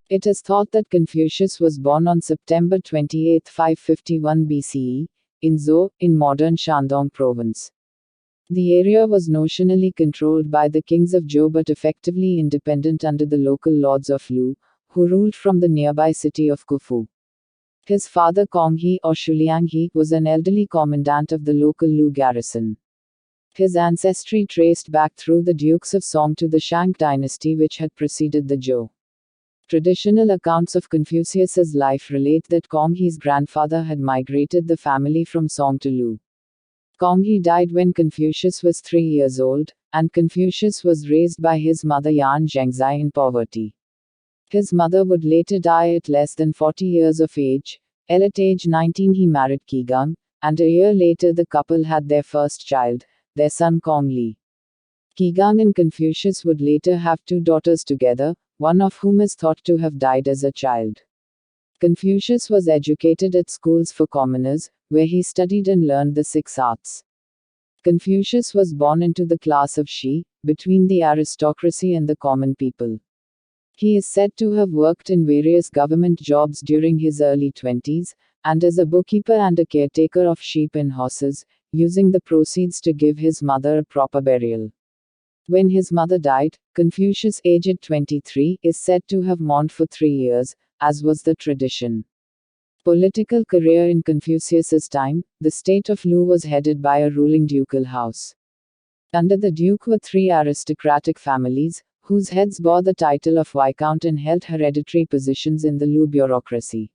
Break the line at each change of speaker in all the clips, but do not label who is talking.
It is thought that Confucius was born on September 28, 551 BCE, in Zhou, in modern Shandong province. The area was notionally controlled by the kings of Zhou but effectively independent under the local lords of Lu, who ruled from the nearby city of Khufu. His father Konghe or Shulianghe was an elderly commandant of the local Lu garrison. His ancestry traced back through the dukes of Song to the Shang dynasty which had preceded the Zhou. Traditional accounts of Confucius's life relate that Konghe's grandfather had migrated the family from Song to Lu. Konghe died when Confucius was 3 years old, and Confucius was raised by his mother Yan Zhengzai in poverty. His mother would later die at less than 40 years of age. At age 19 he married Qigong, and a year later the couple had their first child, their son Kongli. Qigong and Confucius would later have 2 daughters together, one of whom is thought to have died as a child. Confucius was educated at schools for commoners, where he studied and learned the 6 arts. Confucius was born into the class of Shi, between the aristocracy and the common people. He is said to have worked in various government jobs during his early 20s, and as a bookkeeper and a caretaker of sheep and horses, using the proceeds to give his mother a proper burial. When his mother died, Confucius, aged 23, is said to have mourned for 3 years, as was the tradition. Political career in Confucius's time, the state of Lu was headed by a ruling ducal house. Under the duke were 3 aristocratic families, whose heads bore the title of Viscount and held hereditary positions in the Lu bureaucracy.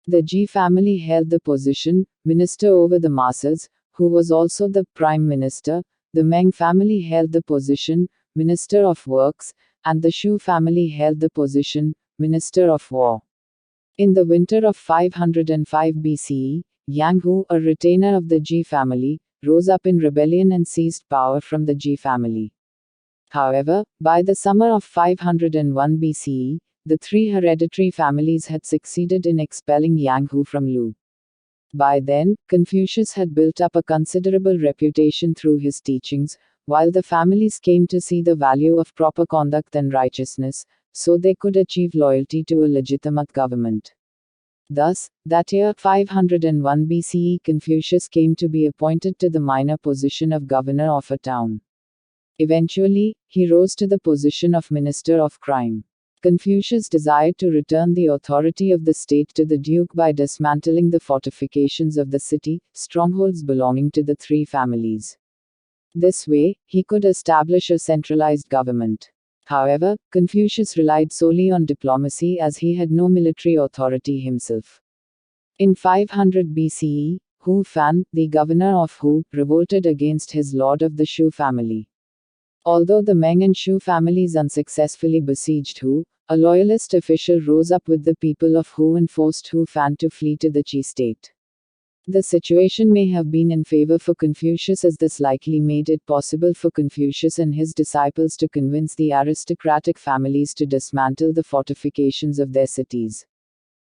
The Ji family held the position, minister over the masses, who was also the prime minister. The Meng family held the position, Minister of Works, and the Shu family held the position, Minister of War. In the winter of 505 BCE, Yang Hu, a retainer of the Ji family, rose up in rebellion and seized power from the Ji family. However, by the summer of 501 BCE, the 3 hereditary families had succeeded in expelling Yang Hu from Lu. By then, Confucius had built up a considerable reputation through his teachings, while the families came to see the value of proper conduct and righteousness, so they could achieve loyalty to a legitimate government. Thus, that year 501 BCE, Confucius came to be appointed to the minor position of governor of a town. Eventually, he rose to the position of minister of crime. Confucius desired to return the authority of the state to the duke by dismantling the fortifications of the city, strongholds belonging to the 3 families. This way, he could establish a centralized government. However, Confucius relied solely on diplomacy as he had no military authority himself. In 500 BCE, Hu Fan, the governor of Hu, revolted against his lord of the Shu family. Although the Meng and Shu families unsuccessfully besieged Hu, a loyalist official rose up with the people of Hu and forced Hu Fan to flee to the Qi state. The situation may have been in favor for Confucius as this likely made it possible for Confucius and his disciples to convince the aristocratic families to dismantle the fortifications of their cities.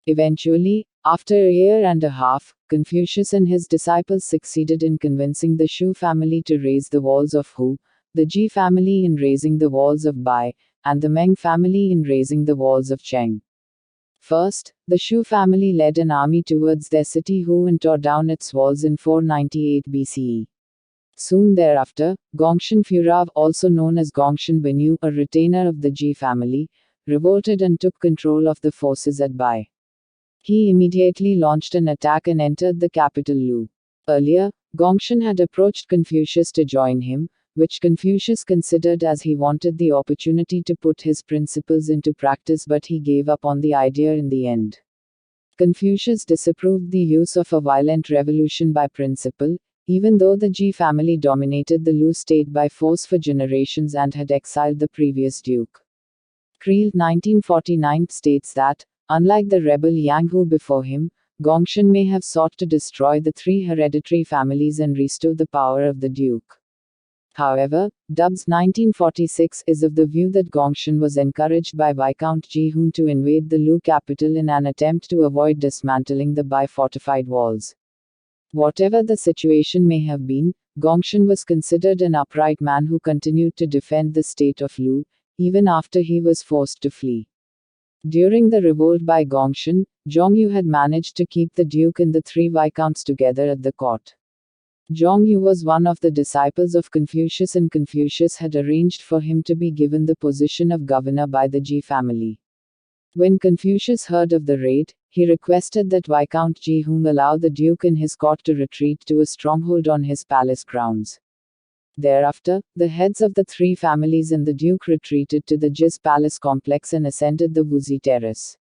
Eventually, after a year and a half, Confucius and his disciples succeeded in convincing the Shu family to raise the walls of Hu, the Ji family in raising the walls of Bai, and the Meng family in raising the walls of Cheng. First, the Shu family led an army towards their city Hu and tore down its walls in 498 BCE. Soon thereafter, Gongshan Furav, also known as Gongshan Benu, a retainer of the Ji family, revolted and took control of the forces at Bai. He immediately launched an attack and entered the capital Lu. Earlier, Gongshan had approached Confucius to join him, which Confucius considered as he wanted the opportunity to put his principles into practice, but he gave up on the idea in the end. Confucius disapproved the use of a violent revolution by principle, even though the Ji family dominated the Lu state by force for generations and had exiled the previous duke. Creel 1949 states that, unlike the rebel Yang Hu before him, Gongshan may have sought to destroy the 3 hereditary families and restore the power of the duke. However, Dubs 1946 is of the view that Gongshan was encouraged by Viscount Ji Hun to invade the Lu capital in an attempt to avoid dismantling the Bai fortified walls. Whatever the situation may have been, Gongshan was considered an upright man who continued to defend the state of Lu, even after he was forced to flee. During the revolt by Gongshan, Zhongyu had managed to keep the duke and the three viscounts together at the court. Zhongyu was one of the disciples of Confucius, and Confucius had arranged for him to be given the position of governor by the Ji family. When Confucius heard of the raid, he requested that Viscount Ji Hung allow the duke and his court to retreat to a stronghold on his palace grounds. Thereafter, the heads of the three families and the duke retreated to the Ji's palace complex and ascended the Wuzi terrace.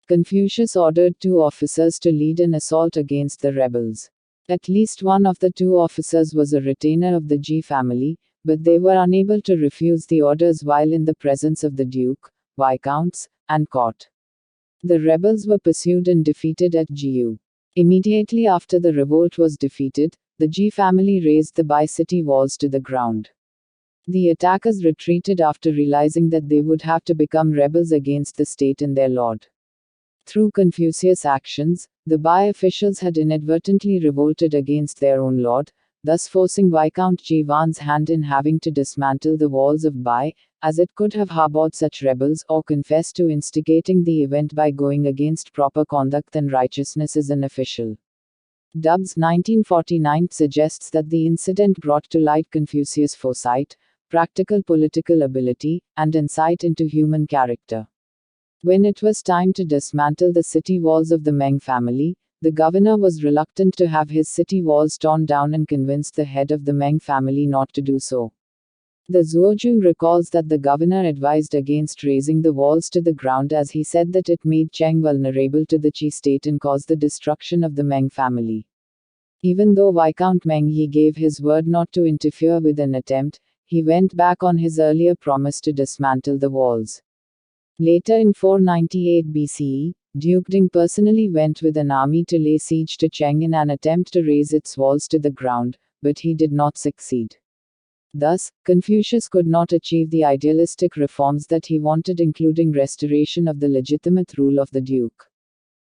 Confucius ordered two officers to lead an assault against the rebels. At least one of the two officers was a retainer of the Ji family, but they were unable to refuse the orders while in the presence of the duke, viscounts, and court. The rebels were pursued and defeated at Jiu. Immediately after the revolt was defeated, the Ji family razed the Bai city walls to the ground. The attackers retreated after realizing that they would have to become rebels against the state and their lord. Through Confucius' actions, the Bai officials had inadvertently revolted against their own lord, thus forcing Viscount Ji Wan's hand in having to dismantle the walls of Bai, as it could have harbored such rebels or confessed to instigating the event by going against proper conduct and righteousness as an official. Dubs 1949 suggests that the incident brought to light Confucius' foresight, practical political ability, and insight into human character. When it was time to dismantle the city walls of the Meng family, the governor was reluctant to have his city walls torn down and convinced the head of the Meng family not to do so. The Zuozhong recalls that the governor advised against razing the walls to the ground as he said that it made Cheng vulnerable to the Qi state and caused the destruction of the Meng family. Even though Viscount Meng Yi gave his word not to interfere with an attempt, he went back on his earlier promise to dismantle the walls. Later in 498 BCE, Duke Ding personally went with an army to lay siege to Cheng in an attempt to raze its walls to the ground, but he did not succeed. Thus, Confucius could not achieve the idealistic reforms that he wanted, including restoration of the legitimate rule of the duke.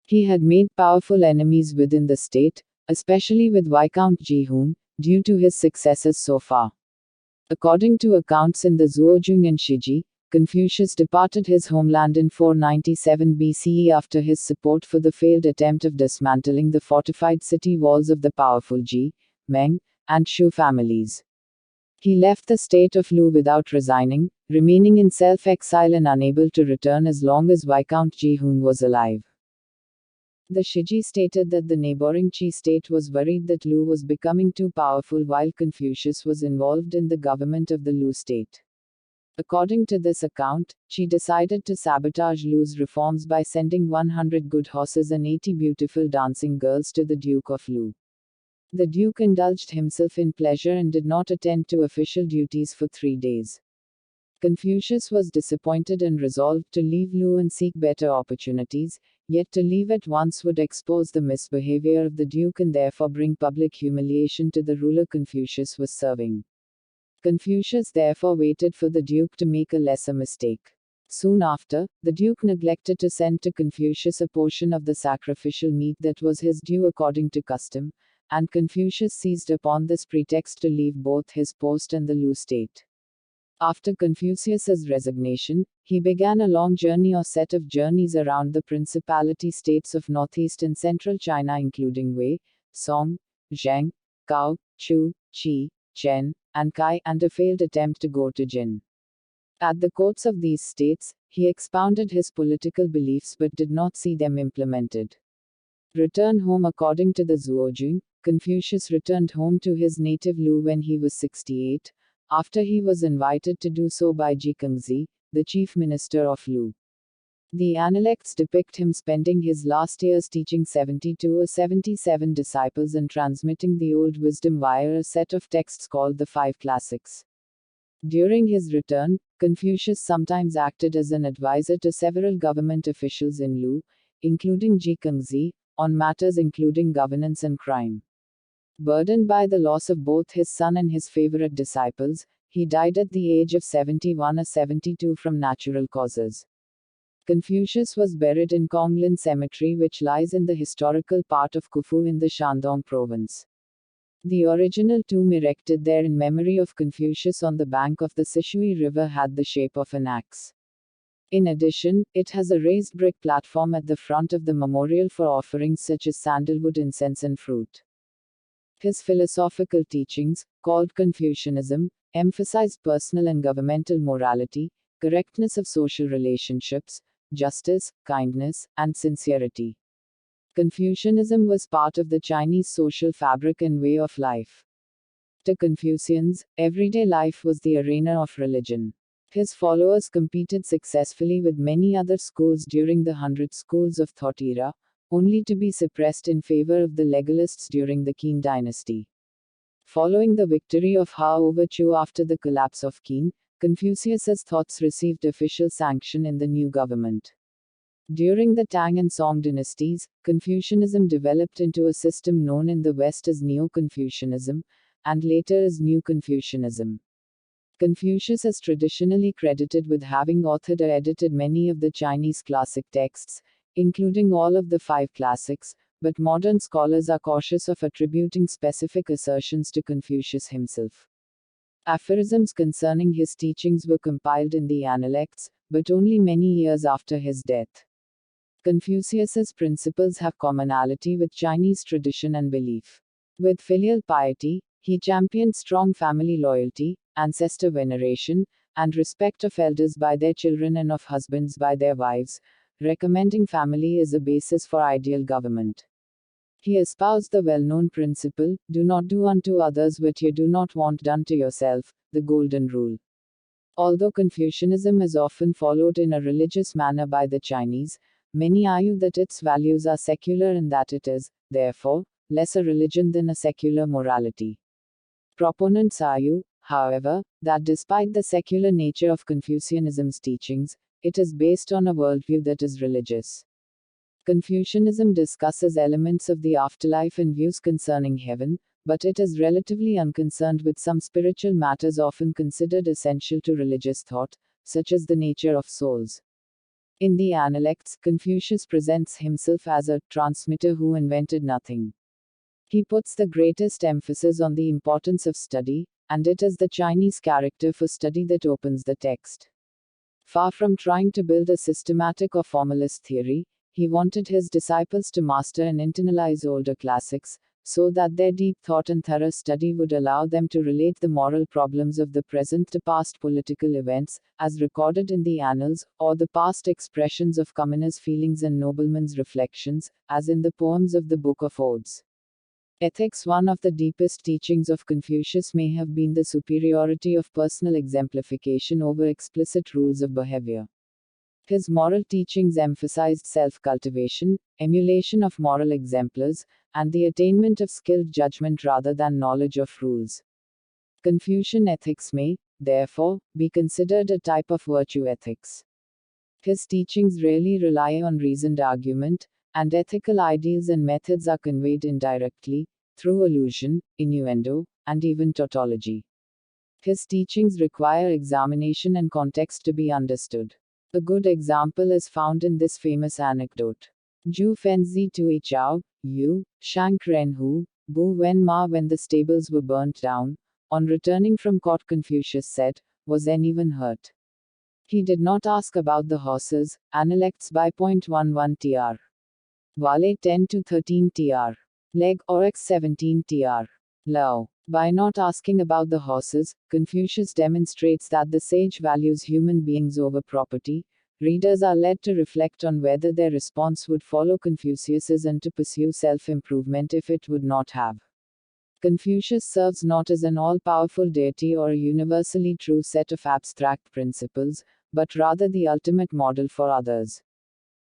He had made powerful enemies within the state, especially with Viscount Ji Hung, due to his successes so far. According to accounts in the Zuozhong and Shiji, Confucius departed his homeland in 497 BCE after his support for the failed attempt of dismantling the fortified city walls of the powerful Ji, Meng, and Shu families. He left the state of Lu without resigning, remaining in self-exile and unable to return as long as Viscount Ji Hung was alive. The Shiji stated that the neighboring Qi state was worried that Lu was becoming too powerful while Confucius was involved in the government of the Lu state. According to this account, Qi decided to sabotage Lu's reforms by sending 100 good horses and 80 beautiful dancing girls to the Duke of Lu. The Duke indulged himself in pleasure and did not attend to official duties for 3 days. Confucius was disappointed and resolved to leave Lu and seek better opportunities, yet to leave at once would expose the misbehavior of the Duke and therefore bring public humiliation to the ruler Confucius was serving. Confucius therefore waited for the Duke to make a lesser mistake. Soon after, the Duke neglected to send to Confucius a portion of the sacrificial meat that was his due according to custom, and Confucius seized upon this pretext to leave both his post and the Lu state. After Confucius's resignation, he began a long journey or set of journeys around the principality states of northeast and central China, including Wei, Song, Zheng, Cao, Chu, Qi, Chen, and Kai, and a failed attempt to go to Jin. At the courts of these states, he expounded his political beliefs but did not see them implemented. Return home. According to the Zuozhong, Confucius returned home to his native Lu when he was 68, after he was invited to do so by Ji Kengzi, the chief minister of Lu. The Analects depict him spending his last years teaching 72 or 77 disciples and transmitting the old wisdom via a set of texts called the Five Classics. During his return, Confucius sometimes acted as an advisor to several government officials in Lu, including Ji Kengzi, on matters including governance and crime. Burdened by the loss of both his son and his favorite disciples, he died at the age of 71 or 72 from natural causes. Confucius was buried in Konglin Cemetery, which lies in the historical part of Khufu in the Shandong province. The original tomb erected there in memory of Confucius on the bank of the Sishui River had the shape of an axe. In addition, it has a raised brick platform at the front of the memorial for offerings such as sandalwood, incense, and fruit. His philosophical teachings, called Confucianism, emphasized personal and governmental morality, correctness of social relationships, justice, kindness, and sincerity. Confucianism was part of the Chinese social fabric and way of life. To Confucians, everyday life was the arena of religion. His followers competed successfully with many other schools during the Hundred Schools of Thought era, only to be suppressed in favor of the legalists during the Qin dynasty. Following the victory of Hao over Chu after the collapse of Qin, Confucius's thoughts received official sanction in the new government. During the Tang and Song dynasties, Confucianism developed into a system known in the West as Neo-Confucianism, and later as New Confucianism. Confucius is traditionally credited with having authored or edited many of the Chinese classic texts, including all of the 5 classics, but modern scholars are cautious of attributing specific assertions to Confucius himself. Aphorisms concerning his teachings were compiled in the Analects, but only many years after his death. Confucius's principles have commonality with Chinese tradition and belief. With filial piety, he championed strong family loyalty, ancestor veneration, and respect of elders by their children and of husbands by their wives, recommending family as a basis for ideal government. He espoused the well-known principle, do not do unto others what you do not want done to yourself, the golden rule. Although Confucianism is often followed in a religious manner by the Chinese, many argue that its values are secular and that it is, therefore, less a religion than a secular morality. Proponents argue, however, that despite the secular nature of Confucianism's teachings, it is based on a worldview that is religious. Confucianism discusses elements of the afterlife and views concerning heaven, but it is relatively unconcerned with some spiritual matters often considered essential to religious thought, such as the nature of souls. In the Analects, Confucius presents himself as a transmitter who invented nothing. He puts the greatest emphasis on the importance of study, and it is the Chinese character for study that opens the text. Far from trying to build a systematic or formalist theory, he wanted his disciples to master and internalize older classics, so that their deep thought and thorough study would allow them to relate the moral problems of the present to past political events, as recorded in the annals, or the past expressions of commoners' feelings and noblemen's reflections, as in the poems of the Book of Odes. Ethics. One of the deepest teachings of Confucius may have been the superiority of personal exemplification over explicit rules of behavior. His moral teachings emphasized self-cultivation, emulation of moral exemplars, and the attainment of skilled judgment rather than knowledge of rules. Confucian ethics may, therefore, be considered a type of virtue ethics. His teachings rarely rely on reasoned argument, and ethical ideals and methods are conveyed indirectly, through allusion, innuendo, and even tautology. His teachings require examination and context to be understood. A good example is found in this famous anecdote. Zhu Fenzi Tui Chao, Yu, Shang Ren Hu, Bu Wen Ma. When the stables were burnt down, on returning from court, Confucius said, was anyone hurt? He did not ask about the horses. Analects by 0.11 tr. Vale 10 to 13 tr. Leg Oryx 17 tr. Lao. By not asking about the horses, Confucius demonstrates that the sage values human beings over property. Readers are led to reflect on whether their response would follow Confucius's and to pursue self-improvement if it would not have. Confucius serves not as an all-powerful deity or a universally true set of abstract principles, but rather the ultimate model for others.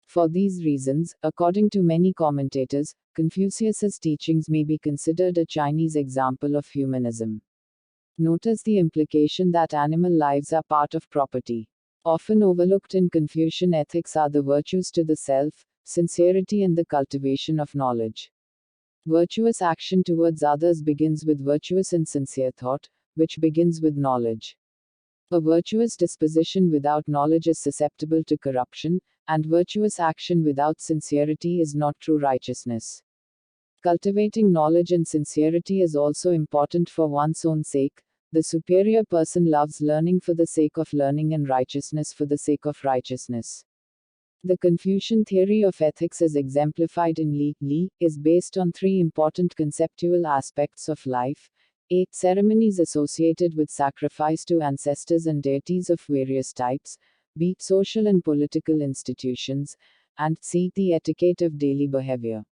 For these reasons, according to many commentators, Confucius's teachings may be considered a Chinese example of humanism. Notice the implication that animal lives are part of property. Often overlooked in Confucian ethics are the virtues to the self, sincerity, and the cultivation of knowledge. Virtuous action towards others begins with virtuous and sincere thought, which begins with knowledge. A virtuous disposition without knowledge is susceptible to corruption, and virtuous action without sincerity is not true righteousness. Cultivating knowledge and sincerity is also important for one's own sake, the superior person loves learning for the sake of learning and righteousness for the sake of righteousness. The Confucian theory of ethics as exemplified in Li is based on three important conceptual aspects of life. A. Ceremonies associated with sacrifice to ancestors and deities of various types. B. Social and political institutions. And C. The etiquette of daily behavior.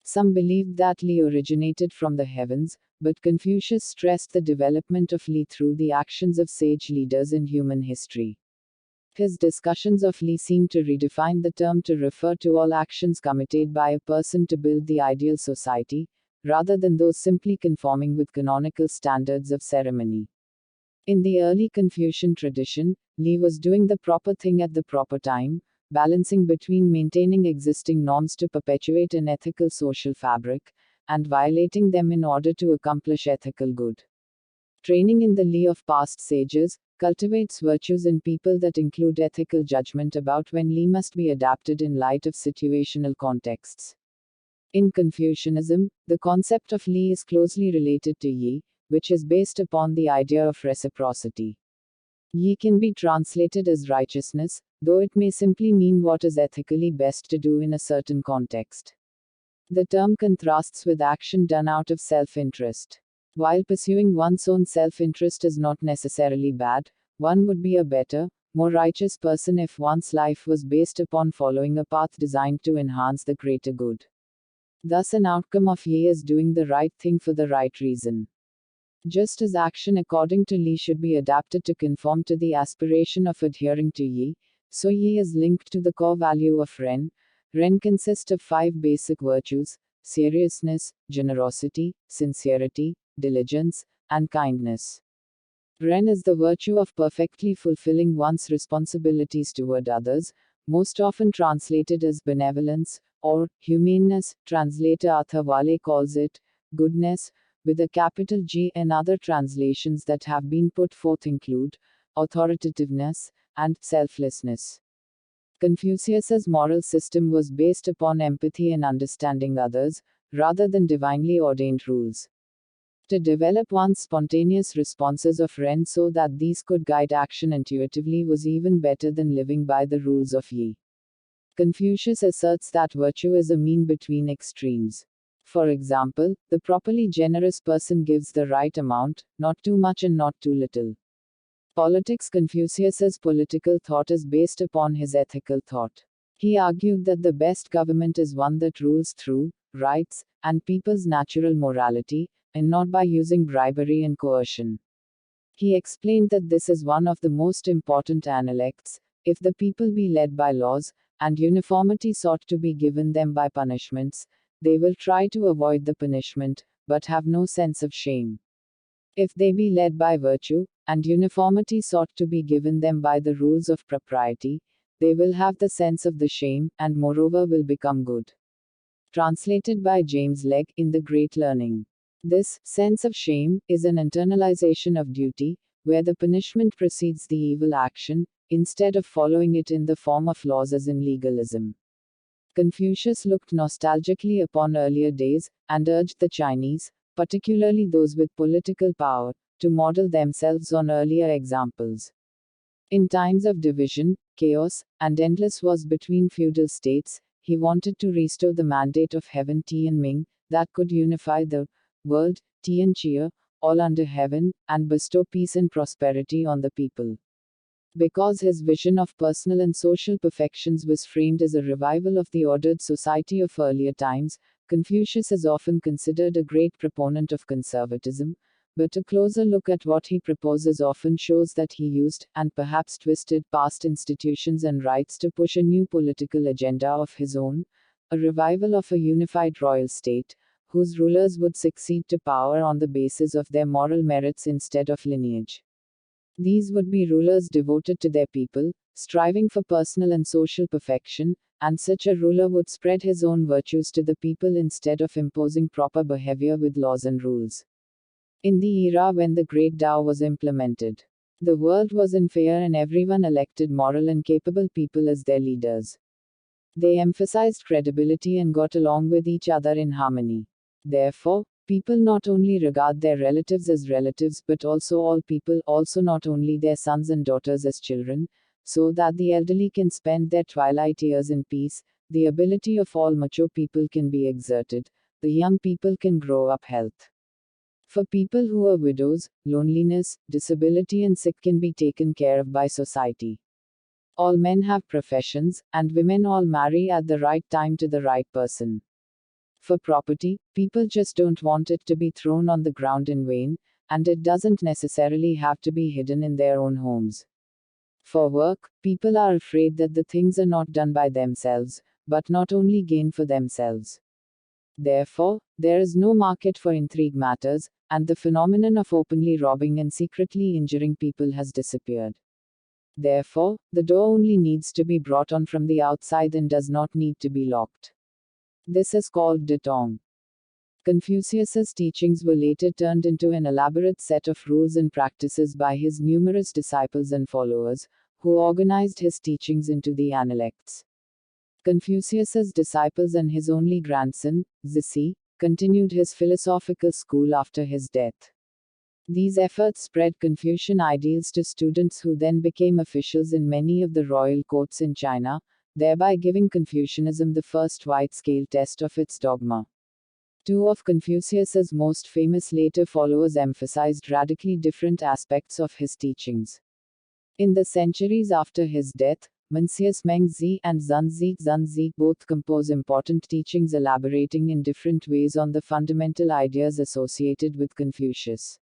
Some believed that Li originated from the heavens, but Confucius stressed the development of Li through the actions of sage leaders in human history. His discussions of Li seem to redefine the term to refer to all actions committed by a person to build the ideal society, rather than those simply conforming with canonical standards of ceremony. In the early Confucian tradition, Li was doing the proper thing at the proper time, balancing between maintaining existing norms to perpetuate an ethical social fabric, and violating them in order to accomplish ethical good. Training in the Li of past sages cultivates virtues in people that include ethical judgment about when Li must be adapted in light of situational contexts. In Confucianism, the concept of Li is closely related to Yi, which is based upon the idea of reciprocity. Yi can be translated as righteousness, though it may simply mean what is ethically best to do in a certain context. The term contrasts with action done out of self-interest. While pursuing one's own self-interest is not necessarily bad, one would be a better, more righteous person if one's life was based upon following a path designed to enhance the greater good. Thus, an outcome of Yi is doing the right thing for the right reason. Just as action according to Li should be adapted to conform to the aspiration of adhering to Yi, so Yi is linked to the core value of Ren. Ren consists of 5 basic virtues: seriousness, generosity, sincerity, diligence, and kindness. Ren is the virtue of perfectly fulfilling one's responsibilities toward others, most often translated as benevolence, or humaneness. Translator Arthur Wale calls it goodness, with a capital G, and other translations that have been put forth include authoritativeness and selflessness. Confucius's moral system was based upon empathy and understanding others, rather than divinely ordained rules. To develop one's spontaneous responses of Ren so that these could guide action intuitively was even better than living by the rules of Yi. Confucius asserts that virtue is a mean between extremes. For example, the properly generous person gives the right amount, not too much and not too little. Politics. Confucius's political thought is based upon his ethical thought. He argued that the best government is one that rules through rights and people's natural morality, and not by using bribery and coercion. He explained that this is one of the most important analects. If the people be led by laws, and uniformity sought to be given them by punishments, they will try to avoid the punishment, but have no sense of shame. If they be led by virtue, and uniformity sought to be given them by the rules of propriety, they will have the sense of the shame, and moreover will become good. Translated by James Legge in The Great Learning. This sense of shame is an internalization of duty, where the punishment precedes the evil action, instead of following it in the form of laws as in legalism. Confucius looked nostalgically upon earlier days, and urged the Chinese, particularly those with political power, to model themselves on earlier examples. In times of division, chaos, and endless wars between feudal states, he wanted to restore the mandate of heaven Tianming, that could unify the world, Tianqia, all under heaven, and bestow peace and prosperity on the people. Because his vision of personal and social perfections was framed as a revival of the ordered society of earlier times, Confucius is often considered a great proponent of conservatism, but a closer look at what he proposes often shows that he used, and perhaps twisted, past institutions and rites to push a new political agenda of his own, a revival of a unified royal state, whose rulers would succeed to power on the basis of their moral merits instead of lineage. These would be rulers devoted to their people, striving for personal and social perfection, and such a ruler would spread his own virtues to the people instead of imposing proper behavior with laws and rules. In the era when the Great Tao was implemented, the world was in fear and everyone elected moral and capable people as their leaders. They emphasized credibility and got along with each other in harmony. Therefore, People not only regard their relatives as relatives but also all people, also not only their sons and daughters as children, so that the elderly can spend their twilight years in peace, the ability of all mature people can be exerted, the young people can grow up health. For people who are widows, loneliness, disability and sick can be taken care of by society. All men have professions, and women all marry at the right time to the right person. For property, people just don't want it to be thrown on the ground in vain, and it doesn't necessarily have to be hidden in their own homes. For work, people are afraid that the things are not done by themselves, but not only gain for themselves. Therefore, there is no market for intrigue matters, and the phenomenon of openly robbing and secretly injuring people has disappeared. Therefore, the door only needs to be brought on from the outside and does not need to be locked. This is called detong. Confucius's teachings were later turned into an elaborate set of rules and practices by his numerous disciples and followers, who organized his teachings into the Analects. Confucius's disciples and his only grandson, Zisi, continued his philosophical school after his death. These efforts spread Confucian ideals to students who then became officials in many of the royal courts in China, thereby giving Confucianism the first wide-scale test of its dogma. Two of Confucius's most famous later followers emphasized radically different aspects of his teachings. In the centuries after his death, Mencius Mengzi and Zunzi both compose important teachings elaborating in different ways on the fundamental ideas associated with Confucius.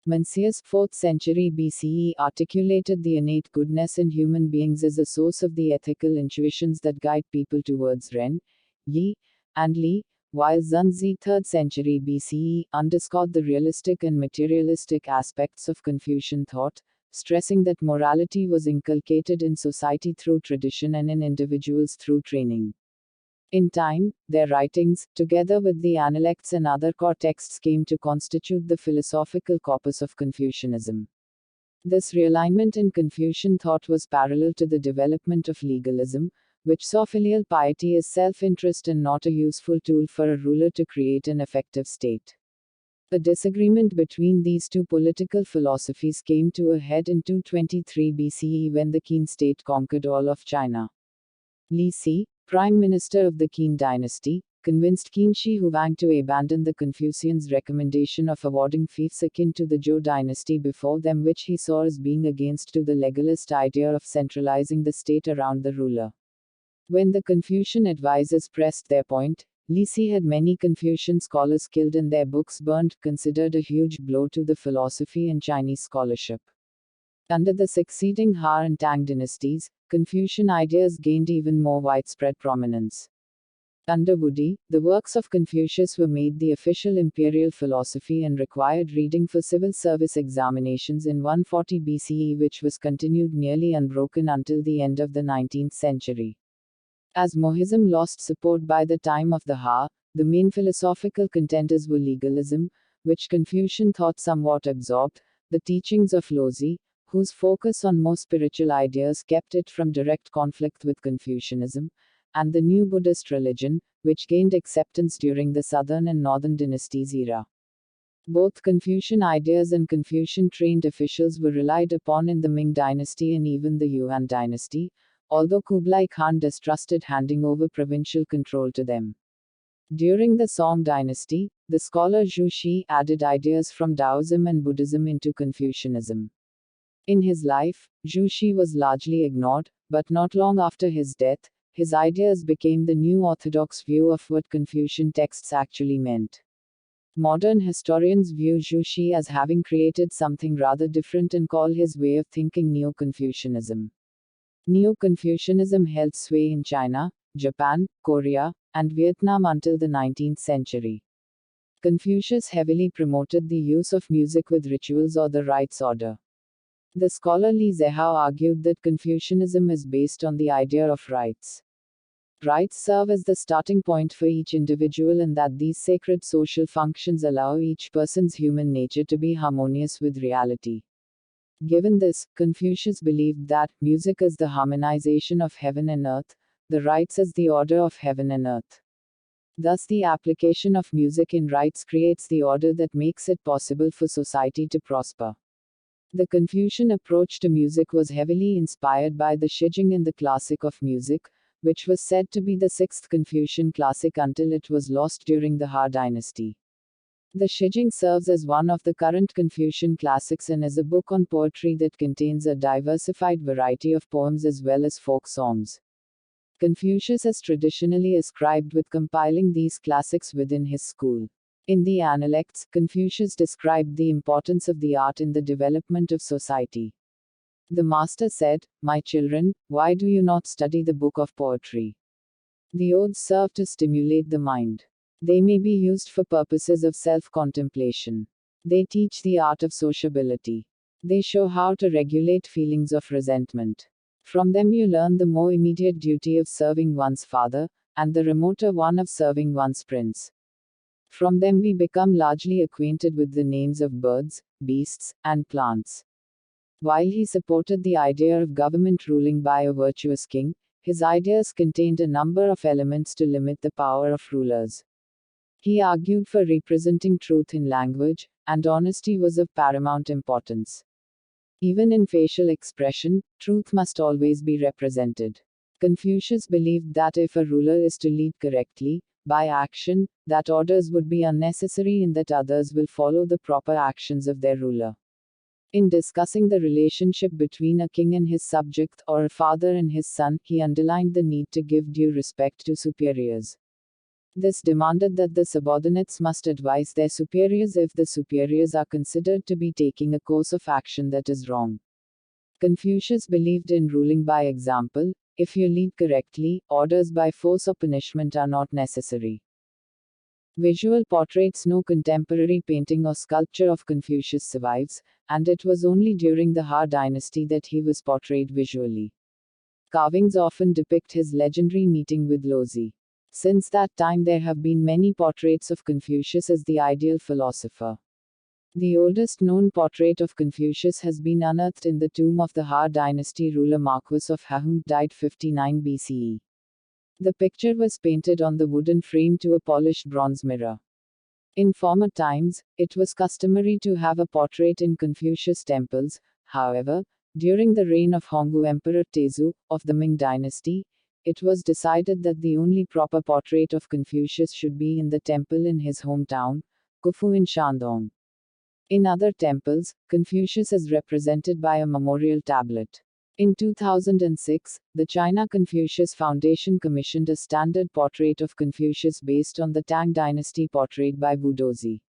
Mencius, 4th century BCE, articulated the innate goodness in human beings as a source of the ethical intuitions that guide people towards Ren, Yi, and Li, while Zunzi, 3rd century BCE, underscored the realistic and materialistic aspects of Confucian thought, stressing that morality was inculcated in society through tradition and in individuals through training. In time, their writings, together with the Analects and other core texts, came to constitute the philosophical corpus of Confucianism. This realignment in Confucian thought was parallel to the development of legalism, which saw filial piety as self-interest and not a useful tool for a ruler to create an effective state. A disagreement between these two political philosophies came to a head in 223 BCE when the Qin state conquered all of China. Li Si, prime minister of the Qin dynasty, convinced Qin Shi Huang to abandon the Confucians' recommendation of awarding fiefs akin to the Zhou dynasty before them, which he saw as being against to the legalist idea of centralizing the state around the ruler. When the Confucian advisors pressed their point, Li Si had many Confucian scholars killed and their books burned, considered a huge blow to the philosophy and Chinese scholarship. Under the succeeding Han and Tang dynasties, Confucian ideas gained even more widespread prominence. Under Wudi, the works of Confucius were made the official imperial philosophy and required reading for civil service examinations in 140 BCE, which was continued nearly unbroken until the end of the 19th century. As Mohism lost support by the time of the Han, the main philosophical contenders were legalism, which Confucian thought somewhat absorbed, the teachings of Lozi, whose focus on more spiritual ideas kept it from direct conflict with Confucianism, and the new Buddhist religion, which gained acceptance during the Southern and Northern dynasties era. Both Confucian ideas and Confucian-trained officials were relied upon in the Ming dynasty and even the Yuan dynasty, although Kublai Khan distrusted handing over provincial control to them. During the Song dynasty, the scholar Zhu Xi added ideas from Taoism and Buddhism into Confucianism. In his life, Zhu Xi was largely ignored, but not long after his death, his ideas became the new orthodox view of what Confucian texts actually meant. Modern historians view Zhu Xi as having created something rather different and call his way of thinking Neo-Confucianism. Neo-Confucianism held sway in China, Japan, Korea, and Vietnam until the 19th century. Confucius heavily promoted the use of music with rituals or the rites order. The scholar Li Zehao argued that Confucianism is based on the idea of rites. Rites serve as the starting point for each individual, and that these sacred social functions allow each person's human nature to be harmonious with reality. Given this, Confucius believed that music is the harmonization of heaven and earth, the rites as the order of heaven and earth. Thus, the application of music in rites creates the order that makes it possible for society to prosper. The Confucian approach to music was heavily inspired by the Shijing and the classic of music, which was said to be the sixth Confucian classic until it was lost during the Han dynasty. The Shijing serves as one of the current Confucian classics and is a book on poetry that contains a diversified variety of poems as well as folk songs. Confucius is traditionally ascribed with compiling these classics within his school. In the Analects, Confucius described the importance of the art in the development of society. The master said, "My children, why do you not study the book of poetry? The odes serve to stimulate the mind. They may be used for purposes of self-contemplation. They teach the art of sociability. They show how to regulate feelings of resentment. From them you learn the more immediate duty of serving one's father, and the remoter one of serving one's prince. From them we become largely acquainted with the names of birds, beasts, and plants." While he supported the idea of government ruling by a virtuous king, his ideas contained a number of elements to limit the power of rulers. He argued for representing truth in language, and honesty was of paramount importance. Even in facial expression, truth must always be represented. Confucius believed that if a ruler is to lead correctly, by action, that orders would be unnecessary and that others will follow the proper actions of their ruler. In discussing the relationship between a king and his subject, or a father and his son, he underlined the need to give due respect to superiors. This demanded that the subordinates must advise their superiors if the superiors are considered to be taking a course of action that is wrong. Confucius believed in ruling by example. If you lead correctly, orders by force or punishment are not necessary. Visual portraits. No contemporary painting or sculpture of Confucius survives, and it was only during the Han dynasty that he was portrayed visually. Carvings often depict his legendary meeting with Lozi. Since that time there have been many portraits of Confucius as the ideal philosopher. The oldest known portrait of Confucius has been unearthed in the tomb of the Han dynasty ruler Marquis of Hahung, died 59 BCE. The picture was painted on the wooden frame to a polished bronze mirror. In former times, it was customary to have a portrait in Confucius temples. However, during the reign of Hongwu Emperor Tezu, of the Ming dynasty, it was decided that the only proper portrait of Confucius should be in the temple in his hometown, Khufu in Shandong. In other temples, Confucius is represented by a memorial tablet. In 2006, the China Confucius Foundation commissioned a standard portrait of Confucius based on the Tang dynasty portrayed by Wu Dozi.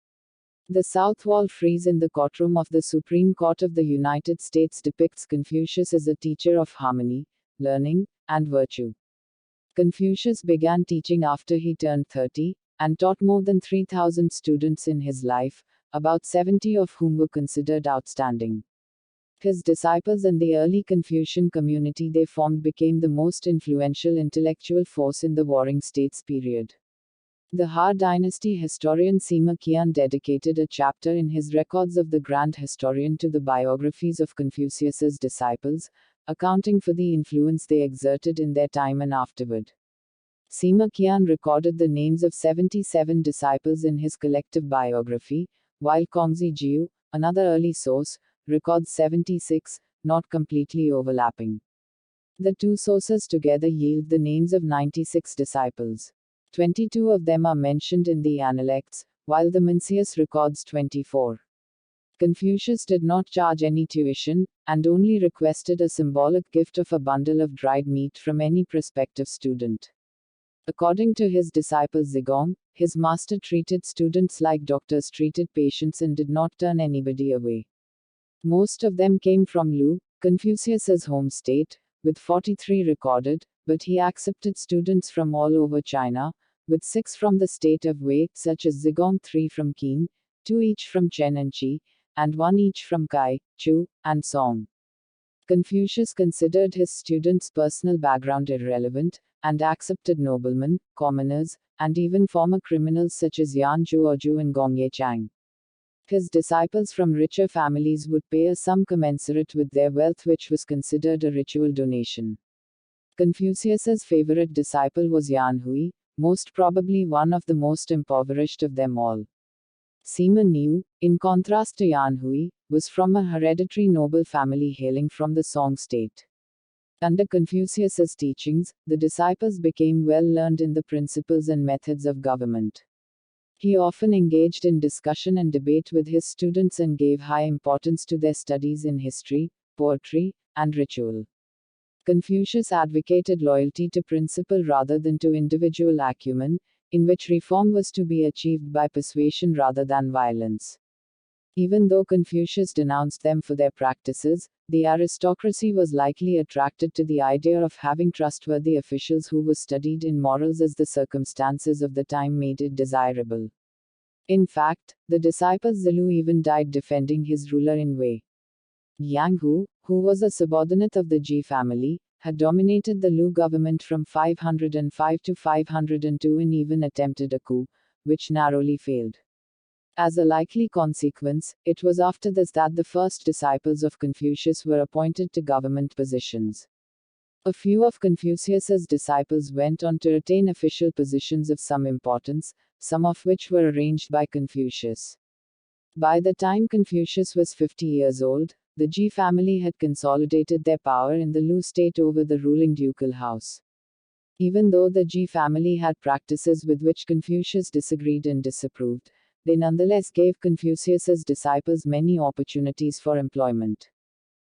The south wall frieze in the courtroom of the Supreme Court of the United States depicts Confucius as a teacher of harmony, learning, and virtue. Confucius began teaching after he turned 30, and taught more than 3,000 students in his life, about 70 of whom were considered outstanding. His disciples and the early Confucian community they formed became the most influential intellectual force in the Warring States period. The Han dynasty historian Sima Qian dedicated a chapter in his Records of the Grand Historian to the biographies of Confucius's disciples, accounting for the influence they exerted in their time and afterward. Sima Qian recorded the names of 77 disciples in his collective biography, while Kongzi Jiu, another early source, records 76, not completely overlapping. The two sources together yield the names of 96 disciples. 22 of them are mentioned in the Analects, while the Mencius records 24. Confucius did not charge any tuition, and only requested a symbolic gift of a bundle of dried meat from any prospective student. According to his disciple Zigong, his master treated students like doctors treated patients and did not turn anybody away. Most of them came from Lu, Confucius's home state, with 43 recorded, but he accepted students from all over China, with 6 from the state of Wei, such as Zigong, 3 from Qin, 2 each from Chen and Qi, and 1 each from Kai, Chu, and Song. Confucius considered his students' personal background irrelevant, and accepted noblemen, commoners, and even former criminals such as Yan Zhuoju and Gongye Chang. His disciples from richer families would pay a sum commensurate with their wealth, which was considered a ritual donation. Confucius's favorite disciple was Yan Hui, most probably one of the most impoverished of them all. Sima Niu, in contrast to Yan Hui, was from a hereditary noble family hailing from the Song state. Under Confucius's teachings, the disciples became well learned in the principles and methods of government. He often engaged in discussion and debate with his students and gave high importance to their studies in history, poetry, and ritual. Confucius advocated loyalty to principle rather than to individual acumen, in which reform was to be achieved by persuasion rather than violence. Even though Confucius denounced them for their practices, the aristocracy was likely attracted to the idea of having trustworthy officials who were studied in morals as the circumstances of the time made it desirable. In fact, the disciple Zilu even died defending his ruler in Wei. Yang Hu, who was a subordinate of the Ji family, had dominated the Lu government from 505 to 502 and even attempted a coup, which narrowly failed. As a likely consequence, it was after this that the first disciples of Confucius were appointed to government positions. A few of Confucius's disciples went on to attain official positions of some importance, some of which were arranged by Confucius. By the time Confucius was 50 years old, the Ji family had consolidated their power in the Lu state over the ruling ducal house. Even though the Ji family had practices with which Confucius disagreed and disapproved, they nonetheless gave Confucius's disciples many opportunities for employment.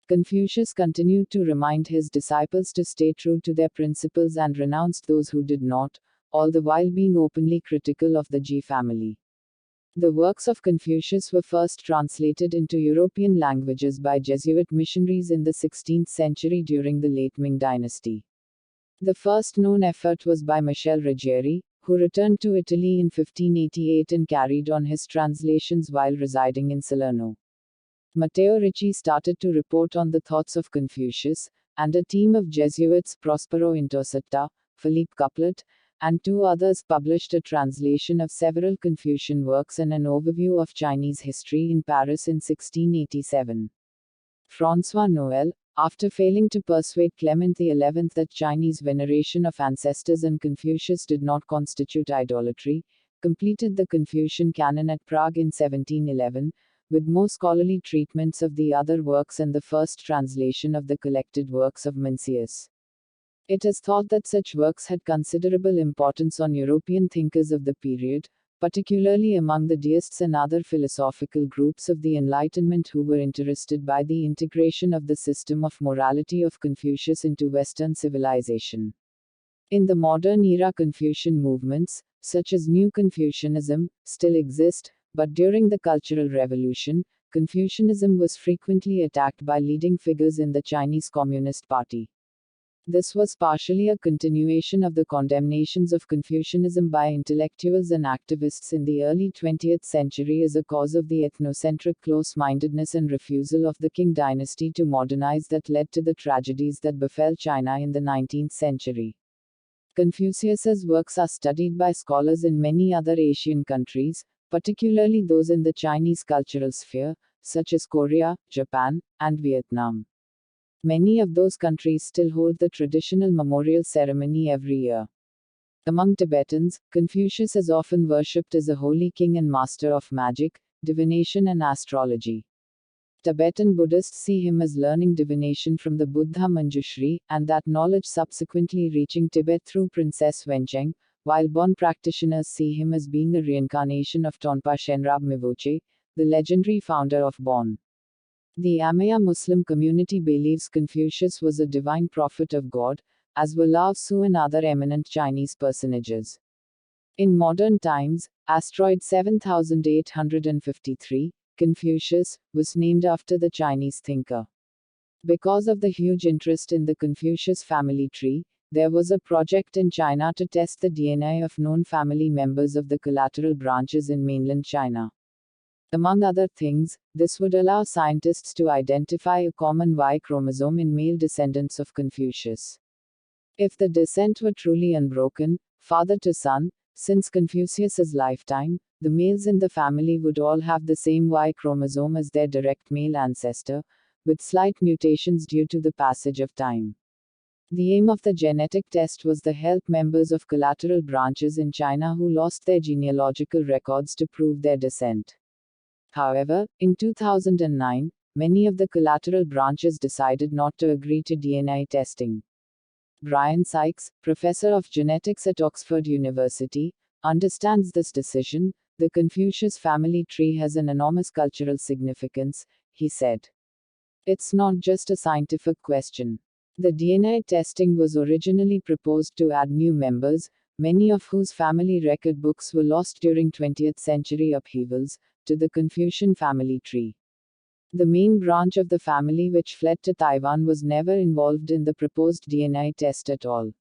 Confucius continued to remind his disciples to stay true to their principles and renounced those who did not, all the while being openly critical of the Ji family. The works of Confucius were first translated into European languages by Jesuit missionaries in the 16th century during the late Ming dynasty. The first known effort was by Michel Ruggieri, who returned to Italy in 1588 and carried on his translations while residing in Salerno. Matteo Ricci started to report on the thoughts of Confucius, and a team of Jesuits, Prospero Intosetta, Philippe Couplet, and two others published a translation of several Confucian works and an overview of Chinese history in Paris in 1687. François Noël, after failing to persuade Clement XI that Chinese veneration of ancestors and Confucius did not constitute idolatry, completed the Confucian canon at Prague in 1711, with more scholarly treatments of the other works and the first translation of the collected works of Mencius. It is thought that such works had considerable importance on European thinkers of the period, particularly among the deists and other philosophical groups of the Enlightenment who were interested by the integration of the system of morality of Confucius into Western civilization. In the modern era, Confucian movements, such as New Confucianism, still exist, but during the Cultural Revolution, Confucianism was frequently attacked by leading figures in the Chinese Communist Party. This was partially a continuation of the condemnations of Confucianism by intellectuals and activists in the early 20th century as a cause of the ethnocentric close-mindedness and refusal of the Qing dynasty to modernize that led to the tragedies that befell China in the 19th century. Confucius's works are studied by scholars in many other Asian countries, particularly those in the Chinese cultural sphere, such as Korea, Japan, and Vietnam. Many of those countries still hold the traditional memorial ceremony every year. Among Tibetans, Confucius is often worshipped as a holy king and master of magic, divination and astrology. Tibetan Buddhists see him as learning divination from the Buddha Manjushri, and that knowledge subsequently reaching Tibet through Princess Wencheng, while Bon practitioners see him as being a reincarnation of Tonpa Shenrab Mivoche, the legendary founder of Bon. The Amaya Muslim community believes Confucius was a divine prophet of God, as were Lao Tzu and other eminent Chinese personages. In modern times, asteroid 7853, Confucius, was named after the Chinese thinker. Because of the huge interest in the Confucius family tree, there was a project in China to test the DNA of known family members of the collateral branches in mainland China. Among other things, this would allow scientists to identify a common Y chromosome in male descendants of Confucius. If the descent were truly unbroken, father to son, since Confucius's lifetime, the males in the family would all have the same Y chromosome as their direct male ancestor, with slight mutations due to the passage of time. The aim of the genetic test was to help members of collateral branches in China who lost their genealogical records to prove their descent. However, in 2009, many of the collateral branches decided not to agree to DNA testing. Brian Sykes, professor of genetics at Oxford University, understands this decision. The Confucius family tree has an enormous cultural significance, he said. It's not just a scientific question. The DNA testing was originally proposed to add new members, many of whose family record books were lost during 20th century upheavals, to the Confucian family tree. The main branch of the family which fled to Taiwan was never involved in the proposed DNA test at all.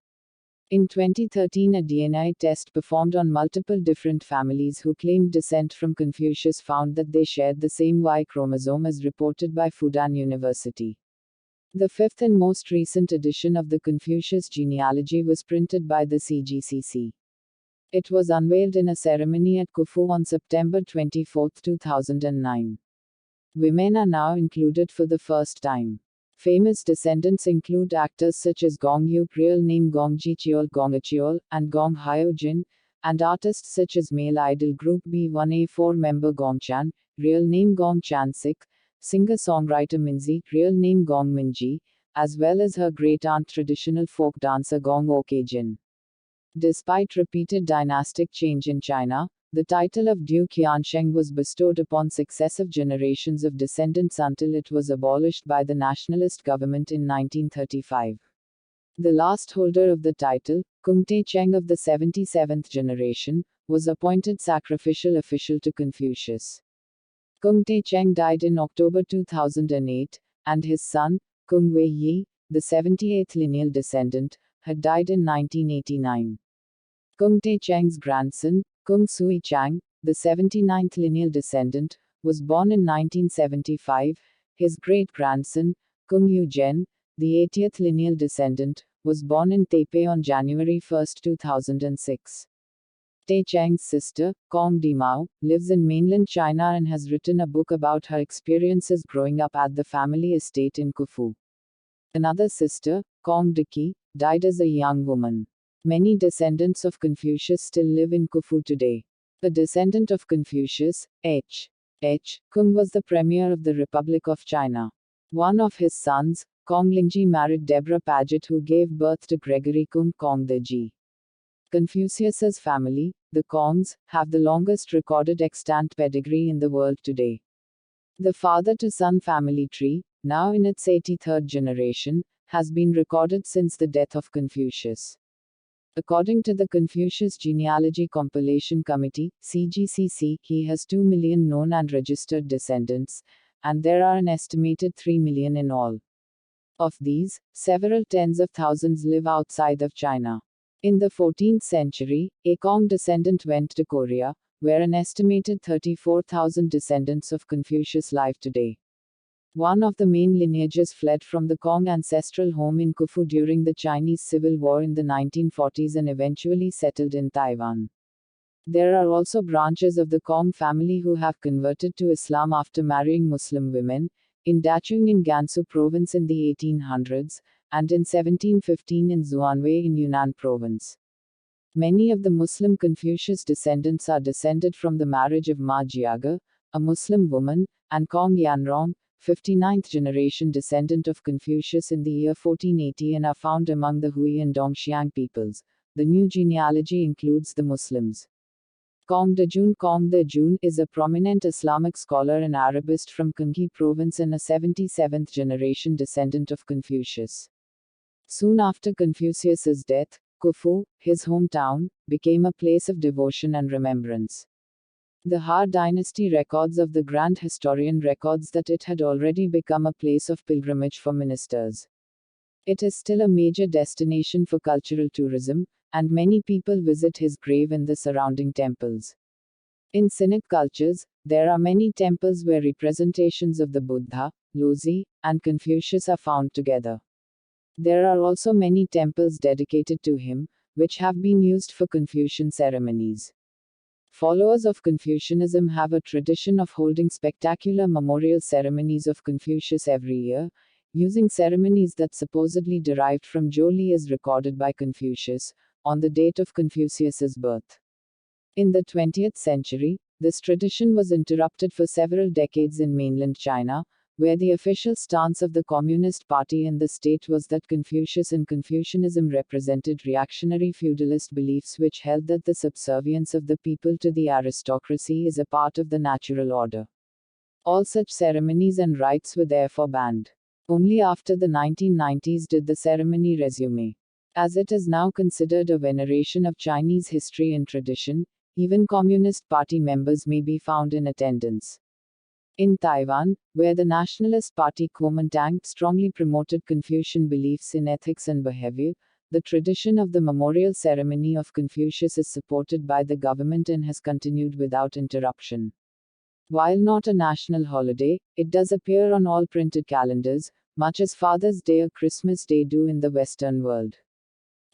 In 2013, a DNA test performed on multiple different families who claimed descent from Confucius found that they shared the same Y chromosome as reported by Fudan University. The fifth and most recent edition of the Confucius genealogy was printed by the CGCC. It was unveiled in a ceremony at Khufu on September 24, 2009. Women are now included for the first time. Famous descendants include actors such as Gong Yu, real name Gong Jicheol Gongacheol, and Gong Hyo Jin, and artists such as male idol group B1A4 member Gong Chan, real name Gong Chansik, singer-songwriter Minzy, real name Gong Minji, as well as her great-aunt traditional folk dancer Gong Ok Jin. Despite repeated dynastic change in China, the title of Duke Yansheng was bestowed upon successive generations of descendants until it was abolished by the nationalist government in 1935. The last holder of the title, Kung Te Cheng of the 77th generation, was appointed sacrificial official to Confucius. Kung Te Cheng died in October 2008, and his son, Kung Wei Yi, the 78th lineal descendant, had died in 1989. Kung Te Cheng's grandson, Kung Sui Chang, the 79th lineal descendant, was born in 1975. His great-grandson, Kung Yu Zhen, the 80th lineal descendant, was born in Taipei on January 1, 2006. Te Cheng's sister, Kong Dimao, lives in mainland China and has written a book about her experiences growing up at the family estate in Khufu. Another sister, Kong Diki, died as a young woman. Many descendants of Confucius still live in Khufu today. A descendant of Confucius, H. Kung was the premier of the Republic of China. One of his sons, Kong Lingji, married Deborah Paget, who gave birth to Gregory Kung Kong the Ji. Confucius's family, the Kongs, have the longest recorded extant pedigree in the world today. The father-to-son family tree, now in its 83rd generation, has been recorded since the death of Confucius. According to the Confucius Genealogy Compilation Committee, CGCC, he has 2 million known and registered descendants, and there are an estimated 3 million in all. Of these, several tens of thousands live outside of China. In the 14th century, a Kong descendant went to Korea, where an estimated 34,000 descendants of Confucius live today. One of the main lineages fled from the Kong ancestral home in Khufu during the Chinese Civil War in the 1940s and eventually settled in Taiwan. There are also branches of the Kong family who have converted to Islam after marrying Muslim women, in Dachung in Gansu province in the 1800s, and in 1715 in Xuanwei in Yunnan province. Many of the Muslim Confucius descendants are descended from the marriage of Ma Jiaga, a Muslim woman, and Kong Yanrong, 59th generation descendant of Confucius in the year 1480, and are found among the Hui and Dongxiang peoples. The new genealogy includes the Muslims. Kong Dejun is a prominent Islamic scholar and Arabist from Gyeonggi province and a 77th generation descendant of Confucius. Soon after Confucius's death, Khufu, his hometown, became a place of devotion and remembrance. The Han dynasty records of the Grand Historian records that it had already become a place of pilgrimage for ministers. It is still a major destination for cultural tourism, and many people visit his grave and the surrounding temples. In Sinic cultures, there are many temples where representations of the Buddha, Lozi, and Confucius are found together. There are also many temples dedicated to him, which have been used for Confucian ceremonies. Followers of Confucianism have a tradition of holding spectacular memorial ceremonies of Confucius every year, using ceremonies that supposedly derived from Zhou as recorded by Confucius, on the date of Confucius's birth. In the 20th century, this tradition was interrupted for several decades in mainland China, where the official stance of the Communist Party in the state was that Confucius and Confucianism represented reactionary feudalist beliefs which held that the subservience of the people to the aristocracy is a part of the natural order. All such ceremonies and rites were therefore banned. Only after the 1990s did the ceremony resume. As it is now considered a veneration of Chinese history and tradition, even Communist Party members may be found in attendance. In Taiwan, where the Nationalist Party Kuomintang strongly promoted Confucian beliefs in ethics and behavior, the tradition of the memorial ceremony of Confucius is supported by the government and has continued without interruption. While not a national holiday, it does appear on all printed calendars, much as Father's Day or Christmas Day do in the Western world.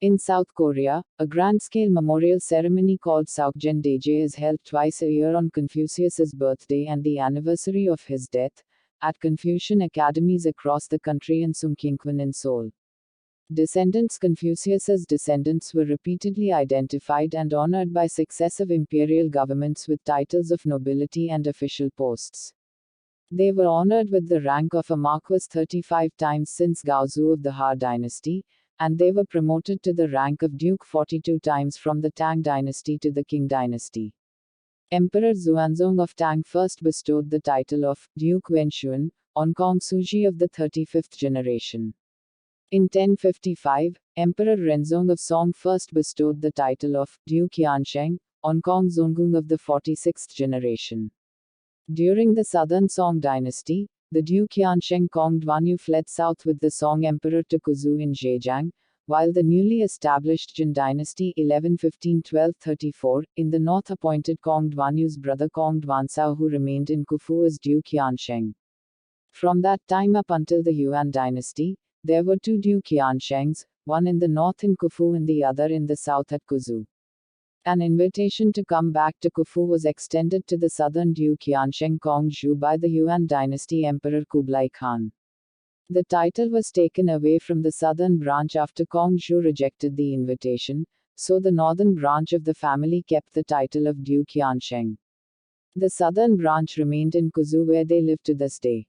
In South Korea, a grand-scale memorial ceremony called Seokjeon Daeje is held twice a year on Confucius's birthday and the anniversary of his death, at Confucian academies across the country and Sungkyunkwan in Seoul. Confucius's descendants were repeatedly identified and honored by successive imperial governments with titles of nobility and official posts. They were honored with the rank of a marquess 35 times since Gaozu of the Han dynasty, and they were promoted to the rank of duke 42 times from the Tang dynasty to the Qing dynasty. Emperor Xuanzong of Tang first bestowed the title of Duke Wenxuan on Kong Suji of the 35th generation. In 1055, Emperor Renzong of Song first bestowed the title of Duke Yansheng on Kong Zongung of the 46th generation. During the southern Song dynasty, the Duke Yansheng Kong Duanyu fled south with the Song Emperor to Kuzu in Zhejiang, while the newly established Jin dynasty 1115-1234 in the north appointed Kong Duanyu's brother Kong Duansao who remained in Khufu as Duke Yansheng. From that time up until the Yuan dynasty, there were two Duke Yanshengs, one in the north in Khufu and the other in the south at Kuzu. An invitation to come back to Khufu was extended to the southern Duke Yansheng Kongzhu by the Yuan dynasty Emperor Kublai Khan. The title was taken away from the southern branch after Kongzhu rejected the invitation, so the northern branch of the family kept the title of Duke Yansheng. The southern branch remained in Kuzu where they live to this day.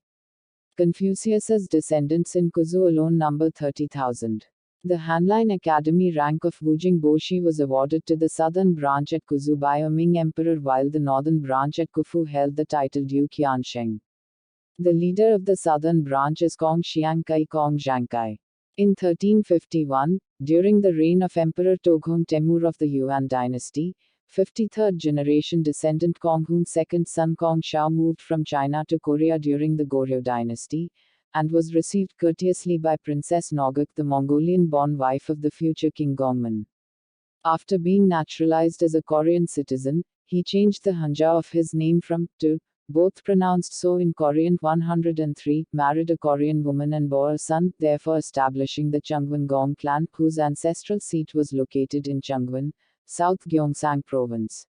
Confucius's descendants in Kuzu alone number 30,000. The Hanline Academy rank of Wujing Boshi was awarded to the southern branch at Kuzu by a Ming emperor while the northern branch at Khufu held the title Duke Yansheng. The leader of the southern branch is Kong Xiangkai Kong Zhangkai. In 1351, during the reign of Emperor Toghung Temur of the Yuan dynasty, 53rd generation descendant Konghun's second son Kong Xiao moved from China to Korea during the Goryeo dynasty, and was received courteously by Princess Noguk, the Mongolian-born wife of the future King Gongmin. After being naturalized as a Korean citizen, he changed the hanja of his name from to, both pronounced so in Korean 103, married a Korean woman and bore a son, therefore establishing the Chungwan Gong clan, whose ancestral seat was located in Chungwan, South Gyeongsang Province.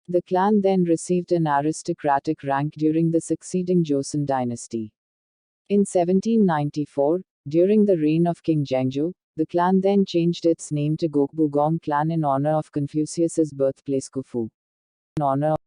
The clan then received an aristocratic rank during the succeeding Joseon dynasty. In 1794, during the reign of King Zhengzhou, the clan then changed its name to Gokbu Gong clan in honor of Confucius's birthplace Khufu. In honor of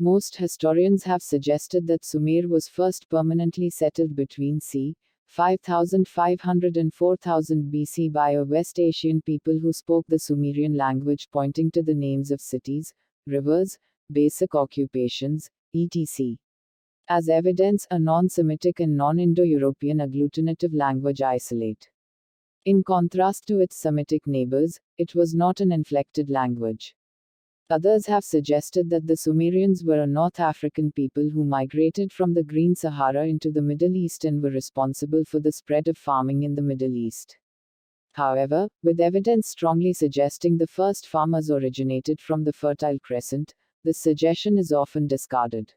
Most historians have suggested that Sumer was first permanently settled between c. 5500 and 4000 BC by a West Asian people who spoke the Sumerian language, pointing to the names of cities, rivers, basic occupations, etc. As evidence, a non-Semitic and non-Indo-European agglutinative language isolate. In contrast to its Semitic neighbors, it was not an inflected language. Others have suggested that the Sumerians were a North African people who migrated from the Green Sahara into the Middle East and were responsible for the spread of farming in the Middle East. However, with evidence strongly suggesting the first farmers originated from the Fertile Crescent, this suggestion is often discarded.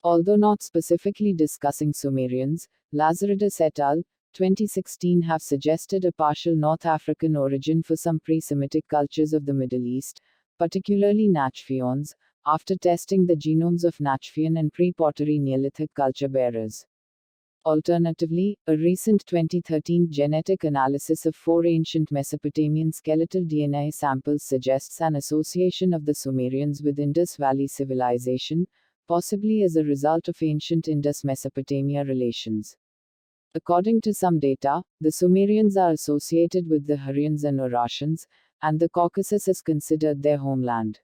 Although not specifically discussing Sumerians, Lazaridis et al. 2016 have suggested a partial North African origin for some pre-Semitic cultures of the Middle East, particularly Nachfions, after testing the genomes of Nachfian and pre-pottery Neolithic culture bearers. Alternatively, a recent 2013 genetic analysis of 4 ancient Mesopotamian skeletal DNA samples suggests an association of the Sumerians with Indus Valley Civilization, possibly as a result of ancient Indus-Mesopotamia relations. According to some data, the Sumerians are associated with the Hurrians and Urartians, and the Caucasus is considered their homeland.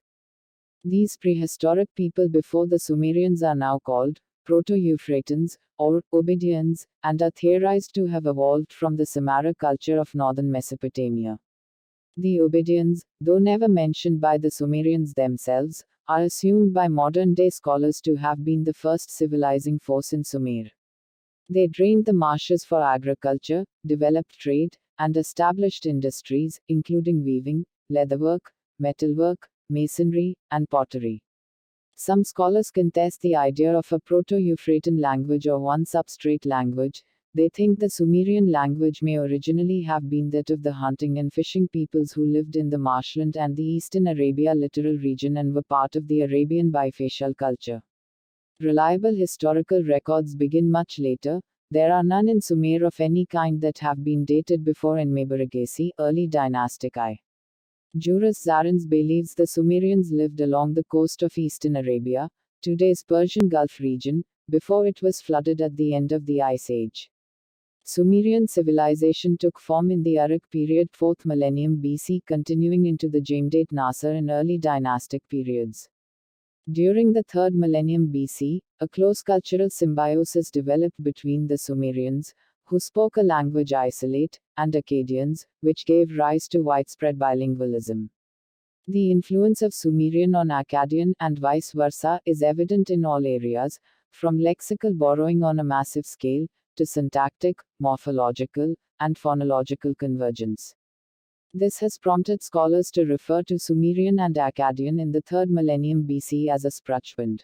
These prehistoric people before the Sumerians are now called Proto-Euphratans, or Ubaidians, and are theorized to have evolved from the Samara culture of northern Mesopotamia. The Ubaidians, though never mentioned by the Sumerians themselves, are assumed by modern-day scholars to have been the first civilizing force in Sumer. They drained the marshes for agriculture, developed trade, and established industries, including weaving, leatherwork, metalwork, masonry, and pottery. Some scholars contest the idea of a Proto-Euphratan language or one substrate language. They think the Sumerian language may originally have been that of the hunting and fishing peoples who lived in the marshland and the eastern Arabia littoral region and were part of the Arabian bifacial culture. Reliable historical records begin much later. There are none in Sumer of any kind that have been dated before Enmebaragesi, early dynastic I. Juris Zarins believes the Sumerians lived along the coast of eastern Arabia, today's Persian Gulf region, before it was flooded at the end of the Ice Age. Sumerian civilization took form in the Uruk period 4th millennium BC, continuing into the Jemdet Nasr and early dynastic periods. During the 3rd millennium BC, a close cultural symbiosis developed between the Sumerians, who spoke a language isolate, and Akkadians, which gave rise to widespread bilingualism. The influence of Sumerian on Akkadian, and vice versa, is evident in all areas, from lexical borrowing on a massive scale, to syntactic, morphological, and phonological convergence. This has prompted scholars to refer to Sumerian and Akkadian in the 3rd millennium BC as a Sprachbund.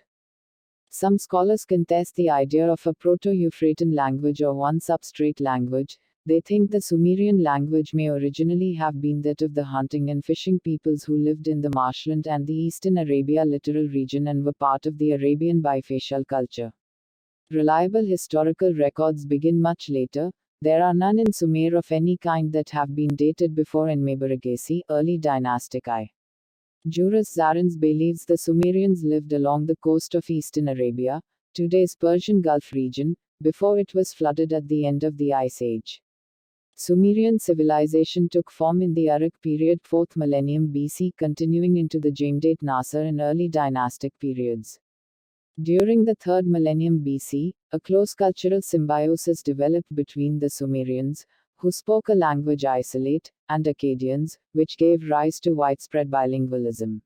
Some scholars contest the idea of a Proto-Euphratan language or one substrate language. They think the Sumerian language may originally have been that of the hunting and fishing peoples who lived in the marshland and the eastern Arabia littoral region and were part of the Arabian bifacial culture. Reliable historical records begin much later. There are none in Sumer of any kind that have been dated before Enmebaragesi, early dynastic I. Juris Zarins believes the Sumerians lived along the coast of eastern Arabia, today's Persian Gulf region, before it was flooded at the end of the Ice Age. Sumerian civilization took form in the Uruk period 4th millennium BC, continuing into the Jemdet Nasr and early dynastic periods. During the 3rd millennium BC, a close cultural symbiosis developed between the Sumerians, who spoke a language isolate, and Akkadians, which gave rise to widespread bilingualism.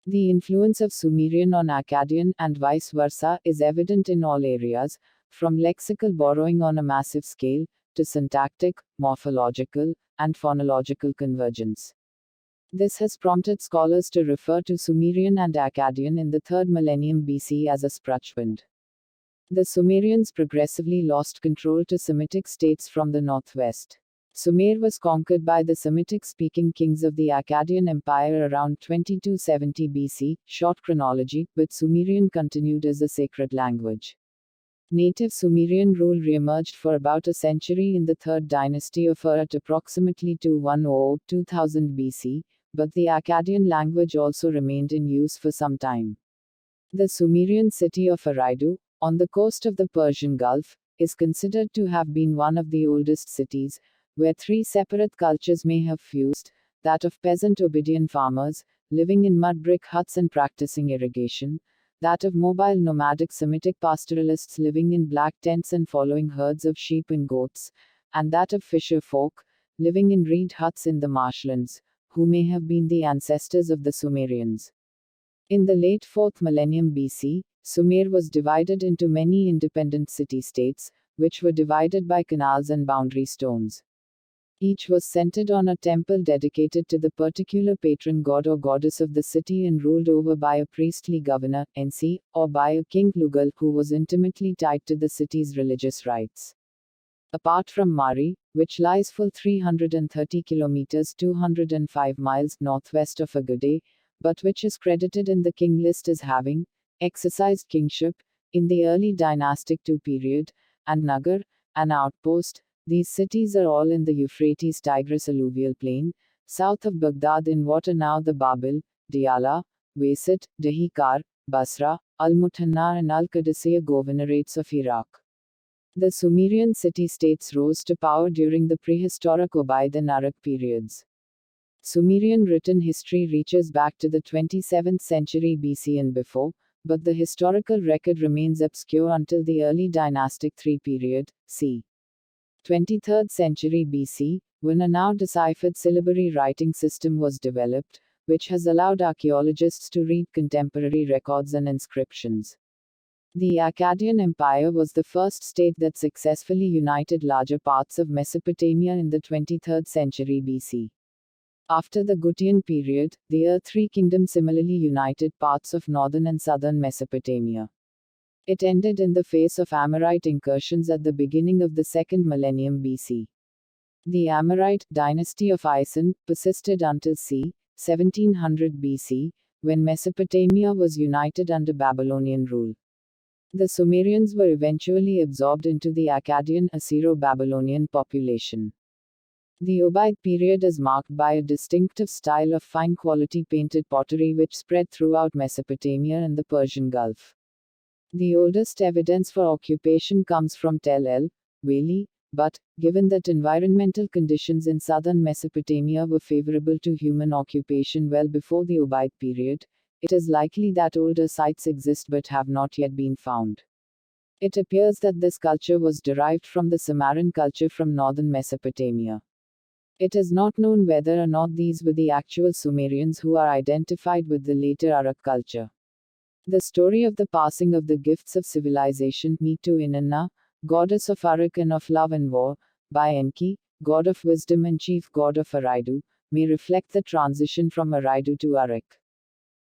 The influence of Sumerian on Akkadian, and vice versa, is evident in all areas, from lexical borrowing on a massive scale, to syntactic, morphological, and phonological convergence. This has prompted scholars to refer to Sumerian and Akkadian in the 3rd millennium BC as a Sprachbund. The Sumerians progressively lost control to Semitic states from the northwest. Sumer was conquered by the Semitic-speaking kings of the Akkadian Empire around 2270 BC, short chronology, but Sumerian continued as a sacred language. Native Sumerian rule re-emerged for about a century in the 3rd dynasty of Ur at approximately 2100–2000 BC, but the Akkadian language also remained in use for some time. The Sumerian city of Eridu, on the coast of the Persian Gulf, is considered to have been one of the oldest cities, where 3 separate cultures may have fused, that of peasant Ubaidian farmers, living in mud brick huts and practicing irrigation, that of mobile nomadic Semitic pastoralists living in black tents and following herds of sheep and goats, and that of fisher folk, living in reed huts in the marshlands, who may have been the ancestors of the Sumerians. In the late 4th millennium BC, Sumer was divided into many independent city-states, which were divided by canals and boundary stones. Each was centered on a temple dedicated to the particular patron god or goddess of the city and ruled over by a priestly governor, NC, or by a king Lugal, who was intimately tied to the city's religious rites. Apart from Mari, which lies full 330 kilometers 205 miles northwest of Ubaid, but which is credited in the king list as having exercised kingship in the early dynastic II period, and Nagar, an outpost. These cities are all in the Euphrates-Tigris alluvial plain, south of Baghdad in what are now the Babil, Diyala, Wasit, Dahikar, Basra, Al-Muthanna and Al-Qadisiyah governorates of Iraq. The Sumerian city-states rose to power during the prehistoric Ubaid and Uruk periods. Sumerian written history reaches back to the 27th century BC and before, but the historical record remains obscure until the early dynastic III period, c. 23rd century BC, when a now deciphered syllabary writing system was developed, which has allowed archaeologists to read contemporary records and inscriptions. The Akkadian Empire was the first state that successfully united larger parts of Mesopotamia in the 23rd century BC. After the Gutian period, the Three Kingdoms similarly united parts of northern and southern Mesopotamia. It ended in the face of Amorite incursions at the beginning of the second millennium BC. The Amorite dynasty of Isin persisted until c. 1700 BC, when Mesopotamia was united under Babylonian rule. The Sumerians were eventually absorbed into the Akkadian Assyro-Babylonian population. The Ubaid period is marked by a distinctive style of fine-quality painted pottery which spread throughout Mesopotamia and the Persian Gulf. The oldest evidence for occupation comes from Tel el-Wali, but, given that environmental conditions in southern Mesopotamia were favorable to human occupation well before the Ubaid period, it is likely that older sites exist but have not yet been found. It appears that this culture was derived from the Sumerian culture from northern Mesopotamia. It is not known whether or not these were the actual Sumerians who are identified with the later Uruk culture. The story of the passing of the gifts of civilization, to Inanna, goddess of Uruk and of love and war, by Enki, god of wisdom and chief god of Eridu, may reflect the transition from Eridu to Uruk.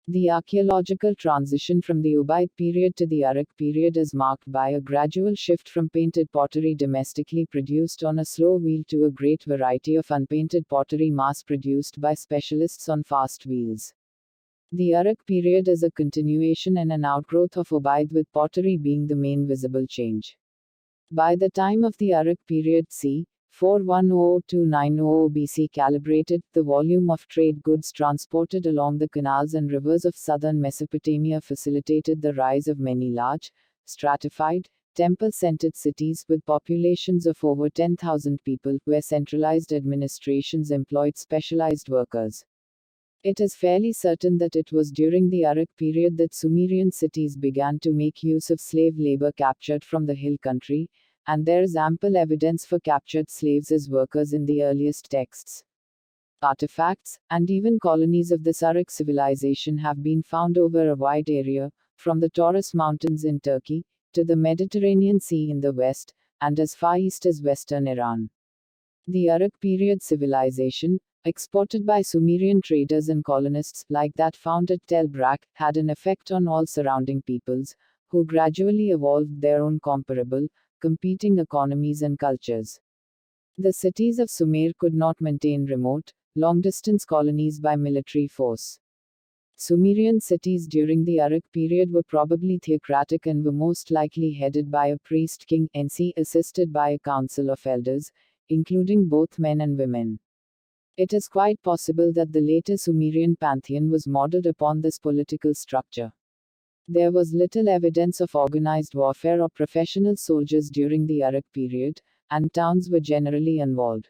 The archaeological transition from the Ubaid period to the Uruk period is marked by a gradual shift from painted pottery domestically produced on a slow wheel to a great variety of unpainted pottery mass-produced by specialists on fast wheels. The Uruk period is a continuation and an outgrowth of Ubaid, with pottery being the main visible change. By the time of the Uruk period c. 4100–900 BC calibrated, the volume of trade goods transported along the canals and rivers of southern Mesopotamia facilitated the rise of many large, stratified, temple-centered cities with populations of over 10,000 people, where centralized administrations employed specialized workers. It is fairly certain that it was during the Uruk period that Sumerian cities began to make use of slave labor captured from the hill country, and there is ample evidence for captured slaves as workers in the earliest texts. Artifacts, and even colonies of this Uruk civilization have been found over a wide area, from the Taurus Mountains in Turkey, to the Mediterranean Sea in the west, and as far east as western Iran. The Uruk period civilization, exported by Sumerian traders and colonists, like that found at Tel Brak, had an effect on all surrounding peoples, who gradually evolved their own comparable, competing economies and cultures. The cities of Sumer could not maintain remote, long-distance colonies by military force. Sumerian cities during the Uruk period were probably theocratic and were most likely headed by a priest-king, NC, assisted by a council of elders, including both men and women. It is quite possible that the later Sumerian pantheon was modeled upon this political structure. There was little evidence of organized warfare or professional soldiers during the Uruk period, and towns were generally unwalled.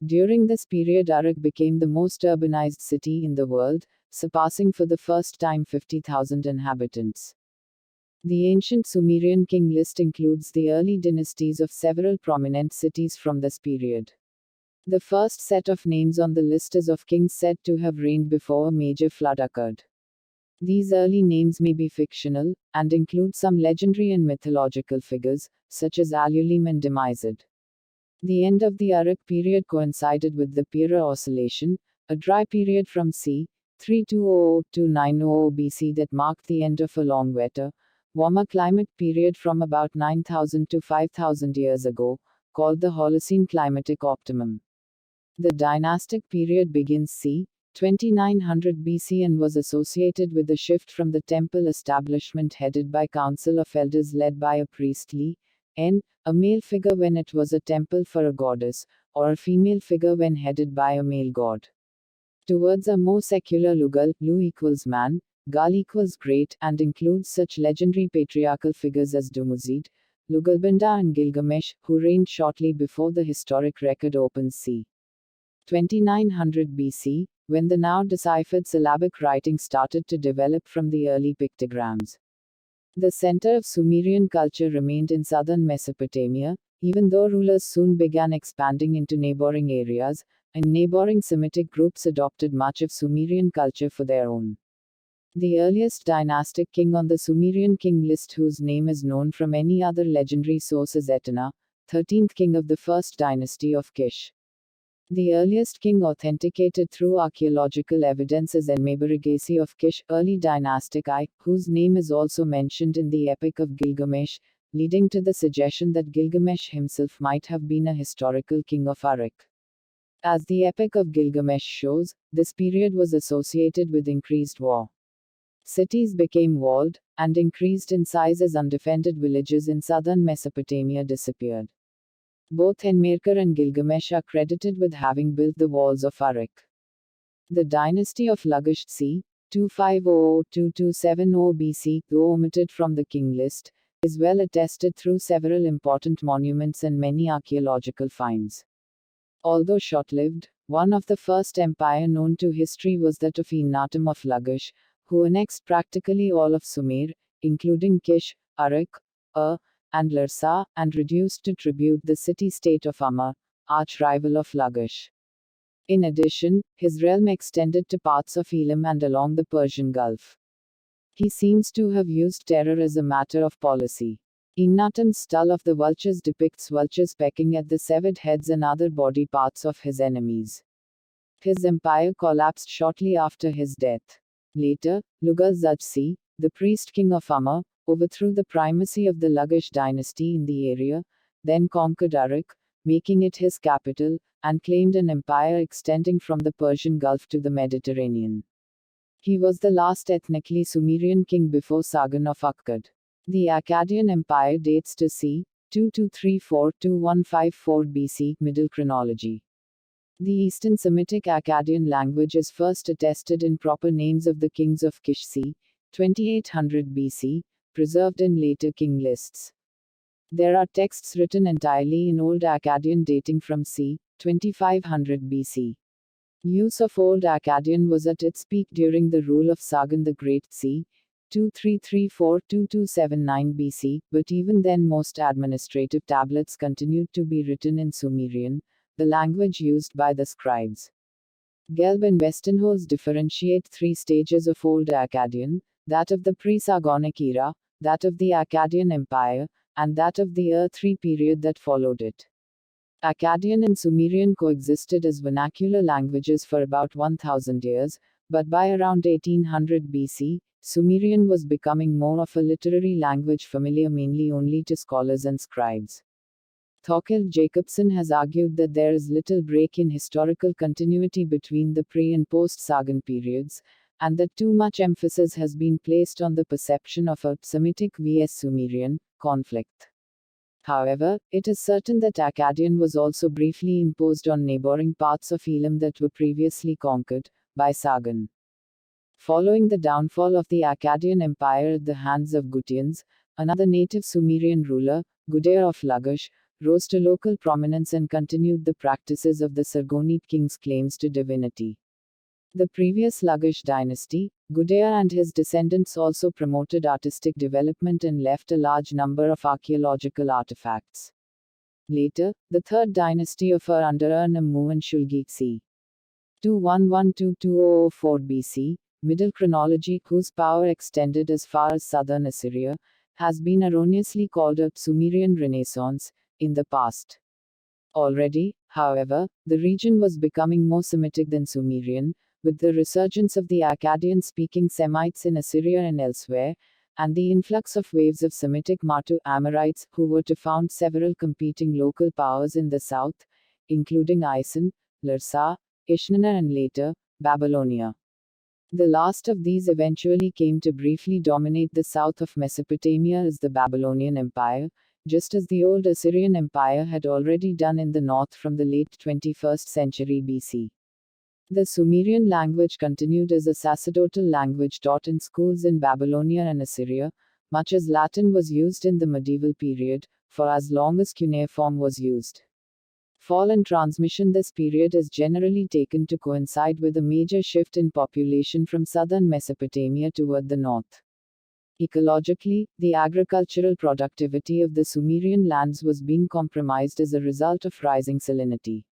During this period, Uruk became the most urbanized city in the world, surpassing for the first time 50,000 inhabitants. The ancient Sumerian king list includes the early dynasties of several prominent cities from this period. The first set of names on the list is of kings said to have reigned before a major flood occurred. These early names may be fictional, and include some legendary and mythological figures, such as Alulim and Demised. The end of the Uruk period coincided with the Pira Oscillation, a dry period from c. 3200 to 900 BC that marked the end of a long wetter, warmer climate period from about 9,000 to 5,000 years ago, called the Holocene climatic optimum. The dynastic period begins c. 2900 BC and was associated with the shift from the temple establishment headed by council of elders led by a priestly a male figure when it was a temple for a goddess, or a female figure when headed by a male god, towards a more secular Lugal, Lu equals man, Gal equals great, and includes such legendary patriarchal figures as Dumuzid, Lugalbanda and Gilgamesh, who reigned shortly before the historic record opens c. 2900 BC, when the now deciphered syllabic writing started to develop from the early pictograms. The center of Sumerian culture remained in southern Mesopotamia, even though rulers soon began expanding into neighboring areas, and neighboring Semitic groups adopted much of Sumerian culture for their own. The earliest dynastic king on the Sumerian king list whose name is known from any other legendary source is Etana, 13th king of the first dynasty of Kish. The earliest king authenticated through archaeological evidence is Enmebaragesi of Kish, early dynastic I, whose name is also mentioned in the Epic of Gilgamesh, leading to the suggestion that Gilgamesh himself might have been a historical king of Uruk. As the Epic of Gilgamesh shows, this period was associated with increased war. Cities became walled, and increased in size as undefended villages in southern Mesopotamia disappeared. Both Enmerkar and Gilgamesh are credited with having built the walls of Uruk. The dynasty of Lagash c. 2500–270 BC, though omitted from the king list, is well attested through several important monuments and many archaeological finds. Although short-lived, one of the first empire known to history was that of Eannatum of Lagash, who annexed practically all of Sumer, including Kish, Uruk, and Larsa, and reduced to tribute the city-state of Amar, arch-rival of Lagash. In addition, his realm extended to parts of Elam and along the Persian Gulf. He seems to have used terror as a matter of policy. Eannatum's skull of the vultures depicts vultures pecking at the severed heads and other body parts of his enemies. His empire collapsed shortly after his death. Later, Lugal Zajsi, the priest king of Amar, overthrew the primacy of the Lagash dynasty in the area, then conquered Uruk, making it his capital, and claimed an empire extending from the Persian Gulf to the Mediterranean. He was the last ethnically Sumerian king before Sargon of Akkad. The Akkadian Empire dates to c. 2234–154 BC, Middle Chronology. The Eastern Semitic Akkadian language is first attested in proper names of the kings of Kish c. 2800 BC, preserved in later king lists. There are texts written entirely in Old Akkadian dating from c. 2500 BC. Use of Old Akkadian was at its peak during the rule of Sargon the Great c. 2334–2279 BC, but even then most administrative tablets continued to be written in Sumerian, the language used by the scribes. Gelb and Westenholz differentiate three stages of Old Akkadian, that of the pre-Sargonic era, that of the Akkadian Empire, and that of the III period that followed it. Akkadian and Sumerian coexisted as vernacular languages for about 1,000 years, but by around 1800 BC, Sumerian was becoming more of a literary language familiar mainly only to scholars and scribes. Thorkild Jacobson has argued that there is little break in historical continuity between the pre- and post-Sargon periods, and that too much emphasis has been placed on the perception of a Semitic vs Sumerian conflict. However, it is certain that Akkadian was also briefly imposed on neighboring parts of Elam that were previously conquered by Sargon. Following the downfall of the Akkadian Empire at the hands of Gutians, another native Sumerian ruler, Gudea of Lagash, rose to local prominence and continued the practices of the Sargonid king's claims to divinity. The previous Lagash dynasty, Gudea and his descendants also promoted artistic development and left a large number of archaeological artifacts. Later, the third dynasty of Ur under Ur-Nammu and Shulgi c. 2112–2004 BC, Middle Chronology, whose power extended as far as southern Assyria, has been erroneously called a Sumerian Renaissance in the past. Already, however, the region was becoming more Semitic than Sumerian, with the resurgence of the Akkadian-speaking Semites in Assyria and elsewhere, and the influx of waves of Semitic Matu Amorites, who were to found several competing local powers in the south, including Isin, Larsa, Ishnana and later, Babylonia. The last of these eventually came to briefly dominate the south of Mesopotamia as the Babylonian Empire, just as the old Assyrian Empire had already done in the north from the late 21st century BC. The Sumerian language continued as a sacerdotal language taught in schools in Babylonia and Assyria, much as Latin was used in the medieval period, for as long as cuneiform was used. Fall and transmission. This period is generally taken to coincide with a major shift in population from southern Mesopotamia toward the north. Ecologically, the agricultural productivity of the Sumerian lands was being compromised as a result of rising salinity.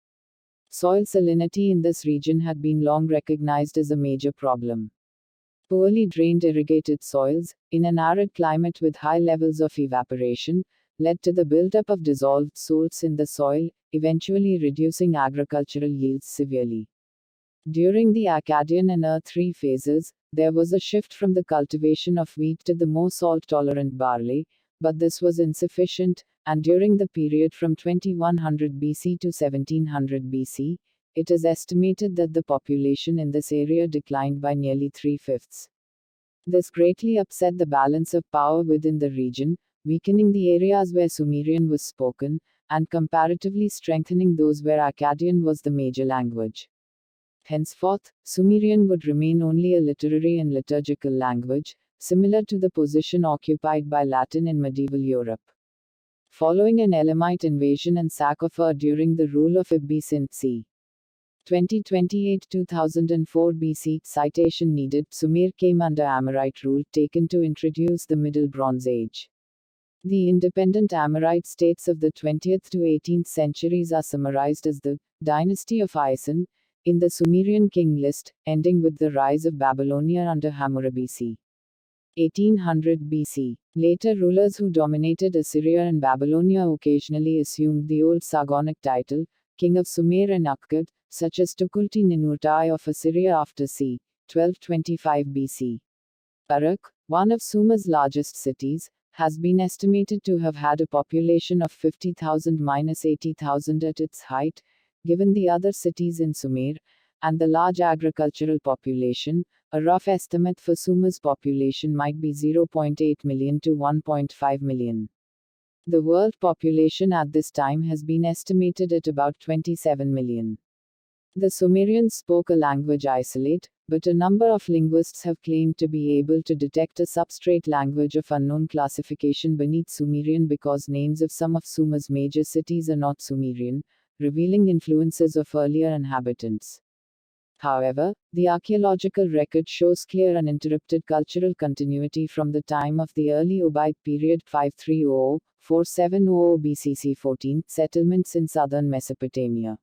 Soil salinity in this region had been long recognized as a major problem. Poorly drained irrigated soils, in an arid climate with high levels of evaporation, led to the buildup of dissolved salts in the soil, eventually reducing agricultural yields severely. During the Akkadian and Earth-III phases, there was a shift from the cultivation of wheat to the more salt-tolerant barley, but this was insufficient, and during the period from 2100 BC to 1700 BC, it is estimated that the population in this area declined by nearly 3/5. This greatly upset the balance of power within the region, weakening the areas where Sumerian was spoken, and comparatively strengthening those where Akkadian was the major language. Henceforth, Sumerian would remain only a literary and liturgical language, similar to the position occupied by Latin in medieval Europe. Following an Elamite invasion and sack of Ur during the rule of Ibis in c. 2028-2004 BC, citation needed, Sumer came under Amorite rule, taken to introduce the Middle Bronze Age. The independent Amorite states of the 20th to 18th centuries are summarized as the dynasty of Isin in the Sumerian king list, ending with the rise of Babylonia under Hammurabi c. 1800 BC. Later rulers who dominated Assyria and Babylonia occasionally assumed the old Sargonic title, king of Sumer and Akkad, such as Tukulti-Ninurta of Assyria after c. 1225 BC. Uruk, one of Sumer's largest cities, has been estimated to have had a population of 50,000–80,000 at its height, given the other cities in Sumer, and the large agricultural population. A rough estimate for Sumer's population might be 0.8 million to 1.5 million. The world population at this time has been estimated at about 27 million. The Sumerians spoke a language isolate, but a number of linguists have claimed to be able to detect a substrate language of unknown classification beneath Sumerian because names of some of Sumer's major cities are not Sumerian, revealing influences of earlier inhabitants. However, the archaeological record shows clear uninterrupted cultural continuity from the time of the early Ubaid period 5300–4700 BCC 14 settlements in southern Mesopotamia.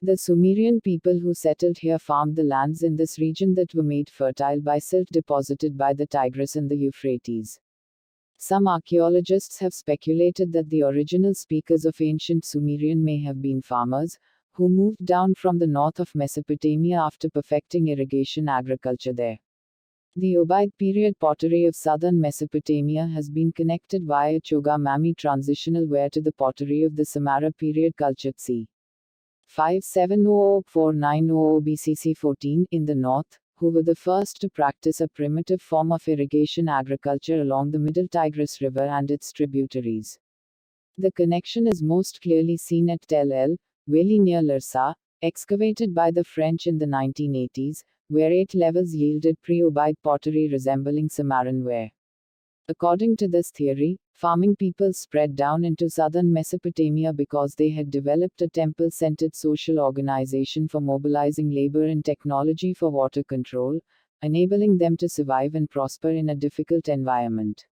The Sumerian people who settled here farmed the lands in this region that were made fertile by silt deposited by the Tigris and the Euphrates. Some archaeologists have speculated that the original speakers of ancient Sumerian may have been farmers, who moved down from the north of Mesopotamia after perfecting irrigation agriculture there. The Ubaid period pottery of southern Mesopotamia has been connected via Choga-Mami transitional ware to the pottery of the Samara period culture c. 5700–490 BCC 14 in the north, who were the first to practice a primitive form of irrigation agriculture along the middle Tigris River and its tributaries. The connection is most clearly seen at Tel El Valley near Larsa, excavated by the French in the 1980s, where 8 levels yielded pre-Ubaid pottery resembling Samaran ware. According to this theory, farming peoples spread down into southern Mesopotamia because they had developed a temple-centered social organization for mobilizing labor and technology for water control, enabling them to survive and prosper in a difficult environment.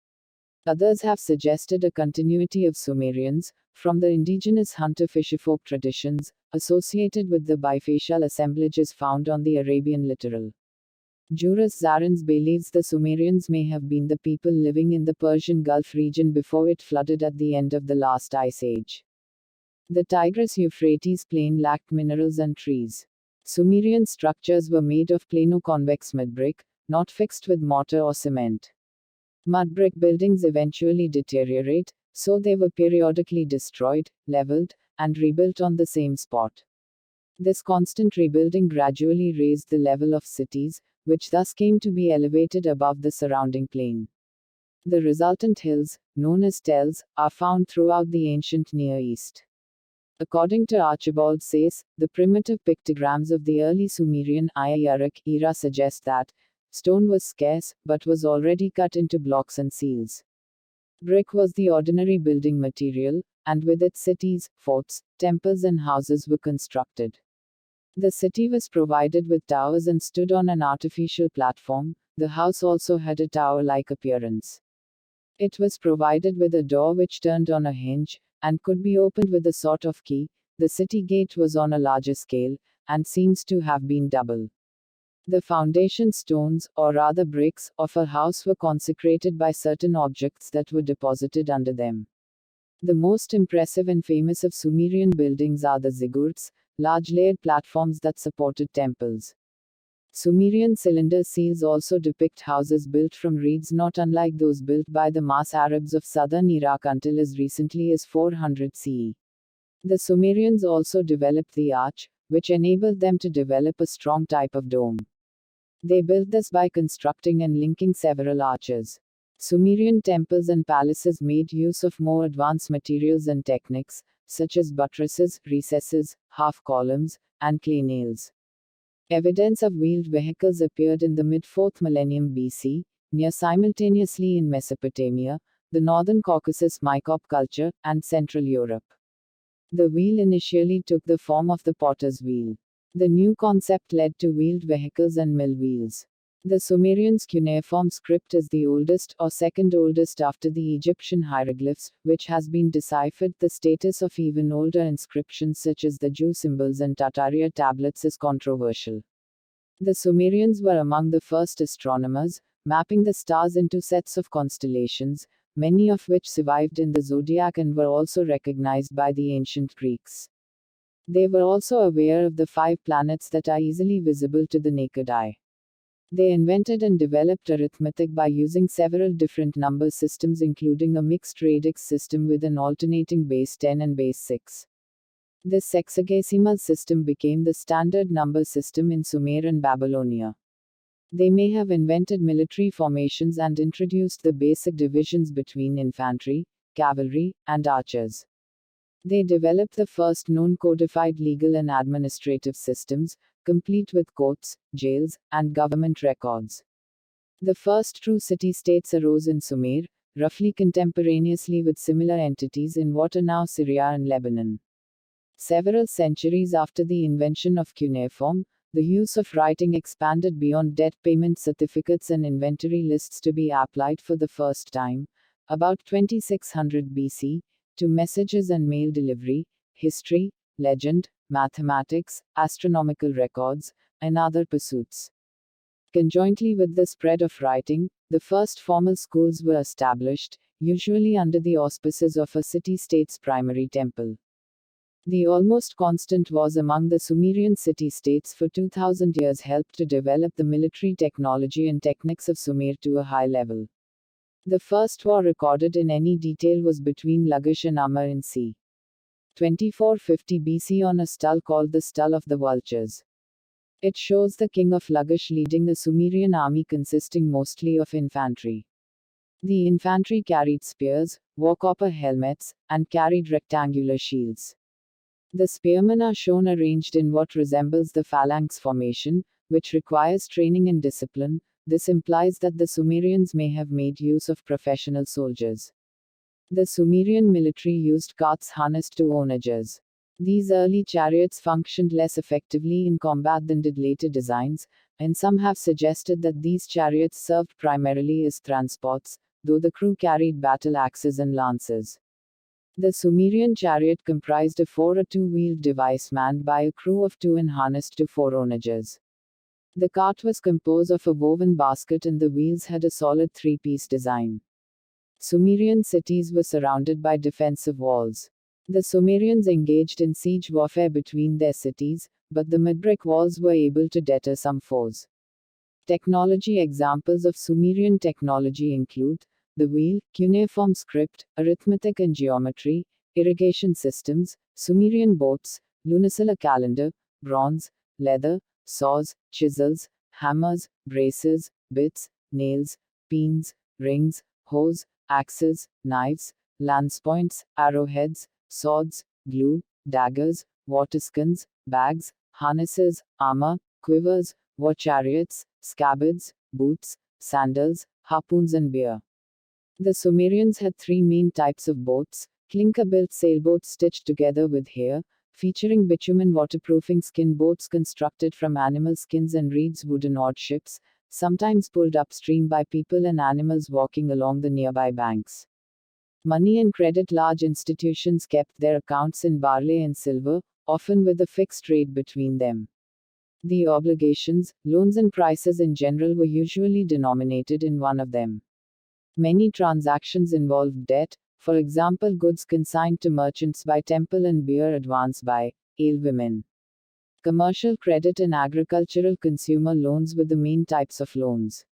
Others have suggested a continuity of Sumerians, from the indigenous hunter-fisherfolk traditions, associated with the bifacial assemblages found on the Arabian littoral. Juris Zarins believes the Sumerians may have been the people living in the Persian Gulf region before it flooded at the end of the last ice age. The Tigris-Euphrates plain lacked minerals and trees. Sumerian structures were made of plano-convex mud brick, not fixed with mortar or cement. Mud brick buildings eventually deteriorate, so they were periodically destroyed, leveled, and rebuilt on the same spot. This constant rebuilding gradually raised the level of cities, which thus came to be elevated above the surrounding plain. The resultant hills, known as tells, are found throughout the ancient Near East. According to Archibald Sayce, the primitive pictograms of the early Sumerian Uruk era suggest that stone was scarce, but was already cut into blocks and seals. Brick was the ordinary building material, and with it cities, forts, temples and houses were constructed. The city was provided with towers and stood on an artificial platform. The house also had a tower-like appearance. It was provided with a door which turned on a hinge, and could be opened with a sort of key. The city gate was on a larger scale, and seems to have been double. The foundation stones, or rather bricks, of a house were consecrated by certain objects that were deposited under them. The most impressive and famous of Sumerian buildings are the Ziggurats, large layered platforms that supported temples. Sumerian cylinder seals also depict houses built from reeds not unlike those built by the Mas Arabs of southern Iraq until as recently as 400 CE. The Sumerians also developed the arch, which enabled them to develop a strong type of dome. They built this by constructing and linking several arches. Sumerian temples and palaces made use of more advanced materials and techniques, such as buttresses, recesses, half columns, and clay nails. Evidence of wheeled vehicles appeared in the mid-4th millennium BC, near simultaneously in Mesopotamia, the northern Caucasus Mycop culture, and Central Europe. The wheel initially took the form of the potter's wheel. The new concept led to wheeled vehicles and mill wheels. The Sumerians' cuneiform script is the oldest or second oldest after the Egyptian hieroglyphs, which has been deciphered. The status of even older inscriptions such as the Jew symbols and Tartaria tablets is controversial. The Sumerians were among the first astronomers, mapping the stars into sets of constellations, many of which survived in the zodiac and were also recognized by the ancient Greeks. They were also aware of the 5 planets that are easily visible to the naked eye. They invented and developed arithmetic by using several different number systems including a mixed radix system with an alternating base 10 and base 6. This sexagesimal system became the standard number system in Sumer and Babylonia. They may have invented military formations and introduced the basic divisions between infantry, cavalry, and archers. They developed the first known codified legal and administrative systems, complete with courts, jails, and government records. The first true city-states arose in Sumer, roughly contemporaneously with similar entities in what are now Syria and Lebanon. Several centuries after the invention of cuneiform, the use of writing expanded beyond debt payment certificates and inventory lists to be applied for the first time, about 2600 BC, to messages and mail delivery, history, legend, mathematics, astronomical records, and other pursuits. Conjointly with the spread of writing, the first formal schools were established, usually under the auspices of a city-state's primary temple. The almost constant was among the Sumerian city-states for 2000 years helped to develop the military technology and techniques of Sumer to a high level. The first war recorded in any detail was between Lagash and Amr in c. 2450 BC on a stull called the Stull of the Vultures. It shows the king of Lagash leading a Sumerian army consisting mostly of infantry. The infantry carried spears, wore copper helmets, and carried rectangular shields. The spearmen are shown arranged in what resembles the phalanx formation, which requires training and discipline. This implies that the Sumerians may have made use of professional soldiers. The Sumerian military used carts harnessed to onagers. These early chariots functioned less effectively in combat than did later designs, and some have suggested that these chariots served primarily as transports, though the crew carried battle axes and lances. The Sumerian chariot comprised a 4 or 2-wheeled device manned by a crew of 2 and harnessed to 4 onagers. The cart was composed of a woven basket and the wheels had a solid 3-piece design. Sumerian cities were surrounded by defensive walls. The Sumerians engaged in siege warfare between their cities, but the mud-brick walls were able to deter some foes. Technology examples of Sumerian technology include the wheel, cuneiform script, arithmetic and geometry, irrigation systems, Sumerian boats, lunisolar calendar, bronze, leather, saws, chisels, hammers, braces, bits, nails, pins, rings, hoes, axes, knives, lance points, arrowheads, swords, glue, daggers, waterskins, bags, harnesses, armor, quivers, war chariots, scabbards, boots, sandals, harpoons and bear. The Sumerians had three main types of boats: clinker-built sailboats stitched together with hair, featuring bitumen waterproofing skin boats constructed from animal skins and reeds, wooden odd ships, sometimes pulled upstream by people and animals walking along the nearby banks. Money and credit: large institutions kept their accounts in barley and silver, often with a fixed rate between them. The obligations, loans and prices in general were usually denominated in one of them. Many transactions involved debt, for example goods consigned to merchants by temple and beer advanced by ale women. Commercial credit and agricultural consumer loans were the main types of loans.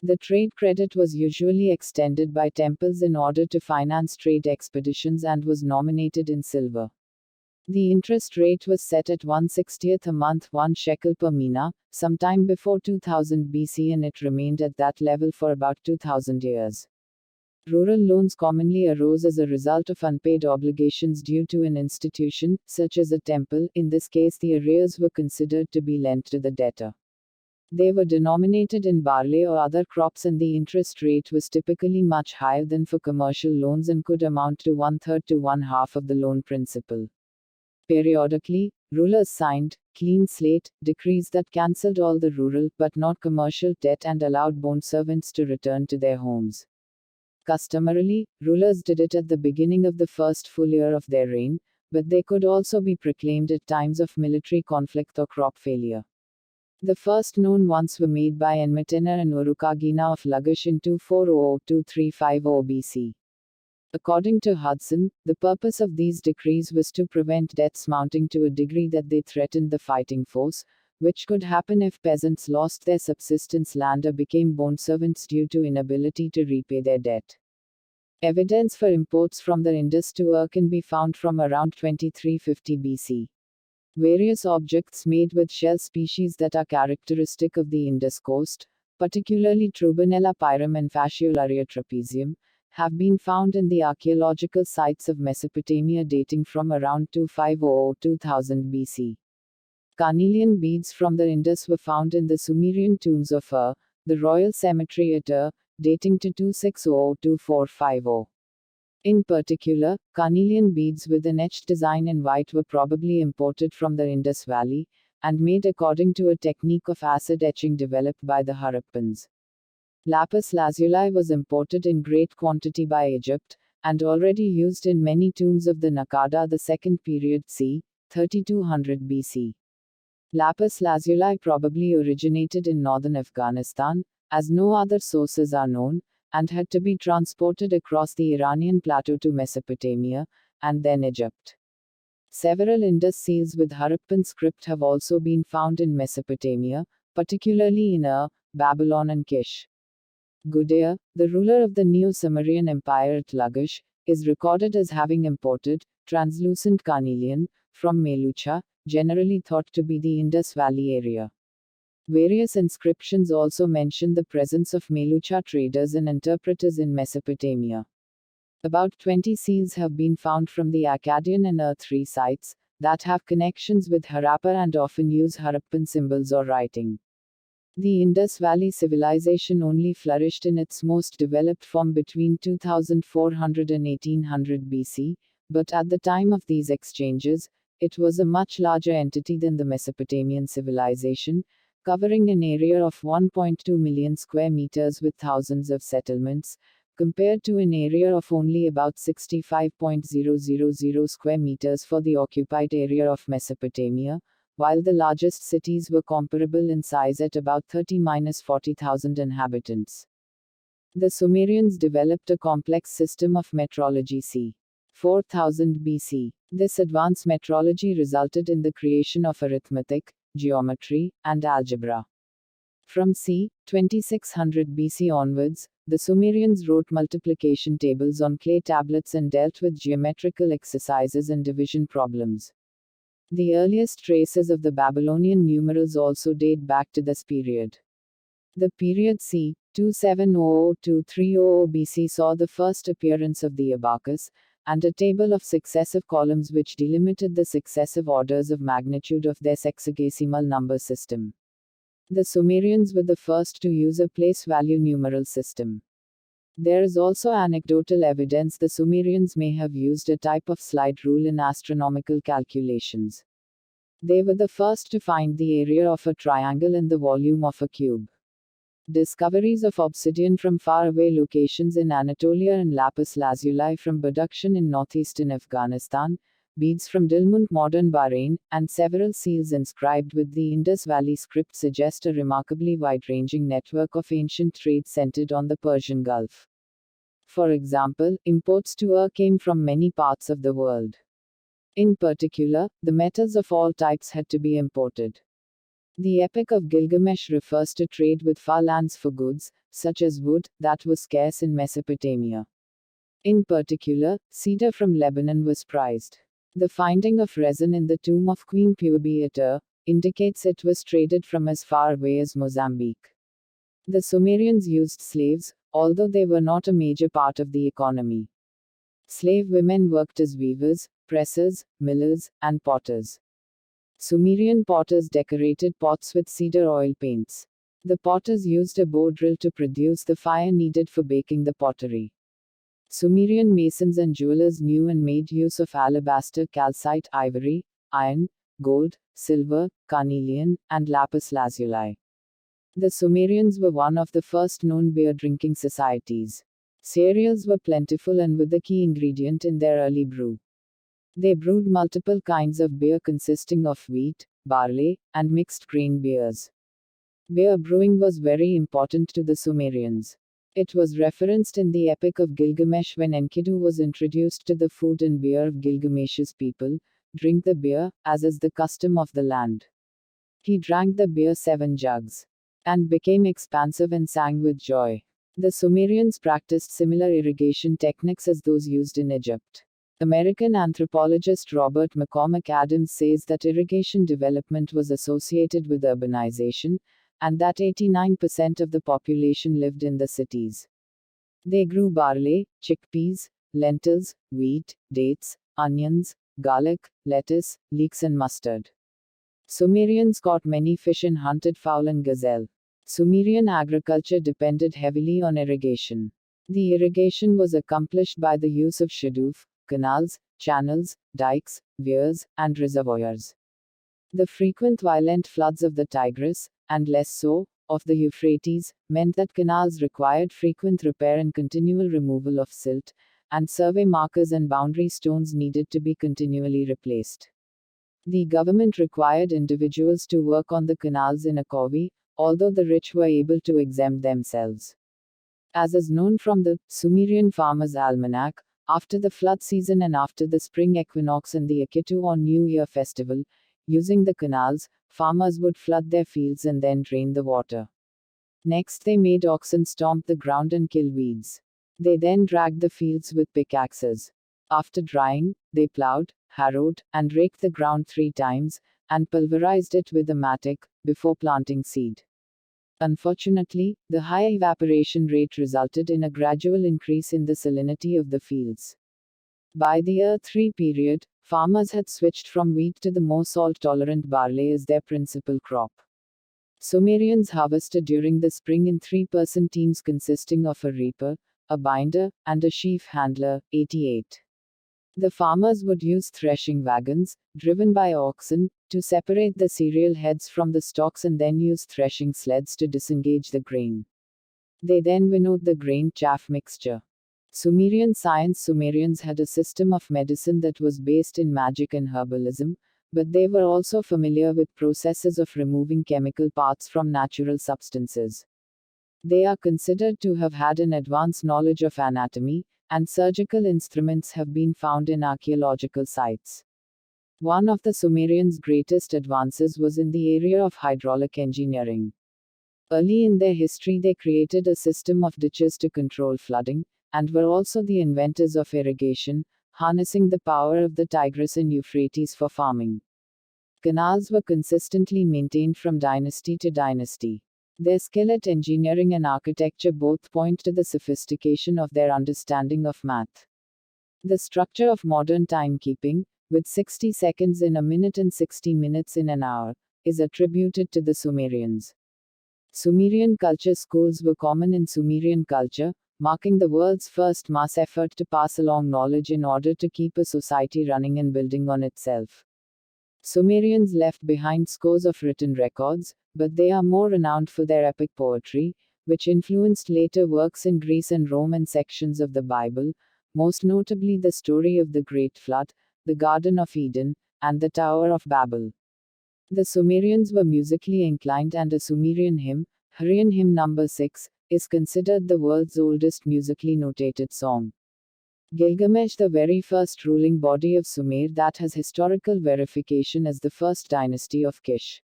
The trade credit was usually extended by temples in order to finance trade expeditions and was nominated in silver. The interest rate was set at 1/60th a month, 1 shekel per mina, sometime before 2000 BC, and it remained at that level for about 2000 years. Rural loans commonly arose as a result of unpaid obligations due to an institution, such as a temple. In this case, the arrears were considered to be lent to the debtor. They were denominated in barley or other crops, and the interest rate was typically much higher than for commercial loans and could amount to 1/3 to 1/2 of the loan principal. Periodically, rulers signed clean slate decrees that cancelled all the rural but not commercial debt and allowed bondservants to return to their homes. Customarily, rulers did it at the beginning of the first full year of their reign, but they could also be proclaimed at times of military conflict or crop failure. The first known ones were made by Enmetener and Urukagina of Lagash in 2400-2350 BC. According to Hudson, the purpose of these decrees was to prevent debts mounting to a degree that they threatened the fighting force, which could happen if peasants lost their subsistence land or became bondservants due to inability to repay their debt. Evidence for imports from the Indus to Ur can be found from around 2350 BC. Various objects made with shell species that are characteristic of the Indus coast, particularly Trubonella pyrum and Fasciolaria trapezium, have been found in the archaeological sites of Mesopotamia dating from around 2500-2000 BC. Carnelian beads from the Indus were found in the Sumerian tombs of Ur, the royal cemetery at Ur, dating to 2600-2450. In particular, carnelian beads with an etched design in white were probably imported from the Indus Valley, and made according to a technique of acid etching developed by the Harappans. Lapis lazuli was imported in great quantity by Egypt, and already used in many tombs of the Naqada the second period c. 3200 BC. Lapis lazuli probably originated in northern Afghanistan, as no other sources are known, and had to be transported across the Iranian plateau to Mesopotamia, and then Egypt. Several Indus seals with Harappan script have also been found in Mesopotamia, particularly in Ur, Babylon and Kish. Gudea, the ruler of the Neo-Sumerian Empire at Lagash, is recorded as having imported translucent carnelian from Melucha, generally thought to be the Indus Valley area. Various inscriptions also mention the presence of Melucha traders and interpreters in Mesopotamia. About 20 seals have been found from the Akkadian and Ur-3 sites that have connections with Harappa and often use Harappan symbols or writing. The Indus Valley civilization only flourished in its most developed form between 2400 and 1800 BC, but at the time of these exchanges, it was a much larger entity than the Mesopotamian civilization, covering an area of 1.2 million square meters with thousands of settlements, compared to an area of only about 65.000 square meters for the occupied area of Mesopotamia, while the largest cities were comparable in size at about 30–40,000 inhabitants. The Sumerians developed a complex system of metrology c. 4000 BC. This advanced metrology resulted in the creation of arithmetic, geometry, and algebra. From c. 2600 BC onwards, the Sumerians wrote multiplication tables on clay tablets and dealt with geometrical exercises and division problems. The earliest traces of the Babylonian numerals also date back to this period. The period c. 2700–300 BC saw the first appearance of the abacus, and a table of successive columns which delimited the successive orders of magnitude of their sexagesimal number system. The Sumerians were the first to use a place value numeral system. There is also anecdotal evidence the Sumerians may have used a type of slide rule in astronomical calculations. They were the first to find the area of a triangle and the volume of a cube. Discoveries of obsidian from faraway locations in Anatolia and lapis lazuli from Badakhshan in northeastern Afghanistan, beads from Dilmun, modern Bahrain, and several seals inscribed with the Indus Valley script suggest a remarkably wide-ranging network of ancient trade centered on the Persian Gulf. For example, imports to Ur came from many parts of the world. In particular, the metals of all types had to be imported. The Epic of Gilgamesh refers to trade with far lands for goods, such as wood, that was scarce in Mesopotamia. In particular, cedar from Lebanon was prized. The finding of resin in the tomb of Queen Puabi at Ur indicates it was traded from as far away as Mozambique. The Sumerians used slaves, although they were not a major part of the economy. Slave women worked as weavers, pressers, millers, and potters. Sumerian potters decorated pots with cedar oil paints. The potters used a bow drill to produce the fire needed for baking the pottery. Sumerian masons and jewelers knew and made use of alabaster, calcite, ivory, iron, gold, silver, carnelian, and lapis lazuli. The Sumerians were one of the first known beer drinking societies. Cereals were plentiful and were the key ingredient in their early brew. They brewed multiple kinds of beer consisting of wheat, barley, and mixed grain beers. Beer brewing was very important to the Sumerians. It was referenced in the Epic of Gilgamesh when Enkidu was introduced to the food and beer of Gilgamesh's people. Drink the beer, as is the custom of the land. He drank the beer 7 jugs, and became expansive and sang with joy. The Sumerians practiced similar irrigation techniques as those used in Egypt. American anthropologist Robert McCormack Adams says that irrigation development was associated with urbanization, and that 89% of the population lived in the cities. They grew barley, chickpeas, lentils, wheat, dates, onions, garlic, lettuce, leeks, and mustard. Sumerians caught many fish and hunted fowl and gazelle. Sumerian agriculture depended heavily on irrigation. The irrigation was accomplished by the use of shaduf, canals, channels, dikes, weirs, and reservoirs. The frequent violent floods of the Tigris, and less so, of the Euphrates, meant that canals required frequent repair and continual removal of silt, and survey markers and boundary stones needed to be continually replaced. The government required individuals to work on the canals in a covey, although the rich were able to exempt themselves. As is known from the Sumerian Farmer's Almanac, after the flood season and after the spring equinox and the Akitu or New Year festival, using the canals, farmers would flood their fields and then drain the water. Next, they made oxen stomp the ground and kill weeds. They then dragged the fields with pickaxes. After drying, they plowed, harrowed, and raked the ground 3 times, and pulverized it with a mattock, before planting seed. Unfortunately, the high evaporation rate resulted in a gradual increase in the salinity of the fields. By the Year 3 period, farmers had switched from wheat to the more salt-tolerant barley as their principal crop. Sumerians harvested during the spring in 3-person teams consisting of a reaper, a binder, and a sheaf handler, 88. The farmers would use threshing wagons, driven by oxen, to separate the cereal heads from the stalks and then use threshing sleds to disengage the grain. They then winnowed the grain chaff mixture. Sumerian science. Sumerians had a system of medicine that was based in magic and herbalism, but they were also familiar with processes of removing chemical parts from natural substances. They are considered to have had an advanced knowledge of anatomy, and surgical instruments have been found in archaeological sites. One of the Sumerians' greatest advances was in the area of hydraulic engineering. Early in their history, they created a system of ditches to control flooding, and were also the inventors of irrigation, harnessing the power of the Tigris and Euphrates for farming. Canals were consistently maintained from dynasty to dynasty. Their skill at engineering and architecture both point to the sophistication of their understanding of math. The structure of modern timekeeping, with 60 seconds in a minute and 60 minutes in an hour, is attributed to the Sumerians. Sumerian culture schools were common in Sumerian culture, marking the world's first mass effort to pass along knowledge in order to keep a society running and building on itself. Sumerians left behind scores of written records, but they are more renowned for their epic poetry, which influenced later works in Greece and Rome and sections of the Bible, most notably the story of the Great Flood, the Garden of Eden, and the Tower of Babel. The Sumerians were musically inclined, and a Sumerian hymn, Hurrian hymn number 6, is considered the world's oldest musically notated song. Gilgamesh, the very first ruling body of Sumer that has historical verification as the first dynasty of Kish.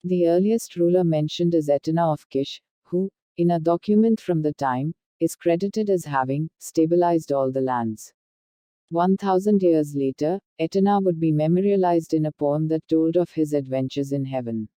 The earliest ruler mentioned is Etana of Kish, who, in a document from the time, is credited as having stabilized all the lands. 1,000 years later, Etana would be memorialized in a poem that told of his adventures in heaven.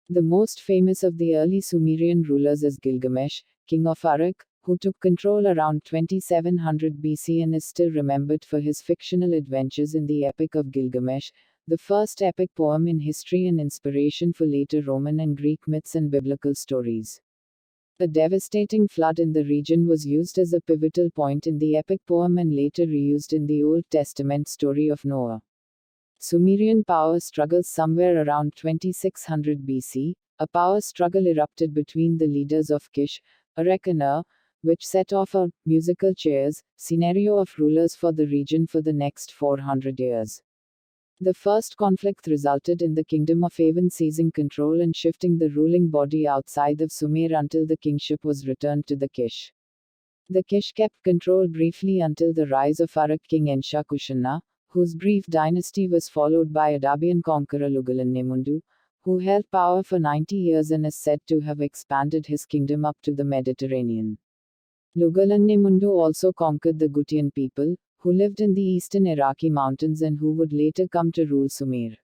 The most famous of the early Sumerian rulers is Gilgamesh, king of Uruk, who took control around 2700 BC and is still remembered for his fictional adventures in the Epic of Gilgamesh, the first epic poem in history and inspiration for later Roman and Greek myths and biblical stories. A devastating flood in the region was used as a pivotal point in the epic poem and later reused in the Old Testament story of Noah. Sumerian power struggles somewhere around 2600 BC, a power struggle erupted between the leaders of Kish, Uruk and Ur, which set off a musical chairs scenario of rulers for the region for the next 400 years. The first conflict resulted in the kingdom of Avon seizing control and shifting the ruling body outside of Sumer until the kingship was returned to the Kish. The Kish kept control briefly until the rise of Uruk king Ensha-Kushana, whose brief dynasty was followed by Adabian conqueror Lugalan-Nemundu, who held power for 90 years and is said to have expanded his kingdom up to the Mediterranean. Lugalan-Nemundu also conquered the Gutian people, who lived in the eastern Iraqi mountains and who would later come to rule Sumer.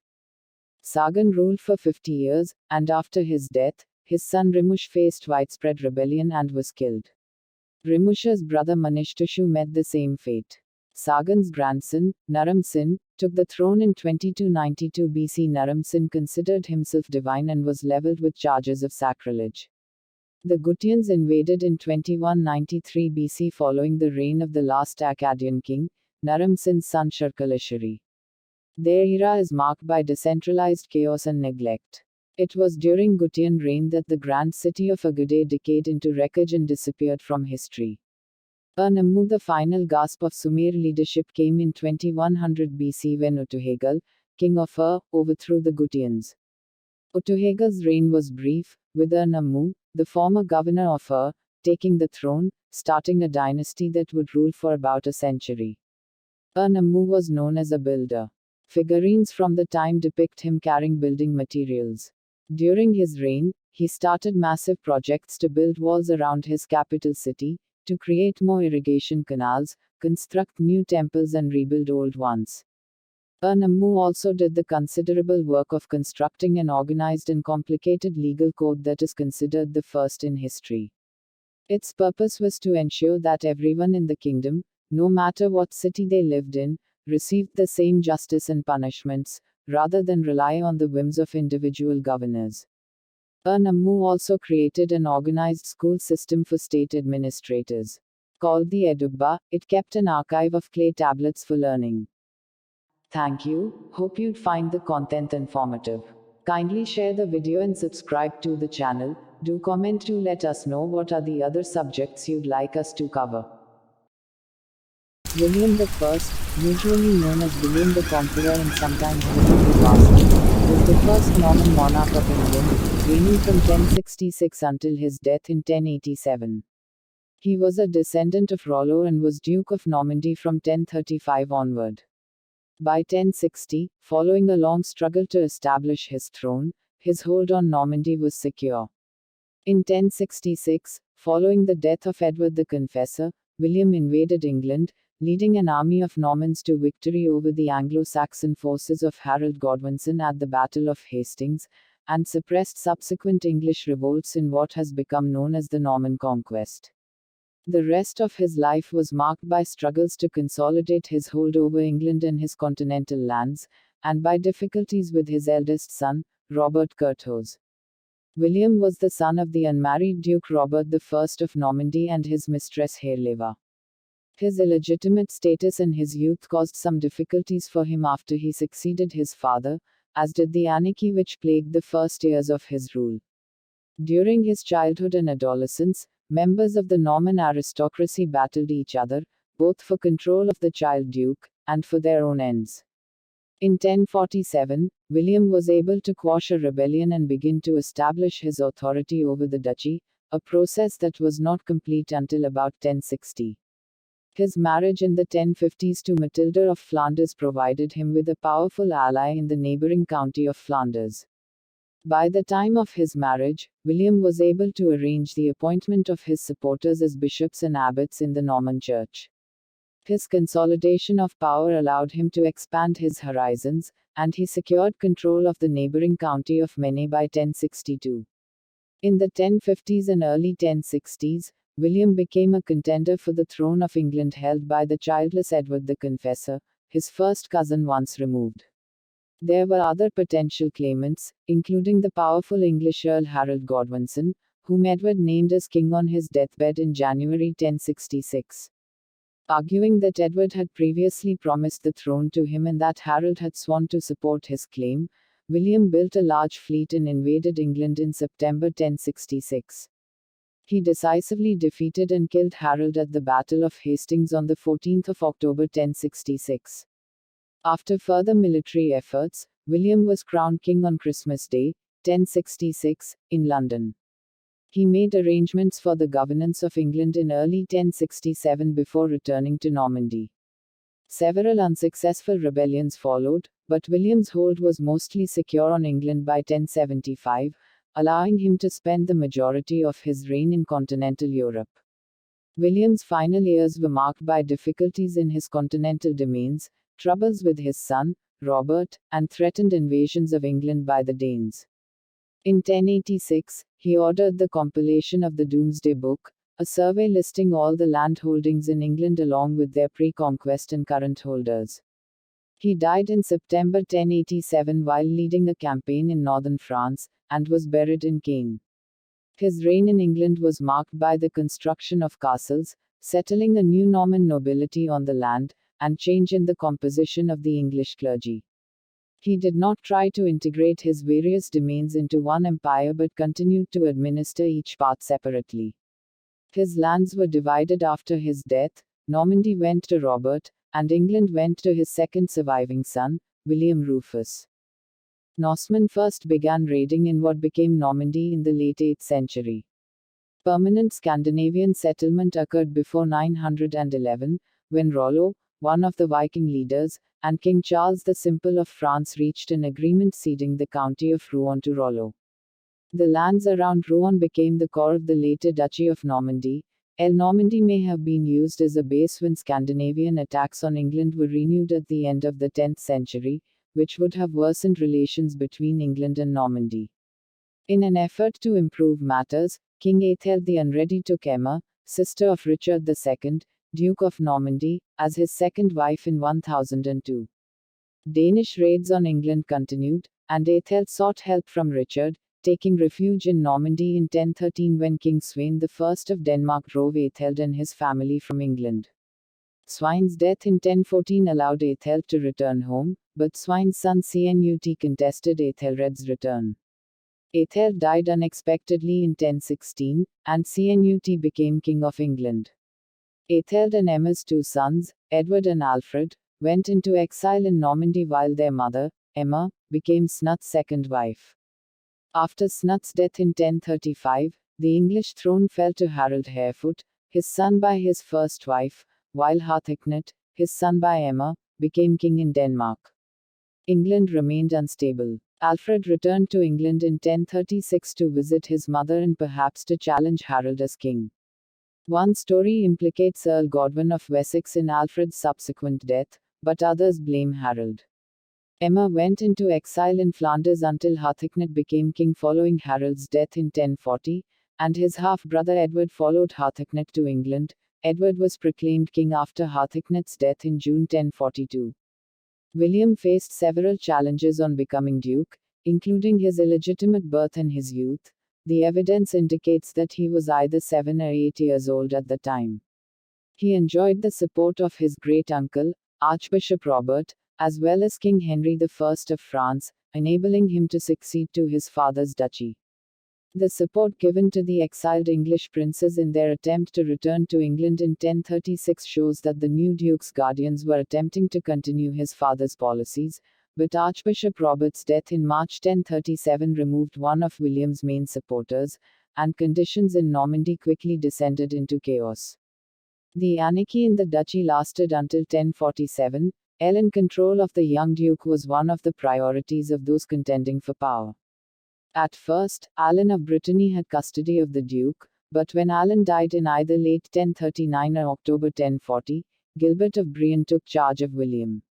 Sargon ruled for 50 years, and after his death, his son Rimush faced widespread rebellion and was killed. Rimush's brother Manishtushu met the same fate. Sargon's grandson, Naram-Sin, took the throne in 2292 BC. Naram-Sin considered himself divine and was leveled with charges of sacrilege. The Gutians invaded in 2193 BC following the reign of the last Akkadian king, Naram-Sin's son Sharkalashari. Their era is marked by decentralized chaos and neglect. It was during Gutian reign that the grand city of Ubaid decayed into wreckage and disappeared from history. Panamu, the final gasp of Sumer leadership, came in 2100 BC when Utuhegal, king of Ur, overthrew the Gutians. Utuhegal's reign was brief, with Panamu, the former governor of Ur, taking the throne, starting a dynasty that would rule for about a century. Panamu was known as a builder. Figurines from the time depict him carrying building materials. During his reign, he started massive projects to build walls around his capital city, to create more irrigation canals, construct new temples and rebuild old ones. Panamu also did the considerable work of constructing an organized and complicated legal code that is considered the first in history. Its purpose was to ensure that everyone in the kingdom, no matter what city they lived in, received the same justice and punishments, rather than rely on the whims of individual governors. Panamu also created an organized school system for state administrators. Called the Edubba, it kept an archive of clay tablets for learning. Thank you, hope you'd find the content informative. Kindly share the video and subscribe to the channel. Do comment to let us know what are the other subjects you'd like us to cover. William I, usually known as William the Conqueror and sometimes William the Bastard, was the first Norman monarch of England, reigning from 1066 until his death in 1087. He was a descendant of Rollo and was Duke of Normandy from 1035 onward. By 1060, following a long struggle to establish his throne, his hold on Normandy was secure. In 1066, following the death of Edward the Confessor, William invaded England, leading an army of Normans to victory over the Anglo-Saxon forces of Harold Godwinson at the Battle of Hastings, and suppressed subsequent English revolts in what has become known as the Norman Conquest. The rest of his life was marked by struggles to consolidate his hold over England and his continental lands, and by difficulties with his eldest son, Robert Curthose. William was the son of the unmarried Duke Robert I of Normandy and his mistress Herleva. His illegitimate status in his youth caused some difficulties for him after he succeeded his father, as did the anarchy which plagued the first years of his rule. During his childhood and adolescence, members of the Norman aristocracy battled each other, both for control of the child duke, and for their own ends. In 1047, William was able to quash a rebellion and begin to establish his authority over the duchy, a process that was not complete until about 1060. His marriage in the 1050s to Matilda of Flanders provided him with a powerful ally in the neighboring county of Flanders. By the time of his marriage, William was able to arrange the appointment of his supporters as bishops and abbots in the Norman Church. His consolidation of power allowed him to expand his horizons, and he secured control of the neighboring county of Maine by 1062. In the 1050s and early 1060s, William became a contender for the throne of England held by the childless Edward the Confessor, his first cousin once removed. There were other potential claimants, including the powerful English Earl Harold Godwinson, whom Edward named as king on his deathbed in January 1066. Arguing that Edward had previously promised the throne to him and that Harold had sworn to support his claim, William built a large fleet and invaded England in September 1066. He decisively defeated and killed Harold at the Battle of Hastings on 14 October 1066. After further military efforts, William was crowned king on Christmas Day, 1066, in London. He made arrangements for the governance of England in early 1067 before returning to Normandy. Several unsuccessful rebellions followed, but William's hold was mostly secure on England by 1075, allowing him to spend the majority of his reign in continental Europe. William's final years were marked by difficulties in his continental domains, troubles with his son, Robert, and threatened invasions of England by the Danes. In 1086, he ordered the compilation of the Domesday Book, a survey listing all the land holdings in England along with their pre-conquest and current holders. He died in September 1087 while leading a campaign in northern France, and was buried in Caen. His reign in England was marked by the construction of castles, settling a new Norman nobility on the land, and change in the composition of the English clergy. He did not try to integrate his various domains into one empire but continued to administer each part separately. His lands were divided after his death. Normandy went to Robert, and England went to his second surviving son, William Rufus. Norsemen first began raiding in what became Normandy in the late 8th century. Permanent Scandinavian settlement occurred before 911, when Rollo, one of the Viking leaders, and King Charles the Simple of France reached an agreement ceding the county of Rouen to Rollo. The lands around Rouen became the core of the later Duchy of Normandy. Normandy may have been used as a base when Scandinavian attacks on England were renewed at the end of the 10th century, which would have worsened relations between England and Normandy. In an effort to improve matters, King Aetheled the Unready took Emma, sister of Richard II, Duke of Normandy, as his second wife in 1002. Danish raids on England continued, and Aethel sought help from Richard, taking refuge in Normandy in 1013 when King Svein I of Denmark drove Aethel and his family from England. Svein's death in 1014 allowed Aethel to return home, but Svein's son Cnut contested Aethelred's return. Aethel died unexpectedly in 1016, and Cnut became King of England. Aethel and Emma's two sons, Edward and Alfred, went into exile in Normandy while their mother, Emma, became Snut's second wife. After Snut's death in 1035, the English throne fell to Harold Harefoot, his son by his first wife, while Harthacnut, his son by Emma, became king in Denmark. England remained unstable. Alfred returned to England in 1036 to visit his mother and perhaps to challenge Harold as king. One story implicates Earl Godwin of Wessex in Alfred's subsequent death, but others blame Harold. Emma went into exile in Flanders until Harthacnut became king following Harold's death in 1040, and his half-brother Edward followed Harthacnut to England. Edward was proclaimed king after Harthacnut's death in June 1042. William faced several challenges on becoming duke, including his illegitimate birth and his youth. The evidence indicates that he was either 7 or 8 years old at the time. He enjoyed the support of his great-uncle, Archbishop Robert, as well as King Henry I of France, enabling him to succeed to his father's duchy. The support given to the exiled English princes in their attempt to return to England in 1036 shows that the new duke's guardians were attempting to continue his father's policies, but Archbishop Robert's death in March 1037 removed one of William's main supporters, and conditions in Normandy quickly descended into chaos. The anarchy in the duchy lasted until 1047. In control of the young duke was one of the priorities of those contending for power. At first, Alan of Brittany had custody of the duke, but when Alan died in either late 1039 or October 1040, Gilbert of Brienne took charge of William.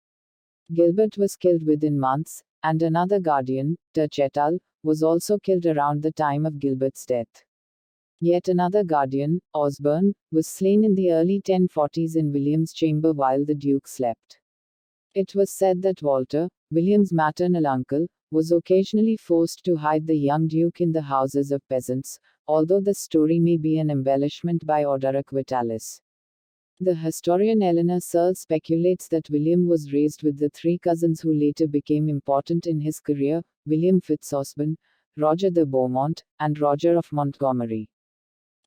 Gilbert was killed within months, and another guardian, Tercetal, was also killed around the time of Gilbert's death. Yet another guardian, Osborne, was slain in the early 1040s in William's chamber while the duke slept. It was said that Walter, William's maternal uncle, was occasionally forced to hide the young duke in the houses of peasants, although this story may be an embellishment by Orderic Vitalis. The historian Eleanor Searle speculates that William was raised with the three cousins who later became important in his career, William Fitzosborne, Roger de Beaumont, and Roger of Montgomery.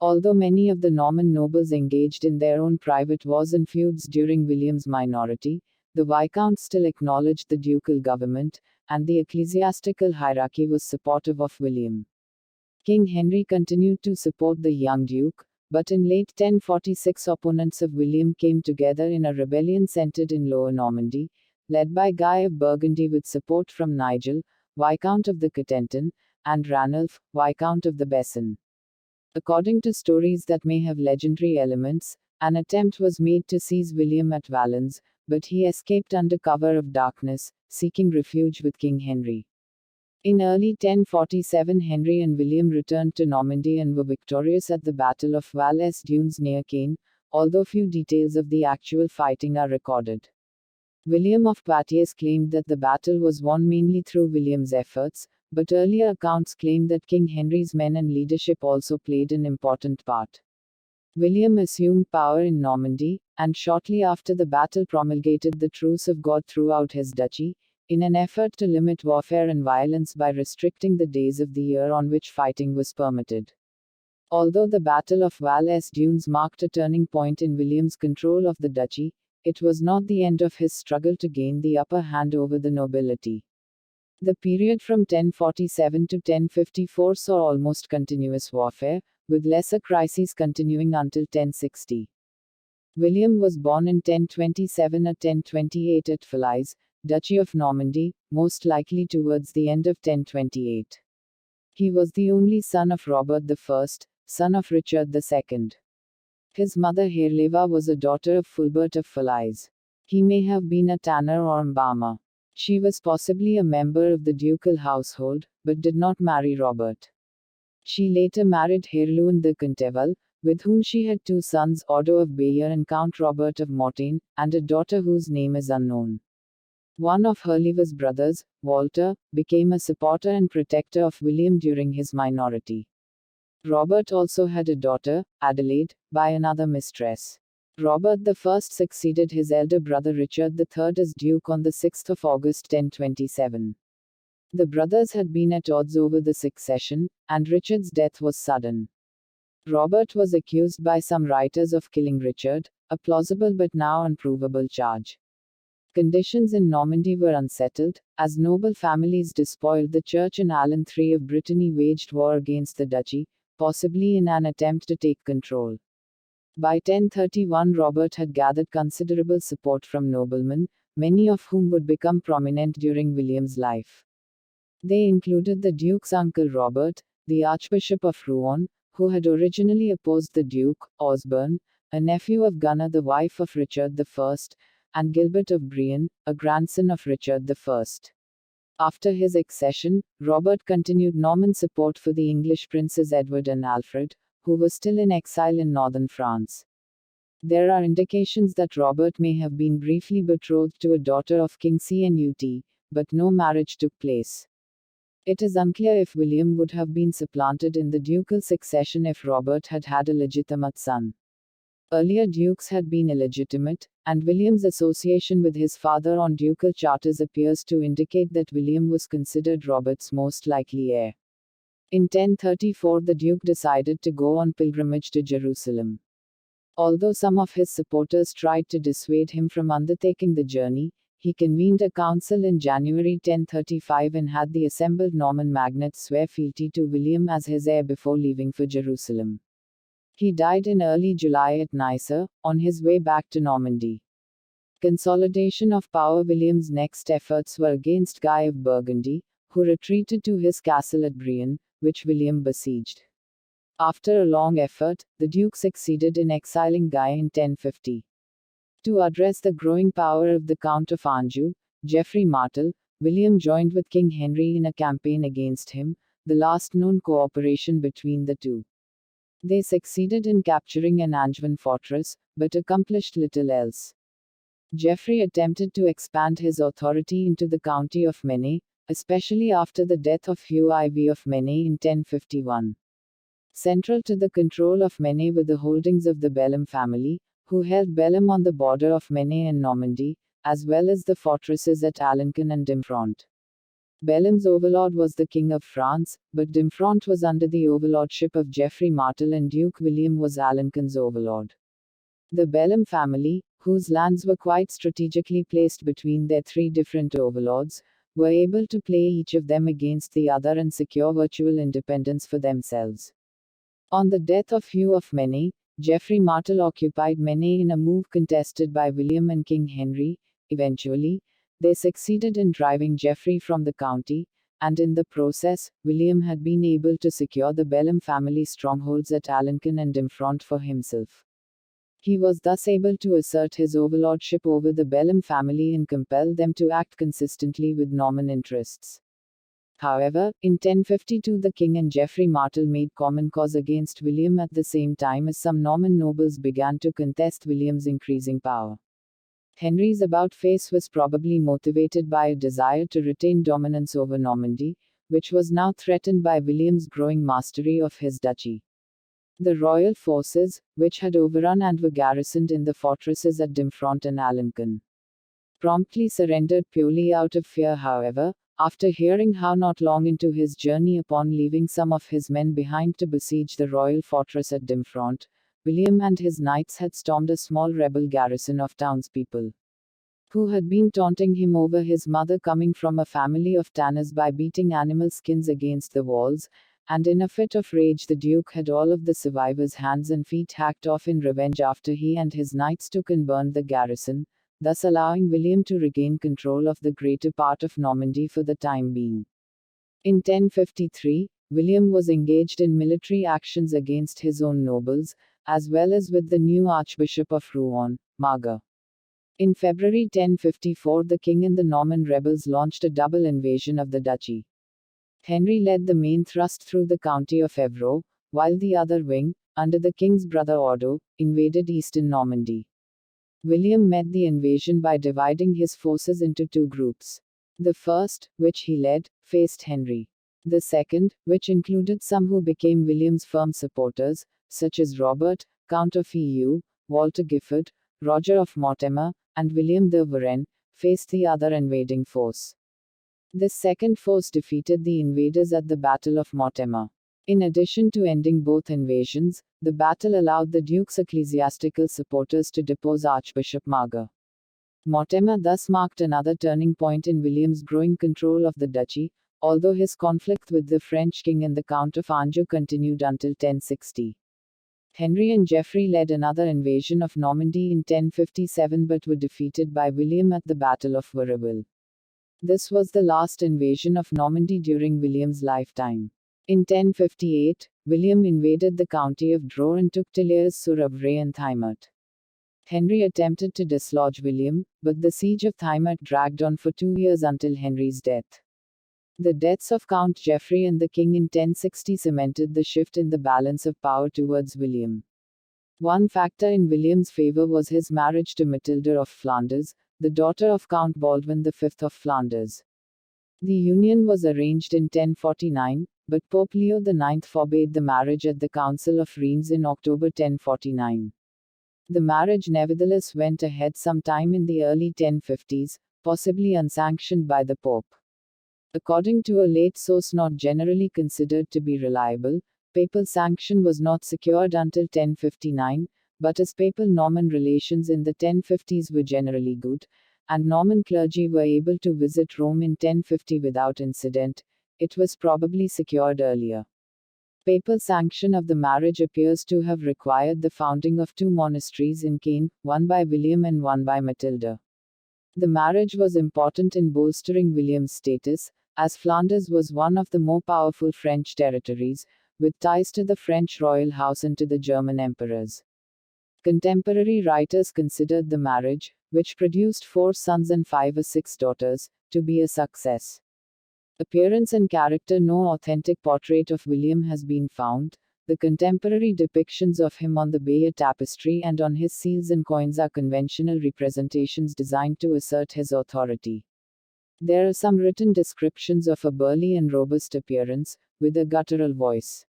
Although many of the Norman nobles engaged in their own private wars and feuds during William's minority, the Viscounts still acknowledged the ducal government, and the ecclesiastical hierarchy was supportive of William. King Henry continued to support the young duke, but in late 1046 opponents of William came together in a rebellion centered in Lower Normandy, led by Guy of Burgundy with support from Nigel, Viscount of the Cotentin, and Ranulph, Viscount of the Besson. According to stories that may have legendary elements, an attempt was made to seize William at Valence, but he escaped under cover of darkness, seeking refuge with King Henry. In early 1047 Henry and William returned to Normandy and were victorious at the Battle of Val es Dunes near Caen, although few details of the actual fighting are recorded. William of Poitiers claimed that the battle was won mainly through William's efforts, but earlier accounts claim that King Henry's men and leadership also played an important part. William assumed power in Normandy, and shortly after the battle promulgated the Truce of God throughout his duchy, in an effort to limit warfare and violence by restricting the days of the year on which fighting was permitted. Although the Battle of Val es Dunes marked a turning point in William's control of the duchy, it was not the end of his struggle to gain the upper hand over the nobility. The period from 1047 to 1054 saw almost continuous warfare, with lesser crises continuing until 1060. William was born in 1027 or 1028 at Falaise, Duchy of Normandy, most likely towards the end of 1028. He was the only son of Robert I, son of Richard II. His mother Herleva was a daughter of Fulbert of Falaise. He may have been a tanner or embalmer. She was possibly a member of the ducal household, but did not marry Robert. She later married Herluin de Conteval, with whom she had two sons, Odo of Bayeux and Count Robert of Mortain, and a daughter whose name is unknown. One of Herleva's brothers, Walter, became a supporter and protector of William during his minority. Robert also had a daughter, Adelaide, by another mistress. Robert I succeeded his elder brother Richard III as Duke on 6 August 1027. The brothers had been at odds over the succession, and Richard's death was sudden. Robert was accused by some writers of killing Richard, a plausible but now unprovable charge. Conditions in Normandy were unsettled, as noble families despoiled the church, and Alan III of Brittany waged war against the duchy, possibly in an attempt to take control. By 1031, Robert had gathered considerable support from noblemen, many of whom would become prominent during William's life. They included the Duke's uncle Robert, the Archbishop of Rouen, who had originally opposed the Duke, Osborne, a nephew of Gunnar, the wife of Richard I, and Gilbert of Brienne, a grandson of Richard I. After his accession, Robert continued Norman support for the English princes Edward and Alfred, who were still in exile in northern France. There are indications that Robert may have been briefly betrothed to a daughter of King Cnut, but no marriage took place. It is unclear if William would have been supplanted in the ducal succession if Robert had had a legitimate son. Earlier dukes had been illegitimate, and William's association with his father on ducal charters appears to indicate that William was considered Robert's most likely heir. In 1034, the Duke decided to go on pilgrimage to Jerusalem. Although some of his supporters tried to dissuade him from undertaking the journey, he convened a council in January 1035 and had the assembled Norman magnates swear fealty to William as his heir before leaving for Jerusalem. He died in early July at Nice, on his way back to Normandy. Consolidation of power. William's next efforts were against Guy of Burgundy, who retreated to his castle at Brienne, which William besieged. After a long effort, the Duke succeeded in exiling Guy in 1050. To address the growing power of the Count of Anjou, Geoffrey Martel, William joined with King Henry in a campaign against him, the last known cooperation between the two. They succeeded in capturing an Angevin fortress, but accomplished little else. Geoffrey attempted to expand his authority into the county of Maine, especially after the death of Hugh IV of Maine in 1051. Central to the control of Maine were the holdings of the Bellem family, who held Bellem on the border of Maine and Normandy, as well as the fortresses at Alencon and Dimfront. Bellem's overlord was the King of France, but Dimfront was under the overlordship of Geoffrey Martel, and Duke William was Alencon's overlord. The Bellem family, whose lands were quite strategically placed between their three different overlords, were able to play each of them against the other and secure virtual independence for themselves. On the death of Hugh of Maine, Geoffrey Martel occupied Maine in a move contested by William and King Henry. Eventually, they succeeded in driving Geoffrey from the county, and in the process, William had been able to secure the Bellem family strongholds at Alencon and Dimfront for himself. He was thus able to assert his overlordship over the Bellem family and compel them to act consistently with Norman interests. However, in 1052 the king and Geoffrey Martel made common cause against William at the same time as some Norman nobles began to contest William's increasing power. Henry's about-face was probably motivated by a desire to retain dominance over Normandy, which was now threatened by William's growing mastery of his duchy. The royal forces, which had overrun and were garrisoned in the fortresses at Dimfront and Alencon, promptly surrendered purely out of fear. However, after hearing how not long into his journey upon leaving some of his men behind to besiege the royal fortress at Dimfront, William and his knights had stormed a small rebel garrison of townspeople who had been taunting him over his mother coming from a family of tanners by beating animal skins against the walls, and in a fit of rage the Duke had all of the survivors' hands and feet hacked off in revenge after he and his knights took and burned the garrison, thus allowing William to regain control of the greater part of Normandy for the time being. In 1053, William was engaged in military actions against his own nobles, as well as with the new Archbishop of Rouen, Marga. In February 1054 the king and the Norman rebels launched a double invasion of the duchy. Henry led the main thrust through the county of Evreux, while the other wing, under the king's brother Odo, invaded eastern Normandy. William met the invasion by dividing his forces into two groups. The first, which he led, faced Henry. The second, which included some who became William's firm supporters, such as Robert, Count of Eu, Walter Giffard, Roger of Mortimer, and William de Varenne, faced the other invading force. This second force defeated the invaders at the Battle of Mortimer. In addition to ending both invasions, the battle allowed the Duke's ecclesiastical supporters to depose Archbishop Marga. Mortimer thus marked another turning point in William's growing control of the duchy, although his conflict with the French king and the Count of Anjou continued until 1060. Henry and Geoffrey led another invasion of Normandy in 1057 but were defeated by William at the Battle of Vaudreuil. This was the last invasion of Normandy during William's lifetime. In 1058, William invaded the county of Dreux and took Tillières-sur-Avray and Thymet. Henry attempted to dislodge William, but the siege of Thymet dragged on for 2 years until Henry's death. The deaths of Count Geoffrey and the king in 1060 cemented the shift in the balance of power towards William. One factor in William's favor was his marriage to Matilda of Flanders, the daughter of Count Baldwin V of Flanders. The union was arranged in 1049, but Pope Leo IX forbade the marriage at the Council of Reims in October 1049. The marriage nevertheless went ahead sometime in the early 1050s, possibly unsanctioned by the Pope. According to a late source not generally considered to be reliable, papal sanction was not secured until 1059, but as papal-Norman relations in the 1050s were generally good, and Norman clergy were able to visit Rome in 1050 without incident, it was probably secured earlier. Papal sanction of the marriage appears to have required the founding of 2 monasteries in Caen, one by William and one by Matilda. The marriage was important in bolstering William's status, as Flanders was one of the more powerful French territories, with ties to the French royal house and to the German emperors. Contemporary writers considered the marriage, which produced 4 sons and 5 or 6 daughters, to be a success. Appearance and character. No authentic portrait of William has been found. The contemporary depictions of him on the Bayeux tapestry and on his seals and coins are conventional representations designed to assert his authority. There are some written descriptions of a burly and robust appearance, with a guttural voice.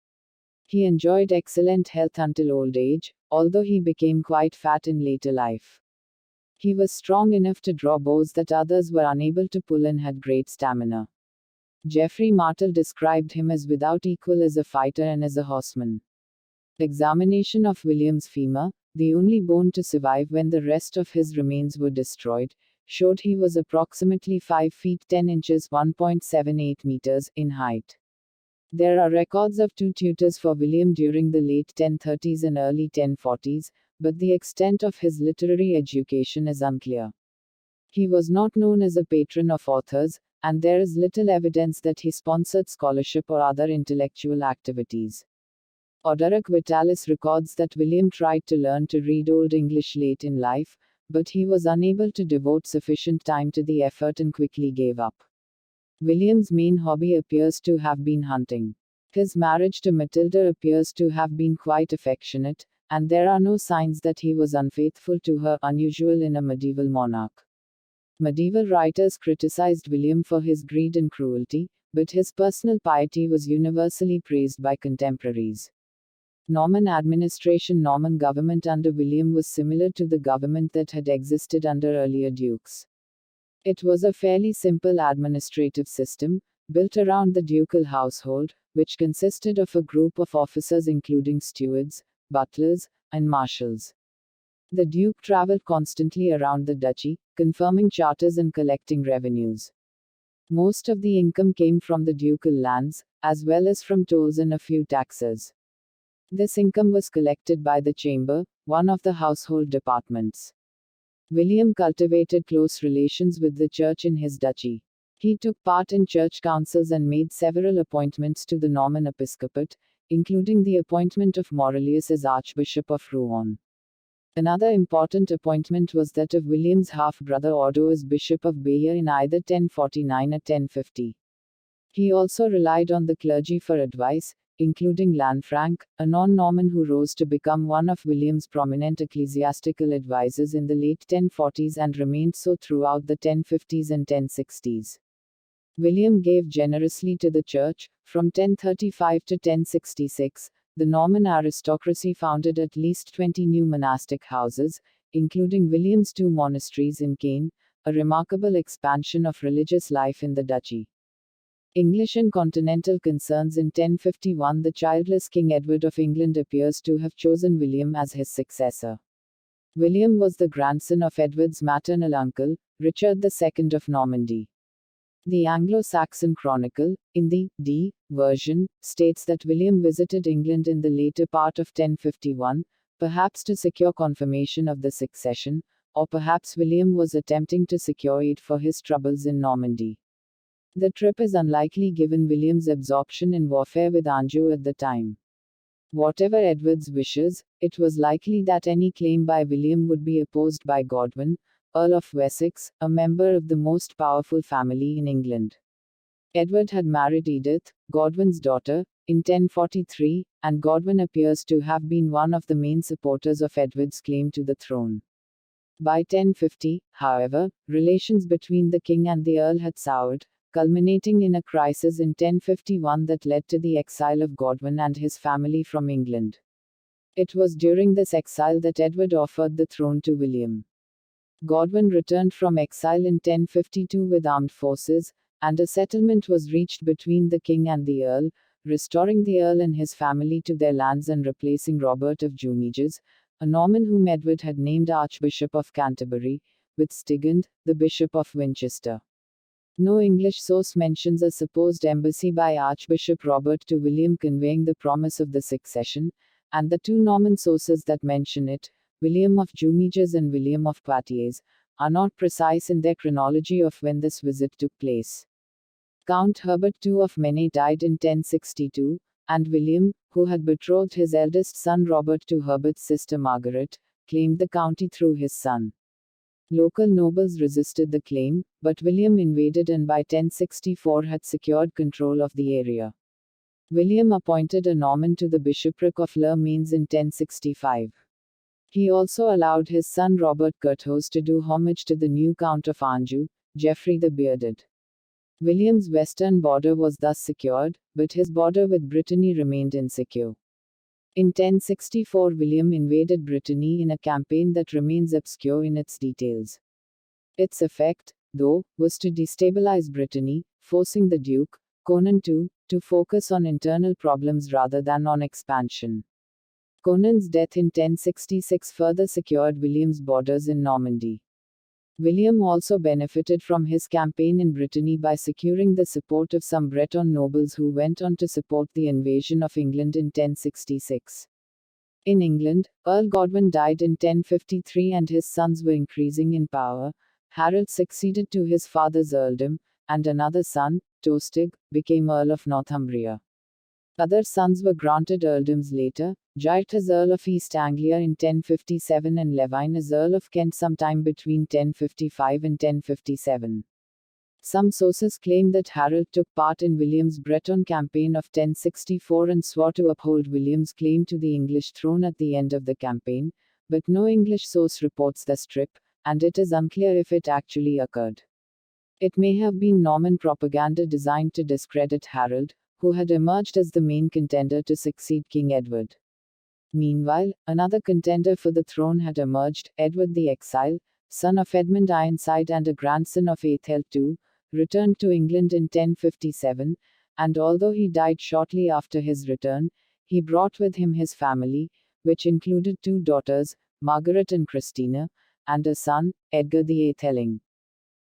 He enjoyed excellent health until old age, although he became quite fat in later life. He was strong enough to draw bows that others were unable to pull and had great stamina. Geoffrey Martel described him as without equal as a fighter and as a horseman. Examination of William's femur, the only bone to survive when the rest of his remains were destroyed, showed he was approximately 5 feet 10 inches 1.78 meters in height. There are records of 2 tutors for William during the late 1030s and early 1040s, but the extent of his literary education is unclear. He was not known as a patron of authors, and there is little evidence that he sponsored scholarship or other intellectual activities. Orderic Vitalis records that William tried to learn to read Old English late in life, but he was unable to devote sufficient time to the effort and quickly gave up. William's main hobby appears to have been hunting. His marriage to Matilda appears to have been quite affectionate, and there are no signs that he was unfaithful to her, unusual in a medieval monarch. Medieval writers criticized William for his greed and cruelty, but his personal piety was universally praised by contemporaries. Norman administration. Norman government under William was similar to the government that had existed under earlier dukes. It was a fairly simple administrative system, built around the ducal household, which consisted of a group of officers including stewards, butlers, and marshals. The duke traveled constantly around the duchy, confirming charters and collecting revenues. Most of the income came from the ducal lands, as well as from tolls and a few taxes. This income was collected by the chamber, one of the household departments. William cultivated close relations with the church in his duchy. He took part in church councils and made several appointments to the Norman episcopate, including the appointment of Maurelius as Archbishop of Rouen. Another important appointment was that of William's half-brother Odo as Bishop of Bayeux in either 1049 or 1050. He also relied on the clergy for advice, including Lanfranc, a non-Norman who rose to become one of William's prominent ecclesiastical advisors in the late 1040s and remained so throughout the 1050s and 1060s. William gave generously to the church. From 1035 to 1066, the Norman aristocracy founded at least 20 new monastic houses, including William's 2 monasteries in Caen, a remarkable expansion of religious life in the duchy. English and continental concerns. In 1051, the childless King Edward of England appears to have chosen William as his successor. William was the grandson of Edward's maternal uncle, Richard II of Normandy. The Anglo-Saxon Chronicle, in the D version, states that William visited England in the later part of 1051, perhaps to secure confirmation of the succession, or perhaps William was attempting to secure aid for his troubles in Normandy. The trip is unlikely given William's absorption in warfare with Anjou at the time. Whatever Edward's wishes, it was likely that any claim by William would be opposed by Godwin, Earl of Wessex, a member of the most powerful family in England. Edward had married Edith, Godwin's daughter, in 1043, and Godwin appears to have been one of the main supporters of Edward's claim to the throne. By 1050, however, relations between the king and the earl had soured, culminating in a crisis in 1051 that led to the exile of Godwin and his family from England. It was during this exile that Edward offered the throne to William. Godwin returned from exile in 1052 with armed forces, and a settlement was reached between the king and the earl, restoring the earl and his family to their lands and replacing Robert of Jumièges, a Norman whom Edward had named Archbishop of Canterbury, with Stigand, the Bishop of Winchester. No English source mentions a supposed embassy by Archbishop Robert to William conveying the promise of the succession, and the two Norman sources that mention it, William of Jumièges and William of Poitiers, are not precise in their chronology of when this visit took place. Count Herbert II of Maine died in 1062, and William, who had betrothed his eldest son Robert to Herbert's sister Margaret, claimed the county through his son. Local nobles resisted the claim, but William invaded and by 1064 had secured control of the area. William appointed a Norman to the bishopric of Le Mans in 1065. He also allowed his son Robert Curthose to do homage to the new Count of Anjou, Geoffrey the Bearded. William's western border was thus secured, but his border with Brittany remained insecure. In 1064 William invaded Brittany in a campaign that remains obscure in its details. Its effect, though, was to destabilize Brittany, forcing the Duke, Conan II, to focus on internal problems rather than on expansion. Conan's death in 1066 further secured William's borders in Normandy. William also benefited from his campaign in Brittany by securing the support of some Breton nobles who went on to support the invasion of England in 1066. In England, Earl Godwin died in 1053 and his sons were increasing in power. Harald succeeded to his father's earldom, and another son, Tostig, became Earl of Northumbria. Other sons were granted earldoms later, Gyrth as Earl of East Anglia in 1057 and Levine as Earl of Kent sometime between 1055 and 1057. Some sources claim that Harald took part in William's Breton campaign of 1064 and swore to uphold William's claim to the English throne at the end of the campaign, but no English source reports this trip, and it is unclear if it actually occurred. It may have been Norman propaganda designed to discredit Harald, who had emerged as the main contender to succeed King Edward. Meanwhile, another contender for the throne had emerged, Edward the Exile, son of Edmund Ironside and a grandson of Aethel II, returned to England in 1057, and although he died shortly after his return, he brought with him his family, which included two daughters, Margaret and Christina, and a son, Edgar the Aetheling.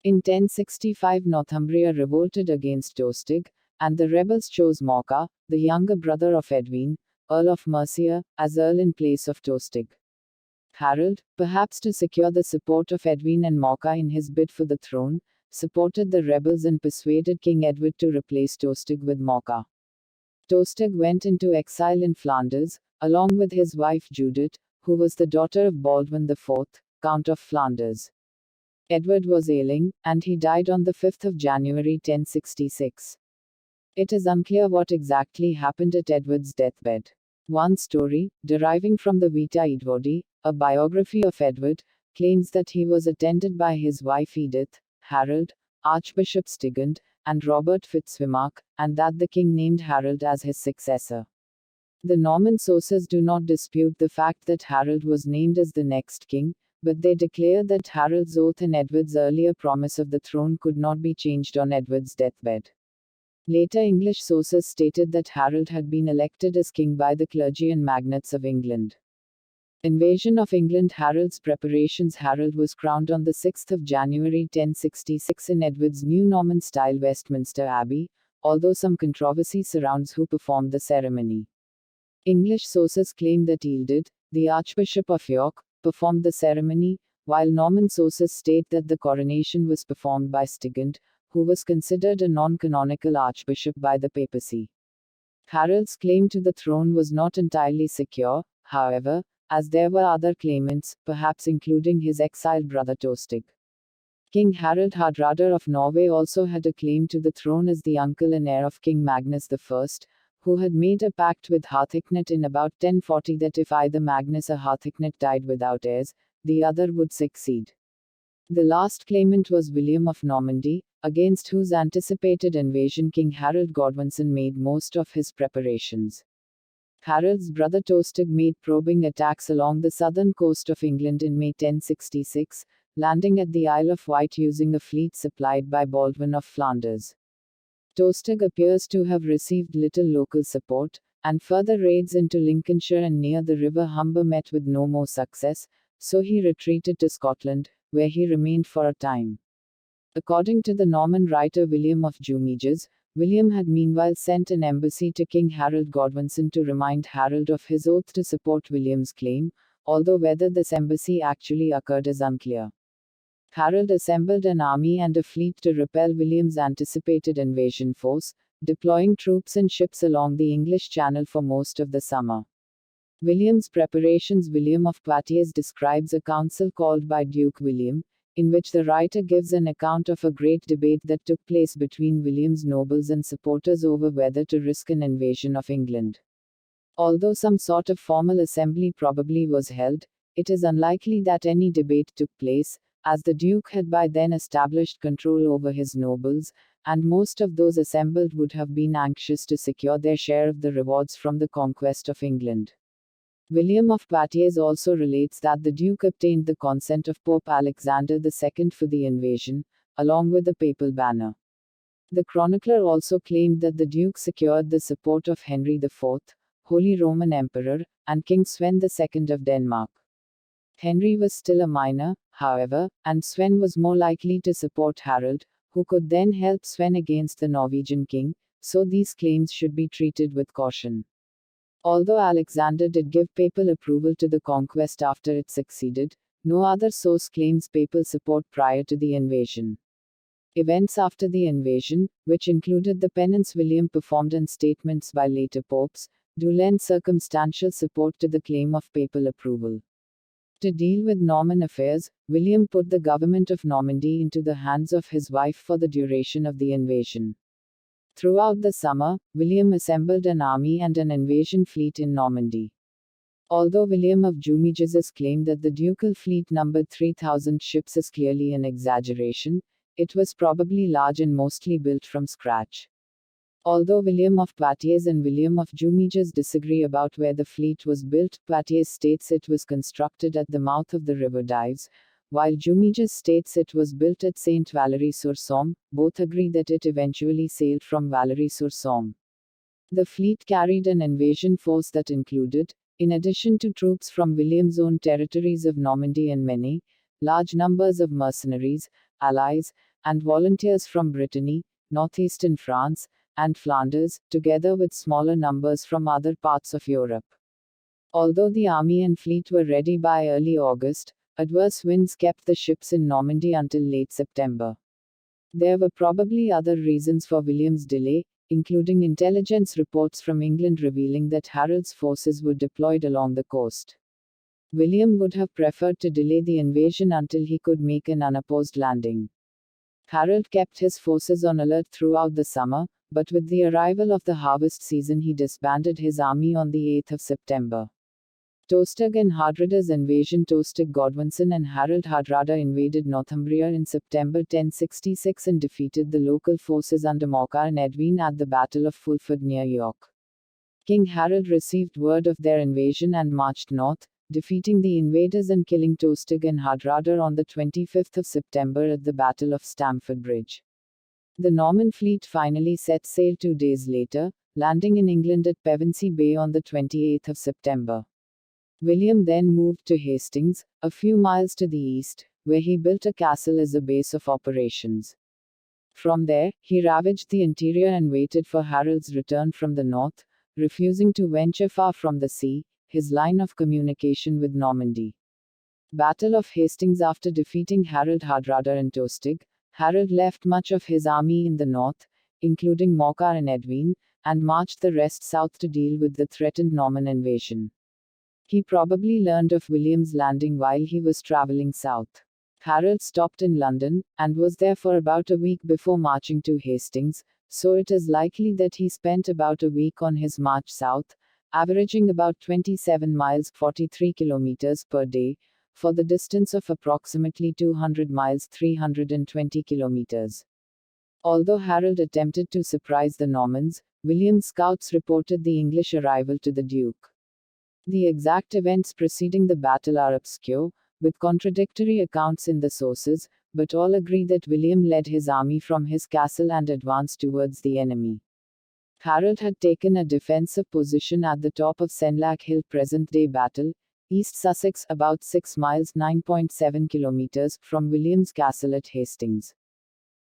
In 1065 Northumbria revolted against Tostig, and the rebels chose Morcar, the younger brother of Edwin, Earl of Mercia, as Earl in place of Tostig. Harald, perhaps to secure the support of Edwin and Morcar in his bid for the throne, supported the rebels and persuaded King Edward to replace Tostig with Morcar. Tostig went into exile in Flanders, along with his wife Judith, who was the daughter of Baldwin IV, Count of Flanders. Edward was ailing, and he died on the 5th of January 1066. It is unclear what exactly happened at Edward's deathbed. One story, deriving from the Vita Edwardi, a biography of Edward, claims that he was attended by his wife Edith, Harald, Archbishop Stigand, and Robert Fitzwimark, and that the king named Harald as his successor. The Norman sources do not dispute the fact that Harald was named as the next king, but they declare that Harald's oath and Edward's earlier promise of the throne could not be changed on Edward's deathbed. Later English sources stated that Harald had been elected as king by the clergy and magnates of England. Invasion of England. Harold's preparations. Harold was crowned on the 6th of January 1066 in Edward's new Norman-style Westminster Abbey, although some controversy surrounds who performed the ceremony. English sources claim that Ealdred, the Archbishop of York, performed the ceremony, while Norman sources state that the coronation was performed by Stigand, who was considered a non-canonical archbishop by the papacy. Harold's claim to the throne was not entirely secure, however, as there were other claimants, perhaps including his exiled brother Tostig. King Harald Hardrada of Norway also had a claim to the throne as the uncle and heir of King Magnus I, who had made a pact with Harthacnut in about 1040 that if either Magnus or Harthacnut died without heirs, the other would succeed. The last claimant was William of Normandy, against whose anticipated invasion King Harold Godwinson made most of his preparations. Harold's brother Tostig made probing attacks along the southern coast of England in May 1066, landing at the Isle of Wight using a fleet supplied by Baldwin of Flanders. Tostig appears to have received little local support, and further raids into Lincolnshire and near the River Humber met with no more success, so he retreated to Scotland, where he remained for a time. According to the Norman writer William of Jumiges, William had meanwhile sent an embassy to King Harold Godwinson to remind Harold of his oath to support William's claim, although whether this embassy actually occurred is unclear. Harold assembled an army and a fleet to repel William's anticipated invasion force, deploying troops and ships along the English Channel for most of the summer. William's preparations. William of Poitiers describes a council called by Duke William, in which the writer gives an account of a great debate that took place between William's nobles and supporters over whether to risk an invasion of England. Although some sort of formal assembly probably was held, it is unlikely that any debate took place, as the Duke had by then established control over his nobles, and most of those assembled would have been anxious to secure their share of the rewards from the conquest of England. William of Poitiers also relates that the Duke obtained the consent of Pope Alexander II for the invasion, along with the papal banner. The chronicler also claimed that the Duke secured the support of Henry IV, Holy Roman Emperor, and King Sven II of Denmark. Henry was still a minor, however, and Sven was more likely to support Harold, who could then help Sven against the Norwegian king, so these claims should be treated with caution. Although Alexander did give papal approval to the conquest after it succeeded, no other source claims papal support prior to the invasion. Events after the invasion, which included the penance William performed and statements by later popes, do lend circumstantial support to the claim of papal approval. To deal with Norman affairs, William put the government of Normandy into the hands of his wife for the duration of the invasion. Throughout the summer, William assembled an army and an invasion fleet in Normandy. Although William of Jumiges' claim that the ducal fleet numbered 3,000 ships is clearly an exaggeration, it was probably large and mostly built from scratch. Although William of Poitiers and William of Jumiges disagree about where the fleet was built, Poitiers states it was constructed at the mouth of the river Dives, while Jumiges states it was built at Saint Valery-sur-Somme. Both agree that it eventually sailed from Valery-sur-Somme. The fleet carried an invasion force that included, in addition to troops from William's own territories of Normandy and Maine, large numbers of mercenaries, allies, and volunteers from Brittany, northeastern France, and Flanders, together with smaller numbers from other parts of Europe. Although the army and fleet were ready by early August, adverse winds kept the ships in Normandy until late September. There were probably other reasons for William's delay, including intelligence reports from England revealing that Harold's forces were deployed along the coast. William would have preferred to delay the invasion until he could make an unopposed landing. Harold kept his forces on alert throughout the summer, but with the arrival of the harvest season he disbanded his army on the 8th of September. Tostig and Hardrida's invasion. Tostig Godwinson and Harald Hardrada invaded Northumbria in September 1066 and defeated the local forces under Morcar and Edwin at the Battle of Fulford near York. King Harold received word of their invasion and marched north, defeating the invaders and killing Tostig and Hardrada on the 25th of September at the Battle of Stamford Bridge. The Norman fleet finally set sail 2 days later, landing in England at Pevensey Bay on the 28th of September. William then moved to Hastings, a few miles to the east, where he built a castle as a base of operations. From there, he ravaged the interior and waited for Harold's return from the north, refusing to venture far from the sea, his line of communication with Normandy. Battle of Hastings. After defeating Harald Hardrada and Tostig, Harold left much of his army in the north, including Morcar and Edwin, and marched the rest south to deal with the threatened Norman invasion. He probably learned of William's landing while he was traveling south. Harold stopped in London, and was there for about a week before marching to Hastings, so it is likely that he spent about a week on his march south, averaging about 27 miles 43 kilometers per day, for the distance of approximately 200 miles 320 kilometers. Although Harold attempted to surprise the Normans, William's scouts reported the English arrival to the Duke. The exact events preceding the battle are obscure, with contradictory accounts in the sources, but all agree that William led his army from his castle and advanced towards the enemy. Harold had taken a defensive position at the top of Senlac Hill, present-day Battle, East Sussex, about 6 miles 9.7 kilometers from William's castle at Hastings.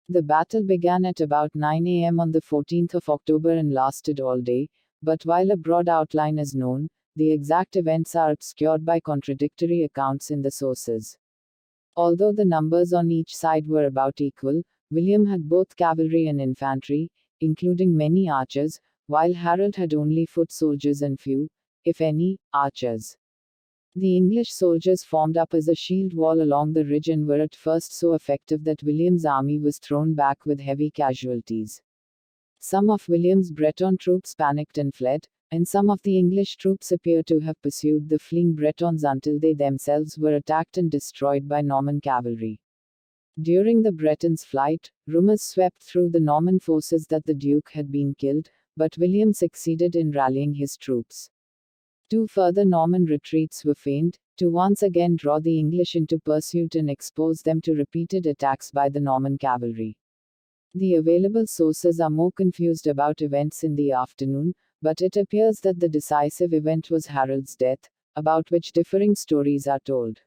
The battle began at about 9 a.m. on the 14th of October and lasted all day, but while a broad outline is known, the exact events are obscured by contradictory accounts in the sources. Although the numbers on each side were about equal, William had both cavalry and infantry, including many archers, while Harold had only foot soldiers and few, if any, archers. The English soldiers formed up as a shield wall along the ridge and were at first so effective that William's army was thrown back with heavy casualties. Some of William's Breton troops panicked and fled, and some of the English troops appear to have pursued the fleeing Bretons until they themselves were attacked and destroyed by Norman cavalry. During the Bretons' flight, rumors swept through the Norman forces that the Duke had been killed, but William succeeded in rallying his troops. 2 further Norman retreats were feigned, to once again draw the English into pursuit and expose them to repeated attacks by the Norman cavalry. The available sources are more confused about events in the afternoon, but it appears that the decisive event was Harold's death, about which differing stories are told.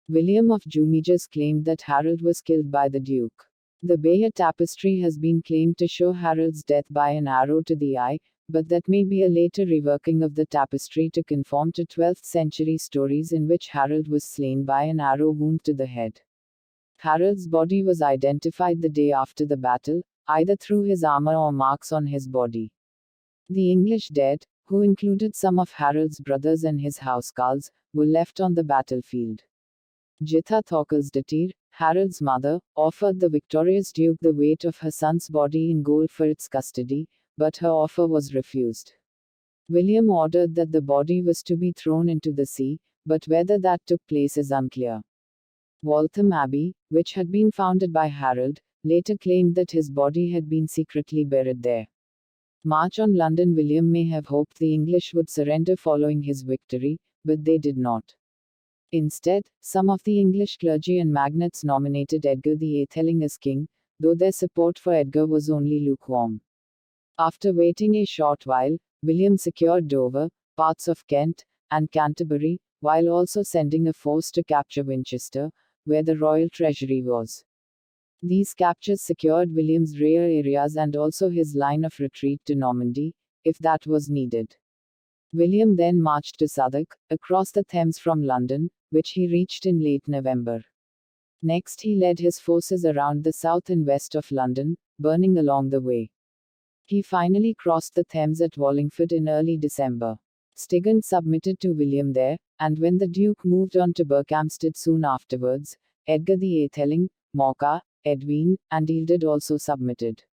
William of Jumiges claimed that Harold was killed by the Duke. The Bayeux tapestry has been claimed to show Harold's death by an arrow to the eye, but that may be a later reworking of the tapestry to conform to 12th century stories in which Harold was slain by an arrow wound to the head. Harold's body was identified the day after the battle, either through his armor or marks on his body. The English dead, who included some of Harold's brothers and his housecarls, were left on the battlefield. Jitha Thorkelsdottir, Harold's mother, offered the victorious Duke the weight of her son's body in gold for its custody, but her offer was refused. William ordered that the body was to be thrown into the sea, but whether that took place is unclear. Waltham Abbey, which had been founded by Harold, later claimed that his body had been secretly buried there. March on London. William may have hoped the English would surrender following his victory, but they did not. Instead, some of the English clergy and magnates nominated Edgar the Atheling as king, though their support for Edgar was only lukewarm. After waiting a short while, William secured Dover, parts of Kent, and Canterbury, while also sending a force to capture Winchester, where the royal treasury was. These captures secured William's rear areas and also his line of retreat to Normandy, if that was needed. William then marched to Southwark, across the Thames from London, which he reached in late November. Next he led his forces around the south and west of London, burning along the way. He finally crossed the Thames at Wallingford in early December. Stigand submitted to William there, and when the Duke moved on to Berkhamsted soon afterwards, Edgar the Atheling, Morcar, Edwin, and Ealdred also submitted.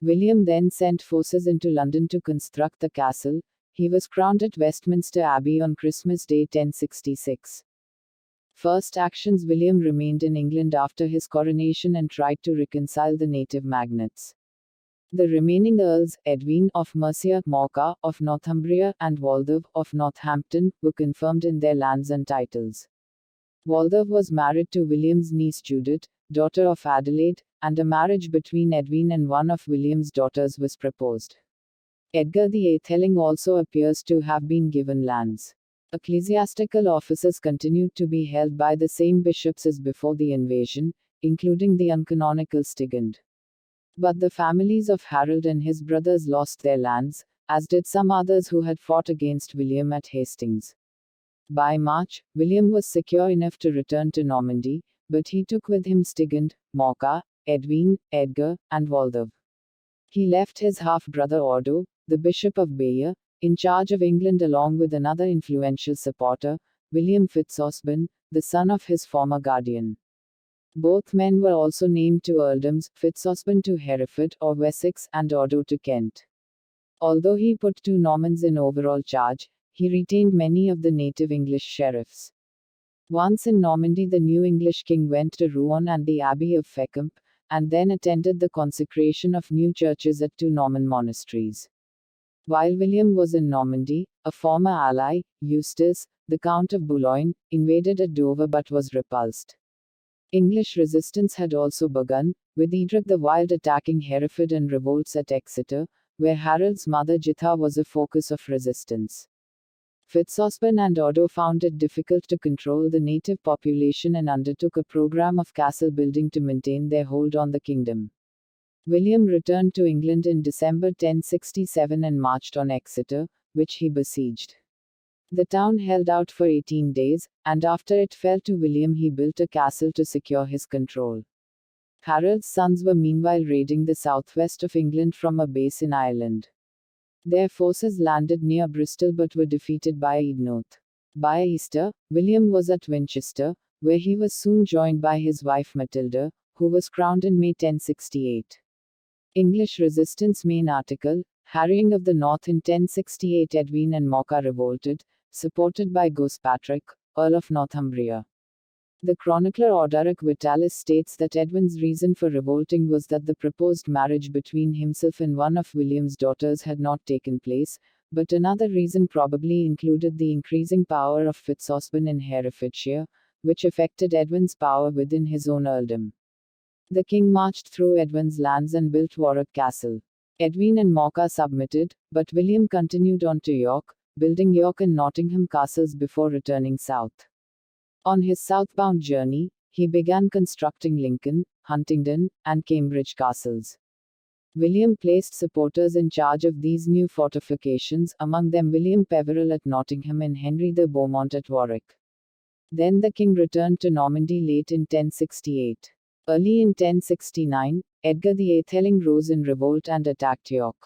William then sent forces into London to construct the castle. He was crowned at Westminster Abbey on Christmas Day 1066. First actions. William remained in England after his coronation and tried to reconcile the native magnates. The remaining earls, Edwin of Mercia, Morcar of Northumbria, and Waltheof of Northampton, were confirmed in their lands and titles. Waltheof was married to William's niece Judith, daughter of Adelaide, and a marriage between Edwin and one of William's daughters was proposed. Edgar the Atheling also appears to have been given lands. Ecclesiastical offices continued to be held by the same bishops as before the invasion, including the uncanonical Stigand. But the families of Harald and his brothers lost their lands, as did some others who had fought against William at Hastings. By March, William was secure enough to return to Normandy, but he took with him Stigand, Morcar, Edwin, Edgar, and Waldov. He left his half-brother Odo, the Bishop of Bayeux, in charge of England along with another influential supporter, William Fitzosborne, the son of his former guardian. Both men were also named to earldoms, Fitzosborne to Hereford or Wessex, and Odo to Kent. Although he put 2 Normans in overall charge, he retained many of the native English sheriffs. Once in Normandy, the new English king went to Rouen and the Abbey of Fécamp, and then attended the consecration of new churches at 2 Norman monasteries. While William was in Normandy, a former ally, Eustace, the Count of Boulogne, invaded at Dover but was repulsed. English resistance had also begun, with Edric the Wild attacking Hereford and revolts at Exeter, where Harold's mother Jitha was a focus of resistance. Fitzosborne and Odo found it difficult to control the native population and undertook a program of castle building to maintain their hold on the kingdom. William returned to England in December 1067 and marched on Exeter, which he besieged. The town held out for 18 days, and after it fell to William, he built a castle to secure his control. Harold's sons were meanwhile raiding the southwest of England from a base in Ireland. Their forces landed near Bristol but were defeated by Eadnoth. By Easter, William was at Winchester, where he was soon joined by his wife Matilda, who was crowned in May 1068. English resistance main article, Harrying of the North in 1068. Edwin and Morcar revolted, supported by Gospatrick, Earl of Northumbria. The chronicler Orderic Vitalis states that Edwin's reason for revolting was that the proposed marriage between himself and one of William's daughters had not taken place, but another reason probably included the increasing power of Fitzosborne in Herefordshire, which affected Edwin's power within his own earldom. The king marched through Edwin's lands and built Warwick Castle. Edwin and Morcar submitted, but William continued on to York, building York and Nottingham castles before returning south. On his southbound journey, he began constructing Lincoln, Huntingdon, and Cambridge castles. William placed supporters in charge of these new fortifications, among them William Peveril at Nottingham and Henry de Beaumont at Warwick. Then the king returned to Normandy late in 1068. Early in 1069, Edgar VIII rose in revolt and attacked York.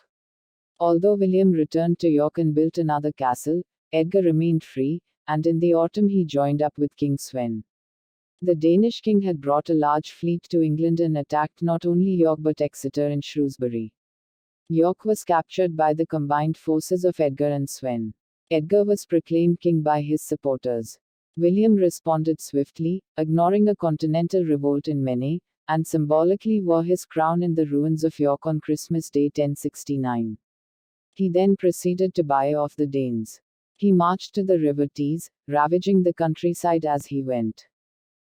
Although William returned to York and built another castle, Edgar remained free, and in the autumn he joined up with King Sweyn. The Danish king had brought a large fleet to England and attacked not only York but Exeter and Shrewsbury. York was captured by the combined forces of Edgar and Sweyn. Edgar was proclaimed king by his supporters. William responded swiftly, ignoring a continental revolt in Maine, and symbolically wore his crown in the ruins of York on Christmas Day 1069. He then proceeded to buy off the Danes. He marched to the River Tees, ravaging the countryside as he went.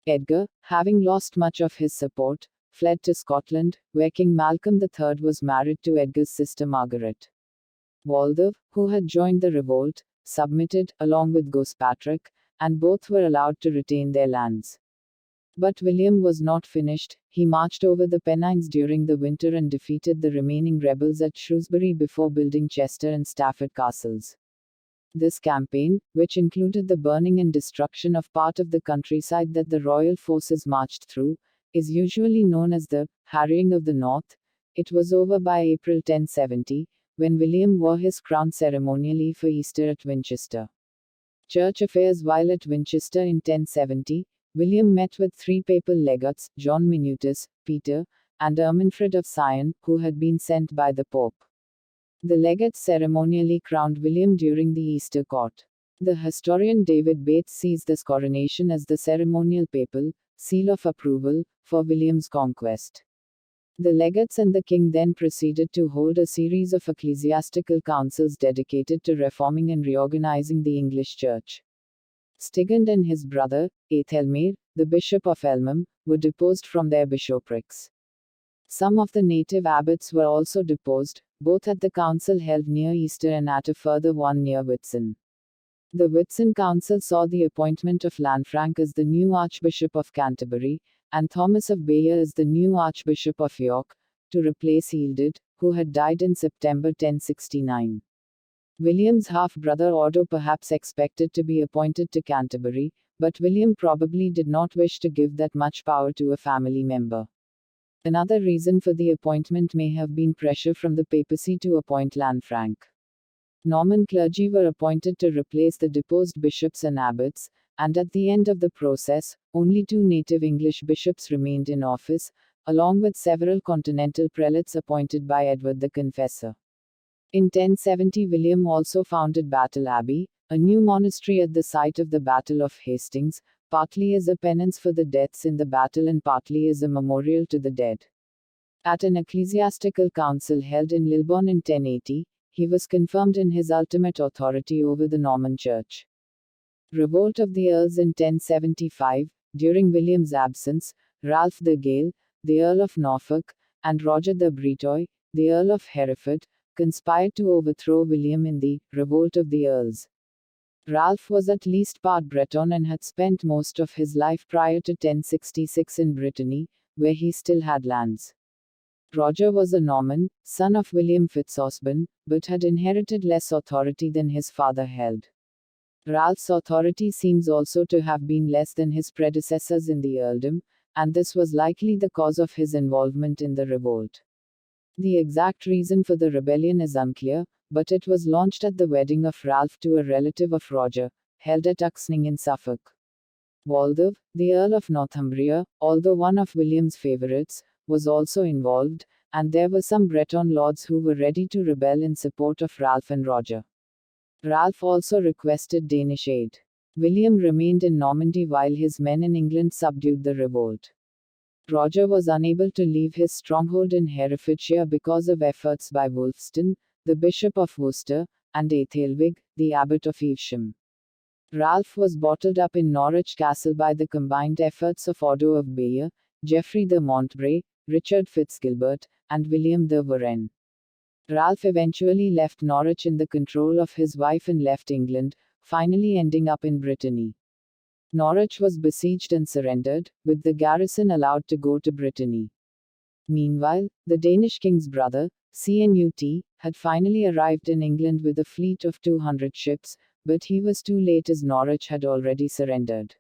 Edgar, having lost much of his support, fled to Scotland, where King Malcolm III was married to Edgar's sister Margaret. Waldov, who had joined the revolt, submitted, along with Gospatrick, and both were allowed to retain their lands. But William was not finished. He marched over the Pennines during the winter and defeated the remaining rebels at Shrewsbury before building Chester and Stafford castles. This campaign, which included the burning and destruction of part of the countryside that the royal forces marched through, is usually known as the Harrying of the North. It was over by April 1070, when William wore his crown ceremonially for Easter at Winchester. Church affairs. While at Winchester in 1070, William met with 3 papal legates, John Minutus, Peter, and Ermenfrid of Sion, who had been sent by the Pope. The legates ceremonially crowned William during the Easter court. The historian David Bates sees this coronation as the ceremonial papal seal of approval for William's conquest. The legates and the king then proceeded to hold a series of ecclesiastical councils dedicated to reforming and reorganizing the English Church. Stigand and his brother, Aethelmer, the Bishop of Elmham, were deposed from their bishoprics. Some of the native abbots were also deposed, both at the council held near Easter and at a further one near Whitsun. The Whitsun Council saw the appointment of Lanfranc as the new Archbishop of Canterbury, and Thomas of Bayeux as the new Archbishop of York, to replace Ealdred, who had died in September 1069. William's half-brother Otto perhaps expected to be appointed to Canterbury, but William probably did not wish to give that much power to a family member. Another reason for the appointment may have been pressure from the papacy to appoint Lanfranc. Norman clergy were appointed to replace the deposed bishops and abbots, and at the end of the process, only 2 native English bishops remained in office, along with several continental prelates appointed by Edward the Confessor. In 1070, William also founded Battle Abbey, a new monastery at the site of the Battle of Hastings, partly as a penance for the deaths in the battle and partly as a memorial to the dead. At an ecclesiastical council held in Lilburn in 1080, he was confirmed in his ultimate authority over the Norman Church. Revolt of the Earls in 1075, during William's absence, Ralph the Gael, the Earl of Norfolk, and Roger the Breteuil, the Earl of Hereford, conspired to overthrow William in the Revolt of the Earls. Ralph was at least part Breton and had spent most of his life prior to 1066 in Brittany, where he still had lands. Roger was a Norman, son of William Fitzosborne, but had inherited less authority than his father held. Ralph's authority seems also to have been less than his predecessors in the earldom, and this was likely the cause of his involvement in the revolt. The exact reason for the rebellion is unclear, but it was launched at the wedding of Ralph to a relative of Roger, held at Uxning in Suffolk. Waltheof, the Earl of Northumbria, although one of William's favorites, was also involved, and there were some Breton lords who were ready to rebel in support of Ralph and Roger. Ralph also requested Danish aid. William remained in Normandy while his men in England subdued the revolt. Roger was unable to leave his stronghold in Herefordshire because of efforts by Wulfstan, the Bishop of Worcester, and Aethelwig, the Abbot of Evesham. Ralph was bottled up in Norwich Castle by the combined efforts of Odo of Bayeux, Geoffrey de Montbray, Richard Fitzgilbert, and William de Warenne. Ralph eventually left Norwich in the control of his wife and left England, finally ending up in Brittany. Norwich was besieged and surrendered, with the garrison allowed to go to Brittany. Meanwhile, the Danish king's brother, Cnut, had finally arrived in England with a fleet of 200 ships, but he was too late as Norwich had already surrendered.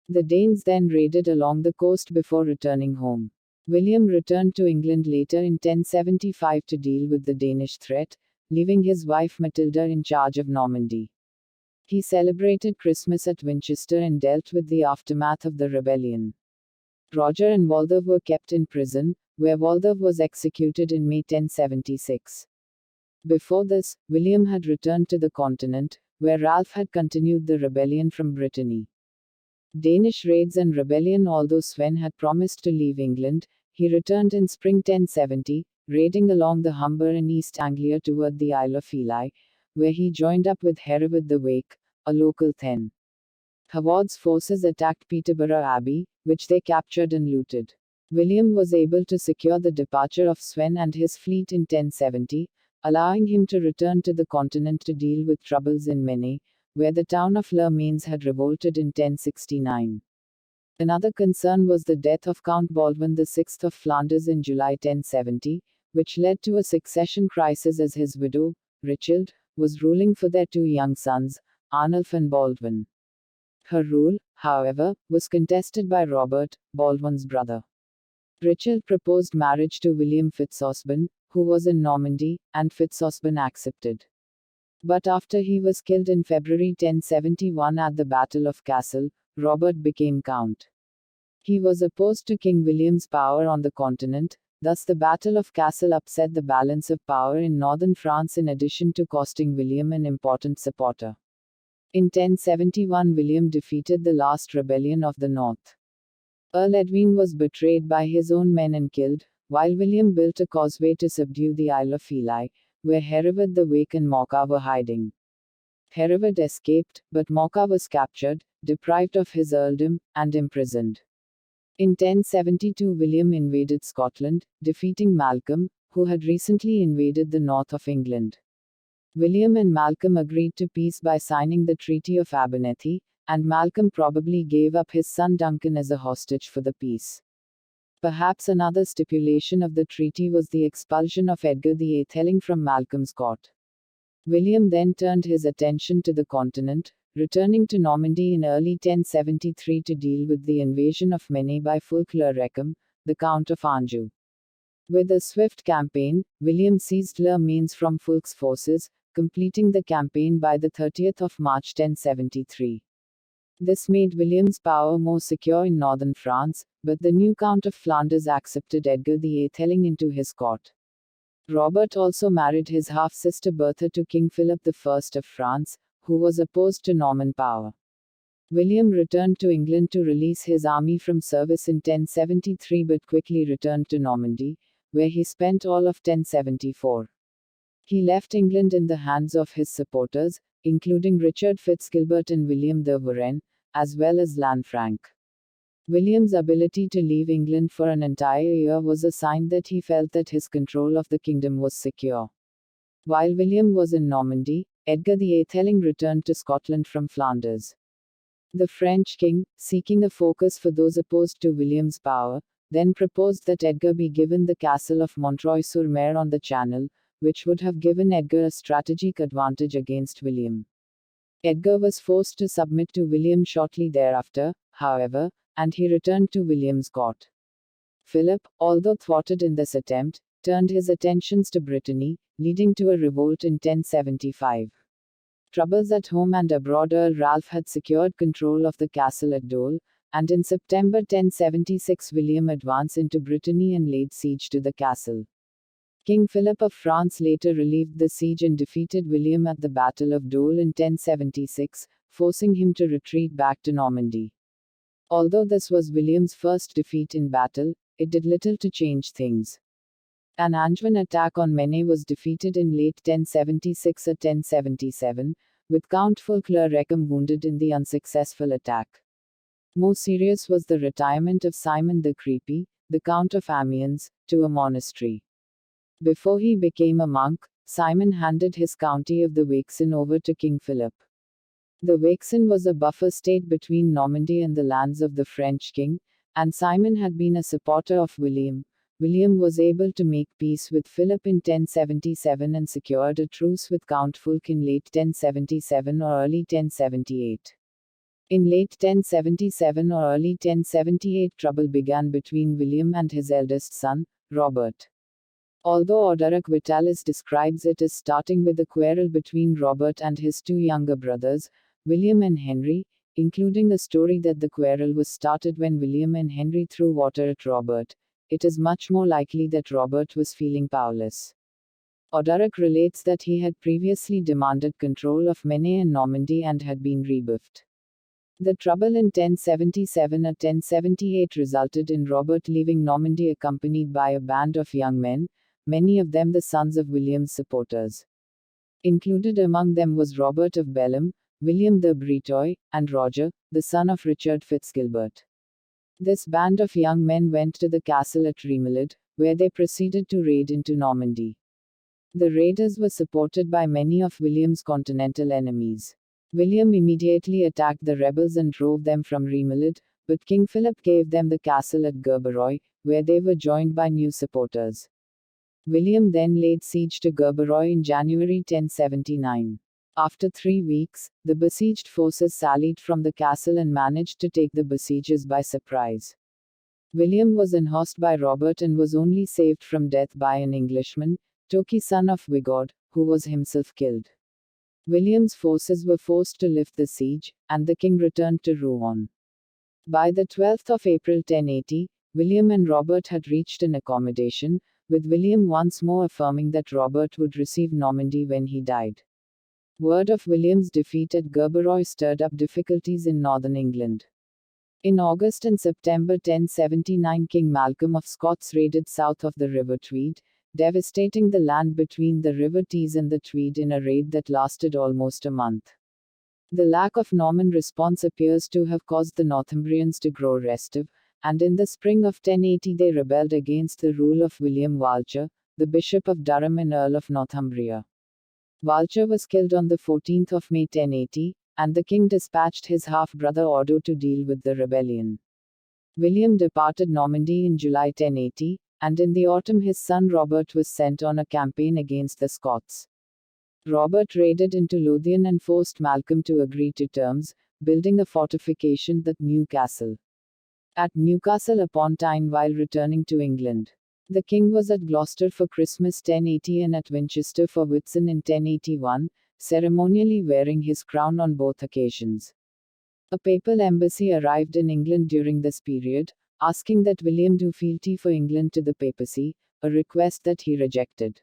The Danes then raided along the coast before returning home. William returned to England later in 1075 to deal with the Danish threat, leaving his wife Matilda in charge of Normandy. He celebrated Christmas at Winchester and dealt with the aftermath of the rebellion. Roger and Waltheof were kept in prison, where Waltheof was executed in May 1076. Before this, William had returned to the continent, where Ralph had continued the rebellion from Brittany. Danish raids and rebellion. Although Sven had promised to leave England, he returned in spring 1070, raiding along the Humber in East Anglia toward the Isle of Ely, where he joined up with Hereward the Wake, a local thegn. Howard's forces attacked Peterborough Abbey, which they captured and looted. William was able to secure the departure of Sven and his fleet in 1070, allowing him to return to the continent to deal with troubles in Maine, where the town of Le Mans had revolted in 1069. Another concern was the death of Count Baldwin VI of Flanders in July 1070, which led to a succession crisis as his widow, Richeld, was ruling for their 2 young sons, Arnulf and Baldwin. Her rule, however, was contested by Robert, Baldwin's brother. Richeld proposed marriage to William Fitzosborne, who was in Normandy, and Fitzosborne accepted. But after he was killed in February 1071 at the Battle of Cassel, Robert became Count. He was opposed to King William's power on the continent, thus the Battle of Cassel upset the balance of power in northern France in addition to costing William an important supporter. In 1071 William defeated the last rebellion of the north. Earl Edwin was betrayed by his own men and killed, while William built a causeway to subdue the Isle of Ely, where Hereward the Wake and Mocha were hiding. Hereward escaped, but Mocha was captured, deprived of his earldom, and imprisoned. In 1072 William invaded Scotland, defeating Malcolm, who had recently invaded the north of England. William and Malcolm agreed to peace by signing the Treaty of Abernethy, and Malcolm probably gave up his son Duncan as a hostage for the peace. Perhaps another stipulation of the treaty was the expulsion of Edgar the Atheling from Malcolm's court. William then turned his attention to the continent, returning to Normandy in early 1073 to deal with the invasion of Maine by Fulk le Recom, the Count of Anjou. With a swift campaign, William seized Le Mans from Fulk's forces, completing the campaign by the 30th of March 1073. This made William's power more secure in northern France, but the new Count of Flanders accepted Edgar the Atheling into his court. Robert also married his half-sister Bertha to King Philip I of France, who was opposed to Norman power. William returned to England to release his army from service in 1073 but quickly returned to Normandy, where he spent all of 1074. He left England in the hands of his supporters, including Richard Fitzgilbert and William de Warenne, as well as Lanfranc. William's ability to leave England for an entire year was a sign that he felt that his control of the kingdom was secure. While William was in Normandy, Edgar the Atheling returned to Scotland from Flanders. The French king, seeking a focus for those opposed to William's power, then proposed that Edgar be given the castle of Montreuil-sur-Mer on the Channel, which would have given Edgar a strategic advantage against William. Edgar was forced to submit to William shortly thereafter, however, and he returned to William's court. Philip, although thwarted in this attempt, turned his attentions to Brittany, leading to a revolt in 1075. Troubles at home and abroad. Earl Ralph had secured control of the castle at Dole, and in September 1076 William advanced into Brittany and laid siege to the castle. King Philip of France later relieved the siege and defeated William at the Battle of Dole in 1076, forcing him to retreat back to Normandy. Although this was William's first defeat in battle, it did little to change things. An Angevin attack on Maine was defeated in late 1076 or 1077, with Count Fulk le Recom wounded in the unsuccessful attack. More serious was the retirement of Simon the Creepy, the Count of Amiens, to a monastery. Before he became a monk, Simon handed his county of the Vexin over to King Philip. The Vexin was a buffer state between Normandy and the lands of the French king, and Simon had been a supporter of William. William was able to make peace with Philip in 1077 and secured a truce with Count Fulk in late 1077 or early 1078. In late 1077 or early 1078 trouble began between William and his eldest son, Robert. Although Orderic Vitalis describes it as starting with a quarrel between Robert and his two younger brothers, William and Henry, including a story that the quarrel was started when William and Henry threw water at Robert, it is much more likely that Robert was feeling powerless. Orderic relates that he had previously demanded control of Maine and Normandy and had been rebuffed. The trouble in 1077 or 1078 resulted in Robert leaving Normandy accompanied by a band of young men, many of them the sons of William's supporters. Included among them was Robert of Belem, William the Breteuil, and Roger, the son of Richard Fitzgilbert. This band of young men went to the castle at Remelid, where they proceeded to raid into Normandy. The raiders were supported by many of William's continental enemies. William immediately attacked the rebels and drove them from Remelid, but King Philip gave them the castle at Gerberoy, where they were joined by new supporters. William then laid siege to Gerberoy in January 1079. After 3 weeks, the besieged forces sallied from the castle and managed to take the besiegers by surprise. William was unhorsed by Robert and was only saved from death by an Englishman, Toki son of Wigord, who was himself killed. William's forces were forced to lift the siege, and the king returned to Rouen. By the 12th of April 1080, William and Robert had reached an accommodation, with William once more affirming that Robert would receive Normandy when he died. Word of William's defeat at Gerberoy stirred up difficulties in northern England. In August and September 1079 King Malcolm of Scots raided south of the River Tweed, devastating the land between the River Tees and the Tweed in a raid that lasted almost a month. The lack of Norman response appears to have caused the Northumbrians to grow restive, and in the spring of 1080 they rebelled against the rule of William Walcher, the Bishop of Durham and Earl of Northumbria. Vulture was killed on the 14th of May 1080, and the king dispatched his half-brother Odo to deal with the rebellion. William departed Normandy in July 1080, and in the autumn his son Robert was sent on a campaign against the Scots. Robert raided into Lothian and forced Malcolm to agree to terms, building a fortification at Newcastle. At Newcastle upon Tyne while returning to England. The king was at Gloucester for Christmas 1080 and at Winchester for Whitsun in 1081, ceremonially wearing his crown on both occasions. A papal embassy arrived in England during this period, asking that William do fealty for England to the papacy, a request that he rejected.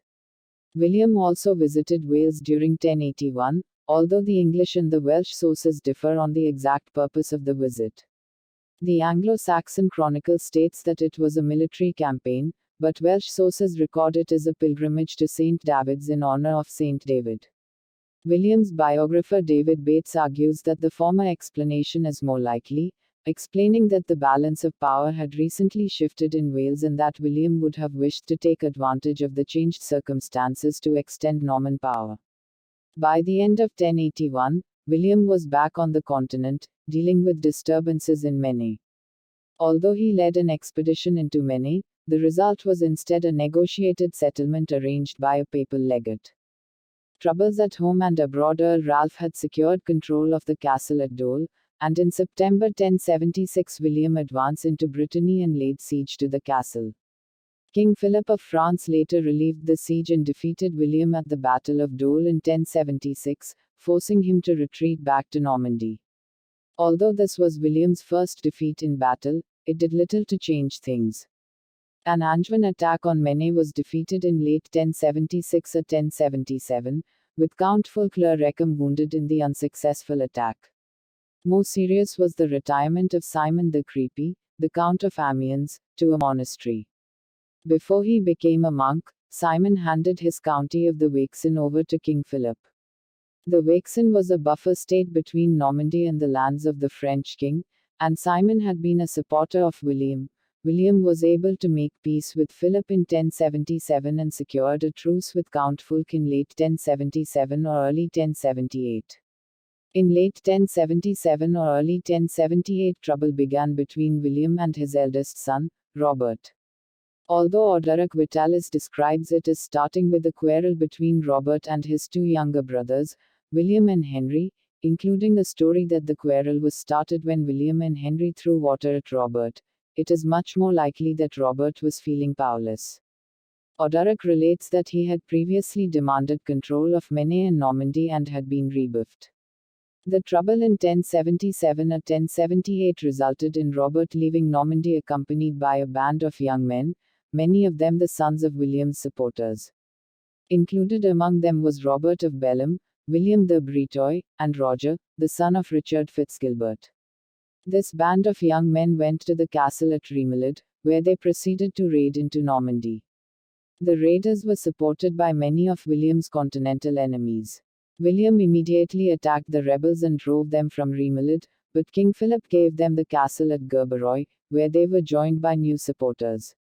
William also visited Wales during 1081, although the English and the Welsh sources differ on the exact purpose of the visit. The Anglo-Saxon Chronicle states that it was a military campaign, but Welsh sources record it as a pilgrimage to St. David's in honor of St. David. William's biographer David Bates argues that the former explanation is more likely, explaining that the balance of power had recently shifted in Wales and that William would have wished to take advantage of the changed circumstances to extend Norman power. By the end of 1081, William was back on the continent, dealing with disturbances in Maine. Although he led an expedition into Maine, the result was instead a negotiated settlement arranged by a papal legate. Troubles at home and abroad. Earl Ralph had secured control of the castle at Dole, and in September 1076 William advanced into Brittany and laid siege to the castle. King Philip of France later relieved the siege and defeated William at the Battle of Dole in 1076, forcing him to retreat back to Normandy. Although this was William's first defeat in battle, it did little to change things. An Angevin attack on Maine was defeated in late 1076 or 1077, with Count Fulk-le Recum wounded in the unsuccessful attack. More serious was the retirement of Simon the Creepy, the Count of Amiens, to a monastery. Before he became a monk, Simon handed his county of the Vexin over to King Philip. The Vexin was a buffer state between Normandy and the lands of the French king, and Simon had been a supporter of William. William was able to make peace with Philip in 1077 and secured a truce with Count Fulk in late 1077 or early 1078. In late 1077 or early 1078 trouble began between William and his eldest son, Robert. Although Orderic Vitalis describes it as starting with a quarrel between Robert and his two younger brothers, William and Henry, including a story that the quarrel was started when William and Henry threw water at Robert, it is much more likely that Robert was feeling powerless. Orderic relates that he had previously demanded control of Maine and Normandy and had been rebuffed. The trouble in 1077 or 1078 resulted in Robert leaving Normandy accompanied by a band of young men, many of them the sons of William's supporters. Included among them was Robert of Belem, William the Breteuil, and Roger, the son of Richard Fitzgilbert. This band of young men went to the castle at Remelid, where they proceeded to raid into Normandy. The raiders were supported by many of William's continental enemies. William immediately attacked the rebels and drove them from Remelid, but King Philip gave them the castle at Gerberoy, where they were joined by new supporters.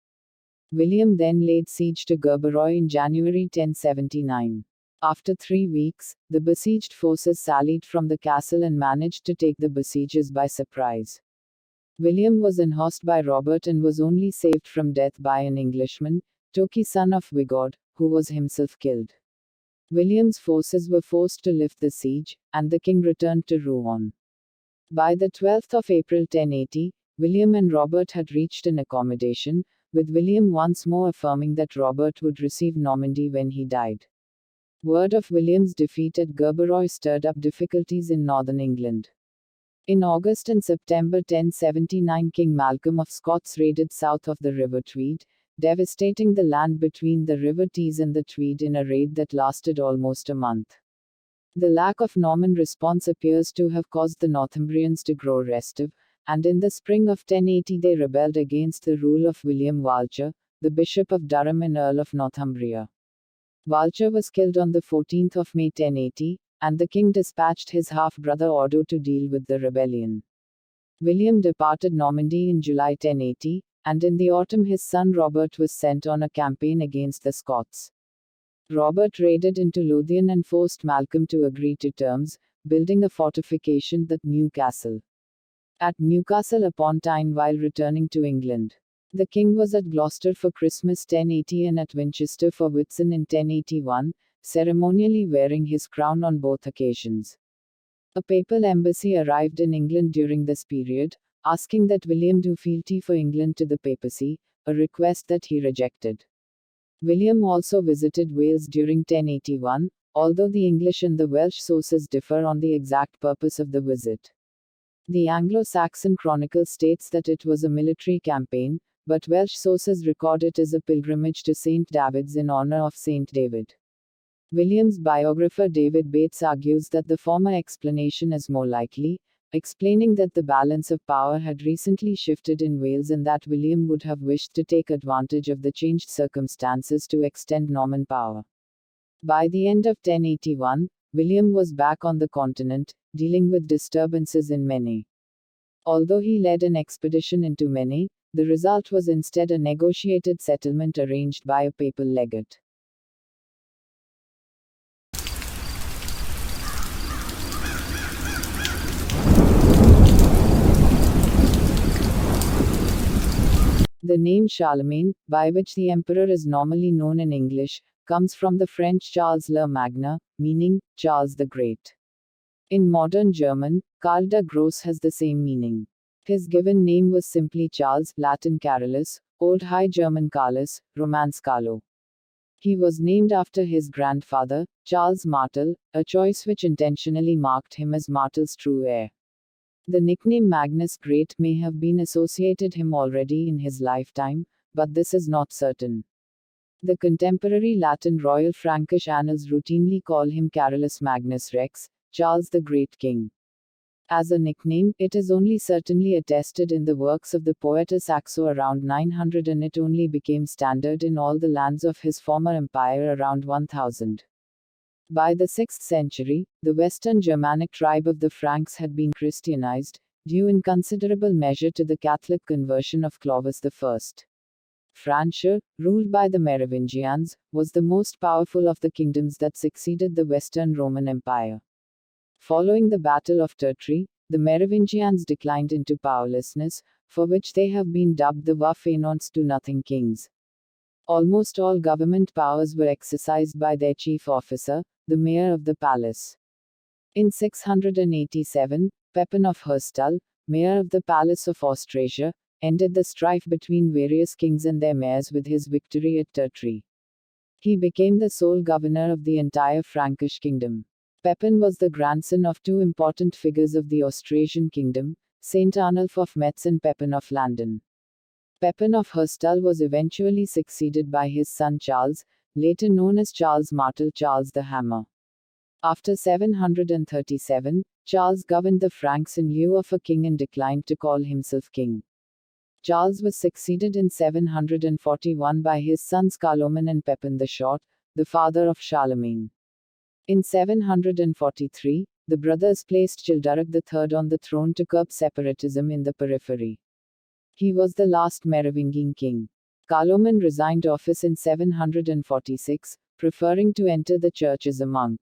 William then laid siege to Gerberoy in January 1079. After 3 weeks, the besieged forces sallied from the castle and managed to take the besiegers by surprise. William was unhorsed by Robert and was only saved from death by an Englishman, Toki son of Wigord, who was himself killed. William's forces were forced to lift the siege, and the king returned to Rouen. By the 12th of April 1080, William and Robert had reached an accommodation, with William once more affirming that Robert would receive Normandy when he died. Word of William's defeat at Gerberoy stirred up difficulties in northern England. In August and September 1079 King Malcolm of Scots raided south of the River Tweed, devastating the land between the River Tees and the Tweed in a raid that lasted almost a month. The lack of Norman response appears to have caused the Northumbrians to grow restive, and in the spring of 1080 they rebelled against the rule of William Vulture, the Bishop of Durham and Earl of Northumbria. Vulture was killed on the 14th of May 1080, and the king dispatched his half-brother Odo to deal with the rebellion. William departed Normandy in July 1080, and in the autumn his son Robert was sent on a campaign against the Scots. Robert raided into Lothian and forced Malcolm to agree to terms, building a fortification, the Newcastle, at Newcastle upon Tyne while returning to England. The king was at Gloucester for Christmas 1080 and at Winchester for Whitsun in 1081, ceremonially wearing his crown on both occasions. A papal embassy arrived in England during this period, asking that William do fealty for England to the papacy, a request that he rejected. William also visited Wales during 1081, although the English and the Welsh sources differ on the exact purpose of the visit. The Anglo-Saxon Chronicle states that it was a military campaign, but Welsh sources record it as a pilgrimage to St. David's in honor of St. David. William's biographer David Bates argues that the former explanation is more likely, explaining that the balance of power had recently shifted in Wales and that William would have wished to take advantage of the changed circumstances to extend Norman power. By the end of 1081, William was back on the continent, dealing with disturbances in Maine. Although he led an expedition into Maine, the result was instead a negotiated settlement arranged by a papal legate. The name Charlemagne, by which the emperor is normally known in English, comes from the French Charles le Magne, meaning Charles the Great. In modern German, Karl der Grosse has the same meaning. His given name was simply Charles, Latin Carolus, Old High German Carlus, Romance Carlo. He was named after his grandfather, Charles Martel, a choice which intentionally marked him as Martel's true heir. The nickname Magnus Great may have been associated him already in his lifetime, but this is not certain. The contemporary Latin Royal Frankish annals routinely call him Carolus Magnus Rex, Charles the Great King. As a nickname, it is only certainly attested in the works of the poetess Saxo around 900 and it only became standard in all the lands of his former empire around 1000. By the 6th century, the Western Germanic tribe of the Franks had been Christianized, due in considerable measure to the Catholic conversion of Clovis I. Francia, ruled by the Merovingians, was the most powerful of the kingdoms that succeeded the Western Roman Empire. Following the Battle of Tertry, the Merovingians declined into powerlessness, for which they have been dubbed the Wa-Fainéants do-nothing kings. Almost all government powers were exercised by their chief officer, the mayor of the palace. In 687, Pepin of Herstal, mayor of the Palace of Austrasia, ended the strife between various kings and their mayors with his victory at Tertry. He became the sole governor of the entire Frankish kingdom. Pepin was the grandson of two important figures of the Austrasian kingdom, Saint Arnulf of Metz and Pepin of Landen. Pepin of Herstal was eventually succeeded by his son Charles, later known as Charles Martel, Charles the Hammer. After 737, Charles governed the Franks in lieu of a king and declined to call himself king. Charles was succeeded in 741 by his sons Carloman and Pepin the Short, the father of Charlemagne. In 743, the brothers placed Childeric III on the throne to curb separatism in the periphery. He was the last Merovingian king. Carloman resigned office in 746, preferring to enter the church as a monk.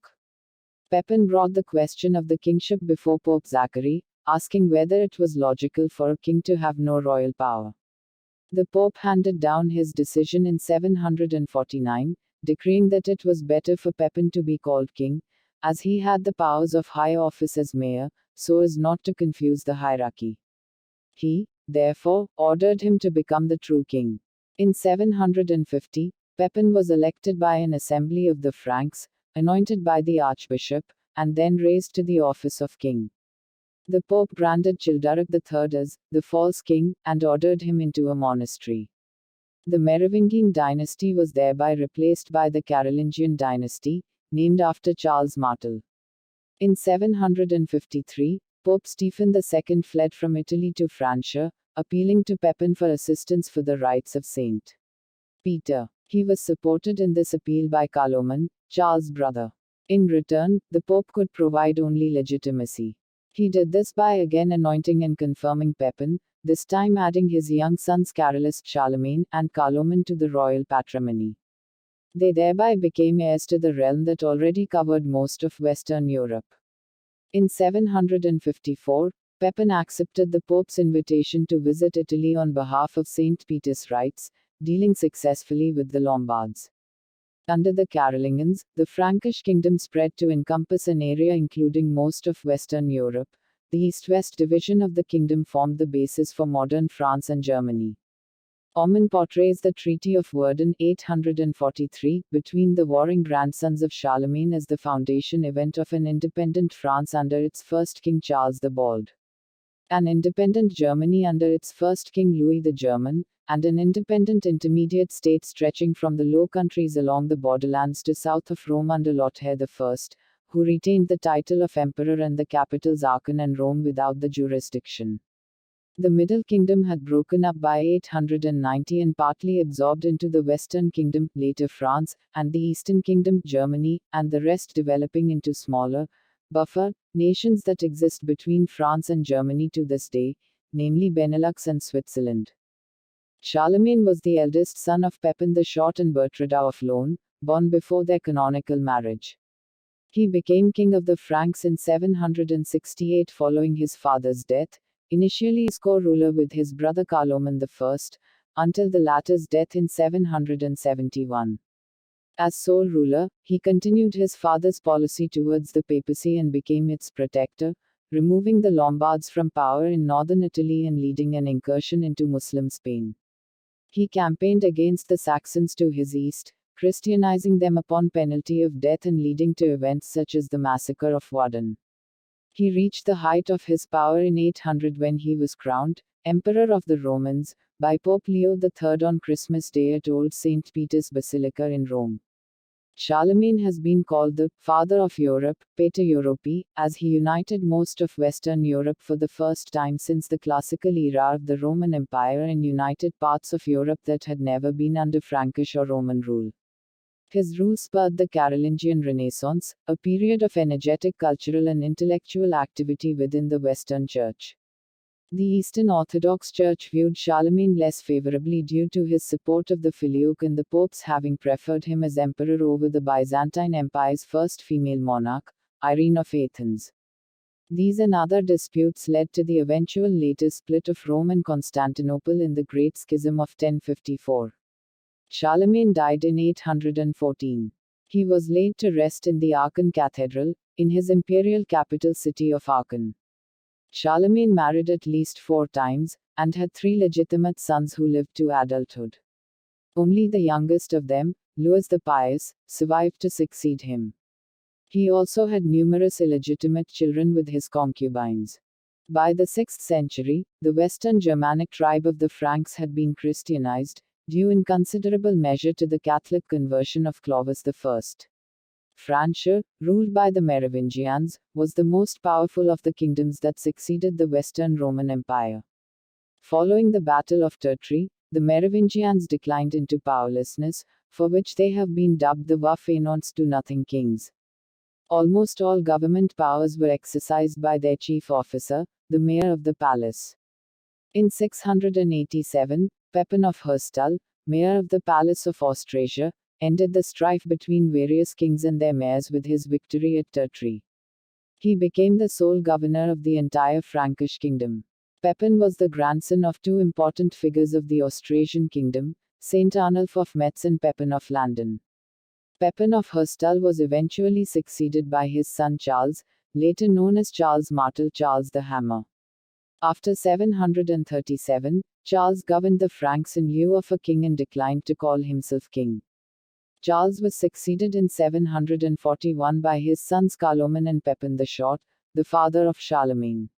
Pepin brought the question of the kingship before Pope Zachary, asking whether it was logical for a king to have no royal power. The Pope handed down his decision in 749, decreeing that it was better for Pepin to be called king, as he had the powers of high office as mayor, so as not to confuse the hierarchy. He, therefore, ordered him to become the true king. In 750, Pepin was elected by an assembly of the Franks, anointed by the archbishop, and then raised to the office of king. The Pope branded Childeric III as the false king, and ordered him into a monastery. The Merovingian dynasty was thereby replaced by the Carolingian dynasty, named after Charles Martel. In 753, Pope Stephen II fled from Italy to Francia, appealing to Pepin for assistance for the rights of Saint Peter. He was supported in this appeal by Carloman, Charles' brother. In return, the Pope could provide only legitimacy. He did this by again anointing and confirming Pepin, this time adding his young sons Carolus, Charlemagne, and Carloman to the royal patrimony. They thereby became heirs to the realm that already covered most of Western Europe. In 754, Pepin accepted the Pope's invitation to visit Italy on behalf of St. Peter's rights, dealing successfully with the Lombards. Under the Carolingians, the Frankish kingdom spread to encompass an area including most of Western Europe. The east-west division of the kingdom formed the basis for modern France and Germany. Oman portrays the Treaty of Verdun 843 between the warring grandsons of Charlemagne as the foundation event of an independent France under its first king Charles the Bald, an independent Germany under its first king Louis the German, and an independent intermediate state stretching from the Low Countries along the borderlands to south of Rome under Lothair I, who retained the title of emperor and the capitals Aachen and Rome without the jurisdiction. The Middle Kingdom had broken up by 890 and partly absorbed into the Western Kingdom, later France, and the Eastern Kingdom, Germany, and the rest developing into smaller, buffer nations that exist between France and Germany to this day, namely Benelux and Switzerland. Charlemagne was the eldest son of Pepin the Short and Bertrada of Lorne, born before their canonical marriage. He became king of the Franks in 768 following his father's death, initially as co-ruler with his brother Carloman I, until the latter's death in 771. As sole ruler, he continued his father's policy towards the papacy and became its protector, removing the Lombards from power in northern Italy and leading an incursion into Muslim Spain. He campaigned against the Saxons to his east, Christianizing them upon penalty of death and leading to events such as the massacre of Verdun. He reached the height of his power in 800 when he was crowned Emperor of the Romans by Pope Leo III on Christmas Day at Old St. Peter's Basilica in Rome. Charlemagne has been called the father of Europe, Pater Europae, as he united most of Western Europe for the first time since the classical era of the Roman Empire and united parts of Europe that had never been under Frankish or Roman rule. His rule spurred the Carolingian Renaissance, a period of energetic cultural and intellectual activity within the Western Church. The Eastern Orthodox Church viewed Charlemagne less favorably due to his support of the Filioque and the popes having preferred him as emperor over the Byzantine Empire's first female monarch, Irene of Athens. These and other disputes led to the eventual later split of Rome and Constantinople in the Great Schism of 1054. Charlemagne died in 814. He was laid to rest in the Aachen Cathedral, in his imperial capital city of Aachen. Charlemagne married at least 4 times, and had 3 legitimate sons who lived to adulthood. Only the youngest of them, Louis the Pious, survived to succeed him. He also had numerous illegitimate children with his concubines. By the 6th century, the Western Germanic tribe of the Franks had been Christianized, due in considerable measure to the Catholic conversion of Clovis I. Francia, ruled by the Merovingians, was the most powerful of the kingdoms that succeeded the Western Roman Empire. Following the Battle of Tertry, the Merovingians declined into powerlessness, for which they have been dubbed the Wa-Fainéants do-nothing kings. Almost all government powers were exercised by their chief officer, the mayor of the palace. In 687, Pepin of Herstal, mayor of the Palace of Austrasia, ended the strife between various kings and their mayors with his victory at Tertry. He became the sole governor of the entire Frankish kingdom. Pepin was the grandson of 2 important figures of the Austrasian kingdom, Saint Arnulf of Metz and Pepin of Landen. Pepin of Herstal was eventually succeeded by his son Charles, later known as Charles Martel, Charles the Hammer. After 737, Charles governed the Franks in lieu of a king and declined to call himself king. Charles was succeeded in 741 by his sons Carloman and Pepin the Short, the father of Charlemagne.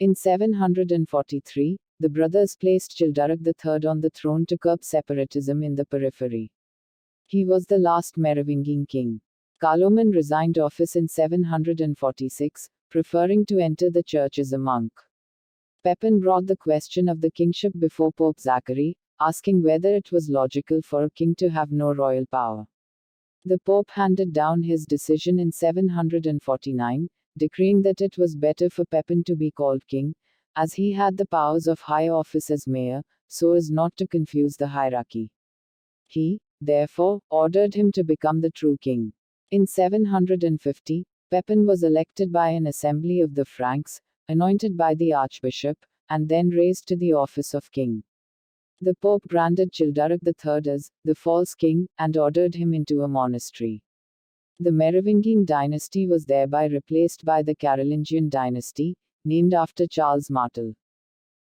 In 743, the brothers placed Childeric III on the throne to curb separatism in the periphery. He was the last Merovingian king. Carloman resigned office in 746, preferring to enter the church as a monk. Pepin brought the question of the kingship before Pope Zachary, asking whether it was logical for a king to have no royal power. The Pope handed down his decision in 749, decreeing that it was better for Pepin to be called king, as he had the powers of high office as mayor, so as not to confuse the hierarchy. He, therefore, ordered him to become the true king. In 750, Pepin was elected by an assembly of the Franks, anointed by the archbishop, and then raised to the office of king. The Pope branded Childeric III as the false king, and ordered him into a monastery. The Merovingian dynasty was thereby replaced by the Carolingian dynasty, named after Charles Martel.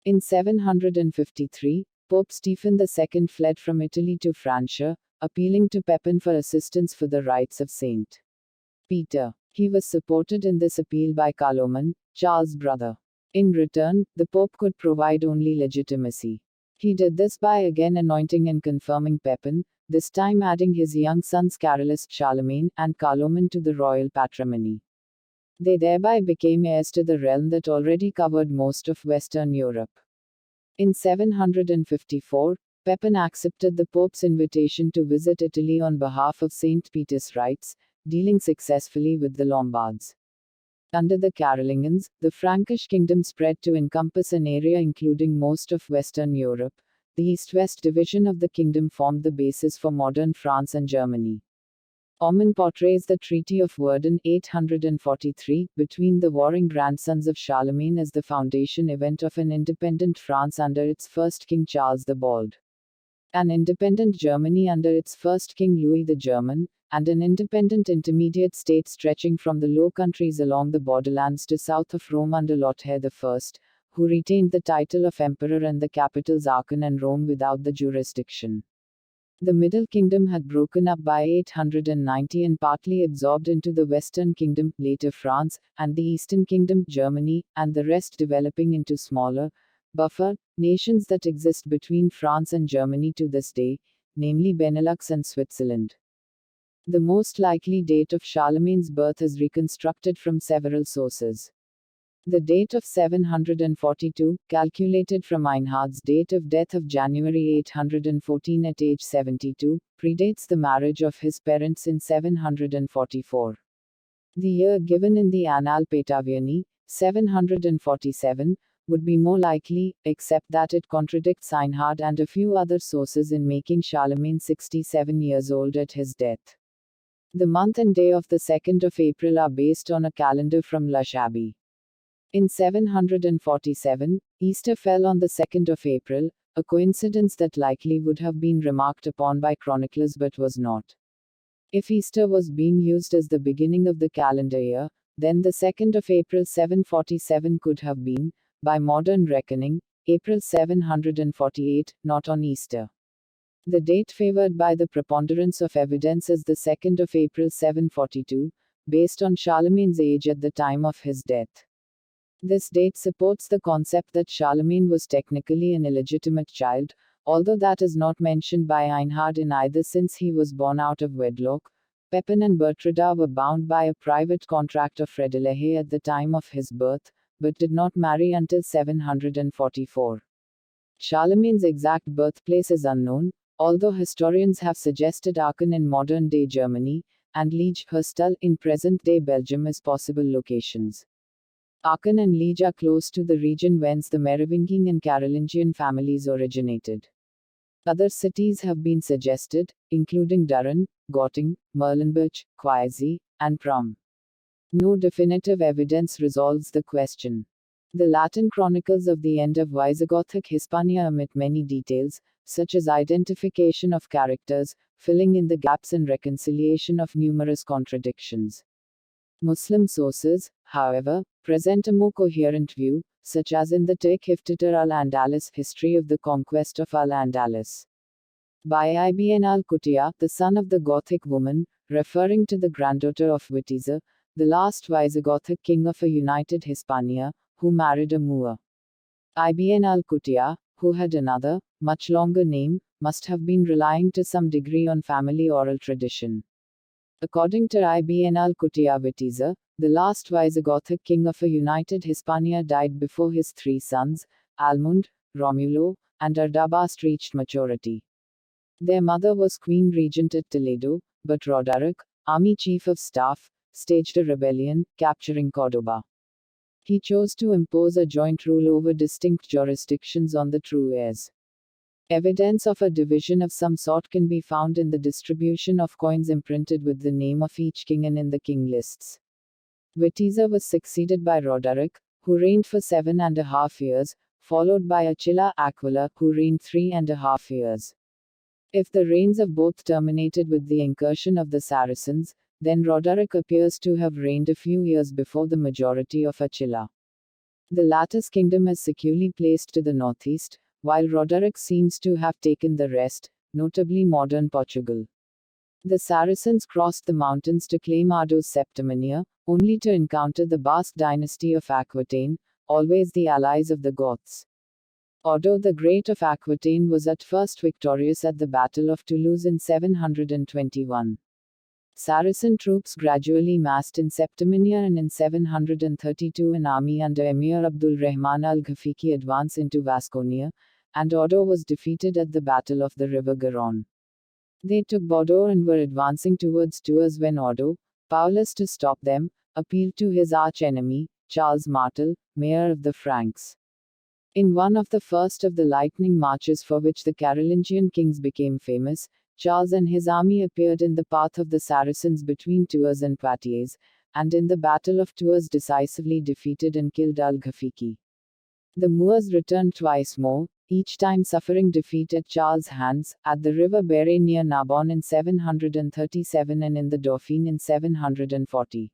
In 753, Pope Stephen II fled from Italy to Francia, appealing to Pepin for assistance for the rights of Saint Peter. He was supported in this appeal by Carloman, Charles' brother. In return, the Pope could provide only legitimacy. He did this by again anointing and confirming Pepin, this time adding his young sons Carolus, Charlemagne, and Carloman to the royal patrimony. They thereby became heirs to the realm that already covered most of Western Europe. In 754, Pepin accepted the Pope's invitation to visit Italy on behalf of St. Peter's rights, dealing successfully with the Lombards. Under the Carolingians, the Frankish kingdom spread to encompass an area including most of Western Europe. The east-west division of the kingdom formed the basis for modern France and Germany. Oman portrays the Treaty of Verdun 843 between the warring grandsons of Charlemagne as the foundation event of an independent France under its first king Charles the Bald, an independent Germany under its first king Louis the German, and an independent intermediate state stretching from the Low Countries along the borderlands to south of Rome under Lothair I, who retained the title of emperor and the capitals Aachen and Rome without the jurisdiction. The Middle Kingdom had broken up by 890 and partly absorbed into the Western Kingdom, later France, and the Eastern Kingdom, Germany, and the rest developing into smaller, buffer nations that exist between France and Germany to this day, namely Benelux and Switzerland. The most likely date of Charlemagne's birth is reconstructed from several sources. The date of 742, calculated from Einhard's date of death of January 814 at age 72, predates the marriage of his parents in 744. The year given in the Annal Pataviani, 747, would be more likely, except that it contradicts Einhard and a few other sources in making Charlemagne 67 years old at his death. The month and day of the 2nd of April are based on a calendar from Lush Abbey. In 747, Easter fell on the 2nd of April, a coincidence that likely would have been remarked upon by chroniclers but was not. If Easter was being used as the beginning of the calendar year, then the 2nd of April 747 could have been, by modern reckoning, April 748, not on Easter. The date favored by the preponderance of evidence is the 2nd of April 742, based on Charlemagne's age at the time of his death. This date supports the concept that Charlemagne was technically an illegitimate child, although that is not mentioned by Einhard in either since he was born out of wedlock. Pepin and Bertrada were bound by a private contract of Fredelehe at the time of his birth, but did not marry until 744. Charlemagne's exact birthplace is unknown, although historians have suggested Aachen in modern-day Germany, and Liege, Herstal in present-day Belgium as possible locations. Aachen and Liege are close to the region whence the Merovingian and Carolingian families originated. Other cities have been suggested, including Durren, Göttingen, Merlenbach, Quasi, and Prum. No definitive evidence resolves the question. The Latin chronicles of the end of Visigothic Hispania omit many details, such as identification of characters, filling in the gaps and reconciliation of numerous contradictions. Muslim sources, however, present a more coherent view, such as in the Hiftetar al-Andalus History of the Conquest of al-Andalus by Ibn al-Qutiyya, the son of the Gothic woman, referring to the granddaughter of Witiza, the last Visigothic king of a united Hispania, who married a Moor. Ibn al-Qutiyya, who had another, much longer name, must have been relying to some degree on family oral tradition. According to Ibn al-Qutiyya, Witiza, the last Visigothic king of a united Hispania, died before his three sons, Almund, Romulo, and Ardabast reached maturity. Their mother was queen regent at Toledo, but Roderick, army chief of staff, staged a rebellion, capturing Cordoba. He chose to impose a joint rule over distinct jurisdictions on the true heirs. Evidence of a division of some sort can be found in the distribution of coins imprinted with the name of each king and in the king lists. Witiza was succeeded by Roderick, who reigned for 7.5 years, followed by Attila Aquila, who reigned 3.5 years. If the reigns of both terminated with the incursion of the Saracens, then Roderick appears to have reigned a few years before the majority of Attila. The latter's kingdom is securely placed to the northeast, while Roderick seems to have taken the rest, notably modern Portugal. The Saracens crossed the mountains to claim Ardo's Septimania, only to encounter the Basque dynasty of Aquitaine, always the allies of the Goths. Odo the Great of Aquitaine was at first victorious at the Battle of Toulouse in 721. Saracen troops gradually massed in Septimania, and in 732 an army under Emir Abdul Rahman al-Ghafiqi advanced into Vasconia, and Odo was defeated at the Battle of the River Garonne. They took Bordeaux and were advancing towards Tours when Odo, powerless to stop them, appealed to his arch-enemy, Charles Martel, mayor of the Franks. In one of the first of the lightning marches for which the Carolingian kings became famous, Charles and his army appeared in the path of the Saracens between Tours and Poitiers, and in the Battle of Tours decisively defeated and killed al-Ghafiqi. The Moors returned twice more, each time suffering defeat at Charles' hands, at the river Bere near Narbonne in 737 and in the Dauphiné in 740.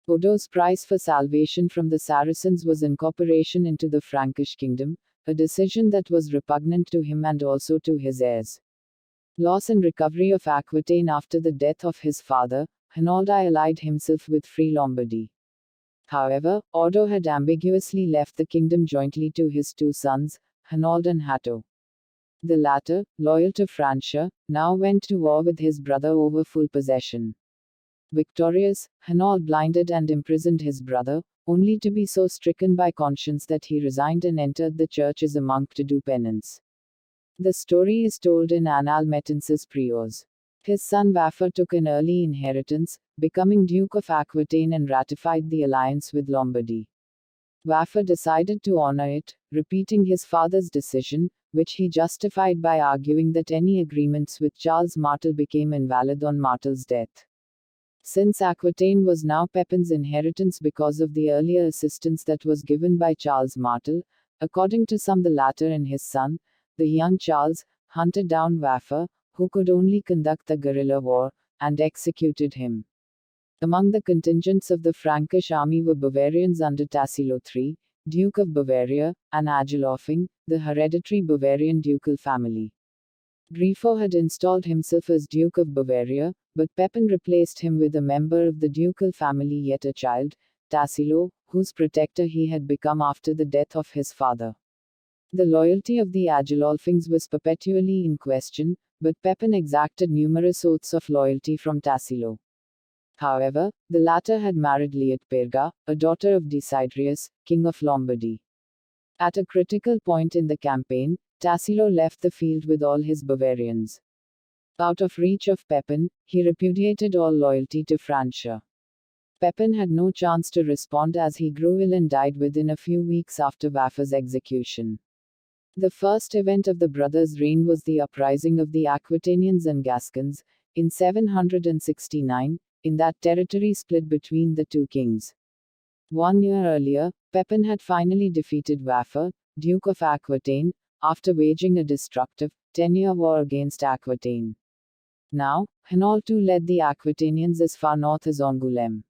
Odo's price for salvation from the Saracens was incorporation into the Frankish kingdom, a decision that was repugnant to him and also to his heirs. Loss and recovery of Aquitaine after the death of his father, Harald allied himself with Free Lombardy. However, Odo had ambiguously left the kingdom jointly to his two sons, Harald and Hatto. The latter, loyal to Francia, now went to war with his brother over full possession. Victorious, Harald blinded and imprisoned his brother, only to be so stricken by conscience that he resigned and entered the church as a monk to do penance. The story is told in Annales Metenses Priors. His son Waffer took an early inheritance, becoming Duke of Aquitaine and ratified the alliance with Lombardy. Waffer decided to honor it, repeating his father's decision, which he justified by arguing that any agreements with Charles Martel became invalid on Martel's death. Since Aquitaine was now Pepin's inheritance because of the earlier assistance that was given by Charles Martel, according to some the latter and his son, the young Charles, hunted down Waffer, who could only conduct the guerrilla war, and executed him. Among the contingents of the Frankish army were Bavarians under Tassilo III, Duke of Bavaria, and Agilolfing, the hereditary Bavarian ducal family. Grifo had installed himself as Duke of Bavaria, but Pepin replaced him with a member of the ducal family yet a child, Tassilo, whose protector he had become after the death of his father. The loyalty of the Agilolfings was perpetually in question, but Pepin exacted numerous oaths of loyalty from Tassilo. However, the latter had married Liutperga, a daughter of Desiderius, king of Lombardy. At a critical point in the campaign, Tassilo left the field with all his Bavarians. Out of reach of Pepin, he repudiated all loyalty to Francia. Pepin had no chance to respond as he grew ill and died within a few weeks after Waffer's execution. The first event of the brothers' reign was the uprising of the Aquitanians and Gascons, in 769, in that territory split between the two kings. 1 year earlier, Pepin had finally defeated Waffer, Duke of Aquitaine, after waging a destructive, 10-year war against Aquitaine. Now, Harald too led the Aquitanians as far north as Angoulême.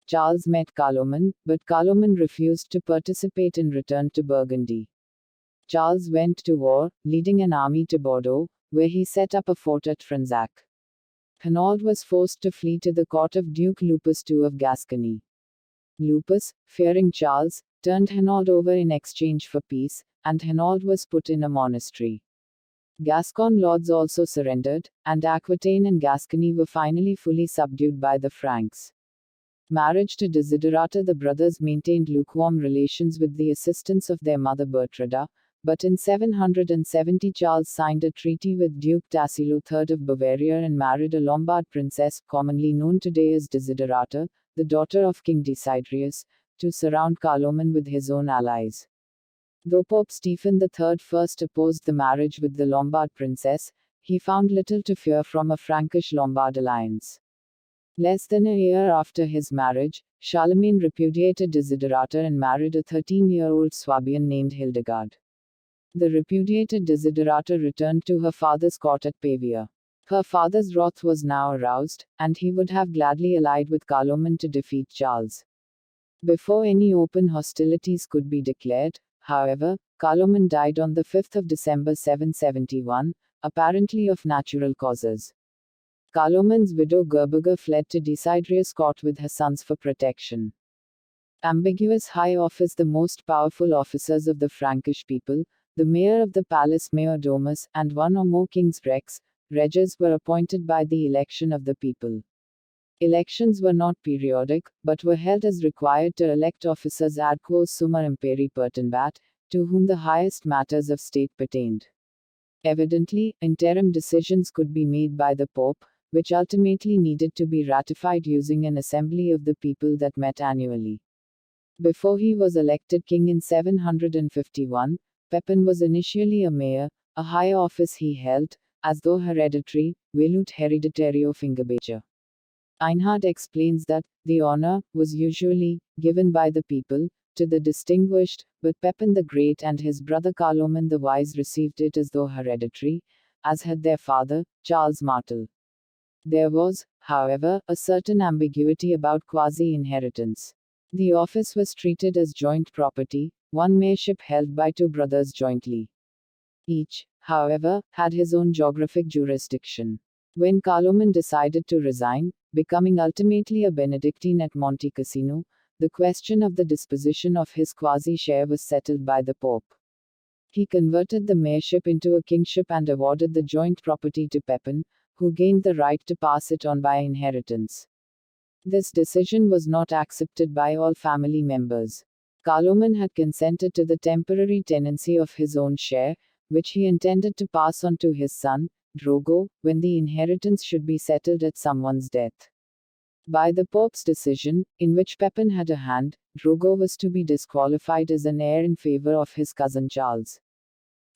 Charles met Carloman, but Carloman refused to participate and returned to Burgundy. Charles went to war, leading an army to Bordeaux, where he set up a fort at Fronsac. Harald was forced to flee to the court of Duke Lupus II of Gascony. Lupus, fearing Charles, turned Harald over in exchange for peace, and Harald was put in a monastery. Gascon lords also surrendered, and Aquitaine and Gascony were finally fully subdued by the Franks. Marriage to Desiderata, the brothers maintained lukewarm relations with the assistance of their mother Bertrada, but in 770 Charles signed a treaty with Duke Tassilo III of Bavaria and married a Lombard princess, commonly known today as Desiderata, the daughter of King Desiderius, to surround Carloman with his own allies. Though Pope Stephen III first opposed the marriage with the Lombard princess, he found little to fear from a Frankish-Lombard alliance. Less than a year after his marriage, Charlemagne repudiated Desiderata and married a 13-year-old Swabian named Hildegard. The repudiated Desiderata returned to her father's court at Pavia. Her father's wrath was now aroused, and he would have gladly allied with Carloman to defeat Charles. Before any open hostilities could be declared, however, Carloman died on the 5th of December 771, apparently of natural causes. Carloman's widow Gerberga fled to Desiderius' court with her sons for protection. Ambiguous high office. The most powerful officers of the Frankish people, the mayor of the palace Mayor Domus, and one or more kings rex, reges were appointed by the election of the people. Elections were not periodic, but were held as required to elect officers ad quos summa imperi pertinbat, to whom the highest matters of state pertained. Evidently, interim decisions could be made by the Pope, which ultimately needed to be ratified using an assembly of the people that met annually. Before he was elected king in 751, Pepin was initially a mayor, a high office he held, as though hereditary, velut hereditario fingerbecher. Einhard explains that, the honor, was usually, given by the people, to the distinguished, but Pepin the Great and his brother Carloman the Wise received it as though hereditary, as had their father, Charles Martel. There was, however, a certain ambiguity about quasi-inheritance. The office was treated as joint property, one mayorship held by two brothers jointly. Each, however, had his own geographic jurisdiction. When Carloman decided to resign, becoming ultimately a Benedictine at Monte Cassino, the question of the disposition of his quasi-share was settled by the Pope. He converted the mayorship into a kingship and awarded the joint property to Pepin, who gained the right to pass it on by inheritance. This decision was not accepted by all family members. Carloman had consented to the temporary tenancy of his own share, which he intended to pass on to his son, Drogo, when the inheritance should be settled at someone's death. By the Pope's decision, in which Pepin had a hand, Drogo was to be disqualified as an heir in favor of his cousin Charles.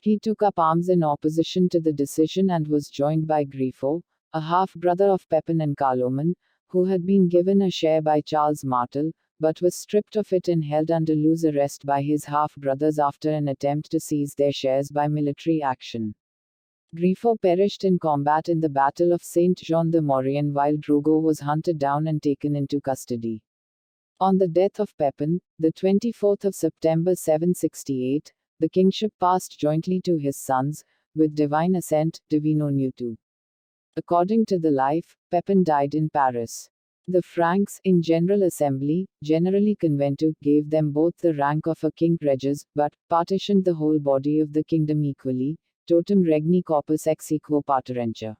He took up arms in opposition to the decision and was joined by Grifo, a half-brother of Pepin and Carloman, who had been given a share by Charles Martel, but was stripped of it and held under loose arrest by his half-brothers after an attempt to seize their shares by military action. Grifo perished in combat in the Battle of Saint Jean de Maurienne while Drogo was hunted down and taken into custody. On the death of Pepin, the 24th of September 768, the kingship passed jointly to his sons, with divine assent, divino nutu. According to the life, Pepin died in Paris. The Franks, in General Assembly, generally conventu, gave them both the rank of a king reges, but partitioned the whole body of the kingdom equally, totum regni corpus ex equo parterentia.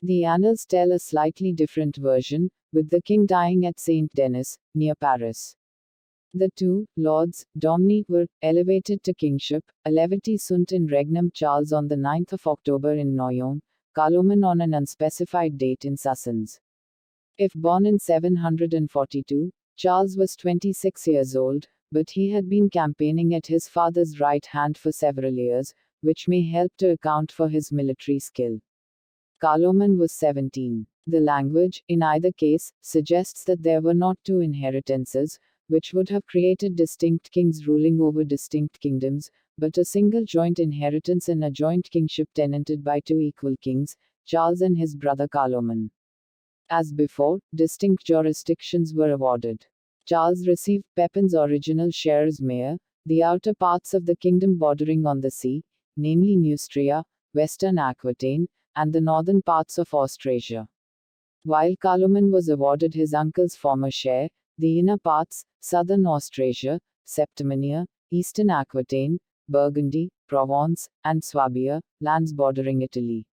The annals tell a slightly different version, with the king dying at Saint Denis, near Paris. The two lords, Domni, were elevated to kingship, aleviti sunt in regnum Charles on the 9th of October in Noyon, Carloman on an unspecified date in Soissons. If born in 742, Charles was 26 years old, but he had been campaigning at his father's right hand for several years, which may help to account for his military skill. Carloman was 17. The language, in either case, suggests that there were not two inheritances, which would have created distinct kings ruling over distinct kingdoms, but a single joint inheritance and a joint kingship tenanted by two equal kings, Charles and his brother Carloman. As before, distinct jurisdictions were awarded. Charles received Pepin's original share as mayor, the outer parts of the kingdom bordering on the sea, namely Neustria, western Aquitaine, and the northern parts of Austrasia. While Carloman was awarded his uncle's former share, the inner parts, southern Austrasia, Septimania, eastern Aquitaine, Burgundy, Provence, and Swabia, lands bordering Italy.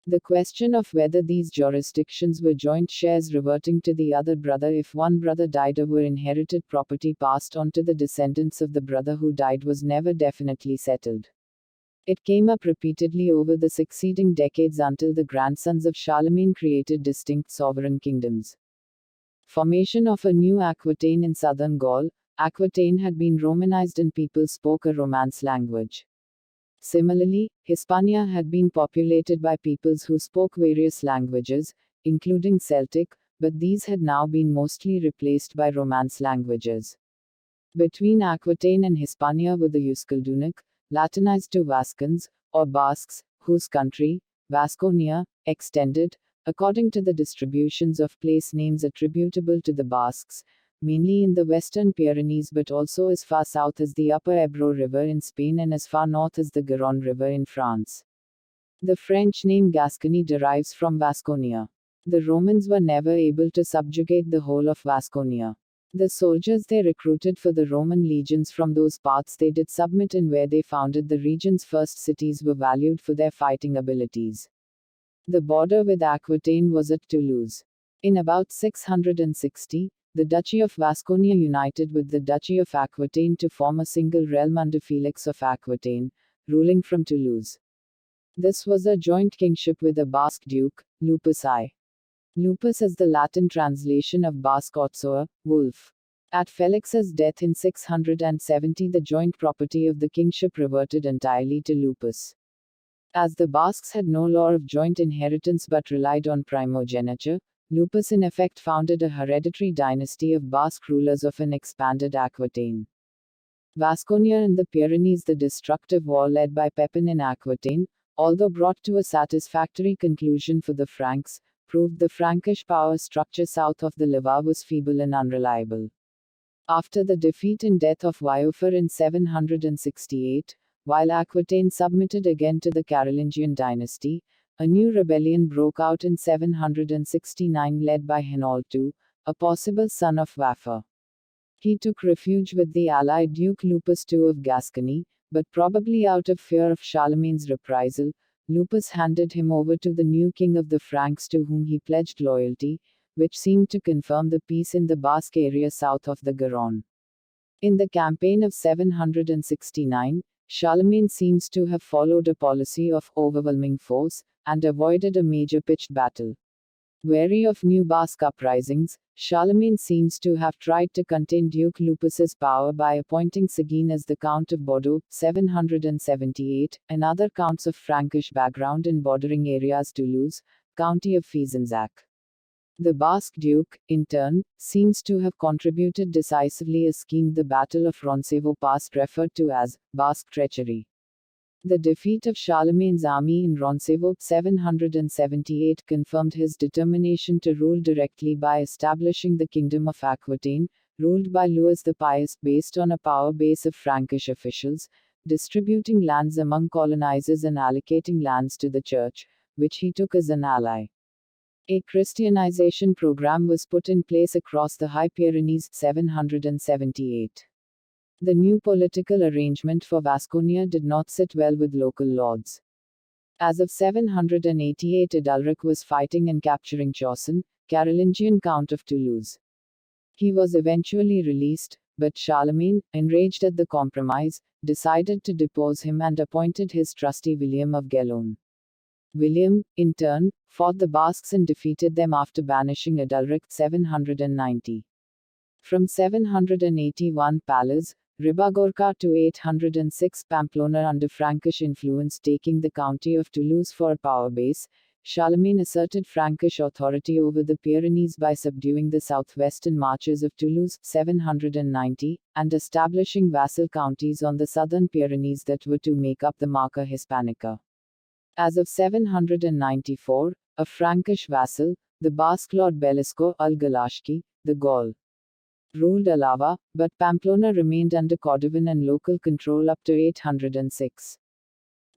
The question of whether these jurisdictions were joint shares reverting to the other brother if one brother died or were inherited property passed on to the descendants of the brother who died was never definitely settled. It came up repeatedly over the succeeding decades until the grandsons of Charlemagne created distinct sovereign kingdoms. Formation of a new Aquitaine in southern Gaul, Aquitaine had been Romanized and people spoke a Romance language. Similarly, Hispania had been populated by peoples who spoke various languages, including Celtic, but these had now been mostly replaced by Romance languages. Between Aquitaine and Hispania were the Euskaldunic, Latinized to Vascons, or Basques, whose country, Vasconia, extended, according to the distributions of place names attributable to the Basques, mainly in the western Pyrenees but also as far south as the upper Ebro River in Spain and as far north as the Garonne River in France. The French name Gascony derives from Vasconia. The Romans were never able to subjugate the whole of Vasconia. The soldiers they recruited for the Roman legions from those parts they did submit, and where they founded the region's first cities were valued for their fighting abilities. The border with Aquitaine was at Toulouse. In about 660, the Duchy of Vasconia united with the Duchy of Aquitaine to form a single realm under Felix of Aquitaine, ruling from Toulouse. This was a joint kingship with a Basque duke, Lupus I. Lupus is the Latin translation of Basque Otsoa, wolf. At Felix's death in 670, the joint property of the kingship reverted entirely to Lupus. As the Basques had no law of joint inheritance but relied on primogeniture, Lupus in effect founded a hereditary dynasty of Basque rulers of an expanded Aquitaine. Vasconia and the Pyrenees. The destructive war led by Pepin in Aquitaine, although brought to a satisfactory conclusion for the Franks, proved the Frankish power structure south of the Loire was feeble and unreliable. After the defeat and death of Waiufer in 768, while Aquitaine submitted again to the Carolingian dynasty, a new rebellion broke out in 769 led by Hainault II, a possible son of Waffa. He took refuge with the allied Duke Lupus II of Gascony, but probably out of fear of Charlemagne's reprisal, Lupus handed him over to the new king of the Franks to whom he pledged loyalty, which seemed to confirm the peace in the Basque area south of the Garonne. In the campaign of 769, Charlemagne seems to have followed a policy of overwhelming force, and avoided a major pitched battle. Wary of new Basque uprisings, Charlemagne seems to have tried to contain Duke Lupus's power by appointing Seguin as the Count of Bordeaux, 778, and other counts of Frankish background in bordering areas Toulouse, county of Fezensac. The Basque Duke, in turn, seems to have contributed decisively a scheme the Battle of Roncesvalles past referred to as Basque treachery. The defeat of Charlemagne's army in Roncesvalles 778 confirmed his determination to rule directly by establishing the Kingdom of Aquitaine, ruled by Louis the Pious, based on a power base of Frankish officials, distributing lands among colonizers and allocating lands to the church, which he took as an ally. A Christianization program was put in place across the High Pyrenees 778. The new political arrangement for Vasconia did not sit well with local lords. As of 788, Adalric was fighting and capturing Chausson, Carolingian Count of Toulouse. He was eventually released, but Charlemagne, enraged at the compromise, decided to depose him and appointed his trusty William of Gellone. William, in turn, fought the Basques and defeated them after banishing Adalric 790. From 781 Pallars, Ribagorca to 806 Pamplona under Frankish influence taking the county of Toulouse for a power base, Charlemagne asserted Frankish authority over the Pyrenees by subduing the southwestern marches of Toulouse 790, and establishing vassal counties on the southern Pyrenees that were to make up the Marca Hispanica. As of 794, a Frankish vassal, the Basque lord Belisco al-Galashki, the Gaul, ruled Alava, but Pamplona remained under Cordovan and local control up to 806.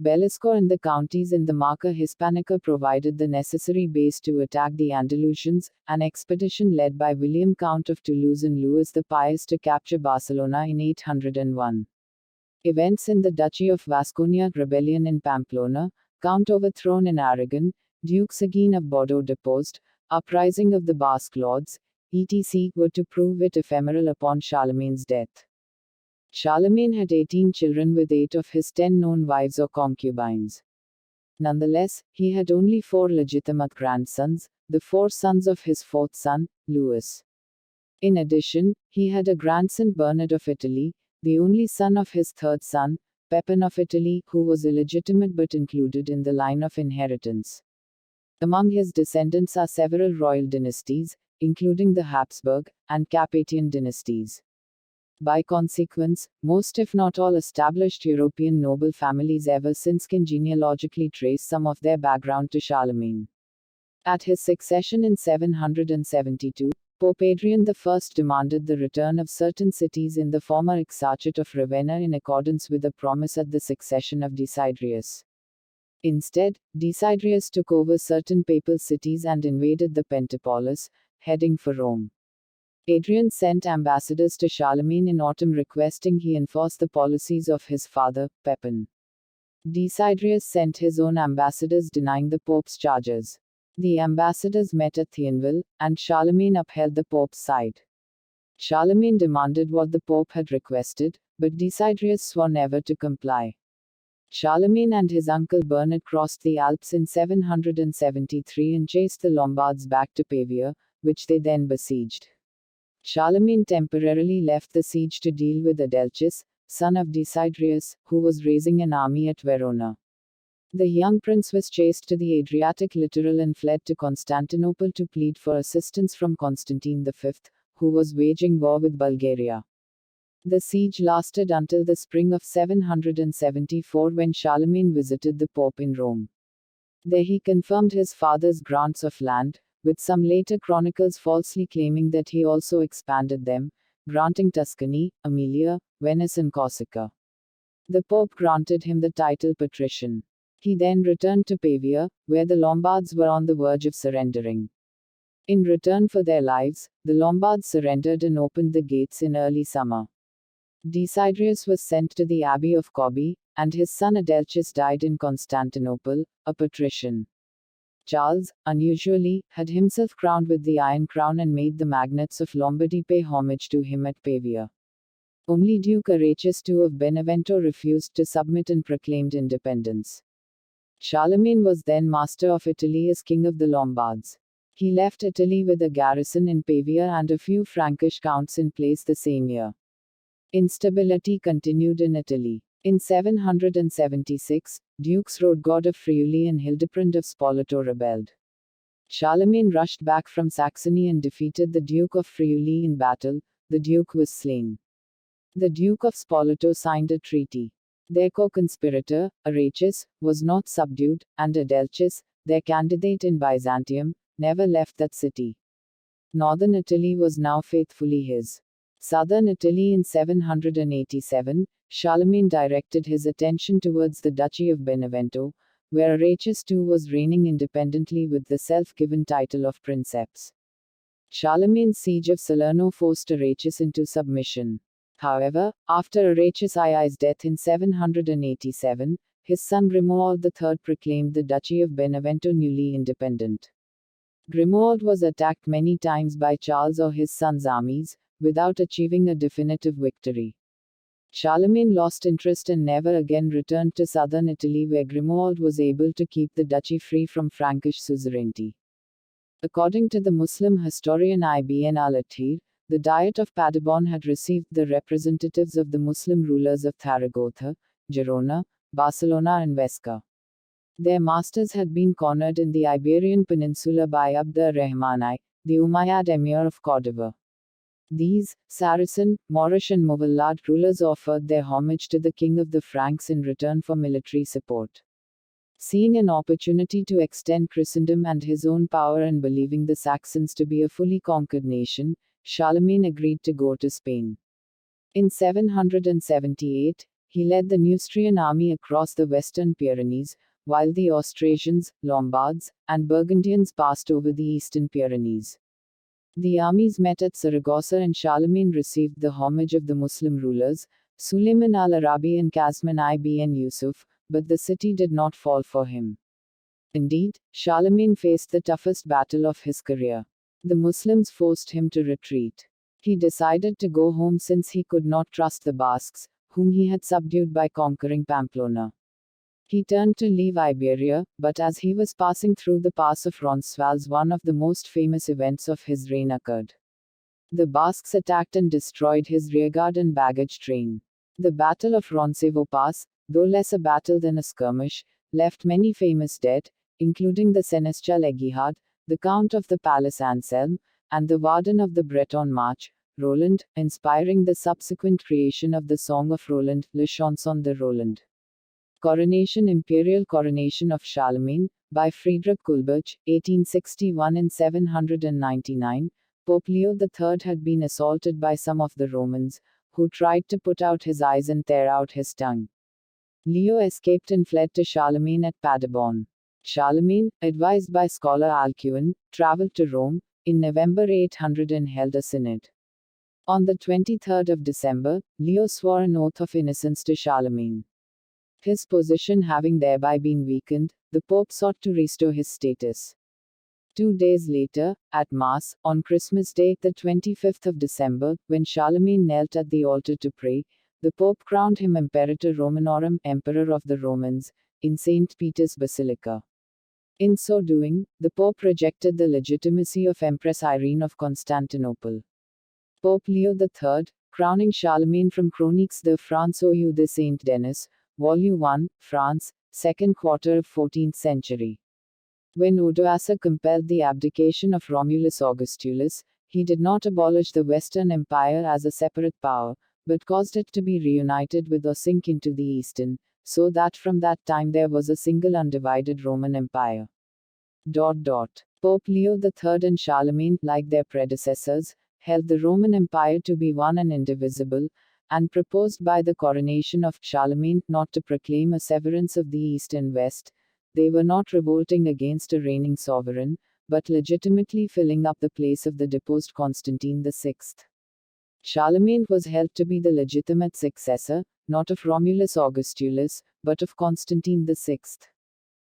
Belisco and the counties in the Marca Hispanica provided the necessary base to attack the Andalusians, an expedition led by William Count of Toulouse and Louis the Pious to capture Barcelona in 801. Events in the Duchy of Vasconia, rebellion in Pamplona, Count overthrown in Aragon, Duke Seguin of Bordeaux deposed, uprising of the Basque lords, etc. were to prove it ephemeral upon Charlemagne's death. Charlemagne had 18 children with 8 of his 10 known wives or concubines. Nonetheless, he had only 4 legitimate grandsons, the 4 sons of his 4th son, Louis. In addition, he had a grandson Bernard of Italy, the only son of his third son, Pepin of Italy, who was illegitimate but included in the line of inheritance. Among his descendants are several royal dynasties, including the Habsburg and Carpathian dynasties. By consequence, most if not all established European noble families ever since can genealogically trace some of their background to Charlemagne. At his succession in 772, Pope Adrian I demanded the return of certain cities in the former Exarchate of Ravenna in accordance with a promise at the succession of Desiderius. Instead, Desiderius took over certain papal cities and invaded the Pentapolis, heading for Rome. Adrian sent ambassadors to Charlemagne in autumn requesting he enforce the policies of his father, Pepin. Desiderius sent his own ambassadors denying the Pope's charges. The ambassadors met at Thionville, and Charlemagne upheld the Pope's side. Charlemagne demanded what the Pope had requested, but Desiderius swore never to comply. Charlemagne and his uncle Bernard crossed the Alps in 773 and chased the Lombards back to Pavia, which they then besieged. Charlemagne temporarily left the siege to deal with Adelchis, son of Desiderius, who was raising an army at Verona. The young prince was chased to the Adriatic littoral and fled to Constantinople to plead for assistance from Constantine V, who was waging war with Bulgaria. The siege lasted until the spring of 774 when Charlemagne visited the Pope in Rome. There he confirmed his father's grants of land, with some later chronicles falsely claiming that he also expanded them, granting Tuscany, Aemilia, Venice and Corsica. The Pope granted him the title patrician. He then returned to Pavia, where the Lombards were on the verge of surrendering. In return for their lives, the Lombards surrendered and opened the gates in early summer. Desiderius was sent to the Abbey of Corbie, and his son Adelchis died in Constantinople, a patrician. Charles, unusually, had himself crowned with the Iron Crown and made the magnates of Lombardy pay homage to him at Pavia. Only Duke Arrechis II of Benevento refused to submit and proclaimed independence. Charlemagne was then master of Italy as king of the Lombards. He left Italy with a garrison in Pavia and a few Frankish counts in place the same year. Instability continued in Italy. In 776, Dukes Hrodgaud of Friuli and Hildeprand of Spoleto rebelled. Charlemagne rushed back from Saxony and defeated the Duke of Friuli in battle. The Duke was slain. The Duke of Spoleto signed a treaty. Their co-conspirator, Arrechis, was not subdued, and Adelchis, their candidate in Byzantium, never left that city. Northern Italy was now faithfully his. Southern Italy in 787, Charlemagne directed his attention towards the Duchy of Benevento, where Arrechis II was reigning independently with the self-given title of Princeps. Charlemagne's siege of Salerno forced Arrechis into submission. However, after Arrechis II's death in 787, his son Grimoald III proclaimed the Duchy of Benevento newly independent. Grimoald was attacked many times by Charles or his son's armies, without achieving a definitive victory. Charlemagne lost interest and never again returned to southern Italy where Grimoald was able to keep the duchy free from Frankish suzerainty. According to the Muslim historian Ibn al-Athir, the Diet of Paderborn had received the representatives of the Muslim rulers of Zaragoza, Girona, Barcelona and Huesca. Their masters had been cornered in the Iberian Peninsula by Abd ar-Rahman I, the Umayyad emir of Cordova. These, Saracen, Moorish and Muwallad rulers offered their homage to the king of the Franks in return for military support. Seeing an opportunity to extend Christendom and his own power and believing the Saxons to be a fully conquered nation, Charlemagne agreed to go to Spain. In 778, he led the Neustrian army across the western Pyrenees, while the Austrasians, Lombards, and Burgundians passed over the eastern Pyrenees. The armies met at Saragossa and Charlemagne received the homage of the Muslim rulers, Suleiman al-Arabi and Qasman ibn Yusuf, but the city did not fall for him. Indeed, Charlemagne faced the toughest battle of his career. The Muslims forced him to retreat. He decided to go home since he could not trust the Basques, whom he had subdued by conquering Pamplona. He turned to leave Iberia, but as he was passing through the pass of Roncesvalles, one of the most famous events of his reign occurred. The Basques attacked and destroyed his rearguard and baggage train. The Battle of Roncesvalles Pass, though less a battle than a skirmish, left many famous dead, including the Seneschal Egihard, the Count of the Palace Anselm, and the Warden of the Breton March, Roland, inspiring the subsequent creation of the Song of Roland, Le Chanson de Roland. Coronation Imperial Coronation of Charlemagne, by Friedrich Kulbach, 1861 and 799, Pope Leo III had been assaulted by some of the Romans, who tried to put out his eyes and tear out his tongue. Leo escaped and fled to Charlemagne at Paderborn. Charlemagne, advised by scholar Alcuin, traveled to Rome in November 800 and held a synod. On the 23rd of December, Leo swore an oath of innocence to Charlemagne. His position having thereby been weakened, the Pope sought to restore his status. 2 days later, at Mass, on Christmas Day, the 25th of December, when Charlemagne knelt at the altar to pray, the Pope crowned him Imperator Romanorum, Emperor of the Romans, in St. Peter's Basilica. In so doing, the Pope rejected the legitimacy of Empress Irene of Constantinople. Pope Leo III, crowning Charlemagne from Chroniques de France au de Saint-Denis, Volume 1, France, 2nd quarter of 14th century. When Odoacer compelled the abdication of Romulus Augustulus, he did not abolish the Western Empire as a separate power, but caused it to be reunited with or sink into the Eastern, so that from that time there was a single undivided Roman Empire. Pope Leo III and Charlemagne, like their predecessors, held the Roman Empire to be one and indivisible, and proposed by the coronation of Charlemagne not to proclaim a severance of the East and West. They were not revolting against a reigning sovereign, but legitimately filling up the place of the deposed Constantine VI. Charlemagne was held to be the legitimate successor, not of Romulus Augustulus, but of Constantine VI.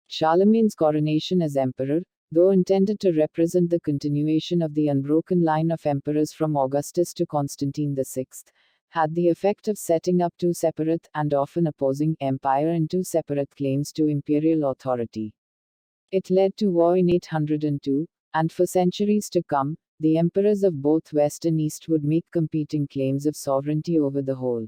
Charlemagne's coronation as emperor, though intended to represent the continuation of the unbroken line of emperors from Augustus to Constantine VI, had the effect of setting up two separate, and often opposing, empire and two separate claims to imperial authority. It led to war in 802, and for centuries to come, the emperors of both West and East would make competing claims of sovereignty over the whole.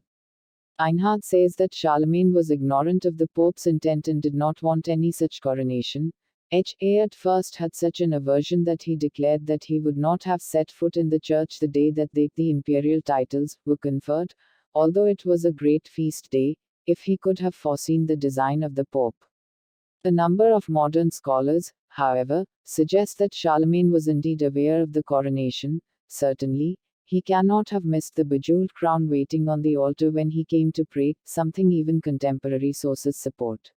Einhard says that Charlemagne was ignorant of the Pope's intent and did not want any such coronation. H.A. at first had such an aversion that he declared that he would not have set foot in the church the day that the imperial titles were conferred, although it was a great feast day, if he could have foreseen the design of the Pope. A number of modern scholars, however, suggest that Charlemagne was indeed aware of the coronation. Certainly, he cannot have missed the bejeweled crown waiting on the altar when he came to pray, something even contemporary sources support.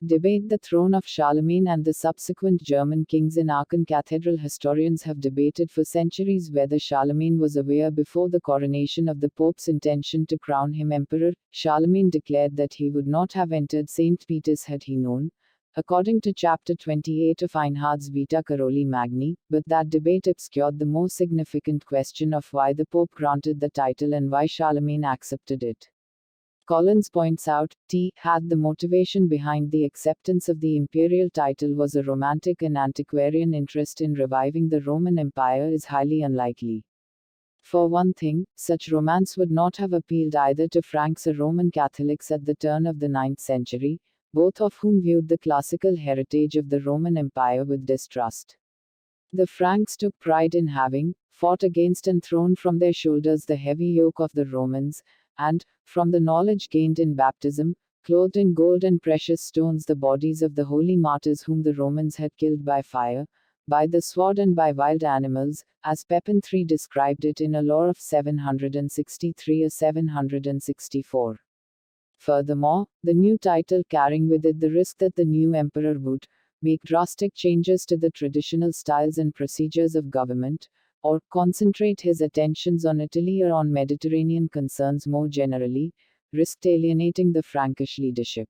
Debate the throne of Charlemagne and the subsequent German kings in Aachen. Cathedral historians have debated for centuries whether Charlemagne was aware before the coronation of the Pope's intention to crown him emperor. Charlemagne declared that he would not have entered St. Peter's had he known, according to chapter 28 of Einhard's Vita Caroli Magni, but that debate obscured the more significant question of why the Pope granted the title and why Charlemagne accepted it. Collins points out, had the motivation behind the acceptance of the imperial title was a romantic and antiquarian interest in reviving the Roman Empire is highly unlikely. For one thing, such romance would not have appealed either to Franks or Roman Catholics at the turn of the 9th century, both of whom viewed the classical heritage of the Roman Empire with distrust. The Franks took pride in having fought against and thrown from their shoulders the heavy yoke of the Romans, and, from the knowledge gained in baptism, clothed in gold and precious stones the bodies of the holy martyrs whom the Romans had killed by fire, by the sword and by wild animals, as Pepin III described it in a lore of 763 or 764. Furthermore, the new title carrying with it the risk that the new emperor would make drastic changes to the traditional styles and procedures of government, or concentrate his attentions on Italy or on Mediterranean concerns more generally, risked alienating the Frankish leadership.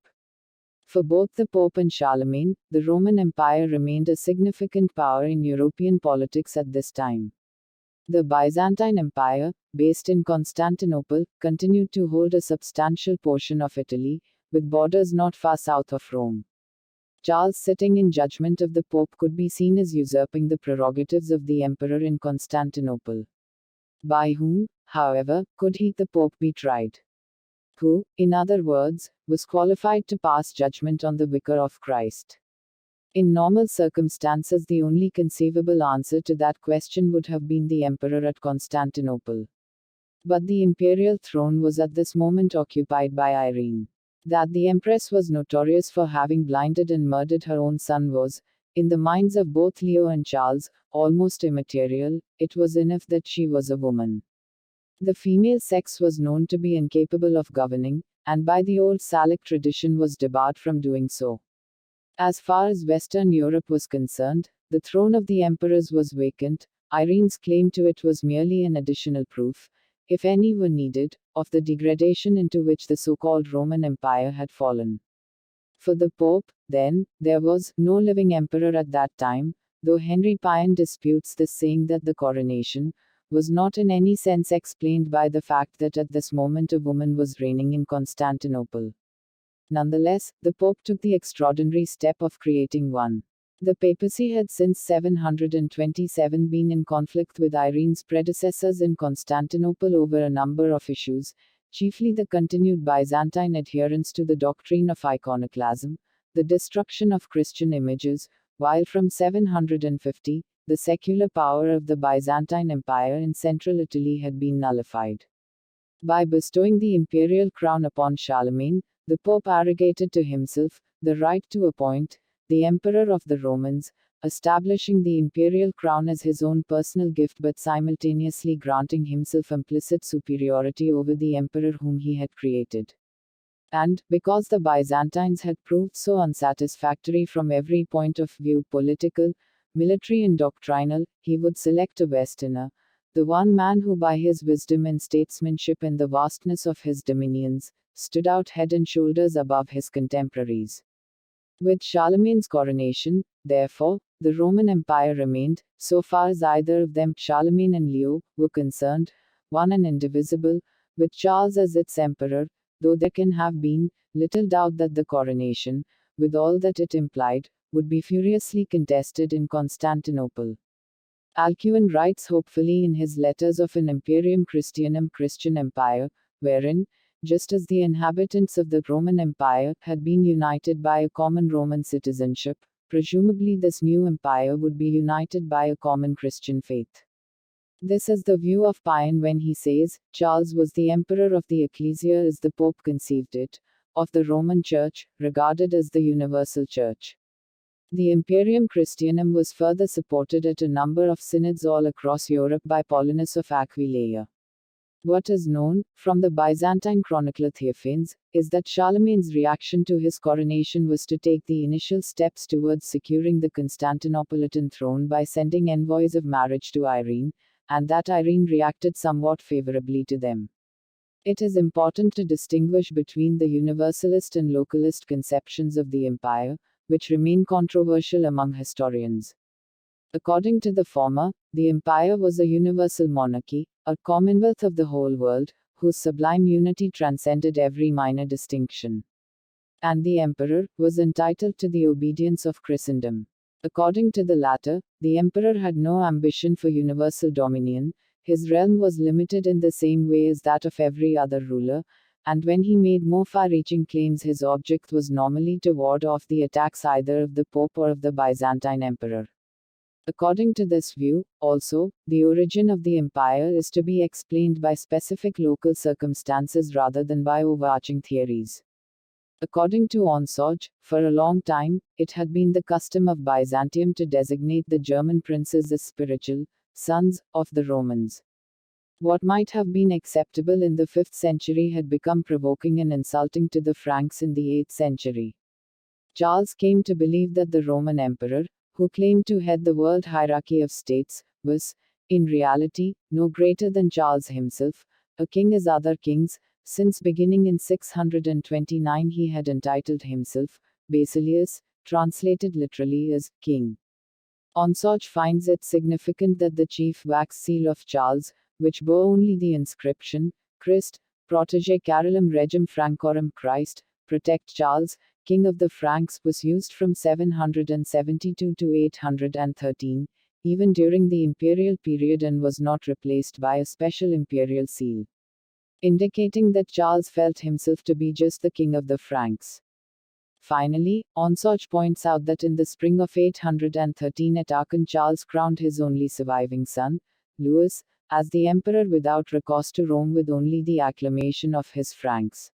For both the Pope and Charlemagne, the Roman Empire remained a significant power in European politics at this time. The Byzantine Empire, based in Constantinople, continued to hold a substantial portion of Italy, with borders not far south of Rome. Charles sitting in judgment of the Pope could be seen as usurping the prerogatives of the emperor in Constantinople. By whom, however, could he, the Pope, be tried? Who, in other words, was qualified to pass judgment on the Vicar of Christ? In normal circumstances, the only conceivable answer to that question would have been the emperor at Constantinople. But the imperial throne was at this moment occupied by Irene. That the empress was notorious for having blinded and murdered her own son was, in the minds of both Leo and Charles, almost immaterial. It was enough that she was a woman. The female sex was known to be incapable of governing, and by the old Salic tradition was debarred from doing so. As far as Western Europe was concerned, the throne of the emperors was vacant. Irene's claim to it was merely an additional proof, if any were needed, of the degradation into which the so-called Roman Empire had fallen. For the Pope, then, there was no living emperor at that time, though Henry Pine disputes this, saying that the coronation was not in any sense explained by the fact that at this moment a woman was reigning in Constantinople. Nonetheless, the Pope took the extraordinary step of creating one. The papacy had since 727 been in conflict with Irene's predecessors in Constantinople over a number of issues, chiefly the continued Byzantine adherence to the doctrine of iconoclasm, the destruction of Christian images, while from 750, the secular power of the Byzantine Empire in central Italy had been nullified. By bestowing the imperial crown upon Charlemagne, the Pope arrogated to himself the right to appoint the Emperor of the Romans, establishing the imperial crown as his own personal gift but simultaneously granting himself implicit superiority over the emperor whom he had created. And, because the Byzantines had proved so unsatisfactory from every point of view, political, military and doctrinal, he would select a Westerner, the one man who by his wisdom and statesmanship and the vastness of his dominions, stood out head and shoulders above his contemporaries. With Charlemagne's coronation, therefore, the Roman Empire remained, so far as either of them, Charlemagne and Leo, were concerned, one and indivisible, with Charles as its emperor, though there can have been little doubt that the coronation, with all that it implied, would be furiously contested in Constantinople. Alcuin writes hopefully in his Letters of an Imperium Christianum Christian Empire, wherein, just as the inhabitants of the Roman Empire had been united by a common Roman citizenship, presumably this new empire would be united by a common Christian faith. This is the view of Pine when he says, Charles was the emperor of the ecclesia as the Pope conceived it, of the Roman Church, regarded as the universal church. The Imperium Christianum was further supported at a number of synods all across Europe by Paulinus of Aquileia. What is known, from the Byzantine chronicler Theophanes, is that Charlemagne's reaction to his coronation was to take the initial steps towards securing the Constantinopolitan throne by sending envoys of marriage to Irene, and that Irene reacted somewhat favorably to them. It is important to distinguish between the universalist and localist conceptions of the empire, which remain controversial among historians. According to the former, the empire was a universal monarchy, a commonwealth of the whole world, whose sublime unity transcended every minor distinction. And the emperor was entitled to the obedience of Christendom. According to the latter, the emperor had no ambition for universal dominion, his realm was limited in the same way as that of every other ruler, and when he made more far-reaching claims, his object was normally to ward off the attacks either of the Pope or of the Byzantine emperor. According to this view, also, the origin of the empire is to be explained by specific local circumstances rather than by overarching theories. According to Onsage, for a long time, it had been the custom of Byzantium to designate the German princes as spiritual sons of the Romans. What might have been acceptable in the 5th century had become provoking and insulting to the Franks in the 8th century. Charles came to believe that the Roman emperor, who claimed to head the world hierarchy of states, was, in reality, no greater than Charles himself, a king as other kings, since beginning in 629 he had entitled himself, Basileus, translated literally as king. Onsage finds it significant that the chief wax seal of Charles, which bore only the inscription, Christ, Protege Carolum Regem Francorum Christ, protect Charles, King of the Franks, was used from 772 to 813, even during the imperial period, and was not replaced by a special imperial seal, indicating that Charles felt himself to be just the king of the Franks. Finally, Onsauch points out that in the spring of 813 at Aachen, Charles crowned his only surviving son, Louis, as the emperor without recourse to Rome, with only the acclamation of his Franks.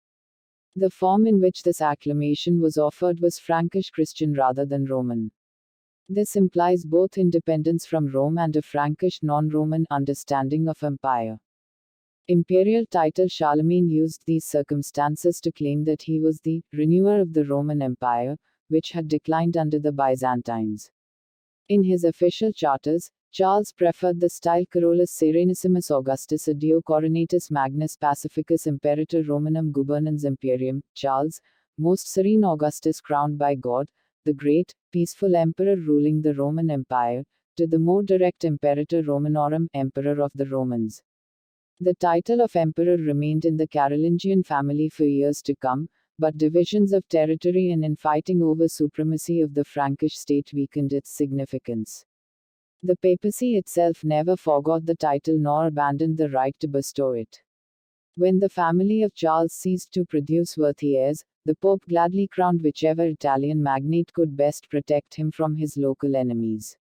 The form in which this acclamation was offered was Frankish Christian rather than Roman. This implies both independence from Rome and a Frankish non-Roman understanding of empire. Imperial title Charlemagne used these circumstances to claim that he was the renewer of the Roman Empire, which had declined under the Byzantines. In his official charters, Charles preferred the style Carolus Serenissimus Augustus Adeo Coronatus Magnus Pacificus Imperator Romanum Gubernans Imperium. Charles, most serene Augustus crowned by God, the great, peaceful emperor ruling the Roman Empire, to the more direct Imperator Romanorum, Emperor of the Romans. The title of emperor remained in the Carolingian family for years to come, but divisions of territory and infighting over supremacy of the Frankish state weakened its significance. The papacy itself never forgot the title nor abandoned the right to bestow it. When the family of Charles ceased to produce worthy heirs, the Pope gladly crowned whichever Italian magnate could best protect him from his local enemies.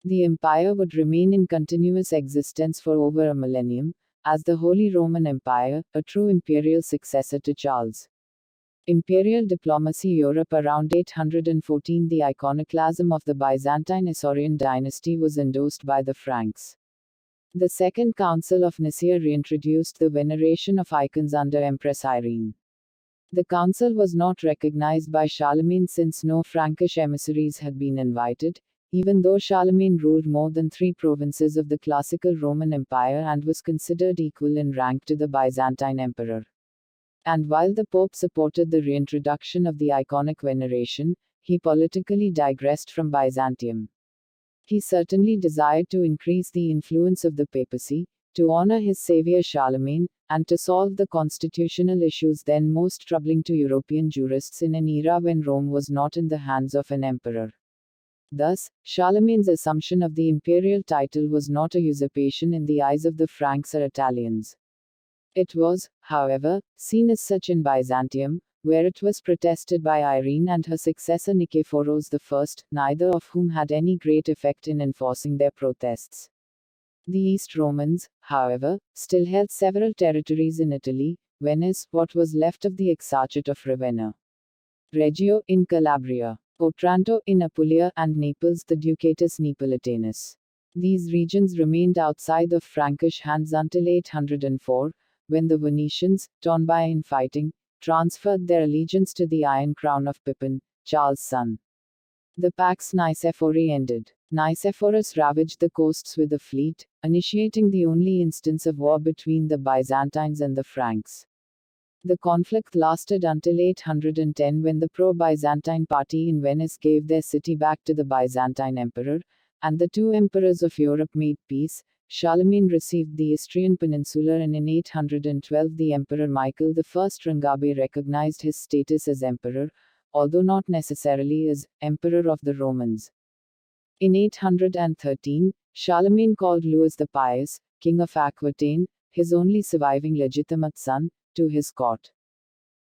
The empire would remain in continuous existence for over a millennium, as the Holy Roman Empire, a true imperial successor to Charles. Imperial diplomacy Europe around 814. The iconoclasm of the Byzantine Isaurian dynasty was endorsed by the Franks. The Second Council of Nicaea reintroduced the veneration of icons under Empress Irene. The council was not recognized by Charlemagne since no Frankish emissaries had been invited, even though Charlemagne ruled more than 3 provinces of the classical Roman Empire and was considered equal in rank to the Byzantine emperor. And while the Pope supported the reintroduction of the iconic veneration, he politically digressed from Byzantium. He certainly desired to increase the influence of the papacy, to honor his savior Charlemagne, and to solve the constitutional issues then most troubling to European jurists in an era when Rome was not in the hands of an emperor. Thus, Charlemagne's assumption of the imperial title was not a usurpation in the eyes of the Franks or Italians. It was, however, seen as such in Byzantium, where it was protested by Irene and her successor Nikephoros I, neither of whom had any great effect in enforcing their protests. The East Romans, however, still held several territories in Italy: Venice, what was left of the Exarchate of Ravenna, Reggio, in Calabria, Otranto, in Apulia, and Naples, the Ducatus Neapolitanus. These regions remained outside of Frankish hands until 804, when the Venetians, torn by infighting, transferred their allegiance to the Iron Crown of Pippin, Charles' son. The Pax Nicephori ended. Nicephorus ravaged the coasts with a fleet, initiating the only instance of war between the Byzantines and the Franks. The conflict lasted until 810, when the pro-Byzantine party in Venice gave their city back to the Byzantine emperor, and the 2 emperors of Europe made peace. Charlemagne received the Istrian Peninsula, and in 812 the Emperor Michael I Rangabe recognized his status as emperor, although not necessarily as emperor of the Romans. In 813, Charlemagne called Louis the Pious, king of Aquitaine, his only surviving legitimate son, to his court.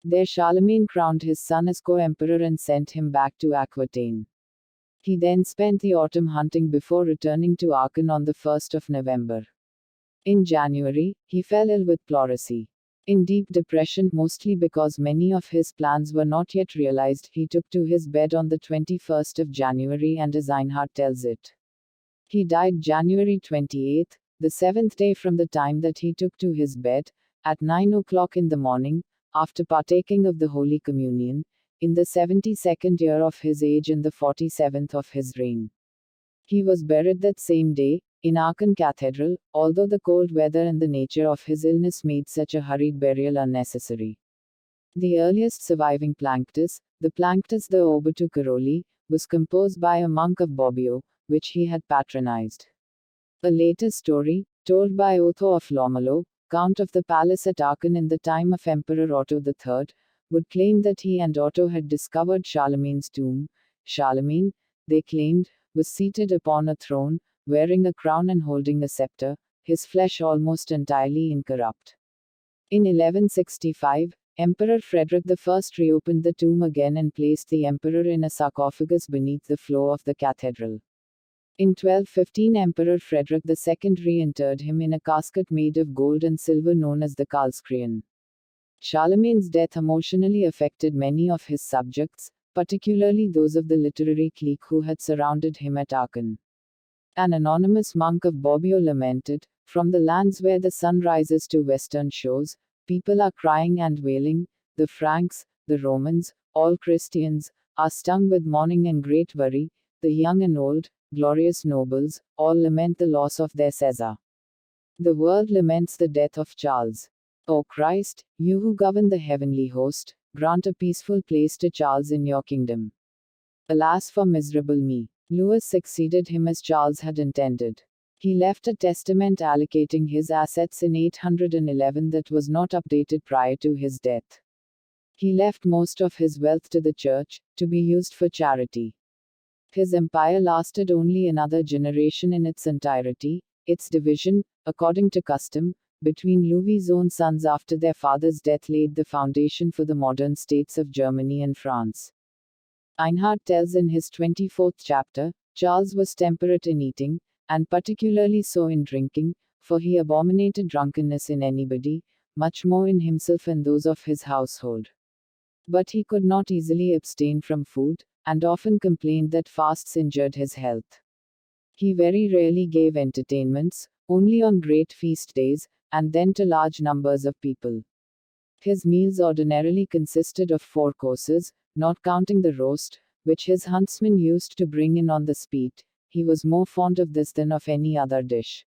There Charlemagne crowned his son as co-emperor and sent him back to Aquitaine. He then spent the autumn hunting before returning to Aachen on the 1st of November. In January, he fell ill with pleurisy. In deep depression, mostly because many of his plans were not yet realized, he took to his bed on the 21st of January, and as Einhard tells it, he died January 28, the 7th day from the time that he took to his bed, at 9 o'clock in the morning, after partaking of the Holy Communion, in the 72nd year of his age and the 47th of his reign. He was buried that same day, in Aachen Cathedral, although the cold weather and the nature of his illness made such a hurried burial unnecessary. The earliest surviving Planctus, the Planctus the Obertu Caroli, was composed by a monk of Bobbio, which he had patronized. A later story, told by Otho of Lomelo, Count of the Palace at Aachen in the time of Emperor Otto III, would claim that he and Otto had discovered Charlemagne's tomb. Charlemagne, they claimed, was seated upon a throne, wearing a crown and holding a scepter, his flesh almost entirely incorrupt. In 1165, Emperor Frederick I reopened the tomb again and placed the emperor in a sarcophagus beneath the floor of the cathedral. In 1215, Emperor Frederick II reinterred him in a casket made of gold and silver known as the Karlskreon. Charlemagne's death emotionally affected many of his subjects, particularly those of the literary clique who had surrounded him at Aachen. An anonymous monk of Bobbio lamented, "From the lands where the sun rises to western shores, people are crying and wailing, the Franks, the Romans, all Christians, are stung with mourning and great worry, the young and old, glorious nobles, all lament the loss of their Caesar. The world laments the death of Charles. O Christ, you who govern the heavenly host, grant a peaceful place to Charles in your kingdom. Alas for miserable me." Louis succeeded him as Charles had intended. He left a testament allocating his assets in 811 that was not updated prior to his death. He left most of his wealth to the church, to be used for charity. His empire lasted only another generation in its entirety. Its division, according to custom, between Louis's own sons after their father's death laid the foundation for the modern states of Germany and France. Einhard tells in his 24th chapter, Charles was temperate in eating, and particularly so in drinking, for he abominated drunkenness in anybody, much more in himself and those of his household. But he could not easily abstain from food, and often complained that fasts injured his health. He very rarely gave entertainments, only on great feast days, and then to large numbers of people. His meals ordinarily consisted of 4 courses, not counting the roast, which his huntsmen used to bring in on the spit. He was more fond of this than of any other dish.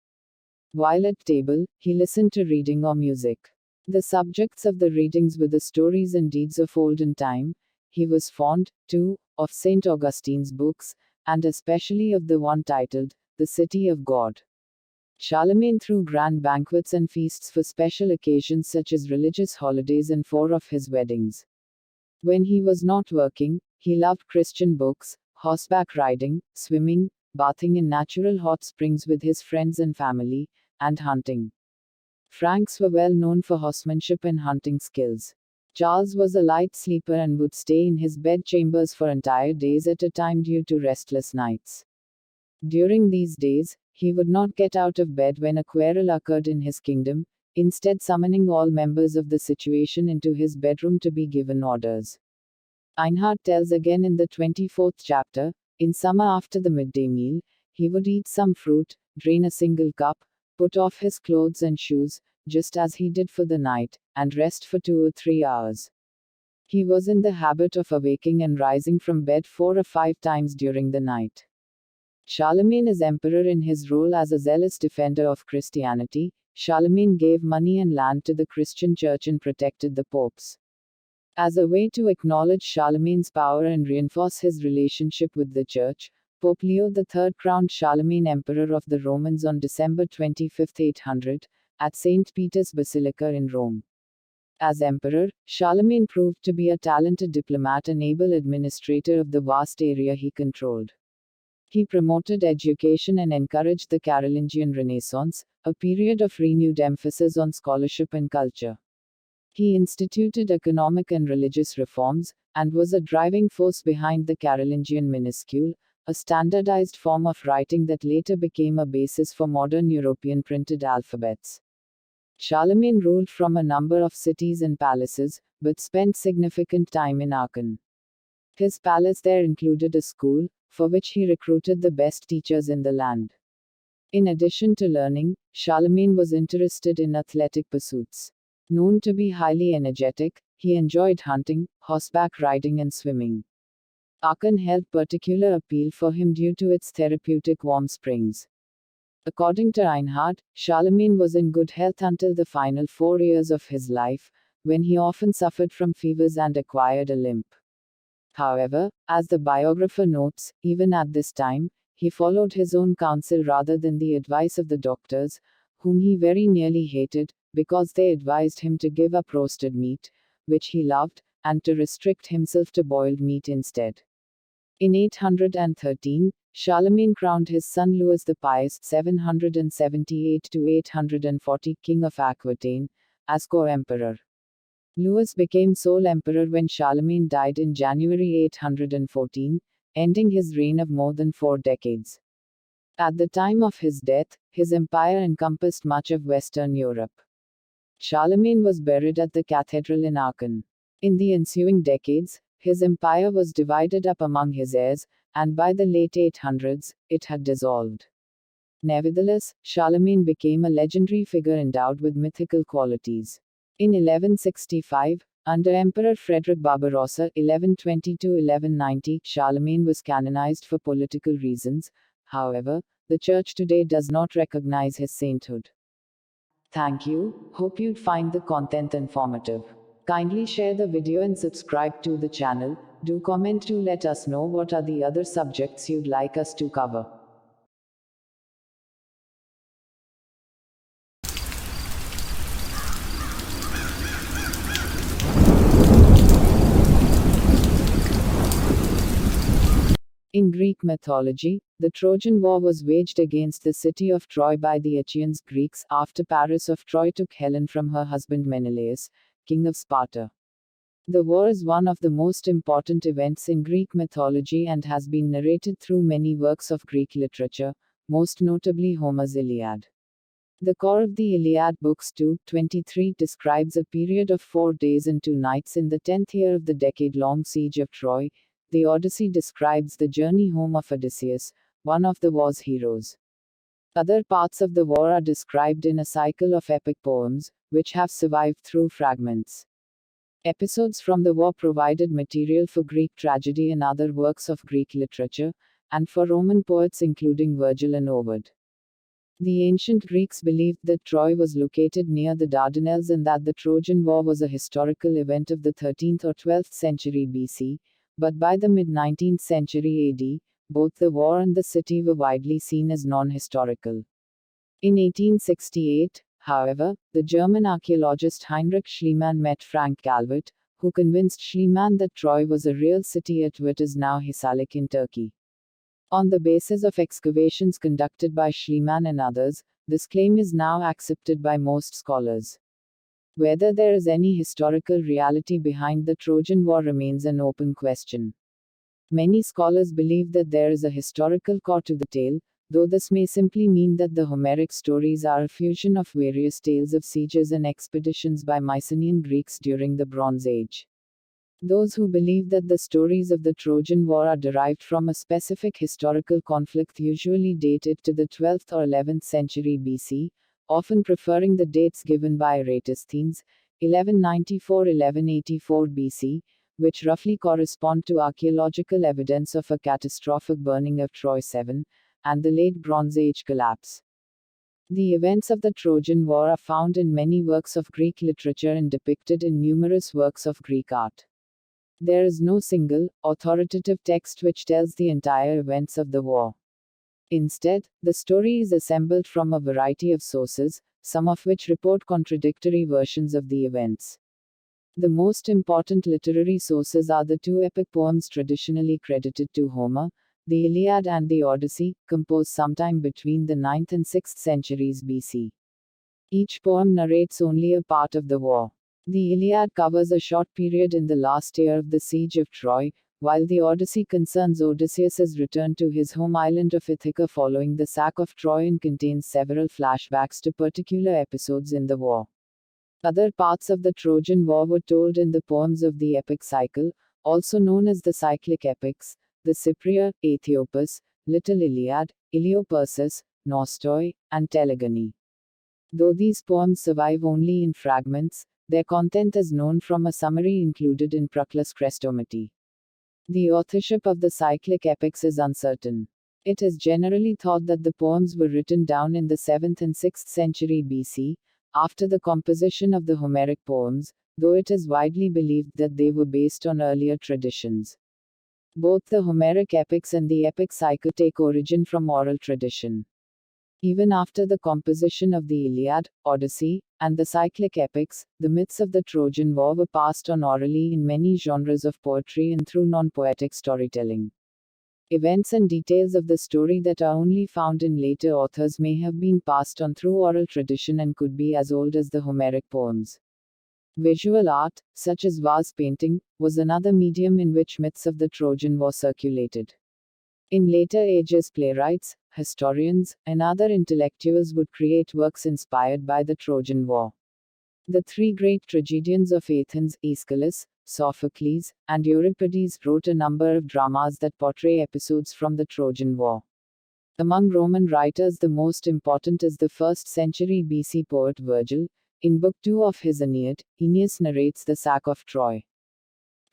While at table, he listened to reading or music. The subjects of the readings were the stories and deeds of olden time. He was fond, too, of St. Augustine's books, and especially of the one titled, The City of God. Charlemagne threw grand banquets and feasts for special occasions such as religious holidays and 4 of his weddings. When he was not working, he loved Christian books, horseback riding, swimming, bathing in natural hot springs with his friends and family, and hunting. Franks were well known for horsemanship and hunting skills. Charles was a light sleeper and would stay in his bedchambers for entire days at a time due to restless nights. During these days, he would not get out of bed when a quarrel occurred in his kingdom, instead summoning all members of the situation into his bedroom to be given orders. Einhard tells again in the 24th chapter, in summer after the midday meal, he would eat some fruit, drain a single cup, put off his clothes and shoes, just as he did for the night, and rest for 2 or 3 hours. He was in the habit of awaking and rising from bed 4 or 5 times during the night. Charlemagne as emperor in his role as a zealous defender of Christianity, Charlemagne gave money and land to the Christian church and protected the popes. As a way to acknowledge Charlemagne's power and reinforce his relationship with the church, Pope Leo III crowned Charlemagne Emperor of the Romans on December 25, 800, at St. Peter's Basilica in Rome. As emperor, Charlemagne proved to be a talented diplomat and able administrator of the vast area he controlled. He promoted education and encouraged the Carolingian Renaissance, a period of renewed emphasis on scholarship and culture. He instituted economic and religious reforms, and was a driving force behind the Carolingian minuscule, a standardized form of writing that later became a basis for modern European printed alphabets. Charlemagne ruled from a number of cities and palaces, but spent significant time in Aachen. His palace there included a school, for which he recruited the best teachers in the land. In addition to learning, Charlemagne was interested in athletic pursuits. Known to be highly energetic, he enjoyed hunting, horseback riding and swimming. Aachen held particular appeal for him due to its therapeutic warm springs. According to Einhard, Charlemagne was in good health until the final 4 years of his life, when he often suffered from fevers and acquired a limp. However, as the biographer notes, even at this time, he followed his own counsel rather than the advice of the doctors, whom he very nearly hated, because they advised him to give up roasted meat, which he loved, and to restrict himself to boiled meat instead. In 813, Charlemagne crowned his son Louis the Pious (778–840) king of Aquitaine as co-emperor. Louis became sole emperor when Charlemagne died in January 814, ending his reign of more than 4 decades. At the time of his death, his empire encompassed much of Western Europe. Charlemagne was buried at the cathedral in Aachen. In the ensuing decades, his empire was divided up among his heirs, and by the late 800s, it had dissolved. Nevertheless, Charlemagne became a legendary figure endowed with mythical qualities. In 1165, under Emperor Frederick Barbarossa (1120–1190), Charlemagne was canonized for political reasons. However, the Church today does not recognize his sainthood. Thank you. Hope you'd find the content informative. Kindly share the video and subscribe to the channel. Do comment to let us know what are the other subjects you'd like us to cover. In Greek mythology, the Trojan War was waged against the city of Troy by the Achaeans Greeks after Paris of Troy took Helen from her husband Menelaus, king of Sparta. The war is one of the most important events in Greek mythology and has been narrated through many works of Greek literature, most notably Homer's Iliad. The core of the Iliad books 2-23 describes a period of 4 days and 2 nights in the 10th year of the decade-long siege of Troy. The Odyssey describes the journey home of Odysseus, one of the war's heroes. Other parts of the war are described in a cycle of epic poems, which have survived through fragments. Episodes from the war provided material for Greek tragedy and other works of Greek literature, and for Roman poets including Virgil and Ovid. The ancient Greeks believed that Troy was located near the Dardanelles and that the Trojan War was a historical event of the 13th or 12th century BC, but by the mid-19th century AD, both the war and the city were widely seen as non-historical. In 1868, however, the German archaeologist Heinrich Schliemann met Frank Calvert, who convinced Schliemann that Troy was a real city at what is now Hisarlik in Turkey. On the basis of excavations conducted by Schliemann and others, this claim is now accepted by most scholars. Whether there is any historical reality behind the Trojan War remains an open question. Many scholars believe that there is a historical core to the tale, though this may simply mean that the Homeric stories are a fusion of various tales of sieges and expeditions by Mycenaean Greeks during the Bronze Age. Those who believe that the stories of the Trojan War are derived from a specific historical conflict usually date it to the 12th or 11th century BC, often preferring the dates given by Eratosthenes, 1194–1184 BC, which roughly correspond to archaeological evidence of a catastrophic burning of Troy 7, and the late Bronze Age collapse. The events of the Trojan War are found in many works of Greek literature and depicted in numerous works of Greek art. There is no single, authoritative text which tells the entire events of the war. Instead, the story is assembled from a variety of sources, some of which report contradictory versions of the events. The most important literary sources are the 2 epic poems traditionally credited to Homer, the Iliad and the Odyssey, composed sometime between the 9th and 6th centuries BC. Each poem narrates only a part of the war. The Iliad covers a short period in the last year of the siege of Troy, while the Odyssey concerns Odysseus's return to his home island of Ithaca following the sack of Troy and contains several flashbacks to particular episodes in the war. Other parts of the Trojan War were told in the poems of the epic cycle, also known as the cyclic epics, the Cypria, Aethiopus, Little Iliad, Iliopursis, Nostoi, and Telegony. Though these poems survive only in fragments, their content is known from a summary included in Proclus Chrestomati. The authorship of the cyclic epics is uncertain. It is generally thought that the poems were written down in the 7th and 6th century BC, after the composition of the Homeric poems, though it is widely believed that they were based on earlier traditions. Both the Homeric epics and the epic cycle take origin from oral tradition. Even after the composition of the Iliad, Odyssey, and the cyclic epics, the myths of the Trojan War were passed on orally in many genres of poetry and through non-poetic storytelling. Events and details of the story that are only found in later authors may have been passed on through oral tradition and could be as old as the Homeric poems. Visual art, such as vase painting, was another medium in which myths of the Trojan War circulated. In later ages, playwrights, historians, and other intellectuals would create works inspired by the Trojan War. The three great tragedians of Athens, Aeschylus, Sophocles, and Euripides, wrote a number of dramas that portray episodes from the Trojan War. Among Roman writers, the most important is the 1st century BC poet Virgil. In Book 2 of his Aeneid, Aeneas narrates the sack of Troy.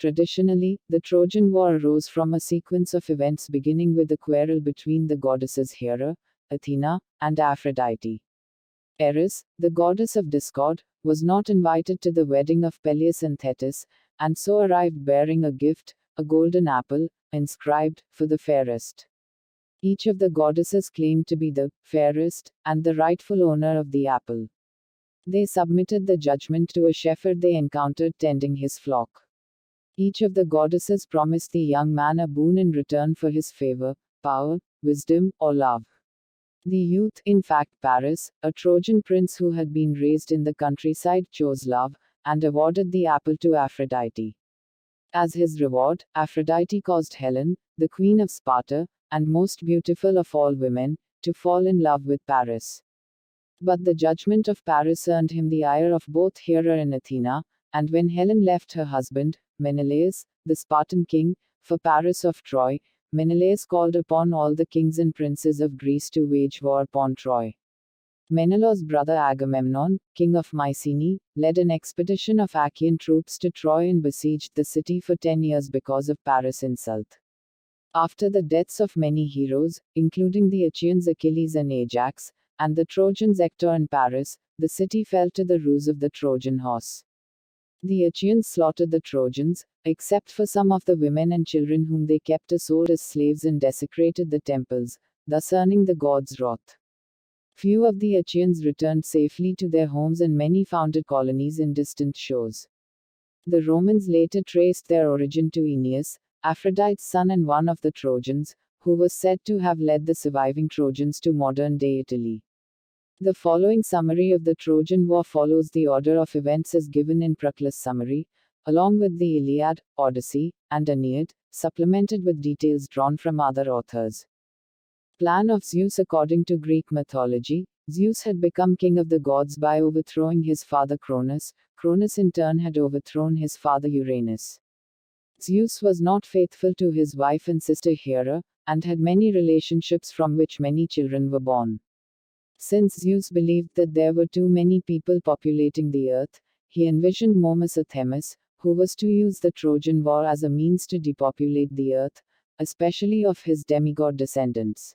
Traditionally, the Trojan War arose from a sequence of events beginning with a quarrel between the goddesses Hera, Athena, and Aphrodite. Eris, the goddess of discord, was not invited to the wedding of Peleus and Thetis, and so arrived bearing a gift, a golden apple, inscribed, "For the fairest." Each of the goddesses claimed to be the fairest, and the rightful owner of the apple. They submitted the judgment to a shepherd they encountered tending his flock. Each of the goddesses promised the young man a boon in return for his favor, power, wisdom, or love. The youth, in fact Paris, a Trojan prince who had been raised in the countryside, chose love, and awarded the apple to Aphrodite. As his reward, Aphrodite caused Helen, the queen of Sparta, and most beautiful of all women, to fall in love with Paris. But the judgment of Paris earned him the ire of both Hera and Athena, and when Helen left her husband, Menelaus, the Spartan king, for Paris of Troy, Menelaus called upon all the kings and princes of Greece to wage war upon Troy. Menelaus' brother Agamemnon, king of Mycenae, led an expedition of Achaean troops to Troy and besieged the city for 10 years because of Paris' insult. After the deaths of many heroes, including the Achaeans Achilles and Ajax, and the Trojans Hector and Paris, the city fell to the ruse of the Trojan horse. The Achaeans slaughtered the Trojans, except for some of the women and children whom they kept as sold as slaves, and desecrated the temples, thus earning the gods' wrath. Few of the Achaeans returned safely to their homes, and many founded colonies in distant shores. The Romans later traced their origin to Aeneas, Aphrodite's son and one of the Trojans, who was said to have led the surviving Trojans to modern-day Italy. The following summary of the Trojan War follows the order of events as given in Proclus' summary, along with the Iliad, Odyssey, and Aeneid, supplemented with details drawn from other authors. Plan of Zeus. According to Greek mythology, Zeus had become king of the gods by overthrowing his father Cronus. Cronus in turn had overthrown his father Uranus. Zeus was not faithful to his wife and sister Hera, and had many relationships from which many children were born. Since Zeus believed that there were too many people populating the earth, he envisioned Momus or Themis, who was to use the Trojan War as a means to depopulate the earth, especially of his demigod descendants.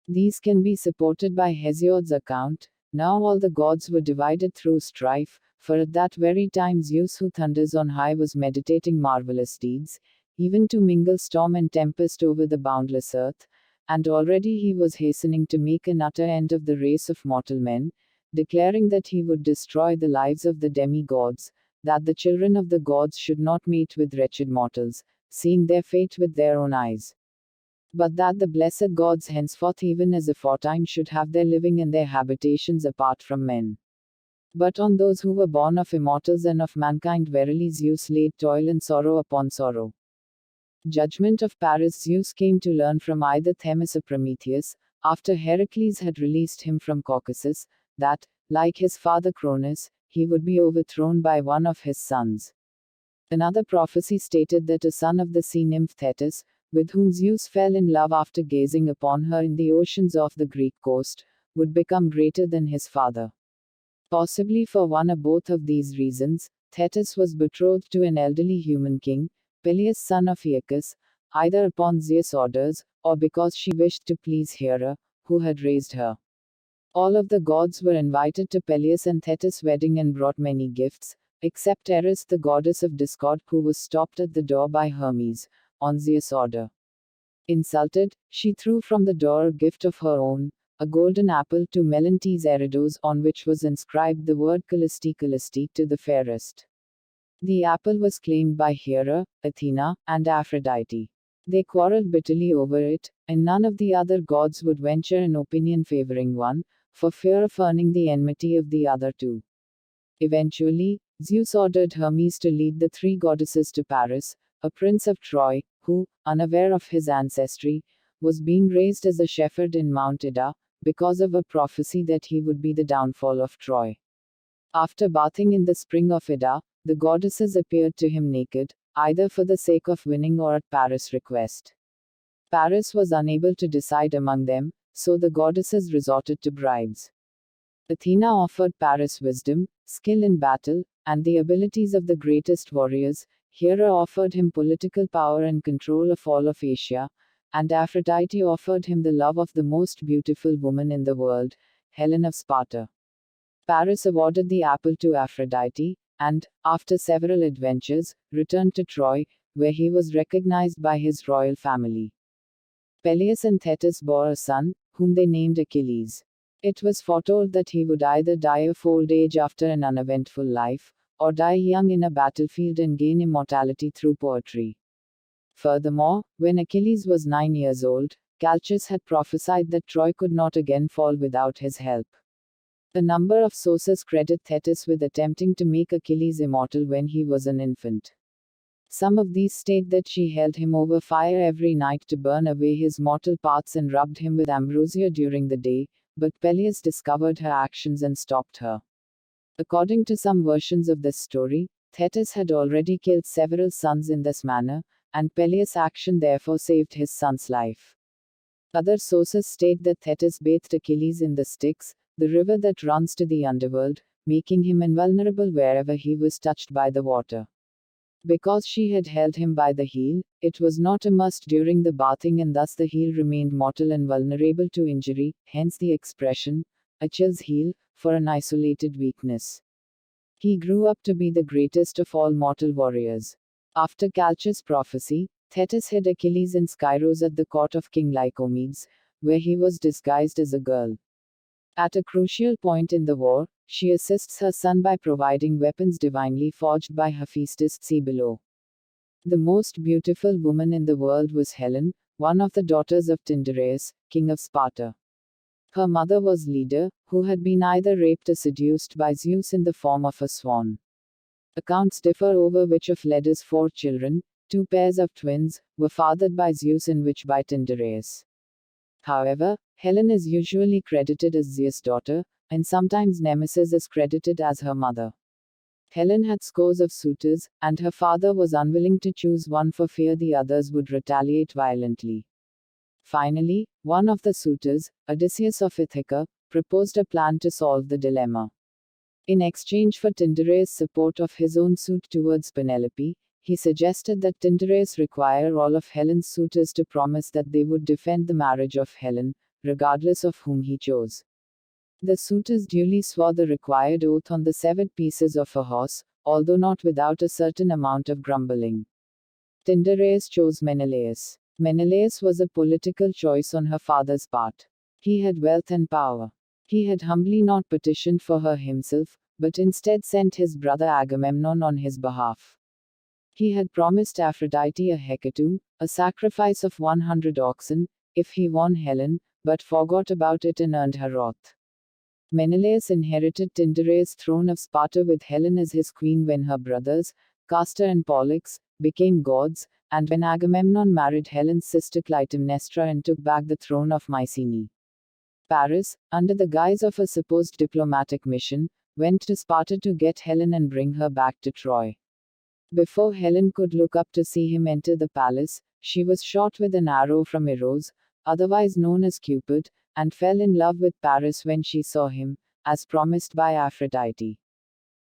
These can be supported by Hesiod's account. Now all the gods were divided through strife, for at that very time Zeus, who thunders on high, was meditating marvelous deeds, even to mingle storm and tempest over the boundless earth, and already he was hastening to make an utter end of the race of mortal men, declaring that he would destroy the lives of the demigods, that the children of the gods should not mate with wretched mortals, seeing their fate with their own eyes. But that the blessed gods henceforth, even as aforetime, should have their living and their habitations apart from men. But on those who were born of immortals and of mankind verily Zeus laid toil and sorrow upon sorrow. Judgment of Paris. Zeus came to learn from either Themis or Prometheus, after Heracles had released him from Caucasus, that, like his father Cronus, he would be overthrown by one of his sons. Another prophecy stated that a son of the sea nymph Thetis, with whom Zeus fell in love after gazing upon her in the oceans off the Greek coast, would become greater than his father. Possibly for one or both of these reasons, Thetis was betrothed to an elderly human king, Peleus son of Aeacus, either upon Zeus' orders, or because she wished to please Hera, who had raised her. All of the gods were invited to Peleus and Thetis' wedding and brought many gifts, except Eris, the goddess of discord, who was stopped at the door by Hermes, on Zeus' order. Insulted, she threw from the door a gift of her own, a golden apple to Melanthes Eridos, on which was inscribed the word Calliste Calliste, to the fairest. The apple was claimed by Hera, Athena, and Aphrodite. They quarreled bitterly over it, and none of the other gods would venture an opinion favoring one, for fear of earning the enmity of the other two. Eventually, Zeus ordered Hermes to lead the three goddesses to Paris, a prince of Troy, who, unaware of his ancestry, was being raised as a shepherd in Mount Ida, because of a prophecy that he would be the downfall of Troy. After bathing in the spring of Ida, the goddesses appeared to him naked, either for the sake of winning or at Paris' request. Paris was unable to decide among them, so the goddesses resorted to bribes. Athena offered Paris wisdom, skill in battle, and the abilities of the greatest warriors. Hera offered him political power and control of all of Asia, and Aphrodite offered him the love of the most beautiful woman in the world, Helen of Sparta. Paris awarded the apple to Aphrodite, and, after several adventures, returned to Troy, where he was recognized by his royal family. Peleus and Thetis bore a son, whom they named Achilles. It was foretold that he would either die of old age after an uneventful life, or die young in a battlefield and gain immortality through poetry. Furthermore, when Achilles was 9 years old, Calchas had prophesied that Troy could not again fall without his help. A number of sources credit Thetis with attempting to make Achilles immortal when he was an infant. Some of these state that she held him over fire every night to burn away his mortal parts and rubbed him with ambrosia during the day, but Peleus discovered her actions and stopped her. According to some versions of this story, Thetis had already killed several sons in this manner, and Peleus' action therefore saved his son's life. Other sources state that Thetis bathed Achilles in the Styx, the river that runs to the underworld, making him invulnerable wherever he was touched by the water. Because she had held him by the heel, it was not immersed during the bathing, and thus the heel remained mortal and vulnerable to injury, hence the expression, Achilles' heel, for an isolated weakness. He grew up to be the greatest of all mortal warriors. After Calchas' prophecy, Thetis hid Achilles in Skyros at the court of King Lycomedes, where he was disguised as a girl. At a crucial point in the war, she assists her son by providing weapons divinely forged by Hephaestus. See below. The most beautiful woman in the world was Helen, one of the daughters of Tyndareus, king of Sparta. Her mother was Leda, who had been either raped or seduced by Zeus in the form of a swan. Accounts differ over which of Leda's 4 children, 2 pairs of twins, were fathered by Zeus and which by Tyndareus. However, Helen is usually credited as Zeus' daughter, and sometimes Nemesis is credited as her mother. Helen had scores of suitors, and her father was unwilling to choose one for fear the others would retaliate violently. Finally, one of the suitors, Odysseus of Ithaca, proposed a plan to solve the dilemma. In exchange for Tyndareus' support of his own suit towards Penelope, he suggested that Tyndareus require all of Helen's suitors to promise that they would defend the marriage of Helen, regardless of whom he chose. The suitors duly swore the required oath on the severed pieces of a horse, although not without a certain amount of grumbling. Tyndareus chose Menelaus. Menelaus was a political choice on her father's part. He had wealth and power. He had humbly not petitioned for her himself, but instead sent his brother Agamemnon on his behalf. He had promised Aphrodite a hecatomb, a sacrifice of 100 oxen, if he won Helen, but forgot about it and earned her wrath. Menelaus inherited Tyndareus' throne of Sparta with Helen as his queen when her brothers, Castor and Pollux, became gods, and when Agamemnon married Helen's sister Clytemnestra and took back the throne of Mycenae. Paris, under the guise of a supposed diplomatic mission, went to Sparta to get Helen and bring her back to Troy. Before Helen could look up to see him enter the palace, she was shot with an arrow from Eros, otherwise known as Cupid, and fell in love with Paris when she saw him, as promised by Aphrodite.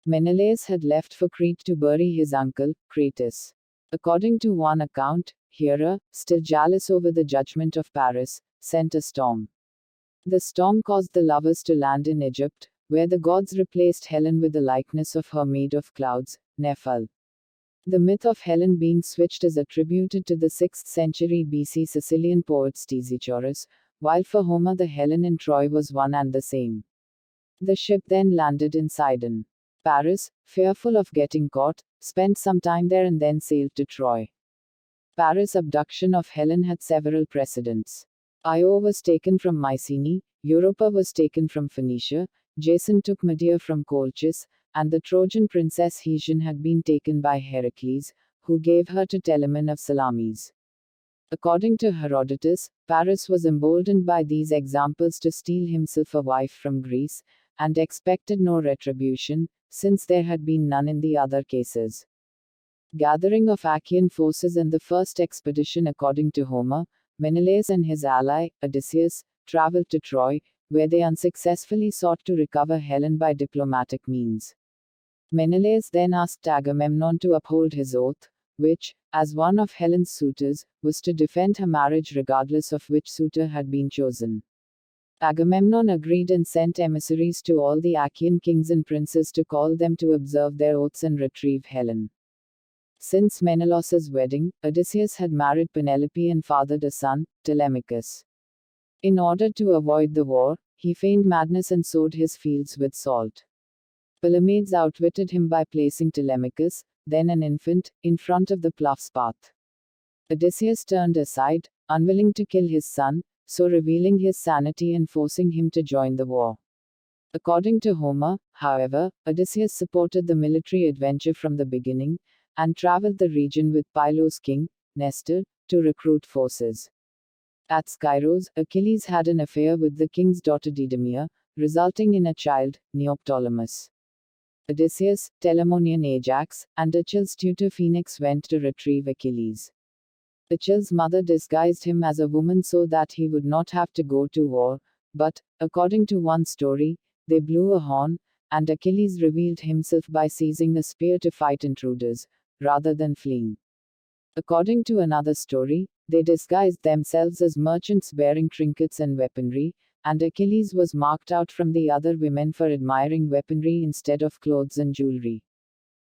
Menelaus had left for Crete to bury his uncle, Crates. According to one account, Hera, still jealous over the judgment of Paris, sent a storm. The storm caused the lovers to land in Egypt, where the gods replaced Helen with the likeness of her maid of clouds, Nephal. The myth of Helen being switched is attributed to the 6th century BC Sicilian poet Stesichorus, while for Homer the Helen in Troy was one and the same. The ship then landed in Sidon. Paris, fearful of getting caught, spent some time there and then sailed to Troy. Paris' abduction of Helen had several precedents. Io was taken from Mycenae, Europa was taken from Phoenicia, Jason took Medea from Colchis, and the Trojan princess Hesione had been taken by Heracles, who gave her to Telamon of Salamis. According to Herodotus, Paris was emboldened by these examples to steal himself a wife from Greece, and expected no retribution, since there had been none in the other cases. Gathering of Achaean forces in the first expedition. According to Homer, Menelaus and his ally, Odysseus, traveled to Troy, where they unsuccessfully sought to recover Helen by diplomatic means. Menelaus then asked Agamemnon to uphold his oath, which, as one of Helen's suitors, was to defend her marriage regardless of which suitor had been chosen. Agamemnon agreed and sent emissaries to all the Achaean kings and princes to call them to observe their oaths and retrieve Helen. Since Menelaus's wedding, Odysseus had married Penelope and fathered a son, Telemachus. In order to avoid the war, he feigned madness and sowed his fields with salt. Palamedes outwitted him by placing Telemachus, then an infant, in front of the plough's path. Odysseus turned aside, unwilling to kill his son, so revealing his sanity and forcing him to join the war. According to Homer, however, Odysseus supported the military adventure from the beginning, and traveled the region with Pylos' king, Nestor, to recruit forces. At Skyros, Achilles had an affair with the king's daughter Didymae, resulting in a child, Neoptolemus. Odysseus, Telamonian Ajax, and Achilles' tutor Phoenix went to retrieve Achilles. Achilles' mother disguised him as a woman so that he would not have to go to war, but, according to one story, they blew a horn, and Achilles revealed himself by seizing a spear to fight intruders, rather than fleeing. According to another story, they disguised themselves as merchants bearing trinkets and weaponry, and Achilles was marked out from the other women for admiring weaponry instead of clothes and jewelry.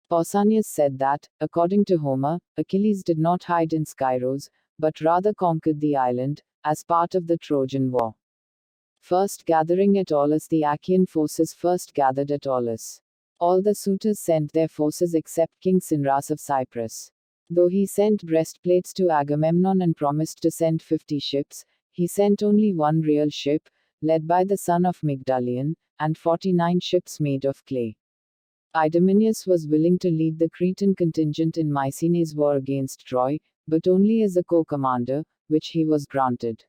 Pausanias said that, according to Homer, Achilles did not hide in Skyros, but rather conquered the island, as part of the Trojan War. First gathering at Aulis. The Achaean forces first gathered at Aulis. All the suitors sent their forces except King Cinras of Cyprus. Though he sent breastplates to Agamemnon and promised to send 50 ships, he sent only one real ship, led by the son of Mygdalion, and 49 ships made of clay. Idomeneus was willing to lead the Cretan contingent in Mycenae's war against Troy, but only as a co-commander, which he was granted.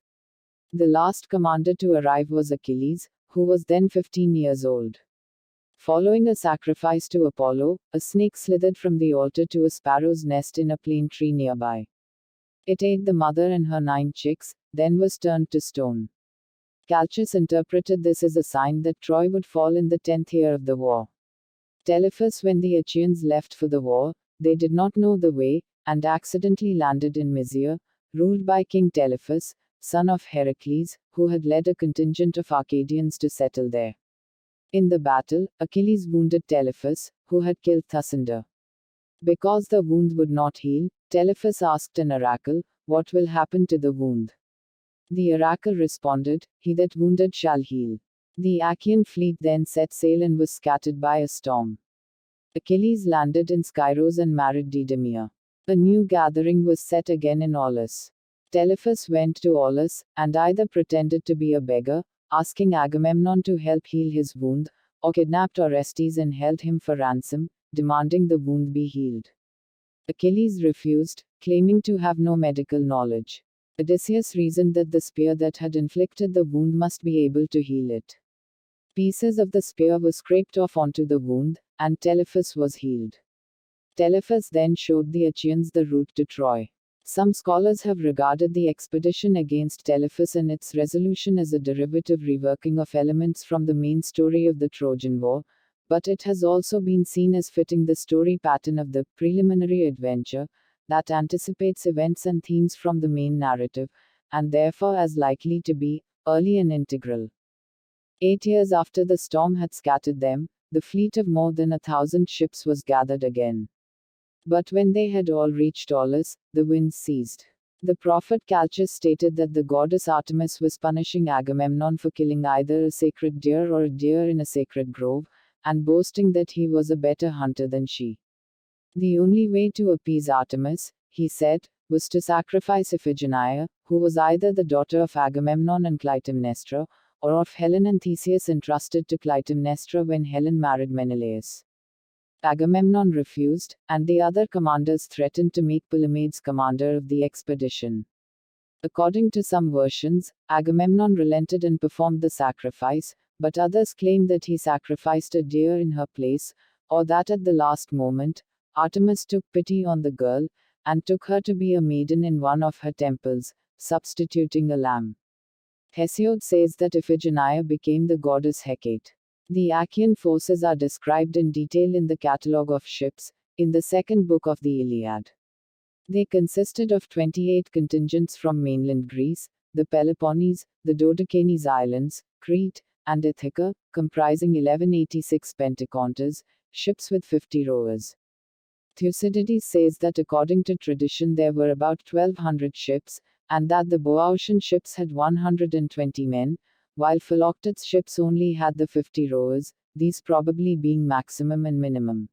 The last commander to arrive was Achilles, who was then 15 years old. Following a sacrifice to Apollo, a snake slithered from the altar to a sparrow's nest in a plane tree nearby. It ate the mother and her 9 chicks, then was turned to stone. Calchas interpreted this as a sign that Troy would fall in the 10th year of the war. Telephus. When the Achaeans left for the war, they did not know the way, and accidentally landed in Mysia, ruled by King Telephus, son of Heracles, who had led a contingent of Arcadians to settle there. In the battle, Achilles wounded Telephus, who had killed Thusander. Because the wound would not heal, Telephus asked an oracle, "What will happen to the wound?" The oracle responded, "He that wounded shall heal." The Achaean fleet then set sail and was scattered by a storm. Achilles landed in Skyros and married Didymae. A new gathering was set again in Aulis. Telephus went to Aulis, and either pretended to be a beggar, asking Agamemnon to help heal his wound, or kidnapped Orestes and held him for ransom, demanding the wound be healed. Achilles refused, claiming to have no medical knowledge. Odysseus reasoned that the spear that had inflicted the wound must be able to heal it. Pieces of the spear were scraped off onto the wound, and Telephus was healed. Telephus then showed the Achaeans the route to Troy. Some scholars have regarded the expedition against Telephus and its resolution as a derivative reworking of elements from the main story of the Trojan War, but it has also been seen as fitting the story pattern of the preliminary adventure that anticipates events and themes from the main narrative, and therefore as likely to be early and integral. 8 years after the storm had scattered them, the fleet of more than 1,000 ships was gathered again. But when they had all reached Aulis, the winds ceased. The prophet Calchas stated that the goddess Artemis was punishing Agamemnon for killing either a sacred deer or a deer in a sacred grove, and boasting that he was a better hunter than she. The only way to appease Artemis, he said, was to sacrifice Iphigenia, who was either the daughter of Agamemnon and Clytemnestra, or of Helen and Theseus, entrusted to Clytemnestra when Helen married Menelaus. Agamemnon refused, and the other commanders threatened to make Palamedes commander of the expedition. According to some versions, Agamemnon relented and performed the sacrifice, but others claim that he sacrificed a deer in her place, or that at the last moment, Artemis took pity on the girl, and took her to be a maiden in one of her temples, substituting a lamb. Hesiod says that Iphigenia became the goddess Hecate. The Achaean forces are described in detail in the Catalogue of Ships, in the second book of the Iliad. They consisted of 28 contingents from mainland Greece, the Peloponnese, the Dodecanese Islands, Crete, and Ithaca, comprising 1186 pentaconters, ships with 50 rowers. Thucydides says that according to tradition there were about 1200 ships, and that the Boeotian ships had 120 men, while Philoctetes' ships only had the 50 rowers, these probably being maximum and minimum.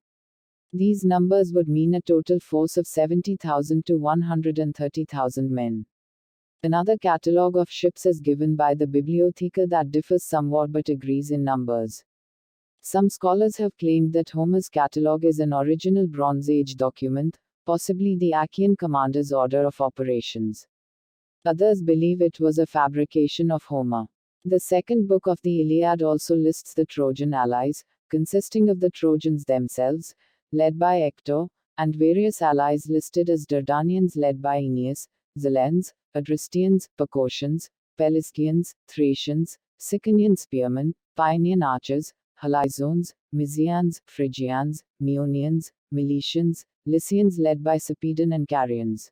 These numbers would mean a total force of 70,000 to 130,000 men. Another catalogue of ships is given by the Bibliotheca that differs somewhat but agrees in numbers. Some scholars have claimed that Homer's catalogue is an original Bronze Age document, possibly the Achaean commander's order of operations. Others believe it was a fabrication of Homer. The second book of the Iliad also lists the Trojan allies, consisting of the Trojans themselves, led by Hector, and various allies listed as Dardanians led by Aeneas, Zelaens, Adristians, Pacocians, Pelasgians, Thracians, Sicanian spearmen, Paeanian archers, Halizones, Mysians, Phrygians, Meonians, Milesians, Lycians led by Sarpedon and Carians.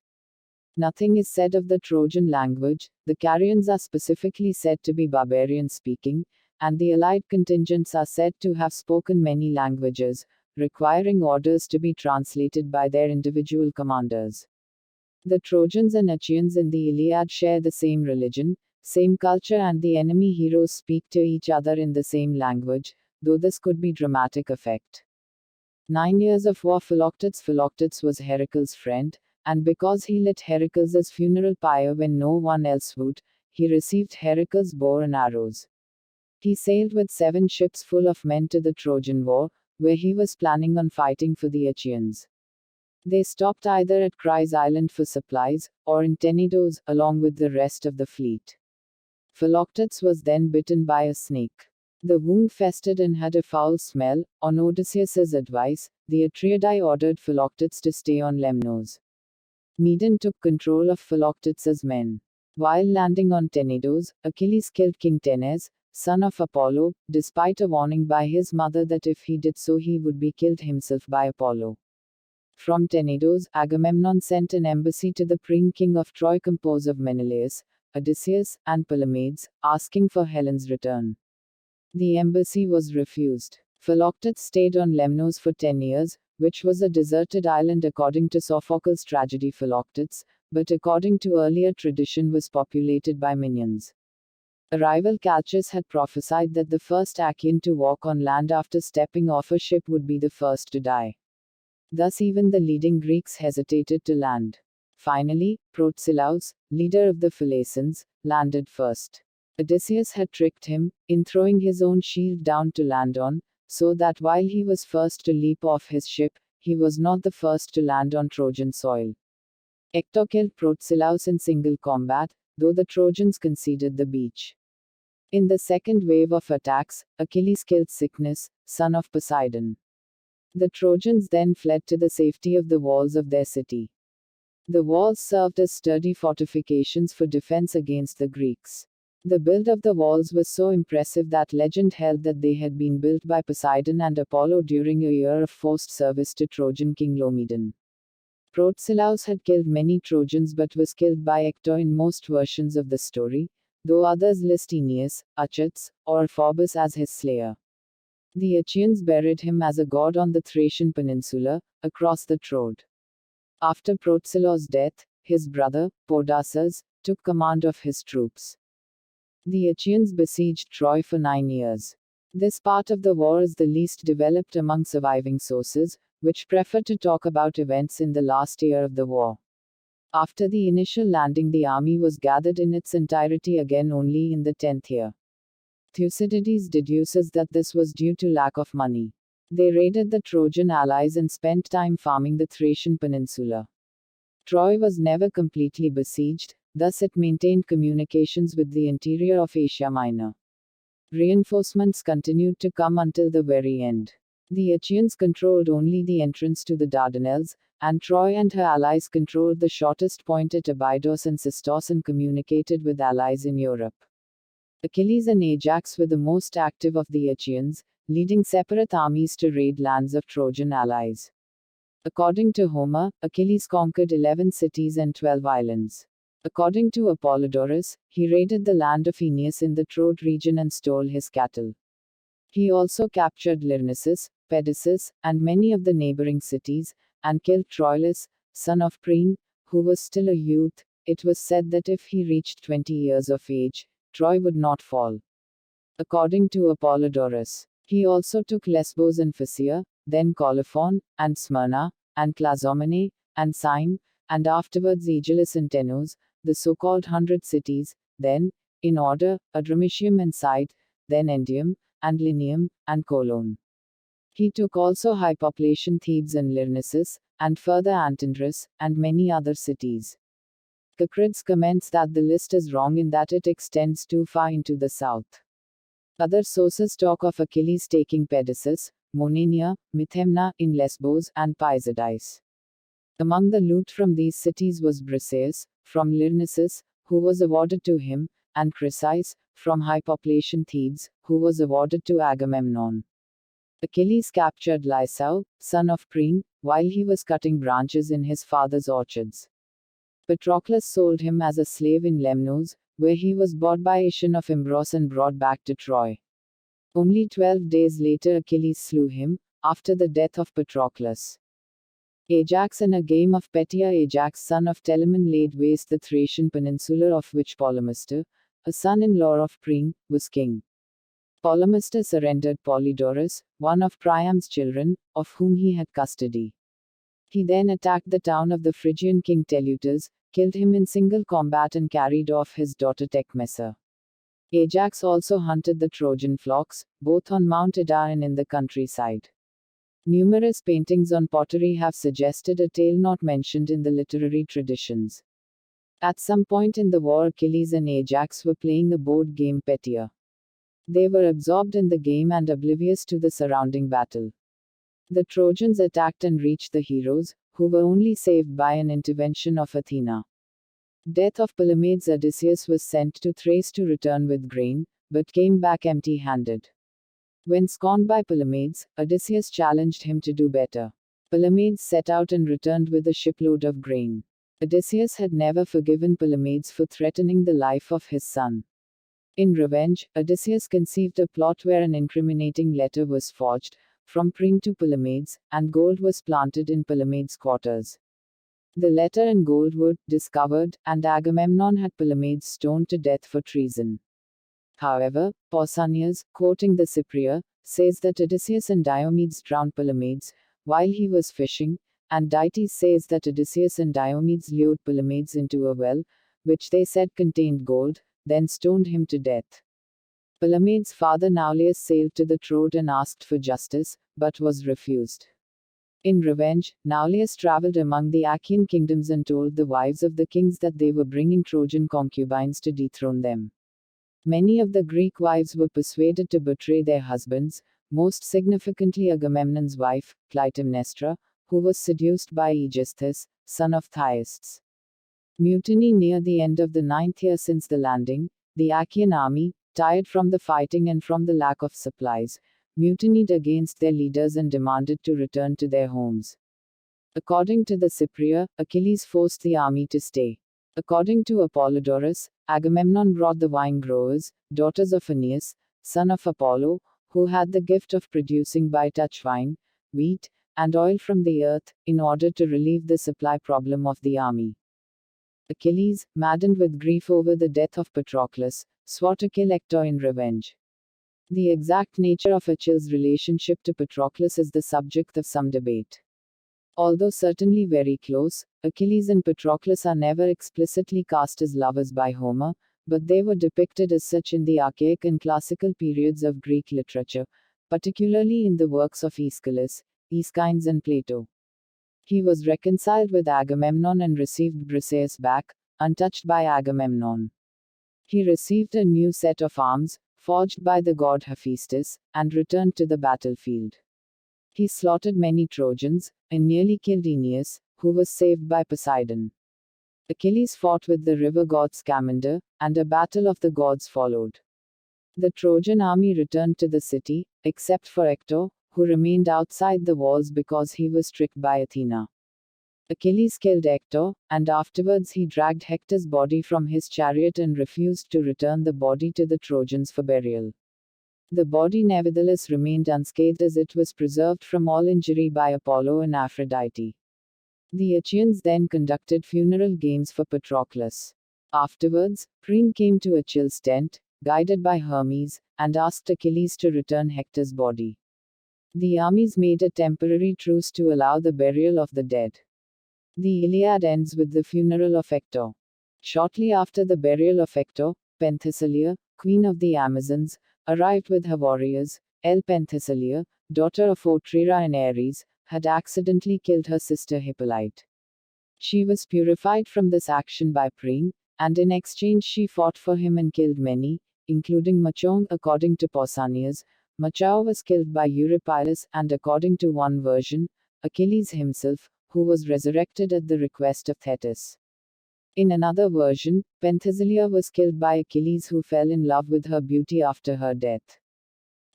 Nothing is said of the Trojan language. The Carians are specifically said to be barbarian speaking, and the allied contingents are said to have spoken many languages, requiring orders to be translated by their individual commanders. The Trojans and Achaeans in the Iliad share the same religion, same culture, and the enemy heroes speak to each other in the same language, though this could be dramatic effect. 9 years of war. Philoctetes was Heracles' friend, and because he lit Heracles' funeral pyre when no one else would, he received Heracles' bow and arrows. He sailed with 7 ships full of men to the Trojan War, where he was planning on fighting for the Achaeans. They stopped either at Chryse Island for supplies, or in Tenedos, along with the rest of the fleet. Philoctetes was then bitten by a snake. The wound festered and had a foul smell. On Odysseus's advice, the Atreidae ordered Philoctetes to stay on Lemnos. Medon took control of Philoctetes' men. While landing on Tenedos, Achilles killed King Tenes, son of Apollo, despite a warning by his mother that if he did so he would be killed himself by Apollo. From Tenedos, Agamemnon sent an embassy to the Prince king of Troy composed of Menelaus, Odysseus, and Palamedes, asking for Helen's return. The embassy was refused. Philoctetes stayed on Lemnos for 10 years, which was a deserted island according to Sophocles' tragedy Philoctetes, but according to earlier tradition was populated by minions. A rival Calchas had prophesied that the first Achaean to walk on land after stepping off a ship would be the first to die. Thus even the leading Greeks hesitated to land. Finally, Protesilaus, leader of the Phaeacians, landed first. Odysseus had tricked him, in throwing his own shield down to land on, so that while he was first to leap off his ship, he was not the first to land on Trojan soil. Hector killed Protesilaus in single combat, though the Trojans conceded the beach. In the second wave of attacks, Achilles killed Cycnus, son of Poseidon. The Trojans then fled to the safety of the walls of their city. The walls served as sturdy fortifications for defense against the Greeks. The build of the walls was so impressive that legend held that they had been built by Poseidon and Apollo during a year of forced service to Trojan king Laomedon. Protesilaus had killed many Trojans but was killed by Hector in most versions of the story, though others list Aeneas, Achates, or Phoebus as his slayer. The Achaeans buried him as a god on the Thracian peninsula, across the Troad. After Protesilaus' death, his brother, Podarces, took command of his troops. The Achaeans besieged Troy for 9 years. This part of the war is the least developed among surviving sources, which prefer to talk about events in the last year of the war. After the initial landing, the army was gathered in its entirety again only in the 10th year. Thucydides deduces that this was due to lack of money. They raided the Trojan allies and spent time farming the Thracian peninsula. Troy was never completely besieged, thus it maintained communications with the interior of Asia Minor. Reinforcements continued to come until the very end. The Achaeans controlled only the entrance to the Dardanelles, and Troy and her allies controlled the shortest point at Abydos and Sistos and communicated with allies in Europe. Achilles and Ajax were the most active of the Achaeans, leading separate armies to raid lands of Trojan allies. According to Homer, Achilles conquered 11 cities and 12 islands. According to Apollodorus, he raided the land of Aeneas in the Troad region and stole his cattle. He also captured Lyrnessus, Pedasus, and many of the neighboring cities, and killed Troilus, son of Priam, who was still a youth. It was said that if he reached 20 years of age, Troy would not fall. According to Apollodorus, he also took Lesbos and Phasia, then Colophon, and Smyrna, and Clazomene, and Syme, and afterwards Aegilis and Tenos, the so-called 100 cities, then, in order, Adramyttium and Side, then Endium, and Linium, and Cologne. He took also high population Thebes and Lyrnessus, and further Antindrus, and many other cities. Cochrades comments that the list is wrong in that it extends too far into the south. Other sources talk of Achilles taking Pedasus, Monania, Methemna in Lesbos, and Pisidice. Among the loot from these cities was Briseis, from Lyrnessus, who was awarded to him, and Chrysis, from high population Thebes, who was awarded to Agamemnon. Achilles captured Lysau, son of Priam, while he was cutting branches in his father's orchards. Patroclus sold him as a slave in Lemnos, where he was bought by Aetion of Imbros and brought back to Troy. Only 12 days later Achilles slew him, after the death of Patroclus. Ajax in a game of Petia, Ajax son of Telamon laid waste the Thracian peninsula, of which Polymaster, a son-in-law of Priam, was king. Polymaster surrendered Polydorus, one of Priam's children, of whom he had custody. He then attacked the town of the Phrygian king Teleutas, killed him in single combat and carried off his daughter Tecmessa. Ajax also hunted the Trojan flocks, both on Mount Ida and in the countryside. Numerous paintings on pottery have suggested a tale not mentioned in the literary traditions. At some point in the war, Achilles and Ajax were playing a board game Petia. They were absorbed in the game and oblivious to the surrounding battle. The Trojans attacked and reached the heroes, who were only saved by an intervention of Athena. Death of Palamedes. Odysseus was sent to Thrace to return with grain, but came back empty-handed. When scorned by Palamedes, Odysseus challenged him to do better. Palamedes set out and returned with a shipload of grain. Odysseus had never forgiven Palamedes for threatening the life of his son. In revenge, Odysseus conceived a plot where an incriminating letter was forged, from Priam to Palamedes, and gold was planted in Palamedes' quarters. The letter and gold were discovered, and Agamemnon had Palamedes stoned to death for treason. However, Pausanias, quoting the Cypria, says that Odysseus and Diomedes drowned Palamedes while he was fishing, and Diomedes says that Odysseus and Diomedes lured Palamedes into a well, which they said contained gold, then stoned him to death. Palamedes' father Nauleus sailed to the Troad and asked for justice, but was refused. In revenge, Nauleus traveled among the Achaean kingdoms and told the wives of the kings that they were bringing Trojan concubines to dethrone them. Many of the Greek wives were persuaded to betray their husbands, most significantly Agamemnon's wife, Clytemnestra, who was seduced by Aegisthus, son of Thyestes. Mutiny. Near the end of the 9th year since the landing, the Achaean army, tired from the fighting and from the lack of supplies, mutinied against their leaders and demanded to return to their homes. According to the Cypria, Achilles forced the army to stay. According to Apollodorus, Agamemnon brought the wine growers, daughters of Aeneas, son of Apollo, who had the gift of producing by touch wine, wheat, and oil from the earth, in order to relieve the supply problem of the army. Achilles, maddened with grief over the death of Patroclus, swore to kill Hector in revenge. The exact nature of Achilles' relationship to Patroclus is the subject of some debate. Although certainly very close, Achilles and Patroclus are never explicitly cast as lovers by Homer, but they were depicted as such in the archaic and classical periods of Greek literature, particularly in the works of Aeschylus, Aeschines, and Plato. He was reconciled with Agamemnon and received Briseis back, untouched by Agamemnon. He received a new set of arms, forged by the god Hephaestus, and returned to the battlefield. He slaughtered many Trojans, and nearly killed Aeneas, who was saved by Poseidon. Achilles fought with the river god Scamander, and a battle of the gods followed. The Trojan army returned to the city, except for Hector, who remained outside the walls because he was tricked by Athena. Achilles killed Hector, and afterwards he dragged Hector's body from his chariot and refused to return the body to the Trojans for burial. The body nevertheless remained unscathed as it was preserved from all injury by Apollo and Aphrodite. The Achaeans then conducted funeral games for Patroclus. Afterwards, Priam came to Achilles' tent, guided by Hermes, and asked Achilles to return Hector's body. The armies made a temporary truce to allow the burial of the dead. The Iliad ends with the funeral of Hector. Shortly after the burial of Hector, Penthesilea, queen of the Amazons, arrived with her warriors. Penthesilea, daughter of Otrera and Ares, had accidentally killed her sister Hippolyte. She was purified from this action by Priam, and in exchange she fought for him and killed many, including Machon. According to Pausanias, Machao was killed by Eurypylus, and according to one version, Achilles himself, who was resurrected at the request of Thetis. In another version, Penthesilea was killed by Achilles, who fell in love with her beauty after her death.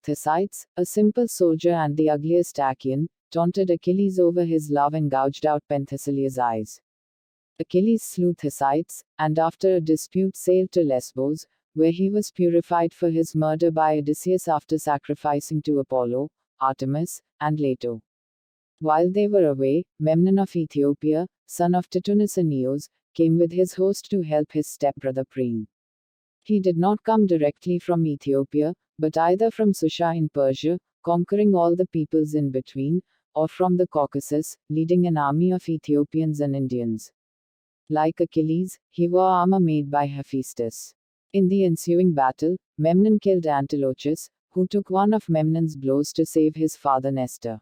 Thersites, a simple soldier and the ugliest Achaean, taunted Achilles over his love and gouged out Penthesilea's eyes. Achilles slew Thersites, and after a dispute sailed to Lesbos, where he was purified for his murder by Odysseus after sacrificing to Apollo, Artemis, and Leto. While they were away, Memnon of Ethiopia, son of Titunus and Eos, came with his host to help his stepbrother Priam. He did not come directly from Ethiopia, but either from Susha in Persia, conquering all the peoples in between, or from the Caucasus, leading an army of Ethiopians and Indians. Like Achilles, he wore armor made by Hephaestus. In the ensuing battle, Memnon killed Antilochus, who took one of Memnon's blows to save his father Nestor.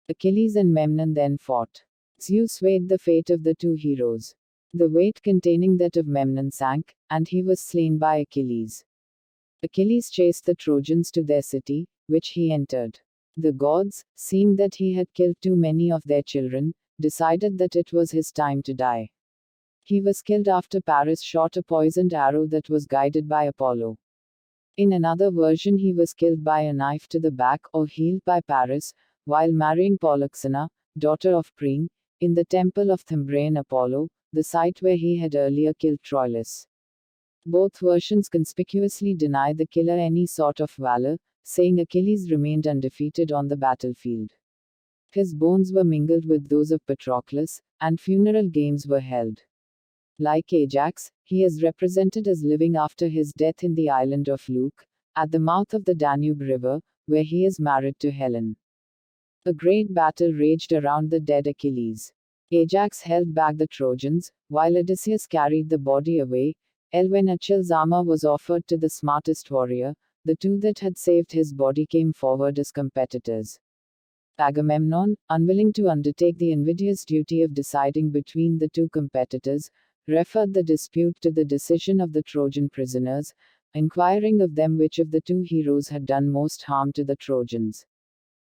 Achilles and Memnon then fought. Zeus weighed the fate of the two heroes. The weight containing that of Memnon sank, and he was slain by Achilles. Achilles chased the Trojans to their city, which he entered. The gods, seeing that he had killed too many of their children, decided that it was his time to die. He was killed after Paris shot a poisoned arrow that was guided by Apollo. In another version, he was killed by a knife to the back or heel by Paris, while marrying Polyxena, daughter of Priam, in the temple of Thymbraean Apollo, the site where he had earlier killed Troilus. Both versions conspicuously deny the killer any sort of valor, saying Achilles remained undefeated on the battlefield. His bones were mingled with those of Patroclus, and funeral games were held. Like Ajax, he is represented as living after his death in the island of Luke, at the mouth of the Danube River, where he is married to Helen. A great battle raged around the dead Achilles. Ajax held back the Trojans, while Odysseus carried the body away. When Achilles' armor was offered to the smartest warrior, the two that had saved his body came forward as competitors. Agamemnon, unwilling to undertake the invidious duty of deciding between the two competitors, referred the dispute to the decision of the Trojan prisoners, inquiring of them which of the two heroes had done most harm to the Trojans.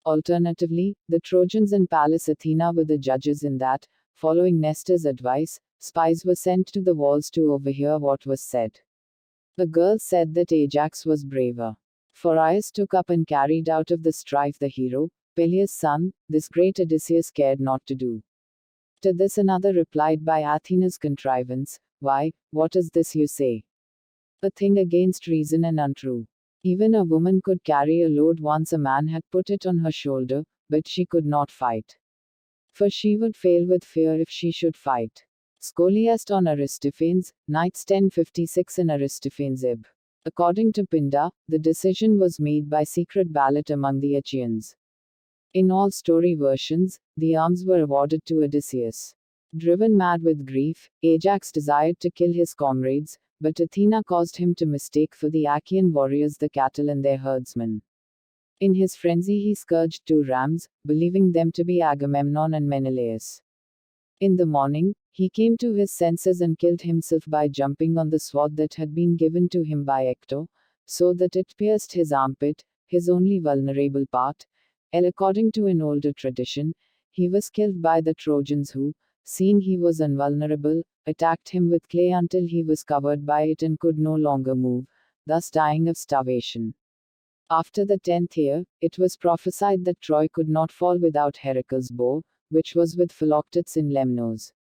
Alternatively, the Trojans and Pallas Athena were the judges in that, following Nestor's advice, spies were sent to the walls to overhear what was said. The girls said that Ajax was braver. Phoreus took up and carried out of the strife the hero, Peleus' son, this great Odysseus cared not to do. To this another replied by Athena's contrivance, "Why, what is this you say? A thing against reason and untrue. Even a woman could carry a load once a man had put it on her shoulder, but she could not fight. For she would fail with fear if she should fight." Scholiast on Aristophanes, Knights 1056 in Aristophanes Ib. According to Pindar, the decision was made by secret ballot among the Achaeans. In all story versions, the arms were awarded to Odysseus. Driven mad with grief, Ajax desired to kill his comrades, but Athena caused him to mistake for the Achaean warriors the cattle and their herdsmen. In his frenzy, he scourged 2 rams, believing them to be Agamemnon and Menelaus. In the morning, he came to his senses and killed himself by jumping on the sword that had been given to him by Hector, so that it pierced his armpit, his only vulnerable part. And according to an older tradition, he was killed by the Trojans who, seeing he was invulnerable, attacked him with clay until he was covered by it and could no longer move, thus dying of starvation. After the 10th year, it was prophesied that Troy could not fall without Heracles' bow, which was with Philoctetes in Lemnos.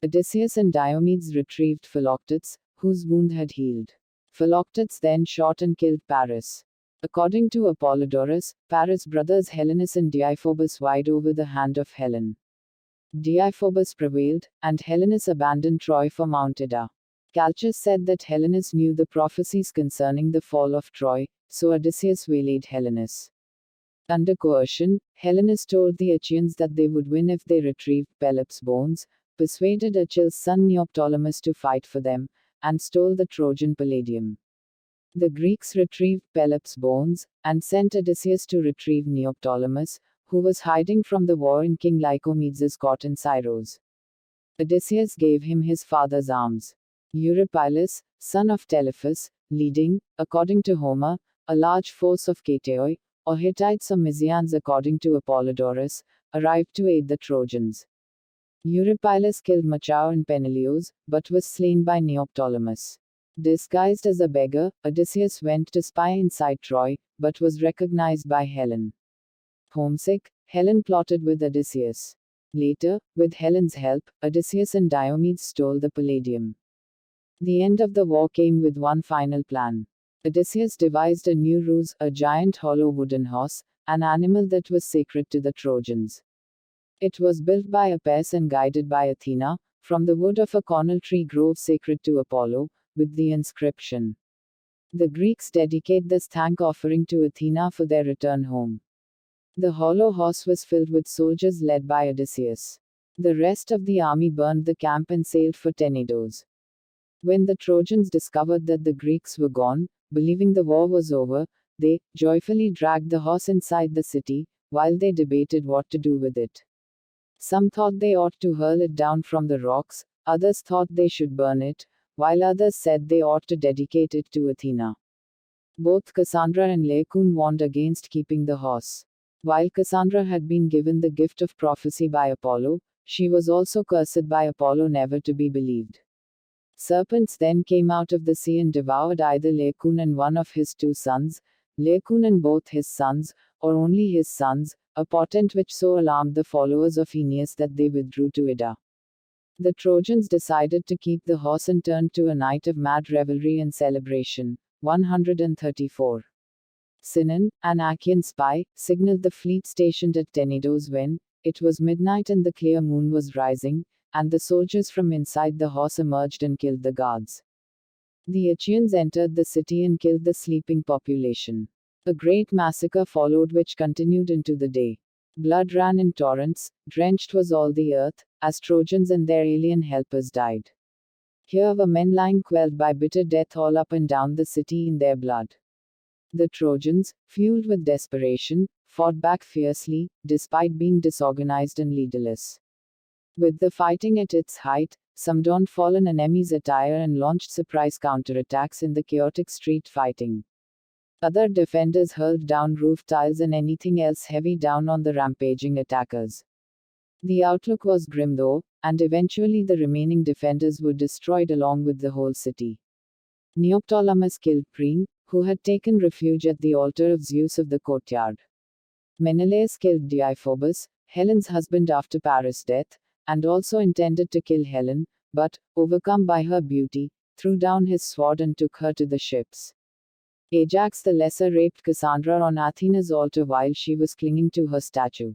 Odysseus and Diomedes retrieved Philoctetes, whose wound had healed. Philoctetes then shot and killed Paris. According to Apollodorus, Paris' brothers Helenus and Deiphobus vied over the hand of Helen. Deiphobus prevailed, and Helenus abandoned Troy for Mount Ida. Calchas said that Helenus knew the prophecies concerning the fall of Troy, so Odysseus waylaid Helenus. Under coercion, Helenus told the Achaeans that they would win if they retrieved Pelops' bones, persuaded Achilles' son Neoptolemus to fight for them, and stole the Trojan palladium. The Greeks retrieved Pelops' bones, and sent Odysseus to retrieve Neoptolemus, who was hiding from the war in King Lycomedes' court in Syros. Odysseus gave him his father's arms. Eurypylus, son of Telephus, leading, according to Homer, a large force of Cataoi, or Hittites or Mysians according to Apollodorus, arrived to aid the Trojans. Eurypylus killed Machao and Peneleos, but was slain by Neoptolemus. Disguised as a beggar, Odysseus went to spy inside Troy, but was recognized by Helen. Homesick, Helen plotted with Odysseus. Later, with Helen's help, Odysseus and Diomedes stole the palladium. The end of the war came with one final plan. Odysseus devised a new ruse, a giant hollow wooden horse, an animal that was sacred to the Trojans. It was built by Apis and guided by Athena, from the wood of a cornel tree grove sacred to Apollo, with the inscription. The Greeks dedicate this thank offering to Athena for their return home. The hollow horse was filled with soldiers led by Odysseus. The rest of the army burned the camp and sailed for Tenedos. When the Trojans discovered that the Greeks were gone, believing the war was over, they joyfully dragged the horse inside the city, while they debated what to do with it. Some thought they ought to hurl it down from the rocks, others thought they should burn it, while others said they ought to dedicate it to Athena. Both Cassandra and Laocoon warned against keeping the horse. While Cassandra had been given the gift of prophecy by Apollo, she was also cursed by Apollo never to be believed. Serpents then came out of the sea and devoured either Laocoon and one of his 2 sons, Laocoon and both his sons, or only his sons, a portent which so alarmed the followers of Aeneas that they withdrew to Ida. The Trojans decided to keep the horse and turned to a night of mad revelry and celebration. 134. Sinon, an Achaean spy, signaled the fleet stationed at Tenedos when it was midnight and the clear moon was rising, and the soldiers from inside the horse emerged and killed the guards. The Achaeans entered the city and killed the sleeping population. A great massacre followed which continued into the day. Blood ran in torrents, drenched was all the earth, as Trojans and their alien helpers died. Here were men lying quelled by bitter death all up and down the city in their blood. The Trojans, fueled with desperation, fought back fiercely, despite being disorganized and leaderless. With the fighting at its height, some donned fallen enemies' attire and launched surprise counterattacks in the chaotic street fighting. Other defenders hurled down roof tiles and anything else heavy down on the rampaging attackers. The outlook was grim though, and eventually the remaining defenders were destroyed along with the whole city. Neoptolemus killed Priam, who had taken refuge at the altar of Zeus of the courtyard. Menelaus killed Deiphobus, Helen's husband after Paris' death, and also intended to kill Helen, but, overcome by her beauty, threw down his sword and took her to the ships. Ajax the Lesser raped Cassandra on Athena's altar while she was clinging to her statue.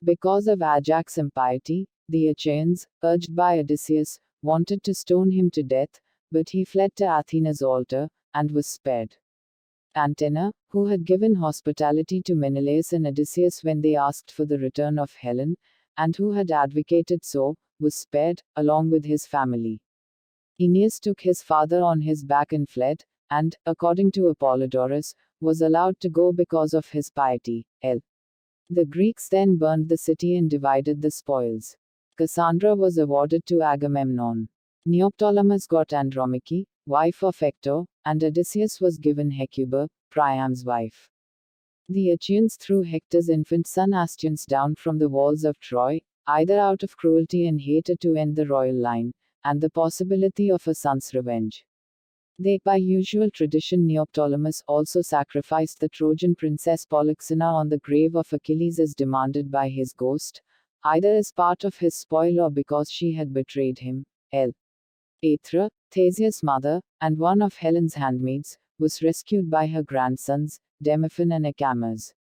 Because of Ajax's impiety, the Achaeans, urged by Odysseus, wanted to stone him to death, but he fled to Athena's altar, and was spared. Antenor, who had given hospitality to Menelaus and Odysseus when they asked for the return of Helen, and who had advocated so, was spared, along with his family. Aeneas took his father on his back and fled, and, according to Apollodorus, was allowed to go because of his piety. The Greeks then burned the city and divided the spoils. Cassandra was awarded to Agamemnon. Neoptolemus got Andromache, wife of Hector, and Odysseus was given Hecuba, Priam's wife. The Achaeans threw Hector's infant son Astyanax down from the walls of Troy, either out of cruelty and hate or to end the royal line, and the possibility of a son's revenge. They, by usual tradition, Neoptolemus also sacrificed the Trojan princess Polyxena on the grave of Achilles as demanded by his ghost, either as part of his spoil or because she had betrayed him. Aethra, Theseus' mother, and one of Helen's handmaids, was rescued by her grandsons, Demophon and Acamas.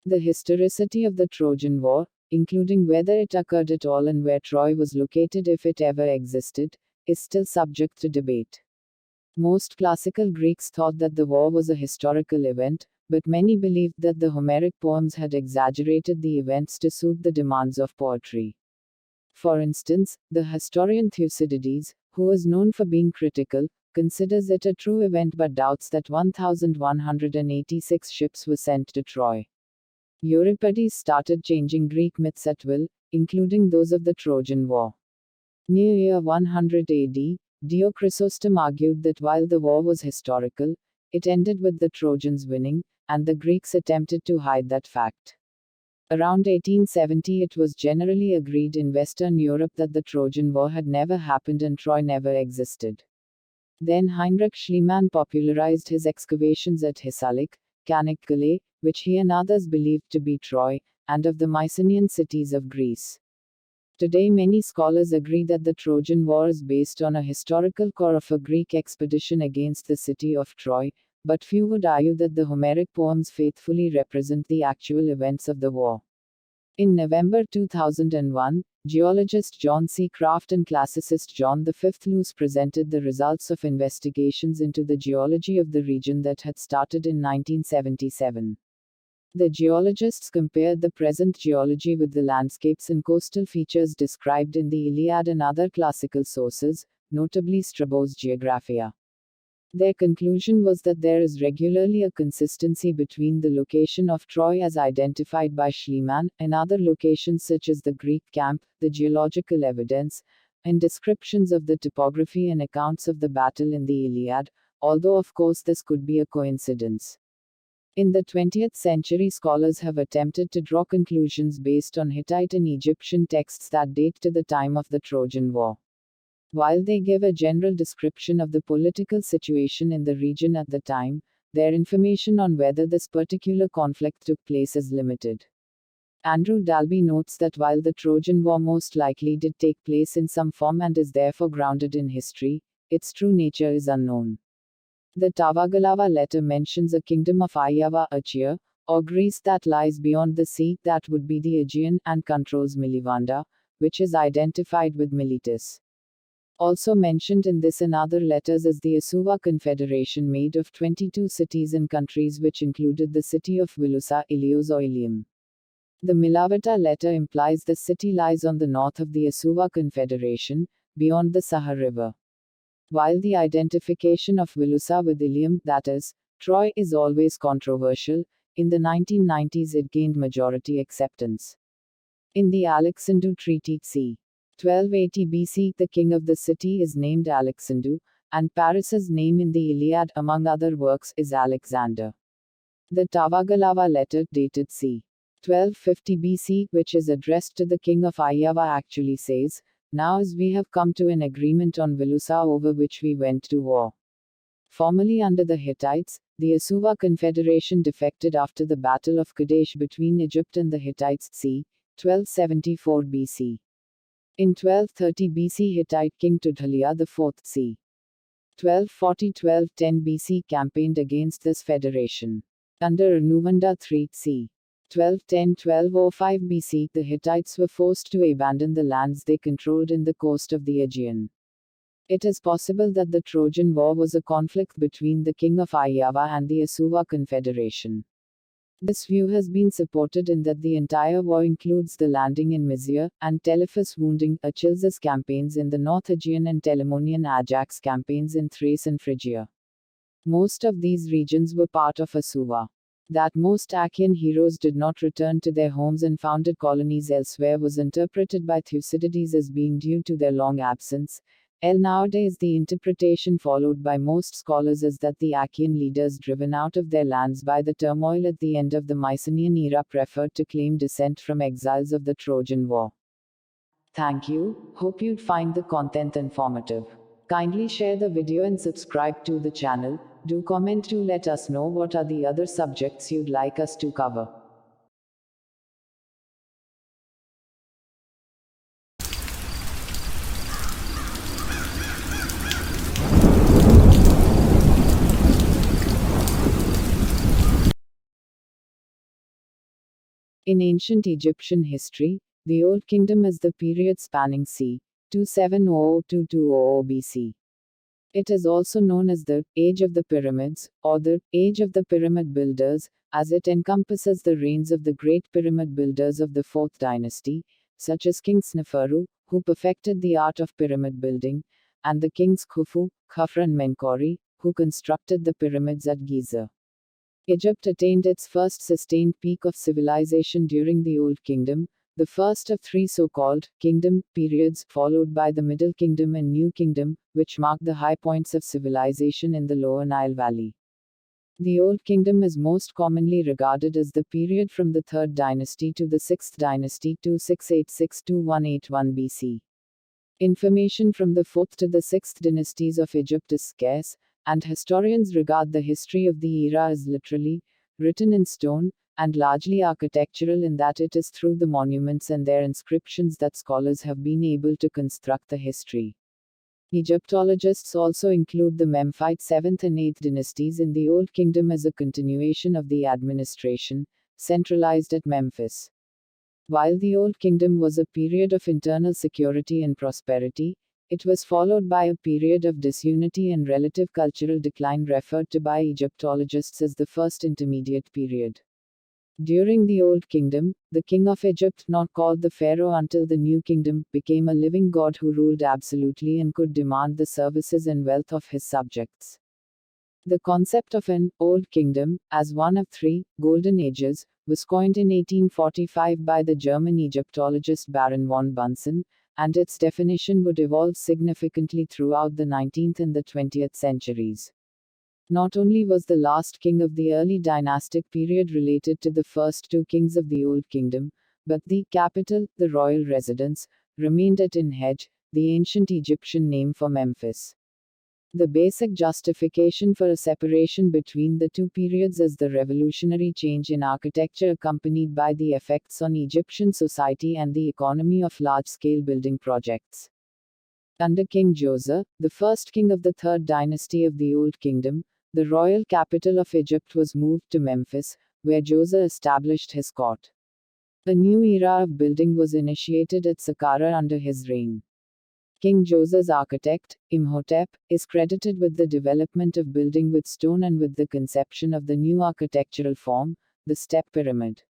The historicity of the Trojan War, including whether it occurred at all and where Troy was located if it ever existed, is still subject to debate. Most classical Greeks thought that the war was a historical event, but many believed that the Homeric poems had exaggerated the events to suit the demands of poetry. For instance, the historian Thucydides, who was known for being critical, considers it a true event but doubts that 1,186 ships were sent to Troy. Euripides started changing Greek myths at will, including those of the Trojan War. Near year 100 AD, Dio Chrysostom argued that while the war was historical, it ended with the Trojans winning, and the Greeks attempted to hide that fact. Around 1870 it was generally agreed in Western Europe that the Trojan War had never happened and Troy never existed. Then Heinrich Schliemann popularized his excavations at Hisarlik, Çanakkale, which he and others believed to be Troy, and of the Mycenaean cities of Greece. Today many scholars agree that the Trojan War is based on a historical core of a Greek expedition against the city of Troy, but few would argue that the Homeric poems faithfully represent the actual events of the war. In November 2001, geologist John C. Kraft and classicist John V. Luce presented the results of investigations into the geology of the region that had started in 1977. The geologists compared the present geology with the landscapes and coastal features described in the Iliad and other classical sources, notably Strabo's Geographia. Their conclusion was that there is regularly a consistency between the location of Troy as identified by Schliemann, and other locations such as the Greek camp, the geological evidence, and descriptions of the topography and accounts of the battle in the Iliad, although of course this could be a coincidence. In the 20th century, scholars have attempted to draw conclusions based on Hittite and Egyptian texts that date to the time of the Trojan War. While they give a general description of the political situation in the region at the time, their information on whether this particular conflict took place is limited. Andrew Dalby notes that while the Trojan War most likely did take place in some form and is therefore grounded in history, its true nature is unknown. The Tavagalava letter mentions a kingdom of Ayava, Achaea, or Greece that lies beyond the sea, that would be the Aegean, and controls Milivanda, which is identified with Miletus. Also mentioned in this and other letters is the Asuva Confederation made of 22 cities and countries, which included the city of Vilusa, Ilios or Ilium. The Milavata letter implies the city lies on the north of the Asuva Confederation, beyond the Saha River. While the identification of Vilusa with Ilium, that is, Troy, is always controversial, in the 1990s it gained majority acceptance. In the Alexandru Treaty c. 1280 BC, the king of the city is named Alexandru, and Paris's name in the Iliad, among other works, is Alexander. The Tavagalava letter, dated c. 1250 BC, which is addressed to the king of Ayava, actually says, "Now as we have come to an agreement on Vilusa over which we went to war." Formerly under the Hittites, the Asuva Confederation defected after the Battle of Kadesh between Egypt and the Hittites c. 1274 BC. In 1230 BC, Hittite king Tudhaliya IV c. 1240-1210 BC campaigned against this federation. Under Anuvanda III c. 1210-1205 BC, the Hittites were forced to abandon the lands they controlled in the coast of the Aegean. It is possible that the Trojan War was a conflict between the king of Ayava and the Asuva Confederation. This view has been supported in that the entire war includes the landing in Mysia, and Telephus wounding Achilles' campaigns in the North Aegean and Telamonian Ajax campaigns in Thrace and Phrygia. Most of these regions were part of Asuva. That most Achaean heroes did not return to their homes and founded colonies elsewhere was interpreted by Thucydides as being due to their long absence. Nowadays, the interpretation followed by most scholars is that the Achaean leaders driven out of their lands by the turmoil at the end of the Mycenaean era preferred to claim descent from exiles of the Trojan War. Thank you. Hope you'd find the content informative. Kindly share the video and subscribe to the channel. Do comment to let us know what are the other subjects you'd like us to cover. In ancient Egyptian history, the Old Kingdom is the period spanning c. 2700–2200 BC. It is also known as the Age of the Pyramids, or the Age of the Pyramid Builders, as it encompasses the reigns of the great pyramid builders of the 4th dynasty, such as King Sneferu, who perfected the art of pyramid building, and the kings Khufu, Khafra and Menkori, who constructed the pyramids at Giza. Egypt attained its first sustained peak of civilization during the Old Kingdom, the first of three so-called kingdom periods, followed by the Middle Kingdom and New Kingdom, which mark the high points of civilization in the Lower Nile Valley. The Old Kingdom is most commonly regarded as the period from the 3rd dynasty to the 6th dynasty 2686–181 BC. Information from the 4th to the 6th dynasties of Egypt is scarce, and historians regard the history of the era as literally written in stone, and largely architectural in that it is through the monuments and their inscriptions that scholars have been able to construct the history. Egyptologists also include the Memphite 7th and 8th dynasties in the Old Kingdom as a continuation of the administration, centralized at Memphis. While the Old Kingdom was a period of internal security and prosperity, it was followed by a period of disunity and relative cultural decline referred to by Egyptologists as the First Intermediate Period. During the Old Kingdom, the king of Egypt, not called the pharaoh until the New Kingdom, became a living god who ruled absolutely and could demand the services and wealth of his subjects. The concept of an Old Kingdom, as one of three golden ages, was coined in 1845 by the German Egyptologist Baron von Bunsen, and its definition would evolve significantly throughout the 19th and the 20th centuries. Not only was the last king of the early dynastic period related to the first two kings of the Old Kingdom, but the capital, the royal residence, remained at En-Hej, the ancient Egyptian name for Memphis. The basic justification for a separation between the two periods is the revolutionary change in architecture accompanied by the effects on Egyptian society and the economy of large-scale building projects. Under King Djoser, the first king of the 3rd dynasty of the Old Kingdom, the royal capital of Egypt was moved to Memphis, where Djoser established his court. A new era of building was initiated at Saqqara under his reign. King Djoser's architect, Imhotep, is credited with the development of building with stone and with the conception of the new architectural form, the step pyramid.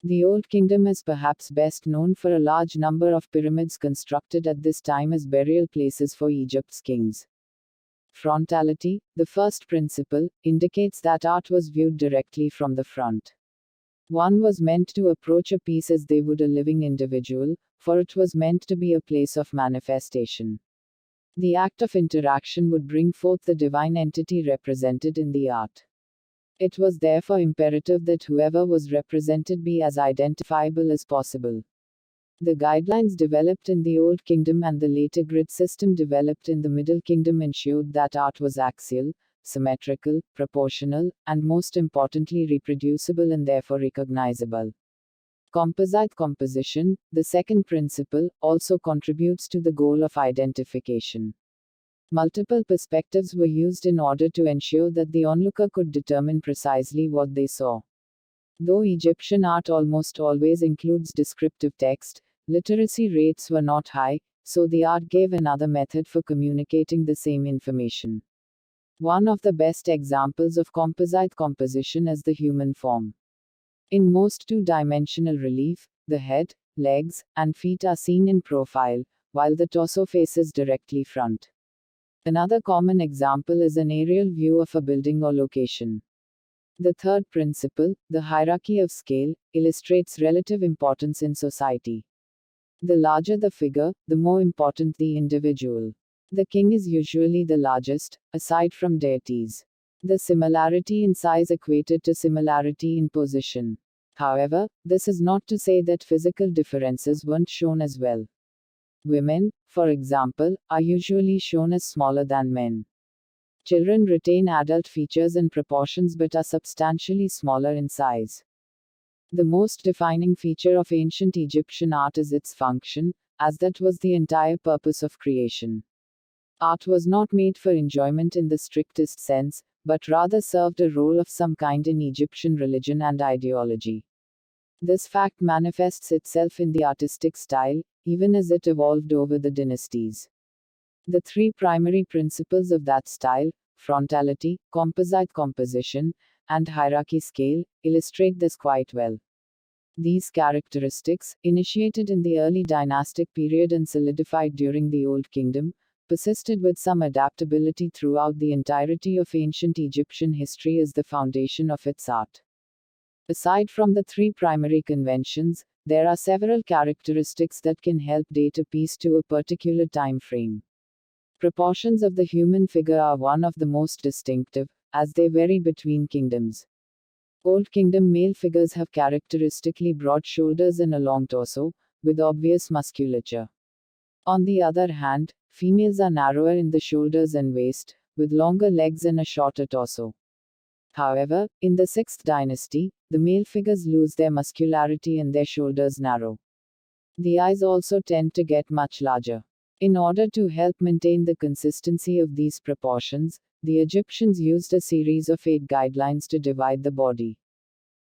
The Old Kingdom is perhaps best known for a large number of pyramids constructed at this time as burial places for Egypt's kings. Frontality, the first principle, indicates that art was viewed directly from the front. One was meant to approach a piece as they would a living individual, for it was meant to be a place of manifestation. The act of interaction would bring forth the divine entity represented in the art. It was therefore imperative that whoever was represented be as identifiable as possible. The guidelines developed in the Old Kingdom and the later grid system developed in the Middle Kingdom ensured that art was axial, symmetrical, proportional, and most importantly reproducible and therefore recognizable. Composite composition, the second principle, also contributes to the goal of identification. Multiple perspectives were used in order to ensure that the onlooker could determine precisely what they saw. Though Egyptian art almost always includes descriptive text, literacy rates were not high, so the art gave another method for communicating the same information. One of the best examples of composite composition is the human form. In most two-dimensional relief, the head, legs, and feet are seen in profile, while the torso faces directly front. Another common example is an aerial view of a building or location. The third principle, the hierarchy of scale, illustrates relative importance in society. The larger the figure, the more important the individual. The king is usually the largest, aside from deities. The similarity in size equated to similarity in position. However, this is not to say that physical differences weren't shown as well. Women, for example, are usually shown as smaller than men. Children retain adult features and proportions but are substantially smaller in size. The most defining feature of ancient Egyptian art is its function, as that was the entire purpose of creation. Art was not made for enjoyment in the strictest sense, but rather served a role of some kind in Egyptian religion and ideology. This fact manifests itself in the artistic style, even as it evolved over the dynasties. The three primary principles of that style, frontality, composite composition, and hierarchy scale, illustrate this quite well. These characteristics, initiated in the early dynastic period and solidified during the Old Kingdom, persisted with some adaptability throughout the entirety of ancient Egyptian history as the foundation of its art. Aside from the three primary conventions, there are several characteristics that can help date a piece to a particular time frame. Proportions of the human figure are one of the most distinctive, as they vary between kingdoms. Old Kingdom male figures have characteristically broad shoulders and a long torso, with obvious musculature. On the other hand, females are narrower in the shoulders and waist, with longer legs and a shorter torso. However, in the 6th dynasty, the male figures lose their muscularity and their shoulders narrow. The eyes also tend to get much larger. In order to help maintain the consistency of these proportions, the Egyptians used a series of 8 guidelines to divide the body.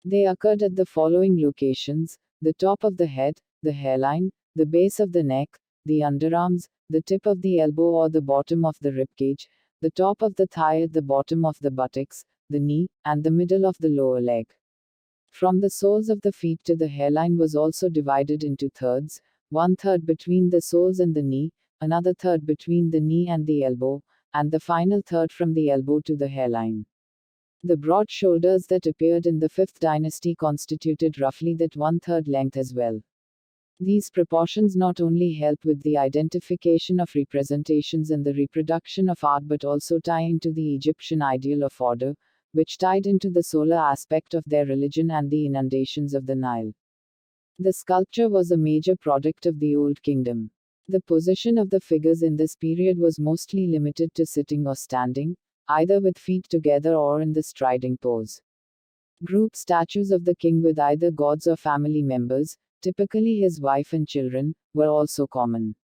They occurred at the following locations: the top of the head, the hairline, the base of the neck, the underarms, the tip of the elbow or the bottom of the ribcage, the top of the thigh at the bottom of the buttocks, the knee, and the middle of the lower leg. From the soles of the feet to the hairline was also divided into thirds: 1/3 between the soles and the knee, another third between the knee and the elbow, and the final third from the elbow to the hairline. The broad shoulders that appeared in the 5th dynasty constituted roughly that 1/3 length as well. These proportions not only help with the identification of representations and the reproduction of art but also tie into the Egyptian ideal of order, which tied into the solar aspect of their religion and the inundations of the Nile. The sculpture was a major product of the Old Kingdom. The position of the figures in this period was mostly limited to sitting or standing, either with feet together or in the striding pose. Group statues of the king with either gods or family members, typically his wife and children, were also common.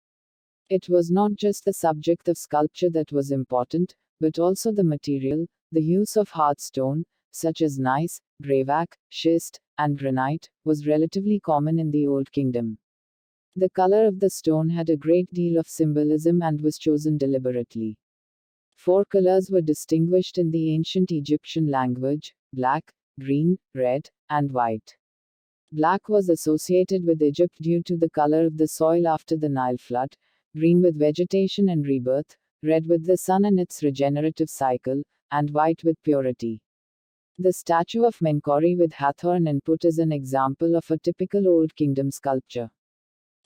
It was not just the subject of sculpture that was important, but also the material. The use of hard stone, such as gneiss, graveite, schist, and granite, was relatively common in the Old Kingdom. The color of the stone had a great deal of symbolism and was chosen deliberately. 4 colors were distinguished in the ancient Egyptian language: black, green, red, and white. Black was associated with Egypt due to the color of the soil after the Nile flood, green with vegetation and rebirth, red with the sun and its regenerative cycle, and white with purity. The statue of Menkori with Hathor and input is an example of a typical Old Kingdom sculpture.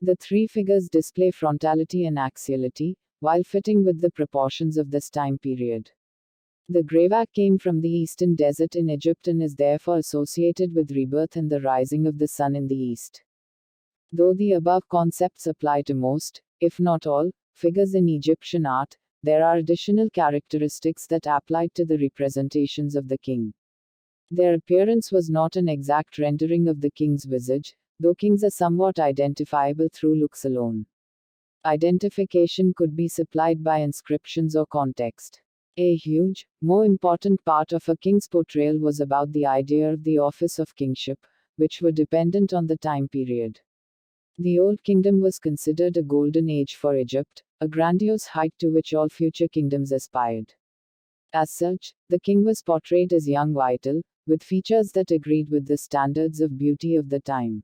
The 3 figures display frontality and axiality, while fitting with the proportions of this time period. The graveite came from the eastern desert in Egypt and is therefore associated with rebirth and the rising of the sun in the east. Though the above concepts apply to most, if not all, figures in Egyptian art, there are additional characteristics that applied to the representations of the king. Their appearance was not an exact rendering of the king's visage, though kings are somewhat identifiable through looks alone. Identification could be supplied by inscriptions or context. A huge, more important part of a king's portrayal was about the idea of the office of kingship, which were dependent on the time period. The Old Kingdom was considered a golden age for Egypt, a grandiose height to which all future kingdoms aspired. As such, the king was portrayed as young, vital, with features that agreed with the standards of beauty of the time.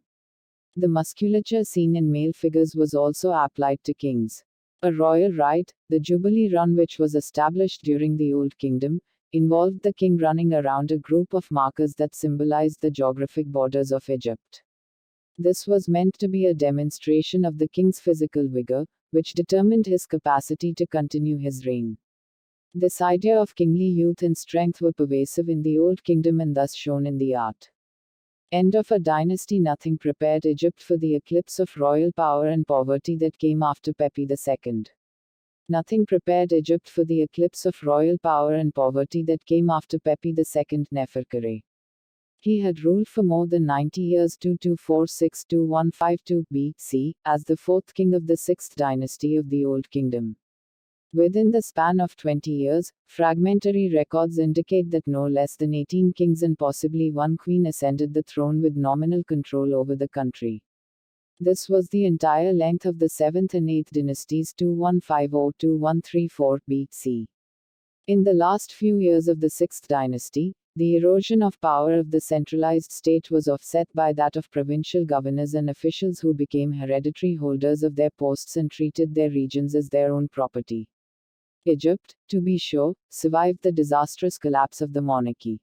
The musculature seen in male figures was also applied to kings. A royal rite, the Jubilee Run, which was established during the Old Kingdom, involved the king running around a group of markers that symbolized the geographic borders of Egypt. This was meant to be a demonstration of the king's physical vigor, which determined his capacity to continue his reign. This idea of kingly youth and strength were pervasive in the Old Kingdom and thus shown in the art. End of a dynasty. Nothing prepared Egypt for the eclipse of royal power and poverty that came after Pepi II. Nothing prepared Egypt for the eclipse of royal power and poverty that came after Pepi II Neferkare. He had ruled for more than 90 years 2246–2152 BC, as the fourth king of the sixth dynasty of the Old Kingdom. Within the span of 20 years, fragmentary records indicate that no less than 18 kings and possibly one queen ascended the throne with nominal control over the country. This was the entire length of the 7th and 8th dynasties 2150–2134 BC. In the last few years of the 6th dynasty, the erosion of power of the centralized state was offset by that of provincial governors and officials who became hereditary holders of their posts and treated their regions as their own property. Egypt, to be sure, survived the disastrous collapse of the monarchy.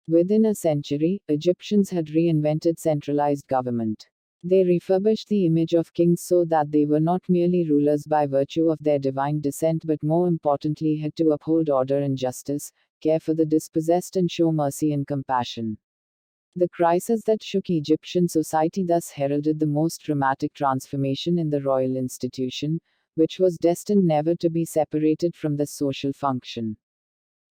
Within a century, Egyptians had reinvented centralized government. They refurbished the image of kings so that they were not merely rulers by virtue of their divine descent but more importantly had to uphold order and justice, care for the dispossessed and show mercy and compassion. The crisis that shook Egyptian society thus heralded the most dramatic transformation in the royal institution, which was destined never to be separated from the social function.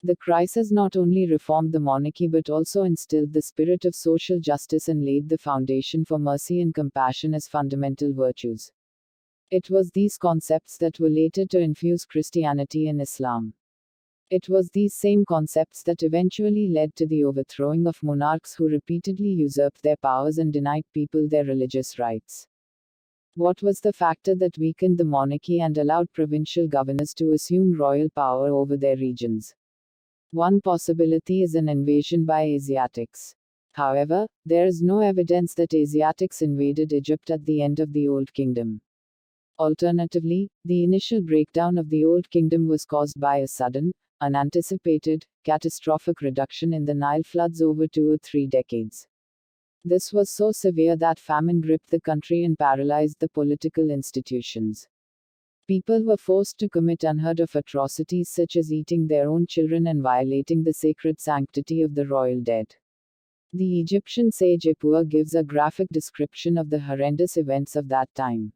The crisis not only reformed the monarchy but also instilled the spirit of social justice and laid the foundation for mercy and compassion as fundamental virtues. It was these concepts that were later to infuse Christianity and Islam. It was these same concepts that eventually led to the overthrowing of monarchs who repeatedly usurped their powers and denied people their religious rights. What was the factor that weakened the monarchy and allowed provincial governors to assume royal power over their regions? One possibility is an invasion by Asiatics. However, there is no evidence that Asiatics invaded Egypt at the end of the Old Kingdom. Alternatively, the initial breakdown of the Old Kingdom was caused by a sudden, unanticipated, catastrophic reduction in the Nile floods over 2 or 3 decades. This was so severe that famine gripped the country and paralyzed the political institutions. People were forced to commit unheard of atrocities such as eating their own children and violating the sacred sanctity of the royal dead. The Egyptian sage Ipuwer gives a graphic description of the horrendous events of that time.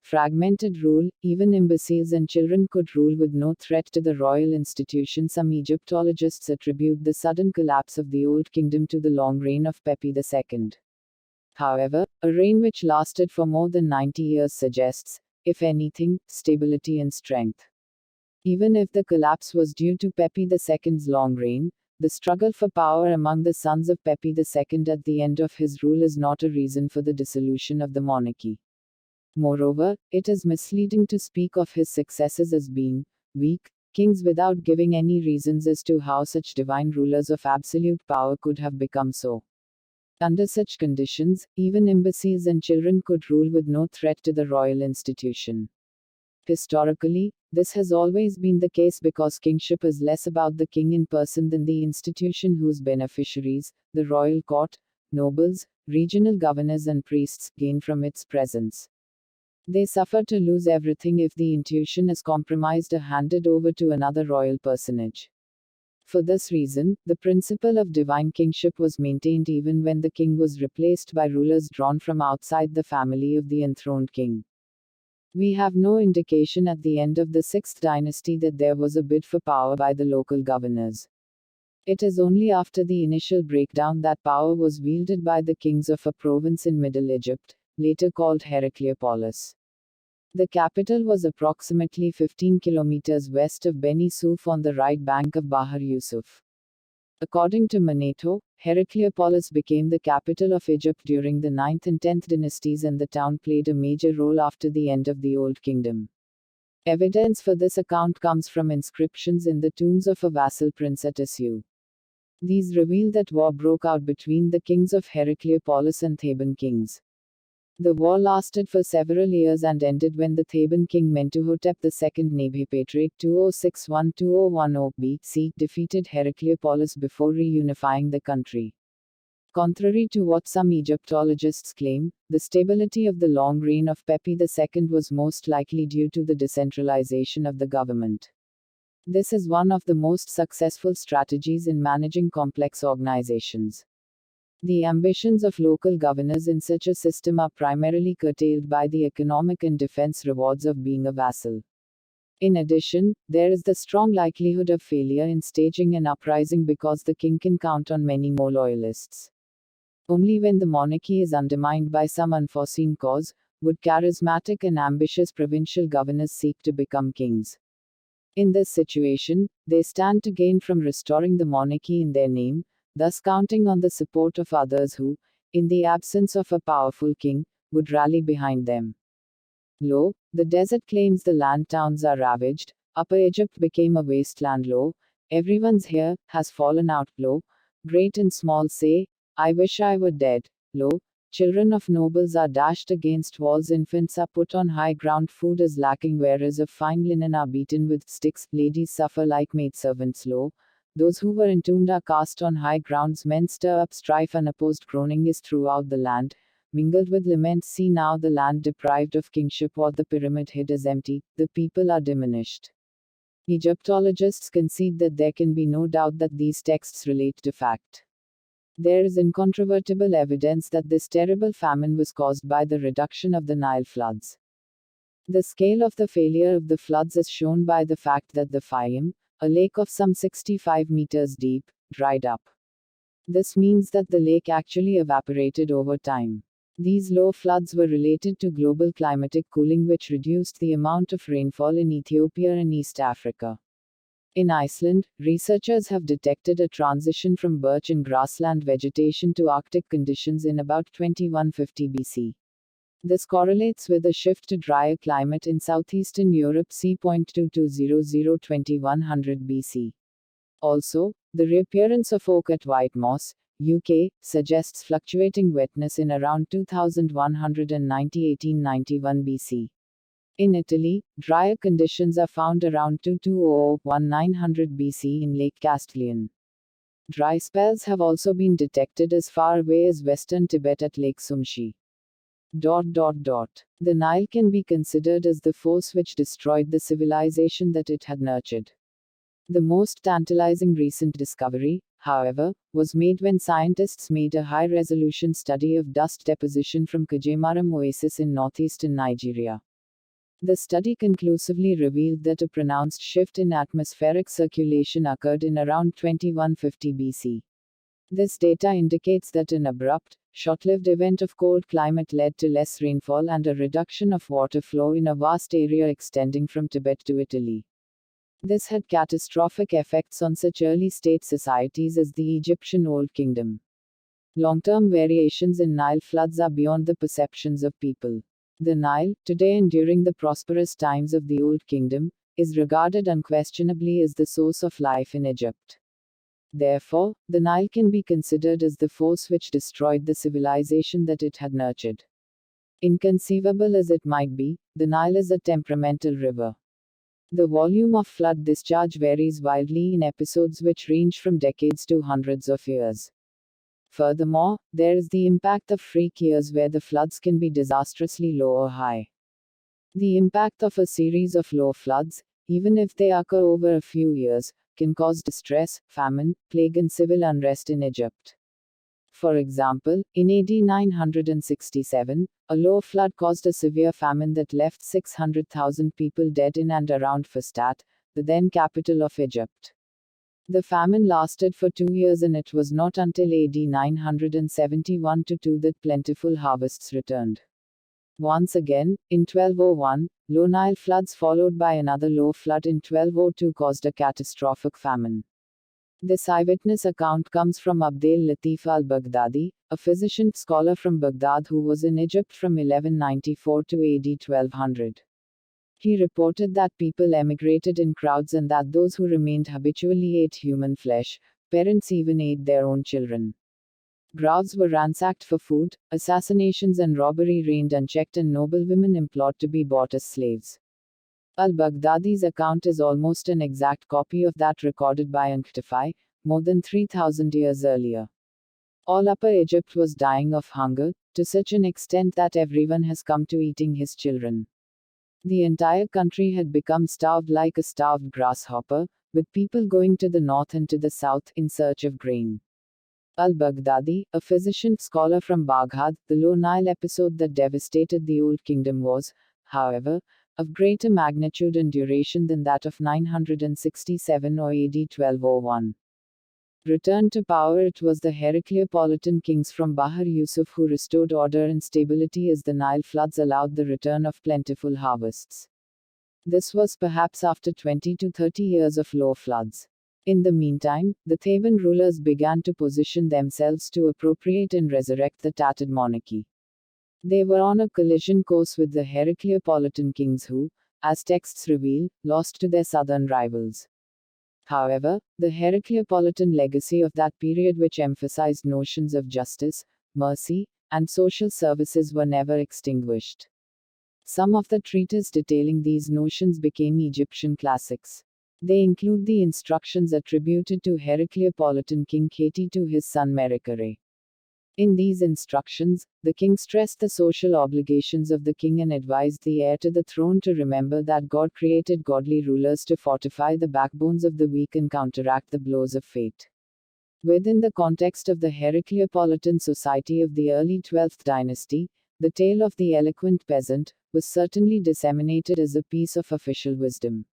Fragmented rule, even imbeciles and children could rule with no threat to the royal institution. Some Egyptologists attribute the sudden collapse of the Old Kingdom to the long reign of Pepi II. However, a reign which lasted for more than 90 years suggests, if anything, stability and strength. Even if the collapse was due to Pepi II's long reign, the struggle for power among the sons of Pepi II at the end of his rule is not a reason for the dissolution of the monarchy. Moreover, it is misleading to speak of his successors as being weak kings without giving any reasons as to how such divine rulers of absolute power could have become so. Under such conditions, even imbeciles and children could rule with no threat to the royal institution. Historically, this has always been the case because kingship is less about the king in person than the institution whose beneficiaries, the royal court, nobles, regional governors and priests, gain from its presence. They suffer to lose everything if the institution is compromised or handed over to another royal personage. For this reason, the principle of divine kingship was maintained even when the king was replaced by rulers drawn from outside the family of the enthroned king. We have no indication at the end of the 6th dynasty that there was a bid for power by the local governors. It is only after the initial breakdown that power was wielded by the kings of a province in Middle Egypt, later called Heracleopolis. The capital was approximately 15 kilometers west of Beni Suef on the right bank of Bahar Yusuf. According to Manetho, Heracleopolis became the capital of Egypt during the 9th and 10th dynasties, and the town played a major role after the end of the Old Kingdom. Evidence for this account comes from inscriptions in the tombs of a vassal prince at Asyut. These reveal that war broke out between the kings of Heracleopolis and Theban kings. The war lasted for several years and ended when the Theban king Mentuhotep II Nebhi-Patriarch 2061-2010 BC defeated Heracleopolis before reunifying the country. Contrary to what some Egyptologists claim, the stability of the long reign of Pepi II was most likely due to the decentralization of the government. This is one of the most successful strategies in managing complex organizations. The ambitions of local governors in such a system are primarily curtailed by the economic and defense rewards of being a vassal. In addition, there is the strong likelihood of failure in staging an uprising because the king can count on many more loyalists. Only when the monarchy is undermined by some unforeseen cause, would charismatic and ambitious provincial governors seek to become kings. In this situation, they stand to gain from restoring the monarchy in their name, thus counting on the support of others who, in the absence of a powerful king, would rally behind them. Lo, the desert claims the land, towns are ravaged, Upper Egypt became a wasteland. Lo, everyone's hair has fallen out. Lo, great and small say, I wish I were dead. Lo, children of nobles are dashed against walls, infants are put on high ground, food is lacking, wearers of fine linen are beaten with sticks, ladies suffer like maidservants. Lo, those who were entombed are cast on high grounds, men stir up strife, unopposed groaning is throughout the land, mingled with laments. See now the land deprived of kingship, what the pyramid hid is empty, the people are diminished. Egyptologists concede that there can be no doubt that these texts relate to fact. There is incontrovertible evidence that this terrible famine was caused by the reduction of the Nile floods. The scale of the failure of the floods is shown by the fact that the Fayum, a lake of some 65 meters deep, dried up. This means that the lake actually evaporated over time. These low floods were related to global climatic cooling, which reduced the amount of rainfall in Ethiopia and East Africa. In Iceland, researchers have detected a transition from birch and grassland vegetation to Arctic conditions in about 2150 BC. This correlates with a shift to drier climate in southeastern Europe c. 2200-2100 BC. Also, the reappearance of oak at White Moss, UK, suggests fluctuating wetness in around 2190-1891 BC. In Italy, drier conditions are found around 2200-1900 BC in Lake Castellion. Dry spells have also been detected as far away as western Tibet at Lake Sumshi. The Nile can be considered as the force which destroyed the civilization that it had nurtured. The most tantalizing recent discovery, however, was made when scientists made a high-resolution study of dust deposition from Kajemaram Oasis in northeastern Nigeria. The study conclusively revealed that a pronounced shift in atmospheric circulation occurred in around 2150 BC. This data indicates that an abrupt, short-lived event of cold climate led to less rainfall and a reduction of water flow in a vast area extending from Tibet to Italy. This had catastrophic effects on such early-state societies as the Egyptian Old Kingdom. Long-term variations in Nile floods are beyond the perceptions of people. The Nile, today and during the prosperous times of the Old Kingdom, is regarded unquestionably as the source of life in Egypt. Therefore, the Nile can be considered as the force which destroyed the civilization that it had nurtured. Inconceivable as it might be, the Nile is a temperamental river. The volume of flood discharge varies wildly in episodes which range from decades to hundreds of years. Furthermore, there is the impact of freak years where the floods can be disastrously low or high. The impact of a series of low floods, even if they occur over a few years, can cause distress, famine, plague and civil unrest in Egypt. For example, in AD 967, a low flood caused a severe famine that left 600,000 people dead in and around Fustat, the then capital of Egypt. The famine lasted for 2 years, and it was not until AD 971-2 that plentiful harvests returned. Once again, in 1201, low Nile floods followed by another low flood in 1202 caused a catastrophic famine. This eyewitness account comes from Abdel Latif al-Baghdadi, a physician scholar from Baghdad who was in Egypt from 1194 to AD 1200. He reported that people emigrated in crowds and that those who remained habitually ate human flesh. Parents even ate their own children. Graves were ransacked for food, assassinations and robbery reigned unchecked, and noblewomen implored to be bought as slaves. Al-Baghdadi's account is almost an exact copy of that recorded by Unctify, more than 3,000 years earlier. All Upper Egypt was dying of hunger, to such an extent that everyone has come to eating his children. The entire country had become starved like a starved grasshopper, with people going to the north and to the south in search of grain. Al-Baghdadi, a physician scholar from Baghdad, the Low Nile episode that devastated the Old Kingdom was, however, of greater magnitude and duration than that of 967 or AD 1201. Returned to power, it was the Heracleopolitan kings from Bahr Yusuf who restored order and stability as the Nile floods allowed the return of plentiful harvests. This was perhaps after 20 to 30 years of low floods. In the meantime, the Theban rulers began to position themselves to appropriate and resurrect the tattered monarchy. They were on a collision course with the Heracleopolitan kings who, as texts reveal, lost to their southern rivals. However, the Heracleopolitan legacy of that period, which emphasized notions of justice, mercy, and social services, were never extinguished. Some of the treatises detailing these notions became Egyptian classics. They include the instructions attributed to Heracleopolitan King Kheti to his son Merikare. In these instructions, the king stressed the social obligations of the king and advised the heir to the throne to remember that God created godly rulers to fortify the backbones of the weak and counteract the blows of fate. Within the context of the Heracleopolitan society of the early 12th dynasty, the tale of the eloquent peasant was certainly disseminated as a piece of official wisdom.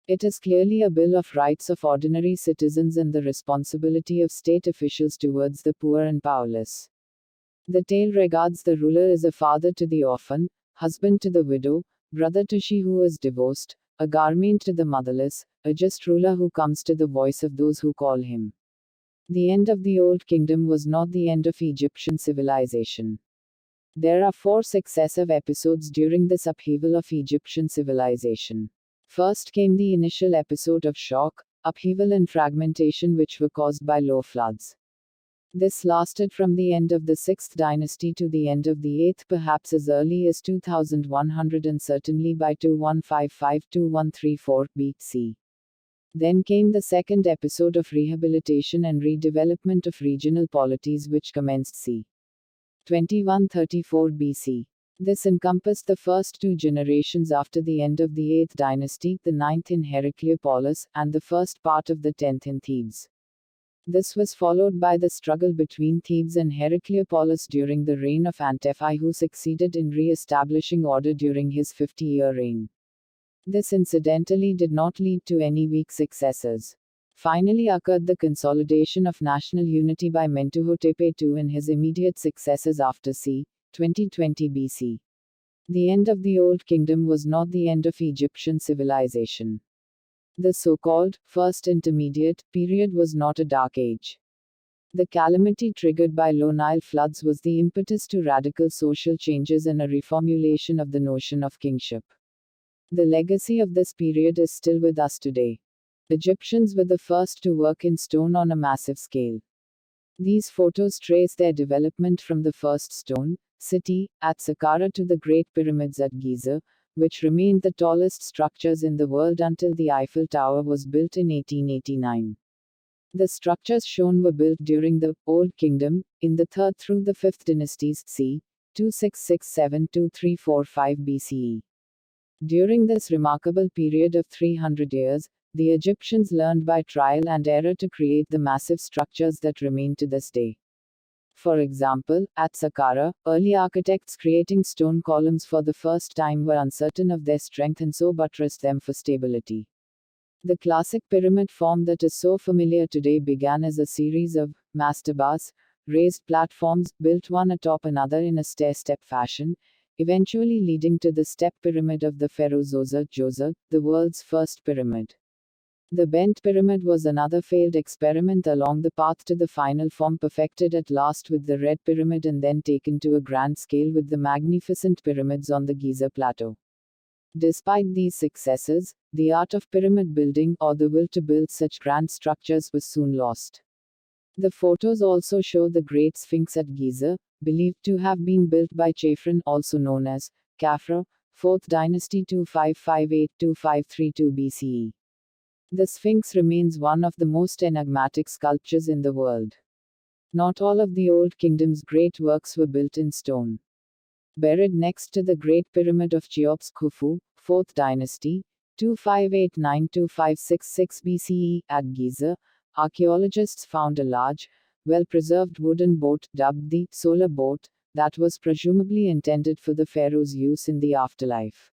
It is clearly a bill of rights of ordinary citizens and the responsibility of state officials towards the poor and powerless. The tale regards the ruler as a father to the orphan, husband to the widow, brother to she who is divorced, a guardian to the motherless, a just ruler who comes to the voice of those who call him. The end of the Old Kingdom was not the end of Egyptian civilization. There are 4 successive episodes during this upheaval of Egyptian civilization. First came the initial episode of shock, upheaval and fragmentation which were caused by low floods. This lasted from the end of the 6th dynasty to the end of the 8th, perhaps as early as 2100 and certainly by 2155-2134 BC. Then came the second episode of rehabilitation and redevelopment of regional polities which commenced c. 2134 BC. This encompassed the first 2 generations after the end of the 8th dynasty, the 9th in Heracleopolis, and the first part of the 10th in Thebes. This was followed by the struggle between Thebes and Heracleopolis during the reign of Antefi, who succeeded in re-establishing order during his 50-year reign. This incidentally did not lead to any weak successors. Finally occurred the consolidation of national unity by Mentuhotep II and his immediate successors after c. 2020 BC. The end of the Old Kingdom was not the end of Egyptian civilization. The so-called First Intermediate period was not a dark age. The calamity triggered by low Nile floods was the impetus to radical social changes and a reformulation of the notion of kingship. The legacy of this period is still with us today. Egyptians were the first to work in stone on a massive scale. These photos trace their development from the first stone city at Saqqara to the Great Pyramids at Giza, which remained the tallest structures in the world until the Eiffel Tower was built in 1889. The structures shown were built during the Old Kingdom, in the 3rd through the 5th dynasties c. 2667-2345 BCE. During this remarkable period of 300 years, the Egyptians learned by trial and error to create the massive structures that remain to this day. For example, at Saqqara, early architects creating stone columns for the first time were uncertain of their strength and so buttressed them for stability. The classic pyramid form that is so familiar today began as a series of mastabas, raised platforms, built one atop another in a stair-step fashion, eventually leading to the step pyramid of the pharaoh Djoser, the world's first pyramid. The bent pyramid was another failed experiment along the path to the final form perfected at last with the Red Pyramid and then taken to a grand scale with the magnificent pyramids on the Giza Plateau. Despite these successes, the art of pyramid building, or the will to build such grand structures, was soon lost. The photos also show the Great Sphinx at Giza, believed to have been built by Chafran, also known as Khafra, 4th dynasty 2558-2532 BCE. The Sphinx remains one of the most enigmatic sculptures in the world. Not all of the Old Kingdom's great works were built in stone. Buried next to the Great Pyramid of Cheops, Khufu, 4th dynasty, 2589-2566 BCE, at Giza, archaeologists found a large, well-preserved wooden boat, dubbed the solar boat, that was presumably intended for the pharaoh's use in the afterlife.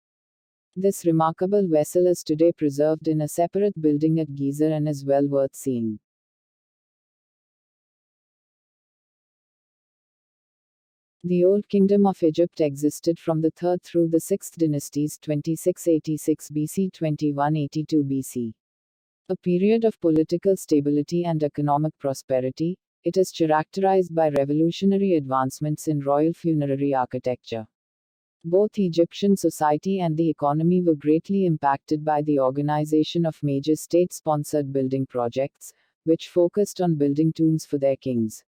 This remarkable vessel is today preserved in a separate building at Giza and is well worth seeing. The Old Kingdom of Egypt existed from the 3rd through the 6th dynasties 2686 BC 2182 BC. A period of political stability and economic prosperity, it is characterized by revolutionary advancements in royal funerary architecture. Both Egyptian society and the economy were greatly impacted by the organization of major state-sponsored building projects, which focused on building tombs for their kings.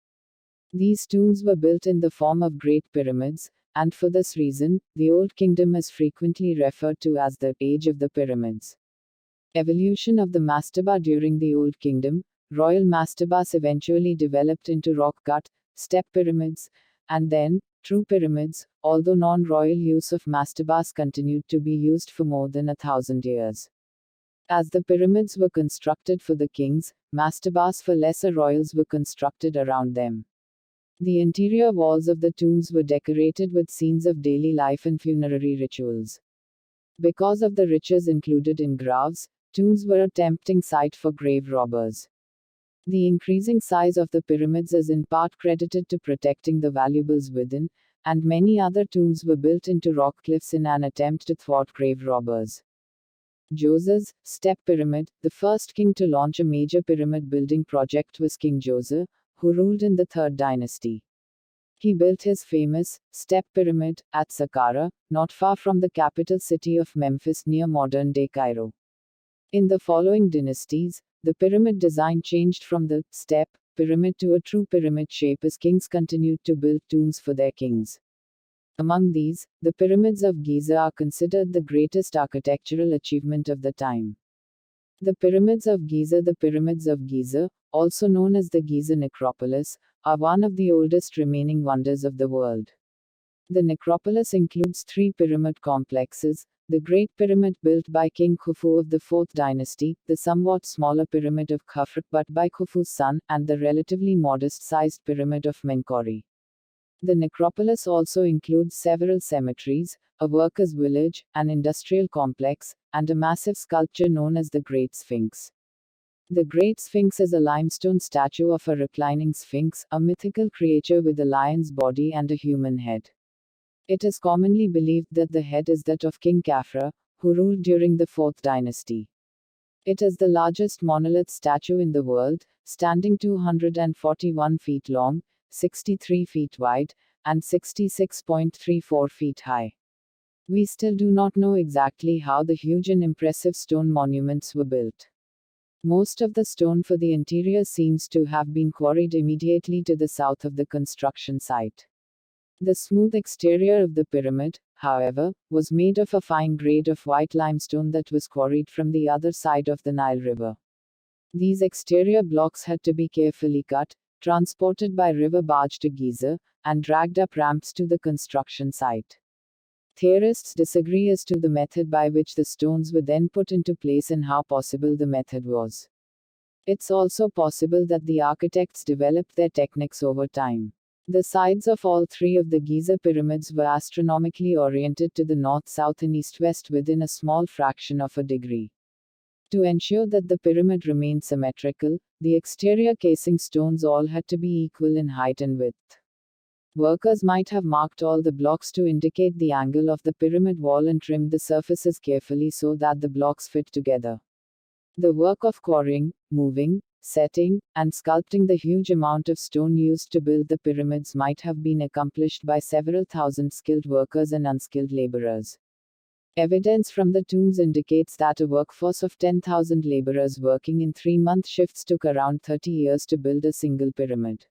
These tombs were built in the form of great pyramids, and for this reason, the Old Kingdom is frequently referred to as the Age of the Pyramids. Evolution of the mastaba during the Old Kingdom, royal mastabas eventually developed into rock-cut, step pyramids, and then, true pyramids, although non-royal use of mastabas continued to be used for more than 1,000 years. As the pyramids were constructed for the kings, mastabas for lesser royals were constructed around them. The interior walls of the tombs were decorated with scenes of daily life and funerary rituals. Because of the riches included in graves, tombs were a tempting site for grave robbers. The increasing size of the pyramids is in part credited to protecting the valuables within, and many other tombs were built into rock cliffs in an attempt to thwart grave robbers. Djoser's Step Pyramid, the first king to launch a major pyramid building project was King Djoser, who ruled in the 3rd dynasty. He built his famous Step Pyramid at Saqqara, not far from the capital city of Memphis near modern-day Cairo. In the following dynasties, the pyramid design changed from the step pyramid to a true pyramid shape as kings continued to build tombs for their kings. Among these, the pyramids of Giza are considered the greatest architectural achievement of the time. The pyramids of Giza, also known as the Giza Necropolis, are one of the oldest remaining wonders of the world. The necropolis includes 3 pyramid complexes: the Great Pyramid built by King Khufu of the 4th dynasty, the somewhat smaller Pyramid of Khafra but by Khufu's son, and the relatively modest-sized Pyramid of Menkaury. The necropolis also includes several cemeteries, a workers' village, an industrial complex, and a massive sculpture known as the Great Sphinx. The Great Sphinx is a limestone statue of a reclining sphinx, a mythical creature with a lion's body and a human head. It is commonly believed that the head is that of King Khafra, who ruled during the 4th dynasty. It is the largest monolith statue in the world, standing 241 feet long, 63 feet wide, and 66.34 feet high. We still do not know exactly how the huge and impressive stone monuments were built. Most of the stone for the interior seems to have been quarried immediately to the south of the construction site. The smooth exterior of the pyramid, however, was made of a fine grade of white limestone that was quarried from the other side of the Nile River. These exterior blocks had to be carefully cut, transported by river barge to Giza, and dragged up ramps to the construction site. Theorists disagree as to the method by which the stones were then put into place and how possible the method was. It's also possible that the architects developed their techniques over time. The sides of all 3 of the Giza pyramids were astronomically oriented to the north-south and east-west within a small fraction of a degree. To ensure that the pyramid remained symmetrical, the exterior casing stones all had to be equal in height and width. Workers might have marked all the blocks to indicate the angle of the pyramid wall and trimmed the surfaces carefully so that the blocks fit together. The work of quarrying, moving, setting, and sculpting the huge amount of stone used to build the pyramids might have been accomplished by several thousand skilled workers and unskilled laborers. Evidence from the tombs indicates that a workforce of 10,000 laborers working in 3-month shifts took around 30 years to build a single pyramid.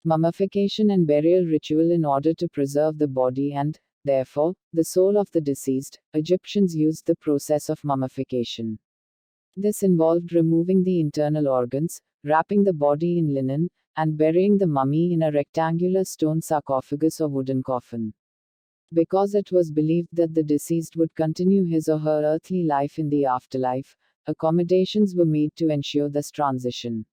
Mummification and burial ritual in order to preserve the body and, therefore, the soul of the deceased. Egyptians used the process of mummification. This involved removing the internal organs, wrapping the body in linen, and burying the mummy in a rectangular stone sarcophagus or wooden coffin. Because it was believed that the deceased would continue his or her earthly life in the afterlife, accommodations were made to ensure this transition.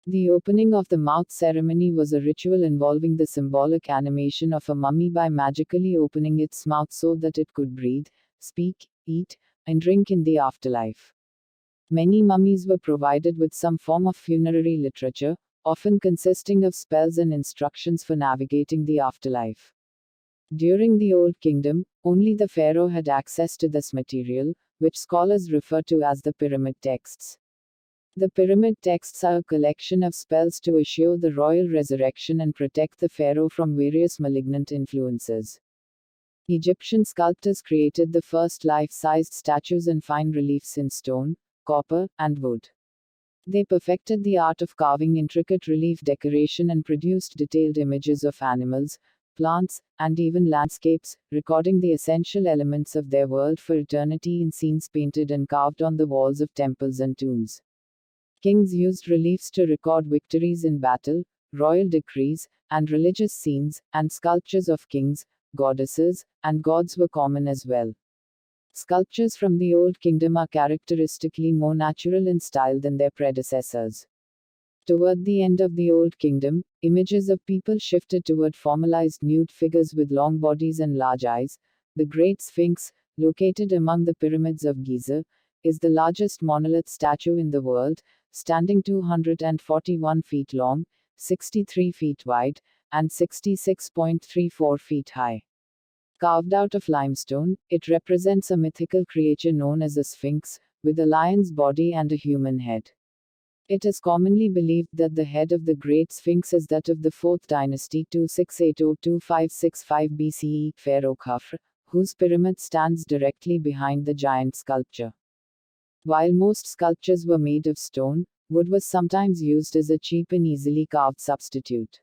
The opening of the mouth ceremony was a ritual involving the symbolic animation of a mummy by magically opening its mouth so that it could breathe, speak, eat, and drink in the afterlife. Many mummies were provided with some form of funerary literature, often consisting of spells and instructions for navigating the afterlife. During the Old Kingdom, only the pharaoh had access to this material, which scholars refer to as the pyramid texts. The pyramid texts are a collection of spells to assure the royal resurrection and protect the pharaoh from various malignant influences. Egyptian sculptors created the first life-sized statues and fine reliefs in stone, copper, and wood. They perfected the art of carving intricate relief decoration and produced detailed images of animals, plants, and even landscapes, recording the essential elements of their world for eternity in scenes painted and carved on the walls of temples and tombs. Kings used reliefs to record victories in battle, royal decrees, and religious scenes, and sculptures of kings, goddesses, and gods were common as well. Sculptures from the Old Kingdom are characteristically more natural in style than their predecessors. Toward the end of the Old Kingdom, images of people shifted toward formalized nude figures with long bodies and large eyes. The Great Sphinx, located among the pyramids of Giza, is the largest monolith statue in the world, standing 241 feet long, 63 feet wide, and 66.34 feet high. Carved out of limestone, it represents a mythical creature known as a sphinx, with a lion's body and a human head. It is commonly believed that the head of the Great Sphinx is that of the 4th dynasty 2680-2565 BCE pharaoh Khafre, whose pyramid stands directly behind the giant sculpture. While most sculptures were made of stone, wood was sometimes used as a cheap and easily carved substitute.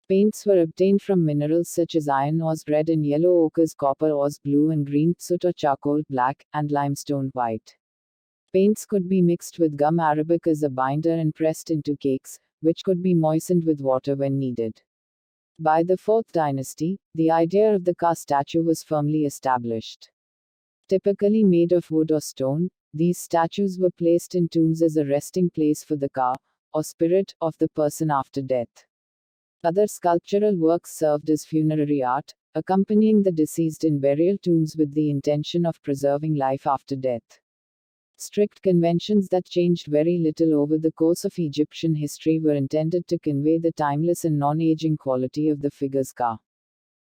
Paints were obtained from minerals such as iron ores red and yellow ochres copper ores blue and green soot or charcoal black, and limestone white. Paints could be mixed with gum arabic as a binder and pressed into cakes, which could be moistened with water when needed. By the 4th dynasty, the idea of the Ka statue was firmly established. Typically made of wood or stone, these statues were placed in tombs as a resting place for the Ka, or spirit, of the person after death. Other sculptural works served as funerary art, accompanying the deceased in burial tombs with the intention of preserving life after death. Strict conventions that changed very little over the course of Egyptian history were intended to convey the timeless and non-aging quality of the figure's Ka.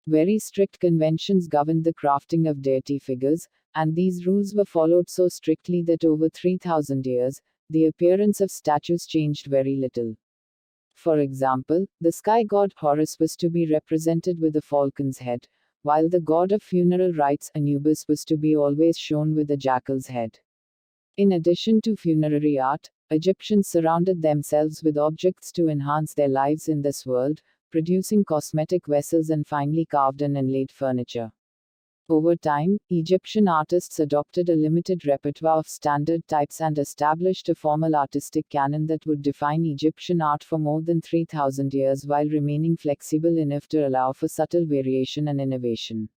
Very strict conventions governed the crafting of deity figures, and these rules were followed so strictly that over 3,000 years, the appearance of statues changed very little. For example, the sky god Horus was to be represented with a falcon's head, while the god of funeral rites Anubis was to be always shown with a jackal's head. In addition to funerary art, Egyptians surrounded themselves with objects to enhance their lives in this world, producing cosmetic vessels and finely carved and inlaid furniture. Over time, Egyptian artists adopted a limited repertoire of standard types and established a formal artistic canon that would define Egyptian art for more than 3,000 years while remaining flexible enough to allow for subtle variation and innovation.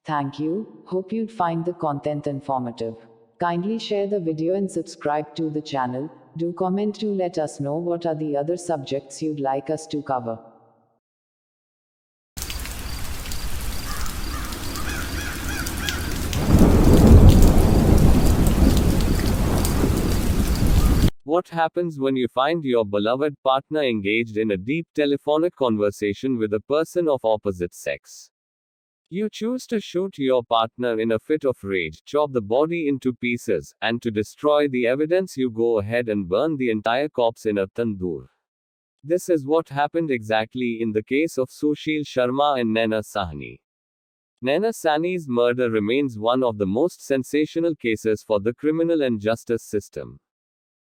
Thank you. Hope you'd find the content informative. Kindly share the video and subscribe to the channel. Do comment to let us know what are the other subjects you'd like us to cover.
What happens when you find your beloved partner engaged in a deep telephonic conversation with a person of opposite sex? You choose to shoot your partner in a fit of rage, chop the body into pieces, and to destroy the evidence, you go ahead and burn the entire corpse in a tandoor. This is what happened exactly in the case of Sushil Sharma and Naina Sahni. Naina Sahni's murder remains one of the most sensational cases for the criminal and justice system.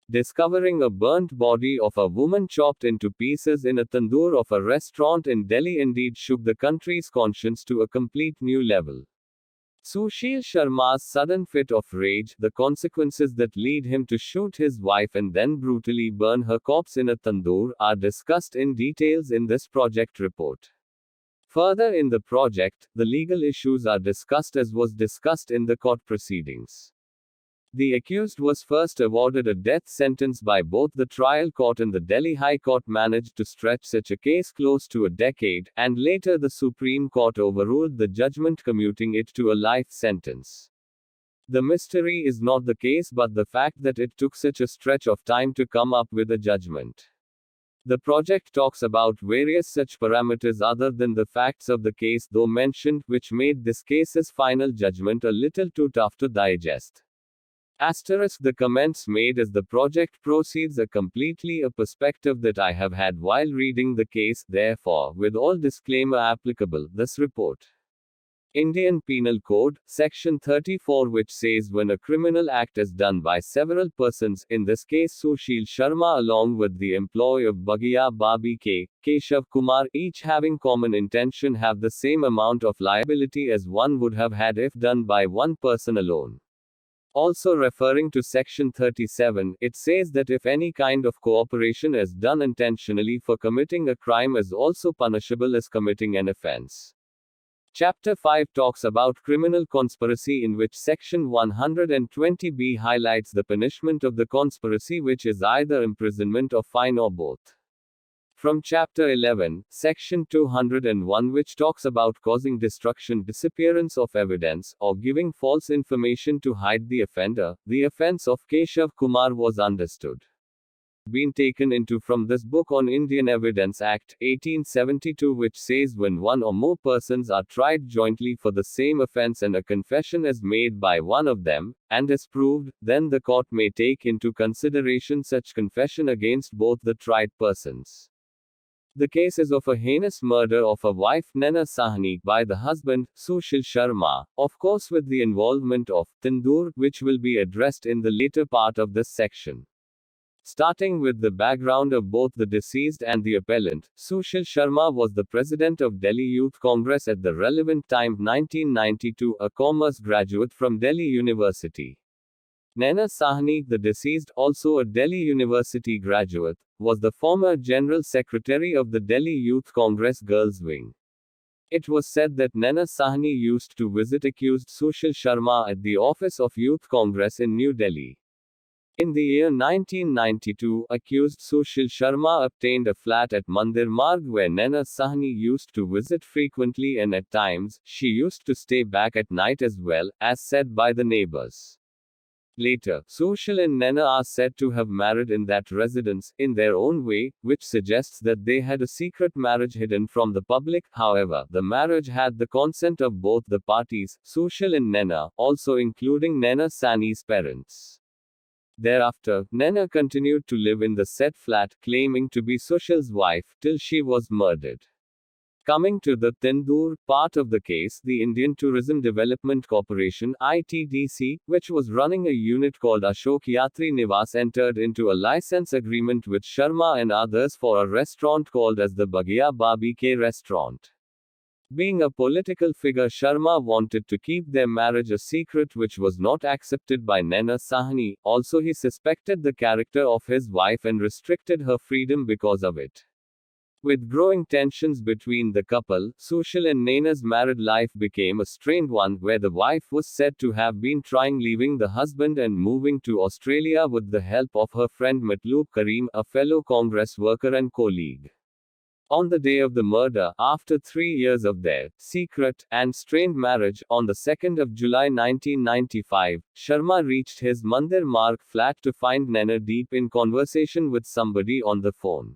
Discovering a burnt body of a woman chopped into pieces in a tandoor of a restaurant in Delhi indeed shook the country's conscience to a complete new level. Sushil Sharma's sudden fit of rage, the consequences that lead him to shoot his wife and then brutally burn her corpse in a tandoor, are discussed in details in this project report. Further in the project, the legal issues are discussed as was discussed in the court proceedings. The accused was first awarded a death sentence by both the trial court and the Delhi High Court managed to stretch such a case close to a decade, and later the Supreme Court overruled the judgment commuting it to a life sentence. The mystery is not the case but the fact that it took such a stretch of time to come up with a judgment. The project talks about various such parameters other than the facts of the case though mentioned, which made this case's final judgment a little too tough to digest. Asterisk, the comments made as the project proceeds are completely a perspective that I have had while reading the case, therefore, with all disclaimer applicable, this report. Indian Penal Code, Section 34, which says when a criminal act is done by several persons, in this case Sushil Sharma along with the employee of Bhagia Babi K. Keshav Kumar, each having common intention, have the same amount of liability as one would have had if done by one person alone. Also referring to Section 37, it says that if any kind of cooperation is done intentionally for committing a crime is also punishable as committing an offense. Chapter 5 talks about criminal conspiracy, in which Section 120b highlights the punishment of the conspiracy, which is either imprisonment or fine or both. From Chapter 11, Section 201, which talks about causing destruction, disappearance of evidence, or giving false information to hide the offender, the offense of Keshav Kumar was understood. Been taken into from this book on Indian Evidence Act, 1872, which says when one or more persons are tried jointly for the same offense and a confession is made by one of them, and is proved, then the court may take into consideration such confession against both the tried persons. The case is of a heinous murder of a wife, Naina Sahni, by the husband, Sushil Sharma, of course with the involvement of tandoor, which will be addressed in the later part of this section. Starting with the background of both the deceased and the appellant, Sushil Sharma was the president of Delhi Youth Congress at the relevant time 1992, a commerce graduate from Delhi University. Naina Sahni, the deceased, also a Delhi University graduate, was the former General Secretary of the Delhi Youth Congress Girls Wing. It was said that Naina Sahni used to visit accused Sushil Sharma at the office of Youth Congress in New Delhi. In the year 1992, accused Sushil Sharma obtained a flat at Mandir Marg where Naina Sahni used to visit frequently, and at times, she used to stay back at night as well, as said by the neighbors. Later, Sushil and Naina are said to have married in that residence, in their own way, which suggests that they had a secret marriage hidden from the public. However, the marriage had the consent of both the parties, Sushil and Naina, also including Naina Sahni's parents. Thereafter, Naina continued to live in the said flat, claiming to be Sushil's wife, till she was murdered. Coming to the tandoor part of the case, the Indian Tourism Development Corporation (ITDC), which was running a unit called Ashok Yatri Niwas, entered into a license agreement with Sharma and others for a restaurant called as the Bhagia Babi K restaurant. Being a political figure, Sharma wanted to keep their marriage a secret, which was not accepted by Naina Sahni. Also, he suspected the character of his wife and restricted her freedom because of it. With growing tensions between the couple, Sushil and Naina's married life became a strained one, where the wife was said to have been trying leaving the husband and moving to Australia with the help of her friend Matloob Karim, a fellow Congress worker and colleague. On the day of the murder, after 3 years of their secret and strained marriage, on the 2nd of July 1995, Sharma reached his Mandir Marg flat to find Naina deep in conversation with somebody on the phone.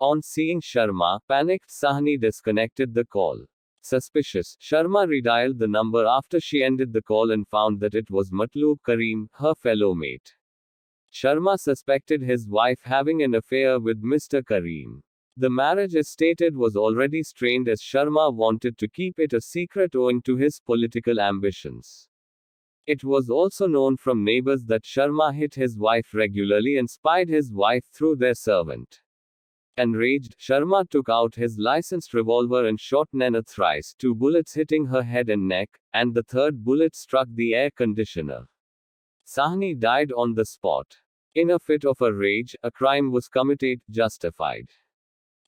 On seeing Sharma, panicked Sahni disconnected the call. Suspicious, Sharma redialed the number after she ended the call and found that it was Matloob Karim, her fellow mate. Sharma suspected his wife having an affair with Mr. Karim. The marriage, as stated, was already strained as Sharma wanted to keep it a secret owing to his political ambitions. It was also known from neighbors that Sharma hit his wife regularly and spied his wife through their servant. Enraged, Sharma took out his licensed revolver and shot Nana thrice, 2 bullets hitting her head and neck, and the third bullet struck the air conditioner. Sahni died on the spot. In a fit of a rage, a crime was committed, justified.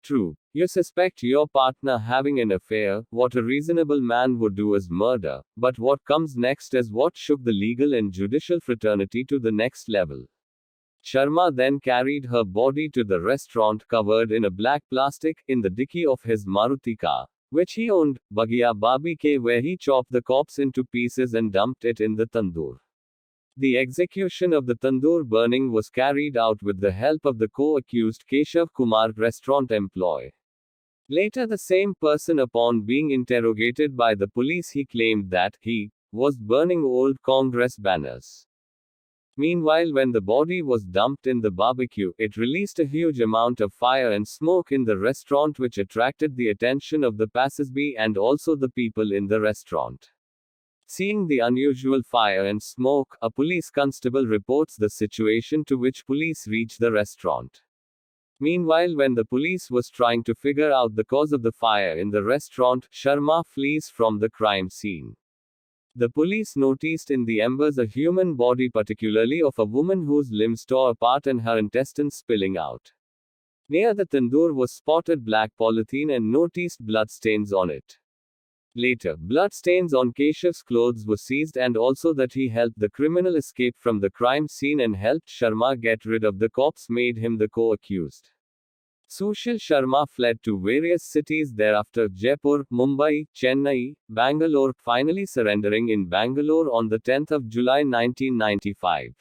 True, you suspect your partner having an affair, what a reasonable man would do is murder, but what comes next is what shook the legal and judicial fraternity to the next level. Sharma then carried her body to the restaurant covered in a black plastic, in the dicky of his Maruti car, which he owned, Bagya Barbecue, where he chopped the corpse into pieces and dumped it in the tandoor. The execution of the tandoor burning was carried out with the help of the co-accused Keshav Kumar, restaurant employee. Later, the same person, upon being interrogated by the police, he claimed that he was burning old Congress banners. Meanwhile, when the body was dumped in the barbecue, it released a huge amount of fire and smoke in the restaurant, which attracted the attention of the passersby and also the people in the restaurant. Seeing the unusual fire and smoke, a police constable reports the situation, to which police reach the restaurant. Meanwhile, when the police was trying to figure out the cause of the fire in the restaurant, Sharma flees from the crime scene. The police noticed in the embers a human body, particularly of a woman whose limbs tore apart and her intestines spilling out. Near the tandoor was spotted black polythene and noticed bloodstains on it. Later, bloodstains on Keshav's clothes were seized, and also that he helped the criminal escape from the crime scene and helped Sharma get rid of the corpse made him the co-accused. Sushil Sharma fled to various cities thereafter: Jaipur, Mumbai, Chennai, Bangalore, finally surrendering in Bangalore on the 10th of July 1995.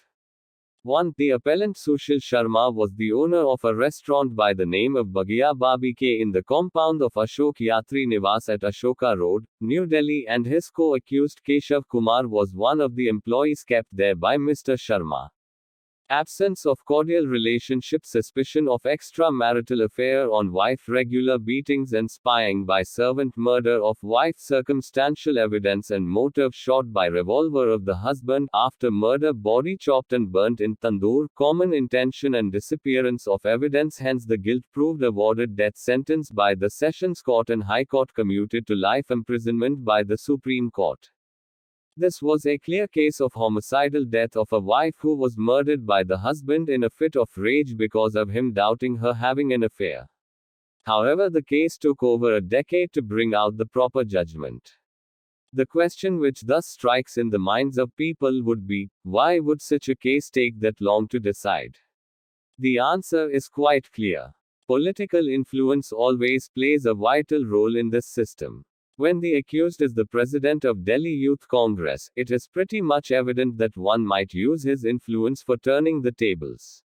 1. The appellant Sushil Sharma was the owner of a restaurant by the name of Bagya Barbecue in the compound of Ashok Yatri Niwas at Ashoka Road, New Delhi, and his co-accused Keshav Kumar was one of the employees kept there by Mr. Sharma. Absence of cordial relationship, suspicion of extramarital affair on wife, regular beatings and spying by servant, murder of wife, circumstantial evidence and motive, shot by revolver of the husband after murder, body chopped and burnt in tandoor, common intention and disappearance of evidence, hence the guilt proved, awarded death sentence by the Sessions Court and High Court, commuted to life imprisonment by the Supreme Court. This was a clear case of homicidal death of a wife who was murdered by the husband in a fit of rage because of him doubting her having an affair. However, the case took over a decade to bring out the proper judgment. The question which thus strikes in the minds of people would be, why would such a case take that long to decide? The answer is quite clear. Political influence always plays a vital role in this system. When the accused is the president of Delhi Youth Congress, it is pretty much evident that one might use his influence for turning the tables.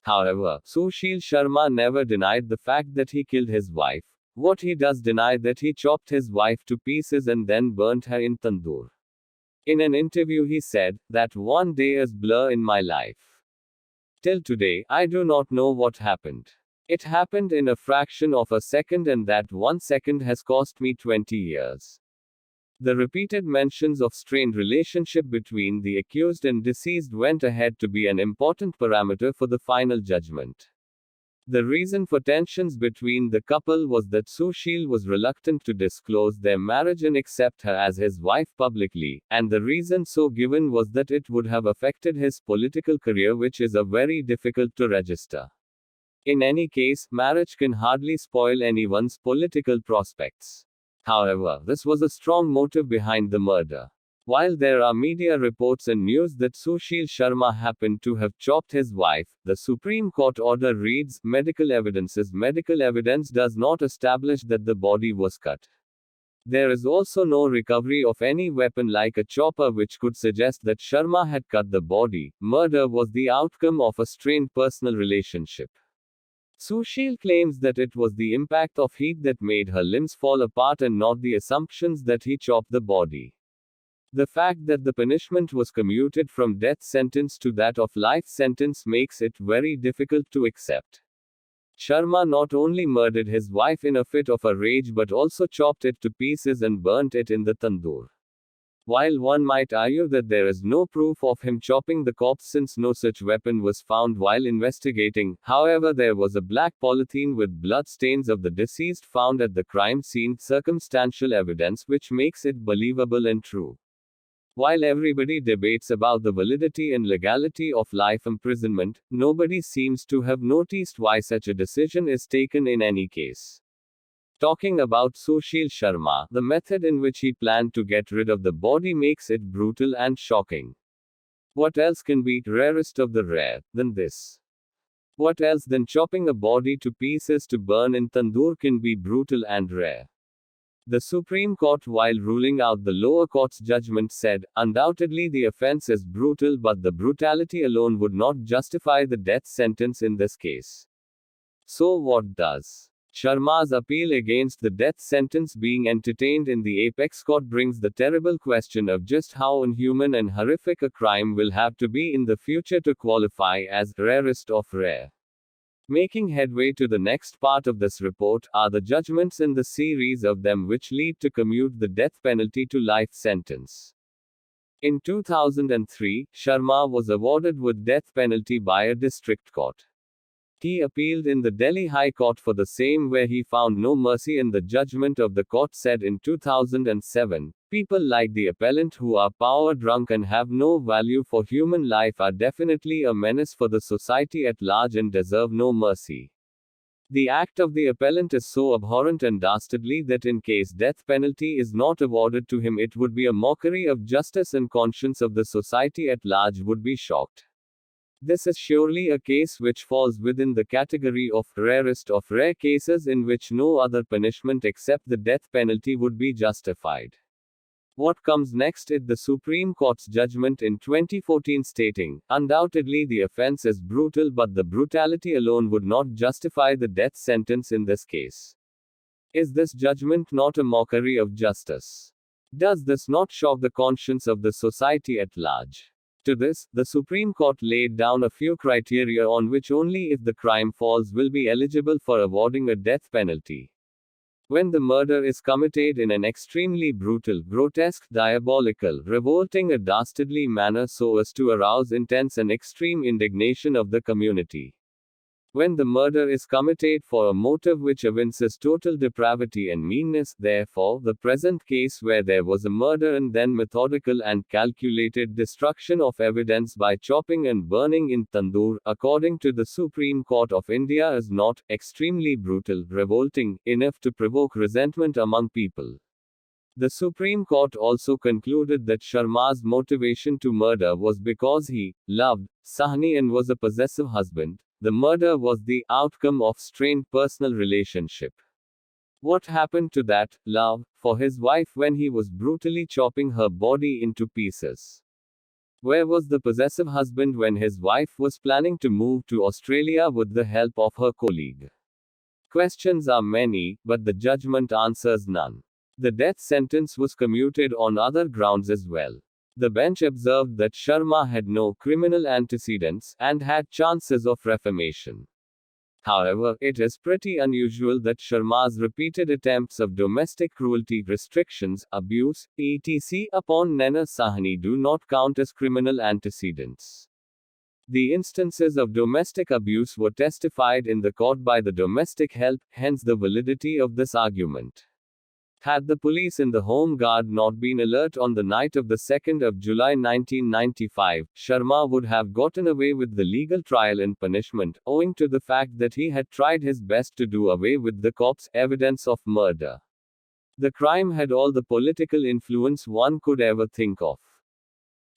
However, Sushil Sharma never denied the fact that he killed his wife. What he does deny that he chopped his wife to pieces and then burnt her in tandoor. In an interview he said, "That one day is blur in my life. Till today, I do not know what happened. It happened in a fraction of a second, and that 1 second has cost me 20 years." The repeated mentions of strained relationship between the accused and deceased went ahead to be an important parameter for the final judgment. The reason for tensions between the couple was that Sushil was reluctant to disclose their marriage and accept her as his wife publicly, and the reason so given was that it would have affected his political career, which is a very difficult to register. In any case, marriage can hardly spoil anyone's political prospects. However, this was a strong motive behind the murder. While there are media reports and news that Sushil Sharma happened to have chopped his wife, the Supreme Court order reads, medical evidence does not establish that the body was cut. There is also no recovery of any weapon like a chopper which could suggest that Sharma had cut the body. Murder was the outcome of a strained personal relationship. Sushil claims that it was the impact of heat that made her limbs fall apart and not the assumptions that he chopped the body. The fact that the punishment was commuted from death sentence to that of life sentence makes it very difficult to accept. Sharma not only murdered his wife in a fit of a rage but also chopped it to pieces and burnt it in the tandoor. While one might argue that there is no proof of him chopping the corpse since no such weapon was found while investigating, however, there was a black polythene with blood stains of the deceased found at the crime scene, circumstantial evidence which makes it believable and true. While everybody debates about the validity and legality of life imprisonment, nobody seems to have noticed why such a decision is taken in any case. Talking about Sushil Sharma, the method in which he planned to get rid of the body makes it brutal and shocking. What else can be rarest of the rare than this? What else than chopping a body to pieces to burn in tandoor can be brutal and rare? The Supreme Court, while ruling out the lower court's judgment, said, undoubtedly the offense is brutal, but the brutality alone would not justify the death sentence in this case. So what does? Sharma's appeal against the death sentence being entertained in the apex court brings the terrible question of just how inhuman and horrific a crime will have to be in the future to qualify as rarest of rare. Making headway to the next part of this report are the judgments in the series of them which lead to commute the death penalty to life sentence. In 2003, Sharma was awarded with death penalty by a district court. He appealed in the Delhi High Court for the same, where he found no mercy, and the judgment of the court said in 2007, people like the appellant who are power drunk and have no value for human life are definitely a menace for the society at large and deserve no mercy. The act of the appellant is so abhorrent and dastardly that in case death penalty is not awarded to him, it would be a mockery of justice, and conscience of the society at large would be shocked. This is surely a case which falls within the category of rarest of rare cases in which no other punishment except the death penalty would be justified. What comes next is the Supreme Court's judgment in 2014 stating, undoubtedly the offense is brutal, but the brutality alone would not justify the death sentence in this case. Is this judgment not a mockery of justice? Does this not shock the conscience of the society at large? To this, the Supreme Court laid down a few criteria on which only if the crime falls will be eligible for awarding a death penalty. When the murder is committed in an extremely brutal, grotesque, diabolical, revolting, or dastardly manner so as to arouse intense and extreme indignation of the community. When the murder is committed for a motive which evinces total depravity and meanness, therefore, the present case where there was a murder and then methodical and calculated destruction of evidence by chopping and burning in tandoor, according to the Supreme Court of India, is not extremely brutal, revolting enough to provoke resentment among people. The Supreme Court also concluded that Sharma's motivation to murder was because he loved Sahni and was a possessive husband. The murder was the outcome of strained personal relationship. What happened to that love for his wife when he was brutally chopping her body into pieces? Where was the possessive husband when his wife was planning to move to Australia with the help of her colleague? Questions are many, but the judgment answers none. The death sentence was commuted on other grounds as well. The bench observed that Sharma had no criminal antecedents and had chances of reformation. However, it is pretty unusual that Sharma's repeated attempts of domestic cruelty, restrictions, abuse, etc. upon Nana Sahni do not count as criminal antecedents. The instances of domestic abuse were testified in the court by the domestic help, hence the validity of this argument. Had the police in the Home Guard not been alert on the night of the 2nd of July 1995, Sharma would have gotten away with the legal trial and punishment, owing to the fact that he had tried his best to do away with the corpse evidence of murder. The crime had all the political influence one could ever think of.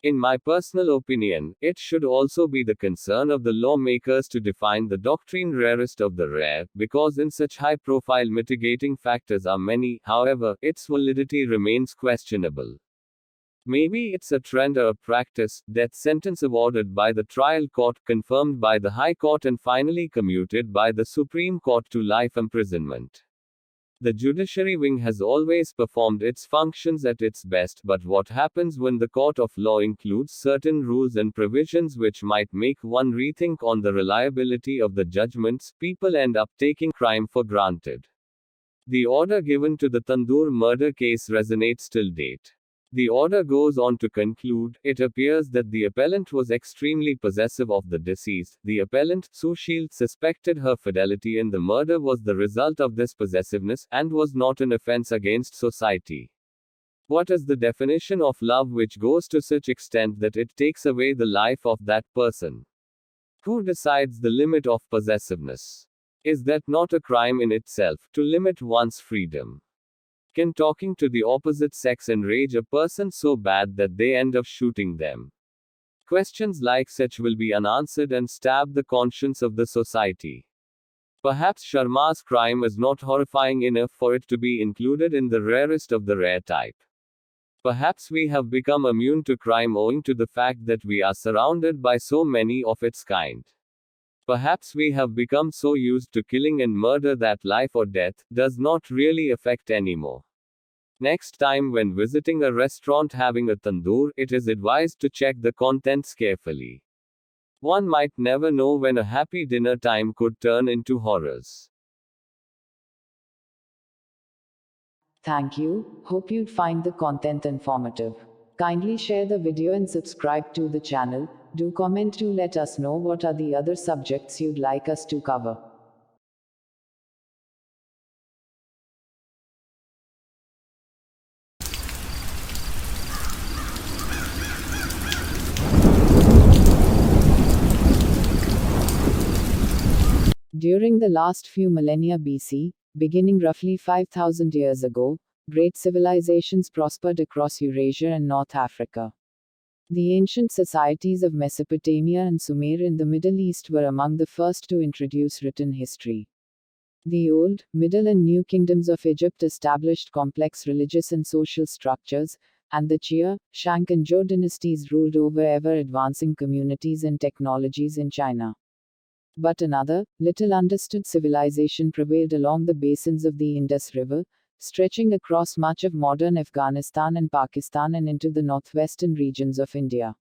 In my personal opinion, it should also be the concern of the lawmakers to define the doctrine rarest of the rare, because in such high-profile mitigating factors are many, however, its validity remains questionable. Maybe it's a trend or a practice, death sentence awarded by the trial court, confirmed by the High Court, and finally commuted by the Supreme Court to life imprisonment. The judiciary wing has always performed its functions at its best, but what happens when the court of law includes certain rules and provisions which might make one rethink on the reliability of the judgments? People end up taking crime for granted. The order given to the Tandoor murder case resonates till date. The order goes on to conclude, it appears that the appellant was extremely possessive of the deceased. The appellant, Sushil, suspected her fidelity in the murder was the result of this possessiveness, and was not an offense against society. What is the definition of love which goes to such extent that it takes away the life of that person? Who decides the limit of possessiveness? Is that not a crime in itself, to limit one's freedom? Can talking to the opposite sex enrage a person so bad that they end up shooting them? Questions like such will be unanswered and stab the conscience of the society. Perhaps Sharma's crime is not horrifying enough for it to be included in the rarest of the rare type. Perhaps we have become immune to crime owing to the fact that we are surrounded by so many of its kind. Perhaps we have become so used to killing and murder that life or death does not really affect anymore. Next time when visiting a restaurant having a tandoor, it is advised to check the contents carefully. One might never know when a happy dinner time could turn into horrors.
Thank you. Hope you'd find the content informative. Kindly share the video and subscribe to the channel. Do comment to let us know what are the other subjects you'd like us to cover. During the last few millennia BC, beginning roughly 5,000 years ago, great civilizations prospered across Eurasia and North Africa. The ancient societies of Mesopotamia and Sumer in the Middle East were among the first to introduce written history. The Old, Middle and New Kingdoms of Egypt established complex religious and social structures, and the Xia, Shang and Zhou dynasties ruled over ever-advancing communities and technologies in China. But another, little understood civilization prevailed along the basins of the Indus River, stretching across much of modern Afghanistan and Pakistan and into the northwestern regions of India.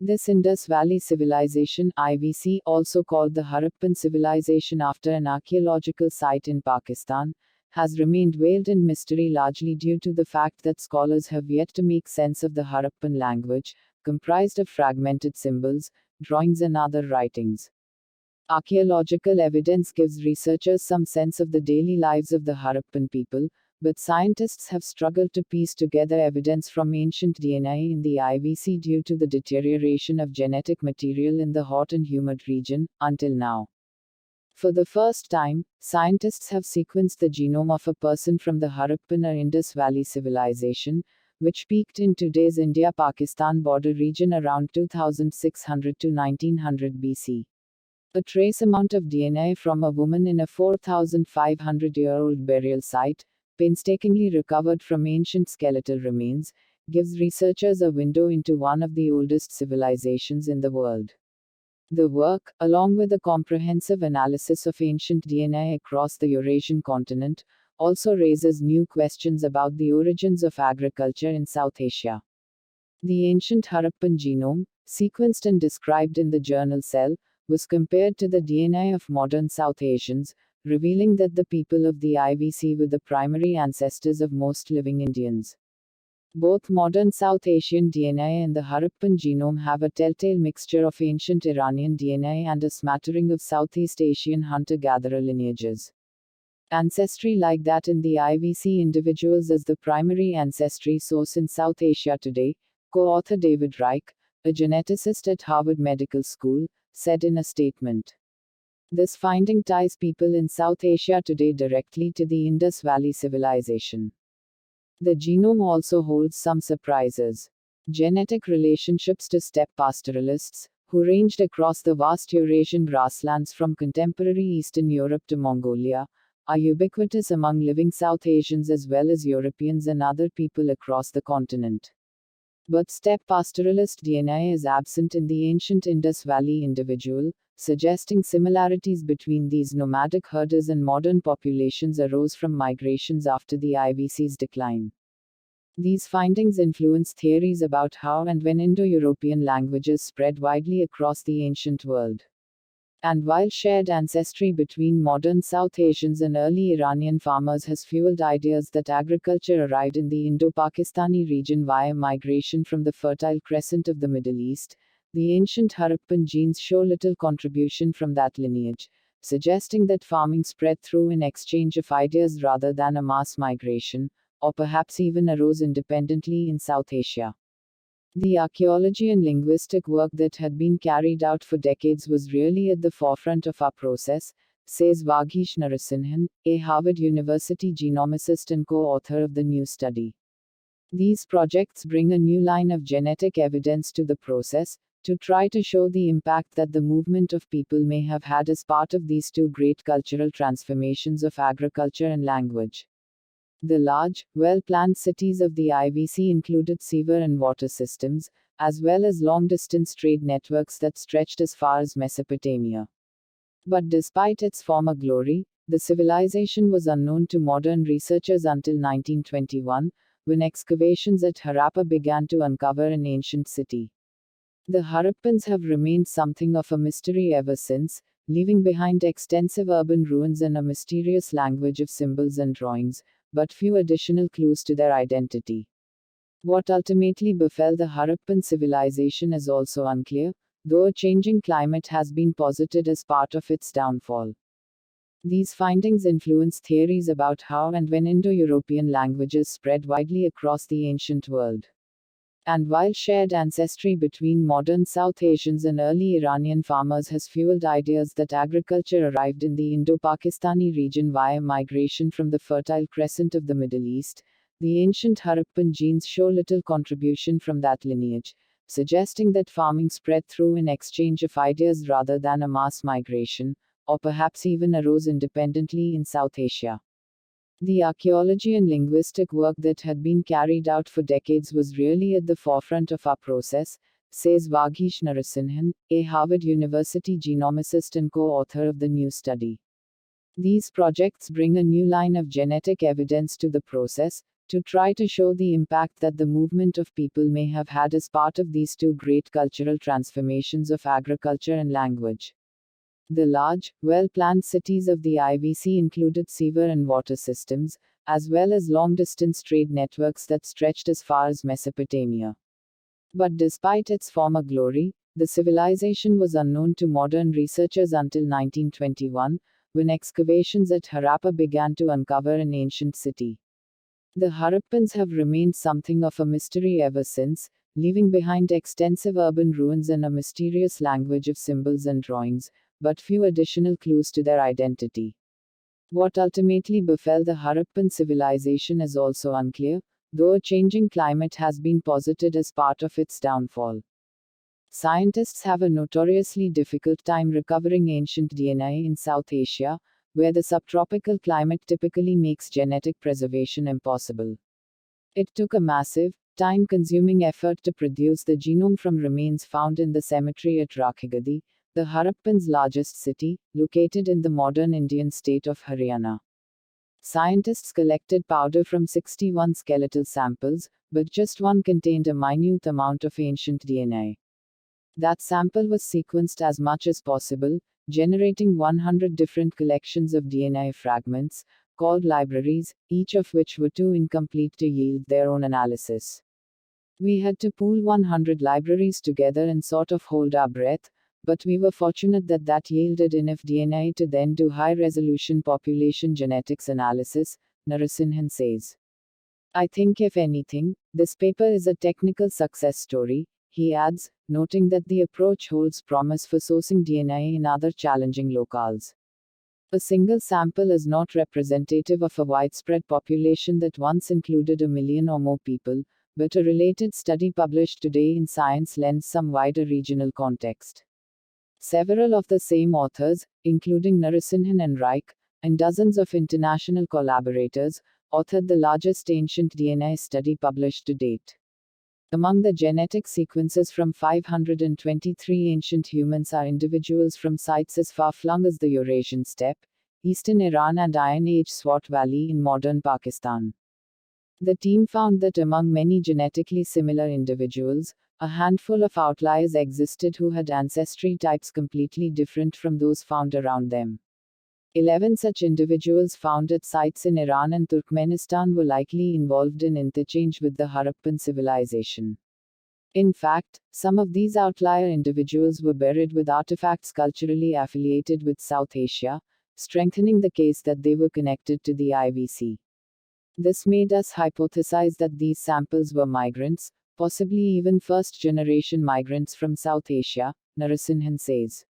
This Indus Valley Civilization, IVC, also called the Harappan Civilization after an archaeological site in Pakistan, has remained veiled in mystery largely due to the fact that scholars have yet to make sense of the Harappan language, comprised of fragmented symbols, drawings and other writings. Archaeological evidence gives researchers some sense of the daily lives of the Harappan people, but scientists have struggled to piece together evidence from ancient DNA in the IVC due to the deterioration of genetic material in the hot and humid region, until now. For the first time, scientists have sequenced the genome of a person from the Harappan or Indus Valley Civilization, which peaked in today's India-Pakistan border region around 2600 to 1900 BC. A trace amount of DNA from a woman in a 4,500-year-old burial site, painstakingly recovered from ancient skeletal remains, gives researchers a window into one of the oldest civilizations in the world. The work, along with a comprehensive analysis of ancient DNA across the Eurasian continent, also raises new questions about the origins of agriculture in South Asia. The ancient Harappan genome, sequenced and described in the journal Cell, was compared to the DNA of modern South Asians, revealing that the people of the IVC were the primary ancestors of most living Indians. Both modern South Asian DNA and the Harappan genome have a telltale mixture of ancient Iranian DNA and a smattering of Southeast Asian hunter-gatherer lineages. Ancestry like that in the IVC individuals as the primary ancestry source in South Asia today, co-author David Reich, a geneticist at Harvard Medical School, said in a statement. This finding ties people in South Asia today directly to the Indus Valley Civilization. The genome also holds some surprises. Genetic relationships to steppe pastoralists, who ranged across the vast Eurasian grasslands from contemporary Eastern Europe to Mongolia, are ubiquitous among living South Asians as well as Europeans and other people across the continent. But steppe pastoralist DNA is absent in the ancient Indus Valley individual, suggesting similarities between these nomadic herders and modern populations arose from migrations after the IVC's decline. These findings influence theories about how and when Indo-European languages spread widely across the ancient world. And while shared ancestry between modern South Asians and early Iranian farmers has fueled ideas that agriculture arrived in the Indo-Pakistani region via migration from the Fertile Crescent of the Middle East, the ancient Harappan genes show little contribution from that lineage, suggesting that farming spread through an exchange of ideas rather than a mass migration, or perhaps even arose independently in South Asia. The archaeology and linguistic work that had been carried out for decades was really at the forefront of our process, says Vaghish Narasimhan, a Harvard University genomicist and co-author of the new study. These projects bring a new line of genetic evidence to the process, to try to show the impact that the movement of people may have had as part of these two great cultural transformations of agriculture and language. The large, well-planned cities of the IVC included sewer and water systems, as well as long-distance trade networks that stretched as far as Mesopotamia. But despite its former glory, the civilization was unknown to modern researchers until 1921, when excavations at Harappa began to uncover an ancient city. The Harappans have remained something of a mystery ever since, leaving behind extensive urban ruins and a mysterious language of symbols and drawings, but few additional clues to their identity. What ultimately befell the Harappan civilization is also unclear, though a changing climate has been posited as part of its downfall. These findings influence theories about how and when Indo-European languages spread widely across the ancient world. And while shared ancestry between modern South Asians and early Iranian farmers has fueled ideas that agriculture arrived in the Indo-Pakistani region via migration from the Fertile Crescent of the Middle East, the ancient Harappan genes show little contribution from that lineage, suggesting that farming spread through an exchange of ideas rather than a mass migration, or perhaps even arose independently in South Asia. The archaeology and linguistic work that had been carried out for decades was really at the forefront of our process, says Vaghish Narasimhan, a Harvard University genomicist and co-author of the new study. These projects bring a new line of genetic evidence to the process, to try to show the impact that the movement of people may have had as part of these two great cultural transformations of agriculture and language. The large, well-planned cities of the IVC included sewer and water systems, as well as long-distance trade networks that stretched as far as Mesopotamia. But despite its former glory, the civilization was unknown to modern researchers until 1921, when excavations at Harappa began to uncover an ancient city. The Harappans have remained something of a mystery ever since, leaving behind extensive urban ruins and a mysterious language of symbols and drawings, but few additional clues to their identity. What ultimately befell the Harappan civilization is also unclear, though a changing climate has been posited as part of its downfall. Scientists have a notoriously difficult time recovering ancient DNA in South Asia, where the subtropical climate typically makes genetic preservation impossible. It took a massive, time-consuming effort to produce the genome from remains found in the cemetery at Rakhigadi, the Harappans' largest city, located in the modern Indian state of Haryana. Scientists collected powder from 61 skeletal samples, but just one contained a minute amount of ancient DNA. That sample was sequenced as much as possible, generating 100 different collections of DNA fragments, called libraries, each of which were too incomplete to yield their own analysis. We had to pool 100 libraries together and sort of hold our breath, but we were fortunate that yielded enough DNA to then do high-resolution population genetics analysis, Narasimhan says. I think if anything, this paper is a technical success story, he adds, noting that the approach holds promise for sourcing DNA in other challenging locales. A single sample is not representative of a widespread population that once included 1 million or more people, but a related study published today in Science lends some wider regional context. Several of the same authors, including Narasimhan and Reich, and dozens of international collaborators, authored the largest ancient DNA study published to date. Among the genetic sequences from 523 ancient humans are individuals from sites as far-flung as the Eurasian steppe, eastern Iran and Iron Age Swat Valley in modern Pakistan. The team found that among many genetically similar individuals, a handful of outliers existed who had ancestry types completely different from those found around them. 11 such individuals found at sites in Iran and Turkmenistan were likely involved in interchange with the Harappan civilization. In fact, some of these outlier individuals were buried with artifacts culturally affiliated with South Asia, strengthening the case that they were connected to the IVC. This made us hypothesize that these samples were migrants, possibly even first-generation migrants from South Asia, Narasimhan says.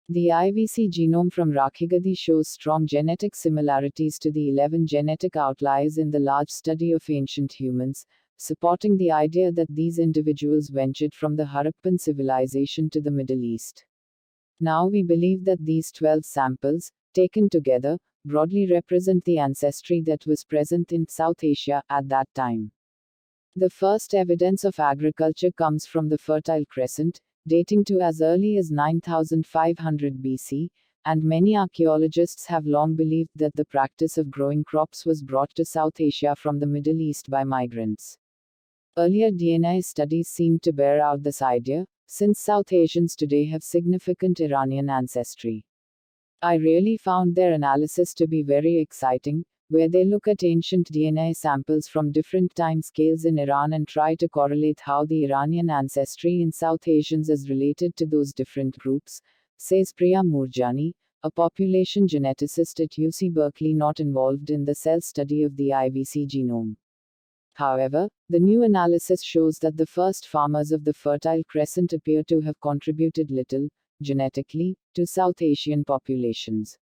The IVC genome from Rakhigadi shows strong genetic similarities to the 11 genetic outliers in the large study of ancient humans, supporting the idea that these individuals ventured from the Harappan civilization to the Middle East. Now we believe that these 12 samples, taken together, broadly represent the ancestry that was present in South Asia at that time. The first evidence of agriculture comes from the Fertile Crescent, dating to as early as 9500 BC, and many archaeologists have long believed that the practice of growing crops was brought to South Asia from the Middle East by migrants. Earlier DNA studies seem to bear out this idea, since South Asians today have significant Iranian ancestry. I really found their analysis to be very exciting, where they look at ancient DNA samples from different time scales in Iran and try to correlate how the Iranian ancestry in South Asians is related to those different groups, says Priya Moorjani, a population geneticist at UC Berkeley not involved in the cell study of the IVC genome. However, the new analysis shows that the first farmers of the Fertile Crescent appear to have contributed little, genetically, to South Asian populations.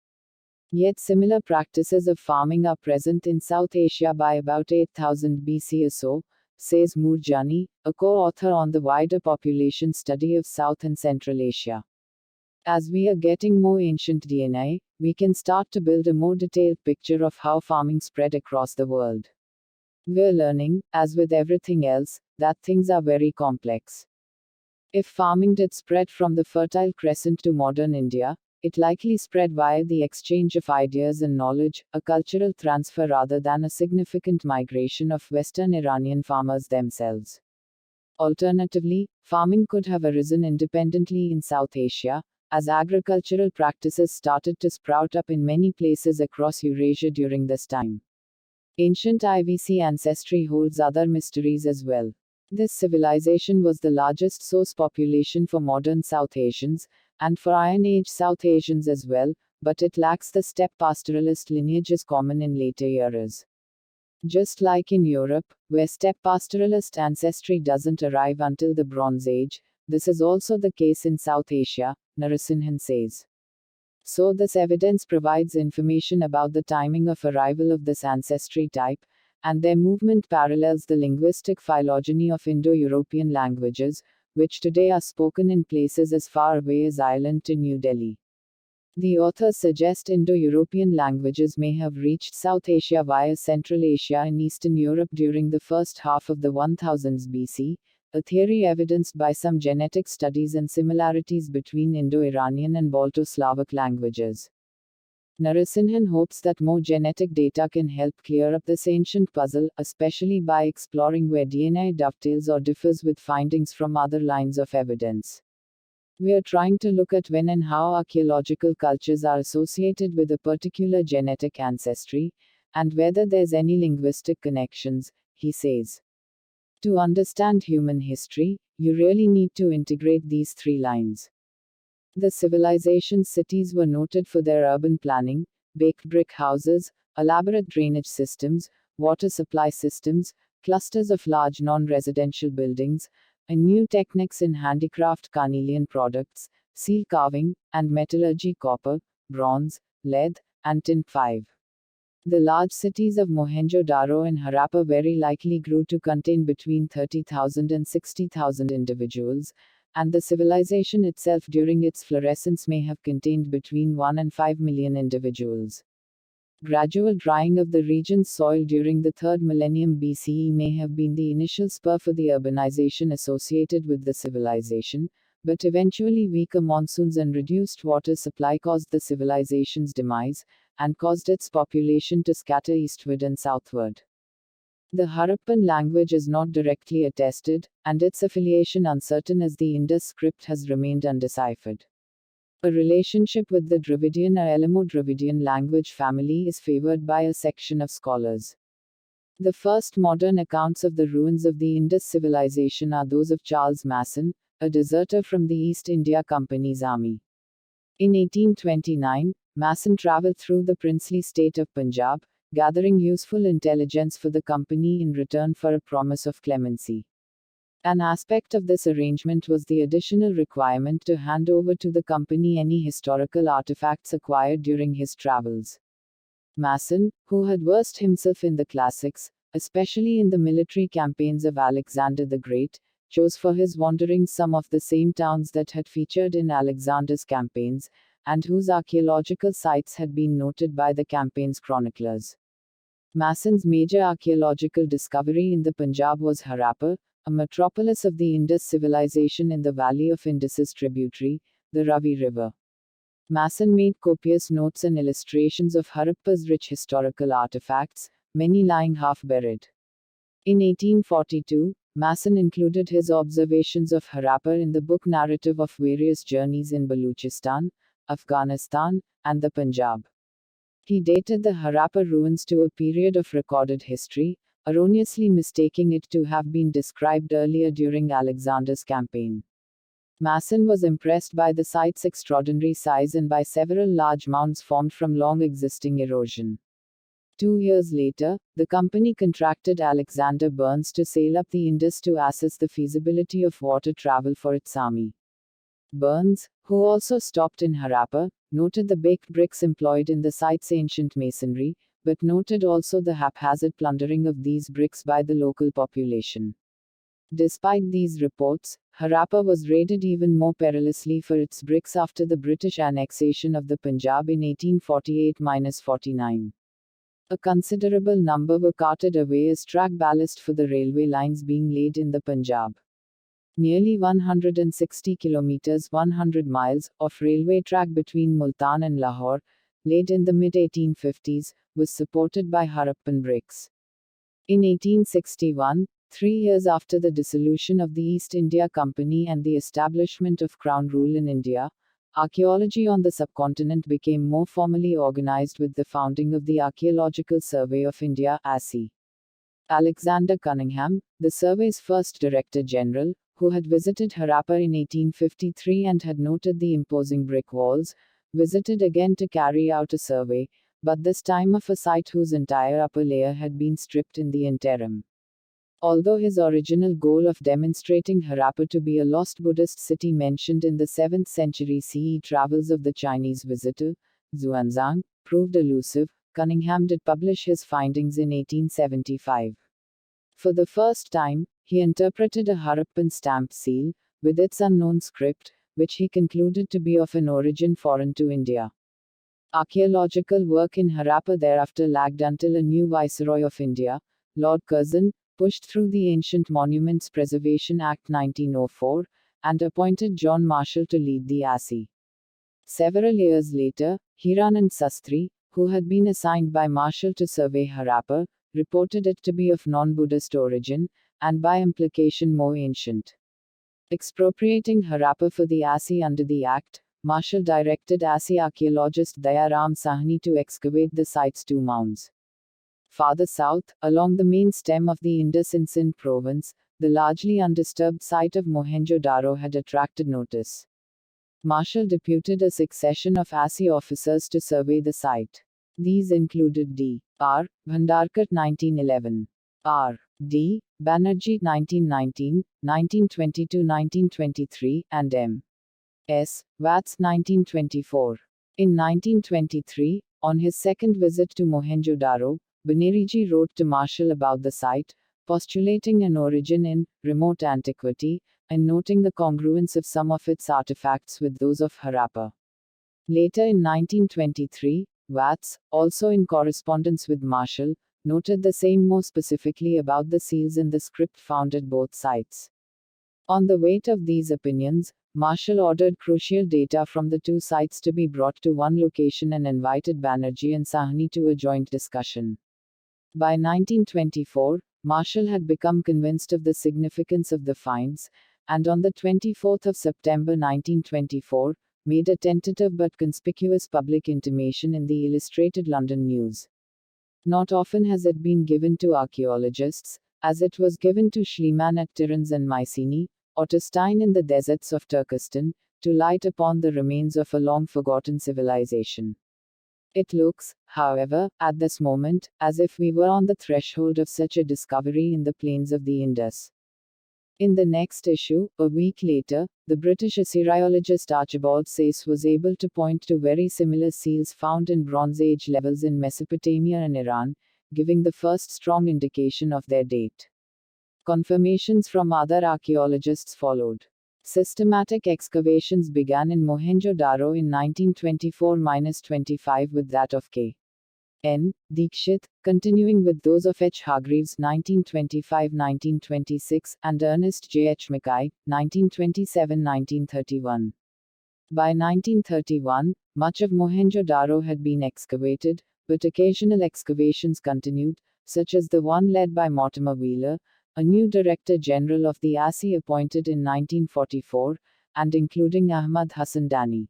Yet similar practices of farming are present in South Asia by about 8000 BC or so, says Moorjani, a co-author on the wider population study of South and Central Asia. As we are getting more ancient DNA, we can start to build a more detailed picture of how farming spread across the world. We're learning, as with everything else, that things are very complex. If farming did spread from the Fertile Crescent to modern India, it likely spread via the exchange of ideas and knowledge, a cultural transfer rather than a significant migration of Western Iranian farmers themselves. Alternatively, farming could have arisen independently in South Asia, as agricultural practices started to sprout up in many places across Eurasia during this time. Ancient IVC ancestry holds other mysteries as well. This civilization was the largest source population for modern South Asians, and for Iron Age South Asians as well, but it lacks the steppe pastoralist lineages common in later eras. Just like in Europe, where steppe pastoralist ancestry doesn't arrive until the Bronze Age, this is also the case in South Asia, Narasimhan says. So this evidence provides information about the timing of arrival of this ancestry type, and their movement parallels the linguistic phylogeny of Indo-European languages, which today are spoken in places as far away as Ireland to New Delhi. The authors suggest Indo-European languages may have reached South Asia via Central Asia and Eastern Europe during the first half of the 1000s BC, a theory evidenced by some genetic studies and similarities between Indo-Iranian and Balto-Slavic languages. Narasimhan hopes that more genetic data can help clear up this ancient puzzle, especially by exploring where DNA dovetails or differs with findings from other lines of evidence. We are trying to look at when and how archaeological cultures are associated with a particular genetic ancestry, and whether there's any linguistic connections, he says. To understand human history, you really need to integrate these three lines. The civilization's cities were noted for their urban planning, baked brick houses, elaborate drainage systems, water supply systems, clusters of large non-residential buildings, and new techniques in handicraft carnelian products, seal carving, and metallurgy copper, bronze, lead, and tin. 5. The large cities of Mohenjo-Daro and Harappa very likely grew to contain between 30,000 and 60,000 individuals, and the civilization itself during its florescence may have contained between 1 and 5 million individuals. Gradual drying of the region's soil during the 3rd millennium BCE may have been the initial spur for the urbanization associated with the civilization, but eventually weaker monsoons and reduced water supply caused the civilization's demise, and caused its population to scatter eastward and southward. The Harappan language is not directly attested, and its affiliation uncertain as the Indus script has remained undeciphered. A relationship with the Dravidian or Elamo-Dravidian language family is favored by a section of scholars. The first modern accounts of the ruins of the Indus civilization are those of Charles Masson, a deserter from the East India Company's army. In 1829, Masson traveled through the princely state of Punjab, gathering useful intelligence for the company in return for a promise of clemency. An aspect of this arrangement was the additional requirement to hand over to the company any historical artifacts acquired during his travels. Masson, who had versed himself in the classics, especially in the military campaigns of Alexander the Great, chose for his wanderings some of the same towns that had featured in Alexander's campaigns, and whose archaeological sites had been noted by the campaign's chroniclers. Masson's major archaeological discovery in the Punjab was Harappa, a metropolis of the Indus civilization in the valley of Indus's tributary, the Ravi River. Masson made copious notes and illustrations of Harappa's rich historical artifacts, many lying half-buried. In 1842, Masson included his observations of Harappa in the book Narrative of Various Journeys in Baluchistan, Afghanistan, and the Punjab. He dated the Harappa ruins to a period of recorded history, erroneously mistaking it to have been described earlier during Alexander's campaign. Masson was impressed by the site's extraordinary size and by several large mounds formed from long existing erosion. 2 years later, the company contracted Alexander Burns to sail up the Indus to assess the feasibility of water travel for its army. Burns, who also stopped in Harappa, noted the baked bricks employed in the site's ancient masonry, but noted also the haphazard plundering of these bricks by the local population. Despite these reports, Harappa was raided even more perilously for its bricks after the British annexation of the Punjab in 1848-49. A considerable number were carted away as track ballast for the railway lines being laid in the Punjab. Nearly 160 kilometers 100 miles of railway track between Multan and Lahore, laid in the mid-1850s, was supported by Harappan bricks. In 1861, 3 years after the dissolution of the East India Company and the establishment of Crown rule in India, archaeology on the subcontinent became more formally organized with the founding of the Archaeological Survey of India (ASI). Alexander Cunningham, the survey's first Director General, who had visited Harappa in 1853 and had noted the imposing brick walls, visited again to carry out a survey, but this time of a site whose entire upper layer had been stripped in the interim. Although his original goal of demonstrating Harappa to be a lost Buddhist city mentioned in the 7th century CE travels of the Chinese visitor, Xuanzang, proved elusive, Cunningham did publish his findings in 1875. For the first time, he interpreted a Harappan stamp seal, with its unknown script, which he concluded to be of an origin foreign to India. Archaeological work in Harappa thereafter lagged until a new Viceroy of India, Lord Curzon, pushed through the Ancient Monuments Preservation Act 1904, and appointed John Marshall to lead the ASI. Several years later, Hiranand Sastri, who had been assigned by Marshall to survey Harappa, reported it to be of non-Buddhist origin, and by implication more ancient. Expropriating Harappa for the ASI under the Act, Marshall directed ASI archaeologist Dayaram Sahni to excavate the site's 2 mounds. Farther south, along the main stem of the Indus in Sindh province, the largely undisturbed site of Mohenjo-Daro had attracted notice. Marshall deputed a succession of ASI officers to survey the site. These included D. R. Bhandarkar 1911, R. D. Banerjee 1919, 1922-1923, and M. S. Watts 1924. In 1923, on his second visit to Mohenjo-Daro, Banerjee wrote to Marshall about the site, postulating an origin in remote antiquity, and noting the congruence of some of its artifacts with those of Harappa. Later in 1923, Watts, also in correspondence with Marshall, noted the same more specifically about the seals in the script found at both sites. On the weight of these opinions, Marshall ordered crucial data from the two sites to be brought to one location and invited Banerjee and Sahni to a joint discussion. By 1924, Marshall had become convinced of the significance of the finds, and on the 24th of September 1924, made a tentative but conspicuous public intimation in the Illustrated London News. Not often has it been given to archaeologists, as it was given to Schliemann at Tiryns and Mycenae, or to Stein in the deserts of Turkestan, to light upon the remains of a long-forgotten civilization. It looks, however, at this moment, as if we were on the threshold of such a discovery in the plains of the Indus. In the next issue, a week later, the British Assyriologist Archibald Sayce was able to point to very similar seals found in Bronze Age levels in Mesopotamia and Iran, giving the first strong indication of their date. Confirmations from other archaeologists followed. Systematic excavations began in Mohenjo-Daro in 1924-25 with that of K. N. Dikshit, continuing with those of H. Hargreaves 1925-1926, and Ernest J. H. Mackay, 1927-1931. By 1931, much of Mohenjo-Daro had been excavated, but occasional excavations continued, such as the one led by Mortimer Wheeler, a new Director General of the ASI appointed in 1944, and including Ahmad Hassan Dani.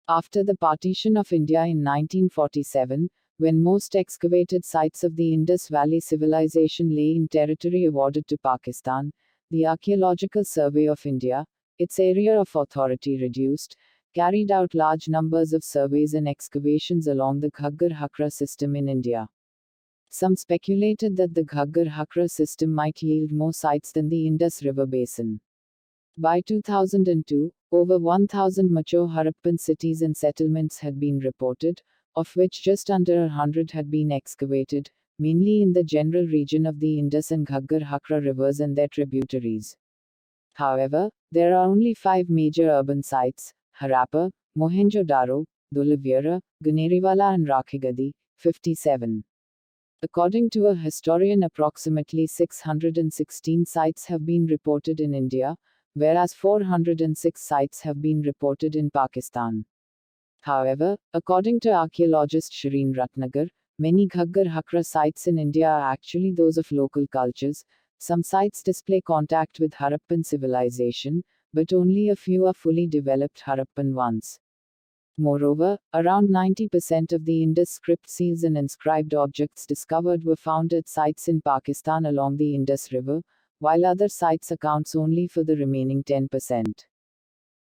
After the partition of India in 1947, when most excavated sites of the Indus Valley Civilization lay in territory awarded to Pakistan, the Archaeological Survey of India, its area of authority reduced, carried out large numbers of surveys and excavations along the Ghaggar-Hakra system in India. Some speculated that the Ghaggar-Hakra system might yield more sites than the Indus River basin. By 2002, over 1,000 mature Harappan cities and settlements had been reported, of which just under 100 had been excavated, mainly in the general region of the Indus and Ghaggar-Hakra rivers and their tributaries. However, there are only 5 major urban sites: Harappa, Mohenjo-Daro, Dholavira, Ganeriwala and Rakhigadi, 57. According to a historian, approximately 616 sites have been reported in India, whereas 406 sites have been reported in Pakistan. However, according to archaeologist Shireen Ratnagar, many Ghaggar-Hakra sites in India are actually those of local cultures. Some sites display contact with Harappan civilization, but only a few are fully developed Harappan ones. Moreover, around 90% of the Indus script seals and inscribed objects discovered were found at sites in Pakistan along the Indus River, while other sites accounts only for the remaining 10%.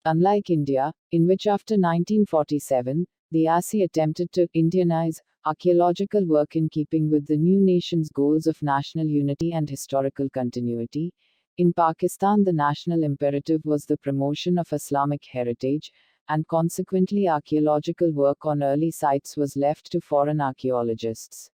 Unlike India, in which after 1947, the ASI attempted to Indianize archaeological work in keeping with the new nation's goals of national unity and historical continuity, in Pakistan the national imperative was the promotion of Islamic heritage, and consequently archaeological work on early sites was left to foreign archaeologists.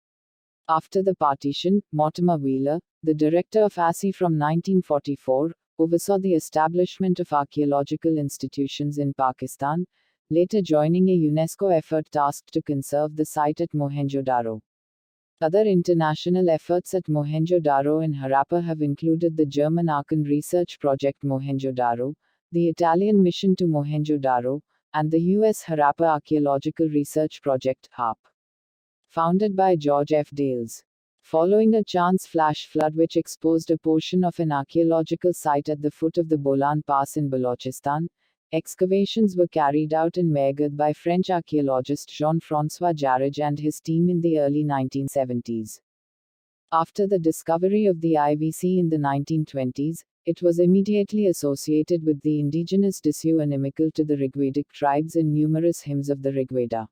After the partition, Mortimer Wheeler, the director of ASI from 1944, oversaw the establishment of archaeological institutions in Pakistan, later joining a UNESCO effort tasked to conserve the site at Mohenjo-Daro. Other international efforts at Mohenjo-Daro and Harappa have included the German Aachen research project Mohenjo-Daro, the Italian mission to Mohenjo-Daro, and the U.S. Harappa Archaeological Research Project (HARP), founded by George F. Dales. Following a chance flash flood which exposed a portion of an archaeological site at the foot of the Bolan Pass in Balochistan, excavations were carried out in Mehrgarh by French archaeologist Jean-François Jarige and his team in the early 1970s. After the discovery of the IVC in the 1920s, it was immediately associated with the indigenous tissue inimical to the Rigvedic tribes in numerous hymns of the Rigveda.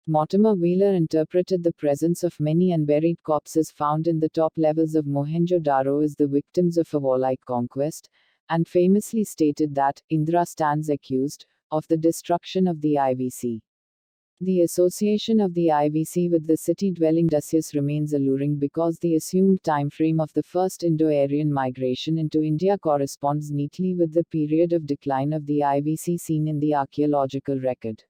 Mortimer Wheeler interpreted the presence of many unburied corpses found in the top levels of Mohenjo-Daro as the victims of a warlike conquest, and famously stated that Indra stands accused of the destruction of the IVC. The association of the IVC with the city-dwelling Dasyas remains alluring because the assumed timeframe of the first Indo-Aryan migration into India corresponds neatly with the period of decline of the IVC seen in the archaeological record.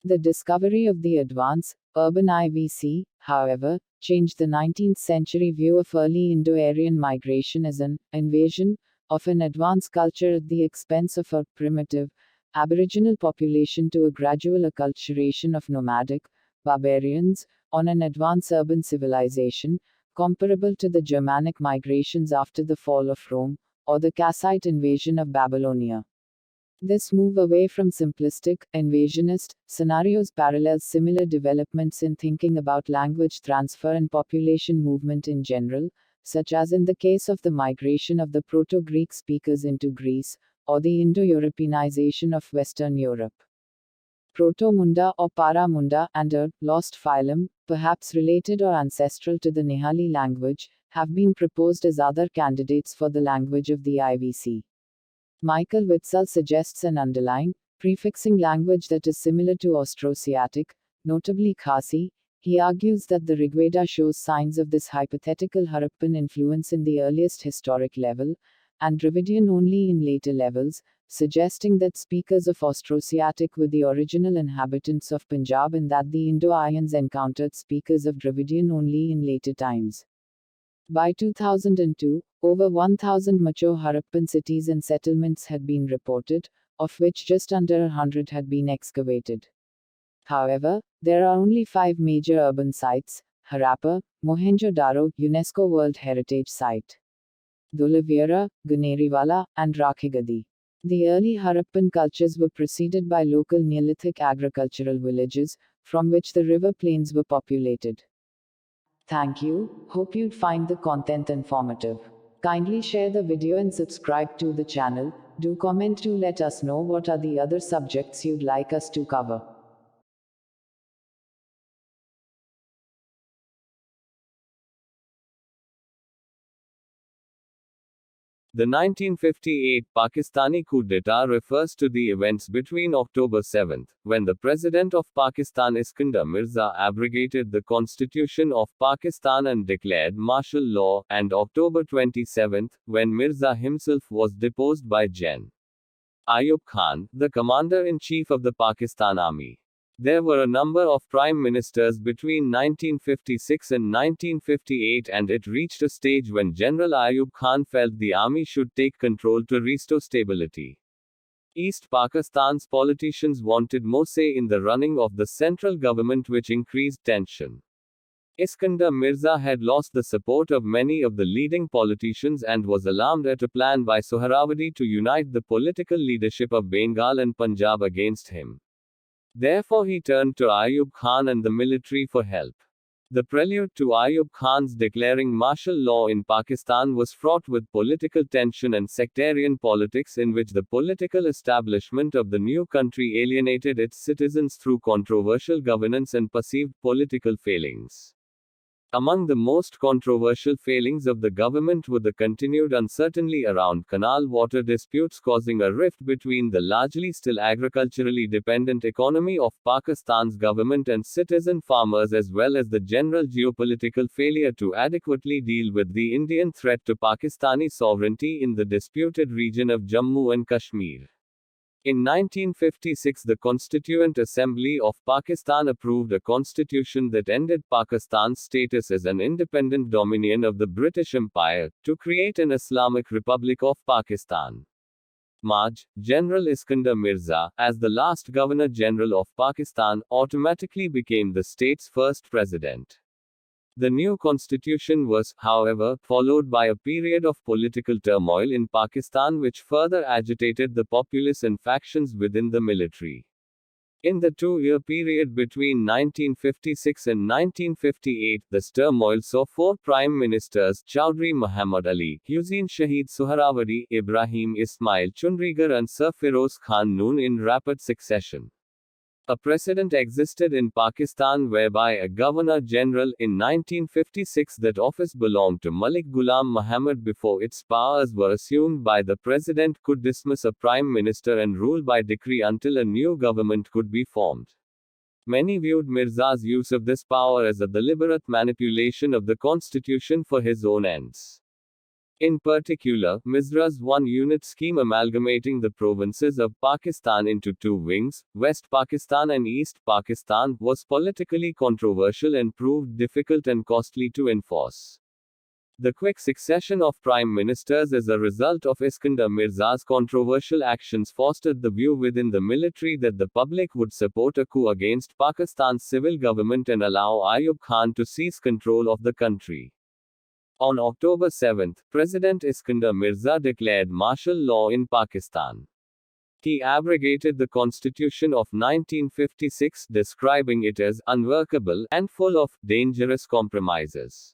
The discovery of the advance, urban IVC, however, changed the 19th century view of early Indo-Aryan migration as an invasion of an advanced culture at the expense of a primitive, aboriginal population to a gradual acculturation of nomadic, barbarians, on an advanced urban civilization, comparable to the Germanic migrations after the fall of Rome, or the Kassite invasion of Babylonia. This move away from simplistic, invasionist scenarios parallels similar developments in thinking about language transfer and population movement in general, such as in the case of the migration of the Proto-Greek speakers into Greece, or the Indo-Europeanization of Western Europe. Proto-Munda or Para-Munda and a lost phylum, perhaps related or ancestral to the Nihali language, have been proposed as other candidates for the language of the IVC. Michael Witzel suggests an underlying, prefixing language that is similar to Austroasiatic, notably Khasi. He argues that the Rigveda shows signs of this hypothetical Harappan influence in the earliest historic level, and Dravidian only in later levels, suggesting that speakers of Austroasiatic were the original inhabitants of Punjab and that the Indo-Aryans encountered speakers of Dravidian only in later times. By 2002, over 1,000 mature Harappan cities and settlements had been reported, of which just under 100 had been excavated. However, there are only 5 major urban sites: Harappa, Mohenjo-Daro, UNESCO World Heritage Site, Dholavira, Guneriwala, and Rakhigadi. The early Harappan cultures were preceded by local Neolithic agricultural villages, from which the river plains were populated. Thank you, hope you'd find the content informative. Kindly share the video and subscribe to the channel. Do comment to let us know what are the other subjects you'd like us to cover.
The 1958 Pakistani coup d'etat refers to the events between October 7, when the President of Pakistan Iskandar Mirza abrogated the Constitution of Pakistan and declared martial law, and October 27, when Mirza himself was deposed by Gen. Ayub Khan, the Commander-in-Chief of the Pakistan Army. There were a number of prime ministers between 1956 and 1958, and it reached a stage when General Ayub Khan felt the army should take control to restore stability. East Pakistan's politicians wanted more say in the running of the central government, which increased tension. Iskandar Mirza had lost the support of many of the leading politicians and was alarmed at a plan by Sohrawardi to unite the political leadership of Bengal and Punjab against him. Therefore, he turned to Ayub Khan and the military for help. The prelude to Ayub Khan's declaring martial law in Pakistan was fraught with political tension and sectarian politics, in which the political establishment of the new country alienated its citizens through controversial governance and perceived political failings. Among the most controversial failings of the government were the continued uncertainty around canal water disputes, causing a rift between the largely still agriculturally dependent economy of Pakistan's government and citizen farmers, as well as the general geopolitical failure to adequately deal with the Indian threat to Pakistani sovereignty in the disputed region of Jammu and Kashmir. In 1956, the Constituent Assembly of Pakistan approved a constitution that ended Pakistan's status as an independent dominion of the British Empire, to create an Islamic Republic of Pakistan. Maj. General Iskandar Mirza, as the last Governor-General of Pakistan, automatically became the state's first president. The new constitution was, however, followed by a period of political turmoil in Pakistan, which further agitated the populace and factions within the military. In the 2-year period between 1956 and 1958, this turmoil saw 4 prime ministers: Chaudhry Muhammad Ali, Hussain Shahid Sohrawardi, Ibrahim Ismail Chundrigar, and Sir Firoz Khan Noon in rapid succession. A precedent existed in Pakistan whereby a Governor-General in 1956 that office belonged to Malik Ghulam Muhammad before its powers were assumed by the President could dismiss a Prime Minister and rule by decree until a new government could be formed. Many viewed Mirza's use of this power as a deliberate manipulation of the constitution for his own ends. In particular, Mirza's one-unit scheme amalgamating the provinces of Pakistan into two wings, West Pakistan and East Pakistan, was politically controversial and proved difficult and costly to enforce. The quick succession of prime ministers as a result of Iskandar Mirza's controversial actions fostered the view within the military that the public would support a coup against Pakistan's civil government and allow Ayub Khan to seize control of the country. On October 7, President Iskandar Mirza declared martial law in Pakistan. He abrogated the Constitution of 1956, describing it as unworkable and full of dangerous compromises.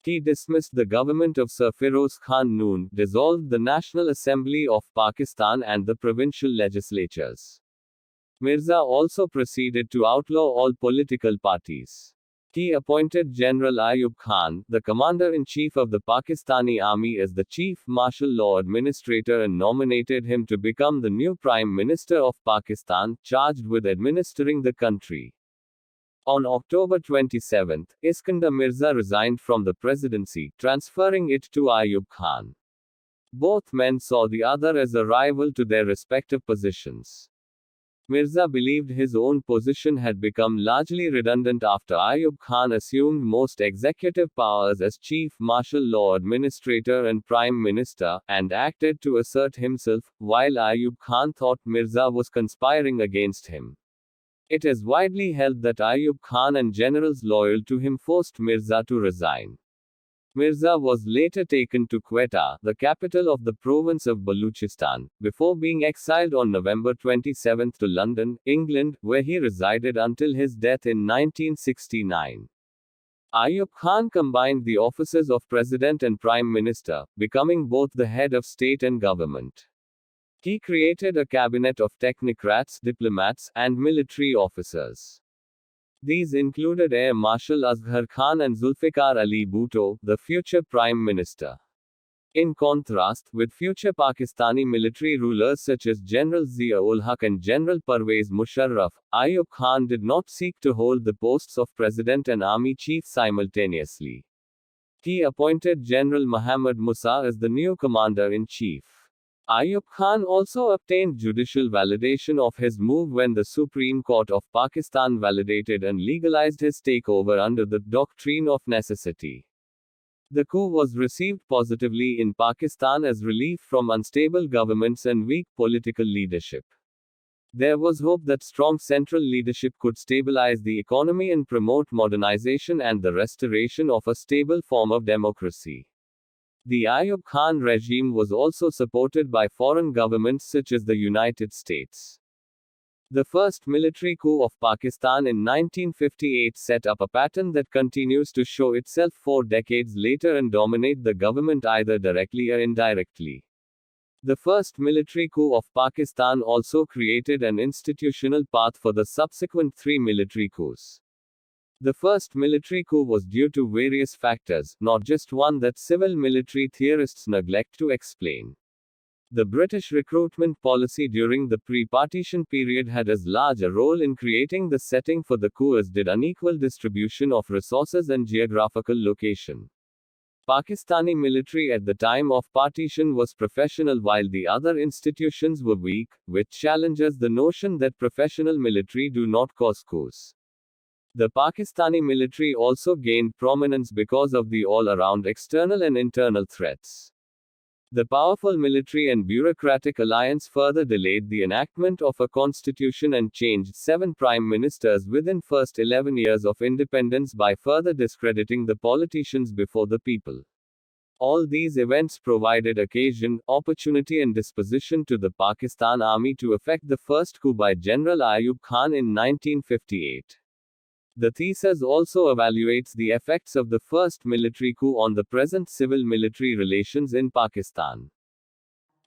He dismissed the government of Sir Firoz Khan Noon, dissolved the National Assembly of Pakistan and the provincial legislatures. Mirza also proceeded to outlaw all political parties. He appointed General Ayub Khan, the commander-in-chief of the Pakistani army, as the chief martial law administrator and nominated him to become the new prime minister of Pakistan, charged with administering the country. On October 27, Iskandar Mirza resigned from the presidency, transferring it to Ayub Khan. Both men saw the other as a rival to their respective positions. Mirza believed his own position had become largely redundant after Ayub Khan assumed most executive powers as chief martial law administrator and prime minister, and acted to assert himself, while Ayub Khan thought Mirza was conspiring against him. It is widely held that Ayub Khan and generals loyal to him forced Mirza to resign. Mirza was later taken to Quetta, the capital of the province of Baluchistan, before being exiled on November 27 to London, England, where he resided until his death in 1969. Ayub Khan combined the offices of president and prime minister, becoming both the head of state and government. He created a cabinet of technocrats, diplomats, and military officers. These included Air Marshal Asghar Khan and Zulfikar Ali Bhutto, the future prime minister. In contrast, with future Pakistani military rulers such as General Zia-ul-Haq and General Pervez Musharraf, Ayub Khan did not seek to hold the posts of president and army chief simultaneously. He appointed General Muhammad Musa as the new commander-in-chief. Ayub Khan also obtained judicial validation of his move when the Supreme Court of Pakistan validated and legalized his takeover under the doctrine of necessity. The coup was received positively in Pakistan as relief from unstable governments and weak political leadership. There was hope that strong central leadership could stabilize the economy and promote modernization and the restoration of a stable form of democracy. The Ayub Khan regime was also supported by foreign governments such as the United States. The first military coup of Pakistan in 1958 set up a pattern that continues to show itself 4 decades later and dominate the government either directly or indirectly. The first military coup of Pakistan also created an institutional path for the subsequent 3 military coups. The first military coup was due to various factors, not just one that civil military theorists neglect to explain. The British recruitment policy during the pre-partition period had as large a role in creating the setting for the coup as did unequal distribution of resources and geographical location. Pakistani military at the time of partition was professional while the other institutions were weak, which challenges the notion that professional military do not cause coups. The Pakistani military also gained prominence because of the all-around external and internal threats. The powerful military and bureaucratic alliance further delayed the enactment of a constitution and changed 7 prime ministers within first 11 years of independence by further discrediting the politicians before the people. All these events provided occasion, opportunity and disposition to the Pakistan army to effect the first coup by General Ayub Khan in 1958. The thesis also evaluates the effects of the first military coup on the present civil-military relations in Pakistan.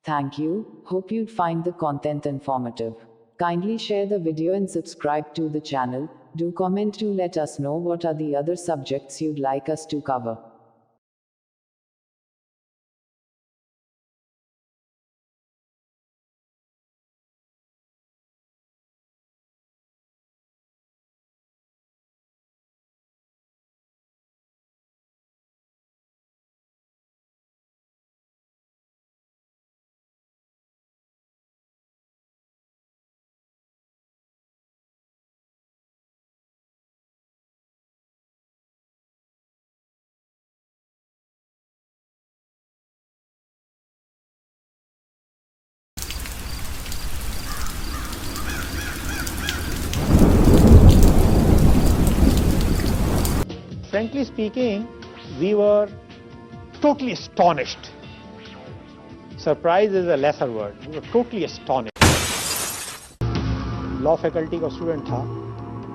Thank you. Hope you'd find the content informative. Kindly share the video and subscribe to the channel. Do comment to let us know what are the other subjects you'd like us to cover.
frankly speaking, we were totally astonished. Surprise is a lesser word. We were totally astonished. Law faculty का student था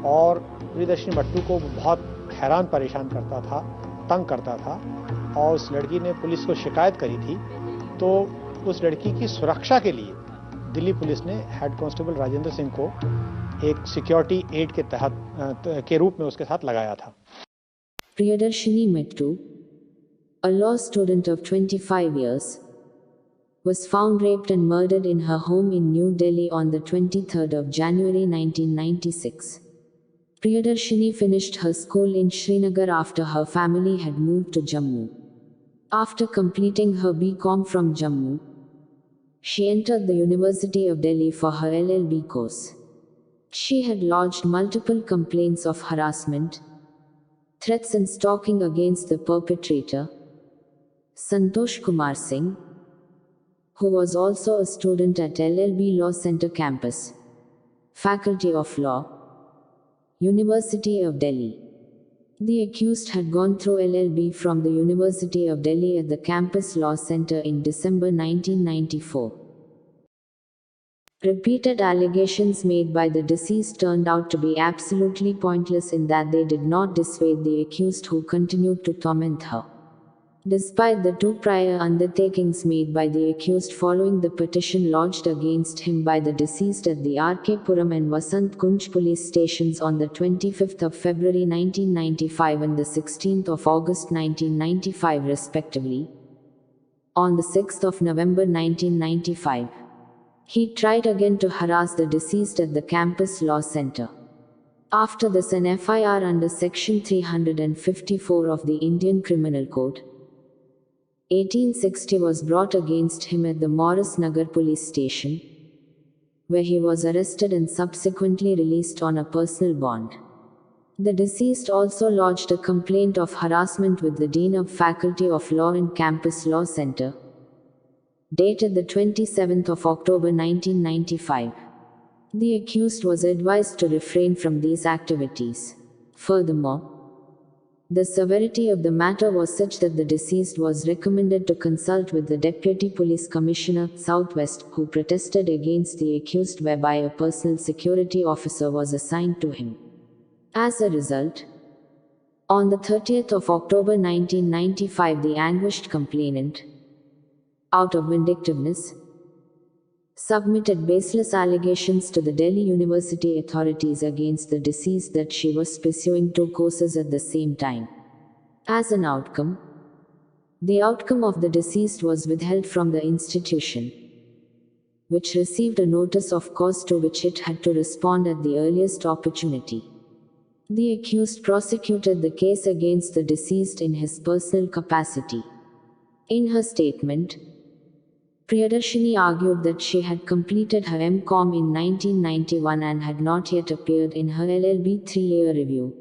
और प्रियदर्शनी मट्टू को बहुत हैरान परेशान करता था, तंग करता था, और उस लड़की ने पुलिस को शिकायत करी थी। तो उस लड़की की सुरक्षा के लिए दिल्ली पुलिस ने हेड कांस्टेबल राजेंद्र सिंह को एक सिक्योरिटी एड के तहत के रूप में उसके साथ लगाया था।
Priyadarshini Mettu, a law student of 25 years, was found raped and murdered in her home in New Delhi on the 23rd of January 1996. Priyadarshini finished her school in Srinagar after her family had moved to Jammu. After completing her BCom from Jammu, she entered the University of Delhi for her LLB course. She had lodged multiple complaints of harassment, threats and stalking against the perpetrator, Santosh Kumar Singh, who was also a student at LLB Law Center campus, Faculty of Law, University of Delhi. The accused had gone through LLB from the University of Delhi at the campus Law Center in December 1994. Repeated allegations made by the deceased turned out to be absolutely pointless in that they did not dissuade the accused, who continued to torment her. Despite the two prior undertakings made by the accused following the petition lodged against him by the deceased at the R.K. Puram and Vasant Kunj police stations on the 25th of February 1995 and the 16th of August 1995 respectively, on the 6th of November 1995, he tried again to harass the deceased at the campus law center. After this, an FIR under Section 354 of the Indian Criminal Code 1860 was brought against him at the Morris Nagar police station, where he was arrested and subsequently released on a personal bond. The deceased also lodged a complaint of harassment with the Dean of Faculty of Law in Campus Law Center, dated the 27th of October 1995. The accused was advised to refrain from these activities. Furthermore, the severity of the matter was such that the deceased was recommended to consult with the Deputy Police Commissioner, Southwest, who protested against the accused, whereby a personal security officer was assigned to him. As a result, on the 30th of October 1995, the anguished complainant, out of vindictiveness, submitted baseless allegations to the Delhi University authorities against the deceased that she was pursuing two courses at the same time. As an outcome, the outcome of the deceased was withheld from the institution, which received a notice of cause to which it had to respond at the earliest opportunity. The accused prosecuted the case against the deceased in his personal capacity. In her statement, Priyadarshini argued that she had completed her MCom in 1991 and had not yet appeared in her LLB 3-year review,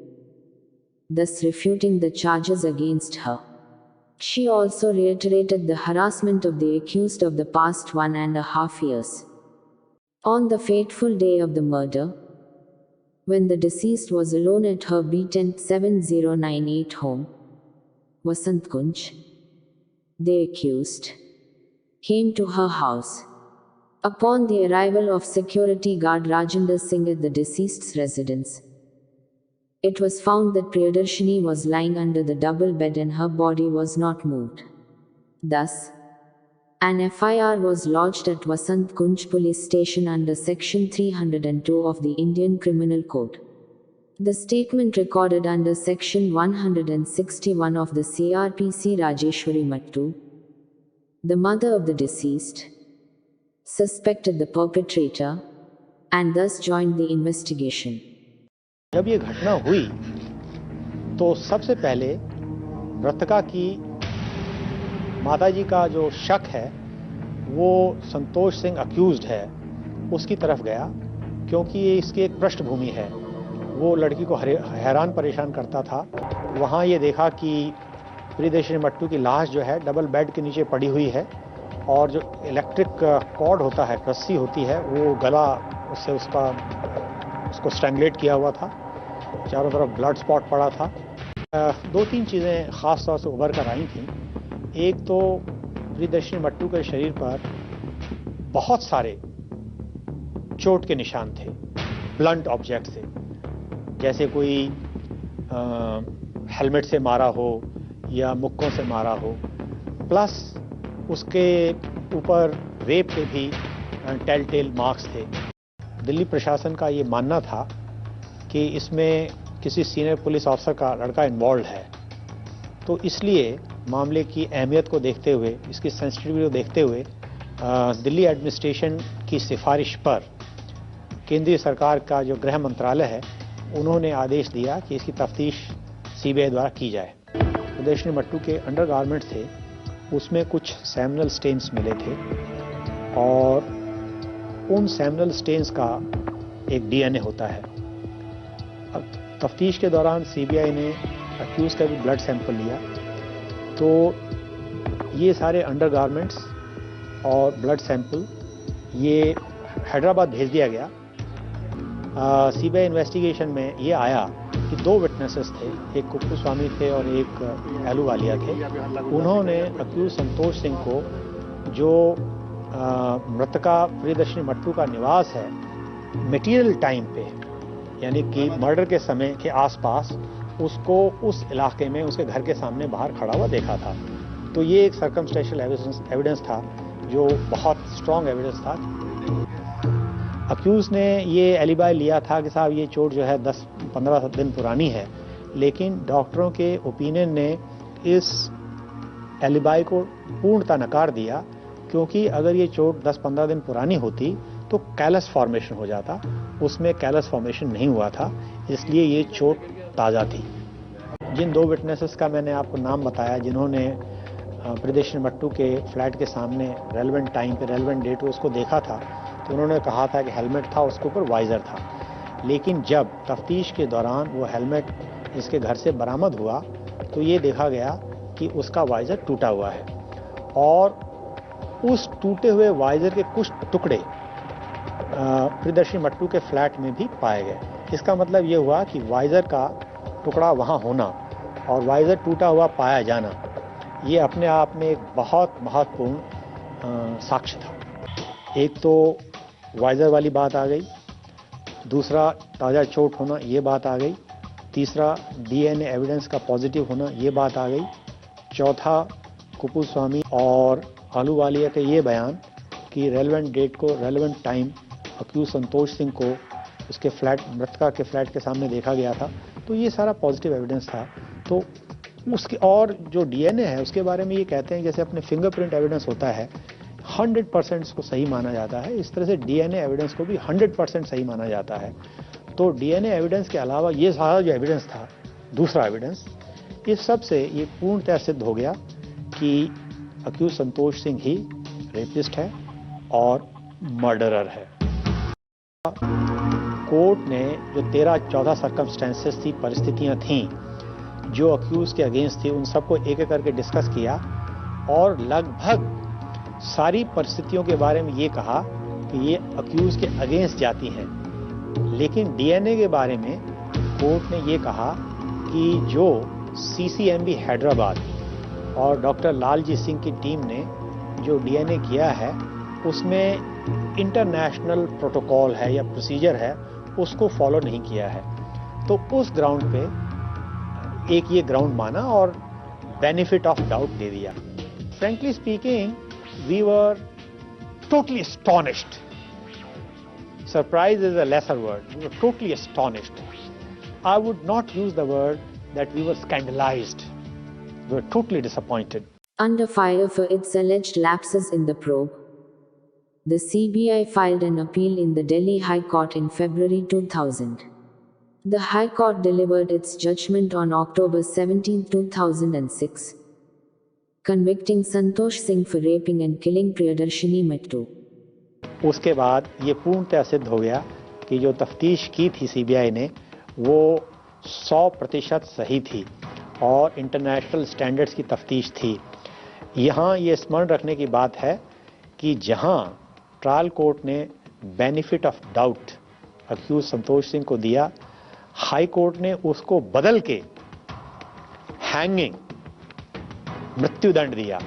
thus refuting the charges against her. She also reiterated the harassment of the accused of the past 1.5 years. On the fateful day of the murder, when the deceased was alone at her B10 7098 home, Vasant Kunj, the accused came to her house. Upon the arrival of security guard Rajendra Singh at the deceased's residence, it was found that Priyadarshini was lying under the double bed and her body was not moved. Thus, an FIR was lodged at Vasant Kunj police station under Section 302 of the Indian Criminal Code. The statement recorded under Section 161 of the CRPC, Rajeshwari Mattu, the mother of the deceased, suspected the perpetrator and thus joined the investigation.
जब ये घटना हुई तो सबसे पहले मृतका की माताजी का जो शक है वो संतोष सिंह अक्यूज्ड है उसकी तरफ गया, क्योंकि ये इसकी एक पृष्ठभूमि है। वो लड़की को हैरान परेशान करता था। वहाँ ये देखा कि प्रियदर्शनी मट्टू की लाश जो है डबल बेड के नीचे पड़ी हुई है और जो इलेक्ट्रिक कॉर्ड होता है, रस्सी होती है, वो गला उससे उसको स्ट्रैंगलेट किया हुआ था। चारों तरफ ब्लड स्पॉट पड़ा था। दो तीन चीज़ें ख़ास तौर से उभर कर आई थी। एक तो प्रियदर्शनी मट्टू के शरीर पर बहुत सारे चोट के निशान थे, ब्लंट ऑब्जेक्ट थे, जैसे कोई हेलमेट से मारा हो या मुक्कों से मारा हो, प्लस उसके ऊपर रेप के भी टेल मार्क्स थे। दिल्ली प्रशासन का ये मानना था कि इसमें किसी सीनियर पुलिस ऑफिसर का लड़का इन्वॉल्व है, तो इसलिए मामले की अहमियत को देखते हुए, इसकी सेंसिटिविटी को देखते हुए दिल्ली एडमिनिस्ट्रेशन की सिफारिश पर केंद्रीय सरकार का जो गृह मंत्रालय है, उन्होंने आदेश दिया कि इसकी तफ्तीश सीबीआई द्वारा की जाए। प्रियदर्शनी मट्टू के अंडरगारमेंट्स थे, उसमें कुछ सेमिनल स्टेन्स मिले थे और उन सेमिनल स्टेन्स का एक डीएनए होता है। अब तफ्तीश के दौरान सीबीआई ने अक्यूज का भी ब्लड सैंपल लिया, तो ये सारे अंडरगारमेंट्स और ब्लड सैंपल ये हैदराबाद भेज दिया गया। सीबीआई इन्वेस्टिगेशन में ये आया कि दो विटनेसेस थे, एक कुप्पू स्वामी थे और एक अहलूवालिया थे। उन्होंने अक्यूज संतोष सिंह को, जो मृतका प्रियदर्शनी मट्टू का निवास है, मटेरियल टाइम पे, यानी कि मर्डर के समय के आसपास, उसको उस इलाके में उसके घर के सामने बाहर खड़ा हुआ देखा था। तो ये एक सर्कमस्टेंशियल एविडेंस था, जो बहुत स्ट्रॉन्ग एविडेंस था। अक्यूज ने ये एलिबाई लिया था कि साहब ये चोट जो है 10-15 दिन पुरानी है, लेकिन डॉक्टरों के ओपिनियन ने इस एलिबाई को पूर्णतः नकार दिया, क्योंकि अगर ये चोट 10-15 दिन पुरानी होती तो कैलस फॉर्मेशन हो जाता, उसमें कैलस फॉर्मेशन नहीं हुआ था, इसलिए ये चोट ताज़ा थी। जिन दो विटनेसेस का मैंने आपको नाम बताया, जिन्होंने प्रियदर्शनी मट्टू के फ्लैट के सामने रेलेवेंट टाइम पे, रेलेवेंट डेट पे उसको देखा था, तो उन्होंने कहा था कि हेलमेट था, उसके ऊपर वाइज़र था। लेकिन जब तफ्तीश के दौरान वो हेलमेट इसके घर से बरामद हुआ, तो ये देखा गया कि उसका वाइज़र टूटा हुआ है और उस टूटे हुए वाइज़र के कुछ टुकड़े प्रियदर्शनी मट्टू के फ्लैट में भी पाए गए। इसका मतलब ये हुआ कि वाइज़र का टुकड़ा वहाँ होना और वाइज़र टूटा हुआ पाया जाना, ये अपने आप में एक बहुत महत्वपूर्ण साक्ष्य था। एक तो वाइज़र वाली बात आ गई, दूसरा ताज़ा चोट होना, ये बात आ गई, तीसरा डीएनए एविडेंस का पॉजिटिव होना, ये बात आ गई, चौथा कुप्पू स्वामी और अहलूवालिया के ये बयान कि रेलेवेंट डेट को, relevant time accused Santosh Singh को उसके फ्लैट, मृतका के फ्लैट के सामने देखा गया था। तो ये सारा पॉजिटिव एविडेंस था। तो उसके और जो डीएनए है उसके बारे में ये कहते हैं, जैसे अपने फिंगरप्रिंट एविडेंस होता है 100% उसको सही माना जाता है, इस तरह से डीएनए एविडेंस को भी 100% सही माना जाता है। तो डीएनए एविडेंस के अलावा ये सारा जो एविडेंस था, दूसरा एविडेंस, इस सब से ये पूर्णतः सिद्ध हो गया कि अक्यूज संतोष सिंह ही रेपिस्ट है और मर्डरर है। कोर्ट ने जो 13-14 सर्कमस्टेंसेस थी, परिस्थितियां थीं जो अक्यूज के अगेंस्ट थी, उन सबको एक एक करके डिस्कस किया और लगभग सारी परिस्थितियों के बारे में ये कहा कि ये अक्यूज के अगेंस्ट जाती हैं। लेकिन डीएनए के बारे में कोर्ट ने ये कहा कि जो सीसीएमबी हैदराबाद और डॉक्टर लालजी सिंह की टीम ने जो डीएनए किया है, उसमें इंटरनेशनल प्रोटोकॉल है या प्रोसीजर है, उसको फॉलो नहीं किया है। तो उस ग्राउंड पे एक ये ग्राउंड माना और बेनिफिट ऑफ डाउट दे दिया। Frankly speaking, we were totally astonished. Surprise is a lesser word. We were totally astonished. I would not use the word that we were scandalized. We were totally disappointed.
Under fire for its alleged lapses in the probe, the CBI filed an appeal in the Delhi High Court in February 2000. The High Court delivered its judgment on October 17, 2006. Convicting Santosh Singh for raping and killing Priyadarshini Mattu.
उसके बाद ये पूर्णतः सिद्ध हो गया कि जो तफ्तीश की थी सीबीआई ने, वो 100% सही थी और इंटरनेशनल स्टैंडर्ड्स की तफ्तीश थी। यहाँ ये स्मरण रखने की बात है कि जहाँ ट्रायल कोर्ट ने benefit of doubt accused Santosh Singh को दिया, हाई कोर्ट ने उसको बदल के हैंगिंग, मृत्युदंड दिया।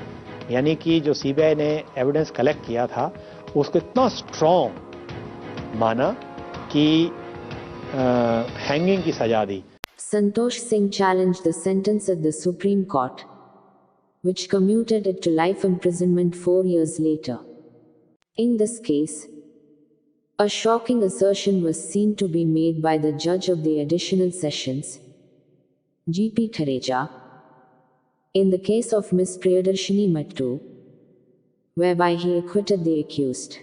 यानी कि जो सीबीआई ने एविडेंस कलेक्ट किया था उसको इतना स्ट्रॉन्ग माना कि हैंगिंग की सजा दी।
Santosh Singh challenged the sentence at the Supreme Court, which commuted it to life imprisonment 4 years later. In this case, a shocking assertion was seen to be made by the judge of the additional sessions, G.P. Thareja, in the case of Miss Priyadarshini Mattu, whereby he acquitted the accused,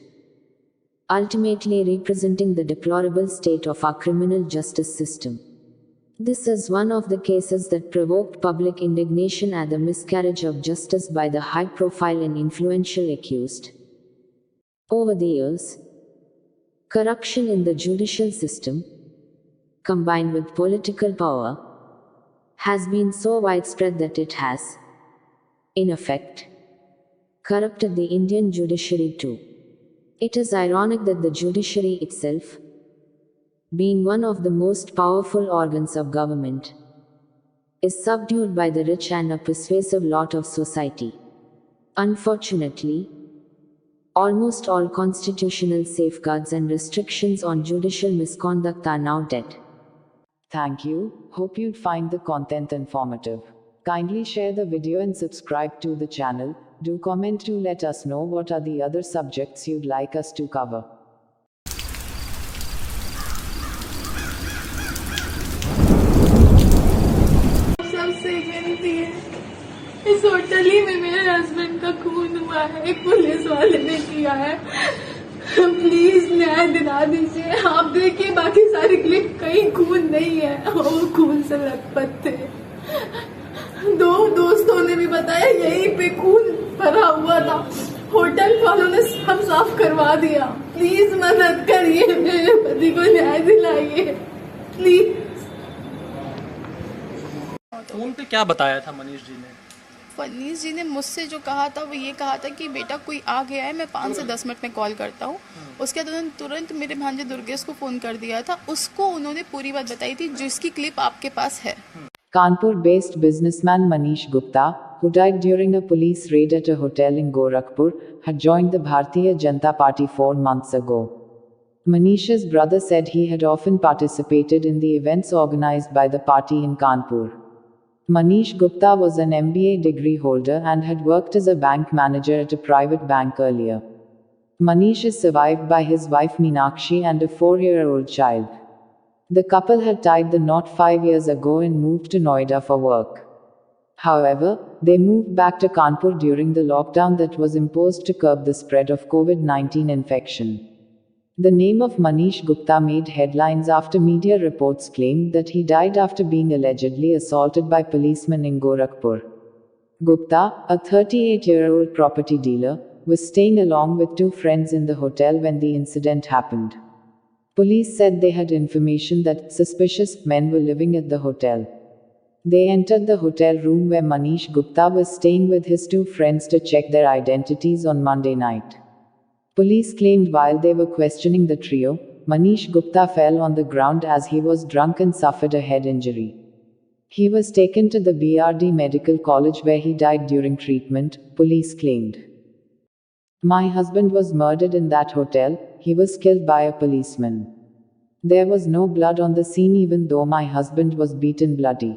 ultimately representing the deplorable state of our criminal justice system. This is one of the cases that provoked public indignation at the miscarriage of justice by the high-profile and influential accused. Over the years, corruption in the judicial system, combined with political power, has been so widespread that it has, in effect, corrupted the Indian judiciary too. It is ironic that the judiciary itself, being one of the most powerful organs of government, is subdued by the rich and a pervasive lot of society. Unfortunately, almost all constitutional safeguards and restrictions on judicial misconduct are now dead.
Thank you. Hope you'd find the content informative. Kindly share the video and subscribe to the channel. Do comment to let us know what are the other subjects you'd like us to cover.
सबसे गिनती है, इस hotel ही में मेरे husband का खून हुआ है, एक पुलिस वाले ने किया है। प्लीज न्याय दिला दीजिए। आप देखिए बाकी सारी क्लिप, कहीं खून नहीं है, वो खून से लथपथ थे। 2 दोस्तों ने भी बताया यहीं पे खून भरा हुआ था, होटल वालों ने सब साफ करवा दिया। प्लीज मदद करिए, मेरे पति को न्याय दिलाइए प्लीज।
फोन पे क्या बताया था मनीष जी ने?
मनीष जी ने मुझसे जो कहा था वो ये कहा था कि बेटा कोई आ गया है, मैं 5 से 10 मिनट में कॉल करता हूँ। उसके बाद तुरंत मेरे भांजे दुर्गेश को फ़ोन कर दिया था, उसको उन्होंने पूरी बात बताई थी जिसकी क्लिप आपके पास है।
Kanpur-based businessman Manish Gupta, who died during a police raid at a hotel in Gorakhpur, had joined the Bharatiya Janata Party 4 months ago. Manish's brother said he had often participated in the events organized by the party in Kanpur. Manish Gupta was an MBA degree holder and had worked as a bank manager at a private bank earlier. Manish is survived by his wife Meenakshi and a 4-year-old child. The couple had tied the knot 5 years ago and moved to Noida for work. However, they moved back to Kanpur during the lockdown that was imposed to curb the spread of COVID-19 infection. The name of Manish Gupta made headlines after media reports claimed that he died after being allegedly assaulted by policemen in Gorakhpur. Gupta, a 38-year-old property dealer, was staying along with 2 friends in the hotel when the incident happened. Police said they had information that suspicious men were living at the hotel. They entered the hotel room where Manish Gupta was staying with his 2 friends to check their identities on Monday night. Police claimed while they were questioning the trio, Manish Gupta fell on the ground as he was drunk and suffered a head injury. He was taken to the BRD Medical College where he died during treatment, police claimed. My husband was murdered in that hotel, he was killed by a policeman. There was no blood on the scene even though my husband was beaten bloody.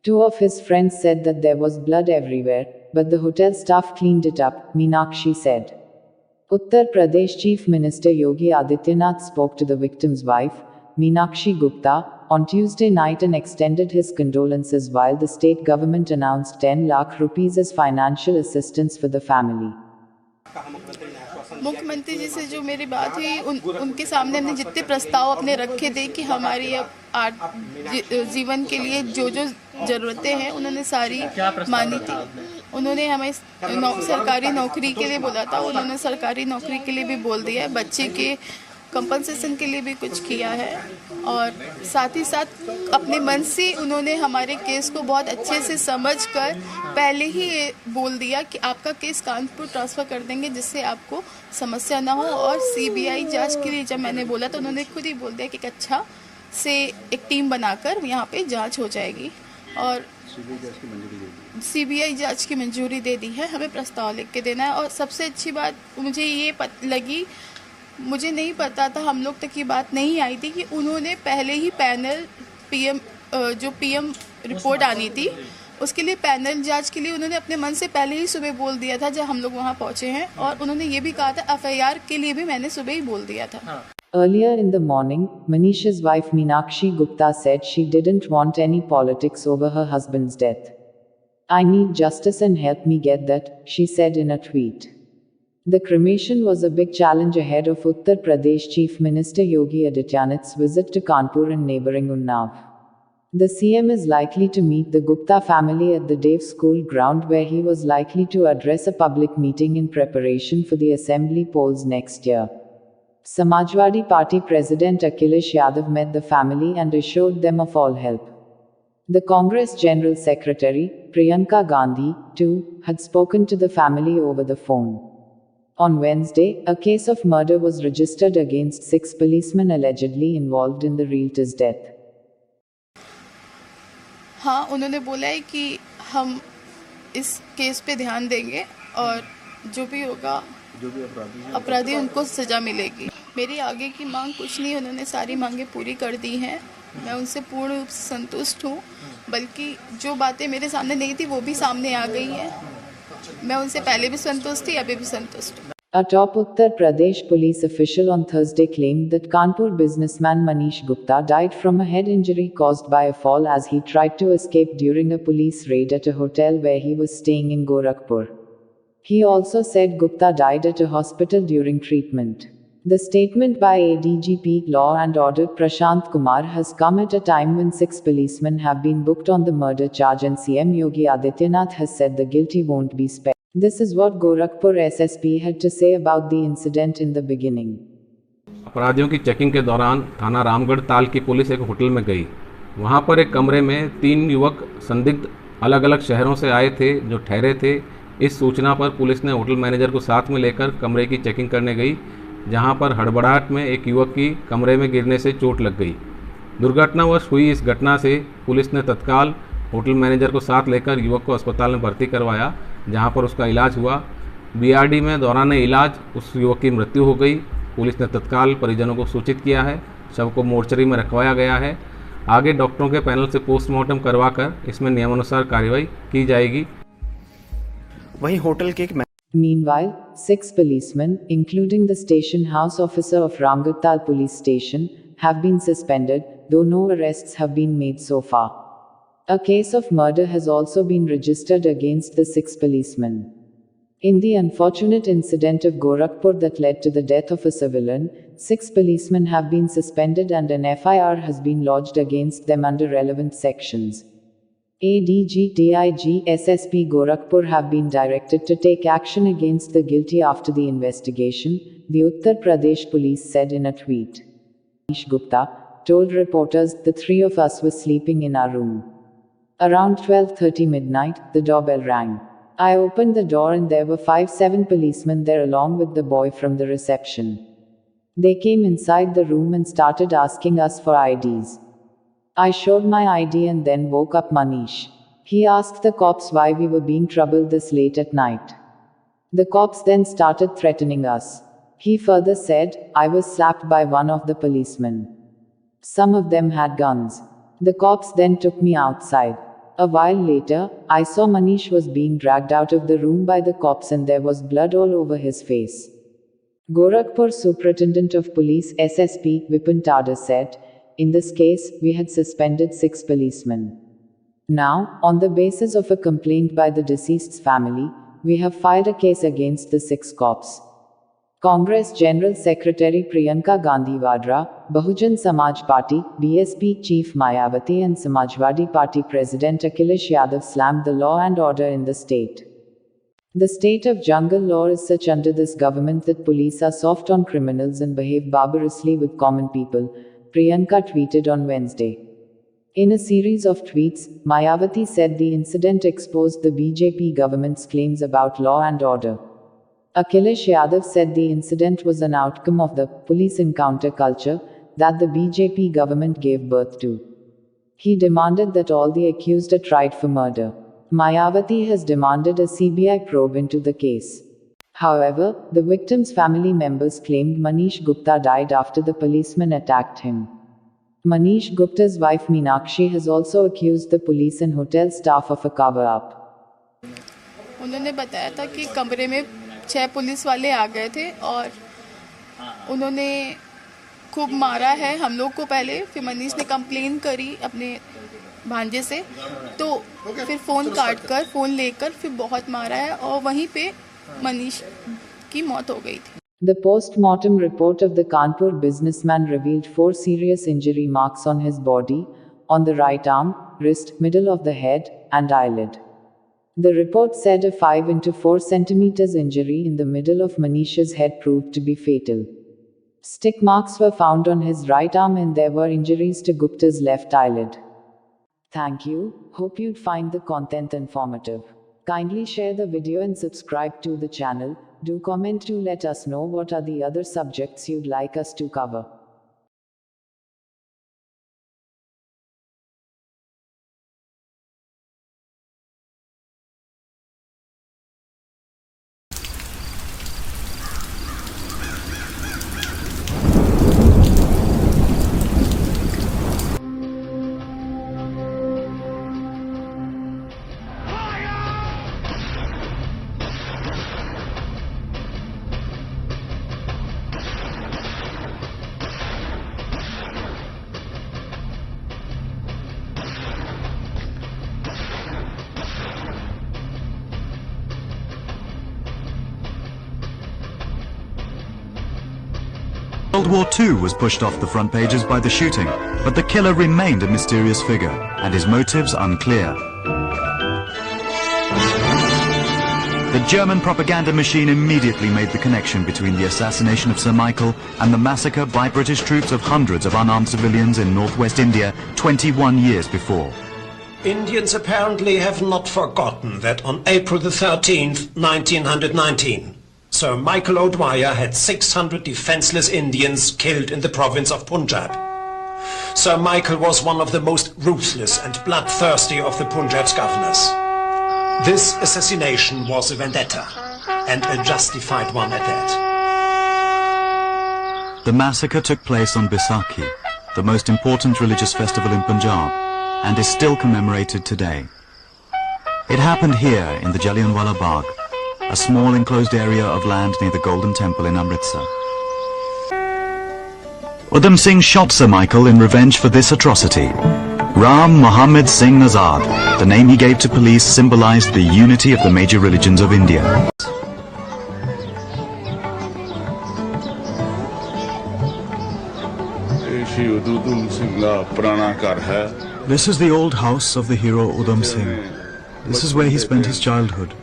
2 of his friends said that there was blood everywhere, but the hotel staff cleaned it up, Meenakshi said. Uttar Pradesh Chief Minister Yogi Adityanath spoke to the victim's wife, Meenakshi Gupta, on Tuesday night and extended his condolences while the state government announced 10 lakh rupees as financial assistance for the family.
मुख्यमंत्री जी से जो मेरी बात हुई उनके सामने हमने जितने प्रस्ताव अपने रखे थे कि हमारी जीवन के लिए जो जो ज़रूरतें हैं उन्होंने सारी मानी थी। उन्होंने हमें सरकारी नौकरी के लिए बोला था, उन्होंने सरकारी नौकरी के लिए भी बोल दिया है, बच्चे के कंपनसेशन के लिए भी कुछ किया है और साथ ही साथ अपने मन से उन्होंने हमारे केस को बहुत अच्छे से समझकर पहले ही ये बोल दिया कि आपका केस कानपुर ट्रांसफ़र कर देंगे जिससे आपको समस्या ना हो। और सीबीआई जांच के लिए जब मैंने बोला तो उन्होंने खुद ही बोल दिया कि अच्छा से एक टीम बनाकर यहाँ पे जांच हो जाएगी। और सीबीआई जांच की मंजूरी दे दी है, हमें प्रस्ताव लिख के देना है। और सबसे अच्छी बात मुझे ये लगी, मुझे नहीं पता था, हम लोग तक ये बात नहीं आई थी कि उन्होंने पहले ही पैनल जो पीएम रिपोर्ट आनी थी उसके लिए पैनल जांच के लिए उन्होंने अपने मन से पहले ही सुबह बोल दिया था जब हम लोग वहाँ पहुँचे हैं। और उन्होंने ये भी कहा था एफआईआर के लिए भी मैंने सुबह ही बोल दिया था।
Earlier in the morning, Manish's wife Meenakshi Gupta said she didn't want any politics over her husband's death. I need justice and help me get that, she said in a tweet. The cremation was a big challenge ahead of Uttar Pradesh Chief Minister Yogi Adityanath's visit to Kanpur and neighboring Unnao. The CM is likely to meet the Gupta family at the Dev School ground where he was likely to address a public meeting in preparation for the assembly polls next year. Samajwadi Party President Akhilesh Yadav met the family and assured them of all help. The Congress General Secretary, Priyanka Gandhi, too, had spoken to the family over the phone. On Wednesday, a case of murder was registered against 6 policemen allegedly involved in the realtor's death.
हाँ, उन्होंने बोला है कि हम इस case पे ध्यान देंगे और जो भी होगा, जो भी अपराधी उनको सजा मिलेगी। मेरी आगे की मांग कुछ नहीं, उन्होंने सारी मांगें पूरी कर दी हैं, मैं उनसे पूर्ण रूप से संतुष्ट हूँ। बल्कि जो बातें मेरे सामने नहीं थी वो भी सामने आ गई हैं। मैं उनसे पहले भी संतुष्ट थी, अभी भी संतुष्ट हूँ।
A top Uttar Pradesh police official on Thursday claimed that Kanpur businessman Manish Gupta died from a head injury caused by a fall as he tried to escape during a police raid at a hotel where he was staying in Gorakhpur. He also said Gupta died at a hospital during treatment. The statement by ADGP Law and Order Prashant Kumar has come at a time when 6 policemen have been booked on the murder charge and CM Yogi Adityanath has said the guilty won't be spared. This is what Gorakhpur SSP had to say about the incident in the beginning.
अपराधियों की checking के दौरान थाना रामगढ़ ताल की police एक hotel में गई। वहां पर एक कमरे में 3 युवक संदिग्ध अलग अलग शहरों से आए थे जो ठहरे थे। इस सूचना पर पुलिस ने होटल मैनेजर को साथ में लेकर कमरे की चेकिंग करने गई, जहां पर हड़बड़ाहट में एक युवक की कमरे में गिरने से चोट लग गई। दुर्घटनावश हुई इस घटना से पुलिस ने तत्काल होटल मैनेजर को साथ लेकर युवक को अस्पताल में भर्ती करवाया, जहां पर उसका इलाज हुआ। बीआरडी में दौरान इलाज उस युवक की मृत्यु हो गई। पुलिस ने तत्काल परिजनों को सूचित किया है। शव को मोर्चरी में रखवाया गया है। आगे डॉक्टरों के पैनल से पोस्टमार्टम करवाकर इसमें नियमानुसार कार्रवाई की जाएगी।
वहीं होटल के
Meanwhile, 6 policemen, including the station house officer of Ramgartal police station, have been suspended, though no arrests have been made so far. A case of murder has also been registered against the 6 policemen. In the unfortunate incident of Gorakhpur that led to the death of a civilian, 6 policemen have been suspended and an FIR has been lodged against them under relevant sections. ADG, DIG, SSP Gorakhpur have been directed to take action against the guilty after the investigation, the Uttar Pradesh police said in a tweet. Manish Gupta told reporters, "The 3 of us were sleeping in our room. Around 12:30 midnight, the doorbell rang. I opened the door and there were 5-7 policemen there along with the boy from the reception. They came inside the room and started asking us for IDs. I showed my ID and then woke up Manish. He asked the cops why we were being troubled this late at night. The cops then started threatening us. He further said, I was slapped by one of the policemen. Some of them had guns. The cops then took me outside. A while later, I saw Manish was being dragged out of the room by the cops and there was blood all over his face." Gorakhpur Superintendent of Police SSP Vipin Tada said, "In this case, we had suspended 6 policemen. Now, on the basis of a complaint by the deceased's family, we have filed a case against the 6 cops." Congress General Secretary Priyanka Gandhi Vadra, Bahujan Samaj Party, BSP Chief Mayawati and Samajwadi Party President Akhilesh Yadav slammed the law and order in the state. The state of jungle law is such under this government that police are soft on criminals and behave barbarously with common people, Priyanka tweeted on Wednesday. In a series of tweets, Mayawati said the incident exposed the BJP government's claims about law and order. Akhilesh Yadav said the incident was an outcome of the police encounter culture that the BJP government gave birth to. He demanded that all the accused are tried for murder. Mayawati has demanded a CBI probe into the case. However, the victims' family members claimed Manish Gupta died after the policeman attacked him. Manish Gupta's wife Meenakshi has also accused the police and hotel staff of a cover-up.
उन्होंने बताया था कि कमरे में 6 police वाले आ गए थे और उन्होंने खूब मारा है हम लोग को पहले, फिर मनीष ने कंप्लेन करी अपने भांजे से, तो फिर फ़ोन काट कर फ़ोन लेकर फिर बहुत मारा है और वहीं पे मनीष की मौत हो गई थी.
The post-mortem report of the Kanpur businessman revealed 4 serious injury marks on his body, on the right arm, wrist, middle of the head, and eyelid. The report said a 5 × 4 centimeters injury in the middle of Manish's head proved to be fatal. Stick marks were found on his right arm and there were injuries to Gupta's left eyelid. Thank you. Hope you'd find the content informative. Kindly share the video and subscribe to the channel. Do comment to let us know what are the other subjects you'd like us to cover.
World War II was pushed off the front pages by the shooting, but the killer remained a mysterious figure, and his motives unclear. The German propaganda machine immediately made the connection between the assassination of Sir Michael and the massacre by British troops of hundreds of unarmed civilians in northwest India 21 years before.
Indians apparently have not forgotten that on April the 13th, 1919, Sir Michael O'Dwyer had 600 defenseless Indians killed in the province of Punjab. Sir Michael was one of the most ruthless and bloodthirsty of the Punjab's governors. This assassination was a vendetta, and a justified one at that.
The massacre took place on Baisakhi, the most important religious festival in Punjab, and is still commemorated today. It happened here in the Jallianwala Bagh, a small enclosed area of land near the Golden Temple in Amritsar. Udham Singh shot Sir Michael in revenge for this atrocity. Ram Mohammed Singh Azad, the name he gave to police, symbolized the unity of the major religions of India. This is the old house of the hero Udham Singh. This is where he spent his childhood.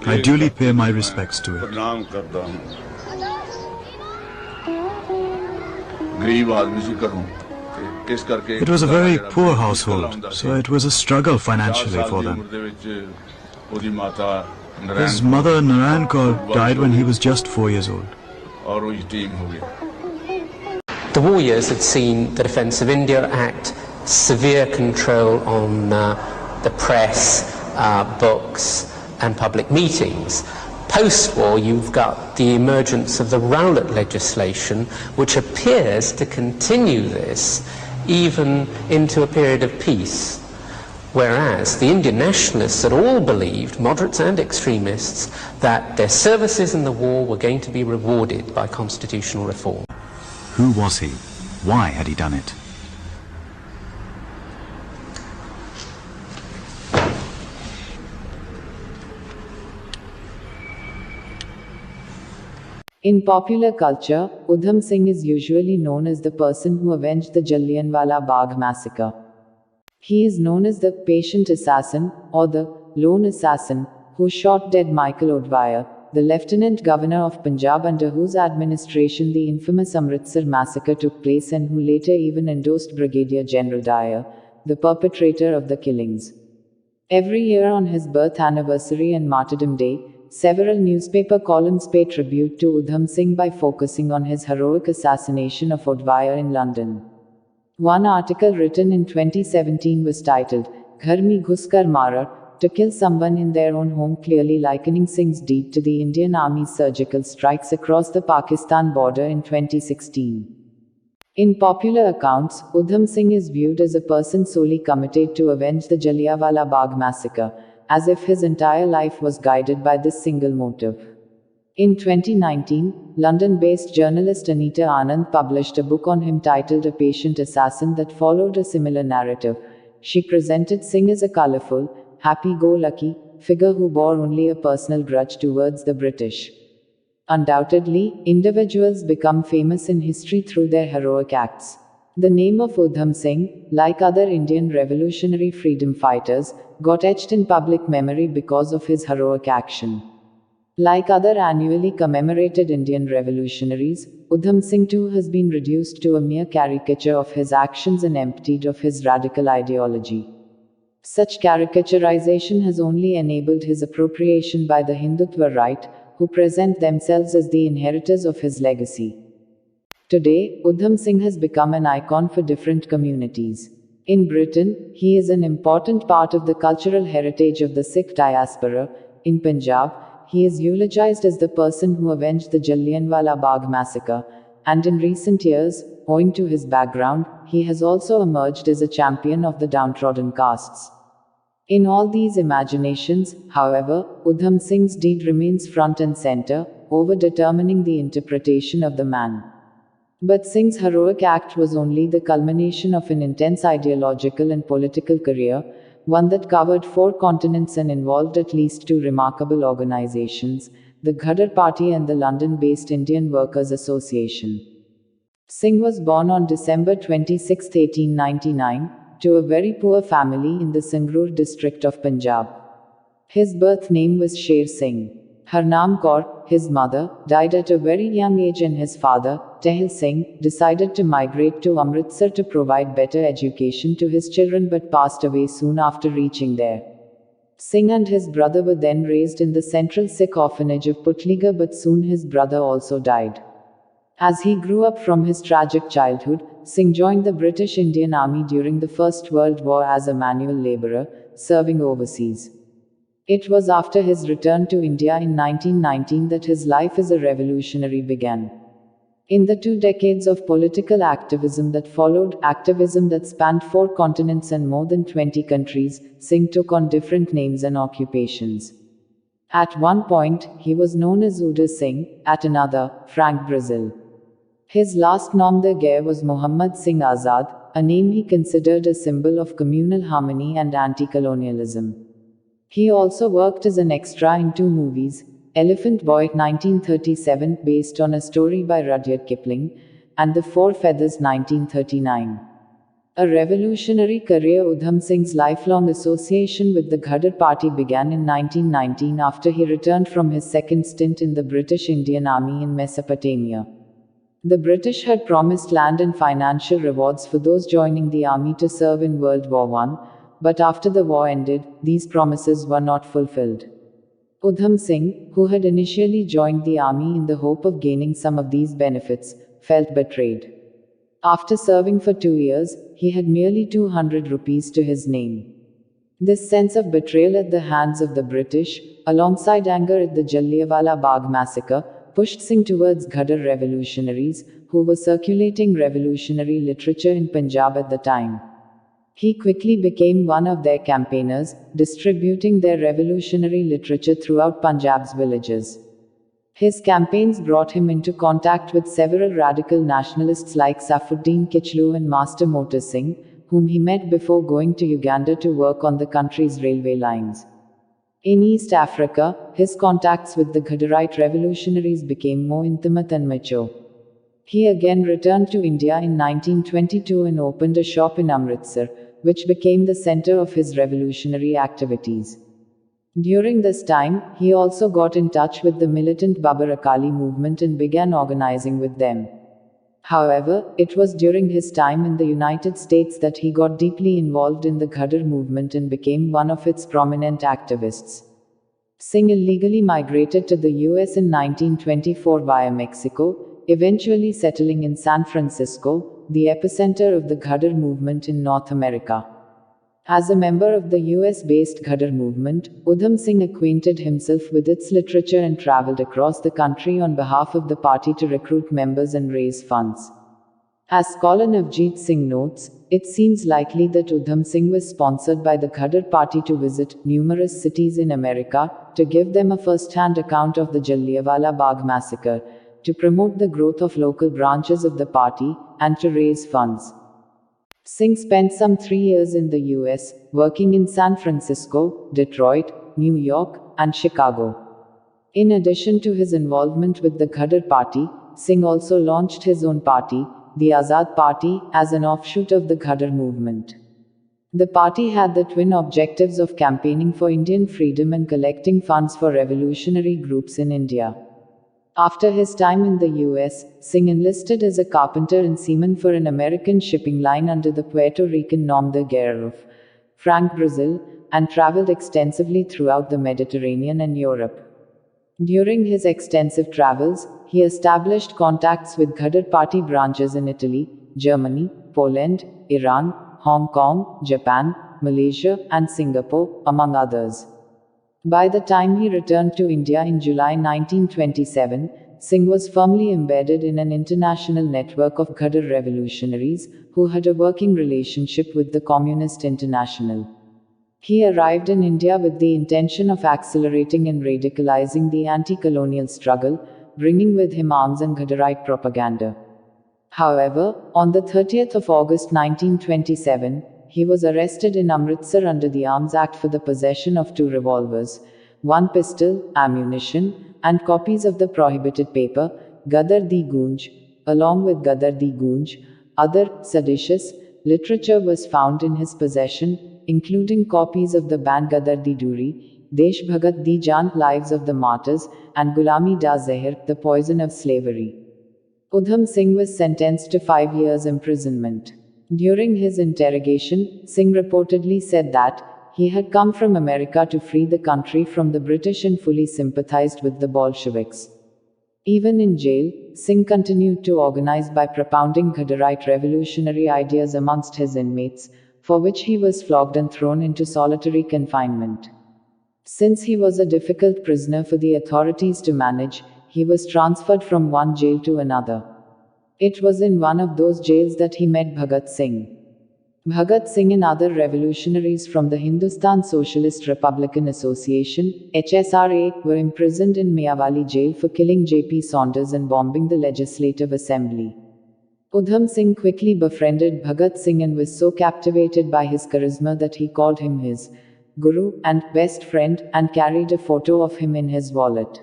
I duly pay my respects to it. It was a very poor household, so it was a struggle financially for them. His mother Narayan Kaur died when he was just 4 years old.
The war years had seen the Defence of India Act, severe control on the press, books and public meetings. Post-war, you've got the emergence of the Rowlatt legislation, which appears to continue this even into a period of peace. Whereas the Indian nationalists had all believed, moderates and extremists, that their services in the war were going to be rewarded by constitutional reform.
Who was he? Why had he done it?
In popular culture, Udham Singh is usually known as the person who avenged the Jallianwala Bagh massacre. He is known as the patient assassin, or the lone assassin, who shot dead Michael O'Dwyer, the Lieutenant Governor of Punjab under whose administration the infamous Amritsar massacre took place and who later even endorsed Brigadier General Dyer, the perpetrator of the killings. Every year on his birth anniversary and Martyrdom Day, several newspaper columns pay tribute to Udham Singh by focusing on his heroic assassination of O'Dwyer in London. One article written in 2017 was titled, Ghar mein ghuskar marar, to kill someone in their own home, clearly likening Singh's deed to the Indian Army's surgical strikes across the Pakistan border in 2016. In popular accounts, Udham Singh is viewed as a person solely committed to avenge the Jallianwala Bagh massacre, as if his entire life was guided by this single motive. In 2019, London-based journalist Anita Anand published a book on him titled A Patient Assassin that followed a similar narrative. She presented Singh as a colourful, happy-go-lucky figure who bore only a personal grudge towards the British. Undoubtedly, individuals become famous in history through their heroic acts. The name of Udham Singh, like other Indian revolutionary freedom fighters, got etched in public memory because of his heroic action. Like other annually commemorated Indian revolutionaries, Udham Singh too has been reduced to a mere caricature of his actions and emptied of his radical ideology. Such caricaturization has only enabled his appropriation by the Hindutva right, who present themselves as the inheritors of his legacy. Today, Udham Singh has become an icon for different communities. In Britain, he is an important part of the cultural heritage of the Sikh diaspora. In Punjab, he is eulogized as the person who avenged the Jallianwala Bagh massacre, and in recent years, owing to his background, he has also emerged as a champion of the downtrodden castes. In all these imaginations, however, Udham Singh's deed remains front and center, over determining the interpretation of the man. But Singh's heroic act was only the culmination of an intense ideological and political career, one that covered 4 continents and involved at least 2 remarkable organizations, the Ghadar Party and the London-based Indian Workers' Association. Singh was born on December 26, 1899, to a very poor family in the Sangrur district of Punjab. His birth name was Sher Singh. Harnam Kaur, his mother, died at a very young age, and his father, Tehil Singh, decided to migrate to Amritsar to provide better education to his children but passed away soon after reaching there. Singh and his brother were then raised in the central Sikh orphanage of Putligar, but soon his brother also died. As he grew up from his tragic childhood, Singh joined the British Indian Army during the First World War as a manual labourer, serving overseas. It was after his return to India in 1919 that his life as a revolutionary began. In the 2 decades of political activism that followed, activism that spanned 4 continents and more than 20 countries, Singh took on different names and occupations. At one point, he was known as Uda Singh, at another, Frank Brazil. His last nom de guerre was Muhammad Singh Azad, a name he considered a symbol of communal harmony and anti-colonialism. He also worked as an extra in 2 movies, Elephant Boy 1937, based on a story by Rudyard Kipling, and The Four Feathers 1939. A revolutionary career, Udham Singh's lifelong association with the Ghadar Party began in 1919 after he returned from his second stint in the British Indian Army in Mesopotamia. The British had promised land and financial rewards for those joining the army to serve in World War I, but after the war ended, these promises were not fulfilled. Udham Singh, who had initially joined the army in the hope of gaining some of these benefits, felt betrayed. After serving for 2 years, he had merely 200 rupees to his name. This sense of betrayal at the hands of the British, alongside anger at the Jallianwala Bagh massacre, pushed Singh towards Ghadar revolutionaries, who were circulating revolutionary literature in Punjab at the time. He quickly became one of their campaigners, distributing their revolutionary literature throughout Punjab's villages. His campaigns brought him into contact with several radical nationalists like Saifuddin Kichlu and Master Motor Singh, whom he met before going to Uganda to work on the country's railway lines. In East Africa, his contacts with the Ghadarite revolutionaries became more intimate and mature. He again returned to India in 1922 and opened a shop in Amritsar, which became the center of his revolutionary activities. During this time, he also got in touch with the militant Babar Akali movement and began organizing with them. However, it was during his time in the United States that he got deeply involved in the Ghadar movement and became one of its prominent activists. Singh illegally migrated to the US in 1924 via Mexico, eventually settling in San Francisco, the epicenter of the Ghadar movement in North America. As a member of the US-based Ghadar movement, Udham Singh acquainted himself with its literature and traveled across the country on behalf of the party to recruit members and raise funds. As scholar Navjeet Singh notes, it seems likely that Udham Singh was sponsored by the Ghadar party to visit numerous cities in America, to give them a first-hand account of the Jallianwala Bagh massacre, to promote the growth of local branches of the party, and to raise funds. Singh spent some 3 years in the US, working in San Francisco, Detroit, New York, and Chicago. In addition to his involvement with the Ghadar party, Singh also launched his own party, the Azad Party, as an offshoot of the Ghadar movement. The party had the twin objectives of campaigning for Indian freedom and collecting funds for revolutionary groups in India. After his time in the US, Singh enlisted as a carpenter and seaman for an American shipping line under the Puerto Rican nom de guerre of Frank Brazil, and traveled extensively throughout the Mediterranean and Europe. During his extensive travels, he established contacts with Ghadar party branches in Italy, Germany, Poland, Iran, Hong Kong, Japan, Malaysia, and Singapore, among others. By the time he returned to India in July 1927, Singh was firmly embedded in an international network of Ghadar revolutionaries, who had a working relationship with the Communist International. He arrived in India with the intention of accelerating and radicalizing the anti-colonial struggle, bringing with him arms and Ghadarite propaganda. However, on the 30th of August 1927, he was arrested in Amritsar under the Arms Act for the possession of 2 revolvers, 1 pistol, ammunition, and copies of the prohibited paper, Gadar Di Gunj. Along with Gadar Di Gunj, other seditious literature was found in his possession, including copies of the banned Gadar Di Duri, Desh Bhagat Di Jaan, Lives of the Martyrs, and Gulami Da Zehar, The Poison of Slavery. Udham Singh was sentenced to 5 years imprisonment. During his interrogation, Singh reportedly said that he had come from America to free the country from the British and fully sympathized with the Bolsheviks. Even in jail, Singh continued to organize by propounding Ghadarite revolutionary ideas amongst his inmates, for which he was flogged and thrown into solitary confinement. Since he was a difficult prisoner for the authorities to manage, he was transferred from one jail to another. It was in one of those jails that he met Bhagat Singh. Bhagat Singh and other revolutionaries from the Hindustan Socialist Republican Association, HSRA, were imprisoned in Miyawali jail for killing J.P. Saunders and bombing the Legislative Assembly. Udham Singh quickly befriended Bhagat Singh and was so captivated by his charisma that he called him his guru and best friend, and carried a photo of him in his wallet.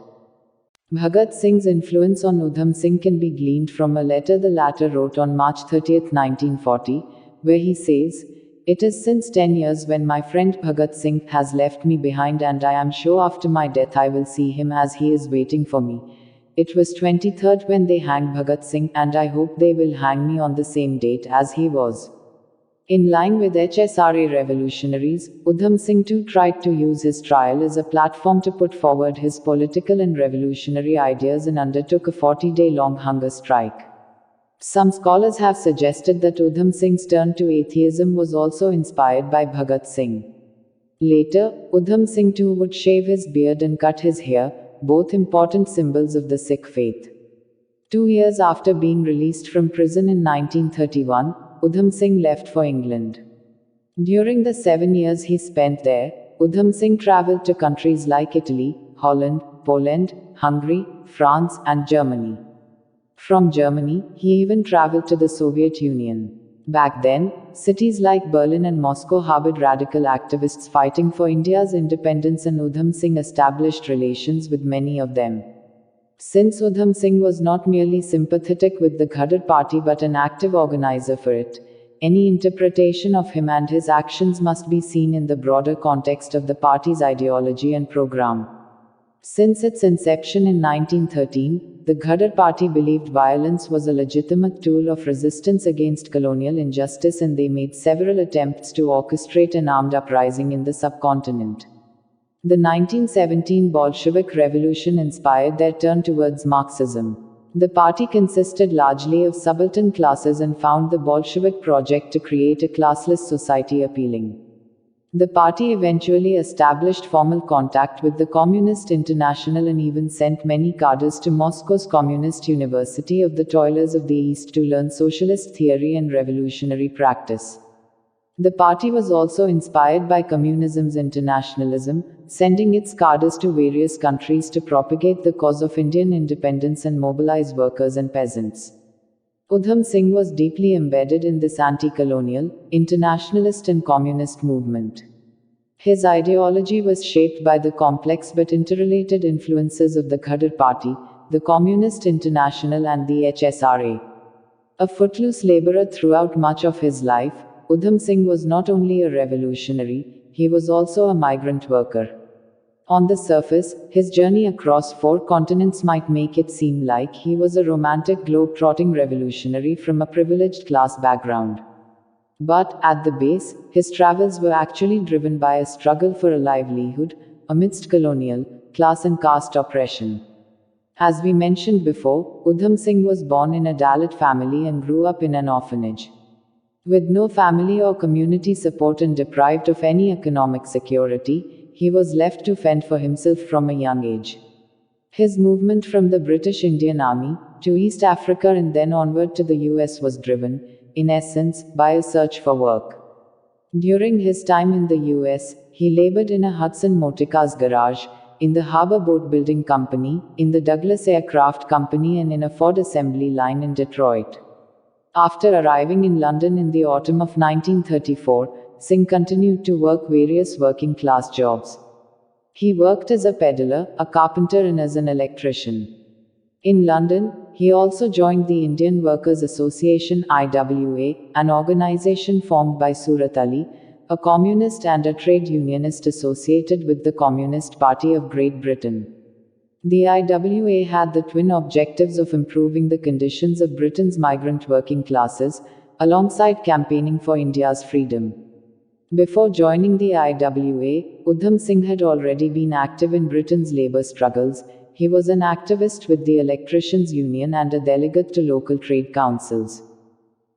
Bhagat Singh's influence on Udham Singh can be gleaned from a letter the latter wrote on March 30, 1940, where he says, "It is since 10 years when my friend Bhagat Singh has left me behind, and I am sure after my death I will see him, as he is waiting for me. It was 23rd when they hanged Bhagat Singh, and I hope they will hang me on the same date as he was." In line with HSRA revolutionaries, Udham Singh too tried to use his trial as a platform to put forward his political and revolutionary ideas and undertook a 40-day-long hunger strike. Some scholars have suggested that Udham Singh's turn to atheism was also inspired by Bhagat Singh. Later, Udham Singh too would shave his beard and cut his hair, both important symbols of the Sikh faith. 2 years after being released from prison in 1931, Udham Singh left for England. During the 7 years he spent there, Udham Singh traveled to countries like Italy, Holland, Poland, Hungary, France, and Germany. From Germany, he even traveled to the Soviet Union. Back then, cities like Berlin and Moscow harbored radical activists fighting for India's independence, and Udham Singh established relations with many of them. Since Udham Singh was not merely sympathetic with the Ghadar party but an active organizer for it, any interpretation of him and his actions must be seen in the broader context of the party's ideology and program. Since its inception in 1913, the Ghadar party believed violence was a legitimate tool of resistance against colonial injustice, and they made several attempts to orchestrate an armed uprising in the subcontinent. The 1917 Bolshevik Revolution inspired their turn towards Marxism. The party consisted largely of subaltern classes and found the Bolshevik project to create a classless society appealing. The party eventually established formal contact with the Communist International and even sent many cadres to Moscow's Communist University of the Toilers of the East to learn socialist theory and revolutionary practice. The party was also inspired by communism's internationalism, sending its cadres to various countries to propagate the cause of Indian independence and mobilize workers and peasants. Udham Singh was deeply embedded in this anti-colonial, internationalist and communist movement. His ideology was shaped by the complex but interrelated influences of the Ghadar Party, the Communist International and the HSRA. A footloose laborer throughout much of his life, Udham Singh was not only a revolutionary, he was also a migrant worker. On the surface, his journey across 4 continents might make it seem like he was a romantic globe-trotting revolutionary from a privileged class background. But, at the base, his travels were actually driven by a struggle for a livelihood, amidst colonial, class and caste oppression. As we mentioned before, Udham Singh was born in a Dalit family and grew up in an orphanage. With no family or community support and deprived of any economic security, he was left to fend for himself from a young age. His movement from the British Indian Army to East Africa and then onward to the US was driven, in essence, by a search for work. During his time in the US, he labored in a Hudson Motorcars garage, in the Harbor Boat Building Company, in the Douglas Aircraft Company and in a Ford assembly line in Detroit. After arriving in London in the autumn of 1934, Singh continued to work various working-class jobs. He worked as a peddler, a carpenter and as an electrician. In London, he also joined the Indian Workers' Association (IWA), an organization formed by Surat Ali, a communist and a trade unionist associated with the Communist Party of Great Britain. The IWA had the twin objectives of improving the conditions of Britain's migrant working classes, alongside campaigning for India's freedom. Before joining the IWA, Udham Singh had already been active in Britain's labour struggles. He was an activist with the Electricians' Union and a delegate to local trade councils.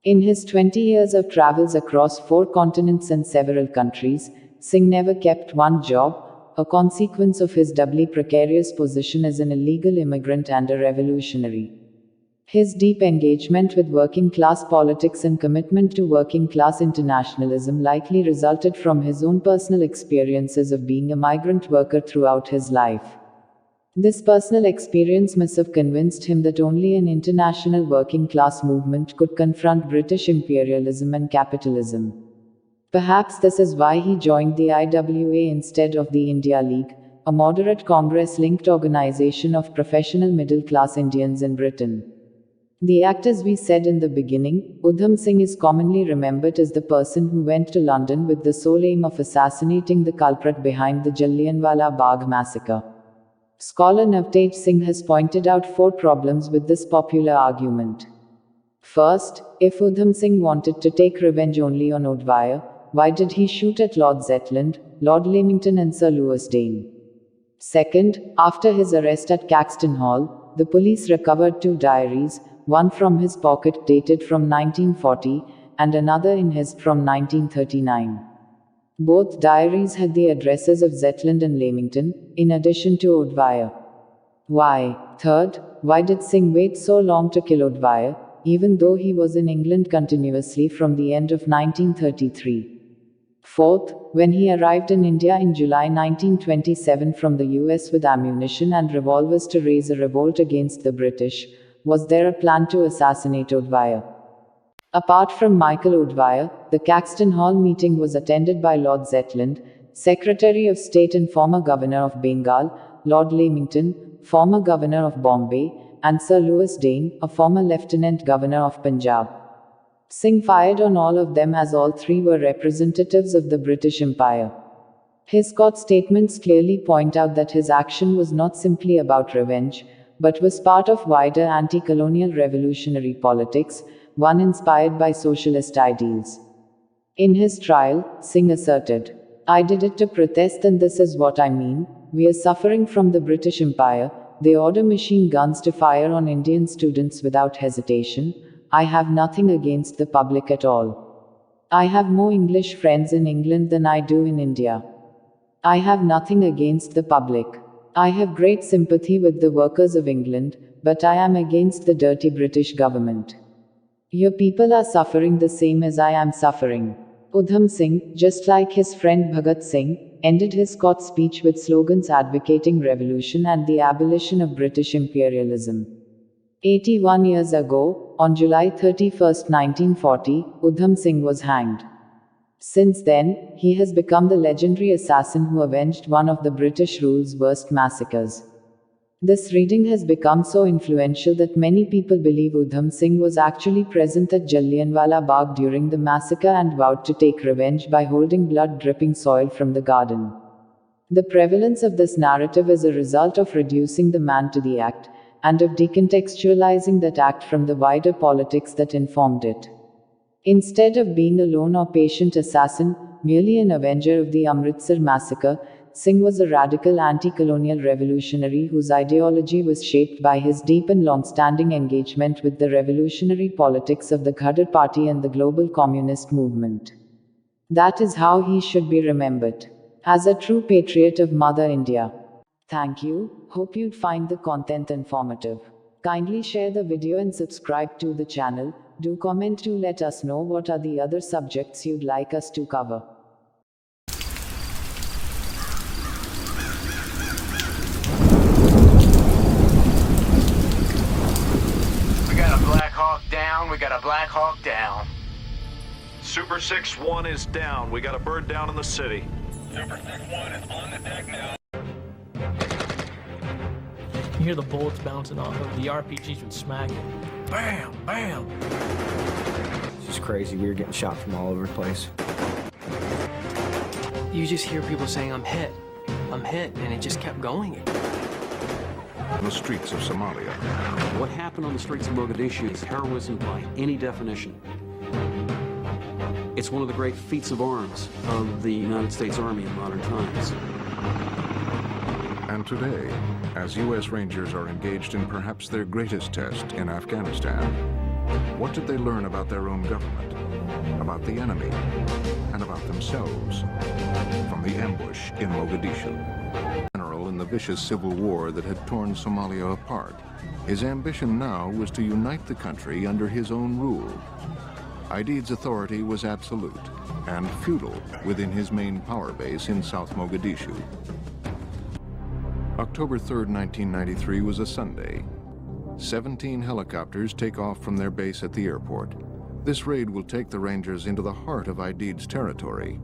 In his 20 years of travels across 4 continents and several countries, Singh never kept one job, a consequence of his doubly precarious position as an illegal immigrant and a revolutionary. His deep engagement with working-class politics and commitment to working-class internationalism likely resulted from his own personal experiences of being a migrant worker throughout his life. This personal experience must have convinced him that only an international working-class movement could confront British imperialism and capitalism. Perhaps this is why he joined the IWA instead of the India League, a moderate Congress-linked organization of professional middle-class Indians in Britain. The act, as we said in the beginning, Udham Singh is commonly remembered as the person who went to London with the sole aim of assassinating the culprit behind the Jallianwala Bagh massacre. Scholar Navtej Singh has pointed out 4 problems with this popular argument. First, if Udham Singh wanted to take revenge only on Oudwaya, why did he shoot at Lord Zetland, Lord Leamington and Sir Lewis Dane? Second, after his arrest at Caxton Hall, the police recovered 2 diaries, one from his pocket dated from 1940, and another in his from 1939. Both diaries had the addresses of Zetland and Leamington, in addition to Oudwaya. Why? Third, why did Singh wait so long to kill Oudwaya, even though he was in England continuously from the end of 1933? Fourth, when he arrived in India in July 1927 from the US with ammunition and revolvers to raise a revolt against the British, was there a plan to assassinate Oudwaya? Apart from Michael Oudwaya, the Caxton Hall meeting was attended by Lord Zetland, Secretary of State and former Governor of Bengal, Lord Leamington, former Governor of Bombay, and Sir Lewis Dane, a former Lieutenant Governor of Punjab. Singh fired on all of them as all 3 were representatives of the British Empire. His court statements clearly point out that his action was not simply about revenge, but was part of wider anti-colonial revolutionary politics, one inspired by socialist ideals. In his trial, Singh asserted, "I did it to protest and this is what I mean. We are suffering from the British Empire, they order machine guns to fire on Indian students without hesitation. I have nothing against the public at all. I have more English friends in England than I do in India. I have nothing against the public. I have great sympathy with the workers of England, but I am against the dirty British government. Your people are suffering the same as I am suffering. Udham Singh, just like his friend Bhagat Singh, ended his court speech with slogans advocating revolution and the abolition of British imperialism. 81 years ago, on July 31, 1940, Udham Singh was hanged. Since then, he has become the legendary assassin who avenged one of the British rule's worst massacres. This reading has become so influential that many people believe Udham Singh was actually present at Jallianwala Bagh during the massacre and vowed to take revenge by holding blood-dripping soil from the garden. The prevalence of this narrative is a result of reducing the man to the act, and of decontextualizing that act from the wider politics that informed it. Instead of being a lone or patient assassin, merely an avenger of the Amritsar massacre, Singh was a radical anti-colonial revolutionary whose ideology was shaped by his deep and long-standing engagement with the revolutionary politics of the Ghadar Party and the global communist movement. That is how he should be remembered. As a true patriot of Mother India. Thank you. Hope you'd find the content informative. Kindly share the video and subscribe to the channel. Do comment to let us know what are the other subjects you'd like us to cover.
We got a Black Hawk down, we got a Black Hawk down.
Super 6-1 is down, we got a bird down in the city.
Super 6-1 is on the deck now.
You hear the bullets bouncing off of the RPGs would smack it. Bam, bam.
It's just crazy. We were getting shot from all over the place.
You just hear people saying, I'm hit, and it just kept going.
The streets of Somalia.
What happened on the streets of Mogadishu is heroism by any definition. It's one of the great feats of arms of the United States Army in modern times.
And today, as U.S. Rangers are engaged in perhaps their greatest test in Afghanistan, what did they learn about their own government, about the enemy, and about themselves from the ambush in Mogadishu? General in the vicious civil war that had torn Somalia apart, his ambition now was to unite the country under his own rule. Aidid's authority was absolute and feudal within his main power base in South Mogadishu. October 3, 1993 was a Sunday. 17 helicopters take off from their base at the airport. This raid will take the Rangers into the heart of Aidid's territory.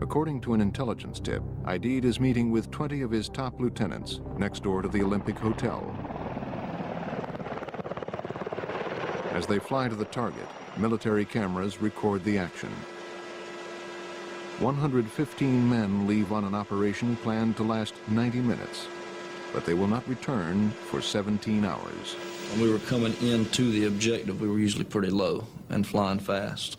According to an intelligence tip, Aidid is meeting with 20 of his top lieutenants next door to the Olympic Hotel. As they fly to the target, military cameras record the action. 115 men leave on an operation planned to last 90 minutes, but they will not return for 17 hours.
When we were coming into the objective, we were usually pretty low and flying fast.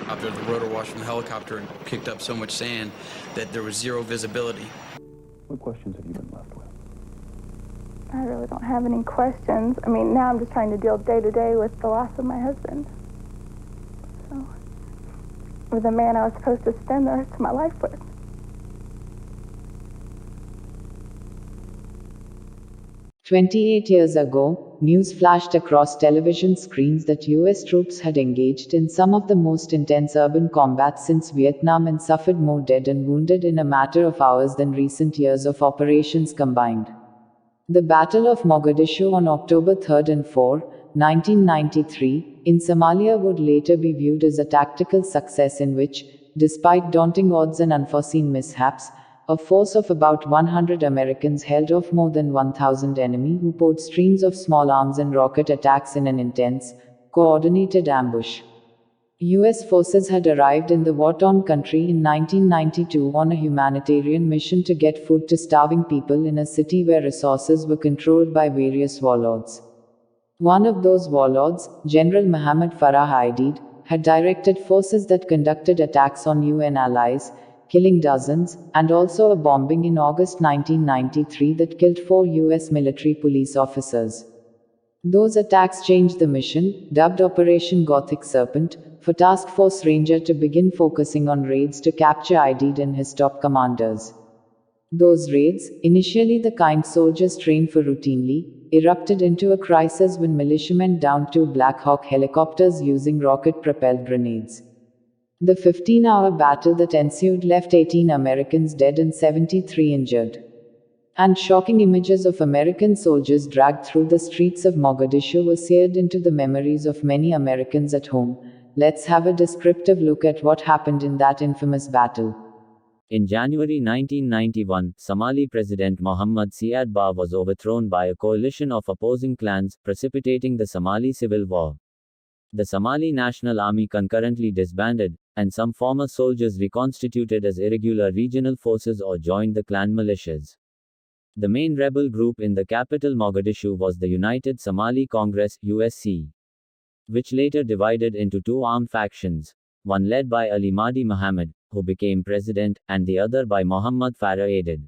Out there, the rotor washed from the helicopter and kicked up so much sand that there was zero visibility.
What questions have you been left with?
I really don't have any questions. I mean, now I'm just trying to deal day to day with the loss of my husband. So, with a man I was supposed to spend the rest of my life with.
"28 years ago, news flashed across television screens that US troops had engaged in some of the most intense urban combat since Vietnam and suffered more dead and wounded in a matter of hours than recent years of operations combined. The Battle of Mogadishu on October 3 and 4, 1993, in Somalia would later be viewed as a tactical success in which, despite daunting odds and unforeseen mishaps, a force of about 100 Americans held off more than 1,000 enemy who poured streams of small arms and rocket attacks in an intense, coordinated ambush. US forces had arrived in the war-torn country in 1992 on a humanitarian mission to get food to starving people in a city where resources were controlled by various warlords. One of those warlords, General Muhammad Farah Aidid, had directed forces that conducted attacks on UN allies, killing dozens, and also a bombing in August 1993 that killed 4 US military police officers. Those attacks changed the mission, dubbed Operation Gothic Serpent, for Task Force Ranger to begin focusing on raids to capture Ubaid and his top commanders. Those raids, initially the kind soldiers trained for routinely, erupted into a crisis when militiamen downed 2 Black Hawk helicopters using rocket-propelled grenades. The 15-hour battle that ensued left 18 Americans dead and 73 injured. And shocking images of American soldiers dragged through the streets of Mogadishu were seared into the memories of many Americans at home. Let's have a descriptive look at what happened in that infamous battle.
In January 1991, Somali President Mohammad Siad Barre was overthrown by a coalition of opposing clans, precipitating the Somali Civil War. The Somali National Army concurrently disbanded, and some former soldiers reconstituted as irregular regional forces or joined the clan militias. The main rebel group in the capital Mogadishu was the United Somali Congress (USC), which later divided into 2 armed factions, one led by Ali Mahdi Mohammed, who became president, and the other by Muhammad Farah Aidid.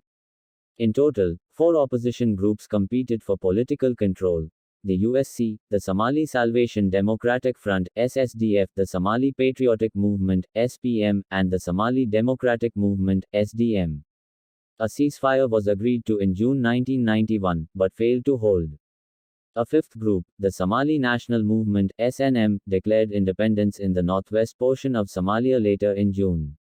In total, 4 opposition groups competed for political control: the USC, the Somali Salvation Democratic Front (SSDF), the Somali Patriotic Movement (SPM), and the Somali Democratic Movement (SDM). A ceasefire was agreed to in June 1991, but failed to hold. A 5th group, the Somali National Movement (SNM), declared independence in the northwest portion of Somalia later in June.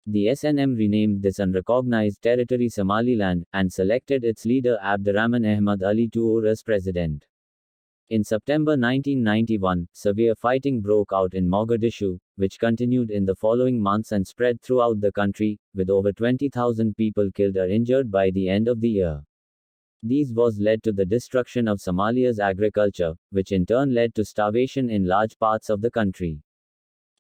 The SNM renamed this unrecognized territory Somaliland, and selected its leader Abdurrahman Ahmad Ali Toure as president. In September 1991, severe fighting broke out in Mogadishu, which continued in the following months and spread throughout the country, with over 20,000 people killed or injured by the end of the year. These wars led to the destruction of Somalia's agriculture, which in turn led to starvation in large parts of the country.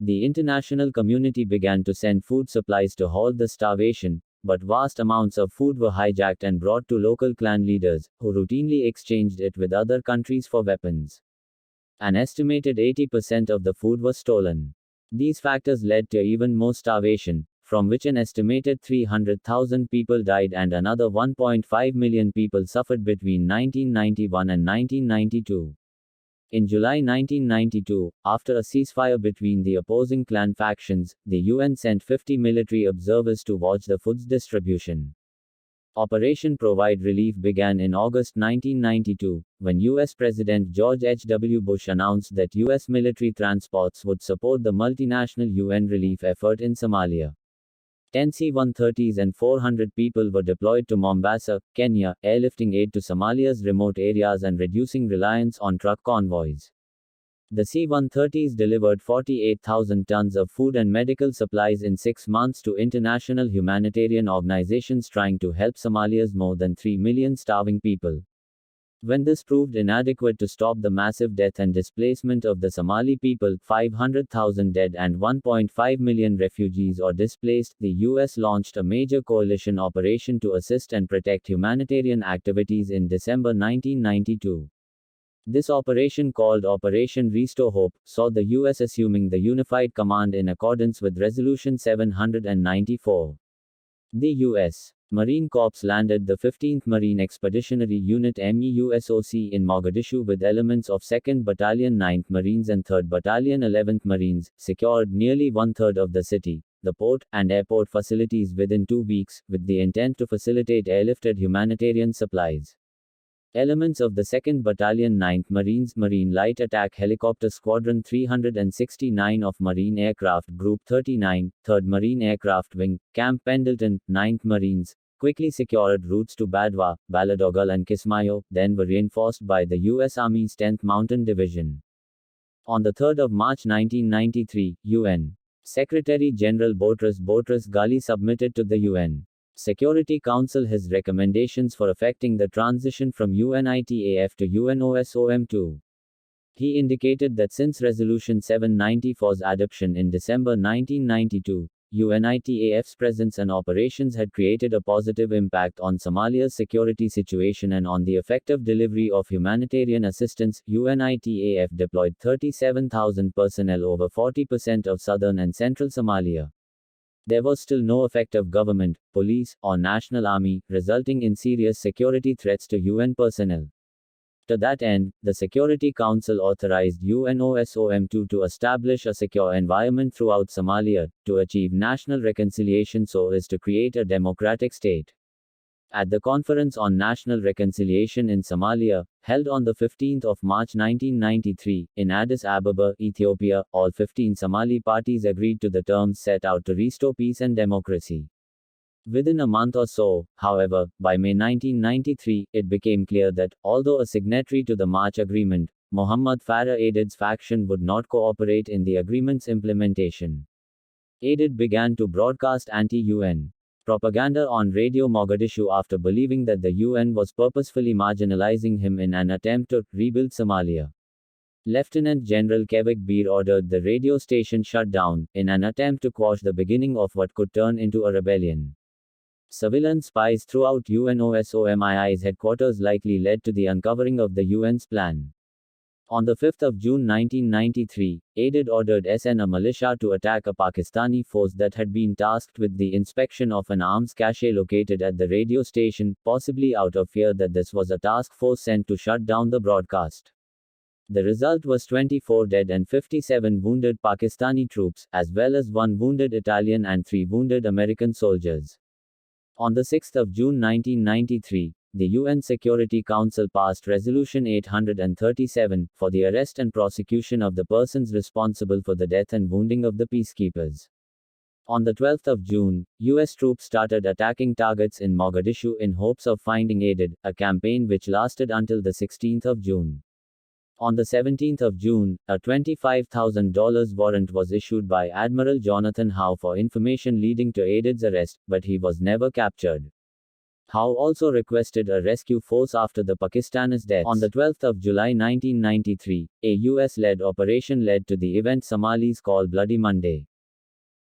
The international community began to send food supplies to halt the starvation, but vast amounts of food were hijacked and brought to local clan leaders, who routinely exchanged it with other countries for weapons. An estimated 80% of the food was stolen. These factors led to even more starvation, from which an estimated 300,000 people died and another 1.5 million people suffered between 1991 and 1992. In July 1992, after a ceasefire between the opposing clan factions, the UN sent 50 military observers to watch the food's distribution. Operation Provide Relief began in August 1992, when US President George H.W. Bush announced that US military transports would support the multinational UN relief effort in Somalia. 10 C-130s and 400 people were deployed to Mombasa, Kenya, airlifting aid to Somalia's remote areas and reducing reliance on truck convoys. The C-130s delivered 48,000 tons of food and medical supplies in 6 months to international humanitarian organizations trying to help Somalia's more than 3 million starving people. When this proved inadequate to stop the massive death and displacement of the Somali people, 500,000 dead and 1.5 million refugees or displaced, the US launched a major coalition operation to assist and protect humanitarian activities in December 1992. This operation, called Operation Restore Hope, saw the US assuming the unified command in accordance with Resolution 794. The U.S. Marine Corps landed the 15th Marine Expeditionary Unit MEUSOC in Mogadishu with elements of 2nd Battalion 9th Marines and 3rd Battalion 11th Marines, secured nearly one-third of the city, the port, and airport facilities within 2 weeks, with the intent to facilitate airlifted humanitarian supplies. Elements of the 2nd Battalion 9th Marines Marine Light Attack Helicopter Squadron 369 of Marine Aircraft Group 39, 3rd Marine Aircraft Wing, Camp Pendleton, 9th Marines, quickly secured routes to Badwa, Baladogal and Kismayo, then were reinforced by the U.S. Army's 10th Mountain Division. On the 3rd of March 1993, UN Secretary-General Boutros Ghali submitted to the UN Security Council his recommendations for effecting the transition from UNITAF to UNOSOM2. He indicated that since Resolution 794's adoption in December 1992, UNITAF's presence and operations had created a positive impact on Somalia's security situation and on the effective delivery of humanitarian assistance. UNITAF deployed 37,000 personnel over 40% of southern and central Somalia. There was still no effective government, police, or national army, resulting in serious security threats to UN personnel. To that end, the Security Council authorized UNOSOM2 to establish a secure environment throughout Somalia, to achieve national reconciliation so as to create a democratic state. At the Conference on National Reconciliation in Somalia, held on 15 March 1993, in Addis Ababa, Ethiopia, all 15 Somali parties agreed to the terms set out to restore peace and democracy. Within a month or so, however, by May 1993, it became clear that, although a signatory to the March Agreement, Muhammad Farah Aidid's faction would not cooperate in the agreement's implementation. Aidid began to broadcast anti-UN propaganda on Radio Mogadishu after believing that the UN was purposefully marginalizing him in an attempt to rebuild Somalia. Lieutenant General Kevik Bir ordered the radio station shut down, in an attempt to quash the beginning of what could turn into a rebellion. Surveillance spies throughout UNOSOMII's headquarters likely led to the uncovering of the UN's plan. On 5 June 1993, Aidid ordered SN a militia to attack a Pakistani force that had been tasked with the inspection of an arms cache located at the radio station, possibly out of fear that this was a task force sent to shut down the broadcast. The result was 24 dead and 57 wounded Pakistani troops, as well as 1 wounded Italian and 3 wounded American soldiers. On 6 June 1993, the UN Security Council passed Resolution 837, for the arrest and prosecution of the persons responsible for the death and wounding of the peacekeepers. On 12 June, US troops started attacking targets in Mogadishu in hopes of finding Aidid, a campaign which lasted until 16 June. On 17 June, a $25,000 warrant was issued by Admiral Jonathan Howe for information leading to Aidid's arrest, but he was never captured. Howe also requested a rescue force after the Pakistanis' deaths. On 12 July 1993, a US-led operation led to the event Somalis call Bloody Monday.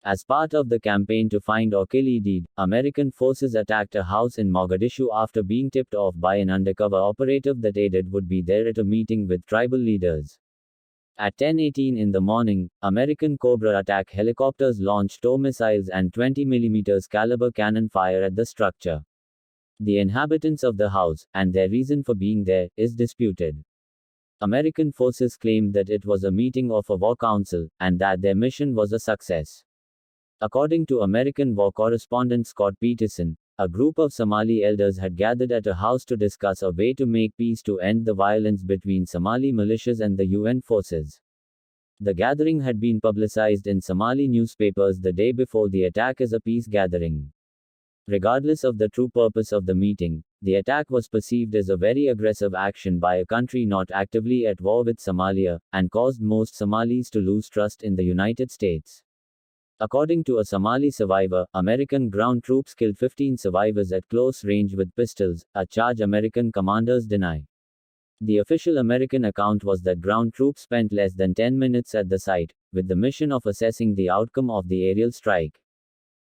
As part of the campaign to find or kill Aidid, American forces attacked a house in Mogadishu after being tipped off by an undercover operative that Aidid would be there at a meeting with tribal leaders. At 10:18 in the morning, American Cobra attack helicopters launched TOW missiles and 20mm caliber cannon fire at the structure. The inhabitants of the house, and their reason for being there, is disputed. American forces claimed that it was a meeting of a war council, and that their mission was a success. According to American war correspondent Scott Peterson, a group of Somali elders had gathered at a house to discuss a way to make peace to end the violence between Somali militias and the UN forces. The gathering had been publicized in Somali newspapers the day before the attack as a peace gathering. Regardless of the true purpose of the meeting, the attack was perceived as a very aggressive action by a country not actively at war with Somalia, and caused most Somalis to lose trust in the United States. According to a Somali survivor, American ground troops killed 15 survivors at close range with pistols, a charge American commanders deny. The official American account was that ground troops spent less than 10 minutes at the site, with the mission of assessing the outcome of the aerial strike.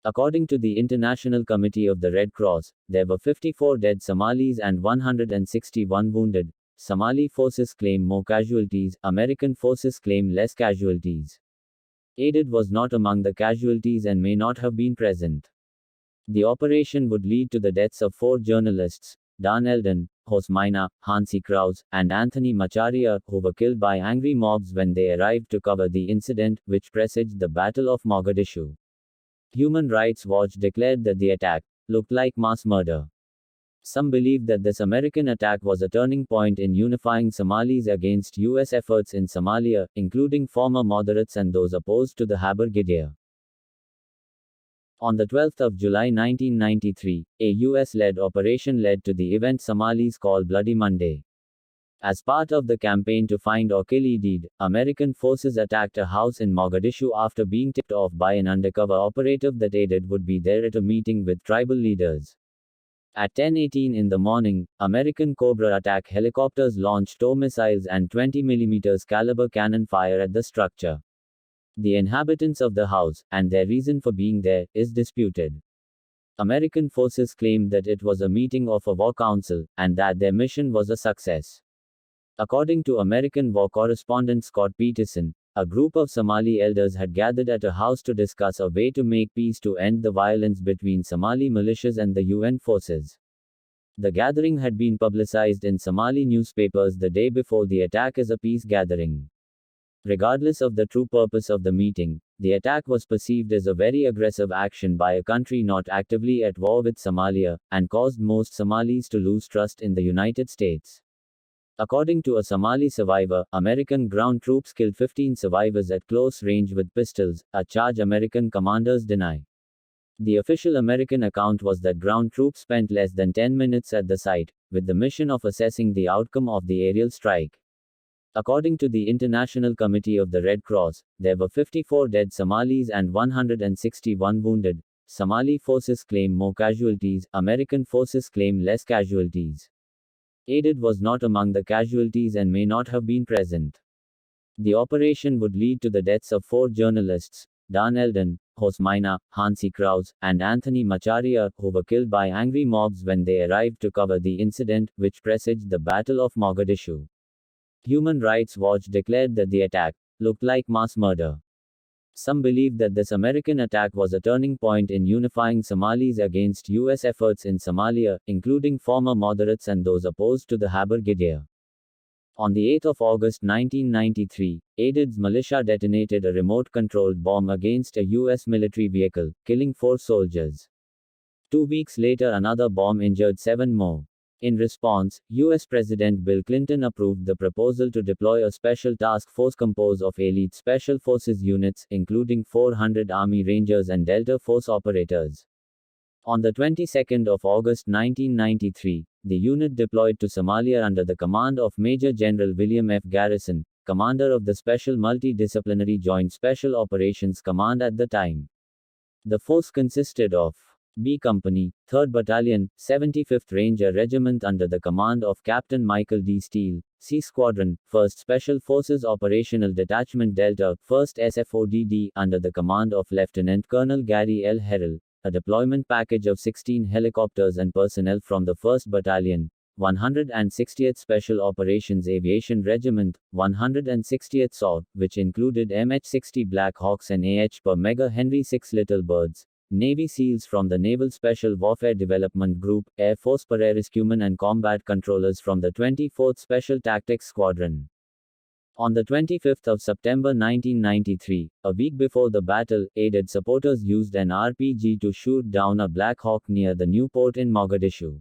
According to the International Committee of the Red Cross, there were 54 dead Somalis and 161 wounded. Somali forces claim more casualties, American forces claim less casualties. Aidid was not among the casualties and may not have been present. The operation would lead to the deaths of 4 journalists, Dan Eldon, Hosmaina, Hansi Kraus, and Anthony Macharia, who were killed by angry mobs when they arrived to cover the incident, which presaged the Battle of Mogadishu. Human Rights Watch declared that the attack looked like mass murder. Some believe that this American attack was a turning point in unifying Somalis against U.S. efforts in Somalia, including former moderates and those opposed to the Haber Gideon. On 12 July 1993, a US-led operation led to the event Somalis call Bloody Monday. As part of the campaign to find or kill Aidid, American forces attacked a house in Mogadishu after being tipped off by an undercover operative that Aidid would be there at a meeting with tribal leaders. At 10:18 in the morning, American Cobra attack helicopters launched TOW missiles and 20mm caliber cannon fire at the structure. The inhabitants of the house, and their reason for being there, is disputed. American forces claimed that it was a meeting of a war council, and that their mission was a success. According to American war correspondent Scott Peterson, a group of Somali elders had gathered at a house to discuss a way to make peace to end the violence between Somali militias and the UN forces. The gathering had been publicized in Somali newspapers the day before the attack as a peace gathering. Regardless of the true purpose of the meeting, the attack was perceived as a very aggressive action by a country not actively at war with Somalia, and caused most Somalis to lose trust in the United States. According to a Somali survivor, American ground troops killed 15 survivors at close range with pistols, a charge American commanders deny. The official American account was that ground troops spent less than 10 minutes at the site, with the mission of assessing the outcome of the aerial strike. According to the International Committee of the Red Cross, there were 54 dead Somalis and 161 wounded. Somali forces claim more casualties, American forces claim less casualties. Aidid was not among the casualties and may not have been present. The operation would lead to the deaths of 4 journalists, Dan Eldon, Hosmaina, Hansi Kraus, and Anthony Macharia, who were killed by angry mobs when they arrived to cover the incident, which presaged the Battle of Mogadishu. Human Rights Watch declared that the attack looked like mass murder. Some believe that this American attack was a turning point in unifying Somalis against U.S. efforts in Somalia, including former moderates and those opposed to the Haber Gideon. On the 8th of August 1993, Aidid's militia detonated a remote-controlled bomb against a U.S. military vehicle, killing 4 soldiers. 2 weeks later, another bomb injured 7 more. In response, U.S. President Bill Clinton approved the proposal to deploy a special task force composed of elite special forces units, including 400 Army Rangers and Delta Force operators. On the 22nd of August 1993, the unit deployed to Somalia under the command of Major General William F. Garrison, commander of the Special Multidisciplinary Joint Special Operations Command at the time. The force consisted of B Company, 3rd Battalion, 75th Ranger Regiment under the command of Captain Michael D. Steele, C Squadron, 1st Special Forces Operational Detachment Delta, 1st SFODD, under the command of Lieutenant Colonel Gary L. Harald, a deployment package of 16 helicopters and personnel from the 1st Battalion, 160th Special Operations Aviation Regiment, 160th SAW, which included MH-60 Black Hawks and AH per Mega Henry 6 Little Birds, Navy SEALs from the Naval Special Warfare Development Group, Air Force Pararescuemen and combat controllers from the 24th Special Tactics Squadron. On the 25th of September 1993, a week before the battle, Aidid supporters used an RPG to shoot down a Black Hawk near the new port in Mogadishu.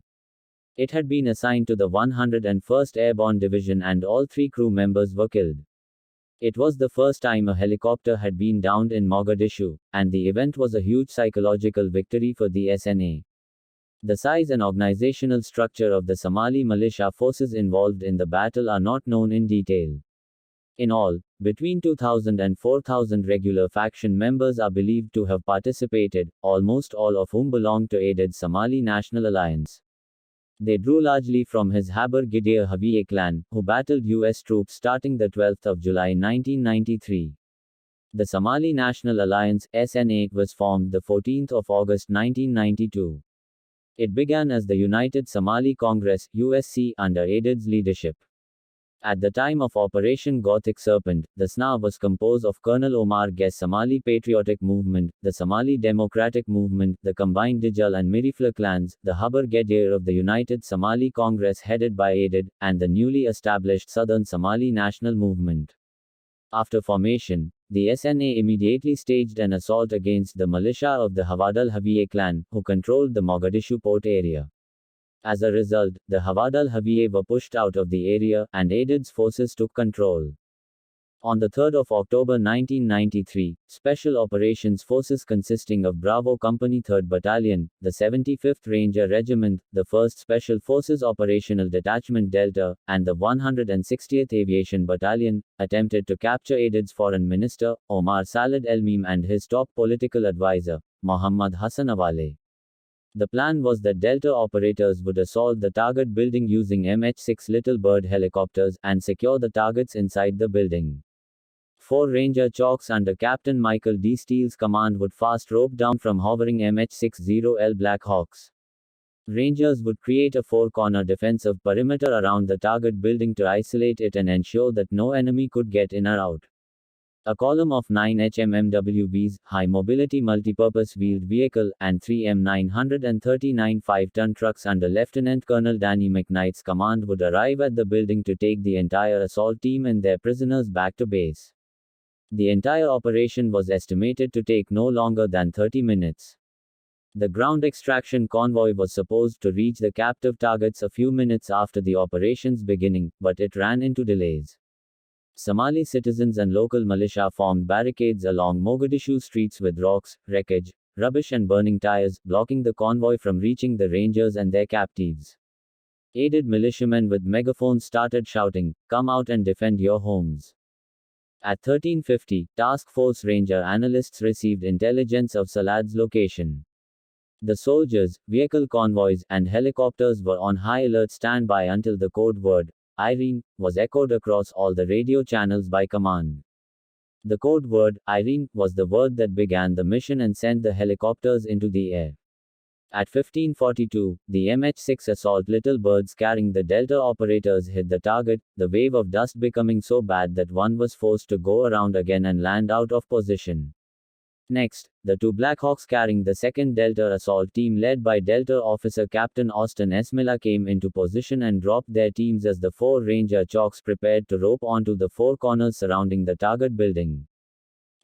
It had been assigned to the 101st Airborne Division and all 3 crew members were killed. It was the first time a helicopter had been downed in Mogadishu, and the event was a huge psychological victory for the SNA. The size and organizational structure of the Somali militia forces involved in the battle are not known in detail. In all, between 2,000 and 4,000 regular faction members are believed to have participated, almost all of whom belonged to Aidid's Somali National Alliance. They drew largely from his Haber Gideon Hawiye clan, who battled U.S. troops starting the 12th of July 1993. The Somali National Alliance, SNA, was formed the 14th of August 1992. It began as the United Somali Congress, USC, under Aidid's leadership. At the time of Operation Gothic Serpent, the SNA was composed of Colonel Omar Guess Somali Patriotic Movement, the Somali Democratic Movement, the combined Dijal and Mirifla clans, the Haber Gideon of the United Somali Congress headed by Aidid, and the newly established Southern Somali National Movement. After formation, the SNA immediately staged an assault against the militia of the Hawadal Hawiye clan, who controlled the Mogadishu port area. As a result, the Hawadal Hawiye were pushed out of the area, and Aidid's forces took control. On the 3rd of October 1993, Special Operations Forces consisting of Bravo Company 3rd Battalion, the 75th Ranger Regiment, the 1st Special Forces Operational Detachment Delta, and the 160th Aviation Battalion, attempted to capture Aidid's Foreign Minister, Omar Salad Elmim, and his top political advisor, Muhammad Hassan Awale. The plan was that Delta operators would assault the target building using MH-6 Little Bird helicopters, and secure the targets inside the building. 4 Ranger Chalks under Captain Michael D. Steele's command would fast rope down from hovering MH-60L Black Hawks. Rangers would create a 4-corner defensive perimeter around the target building to isolate it and ensure that no enemy could get in or out. A column of 9 HMMWVs, high mobility multipurpose wheeled vehicle, and 3 M939 5-ton trucks under Lieutenant Colonel Danny McKnight's command would arrive at the building to take the entire assault team and their prisoners back to base. The entire operation was estimated to take no longer than 30 minutes. The ground extraction convoy was supposed to reach the captive targets a few minutes after the operation's beginning, but it ran into delays. Somali citizens and local militia formed barricades along Mogadishu streets with rocks, wreckage, rubbish and burning tires, blocking the convoy from reaching the rangers and their captives. Aided militiamen with megaphones started shouting, "Come out and defend your homes." At 1350, Task Force Ranger analysts received intelligence of Salad's location. The soldiers, vehicle convoys, and helicopters were on high alert standby until the code word, Irene, was echoed across all the radio channels by command. The code word, Irene, was the word that began the mission and sent the helicopters into the air. At 1542, the MH-6 assault Little Birds carrying the Delta operators hit the target, the wave of dust becoming so bad that one was forced to go around again and land out of position. Next, the 2 Black Hawks carrying the 2nd Delta assault team led by Delta officer Captain Austin S. Miller came into position and dropped their teams as the 4 Ranger Chalks prepared to rope onto the 4 corners surrounding the target building.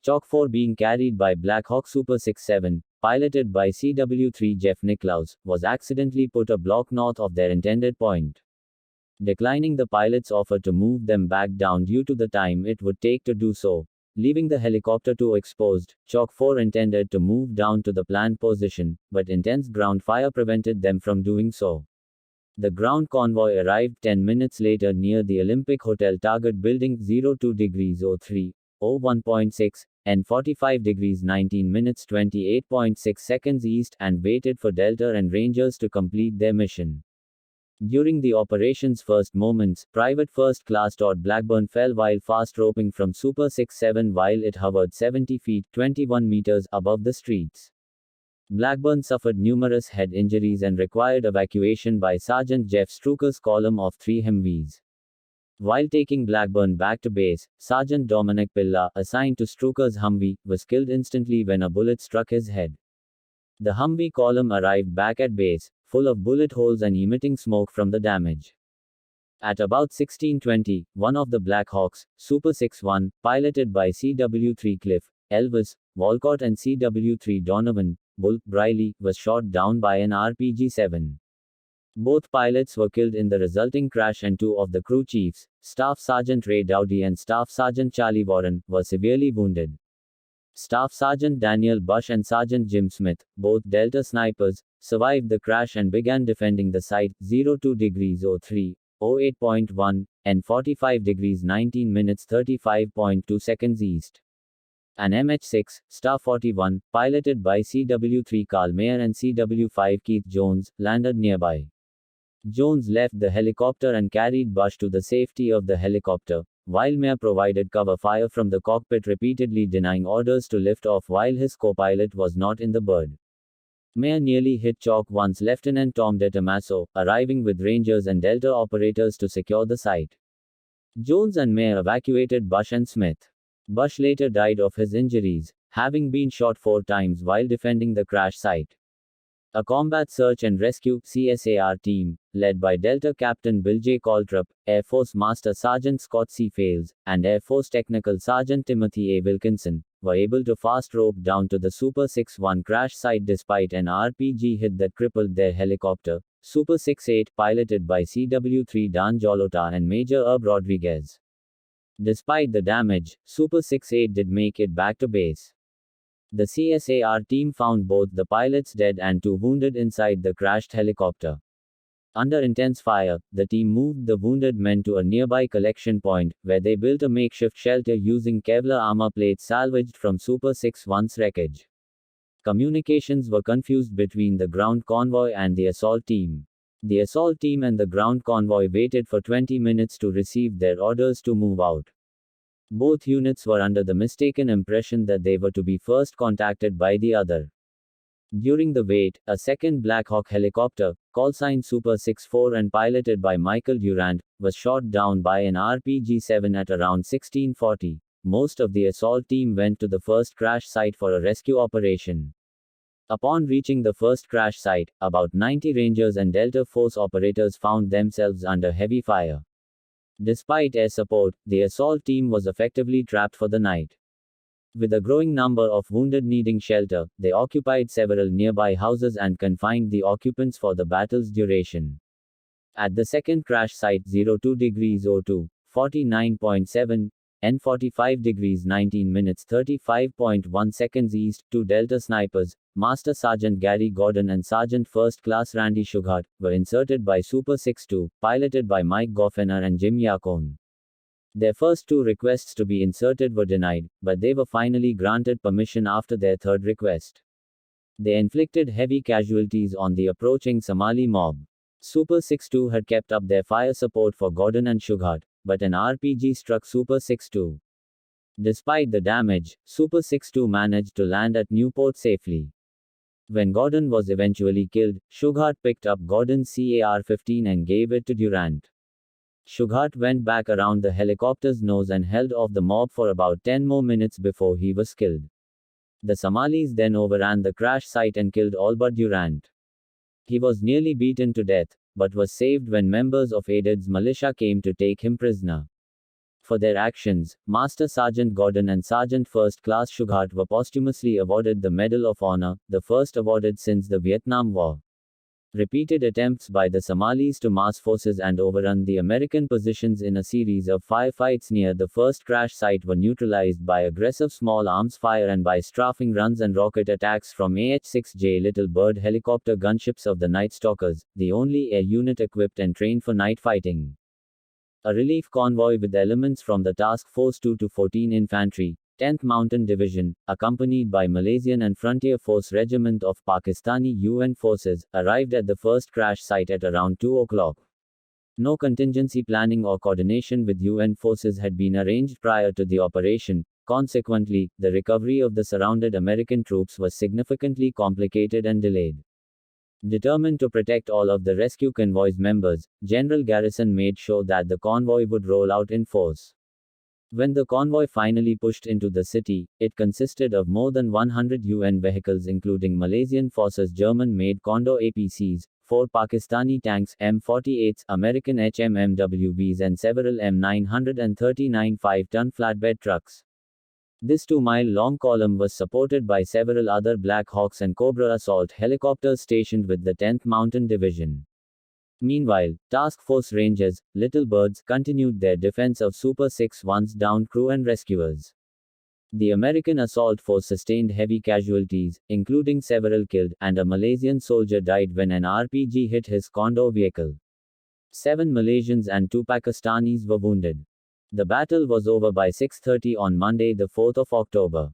Chalk 4 being carried by Black Hawk Super 67, piloted by CW3 Jeff Nicklaus, was accidentally put a block north of their intended point. Declining the pilot's offer to move them back down due to the time it would take to do so, leaving the helicopter too exposed, Chalk 4 intended to move down to the planned position, but intense ground fire prevented them from doing so. The ground convoy arrived 10 minutes later near the Olympic Hotel target building 02 degrees 03, 01.6, and 45 degrees 19 minutes 28.6 seconds east and waited for Delta and Rangers to complete their mission. During the operation's first moments, Private First Class Todd Blackburn fell while fast roping from Super 67 while it hovered 70 feet 21 meters above the streets. Blackburn suffered numerous head injuries and required evacuation by Sergeant Jeff Strucker's column of 3 Humvees. While taking Blackburn back to base, Sergeant Dominic Pilla, assigned to Strucker's Humvee, was killed instantly when a bullet struck his head. The Humvee column arrived back at base, full of bullet holes and emitting smoke from the damage. At about 1620, one of the Black Hawks, Super 61, piloted by CW3 Cliff, Elvis, Walcott and CW3 Donovan, Bull, Briley, was shot down by an RPG-7. Both pilots were killed in the resulting crash and 2 of the crew chiefs, Staff Sergeant Ray Dowdy and Staff Sergeant Charlie Warren, were severely wounded. Staff Sergeant Daniel Bush and Sergeant Jim Smith, both Delta snipers, survived the crash and began defending the site, 02 degrees 03, 08.1, and 45 degrees 19 minutes 35.2 seconds east. An MH-6, Star 41, piloted by CW3 Carl Mayer and CW5 Keith Jones, landed nearby. Jones left the helicopter and carried Bush to the safety of the helicopter, while Mayer provided cover fire from the cockpit, repeatedly denying orders to lift off while his co-pilot was not in the bird. Mayer nearly hit Chalk once Lieutenant Tom DeTomaso, arriving with Rangers and Delta operators to secure the site. Jones and Mayer evacuated Bush and Smith. Bush later died of his injuries, having been shot 4 times while defending the crash site. A combat search and rescue (CSAR) team, led by Delta Captain Bill J. Caltrup, Air Force Master Sergeant Scott C. Fales, and Air Force Technical Sergeant Timothy A. Wilkinson, were able to fast rope down to the Super 61 crash site despite an RPG hit that crippled their helicopter, Super 68, piloted by CW3 Dan Jolota and Major Herb Rodriguez. Despite the damage, Super 68 did make it back to base. The CSAR team found both the pilots dead and 2 wounded inside the crashed helicopter. Under intense fire, the team moved the wounded men to a nearby collection point, where they built a makeshift shelter using Kevlar armor plates salvaged from Super 61's wreckage. Communications were confused between the ground convoy and the assault team. The assault team and the ground convoy waited for 20 minutes to receive their orders to move out. Both units were under the mistaken impression that they were to be first contacted by the other. During the wait, a second Black Hawk helicopter, callsign Super 64 and piloted by Michael Durant, was shot down by an RPG-7 at around 1640, most of the assault team went to the first crash site for a rescue operation. Upon reaching the first crash site, about 90 Rangers and Delta Force operators found themselves under heavy fire. Despite air support, the assault team was effectively trapped for the night. With a growing number of wounded needing shelter, they occupied several nearby houses and confined the occupants for the battle's duration. At the second crash site 02 degrees 02, 49.7, and 45 degrees 19 minutes 35.1 seconds east, two Delta snipers, Master Sergeant Gary Gordon and Sergeant First Class Randy Shughart, were inserted by Super 6-2, piloted by Mike Goffener and Jim Yacone. Their first two requests to be inserted were denied, but they were finally granted permission after their third request. They inflicted heavy casualties on the approaching Somali mob. Super 6-2 had kept up their fire support for Gordon and Shughart, but an RPG struck Super 6-2. Despite the damage, Super 6-2 managed to land at Newport safely. When Gordon was eventually killed, Shughart picked up Gordon's CAR-15 and gave it to Durant. Shughart went back around the helicopter's nose and held off the mob for about 10 more minutes before he was killed. The Somalis then overran the crash site and killed all but Durant. He was nearly beaten to death, but was saved when members of Aided's militia came to take him prisoner. For their actions, Master Sergeant Gordon and Sergeant First Class Shughart were posthumously awarded the Medal of Honor, the first awarded since the Vietnam War. Repeated attempts by the Somalis to mass forces and overrun the American positions in a series of firefights near the first crash site were neutralized by aggressive small arms fire and by strafing runs and rocket attacks from AH-6J Little Bird helicopter gunships of the Night Stalkers, the only air unit equipped and trained for night fighting. A relief convoy with elements from the Task Force 2-14 Infantry, 10th Mountain Division, accompanied by Malaysian and Frontier Force Regiment of Pakistani UN forces, arrived at the first crash site at around 2 o'clock. No contingency planning or coordination with UN forces had been arranged prior to the operation. Consequently, the recovery of the surrounded American troops was significantly complicated and delayed. Determined to protect all of the rescue convoy's members, General Garrison made sure that the convoy would roll out in force. When the convoy finally pushed into the city, it consisted of more than 100 UN vehicles including Malaysian Forces German-made Condor APCs, 4 Pakistani tanks, M48s, American HMMWVs and several M939 5-ton flatbed trucks. This 2-mile-long column was supported by several other Black Hawks and Cobra assault helicopters stationed with the 10th Mountain Division. Meanwhile, Task Force Rangers, Little Birds, continued their defense of Super 6-1's downed crew and rescuers. The American assault force sustained heavy casualties, including several killed, and a Malaysian soldier died when an RPG hit his Condor vehicle. 7 Malaysians and 2 Pakistanis were wounded. The battle was over by 6:30 on Monday, the 4th of October.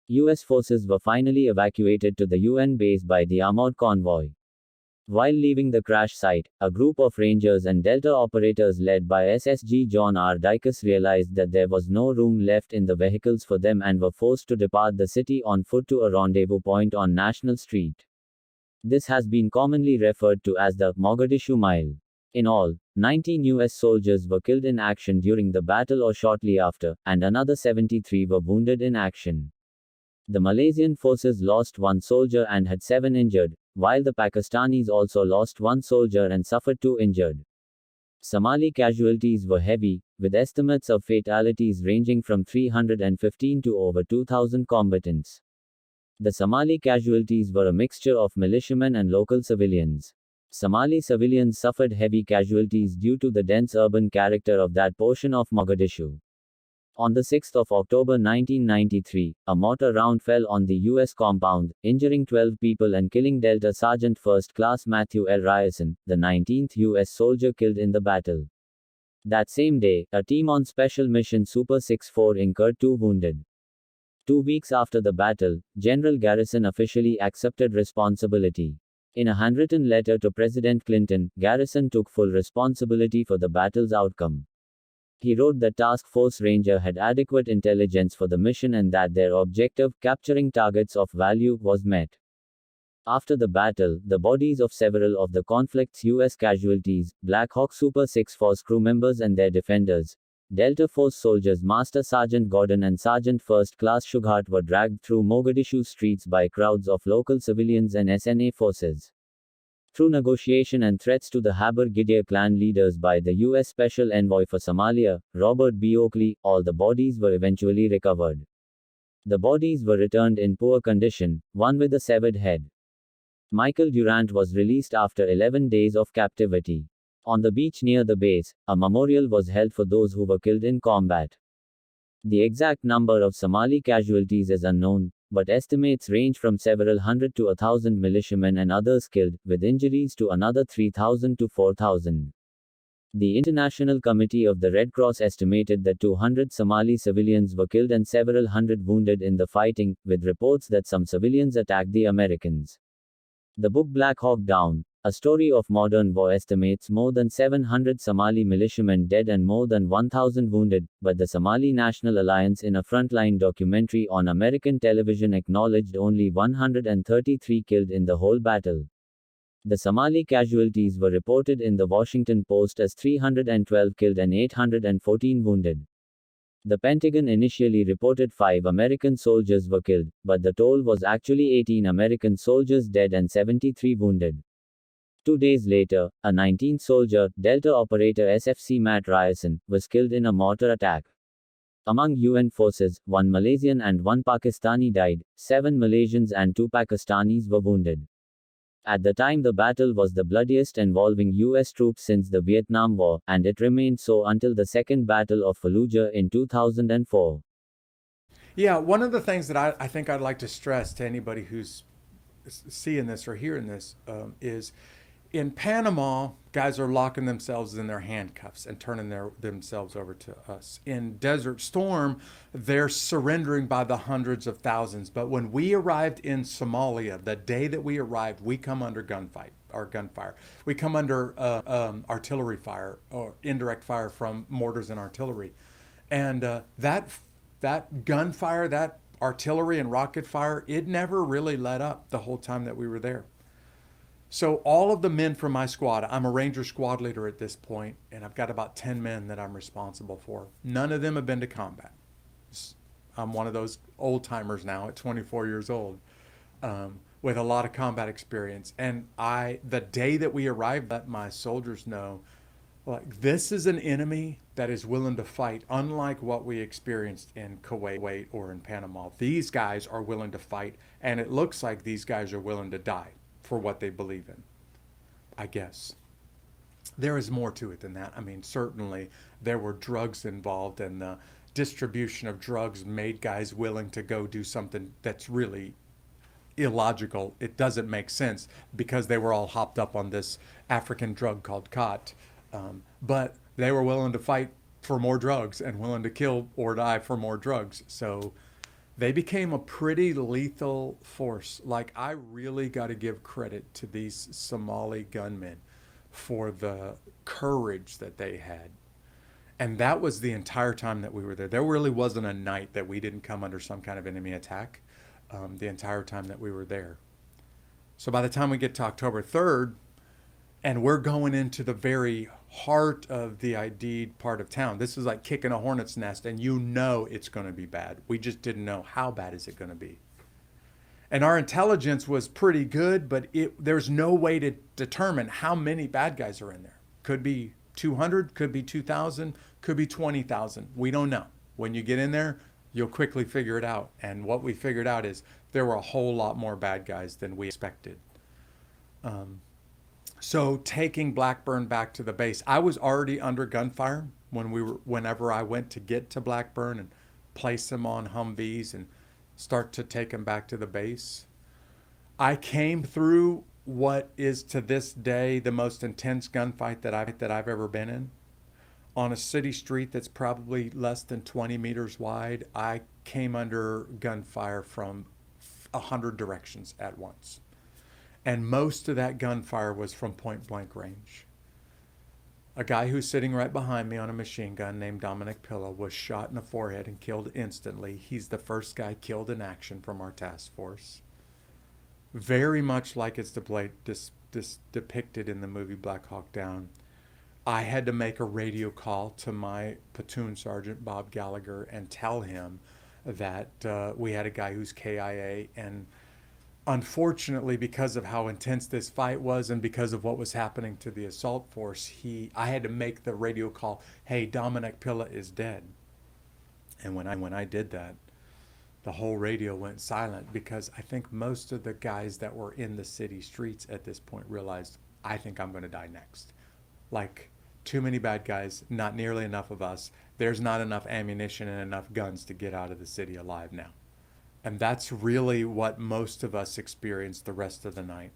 US forces were finally evacuated to the UN base by the armored convoy. While leaving the crash site, a group of Rangers and Delta operators led by SSG John R. Dicus realized that there was no room left in the vehicles for them and were forced to depart the city on foot to a rendezvous point on National Street. This has been commonly referred to as the Mogadishu Mile. In all, 19 US soldiers were killed in action during the battle or shortly after, and another 73 were wounded in action. The Malaysian forces lost 1 soldier and had 7 injured, while the Pakistanis also lost 1 soldier and suffered 2 injured. Somali casualties were heavy, with estimates of fatalities ranging from 315 to over 2,000 combatants. The Somali casualties were a mixture of militiamen and local civilians. Somali civilians suffered heavy casualties due to the dense urban character of that portion of Mogadishu. On the 6th of October 1993, a mortar round fell on the U.S. compound, injuring 12 people and killing Delta Sergeant First Class Matthew L. Ryerson, the 19th U.S. soldier killed in the battle. That same day, a team on special mission Super 6-4 incurred 2 wounded. 2 weeks after the battle, General Garrison officially accepted responsibility. In a handwritten letter to President Clinton, Garrison took full responsibility for the battle's outcome. He wrote that Task Force Ranger had adequate intelligence for the mission and that their objective, capturing targets of value, was met. After the battle, the bodies of several of the conflict's U.S. casualties, Black Hawk Super 6 Force crew members and their defenders, Delta Force soldiers Master Sergeant Gordon and Sergeant First Class Shughart were dragged through Mogadishu streets by crowds of local civilians and SNA forces. Through negotiation and threats to the Haber Gideon clan leaders by the U.S. Special Envoy for Somalia, Robert B. Oakley, all the bodies were eventually recovered. The bodies were returned in poor condition, one with a severed head. Michael Durant was released after 11 days of captivity. On the beach near the base, a memorial was held for those who were killed in combat. The exact number of Somali casualties is unknown, but estimates range from several hundred to 1,000 militiamen and others killed, with injuries to another 3,000 to 4,000. The International Committee of the Red Cross estimated that 200 Somali civilians were killed and several hundred wounded in the fighting, with reports that some civilians attacked the Americans. The book Black Hawk Down, A Story of Modern War estimates more than 700 Somali militiamen dead and more than 1,000 wounded, but the Somali National Alliance in a frontline documentary on American television acknowledged only 133 killed in the whole battle. The Somali casualties were reported in the Washington Post as 312 killed and 814 wounded. The Pentagon initially reported 5 American soldiers were killed, but the toll was actually 18 American soldiers dead and 73 wounded. 2 days later, a 19th soldier, Delta operator SFC Matt Ryerson, was killed in a mortar attack. Among UN forces, 1 Malaysian and 1 Pakistani died, 7 Malaysians and 2 Pakistanis were wounded. At the time, the battle was the bloodiest involving US troops since the Vietnam War, and it remained so until the Second Battle of Fallujah in 2004.
Yeah, one of the things that I think I'd like to stress to anybody who's seeing this or hearing this is, in Panama, guys are locking themselves in their handcuffs and turning themselves over to us. In Desert Storm, they're surrendering by the hundreds of thousands. But when we arrived in Somalia, the day that we arrived, we come under gunfire. We come under artillery fire or indirect fire from mortars and artillery. And that gunfire, that artillery and rocket fire, it never really let up the whole time that we were there. So all of the men from my squad, I'm a Ranger squad leader at this point, and I've got about 10 men that I'm responsible for. None of them have been to combat. I'm one of those old timers now at 24 years old with a lot of combat experience. And the day that we arrived, let my soldiers know, like, this is an enemy that is willing to fight, unlike what we experienced in Kuwait or in Panama. These guys are willing to fight, and it looks like these guys are willing to die for what they believe in, I guess. There is more to it than that. I mean, certainly there were drugs involved, and the distribution of drugs made guys willing to go do something that's really illogical. It doesn't make sense because they were all hopped up on this African drug called khat. But they were willing to fight for more drugs and willing to kill or die for more drugs. So they became a pretty lethal force. Like, I really got to give credit to these Somali gunmen for the courage that they had. And that was the entire time that we were there. There really wasn't a night that we didn't come under some kind of enemy attack the entire time that we were there. So by the time we get to October 3rd, and we're going into the very heart of the ID'd part of town. This is like kicking a hornet's nest, and you know it's going to be bad. We just didn't know how bad is it going to be. And our intelligence was pretty good, but there's no way to determine how many bad guys are in there. Could be 200, could be 2,000, could be 20,000. We don't know. When you get in there, you'll quickly figure it out. And what we figured out is there were a whole lot more bad guys than we expected. So taking Blackburn back to the base, I was already under gunfire whenever I went to get to Blackburn and place them on Humvees and start to take them back to the base. I came through what is to this day the most intense gunfight that I've ever been in. On a city street that's probably less than 20 meters wide, I came under gunfire from 100 directions at once. And most of that gunfire was from point blank range. A guy who's sitting right behind me on a machine gun named Dominic Pilla was shot in the forehead and killed instantly. He's the first guy killed in action from our task force. Very much like it's depicted in the movie Black Hawk Down. I had to make a radio call to my platoon sergeant, Bob Gallagher, and tell him that we had a guy who's KIA. And unfortunately, because of how intense this fight was and because of what was happening to the assault force, I had to make the radio call, hey, Dominic Pilla is dead. And when I did that, the whole radio went silent, because I think most of the guys that were in the city streets at this point realized, I think I'm going to die next. Like, too many bad guys, not nearly enough of us. There's not enough ammunition and enough guns to get out of the city alive now. And that's really what most of us experienced the rest of the night.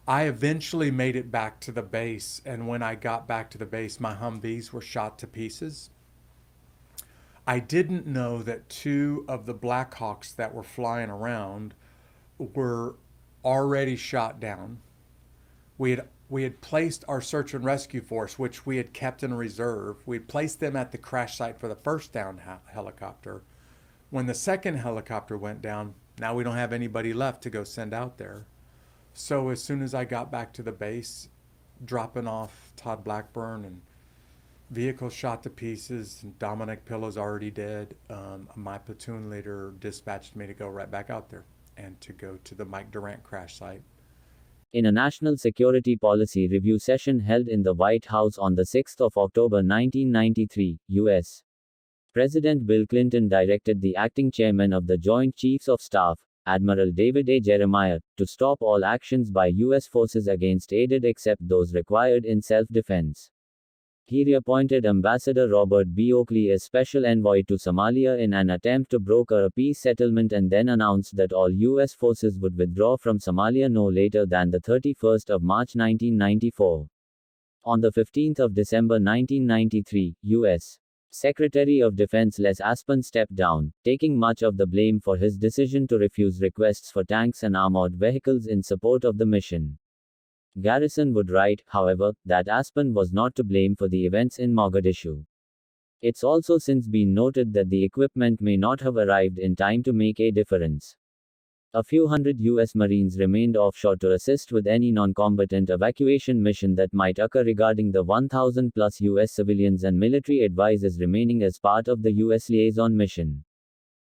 I eventually made it back to the base, and when I got back to the base, my Humvees were shot to pieces. I didn't know that 2 of the Black Hawks that were flying around were already shot down. We had placed our search and rescue force, which we had kept in reserve. We had placed them at the crash site for the first downed helicopter. When the second helicopter went down, now we don't have anybody left to go send out there. So as soon as I got back to the base, dropping off Todd Blackburn, and vehicles shot to pieces, and Dominic Pilla's already dead, my platoon leader dispatched me to go right back out there and to go to the Mike Durant crash site.
In a national security policy review session held in the White House on the 6th of October 1993, U.S. President Bill Clinton directed the acting chairman of the Joint Chiefs of Staff, Admiral David A. Jeremiah, to stop all actions by U.S. forces against aided except those required in self-defense. He reappointed Ambassador Robert B. Oakley as special envoy to Somalia in an attempt to broker a peace settlement, and then announced that all U.S. forces would withdraw from Somalia no later than the 31st of March 1994. On the 15th of December 1993, U.S. Secretary of Defense Les Aspin stepped down, taking much of the blame for his decision to refuse requests for tanks and armored vehicles in support of the mission. Garrison would write, however, that Aspin was not to blame for the events in Mogadishu. It's also since been noted that the equipment may not have arrived in time to make a difference. A few hundred U.S. Marines remained offshore to assist with any non-combatant evacuation mission that might occur regarding the 1,000-plus U.S. civilians and military advisors remaining as part of the U.S. liaison mission.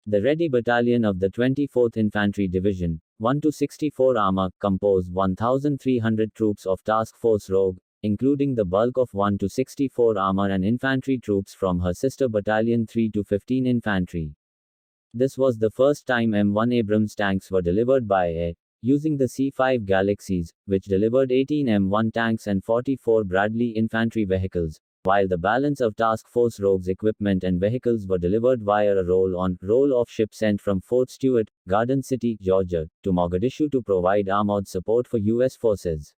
The Ready Battalion of the 24th Infantry Division, 1-64 Armor, composed 1,300 troops of Task Force Rogue, including the bulk of 1-64 Armor and infantry troops from her sister battalion 3-15 Infantry. This was the first time M1 Abrams tanks were delivered by air, using the C-5 Galaxies, which delivered 18 M1 tanks and 44 Bradley infantry vehicles, while the balance of Task Force Rogue's equipment and vehicles were delivered via a roll-on, roll-off ship sent from Fort Stewart, Garden City, Georgia, to Mogadishu to provide armored support for U.S. forces.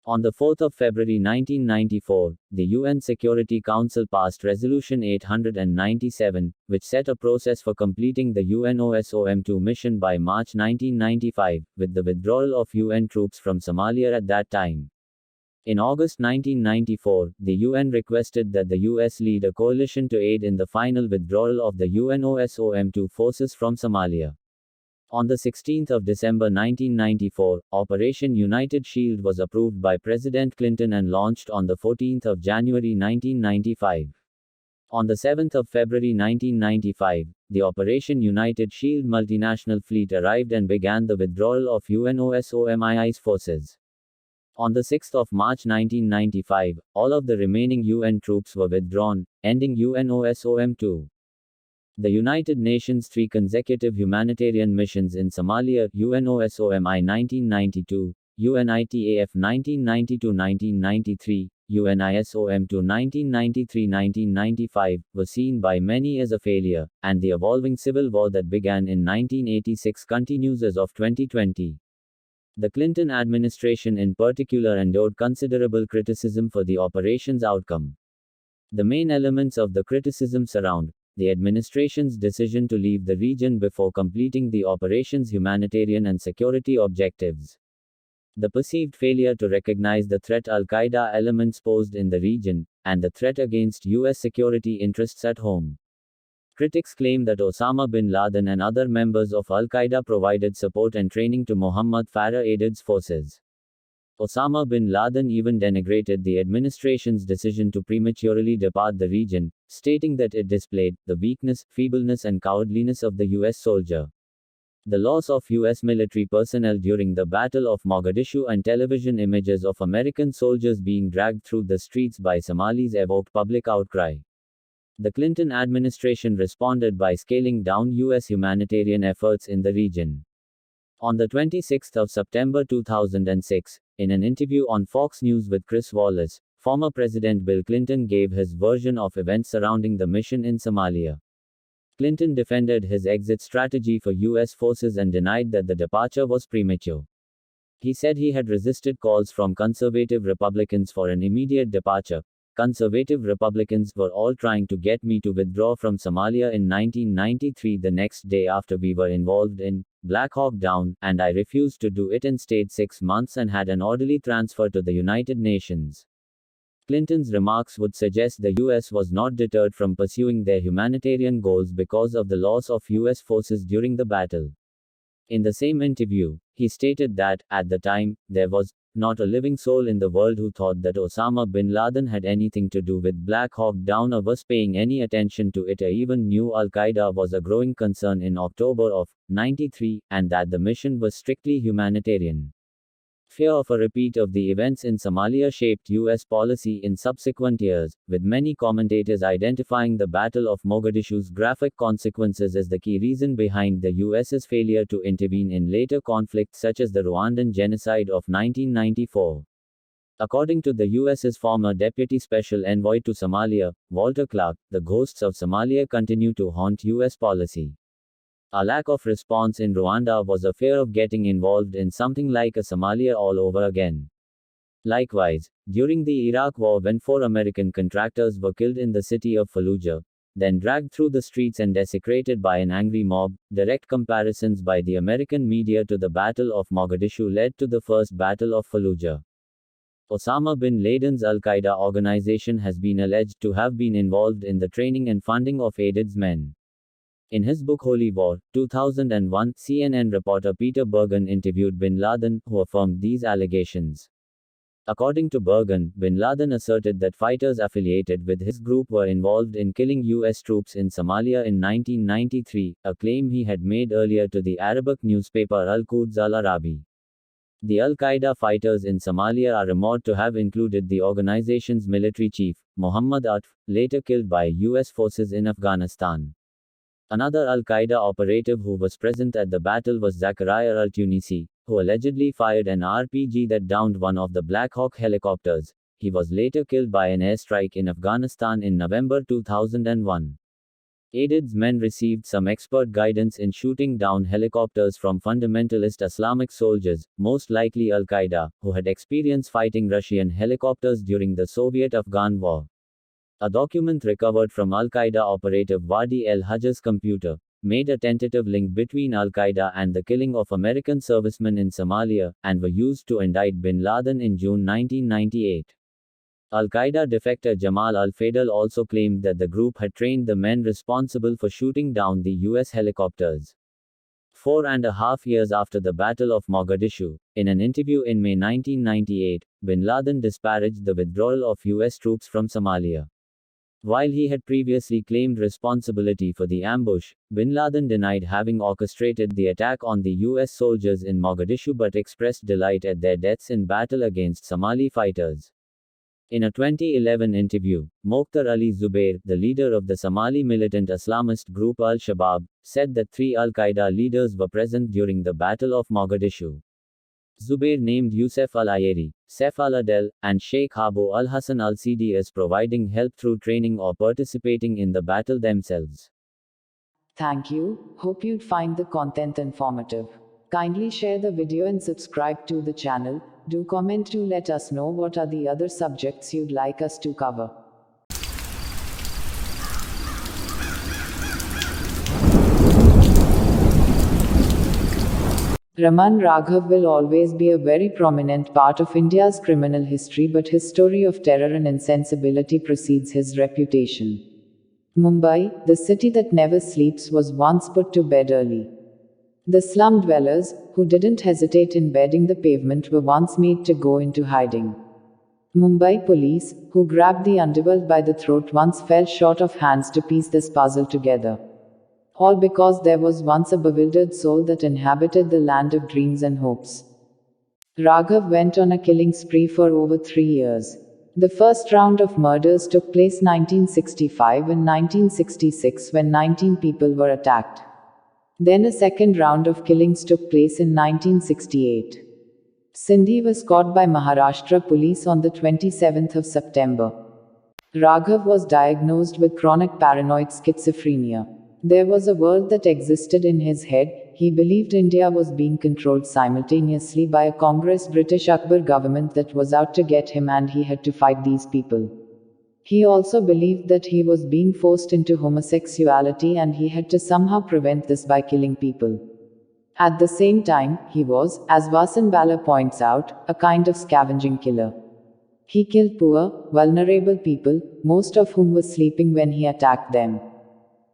On the 4th of February 1994, the UN Security Council passed Resolution 897, which set a process for completing the UNOSOM-2 mission by March 1995, with the withdrawal of UN troops from Somalia at that time. In August 1994, the UN requested that the US lead a coalition to aid in the final withdrawal of the UNOSOM-2 forces from Somalia. On the 16th of December 1994, Operation United Shield was approved by President Clinton and launched on the 14th of January 1995. On the 7th of February 1995, the Operation United Shield multinational fleet arrived and began the withdrawal of UNOSOM-II's forces. On the 6th of March 1995, all of the remaining UN troops were withdrawn, ending UNOSOM-2. The United Nations' 3 consecutive humanitarian missions in Somalia, UNOSOM-I 1992, UNITAF 1990-1993, UNISOM-2 1993-1995, were seen by many as a failure, and the evolving civil war that began in 1986 continues as of 2020. The Clinton administration in particular endured considerable criticism for the operation's outcome. The main elements of the criticism surround the administration's decision to leave the region before completing the operation's humanitarian and security objectives, the perceived failure to recognize the threat Al-Qaeda elements posed in the region, and the threat against U.S. security interests at home. Critics claim that Osama bin Laden and other members of Al-Qaeda provided support and training to Mohammad Farah-aided forces. Osama bin Laden even denigrated the administration's decision to prematurely depart the region, stating that it displayed the weakness, feebleness, and cowardliness of the U.S. soldier. The loss of U.S. military personnel during the Battle of Mogadishu and television images of American soldiers being dragged through the streets by Somalis evoked public outcry. The Clinton administration responded by scaling down U.S. humanitarian efforts in the region. On the 26th of September 2006, in an interview on Fox News with Chris Wallace, former President Bill Clinton gave his version of events surrounding the mission in Somalia. Clinton defended his exit strategy for U.S. forces and denied that the departure was premature. He said he had resisted calls from conservative Republicans for an immediate departure. Conservative Republicans were all trying to get me to withdraw from Somalia in 1993, the next day after we were involved in Black Hawk Down, and I refused to do it and stayed 6 months and had an orderly transfer to the United Nations. Clinton's remarks would suggest the U.S. was not deterred from pursuing their humanitarian goals because of the loss of U.S. forces during the battle. In the same interview, he stated that, at the time, there was not a living soul in the world who thought that Osama bin Laden had anything to do with Black Hawk Down or was paying any attention to it or even knew Al-Qaeda was a growing concern in October of 93, and that the mission was strictly humanitarian. Fear of a repeat of the events in Somalia shaped U.S. policy in subsequent years, with many commentators identifying the Battle of Mogadishu's graphic consequences as the key reason behind the U.S.'s failure to intervene in later conflicts such as the Rwandan genocide of 1994. According to the U.S.'s former Deputy Special Envoy to Somalia, Walter Clark, the ghosts of Somalia continue to haunt U.S. policy. A lack of response in Rwanda was a fear of getting involved in something like a Somalia all over again. Likewise, during the Iraq War, when 4 American contractors were killed in the city of Fallujah, then dragged through the streets and desecrated by an angry mob, direct comparisons by the American media to the Battle of Mogadishu led to the First Battle of Fallujah. Osama bin Laden's Al-Qaeda organization has been alleged to have been involved in the training and funding of Aidid's men. In his book Holy War, 2001, CNN reporter Peter Bergen interviewed bin Laden, who affirmed these allegations. According to Bergen, bin Laden asserted that fighters affiliated with his group were involved in killing U.S. troops in Somalia in 1993, a claim he had made earlier to the Arabic newspaper Al-Quds Al-Arabi. The Al-Qaeda fighters in Somalia are rumored to have included the organization's military chief, Muhammad Atf, later killed by U.S. forces in Afghanistan. Another Al-Qaeda operative who was present at the battle was Zakaria al-Tunisi, who allegedly fired an RPG that downed one of the Black Hawk helicopters. He was later killed by an airstrike in Afghanistan in November 2001. Aidid's men received some expert guidance in shooting down helicopters from fundamentalist Islamic soldiers, most likely Al-Qaeda, who had experience fighting Russian helicopters during the Soviet-Afghan War. A document recovered from Al-Qaeda operative Wadi el-Hajj's computer made a tentative link between Al-Qaeda and the killing of American servicemen in Somalia, and were used to indict bin Laden in June 1998. Al-Qaeda defector Jamal al-Fadl also claimed that the group had trained the men responsible for shooting down the U.S. helicopters. 4.5 years after the Battle of Mogadishu, in an interview in May 1998, bin Laden disparaged the withdrawal of U.S. troops from Somalia. While he had previously claimed responsibility for the ambush, bin Laden denied having orchestrated the attack on the U.S. soldiers in Mogadishu but expressed delight at their deaths in battle against Somali fighters. In a 2011 interview, Mokhtar Ali Zubair, the leader of the Somali militant Islamist group Al-Shabaab, said that 3 Al-Qaeda leaders were present during the Battle of Mogadishu. Zubair named Yusuf al-Ayeri, Saif al-Adel, and Sheikh Habu al-Hassan al-Sidi as providing help through training or participating in the battle themselves.
Thank you. Hope you'd find the content informative. Kindly share the video and subscribe to the channel. Do comment to let us know what are the other subjects you'd like us to cover. Raman Raghav will always be a very prominent part of India's criminal history, but his story of terror and insensibility precedes his reputation. Mumbai, the city that never sleeps, was once put to bed early. The slum dwellers, who didn't hesitate in bedding the pavement, were once made to go into hiding. Mumbai police, who grabbed the underworld by the throat, once fell short of hands to piece this puzzle together. All because there was once a bewildered soul that inhabited the land of dreams and hopes. Raghav went on a killing spree for over 3 years. The first round of murders took place 1965 and 1966 when 19 people were attacked. Then a second round of killings took place in 1968. Sindhi was caught by Maharashtra police on the 27th of September. Raghav was diagnosed with chronic paranoid schizophrenia. There was a world that existed in his head. He believed India was being controlled simultaneously by a Congress British Akbar government that was out to get him, and he had to fight these people. He also believed that he was being forced into homosexuality and he had to somehow prevent this by killing people. At the same time, he was, as Vasan Bala points out, a kind of scavenging killer. He killed poor, vulnerable people, most of whom were sleeping when he attacked them.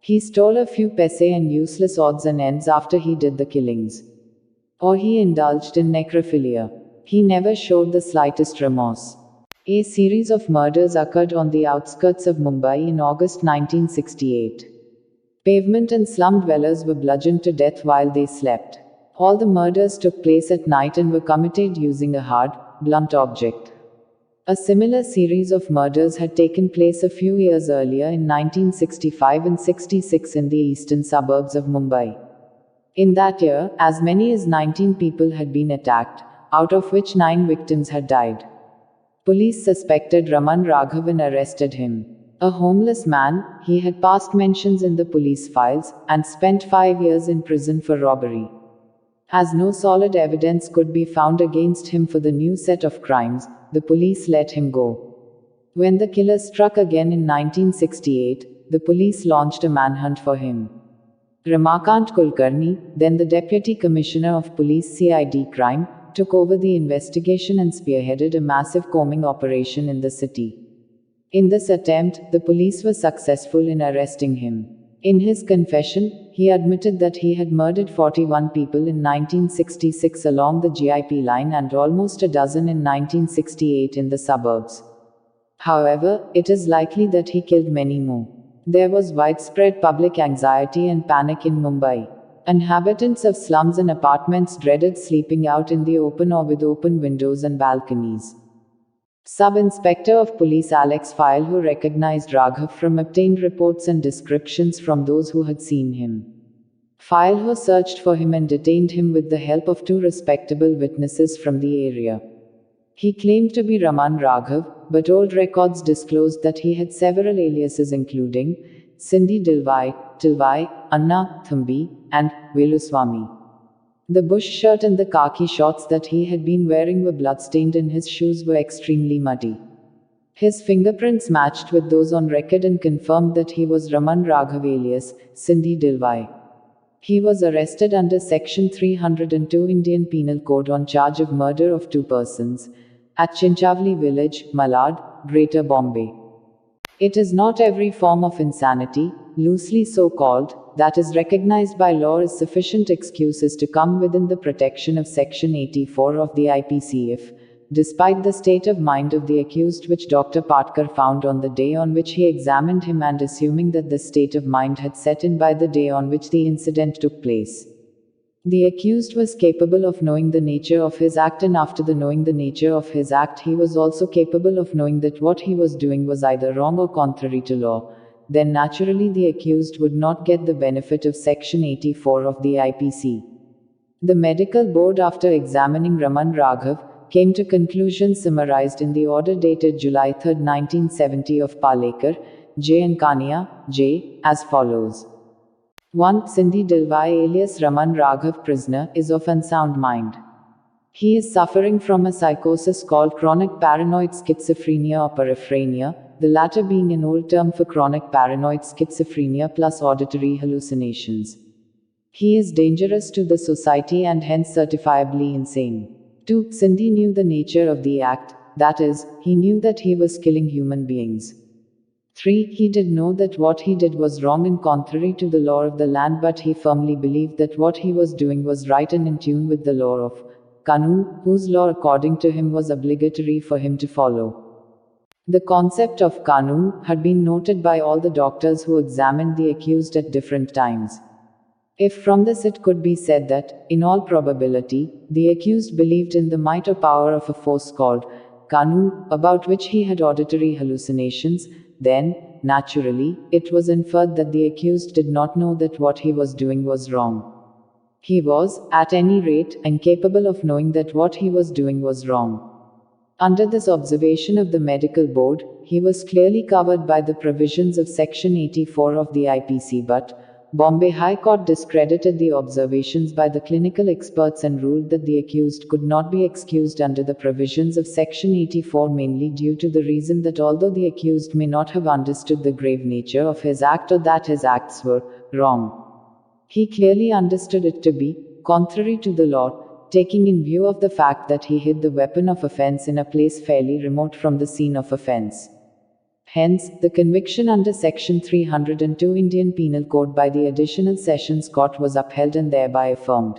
He stole a few paise and useless odds and ends after he did the killings. Or he indulged in necrophilia. He never showed the slightest remorse. A series of murders occurred on the outskirts of Mumbai in August 1968. Pavement and slum dwellers were bludgeoned to death while they slept. All the murders took place at night and were committed using a hard, blunt object. A similar series of murders had taken place a few years earlier in 1965 and 66 in the eastern suburbs of Mumbai. In that year, as many as 19 people had been attacked, out of which 9 victims had died. Police suspected Raman Raghav and arrested him. A homeless man, he had past mentions in the police files, and spent 5 years in prison for robbery. As no solid evidence could be found against him for the new set of crimes, the police let him go. When the killer struck again in 1968, the police launched a manhunt for him. Ramakant Kulkarni, then the Deputy Commissioner of Police CID Crime, took over the investigation and spearheaded a massive combing operation in the city. In this attempt, the police were successful in arresting him. In his confession, he admitted that he had murdered 41 people in 1966 along the GIP line and almost a dozen in 1968 in the suburbs. However, it is likely that he killed many more. There was widespread public anxiety and panic in Mumbai. Inhabitants of slums and apartments dreaded sleeping out in the open or with open windows and balconies. Sub-Inspector of Police Alex File, who recognized Raghav from obtained reports and descriptions from those who had seen him. File, who searched for him and detained him with the help of 2 respectable witnesses from the area. He claimed to be Raman Raghav, but old records disclosed that he had several aliases including Sindhi Tilvai, Anna, Thambi, and Veluswamy. The bush shirt and the khaki shorts that he had been wearing were bloodstained and his shoes were extremely muddy. His fingerprints matched with those on record and confirmed that he was Raman Raghav alias Sindhi Dilwai. He was arrested under Section 302 Indian Penal Code on charge of murder of 2 persons at Chinchavli village, Malad, Greater Bombay. It is not every form of insanity, loosely so called, that is recognized by law as sufficient excuses to come within the protection of Section 84 of the IPC if, despite the state of mind of the accused which Dr. Patkar found on the day on which he examined him and assuming that the state of mind had set in by the day on which the incident took place. The accused was capable of knowing the nature of his act, and after the knowing the nature of his act he was also capable of knowing that what he was doing was either wrong or contrary to law. Then naturally the accused would not get the benefit of Section 84 of the IPC. The medical board, after examining Raman Raghav, came to conclusions summarized in the order dated July 3, 1970 of Palekar, J. and Kania, J. as follows. 1. Sindhi Dilwai alias Raman Raghav, prisoner, is of unsound mind. He is suffering from a psychosis called chronic paranoid schizophrenia or paraphrenia, the latter being an old term for chronic paranoid schizophrenia plus auditory hallucinations. He is dangerous to the society and hence certifiably insane. 2. Sindhi knew the nature of the act, that is, he knew that he was killing human beings. 3. He did know that what he did was wrong and contrary to the law of the land, but he firmly believed that what he was doing was right and in tune with the law of Kanu, whose law according to him was obligatory for him to follow. The concept of Kanu had been noted by all the doctors who examined the accused at different times. If from this it could be said that, in all probability, the accused believed in the might or power of a force called Kanu, about which he had auditory hallucinations, then, naturally, it was inferred that the accused did not know that what he was doing was wrong. He was, at any rate, incapable of knowing that what he was doing was wrong. Under this observation of the medical board, he was clearly covered by the provisions of Section 84 of the IPC, but Bombay High Court discredited the observations by the clinical experts and ruled that the accused could not be excused under the provisions of Section 84, mainly due to the reason that although the accused may not have understood the grave nature of his act or that his acts were wrong, he clearly understood it to be contrary to the law, taking in view of the fact that he hid the weapon of offense in a place fairly remote from the scene of offense. Hence, the conviction under Section 302 Indian Penal Code by the Additional Sessions Court was upheld and thereby affirmed.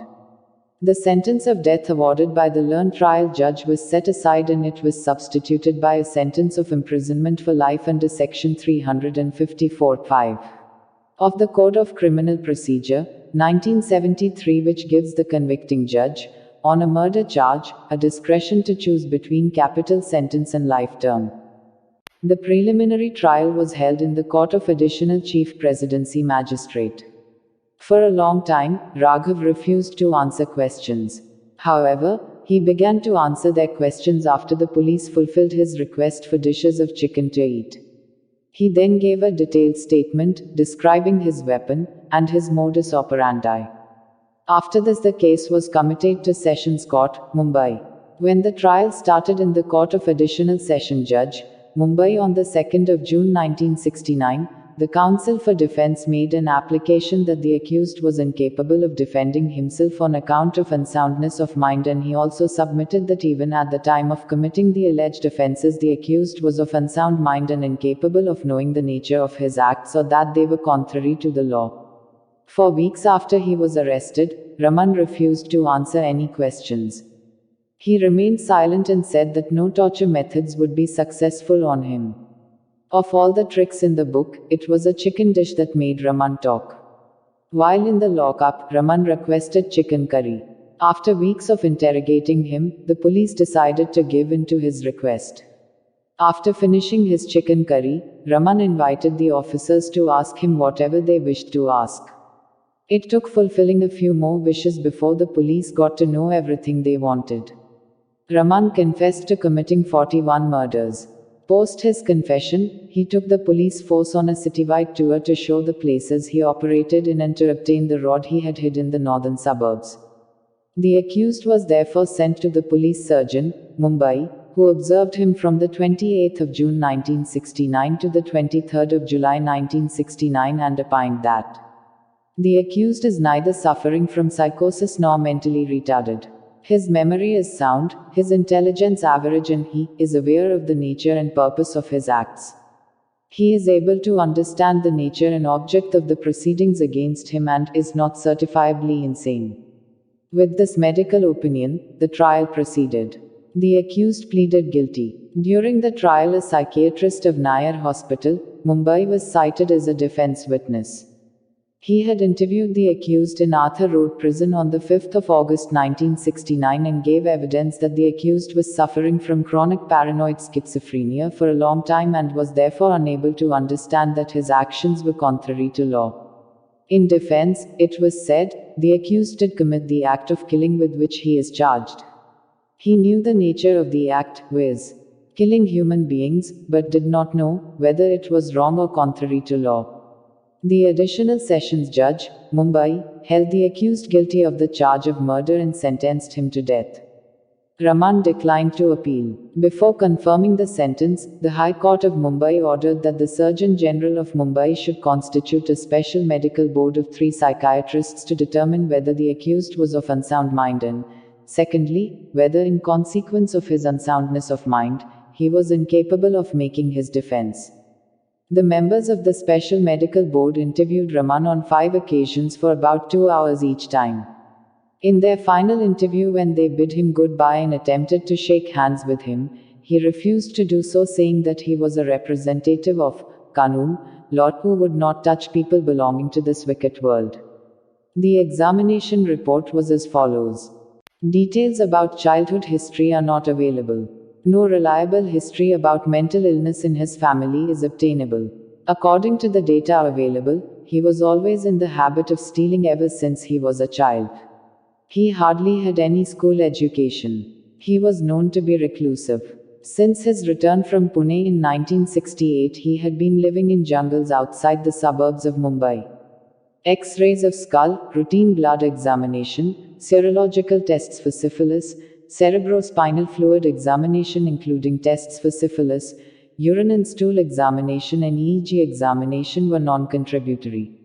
The sentence of death awarded by the learned trial judge was set aside and it was substituted by a sentence of imprisonment for life under Section 354(5) of the Code of Criminal Procedure, 1973, which gives the convicting judge, on a murder charge, a discretion to choose between capital sentence and life term. The preliminary trial was held in the Court of Additional Chief Presidency Magistrate. For a long time, Raghav refused to answer questions. However, he began to answer their questions after the police fulfilled his request for dishes of chicken to eat. He then gave a detailed statement, describing his weapon, and his modus operandi. After this, the case was committed to Sessions Court, Mumbai. When the trial started in the Court of Additional Session Judge, Mumbai on the 2nd of June 1969, the counsel for defense made an application that the accused was incapable of defending himself on account of unsoundness of mind, and he also submitted that even at the time of committing the alleged offences the accused was of unsound mind and incapable of knowing the nature of his acts or that they were contrary to the law. For weeks after he was arrested, Raman refused to answer any questions. He remained silent and said that no torture methods would be successful on him. Of all the tricks in the book, it was a chicken dish that made Raman talk. While in the lockup, Raman requested chicken curry. After weeks of interrogating him, the police decided to give in to his request. After finishing his chicken curry, Raman invited the officers to ask him whatever they wished to ask. It took fulfilling a few more wishes before the police got to know everything they wanted. Raman confessed to committing 41 murders. Post his confession, he took the police force on a citywide tour to show the places he operated in and to obtain the rod he had hid in the northern suburbs. The accused was therefore sent to the police surgeon, Mumbai, who observed him from the 28th of June 1969 to the 23rd of July 1969 and opined that the accused is neither suffering from psychosis nor mentally retarded. His memory is sound, his intelligence average, and he is aware of the nature and purpose of his acts. He is able to understand the nature and object of the proceedings against him and is not certifiably insane. With this medical opinion, the trial proceeded. The accused pleaded guilty. During the trial, a psychiatrist of Nair Hospital, Mumbai, was cited as a defense witness. He had interviewed the accused in Arthur Road Prison on the 5th of August 1969 and gave evidence that the accused was suffering from chronic paranoid schizophrenia for a long time and was therefore unable to understand that his actions were contrary to law. In defense, it was said, the accused did commit the act of killing with which he is charged. He knew the nature of the act, viz., killing human beings, but did not know whether it was wrong or contrary to law. The Additional Sessions Judge, Mumbai, held the accused guilty of the charge of murder and sentenced him to death. Raman declined to appeal. Before confirming the sentence, the High Court of Mumbai ordered that the Surgeon General of Mumbai should constitute a special medical board of 3 psychiatrists to determine whether the accused was of unsound mind and, secondly, whether in consequence of his unsoundness of mind, he was incapable of making his defense. The members of the Special Medical Board interviewed Raman on 5 occasions for about 2 hours each time. In their final interview, when they bid him goodbye and attempted to shake hands with him, he refused to do so, saying that he was a representative of Kanun, Lord, who would not touch people belonging to this wicked world. The examination report was as follows. Details about childhood history are not available. No reliable history about mental illness in his family is obtainable. According to the data available, he was always in the habit of stealing ever since he was a child. He hardly had any school education. He was known to be reclusive. Since his return from Pune in 1968, he had been living in jungles outside the suburbs of Mumbai. X-rays of skull, routine blood examination, serological tests for syphilis, cerebrospinal fluid examination including tests for syphilis, urine and stool examination and EEG examination were non-contributory.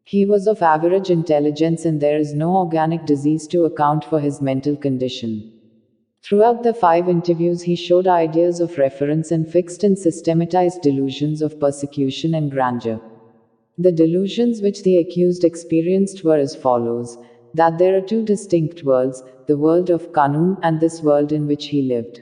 He was of average intelligence and there is no organic disease to account for his mental condition. Throughout the 5 interviews he showed ideas of reference and fixed and systematized delusions of persecution and grandeur. The delusions which the accused experienced were as follows: that there are 2 distinct worlds, the world of Kanun and this world in which he lived.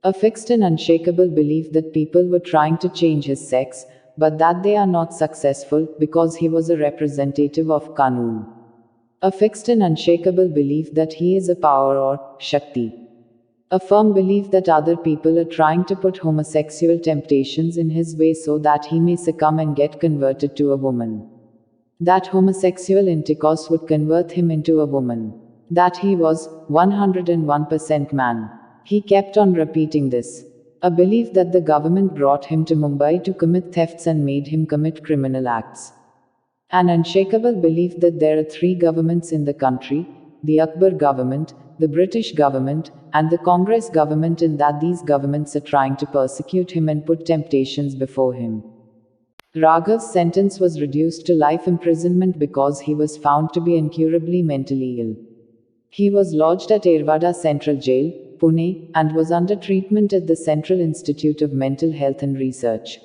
A fixed and unshakable belief that people were trying to change his sex, but that they are not successful, because he was a representative of Kanun. A fixed and unshakable belief that he is a power or Shakti. A firm belief that other people are trying to put homosexual temptations in his way so that he may succumb and get converted to a woman. That homosexual intercourse would convert him into a woman. That he was 101% man. He kept on repeating this. A belief that the government brought him to Mumbai to commit thefts and made him commit criminal acts. An unshakable belief that there are 3 governments in the country, the Akbar government, the British government, and the Congress government, and that these governments are trying to persecute him and put temptations before him. Raghav's sentence was reduced to life imprisonment because he was found to be incurably mentally ill. He was lodged at Erwada Central Jail, Pune, and was under treatment at the Central Institute of Mental Health and Research.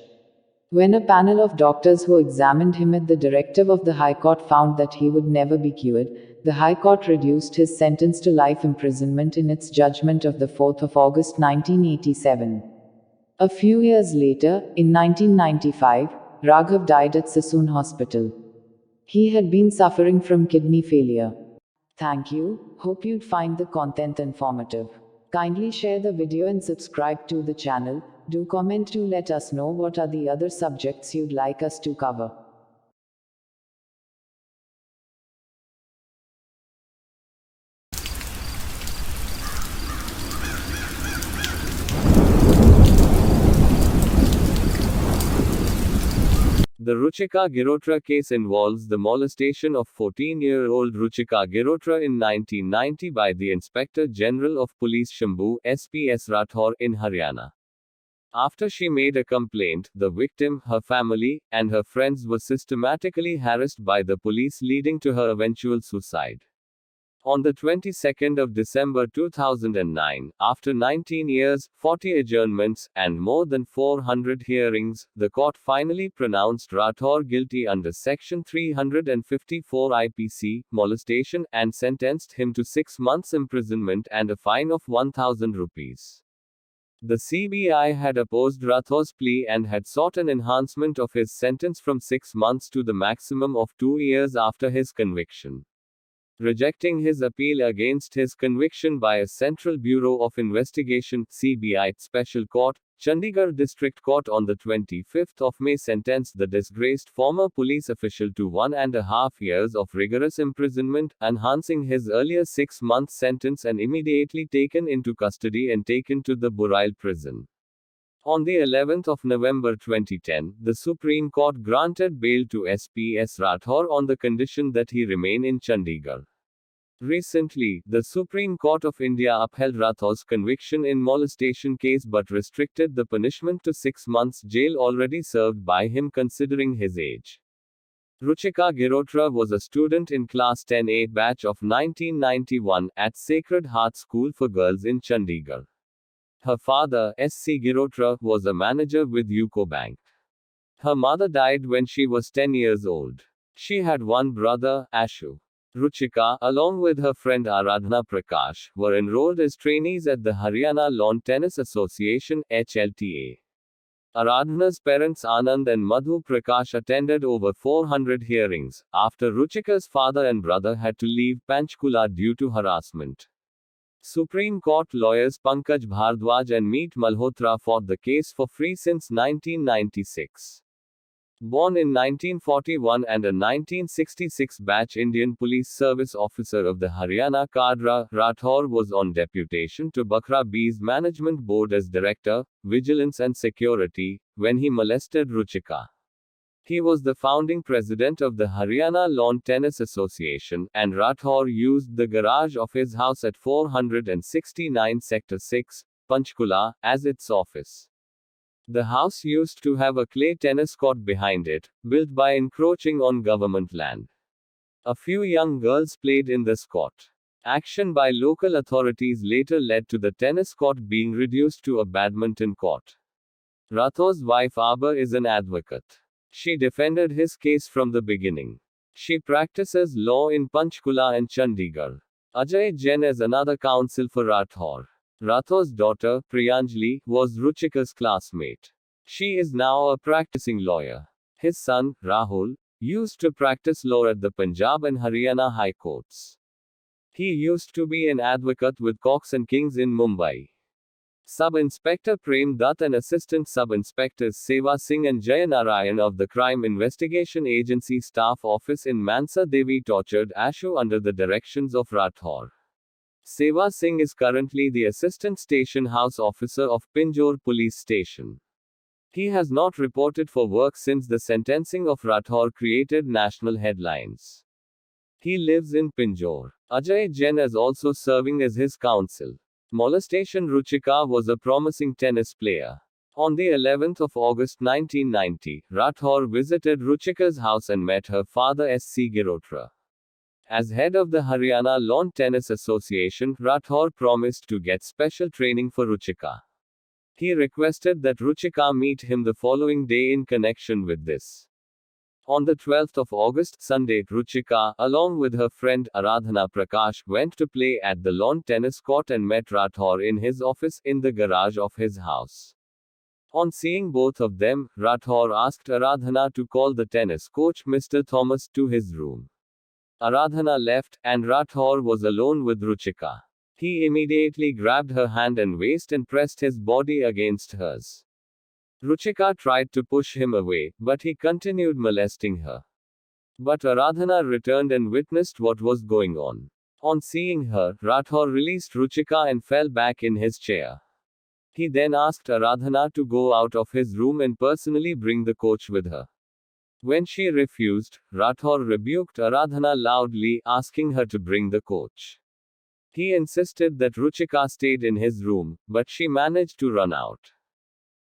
When a panel of doctors who examined him at the directive of the High Court found that he would never be cured, the High Court reduced his sentence to life imprisonment in its judgment of the 4th of August 1987. A few years later, in 1995, Raghav died at Sassoon Hospital. He had been suffering from kidney failure. Thank you. Hope you'd find the content informative. Kindly share the video and subscribe to the channel. Do comment to let us know what are the other subjects you'd like us to cover.
The Ruchika Girotra case involves the molestation of 14-year-old Ruchika Girotra in 1990 by the Inspector General of Police Shambhu SPS Rathore in Haryana. After she made a complaint, the victim, her family, and her friends were systematically harassed by the police, leading to her eventual suicide. On the 22nd of December 2009, after 19 years, 40 adjournments, and more than 400 hearings, the court finally pronounced Rathore guilty under Section 354 IPC, molestation, and sentenced him to 6 months imprisonment and a fine of 1,000 rupees. The CBI had opposed Rathore's plea and had sought an enhancement of his sentence from 6 months to the maximum of 2 years after his conviction. Rejecting his appeal against his conviction by a Central Bureau of Investigation (CBI) Special Court, Chandigarh District Court on the 25th of May sentenced the disgraced former police official to 1.5 years of rigorous imprisonment, enhancing his earlier 6-month sentence, and immediately taken into custody and taken to the Burail prison. On the 11th of November 2010, the Supreme Court granted bail to SPS Rathore on the condition that he remain in Chandigarh. Recently, the Supreme Court of India upheld Rathore's conviction in molestation case but restricted the punishment to 6 months jail already served by him considering his age. Ruchika Girotra was a student in class 10A batch of 1991 at Sacred Heart School for Girls in Chandigarh. Her father, S.C. Girotra, was a manager with UCO Bank. Her mother died when she was 10 years old. She had one brother, Ashu. Ruchika, along with her friend Aradhana Prakash, were enrolled as trainees at the Haryana Lawn Tennis Association (HLTA). Aradhana's parents Anand and Madhu Prakash attended over 400 hearings, after Ruchika's father and brother had to leave Panchkula due to harassment. Supreme Court lawyers Pankaj Bhardwaj and Meet Malhotra fought the case for free since 1996. Born in 1941 and a 1966 batch Indian Police Service officer of the Haryana Cadre, Rathore was on deputation to Bakra Bees Management Board as Director, Vigilance and Security, when he molested Ruchika. He was the founding president of the Haryana Lawn Tennis Association, and Rathore used the garage of his house at 469 Sector 6, Panchkula, as its office. The house used to have a clay tennis court behind it, built by encroaching on government land. A few young girls played in this court. Action by local authorities later led to the tennis court being reduced to a badminton court. Rathore's wife Abha is an advocate. She defended his case from the beginning. She practices law in Panchkula and Chandigarh. Ajay Jain is another counsel for Rathore. Rathore's daughter, Priyanjali, was Ruchika's classmate. She is now a practicing lawyer. His son, Rahul, used to practice law at the Punjab and Haryana High Courts. He used to be an advocate with Cox and Kings in Mumbai. Sub-Inspector Prem Dutt and Assistant Sub-Inspectors Seva Singh and Jayanarayan of the Crime Investigation Agency Staff Office in Mansa Devi tortured Ashu under the directions of Rathore. Seva Singh is currently the Assistant Station House Officer of Pinjore Police Station. He has not reported for work since the sentencing of Rathore created national headlines. He lives in Pinjore. Ajay Jain is also serving as his counsel. Molestation. Ruchika was a promising tennis player. On the 11th of August 1990, Rathore visited Ruchika's house and met her father S.C. Girotra. As head of the Haryana Lawn Tennis Association, Rathore promised to get special training for Ruchika. He requested that Ruchika meet him the following day in connection with this. On the 12th of August, Sunday, Ruchika, along with her friend Aradhana Prakash, went to play at the lawn tennis court and met Rathore in his office in the garage of his house. On seeing both of them, Rathore asked Aradhana to call the tennis coach Mr. Thomas to his room. Aradhana left, and Rathore was alone with Ruchika. He immediately grabbed her hand and waist and pressed his body against hers. Ruchika tried to push him away, but he continued molesting her. But Aradhana returned and witnessed what was going on. On seeing her, Rathore released Ruchika and fell back in his chair. He then asked Aradhana to go out of his room and personally bring the coach with her. When she refused, Rathore rebuked Aradhana loudly, asking her to bring the coach. He insisted that Ruchika stayed in his room, but she managed to run out.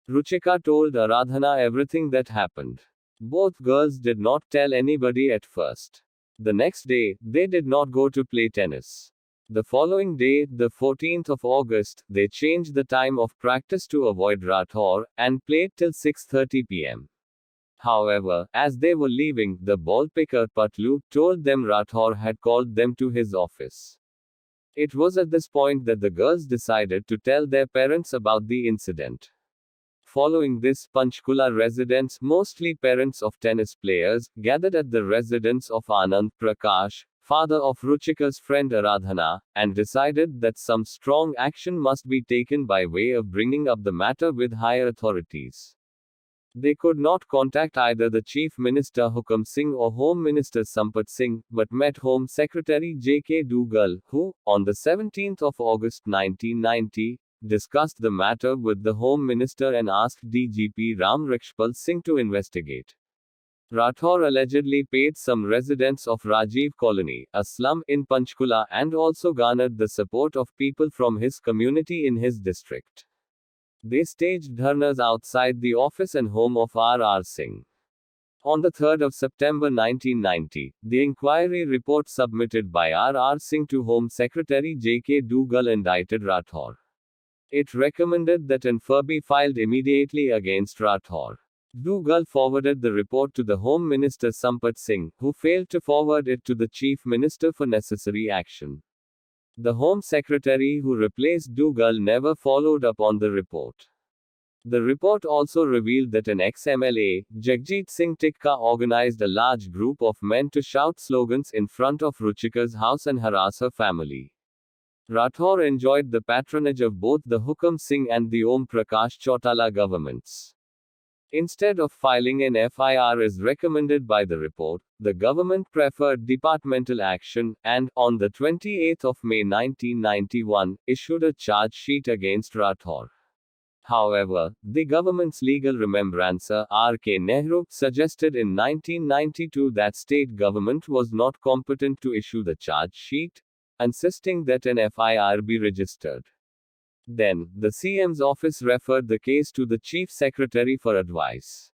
Ruchika told Aradhana everything that happened. Both girls did not tell anybody at first. The next day, they did not go to play tennis. The following day, the 14th of August, they changed the time of practice to avoid Rathore, and played till 6:30 p.m. However, as they were leaving, the ball picker Patlu told them Rathore had called them to his office. It was at this point that the girls decided to tell their parents about the incident. Following this, Panchkula residents, mostly parents of tennis players, gathered at the residence of Anand Prakash, father of Ruchika's friend Aradhana, and decided that some strong action must be taken by way of bringing up the matter with higher authorities. They could not contact either the Chief Minister Hukam Singh or Home Minister Sampat Singh, but met Home Secretary J.K. Dougal, who, on the 17th of August 1990, discussed the matter with the Home Minister and asked DGP Ram Rikshpal Singh to investigate. Rathore allegedly paid some residents of Rajiv Colony, a slum in Panchkula, and also garnered the support of people from his community in his district. They staged dharnas outside the office and home of R.R. Singh. On the 3rd of September 1990, the inquiry report submitted by R.R. Singh to Home Secretary J.K. Dougal indicted Rathore. It recommended that inquiry be filed immediately against Rathore. Dougal forwarded the report to the Home Minister Sampat Singh, who failed to forward it to the Chief Minister for necessary action. The Home Secretary who replaced Dougal never followed up on the report. The report also revealed that an ex-MLA, Jagjit Singh Tikka, organized a large group of men to shout slogans in front of Ruchika's house and harass her family. Rathore enjoyed the patronage of both the Hukam Singh and the Om Prakash Chautala governments. Instead of filing an FIR as recommended by the report, the government preferred departmental action and, on the 28th of May 1991, issued a charge sheet against Rathore. However, the government's legal remembrancer, R.K. Nehru, suggested in 1992 that state government was not competent to issue the charge sheet, insisting that an FIR be registered. Then, the CM's office referred the case to the Chief Secretary for advice.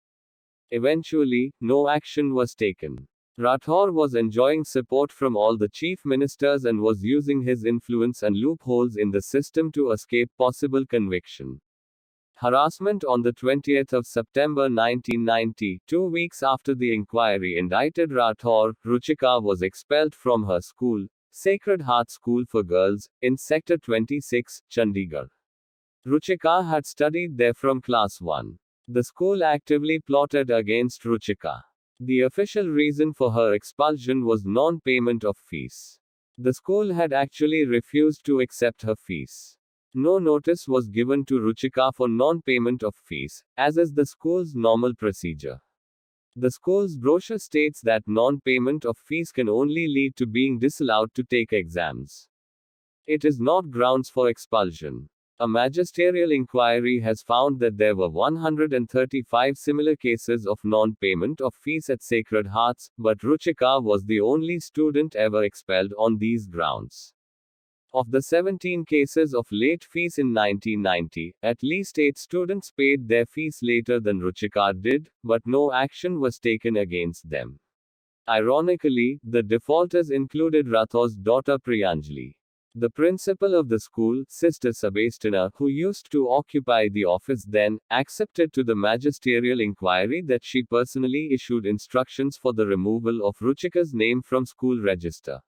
Eventually, no action was taken. Rathore was enjoying support from all the chief ministers and was using his influence and loopholes in the system to escape possible conviction. Harassment. On the 20th of September 1990, 2 weeks after the inquiry indicted Rathore, Ruchika was expelled from her school, Sacred Heart School for Girls, in Sector 26, Chandigarh. Ruchika had studied there from class 1. The school actively plotted against Ruchika. The official reason for her expulsion was non-payment of fees. The school had actually refused to accept her fees. No notice was given to Ruchika for non-payment of fees, as is the school's normal procedure. The school's brochure states that non-payment of fees can only lead to being disallowed to take exams. It is not grounds for expulsion. A magisterial inquiry has found that there were 135 similar cases of non-payment of fees at Sacred Hearts, but Ruchika was the only student ever expelled on these grounds. Of the 17 cases of late fees in 1990, at least 8 students paid their fees later than Ruchika did, but no action was taken against them. Ironically, the defaulters included Rathore's daughter Priyanjali. The principal of the school, Sister Sebastiana, who used to occupy the office then, accepted to the magisterial inquiry that she personally issued instructions for the removal of Ruchika's name from school register.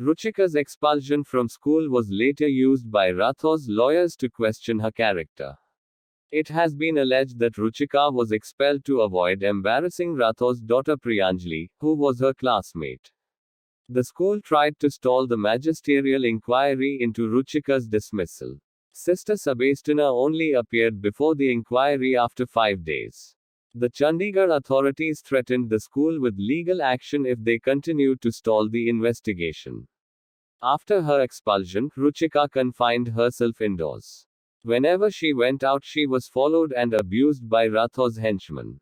Ruchika's expulsion from school was later used by Rathore's lawyers to question her character. It has been alleged that Ruchika was expelled to avoid embarrassing Rathore's daughter Priyanjali, who was her classmate. The school tried to stall the magisterial inquiry into Ruchika's dismissal. Sister Sebastiana only appeared before the inquiry after 5 days. The Chandigarh authorities threatened the school with legal action if they continued to stall the investigation. After her expulsion, Ruchika confined herself indoors. Whenever she went out, she was followed and abused by Rathore's henchmen.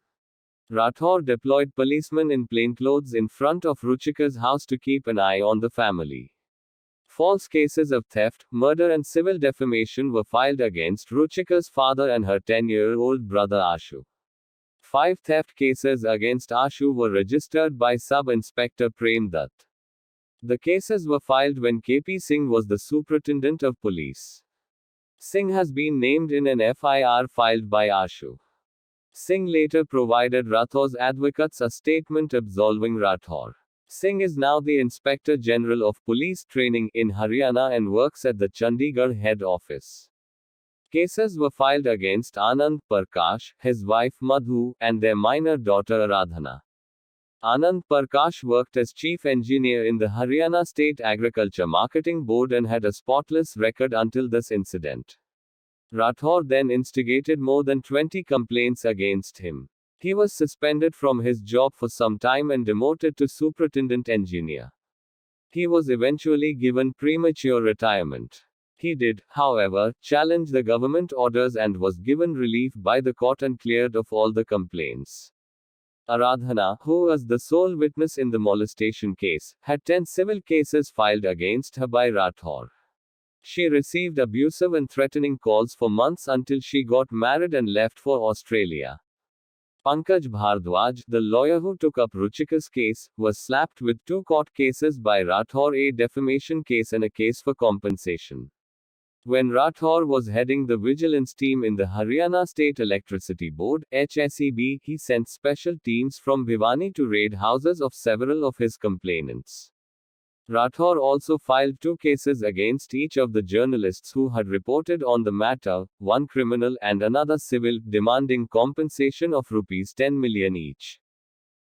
Rathore deployed policemen in plainclothes in front of Ruchika's house to keep an eye on the family. False cases of theft, murder, and civil defamation were filed against Ruchika's father and her 10-year-old brother Ashu. 5 theft cases against Ashu were registered by Sub-Inspector Prem Dutt. The cases were filed when KP Singh was the Superintendent of Police. Singh has been named in an FIR filed by Ashu. Singh later provided Rathore's advocates a statement absolving Rathore. Singh is now the Inspector General of Police Training in Haryana and works at the Chandigarh head office. Cases were filed against Anand Prakash, his wife Madhu, and their minor daughter Aradhana. Anand Prakash worked as chief engineer in the Haryana State Agriculture Marketing Board and had a spotless record until this incident. Rathore then instigated more than 20 complaints against him. He was suspended from his job for some time and demoted to superintendent engineer. He was eventually given premature retirement. He did, however, challenge the government orders and was given relief by the court and cleared of all the complaints. Aradhana, who was the sole witness in the molestation case, had 10 civil cases filed against her by Rathore. She received abusive and threatening calls for months until she got married and left for Australia. Pankaj Bhardwaj, the lawyer who took up Ruchika's case, was slapped with 2 court cases by Rathore, a defamation case and a case for compensation. When Rathore was heading the vigilance team in the Haryana State Electricity Board (HSEB), he sent special teams from Bhiwani to raid houses of several of his complainants. Rathore also filed 2 cases against each of the journalists who had reported on the matter, one criminal and another civil, demanding compensation of rupees 10 million each.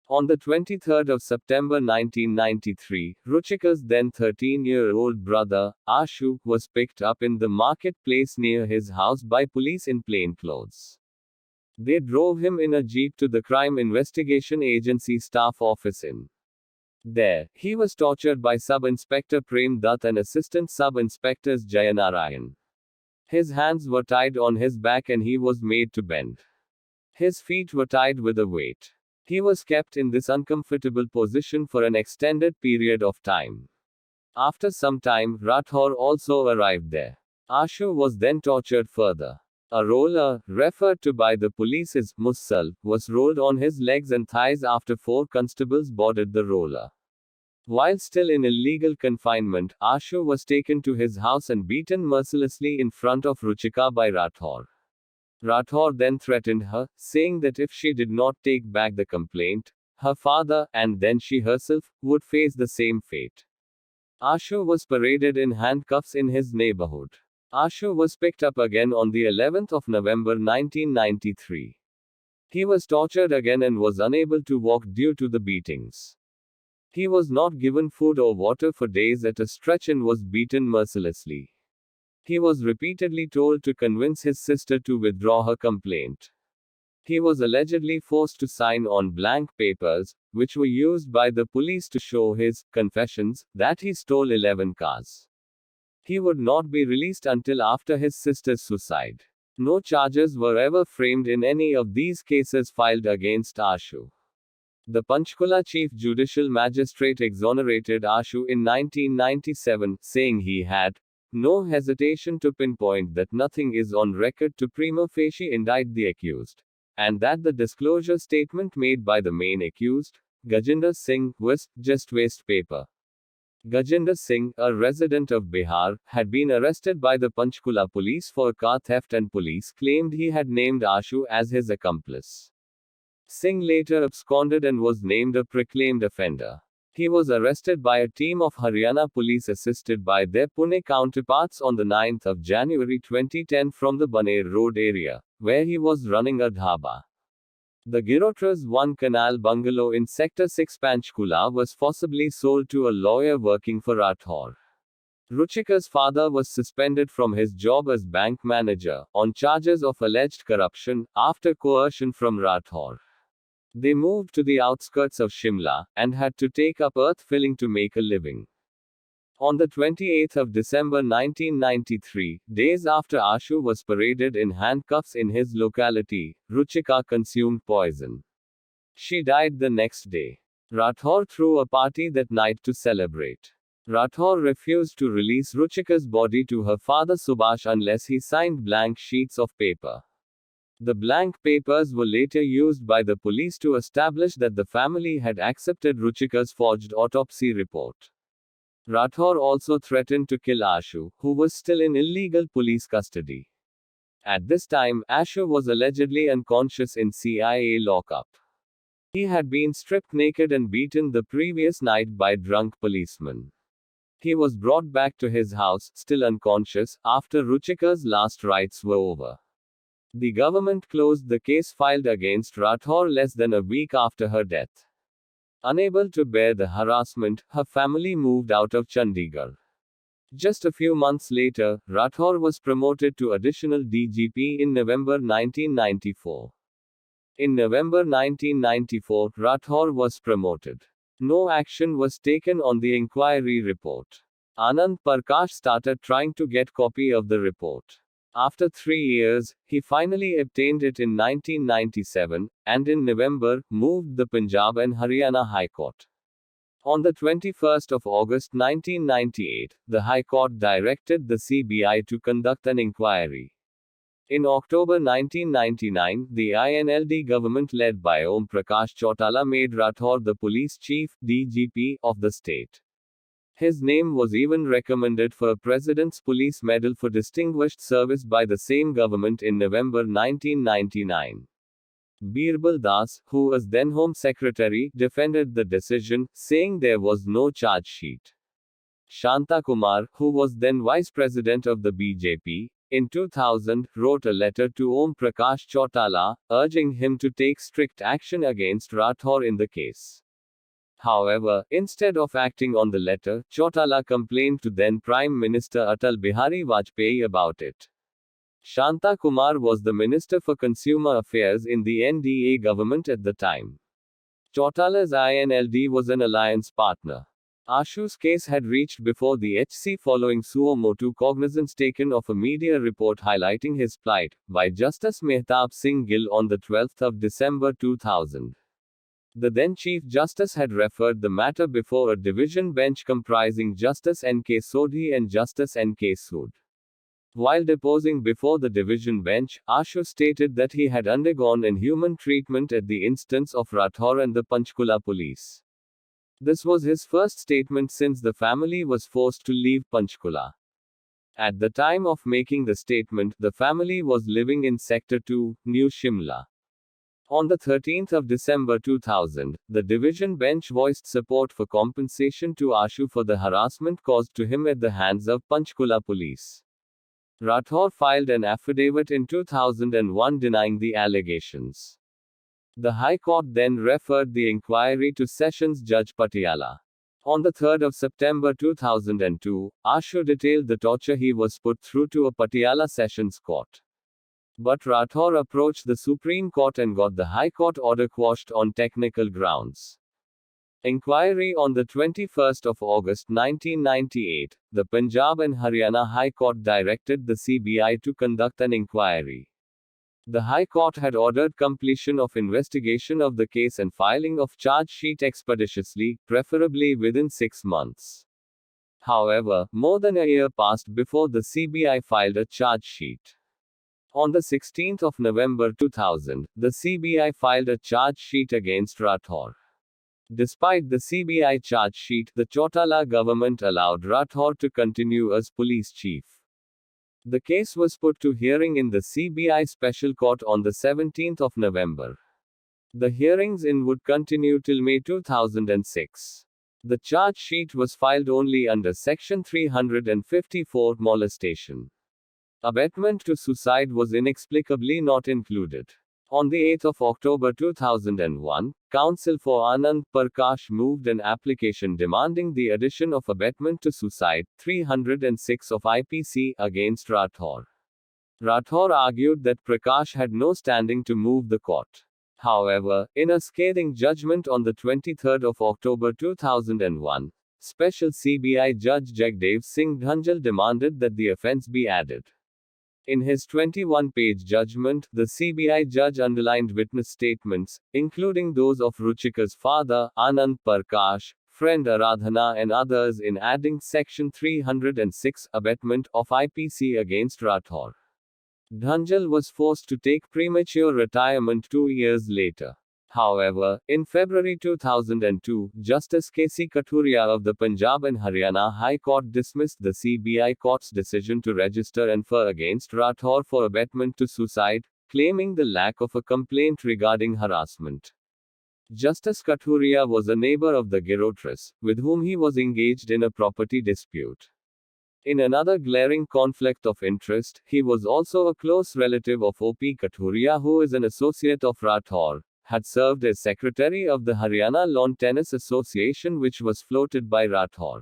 On the 23rd of September 1993, Ruchika's then 13-year-old brother, Ashu, was picked up in the marketplace near his house by police in plainclothes. They drove him in a jeep to the Crime Investigation Agency staff office in. There, he was tortured by Sub-Inspector Prem Dutt and Assistant Sub-Inspectors Jayanarayan. His hands were tied on his back and he was made to bend. His feet were tied with a weight. He was kept in this uncomfortable position for an extended period of time. After some time, Rathore also arrived there. Ashu was then tortured further. A roller, referred to by the police as mussal, was rolled on his legs and thighs after 4 constables boarded the roller. While still in illegal confinement, Ashu was taken to his house and beaten mercilessly in front of Ruchika by Rathore. Rathore then threatened her, saying that if she did not take back the complaint, her father, and then she herself, would face the same fate. Ashu was paraded in handcuffs in his neighborhood. Ashu was picked up again on the 11th of November 1993. He was tortured again and was unable to walk due to the beatings. He was not given food or water for days at a stretch and was beaten mercilessly. He was repeatedly told to convince his sister to withdraw her complaint. He was allegedly forced to sign on blank papers, which were used by the police to show his confessions that he stole 11 cars. He would not be released until after his sister's suicide. No charges were ever framed in any of these cases filed against Ashu. The Panchkula Chief Judicial Magistrate exonerated Ashu in 1997, saying he had no hesitation to pinpoint that nothing is on record to prima facie indict the accused, and that the disclosure statement made by the main accused, Gajinder Singh, was just waste paper. Gajinder Singh, a resident of Bihar, had been arrested by the Panchkula police for car theft and police claimed he had named Ashu as his accomplice. Singh later absconded and was named a proclaimed offender. He was arrested by a team of Haryana police assisted by their Pune counterparts on the 9th of January 2010 from the Baner Road area, where he was running a dhaba. The Girotra's one canal bungalow in Sector 6 Panchkula was forcibly sold to a lawyer working for Rathore. Ruchika's father was suspended from his job as bank manager, on charges of alleged corruption, after coercion from Rathore. They moved to the outskirts of Shimla, and had to take up earth filling to make a living. On the 28th of December 1993, days after Ashu was paraded in handcuffs in his locality, Ruchika consumed poison. She died the next day. Rathore threw a party that night to celebrate. Rathore refused to release Ruchika's body to her father Subhash unless he signed blank sheets of paper. The blank papers were later used by the police to establish that the family had accepted Ruchika's forged autopsy report. Rathore also threatened to kill Ashu, who was still in illegal police custody. At this time, Ashu was allegedly unconscious in CIA lockup. He had been stripped naked and beaten the previous night by drunk policemen. He was brought back to his house, still unconscious, after Ruchika's last rites were over. The government closed the case filed against Rathore less than a week after her death. Unable to bear the harassment, her family moved out of Chandigarh. Just a few months later, Rathore was promoted to additional DGP in November 1994. In November 1994, Rathore was promoted. No action was taken on the inquiry report. Anand Prakash started trying to get copy of the report. After 3 years, he finally obtained it in 1997, and in November, moved the Punjab and Haryana High Court. On the 21st of August 1998, the High Court directed the CBI to conduct an inquiry. In October 1999, the INLD government led by Om Prakash Chautala made Rathore the police chief, DGP, of the state. His name was even recommended for a President's Police Medal for Distinguished Service by the same government in November 1999. Birbal Das, who was then Home Secretary, defended the decision, saying there was no charge sheet. Shanta Kumar, who was then Vice President of the BJP, in 2000, wrote a letter to Om Prakash Chautala, urging him to take strict action against Rathore in the case. However, instead of acting on the letter, Chautala complained to then Prime Minister Atal Bihari Vajpayee about it. Shanta Kumar was the Minister for Consumer Affairs in the NDA government at the time. Chautala's INLD was an alliance partner. Ashu's case had reached before the HC following suo motu cognizance taken of a media report highlighting his plight, by Justice Mehtab Singh Gill on the 12th of December 2000. The then Chief Justice had referred the matter before a division bench comprising Justice N.K. Sodhi and Justice N.K. Sood. While deposing before the division bench, Ashu stated that he had undergone inhuman treatment at the instance of Rathore and the Panchkula police. This was his first statement since the family was forced to leave Panchkula. At the time of making the statement, the family was living in Sector 2, New Shimla. On the 13th of December 2000, the division bench voiced support for compensation to Ashu for the harassment caused to him at the hands of Panchkula police. Rathore filed an affidavit in 2001 denying the allegations. The High Court then referred the inquiry to Sessions Judge Patiala. On the 3rd of September 2002, Ashu detailed the torture he was put through to a Patiala Sessions Court. But Rathore approached the Supreme Court and got the High Court order quashed on technical grounds. Inquiry on the 21st of August 1998, the Punjab and Haryana High Court directed the CBI to conduct an inquiry. The High Court had ordered completion of investigation of the case and filing of charge sheet expeditiously, preferably within 6 months. However, more than a year passed before the CBI filed a charge sheet. On the 16th of November 2000, the CBI filed a charge sheet against Rathore. Despite the CBI charge sheet, the Chautala government allowed Rathore to continue as police chief. The case was put to hearing in the CBI Special Court on the 17th of November. The hearings would continue till May 2006. The charge sheet was filed only under Section 354, molestation. Abetment to suicide was inexplicably not included. On the 8th of October 2001, Counsel for Anand Prakash moved an application demanding the addition of abetment to suicide, 306 of IPC, against Rathore. Rathore argued that Prakash had no standing to move the court. However, in a scathing judgment on the 23rd of October 2001, Special CBI Judge Jagdev Singh Dhanjal demanded that the offence be added. In his 21-page judgment, the CBI judge underlined witness statements, including those of Ruchika's father, Anand Prakash, friend Aradhana and others, in adding Section 306, abetment, of IPC against Rathore. Dhanjal was forced to take premature retirement 2 years later. However, in February 2002, Justice K.C. Kathuria of the Punjab and Haryana High Court dismissed the CBI court's decision to register and FIR against Rathore for abetment to suicide, claiming the lack of a complaint regarding harassment. Justice Kathuria was a neighbor of the Girotres, with whom he was engaged in a property dispute. In another glaring conflict of interest, he was also a close relative of O.P. Kathuria, who is an associate of Rathore, had served as secretary of the Haryana Lawn Tennis Association, which was floated by Rathore.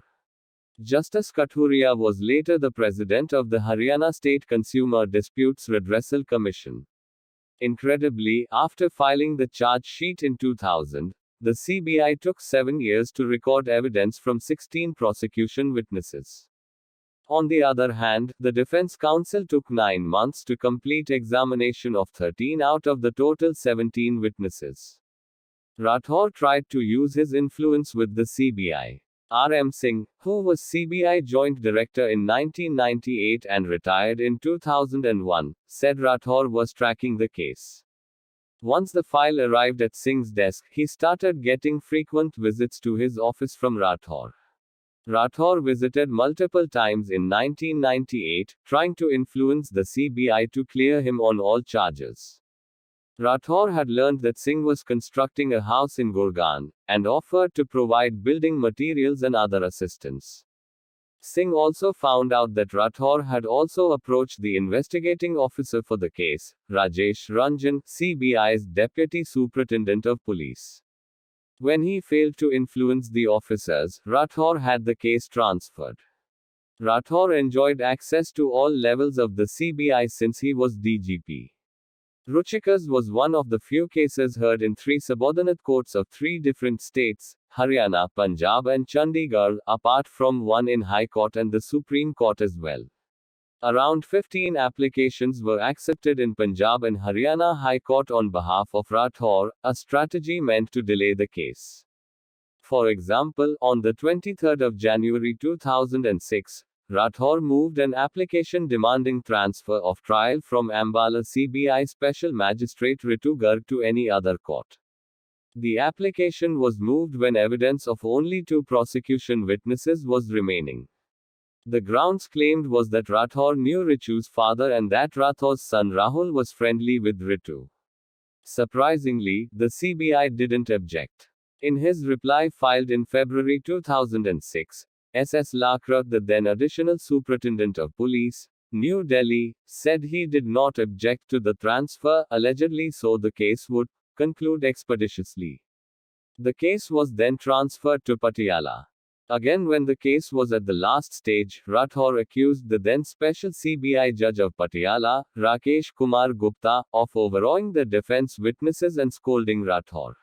Justice Kathuria was later the president of the Haryana State Consumer Disputes Redressal Commission. Incredibly, after filing the charge sheet in 2000, the CBI took 7 years to record evidence from 16 prosecution witnesses. On the other hand, the defense counsel took 9 months to complete examination of 13 out of the total 17 witnesses. Rathore tried to use his influence with the CBI. R.M. Singh, who was CBI Joint Director in 1998 and retired in 2001, said Rathore was tracking the case. Once the file arrived at Singh's desk, he started getting frequent visits to his office from Rathore. Rathore visited multiple times in 1998, trying to influence the CBI to clear him on all charges. Rathore had learned that Singh was constructing a house in Gurgaon, and offered to provide building materials and other assistance. Singh also found out that Rathore had also approached the investigating officer for the case, Rajesh Ranjan, CBI's deputy superintendent of police. When he failed to influence the officers, Rathore had the case transferred. Rathore enjoyed access to all levels of the CBI since he was DGP. Ruchikas was one of the few cases heard in 3 subordinate courts of 3 different states, Haryana, Punjab and Chandigarh, apart from one in High Court and the Supreme Court as well. Around 15 applications were accepted in Punjab and Haryana High Court on behalf of Rathore, a strategy meant to delay the case. For example, on the 23rd of January 2006, Rathore moved an application demanding transfer of trial from Ambala CBI Special Magistrate Ritu Garg to any other court. The application was moved when evidence of only 2 prosecution witnesses was remaining. The grounds claimed was that Rathore knew Ritu's father and that Rathore's son Rahul was friendly with Ritu. Surprisingly, the CBI didn't object. In his reply filed in February 2006, S.S. Lakra, the then additional superintendent of police, New Delhi, said he did not object to the transfer, allegedly so the case would conclude expeditiously. The case was then transferred to Patiala. Again, when the case was at the last stage, Rathore accused the then special CBI judge of Patiala, Rakesh Kumar Gupta, of overawing the defense witnesses and scolding Rathore.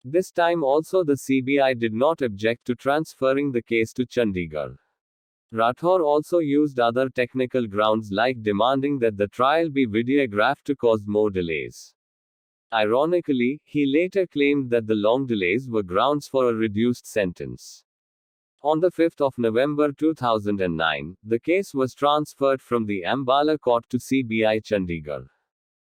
This time also the CBI did not object to transferring the case to Chandigarh. Rathore also used other technical grounds like demanding that the trial be videographed to cause more delays. Ironically, he later claimed that the long delays were grounds for a reduced sentence. On the 5th of November 2009, the case was transferred from the Ambala court to CBI Chandigarh.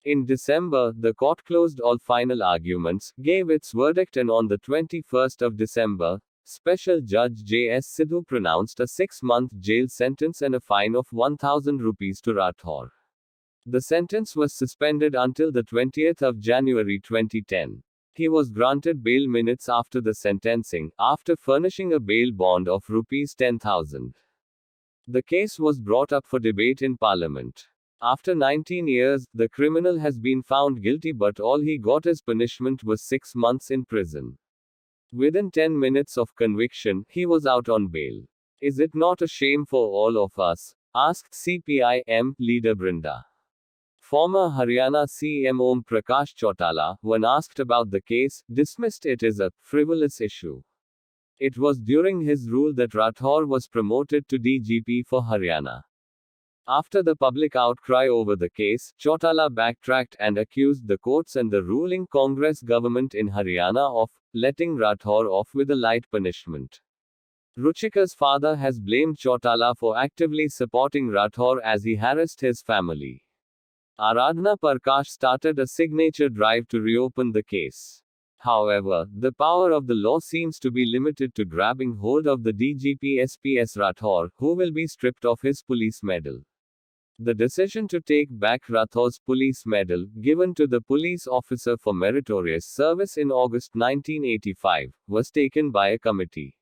In December, the court closed all final arguments, gave its verdict, and on the 21st of December, Special Judge J.S. Sidhu pronounced a 6-month jail sentence and a fine of 1,000 rupees to Rathore. The sentence was suspended until the 20th of January 2010. He was granted bail minutes after the sentencing, after furnishing a bail bond of rupees 10,000. The case was brought up for debate in Parliament. After 19 years, the criminal has been found guilty, but all he got as punishment was 6 months in prison. Within 10 minutes of conviction, he was out on bail. Is it not a shame for all of us? Asked CPI-M leader Brinda. Former Haryana CM Om Prakash Chautala, when asked about the case, dismissed it as a frivolous issue. It was during his rule that Rathore was promoted to DGP for Haryana. After the public outcry over the case, Chautala backtracked and accused the courts and the ruling Congress government in Haryana of letting Rathore off with a light punishment. Ruchika's father has blamed Chautala for actively supporting Rathore as he harassed his family. Aradhana Prakash started a signature drive to reopen the case. However, the power of the law seems to be limited to grabbing hold of the DGP SPS Rathore, who will be stripped of his police medal. The decision to take back Rathore's police medal, given to the police officer for meritorious service in August 1985, was taken by a committee.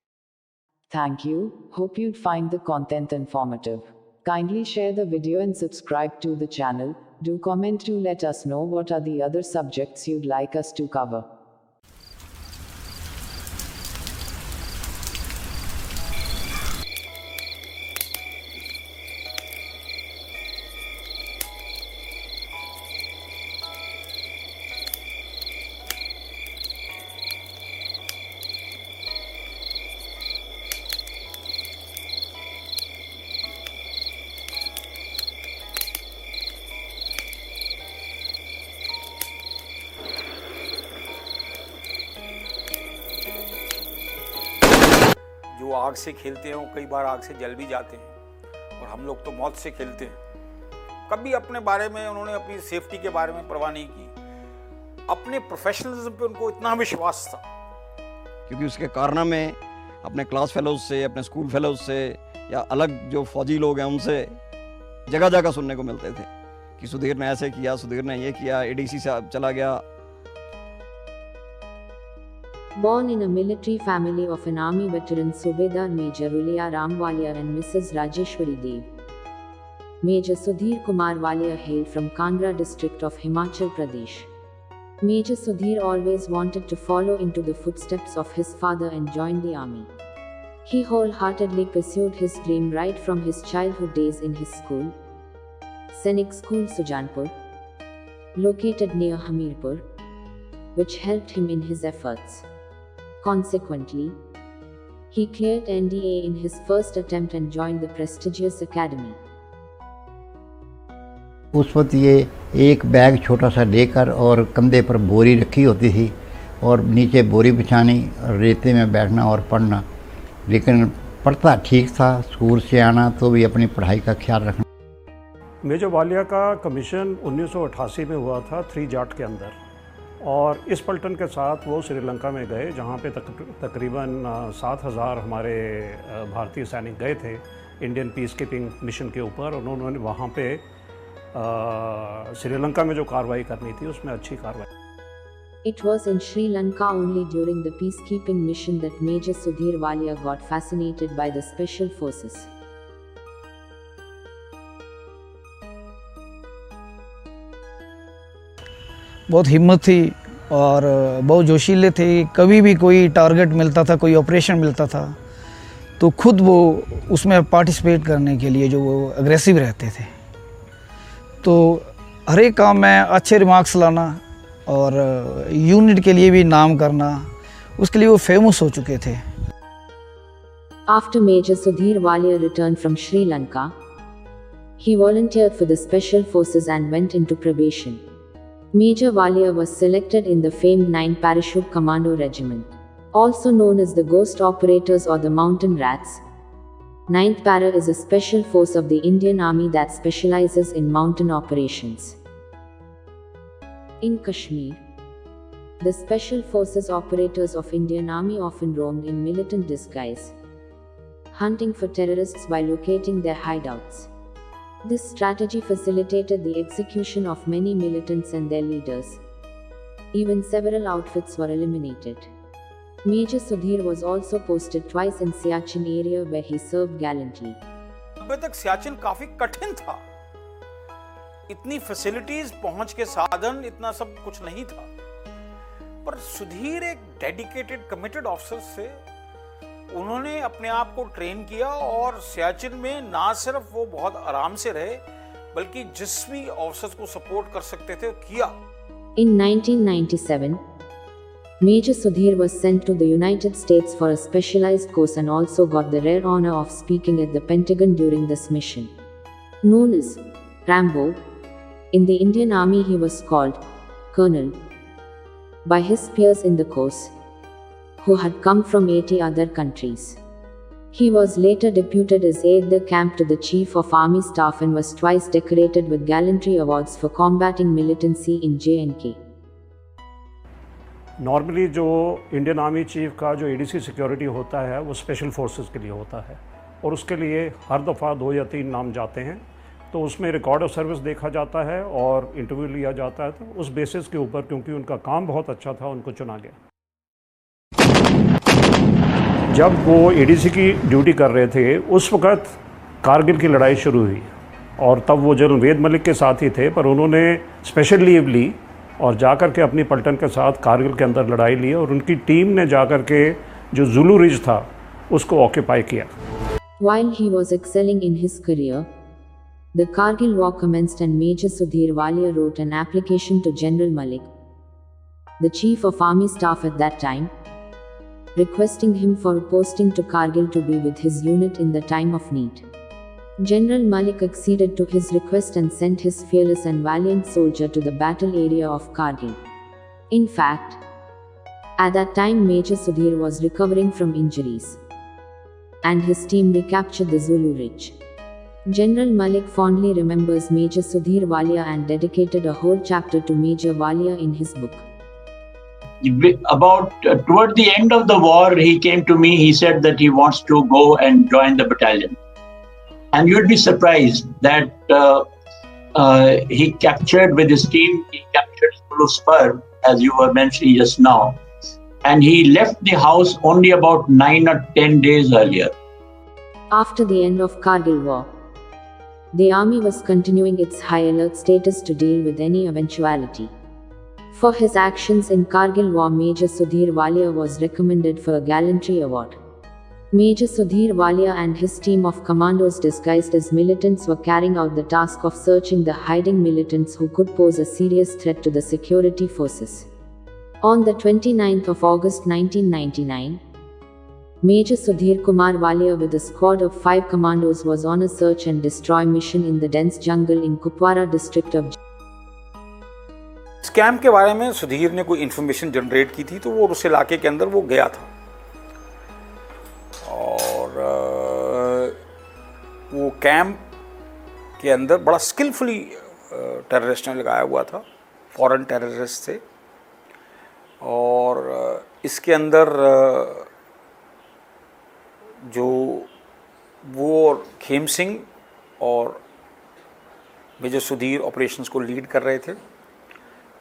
Thank you. Hope you'd find the content informative. Kindly share the video and subscribe to the channel. Do comment to let us know what are the other subjects you'd like us to cover.
जो आग से खेलते हैं वो कई बार आग से जल भी जाते हैं और हम लोग तो मौत से खेलते हैं। कभी अपने बारे में उन्होंने अपनी सेफ्टी के बारे में परवाह नहीं की। अपने प्रोफेशनलिज्म पे उनको इतना विश्वास था
क्योंकि उसके कारनामे
अपने क्लास फेलोज से, अपने स्कूल फेलोज से या अलग जो फौजी लोग हैं उनसे जगह जगह सुनने को मिलते थे कि सुधीर ने ऐसे किया, सुधीर ने ये किया, एडीसी से चला गया।
Born in a military family of an army veteran Subedar Major Uliya Ram Walia and Mrs. Rajeshwari Dev, Major Sudhir Kumar Walia hailed from Kangra district of Himachal Pradesh. Major Sudhir always wanted to follow into the footsteps of his father and join the army. He wholeheartedly pursued his dream right from his childhood days in his school, Sainik School Sujanpur, located near Hamirpur, which helped him in his efforts. Consequently, he cleared NDA in his first attempt and joined the prestigious academy.
उस वक्त ये एक bag छोटा सा लेकर और कंधे पर बोरी रखी होती थी और नीचे बोरी बिछानी, रेते में बैठना और पढ़ना, लेकिन पढ़ता ठीक था। स्कूल से आना तो भी अपनी पढ़ाई का ख्याल रखना।
मेजर वालिया का कमीशन 1988 में हुआ था 3 जाट के अंदर, और इस पलटन के साथ वो श्रीलंका में गए जहाँ पे तकरीबन 7,000 हमारे भारतीय सैनिक गए थे इंडियन पीस कीपिंग मिशन के ऊपर। उन्होंने वहाँ पे श्रीलंका में जो कार्रवाई करनी थी उसमें अच्छी कार्रवाई।
It was in Sri Lanka only during the peacekeeping mission that Major Sudhir Walia got fascinated by the special forces.
बहुत हिम्मत थी और बहुत जोशीले थे। कभी भी कोई टारगेट मिलता था, कोई ऑपरेशन मिलता था तो खुद वो उसमें पार्टिसिपेट करने के लिए जो वो अग्रेसिव रहते थे। तो हर एक काम में अच्छे रिमार्क्स लाना और यूनिट के लिए भी नाम करना, उसके लिए वो फेमस हो चुके थे।
After Major Sudhir Walia returned from Sri Lanka, he volunteered for the special forces and went into probation. Major Walia was selected in the famed 9th Parachute Commando Regiment, also known as the Ghost Operators or the Mountain Rats. 9th Para is a special force of the Indian Army that specializes in mountain operations. In Kashmir, the Special Forces operators of Indian Army often roamed in militant disguise, hunting for terrorists by locating their hideouts. This strategy facilitated the execution of many militants and their leaders. Even several outfits were eliminated. Major Sudhir was also posted twice in Siachen area where he served gallantly.
अभी तक सियाचिन काफी कठिन था, इतनी facilities, पहुंच के साधन, इतना सब कुछ नहीं था, पर सुधीर एक डेडिकेटेड कमिटेड ऑफिसर से उन्होंने अपने आप को ट्रेन किया और सियाचिन में ना सिर्फ वो बहुत आराम से रहे बल्कि जिस भी ऑफिसर्स को सपोर्ट कर सकते थे किया।
In 1997, Major Sudhir was sent to the United States for a specialized course and also got the rare honor of speaking at the Pentagon during this mission. Known as Rambo, in the Indian Army he was called Colonel by his peers in the course, who had come from 80 other countries. He was later deputed as aide-de-camp to the Chief of Army Staff and was twice decorated with gallantry awards for combating militancy in J&K.
Normally जो Indian army chief का जो ADC security होता है वो special forces के लिए होता है और उसके लिए हर दफ़ा 2 या 3 नाम जाते हैं, तो उसमें रिकॉर्ड ऑफ सर्विस देखा जाता है और इंटरव्यू लिया जाता है। तो उस बेसिस के ऊपर क्योंकि उनका काम बहुत अच्छा था उनको चुना गया। जब वो एडीसी की ड्यूटी कर रहे थे उस वक़्त कारगिल की लड़ाई शुरू हुई और तब वो जनरल वेद मलिक के साथ ही थे, पर उन्होंने स्पेशल लीव ली और जाकर के अपनी पलटन के साथ कारगिल के अंदर लड़ाई ली और उनकी टीम ने जाकर के जो जुलू रिज था उसको ऑक्यूपाई किया।
While he was excelling in his career, the Kargil war commenced and Major Sudhir Walia wrote an application to General Malik, the Chief of Army Staff at that time, requesting him for posting to Kargil to be with his unit in the time of need. General Malik acceded to his request and sent his fearless and valiant soldier to the battle area of Kargil. In fact, at that time Major Sudhir was recovering from injuries, and his team recaptured the Zulu Ridge. General Malik fondly remembers Major Sudhir Walia and dedicated a whole chapter to Major Walia in his book.
about toward the end of the war, he came to me. He said that he wants to go and join the battalion. And you'd be surprised that he captured with his team, he captured Spur, as you were mentioning just now. And he left the house only about 9 or 10 days earlier.
After the end of Kargil War, the army was continuing its high alert status to deal with any eventuality. For his actions in Kargil War, Major Sudhir Walia was recommended for a gallantry award. Major Sudhir Walia and his team of commandos disguised as militants were carrying out the task of searching the hiding militants who could pose a serious threat to the security forces. On the 29th of August 1999, Major Sudhir Kumar Walia with a squad of 5 commandos was on a search and destroy mission in the dense jungle in Kupwara district of
scam के बारे में सुधीर ने कोई information generate की थी, तो वो उस इलाके के अंदर वो गया था और वो कैंप के अंदर बड़ा स्किलफुली टेररिस्ट ने लगाया हुआ था, फॉरेन टेररिस्ट थे। और इसके अंदर जो वो खेम सिंह और मेजर सुधीर ऑपरेशंस को लीड कर रहे थे,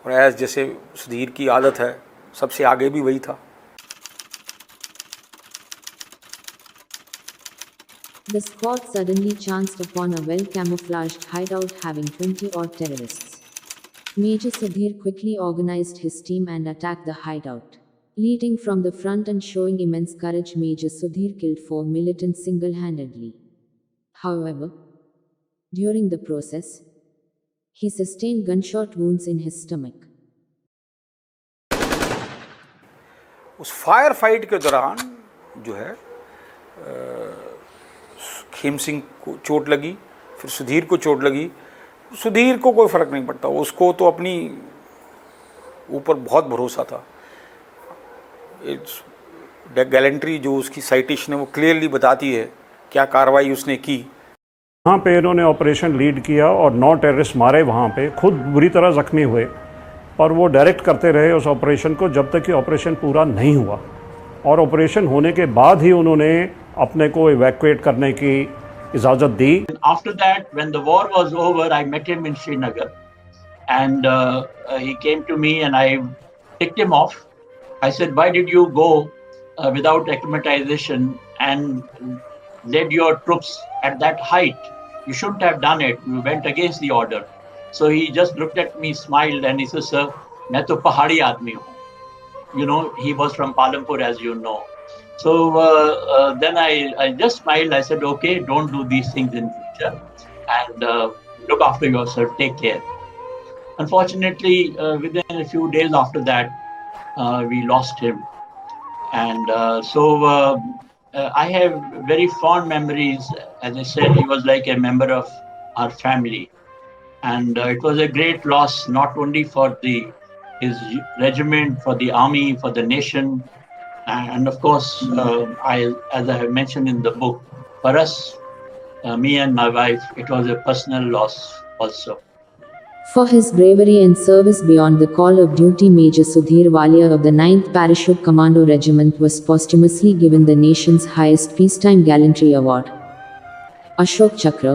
और ऐस जैसे सुधीर की आदत है सबसे आगे भी वही था।
The squad suddenly chanced upon a well-camouflaged hideout having 20 odd terrorists. Major Sudhir quickly organized his team and attacked the hideout. Leading from the front and showing immense courage, Major Sudhir killed 4 militants single-handedly. However, during the process, he sustained gunshot wounds in his stomach.
उस fire fight के दौरान जो है खेम सिंह को चोट लगी, फिर सुधीर को चोट लगी। सुधीर को कोई फ़र्क नहीं पड़ता, उसको तो अपनी ऊपर बहुत भरोसा था। गैलेंट्री जो उसकी साइटेशन है वो क्लियरली बताती है क्या कार्रवाई उसने की।
वहाँ पे इन्होंने ऑपरेशन लीड किया और 9 टेररिस्ट मारे वहाँ पे, खुद बुरी तरह ज़ख्मी हुए, और वो डायरेक्ट करते रहे उस ऑपरेशन को जब तक कि ऑपरेशन पूरा नहीं हुआ। और ऑपरेशन होने के बाद ही उन्होंने अपने को इवैक्यूएट करने की इजाज़त दी।
After that, when the war was over, I met him in Srinagar, and he came to me and I ticked him off. I said, "Why did you go without acclimatization and led your troops at that height? You shouldn't have done it. You went against the order." So he just looked at me, smiled, and he said, "Sir, मैं तो पहाड़ी आदमी हूँ." You know, he was from Palampur, as you know. So then I just smiled. I said, "Okay, don't do these things in future, and look after yourself. Take care." Unfortunately, within a few days after that, we lost him, and I have very fond memories. As I said, he was like a member of our family, and it was a great loss, not only for his regiment, for the army, for the nation, and of course, as I have mentioned in the book, for us, me and my wife, it was a personal loss also.
For his bravery and service beyond the call of duty, Major Sudhir Walia of the 9th Parachute Commando Regiment was posthumously given the nation's highest peacetime gallantry award, Ashok Chakra,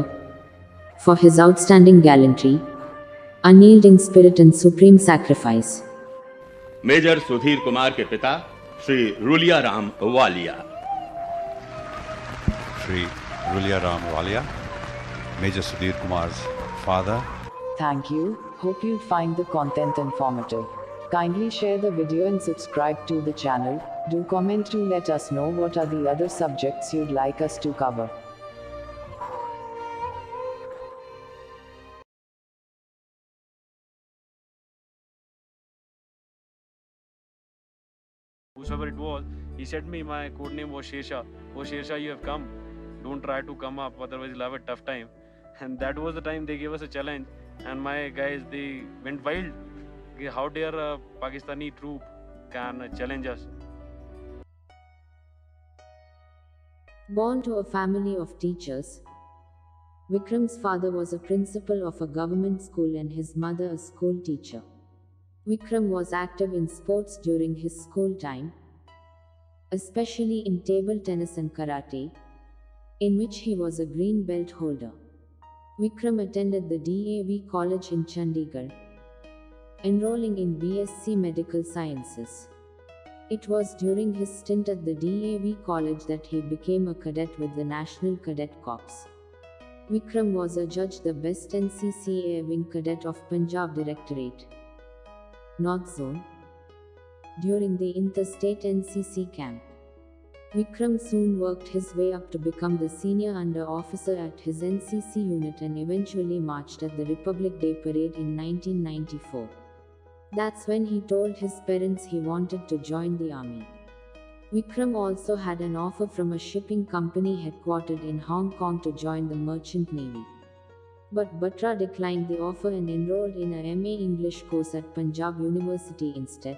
for his outstanding gallantry, unyielding spirit and supreme sacrifice.
Major Sudhir Kumar के पिता Shri रुलिया Ram Walia.
Shri Rulia Ram Walia, Major Sudhir Kumar's father.
Thank you. Hope you find the content informative. Kindly share the video and subscribe to the channel. Do comment to let us know what are the other subjects you'd like us to cover.
Whoever it was, he said me my code name was Shersha. Oh Shersha, you have come. Don't try to come up, otherwise you'll have a tough time. And that was the time they gave us a challenge. And my guys, they went wild. How dare a Pakistani troop can challenge us?
Born to a family of teachers, Vikram's father was a principal of a government school and his mother a school teacher. Vikram was active in sports during his school time, especially in table tennis and karate, in which he was a green belt holder. Vikram attended the DAV College in Chandigarh, enrolling in BSc Medical Sciences. It was during his stint at the DAV College that he became a cadet with the National Cadet Corps. Vikram was adjudged the best NCCA Wing Cadet of Punjab Directorate, North Zone, during the interstate NCC camp. Vikram soon worked his way up to become the senior under officer at his NCC unit and eventually marched at the Republic Day Parade in 1994. That's when he told his parents he wanted to join the army. Vikram also had an offer from a shipping company headquartered in Hong Kong to join the Merchant Navy. But Batra declined the offer and enrolled in a MA English course at Punjab University instead,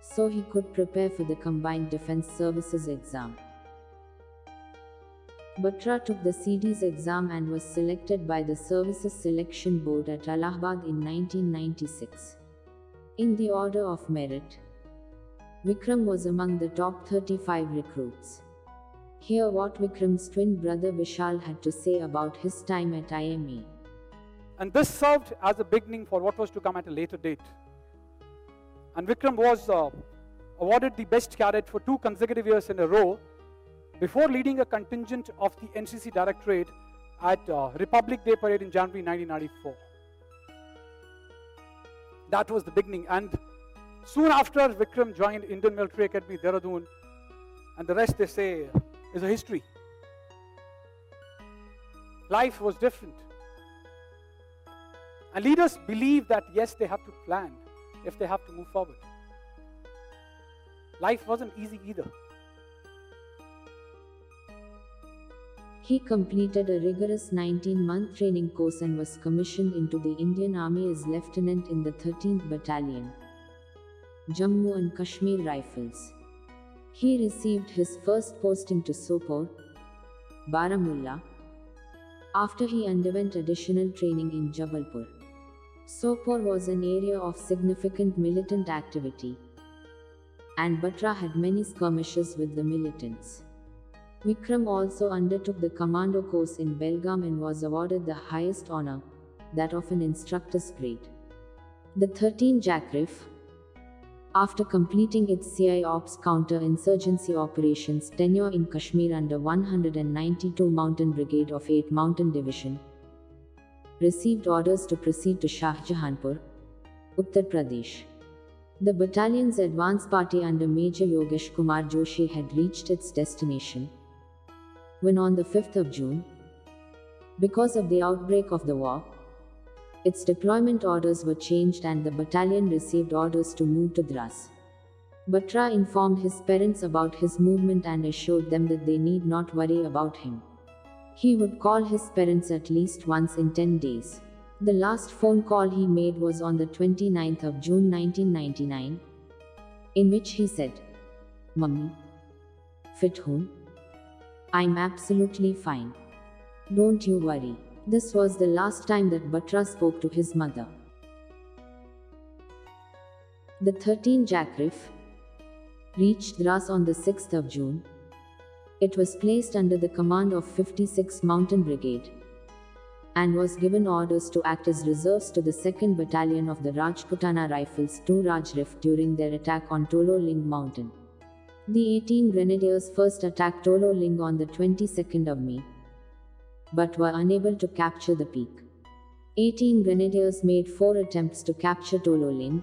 so he could prepare for the Combined Defence Services exam. Batra took the CD's exam and was selected by the Services Selection Board at Allahabad in 1996. In the order of merit, Vikram was among the top 35 recruits. Hear what Vikram's twin brother Vishal had to say about his time at IME.
And this served as a beginning for what was to come at a later date. And Vikram was awarded the best cadet for 2 consecutive years in a row before leading a contingent of the NCC Directorate at Republic Day Parade in January 1994. That was the beginning, and soon after Vikram joined Indian Military Academy, Dehradun, and the rest, they say, is a history. Life was different. And leaders believe that yes, they have to plan if they have to move forward. Life wasn't easy either.
He completed a rigorous 19-month training course and was commissioned into the Indian Army as lieutenant in the 13th Battalion, Jammu and Kashmir Rifles. He received his first posting to Sopore, Baramulla, after he underwent additional training in Jabalpur. Sopore was an area of significant militant activity, and Batra had many skirmishes with the militants. Vikram also undertook the commando course in Belgaum and was awarded the highest honor, that of an instructor's grade. The 13th Jackrif, after completing its CI Ops counter-insurgency operations tenure in Kashmir under 192 Mountain Brigade of 8th Mountain Division, received orders to proceed to Shahjahanpur, Uttar Pradesh. The battalion's advance party under Major Yogesh Kumar Joshi had reached its destination, when on the 5th of June, because of the outbreak of the war, its deployment orders were changed and the battalion received orders to move to Dras. Batra informed his parents about his movement and assured them that they need not worry about him. He would call his parents at least once in 10 days. The last phone call he made was on the 29th of June 1999, in which he said, "Mummy, fit hoon? I'm absolutely fine. Don't you worry." This was the last time that Batra spoke to his mother. The 13th Jackrif reached Dras on the 6th of June. It was placed under the command of 56th Mountain Brigade and was given orders to act as reserves to the 2nd Battalion of the Rajputana Rifles 2 Rajrif during their attack on Tolo Ling Mountain. The 18 Grenadiers first attacked Tolo Ling on the 22nd of May, but were unable to capture the peak. 18 Grenadiers made 4 attempts to capture Tolo Ling,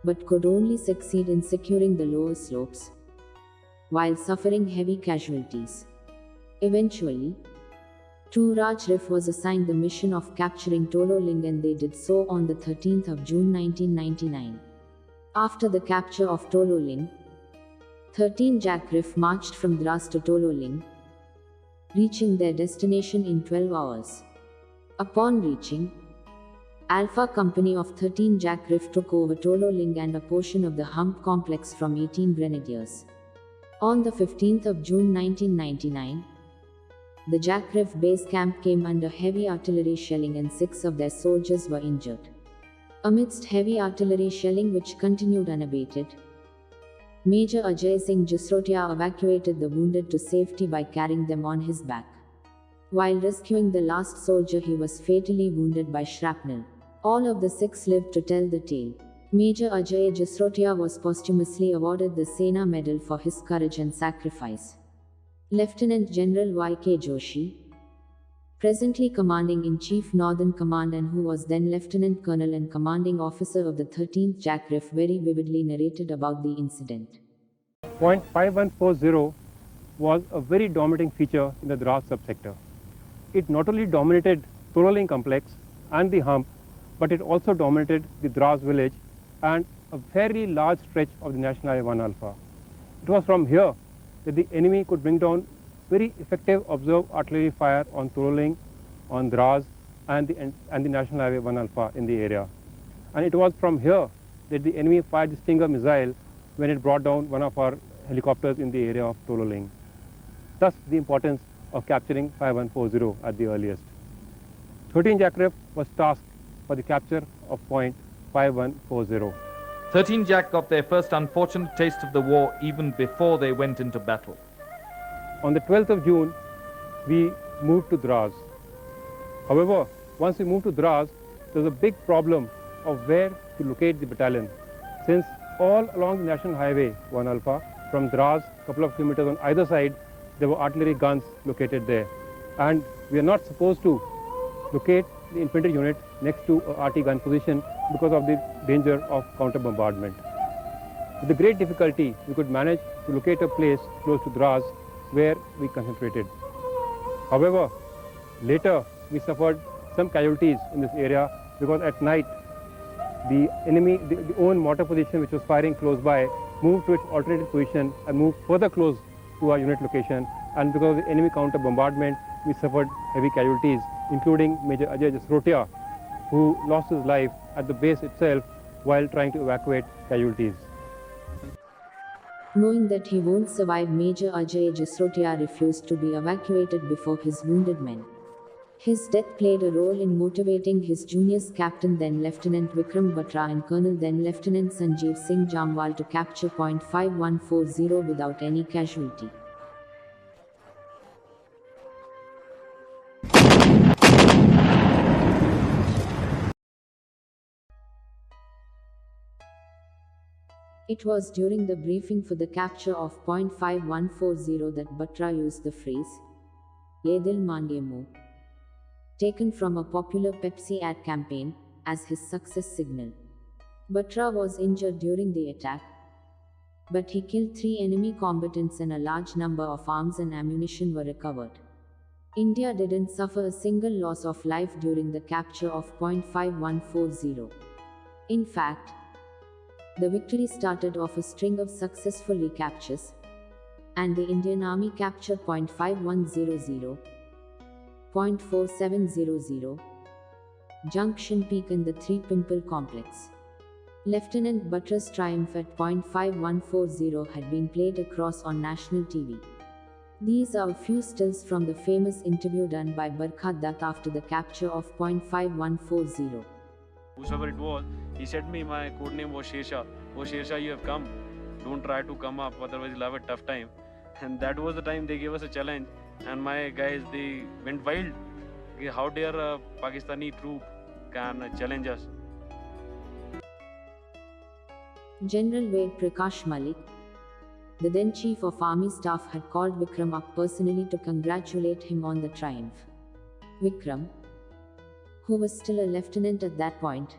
but could only succeed in securing the lower slopes, while suffering heavy casualties. Eventually, 2 Rajrif was assigned the mission of capturing Tolo Ling and they did so on the 13th of June 1999. After the capture of Tolo Ling, 13 Jackrif marched from Dras to Tolo Ling, reaching their destination in 12 hours. Upon reaching, Alpha Company of 13 Jackrif took over Tolo Ling and a portion of the Hump complex from 18 Grenadiers. On the 15th of June 1999, the Jackrif base camp came under heavy artillery shelling and 6 of their soldiers were injured. Amidst heavy artillery shelling which continued unabated, Major Ajay Singh Jasrotia evacuated the wounded to safety by carrying them on his back. While rescuing the last soldier, he was fatally wounded by shrapnel. All of the 6 lived to tell the tale. Major Ajay Jasrotia was posthumously awarded the Sena Medal for his courage and sacrifice. Lieutenant General Y.K. Joshi, presently Commanding-in-Chief Northern Command and who was then Lieutenant Colonel and Commanding Officer of the 13th Jackrif, very vividly narrated about the incident.
Point 5140 was a very dominating feature in the Dras subsector. It not only dominated Tololing complex and the hump, but it also dominated the Dras village and a very large stretch of the National Highway 1 Alpha. It was from here that the enemy could bring down very effective observed artillery fire on Tololing, on Dras and the National Highway 1 Alpha in the area. And it was from here that the enemy fired the Stinger missile when it brought down one of our helicopters in the area of Tololing. Thus the importance of capturing 5140 at the earliest. 13 Jackrif was tasked for the capture of point 5140.
13 Jack got their first unfortunate taste of the war even before they went into battle.
On the 12th of June, we moved to Dras. However, once we moved to Dras, there was a big problem of where to locate the battalion, since all along the National Highway 1 Alpha, from Dras, a couple of kilometers on either side, there were artillery guns located there. And we are not supposed to locate the infantry unit next to a RT gun position because of the danger of counter bombardment. With the great difficulty, we could manage to locate a place close to Dras where we concentrated. However, later we suffered some casualties in this area because at night the enemy, the own mortar position which was firing close by, moved to its alternative position and moved further close to our unit location, and because of the enemy counter bombardment we suffered heavy casualties, including Major Ajay Jasrotia, who lost his life at the base itself while trying to evacuate casualties.
Knowing that he won't survive, Major Ajay Jasrotia refused to be evacuated before his wounded men. His death played a role in motivating his juniors, Captain then Lieutenant Vikram Batra and Colonel then Lieutenant Sanjeev Singh Jamwal, to capture point 5140 without any casualty. It was during the briefing for the capture of point 5140 that Batra used the phrase, "Ye dil mange mo," taken from a popular Pepsi ad campaign, as his success signal. Batra was injured during the attack, but he killed 3 enemy combatants and a large number of arms and ammunition were recovered. India didn't suffer a single loss of life during the capture of point 5140. In fact, the victory started off a string of successful recaptures, and the Indian Army captured point 5100, point 4700, Junction Peak and the 3 Pimple complex. Lieutenant Batra's triumph at point 5140 had been played across on national TV. These are a few stills from the famous interview done by Barkha Dutt after the capture of point 5140.
Whosoever it was, he said me, my code name was Shersha. Oh Shersha, you have come. Don't try to come up, otherwise you'll have a tough time. And that was the time they gave us a challenge. And my guys, they went wild. How dare a Pakistani troop can challenge us?
General Ved Prakash Malik, the then Chief of Army Staff, had called Vikram up personally to congratulate him on the triumph. Vikram, who was still a lieutenant at that point,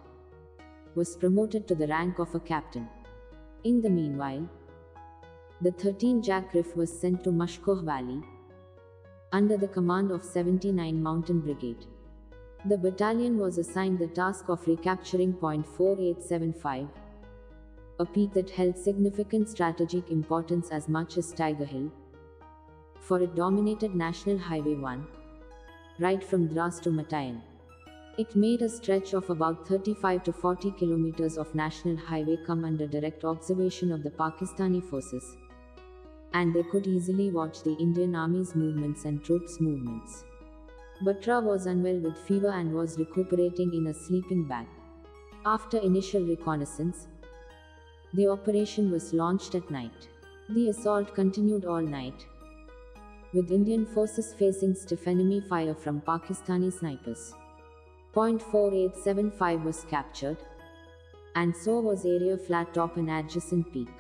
was promoted to the rank of a captain. In the meanwhile, the 13 Jackrif was sent to Mashkoh Valley under the command of 79 Mountain Brigade. The battalion was assigned the task of recapturing point 4875, a peak that held significant strategic importance as much as Tiger Hill, for it dominated National Highway 1, right from Dras to Matayan. It made a stretch of about 35 to 40 kilometers of national highway come under direct observation of the Pakistani forces, and they could easily watch the Indian Army's movements and troops' movements. Batra was unwell with fever and was recuperating in a sleeping bag. After initial reconnaissance, the operation was launched at night. The assault continued all night, with Indian forces facing stiff enemy fire from Pakistani snipers. Point 4875 was captured, and so was area Flat Top and adjacent peak.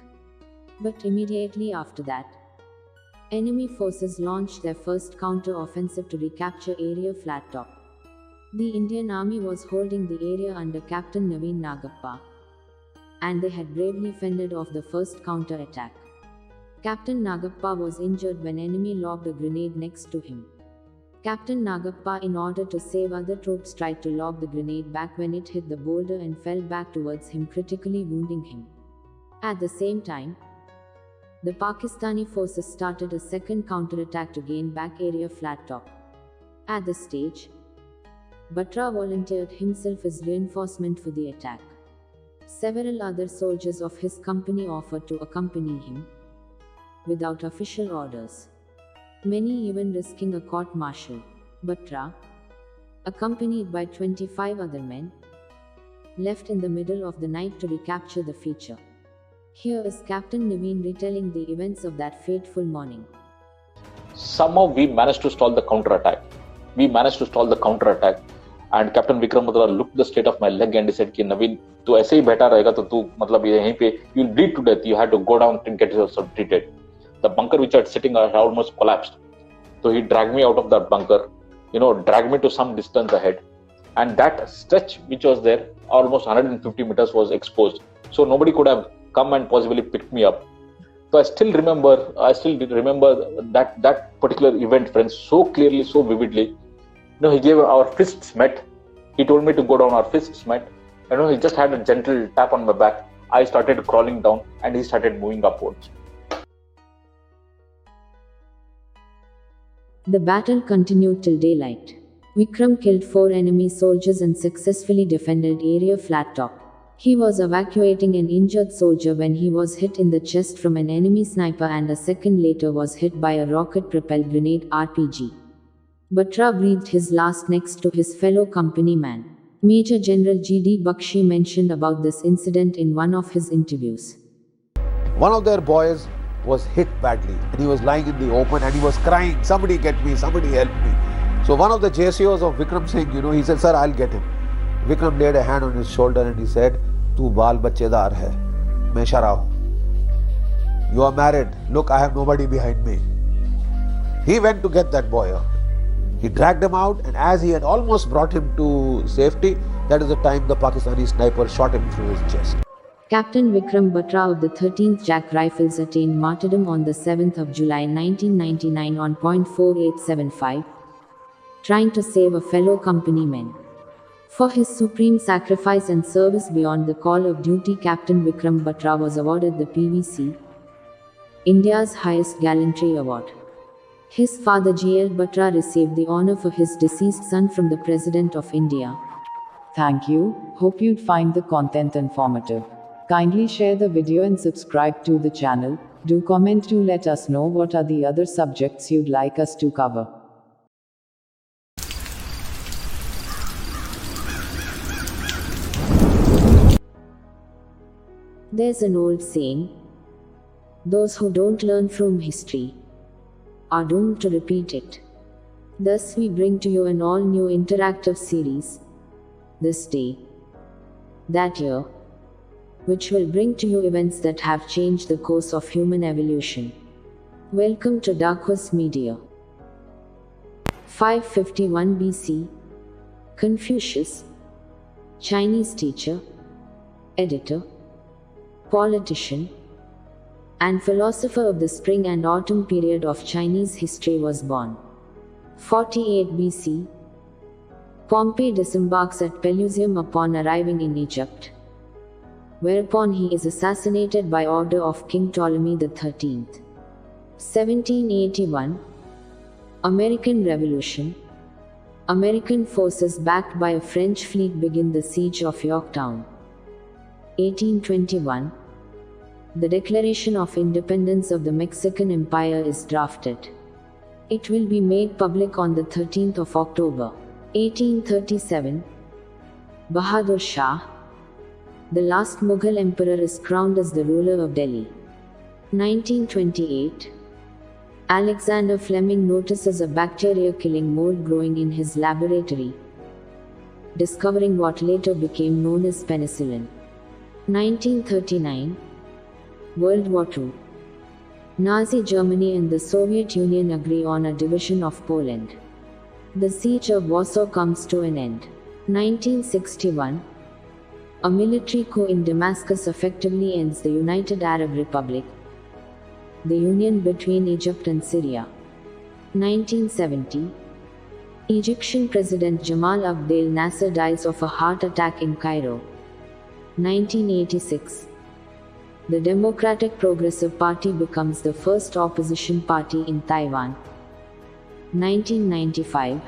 But immediately after that, enemy forces launched their first counter-offensive to recapture area Flat Top. The Indian army was holding the area under Captain Naveen Nagappa, and they had bravely fended off the first counter-attack. Captain Nagappa was injured when enemy lobbed a grenade next to him. Captain Nagappa, in order to save other troops, tried to lob the grenade back when it hit the boulder and fell back towards him, critically wounding him. At the same time, the Pakistani forces started a second counterattack to gain back area Flat Top. At this stage, Batra volunteered himself as reinforcement for the attack. Several other soldiers of his company offered to accompany him, without official orders, many even risking a court-martial. Batra, accompanied by 25 other men, left in the middle of the night to recapture the feature. Here is Captain Naveen retelling the events of that fateful morning.
Somehow we managed to stall the counterattack. And Captain Vikram Batra looked the state of my leg and he said, "Ki Naveen, tu aise hi baitha rahega to tu matlab yahin pe you'll bleed to death. You had to go down and get yourself treated." The bunker which I was sitting at almost collapsed. So he dragged me out of that bunker, dragged me to some distance ahead. And that stretch which was there, almost 150 meters, was exposed. So nobody could have come and possibly picked me up. So I still remember that particular event, friends, so clearly, so vividly. He gave our fists met. He told me to go down, our fists met. He just had a gentle tap on my back. I started crawling down and he started moving upwards.
The battle continued till daylight. Vikram killed 4 enemy soldiers and successfully defended area Flat Top. He was evacuating an injured soldier when he was hit in the chest from an enemy sniper and a second later was hit by a rocket-propelled grenade RPG. Batra breathed his last next to his fellow company man. Major General G.D. Bakshi mentioned about this incident in one of his interviews.
One of their boys was hit badly and he was lying in the open and he was crying, "Somebody get me, somebody help me." So one of the JCOs of Vikram Singh, he said, "Sir, I'll get him." Vikram laid a hand on his shoulder and he said, "Tu baal bachedar hai, main shara hu. You are married, look, I have nobody behind me." He went to get that boy out. He dragged him out, and as he had almost brought him to safety, that is the time the Pakistani sniper shot him through his chest.
Captain Vikram Batra of the 13th Jack Rifles attained martyrdom on the 7th of July 1999 on point 4875, trying to save a fellow companyman. For his supreme sacrifice and service beyond the call of duty, Captain Vikram Batra was awarded the PVC, India's highest gallantry award. His father G.L. Batra received the honor for his deceased son from the President of India.
Thank you. Hope you'd find the content informative. Kindly share the video and subscribe to the channel. Do comment to let us know what are the other subjects you'd like us to cover.
There's an old saying, those who don't learn from history are doomed to repeat it. Thus we bring to you an all-new interactive series, This Day, That Year, which will bring to you events that have changed the course of human evolution. Welcome to Darkwas Media. 551 BC, Confucius, Chinese teacher, editor, politician, and philosopher of the spring and autumn period of Chinese history was born. 48 BC, Pompey disembarks at Pelusium upon arriving in Egypt, whereupon he is assassinated by order of King Ptolemy XIII. 1781, American Revolution. American forces backed by a French fleet begin the siege of Yorktown. 1821, the Declaration of Independence of the Mexican Empire is drafted. It will be made public on the 13th of October. 1837, Bahadur Shah, The last Mughal emperor is crowned as the ruler of Delhi. 1928. Alexander Fleming notices a bacteria-killing mold growing in his laboratory, discovering what later became known as penicillin. 1939. World War II. Nazi Germany and the Soviet Union agree on a division of Poland. The siege of Warsaw comes to an end. 1961. A military coup in Damascus effectively ends the United Arab Republic, the union between Egypt and Syria. 1970. Egyptian President Jamal Abdel Nasser dies of a heart attack in Cairo. 1986. The Democratic Progressive Party becomes the first opposition party in Taiwan. 1995.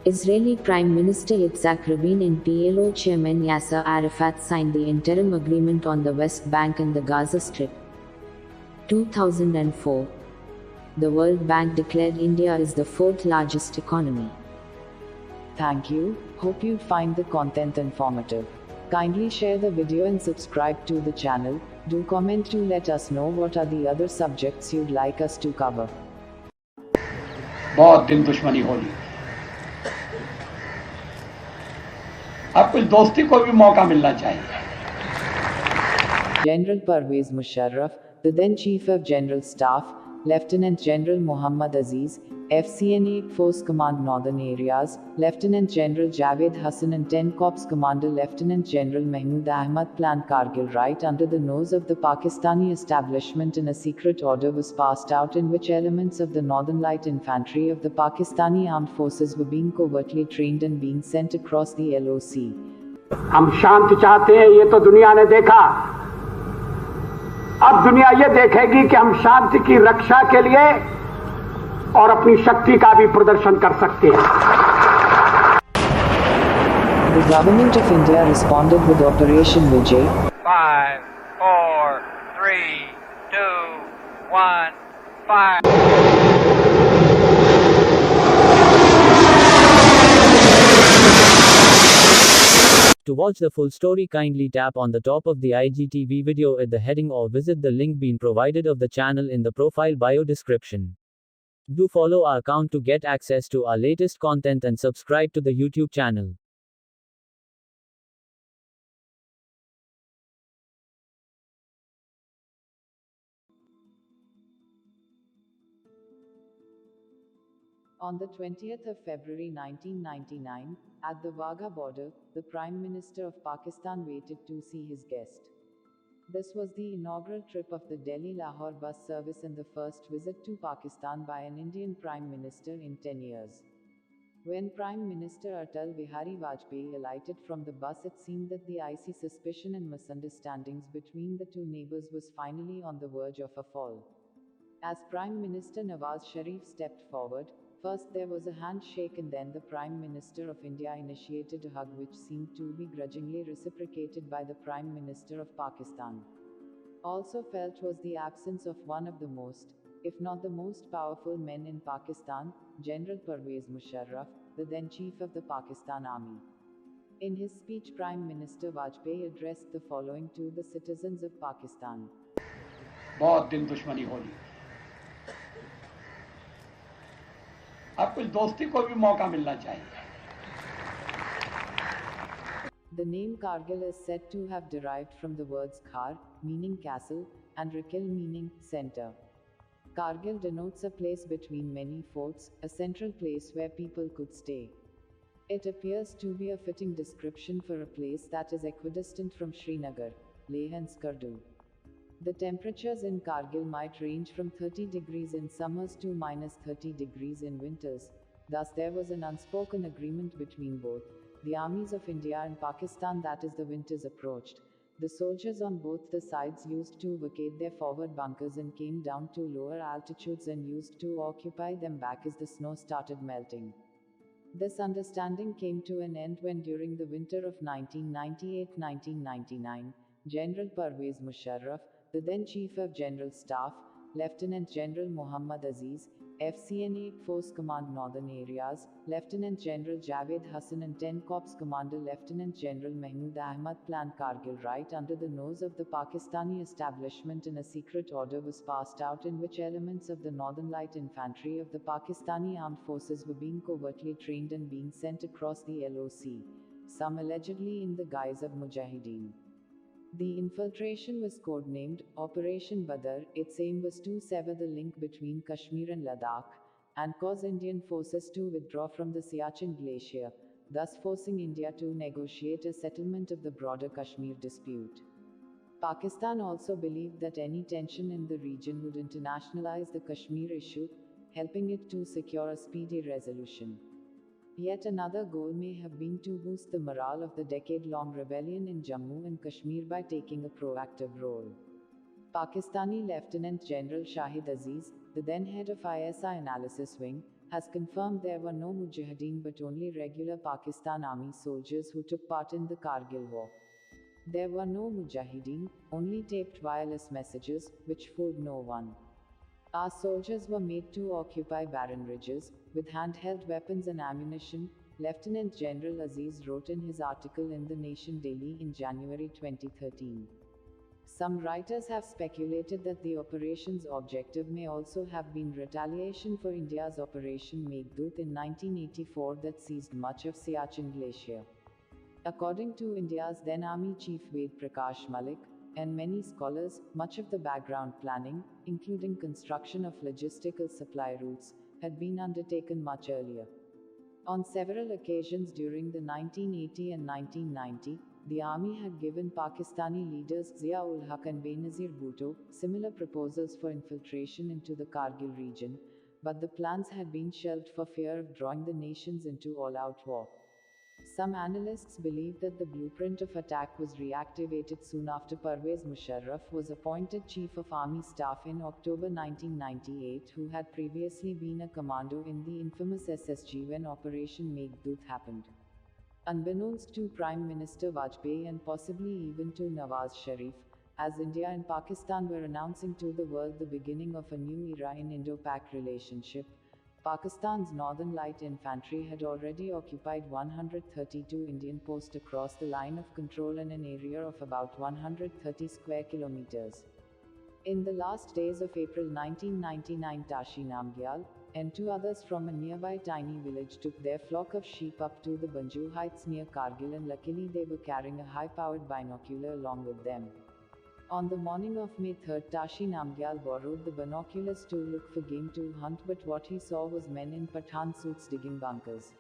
Israeli Prime Minister Yitzhak Rabin and PLO Chairman Yasser Arafat signed the interim agreement on the West Bank and the Gaza Strip. 2004. The World Bank declared India is the fourth largest economy.
Thank you. Hope you find the content informative. Kindly share the video and subscribe to the channel. Do comment to let us know what are the other subjects you'd like us to cover.
बहुत दिन दुश्मनी होली, अब कुछ दोस्ती को भी मौका मिलना चाहिए.
General Pervez Musharraf, the then Chief of General Staff, Lieutenant General Muhammad Aziz, FCN 8 Force Command Northern Areas, Lieutenant General Javed Hassan and 10 Corps Commander Lieutenant General Mahmood Ahmad planned Kargil right under the nose of the Pakistani establishment, and a secret order was passed out in which elements of the Northern Light Infantry of the Pakistani Armed Forces were being covertly trained and being sent across the LOC.
हम शांति चाहते हैं, ये तो दुनिया ने देखा. अब दुनिया ये देखेगी कि हम शांति की रक्षा के लिए और अपनी शक्ति का भी प्रदर्शन कर सकते हैं.
The Government of India responded with Operation Vijay.
5, 4, 3, 2, 1, fire.
To watch the full story, kindly tap on the top of the IGTV video at the heading or visit the link being provided of the channel in the profile bio description. Do follow our account to get access to our latest content and subscribe to the YouTube channel.
On the 20th of February 1999, at the Wagah border, the Prime Minister of Pakistan waited to see his guest. This was the inaugural trip of the Delhi-Lahore bus service and the first visit to Pakistan by an Indian Prime Minister in 10 years. When Prime Minister Atal Bihari Vajpayee alighted from the bus, it seemed that the icy suspicion and misunderstandings between the two neighbors was finally on the verge of a fall. As Prime Minister Nawaz Sharif stepped forward, first there was a handshake and then the Prime Minister of India initiated a hug which seemed to be grudgingly reciprocated by the Prime Minister of Pakistan. Also felt was the absence of one of the most, if not the most powerful men in Pakistan, General Pervez Musharraf, the then Chief of the Pakistan Army. In his speech, Prime Minister Vajpayee addressed the following to the citizens of Pakistan.
बहुत दिन दुश्मनी होली, अब कुछ दोस्ती को भी मौका मिलना चाहिए.
The name Kargil is said to have derived from the words Khar, meaning castle, and Rikil, meaning center. Kargil denotes a place between many forts, a central place where people could stay. It appears to be a fitting description for a place that is equidistant from Srinagar, Leh and Skardu. The temperatures in Kargil might range from 30 degrees in summers to -30 degrees in winters. Thus there was an unspoken agreement between both the armies of India and Pakistan that as the winters approached, the soldiers on both the sides used to vacate their forward bunkers and came down to lower altitudes and used to occupy them back as the snow started melting. This understanding came to an end when during the winter of 1998-1999, General Pervez Musharraf, the then Chief of General Staff, Lieutenant General Muhammad Aziz, FCN-8 Force Command Northern Areas, Lieutenant General Javed Hassan and 10 Corps Commander Lieutenant General Mahmood Ahmad planned Kargil right under the nose of the Pakistani establishment, and a secret order was passed out in which elements of the Northern Light Infantry of the Pakistani Armed Forces were being covertly trained and being sent across the LOC, some allegedly in the guise of Mujahideen. The infiltration was codenamed Operation Badr. Its aim was to sever the link between Kashmir and Ladakh, and cause Indian forces to withdraw from the Siachen Glacier, thus forcing India to negotiate a settlement of the broader Kashmir dispute. Pakistan also believed that any tension in the region would internationalize the Kashmir issue, helping it to secure a speedy resolution. Yet another goal may have been to boost the morale of the decade-long rebellion in Jammu and Kashmir by taking a proactive role. Pakistani Lieutenant General Shahid Aziz, the then head of ISI Analysis Wing, has confirmed there were no Mujahideen but only regular Pakistan Army soldiers who took part in the Kargil War. There were no Mujahideen, only taped wireless messages, which fooled no one. Our soldiers were made to occupy barren ridges, with handheld weapons and ammunition, Lieutenant General Aziz wrote in his article in The Nation Daily in January 2013. Some writers have speculated that the operation's objective may also have been retaliation for India's Operation Meghdut in 1984 that seized much of Siachen Glacier. According to India's then Army Chief Ved Prakash Malik, and many scholars, much of the background planning, including construction of logistical supply routes, had been undertaken much earlier. On several occasions during the 1980 and 1990, the army had given Pakistani leaders Zia-ul-Haq and Benazir Bhutto similar proposals for infiltration into the Kargil region, but the plans had been shelved for fear of drawing the nations into all-out war. Some analysts believe that the blueprint of attack was reactivated soon after Pervez Musharraf was appointed Chief of Army Staff in October 1998, who had previously been a commando in the infamous SSG when Operation Meghdut happened. Unbeknownst to Prime Minister Vajpayee and possibly even to Nawaz Sharif, as India and Pakistan were announcing to the world the beginning of a new era in Indo-Pak relationship, Pakistan's Northern Light Infantry had already occupied 132 Indian posts across the line of control in an area of about 130 square kilometers. In the last days of April 1999, Tashi Namgyal and two others from a nearby tiny village took their flock of sheep up to the Banju heights near Kargil, and luckily they were carrying a high-powered binocular along with them. On the morning of May 3rd, Tashi Namgyal borrowed the binoculars to look for game to hunt, but what he saw was men in Pathan suits digging bunkers.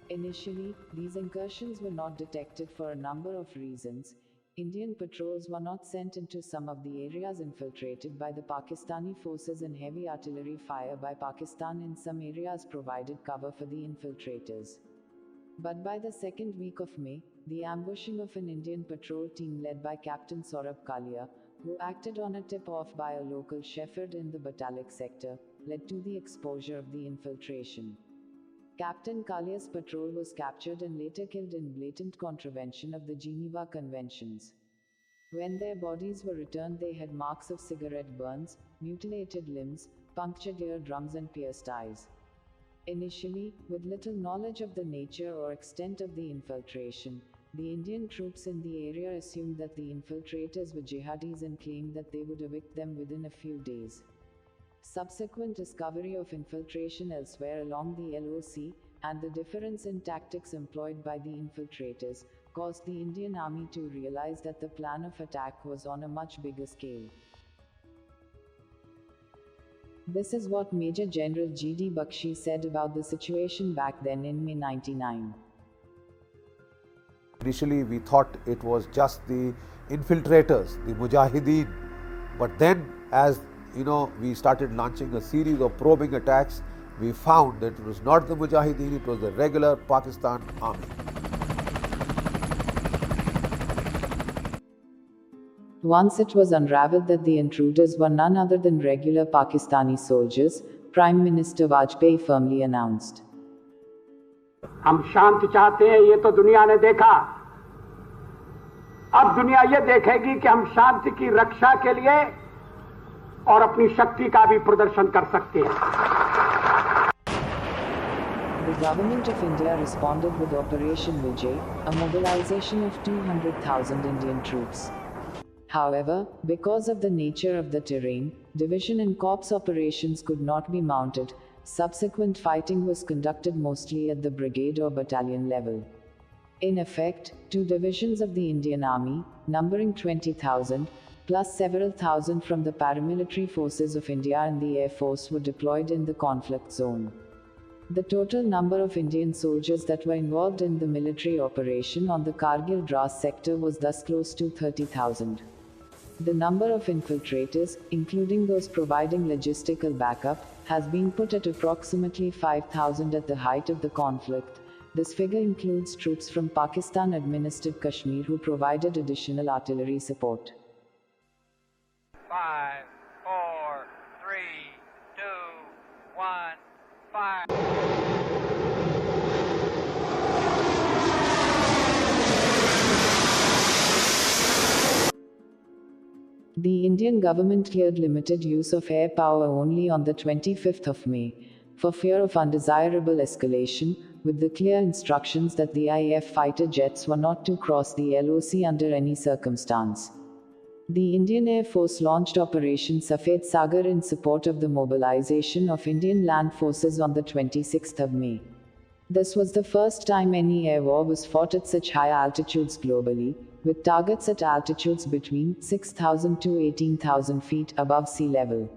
Initially, these incursions were not detected for a number of reasons. Indian patrols were not sent into some of the areas infiltrated by the Pakistani forces, and heavy artillery fire by Pakistan in some areas provided cover for the infiltrators. But by the second week of May, the ambushing of an Indian patrol team led by Captain Saurabh Kalia, who acted on a tip-off by a local shepherd in the Batalik sector, led to the exposure of the infiltration. Captain Kalia's patrol was captured and later killed in blatant contravention of the Geneva Conventions. When their bodies were returned, they had marks of cigarette burns, mutilated limbs, punctured eardrums and pierced eyes. Initially, with little knowledge of the nature or extent of the infiltration, the Indian troops in the area assumed that the infiltrators were jihadis and claimed that they would evict them within a few days. Subsequent discovery of infiltration elsewhere along the LOC, and the difference in tactics employed by the infiltrators, caused the Indian Army to realize that the plan of attack was on a much bigger scale. This is what Major General G.D. Bakshi said about the situation back then in May 1999.
Initially, we thought it was just the infiltrators, the Mujahideen. But then, as we started launching a series of probing attacks, we found that it was not the Mujahideen, it was the regular Pakistan army.
Once it was unraveled that the intruders were none other than regular Pakistani soldiers, Prime Minister Vajpayee firmly announced.
हम शांति चाहते हैं, ये तो दुनिया ने देखा। अब दुनिया ये देखेगी कि हम शांति की रक्षा के लिए और अपनी शक्ति का भी प्रदर्शन कर सकते हैं।
The government of India responded with Operation Vijay, a mobilization of 200,000 Indian troops. However, because of the nature of the terrain, division and corps operations could not be mounted. Subsequent fighting was conducted mostly at the brigade or battalion level. In effect, two divisions of the Indian Army, numbering 20,000, plus several thousand from the paramilitary forces of India and the Air Force were deployed in the conflict zone. The total number of Indian soldiers that were involved in the military operation on the Kargil Dras sector was thus close to 30,000. The number of infiltrators, including those providing logistical backup, has been put at approximately 5,000 at the height of the conflict. This figure includes troops from Pakistan-administered Kashmir who provided additional artillery support.
5, 4, 3, 2, 1, fire.
The Indian government cleared limited use of air power only on the 25th of May, for fear of undesirable escalation, with the clear instructions that the IAF fighter jets were not to cross the LOC under any circumstance. The Indian Air Force launched Operation Safed Sagar in support of the mobilization of Indian land forces on the 26th of May. This was the first time any air war was fought at such high altitudes globally, with targets at altitudes between 6,000 to 18,000 feet above sea level.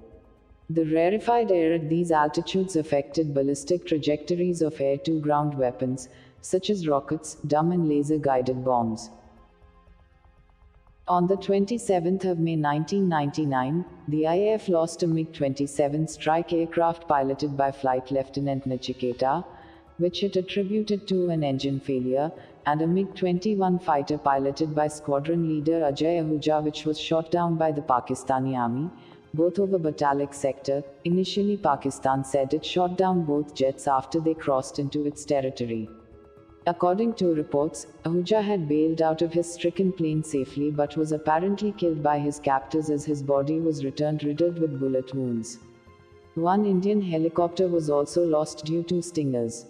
The rarefied air at these altitudes affected ballistic trajectories of air-to-ground weapons, such as rockets, dumb and laser-guided bombs. On the 27th of May 1999, the IAF lost a MiG-27 strike aircraft piloted by Flight Lieutenant Nachiketa, which it attributed to an engine failure, and a MiG-21 fighter piloted by squadron leader Ajay Ahuja, which was shot down by the Pakistani army, both over Batalik sector. Initially, Pakistan said it shot down both jets after they crossed into its territory. According to reports, Ahuja had bailed out of his stricken plane safely but was apparently killed by his captors as his body was returned riddled with bullet wounds. One Indian helicopter was also lost due to stingers.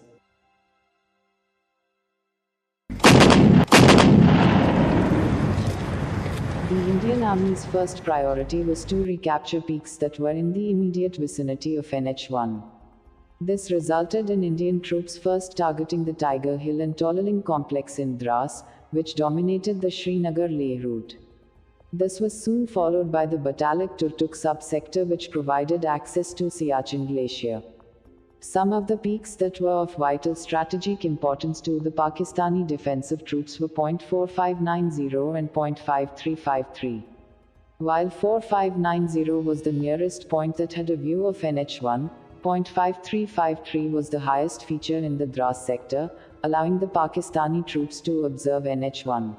The Indian Army's first priority was to recapture peaks that were in the immediate vicinity of NH1. This resulted in Indian troops first targeting the Tiger Hill and Tolaling complex in Dras, which dominated the Srinagar-Leh route. This was soon followed by the Batalik-Turtuk sub-sector, which provided access to Siachen Glacier. Some of the peaks that were of vital strategic importance to the Pakistani defensive troops were .4590 and .5353. While 4590 was the nearest point that had a view of NH1, .5353 was the highest feature in the Dras sector, allowing the Pakistani troops to observe NH1.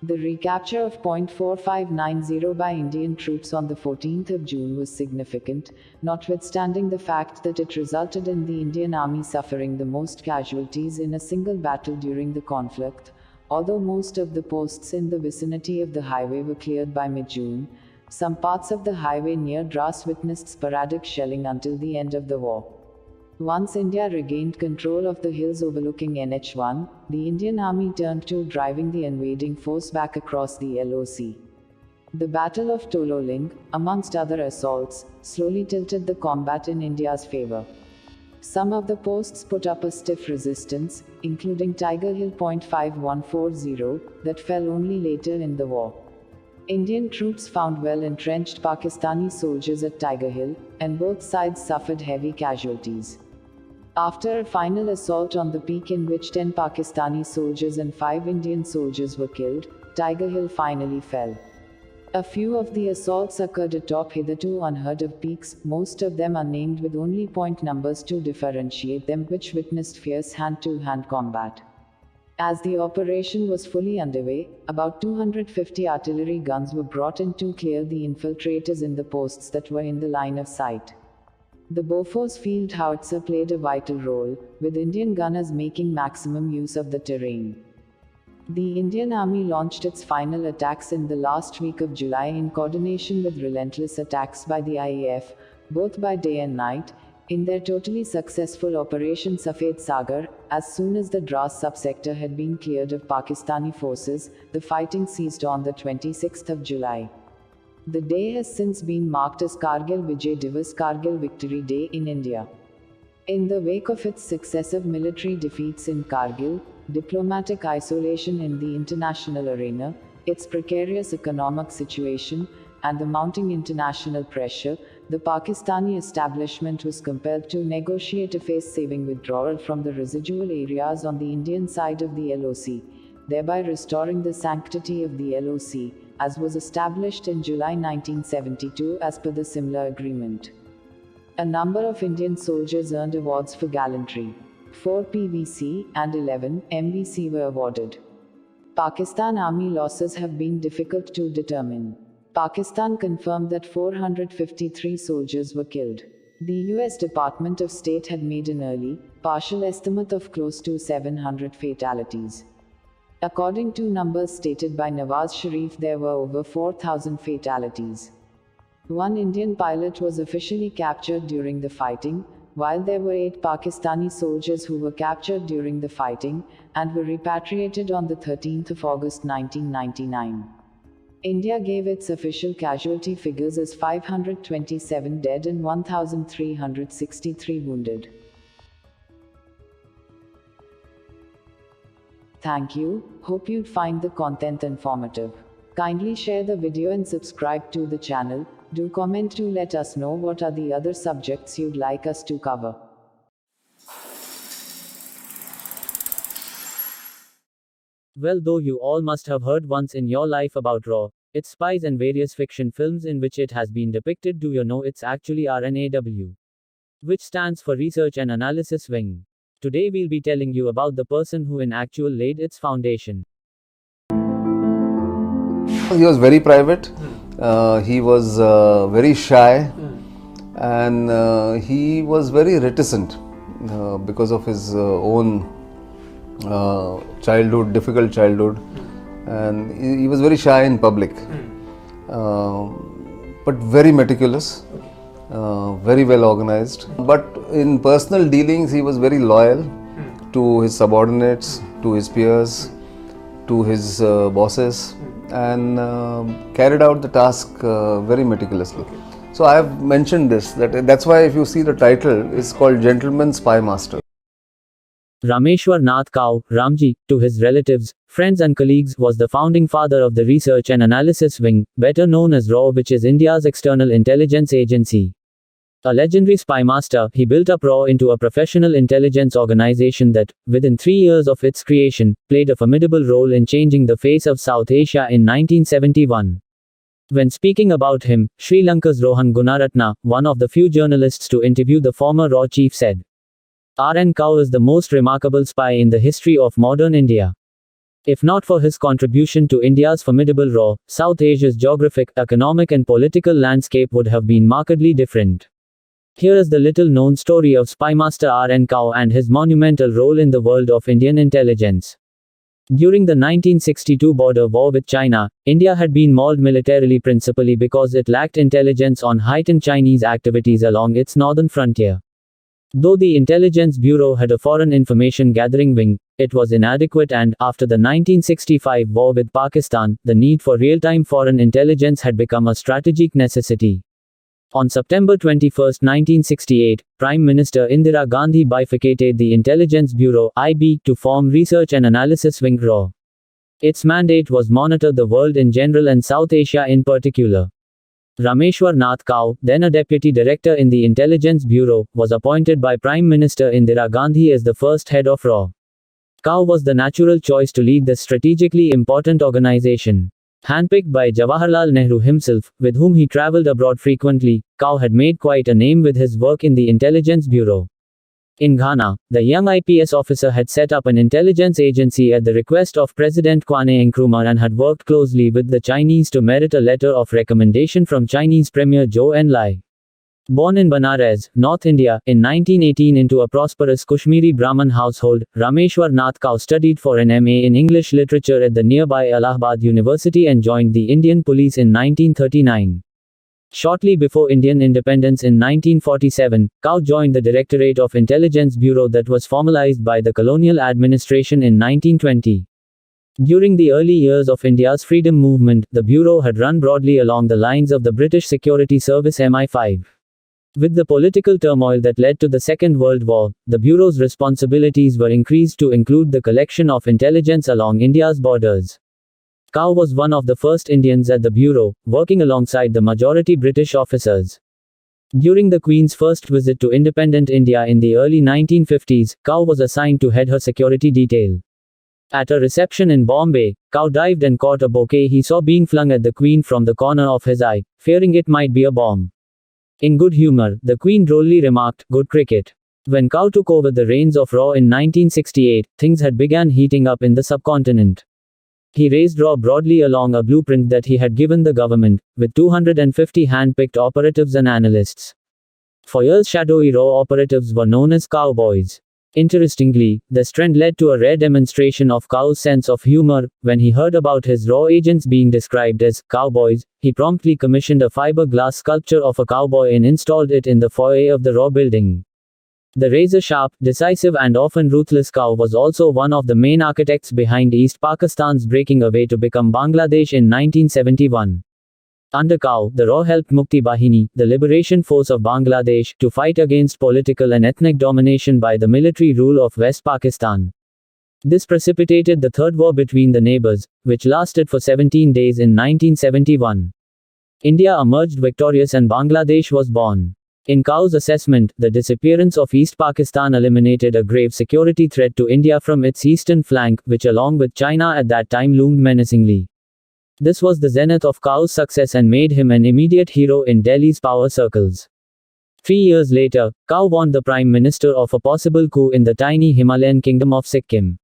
The recapture of .4590 by Indian troops on the 14th of June was significant, notwithstanding the fact that it resulted in the Indian Army suffering the most casualties in a single battle during the conflict. Although most of the posts in the vicinity of the highway were cleared by mid-June, some parts of the highway near Dras witnessed sporadic shelling until the end of the war. Once India regained control of the hills overlooking NH1, the Indian Army turned to driving the invading force back across the LOC. The Battle of Tololing, amongst other assaults, slowly tilted the combat in India's favor. Some of the posts put up a stiff resistance, including Tiger Hill .5140, that fell only later in the war. Indian troops found well-entrenched Pakistani soldiers at Tiger Hill, and both sides suffered heavy casualties. After a final assault on the peak in which 10 Pakistani soldiers and 5 Indian soldiers were killed, Tiger Hill finally fell. A few of the assaults occurred atop hitherto unheard of peaks, most of them unnamed with only point numbers to differentiate them, which witnessed fierce hand-to-hand combat. As the operation was fully underway, about 250 artillery guns were brought in to clear the infiltrators in the posts that were in the line of sight. The Bofors field howitzer played a vital role, with Indian gunners making maximum use of the terrain. The Indian Army launched its final attacks in the last week of July in coordination with relentless attacks by the IAF, both by day and night, in their totally successful Operation Safed Sagar. As soon as the Dras subsector had been cleared of Pakistani forces, the fighting ceased on the 26th of July. The day has since been marked as Kargil Vijay Divas, Kargil Victory Day in India. In the wake of its successive military defeats in Kargil, diplomatic isolation in the international arena, its precarious economic situation, and the mounting international pressure, the Pakistani establishment was compelled to negotiate a face-saving withdrawal from the residual areas on the Indian side of the LOC, thereby restoring the sanctity of the LOC, as was established in July 1972 as per the Simla Agreement. A number of Indian soldiers earned awards for gallantry. 4 PVC and 11 MVC were awarded. Pakistan Army losses have been difficult to determine. Pakistan confirmed that 453 soldiers were killed. The US Department of State had made an early, partial estimate of close to 700 fatalities. According to numbers stated by Nawaz Sharif, there were over 4,000 fatalities. One Indian pilot was officially captured during the fighting, while there were 8 Pakistani soldiers who were captured during the fighting and were repatriated on the 13th of August 1999. India gave its official casualty figures as 527 dead and 1,363 wounded. Thank you, hope you'd find the content informative. Kindly share the video and subscribe to the channel. Do comment to let us know what are the other subjects you'd like us to cover.
Well, though you all must have heard once in your life about RAW, its spies and various fiction films in which it has been depicted, do you know it's actually RNAW, which stands for Research and Analysis Wing. Today we'll be telling you about the person who in actual laid its foundation.
He was very private. He was very shy, and he was very reticent because of his own childhood, difficult childhood, and he was very shy in public, but very meticulous, very well organized. But in personal dealings, he was very loyal to his subordinates, to his peers, to his bosses, and carried out the task very meticulously. So I have mentioned this, that's why if you see the title, it's called Gentleman Spy Master.
Rameshwar Nath Kao, Ramji, to his relatives, friends and colleagues, was the founding father of the Research and Analysis Wing, better known as RAW, which is India's external intelligence agency. A legendary spy master, he built up RAW into a professional intelligence organization that, within 3 years of its creation, played a formidable role in changing the face of South Asia in 1971. When speaking about him, Sri Lanka's Rohan Gunaratna, one of the few journalists to interview the former RAW chief, said, R.N. Kao is the most remarkable spy in the history of modern India. If not for his contribution to India's formidable RAW, South Asia's geographic, economic and political landscape would have been markedly different. Here is the little-known story of Spymaster R.N. Kao and his monumental role in the world of Indian intelligence. During the 1962 border war with China, India had been mauled militarily principally because it lacked intelligence on heightened Chinese activities along its northern frontier. Though the Intelligence Bureau had a foreign information gathering wing, it was inadequate, and, after the 1965 war with Pakistan, the need for real-time foreign intelligence had become a strategic necessity. On September 21, 1968, Prime Minister Indira Gandhi bifurcated the Intelligence Bureau (IB) to form Research and Analysis Wing (RAW). Its mandate was monitor the world in general and South Asia in particular. Rameshwar Nath Kao, then a deputy director in the Intelligence Bureau, was appointed by Prime Minister Indira Gandhi as the first head of RAW. Kao was the natural choice to lead this strategically important organization. Handpicked by Jawaharlal Nehru himself, with whom he traveled abroad frequently, Kao had made quite a name with his work in the Intelligence Bureau. In Ghana, the young IPS officer had set up an intelligence agency at the request of President Kwame Nkrumah and had worked closely with the Chinese to merit a letter of recommendation from Chinese Premier Zhou Enlai. Born in Banaras, North India, in 1918 into a prosperous Kashmiri Brahmin household, Rameshwar Nath Kao studied for an MA in English literature at the nearby Allahabad University and joined the Indian Police in 1939. Shortly before Indian independence in 1947, Kao joined the Directorate of Intelligence Bureau that was formalized by the colonial administration in 1920. During the early years of India's freedom movement, the Bureau had run broadly along the lines of the British Security Service MI5. With the political turmoil that led to the Second World War, the Bureau's responsibilities were increased to include the collection of intelligence along India's borders. Kao was one of the first Indians at the Bureau, working alongside the majority British officers. During the Queen's first visit to independent India in the early 1950s, Kao was assigned to head her security detail. At a reception in Bombay, Kao dived and caught a bouquet he saw being flung at the Queen from the corner of his eye, fearing it might be a bomb. In good humor, the Queen drolly remarked, "Good cricket." When Kao took over the reins of RAW in 1968, things had begun heating up in the subcontinent. He raised RAW broadly along a blueprint that he had given the government, with 250 hand-picked operatives and analysts. For years, shadowy RAW operatives were known as cowboys. Interestingly, this trend led to a rare demonstration of Kao's sense of humor. When he heard about his RAW agents being described as cowboys, he promptly commissioned a fiberglass sculpture of a cowboy and installed it in the foyer of the RAW building. The razor-sharp, decisive and often ruthless Kao was also one of the main architects behind East Pakistan's breaking away to become Bangladesh in 1971. Under Kao, the RAW helped Mukti Bahini, the liberation force of Bangladesh, to fight against political and ethnic domination by the military rule of West Pakistan. This precipitated the Third War between the neighbors, which lasted for 17 days in 1971. India emerged victorious and Bangladesh was born. In Kao's assessment, the disappearance of East Pakistan eliminated a grave security threat to India from its eastern flank, which along with China at that time loomed menacingly. This was the zenith of Kao's success and made him an immediate hero in Delhi's power circles. 3 years later, Kao warned the Prime Minister of a possible coup in the tiny Himalayan kingdom of Sikkim.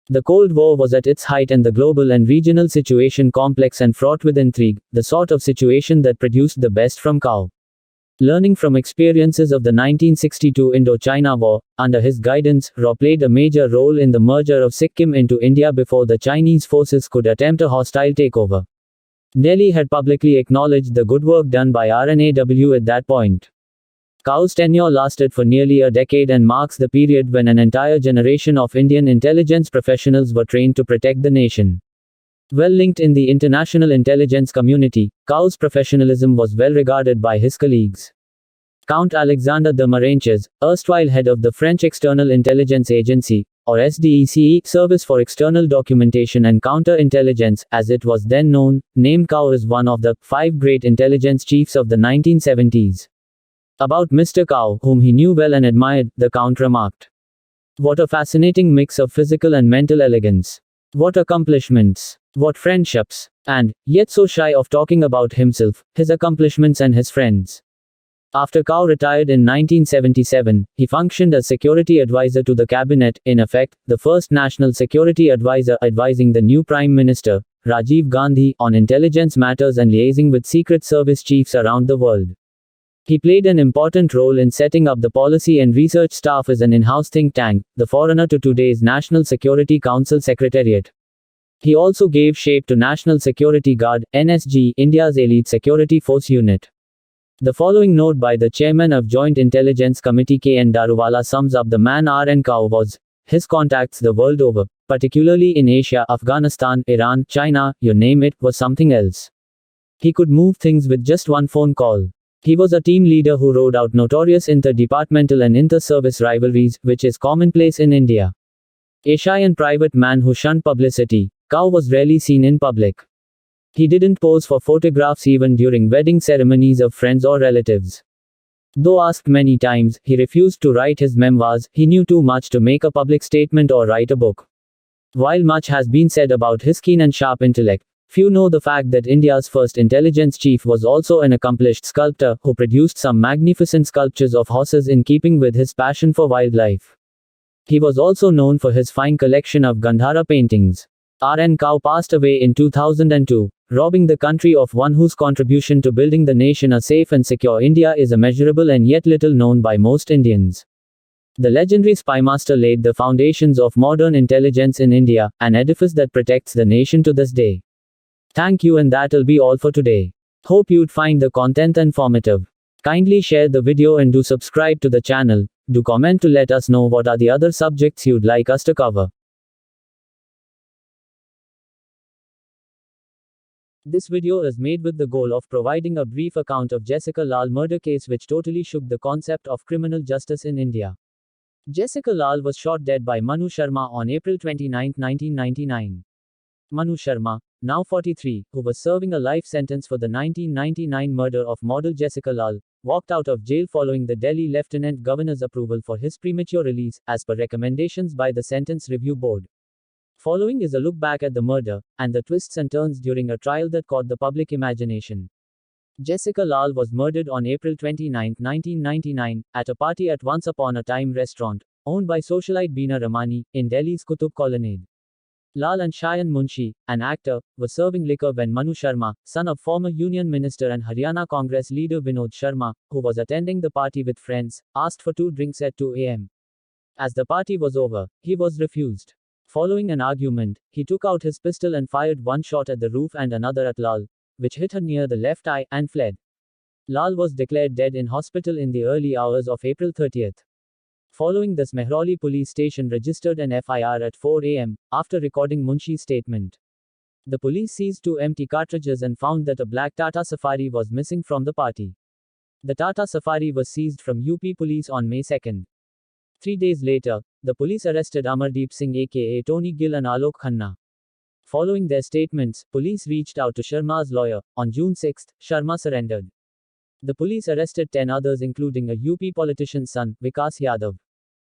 The Cold War was at its height and the global and regional situation complex and fraught with intrigue, the sort of situation that produced the best from Kao. Learning from experiences of the 1962 Indo-China War, under his guidance, RAW played a major role in the merger of Sikkim into India before the Chinese forces could attempt a hostile takeover. Delhi had publicly acknowledged the good work done by RNAW at that point. Kao's tenure lasted for nearly a decade and marks the period when an entire generation of Indian intelligence professionals were trained to protect the nation. Well linked in the international intelligence community, Kao's professionalism was well regarded by his colleagues. Count Alexander de Marenches, erstwhile head of the French External Intelligence Agency, or SDECE, Service for External Documentation and Counterintelligence, as it was then known, named Kao as one of the 5 great intelligence chiefs of the 1970s. About Mr. Kao, whom he knew well and admired, the Count remarked, "What a fascinating mix of physical and mental elegance. What accomplishments. What friendships. And, yet so shy of talking about himself, his accomplishments and his friends." After Kao retired in 1977, he functioned as security advisor to the cabinet, in effect, the first national security advisor advising the new Prime Minister, Rajiv Gandhi, on intelligence matters and liaising with Secret Service chiefs around the world. He played an important role in setting up the policy and research staff as an in-house think tank, the forerunner to today's National Security Council Secretariat. He also gave shape to National Security Guard, NSG, India's elite security force unit. The following note by the chairman of Joint Intelligence Committee K.N. Daruwala sums up the man R.N. Kao was. His contacts the world over, particularly in Asia, Afghanistan, Iran, China, you name it, was something else. He could move things with just one phone call. He was a team leader who rode out notorious inter-departmental and inter-service rivalries, which is commonplace in India. A shy and private man who shunned publicity, Kao was rarely seen in public. He didn't pose for photographs even during wedding ceremonies of friends or relatives. Though asked many times, he refused to write his memoirs. He knew too much to make a public statement or write a book. While much has been said about his keen and sharp intellect, few know the fact that India's first intelligence chief was also an accomplished sculptor, who produced some magnificent sculptures of horses in keeping with his passion for wildlife. He was also known for his fine collection of Gandhara paintings. R.N. Kao passed away in 2002, Robbing the country of one whose contribution to building the nation a safe and secure India is immeasurable and yet little known by most Indians. The legendary spymaster laid the foundations of modern intelligence in India, an edifice that protects the nation to this day. Thank you, and that'll be all for today. Hope you'd find the content informative. Kindly share the video and do subscribe to the channel. Do comment to let us know what are the other subjects you'd like us to cover. This video is made with the goal of providing a brief account of Jessica Lal murder case which totally shook the concept of criminal justice in India. Jessica Lal was shot dead by Manu Sharma on April 29, 1999. Manu Sharma, now 43, who was serving a life sentence for the 1999 murder of model Jessica Lal, walked out of jail following the Delhi Lieutenant Governor's approval for his premature release, as per recommendations by the Sentence Review Board. Following is a look back at the murder, and the twists and turns during a trial that caught the public imagination. Jessica Lal was murdered on April 29, 1999, at a party at Once Upon a Time restaurant, owned by socialite Beena Ramani, in Delhi's Qutub Colonnade. Lal and Shayan Munshi, an actor, were serving liquor when Manu Sharma, son of former Union Minister and Haryana Congress leader Vinod Sharma, who was attending the party with friends, asked for 2 drinks at 2 a.m. As the party was over, he was refused. Following an argument, he took out his pistol and fired 1 shot at the roof and another at Lal, which hit her near the left eye, and fled. Lal was declared dead in hospital in the early hours of April 30. Following this, Mehrauli police station registered an FIR at 4 a.m., after recording Munshi's statement. The police seized 2 empty cartridges and found that a black Tata Safari was missing from the party. The Tata Safari was seized from UP police on May 2. 3 days later, the police arrested Amardeep Singh aka Tony Gill and Alok Khanna. Following their statements, police reached out to Sharma's lawyer. On June 6, Sharma surrendered. The police arrested 10 others including a UP politician's son, Vikas Yadav.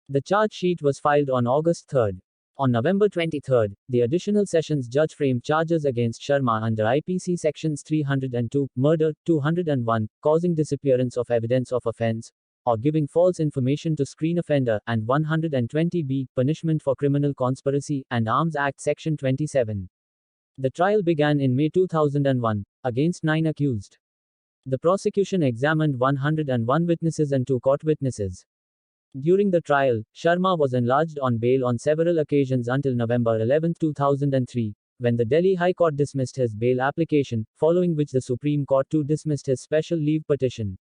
The charge sheet was filed on August 3. On November 23, the additional sessions judge framed charges against Sharma under IPC sections 302, murder, 201, causing disappearance of evidence of offense, or giving false information to screen offender, and 120b, punishment for criminal conspiracy, and Arms Act section 27. The trial began in May 2001, against 9 accused. The prosecution examined 101 witnesses and 2 court witnesses. During the trial, Sharma was enlarged on bail on several occasions until November 11, 2003, when the Delhi High Court dismissed his bail application, following which the Supreme Court too dismissed his special leave petition.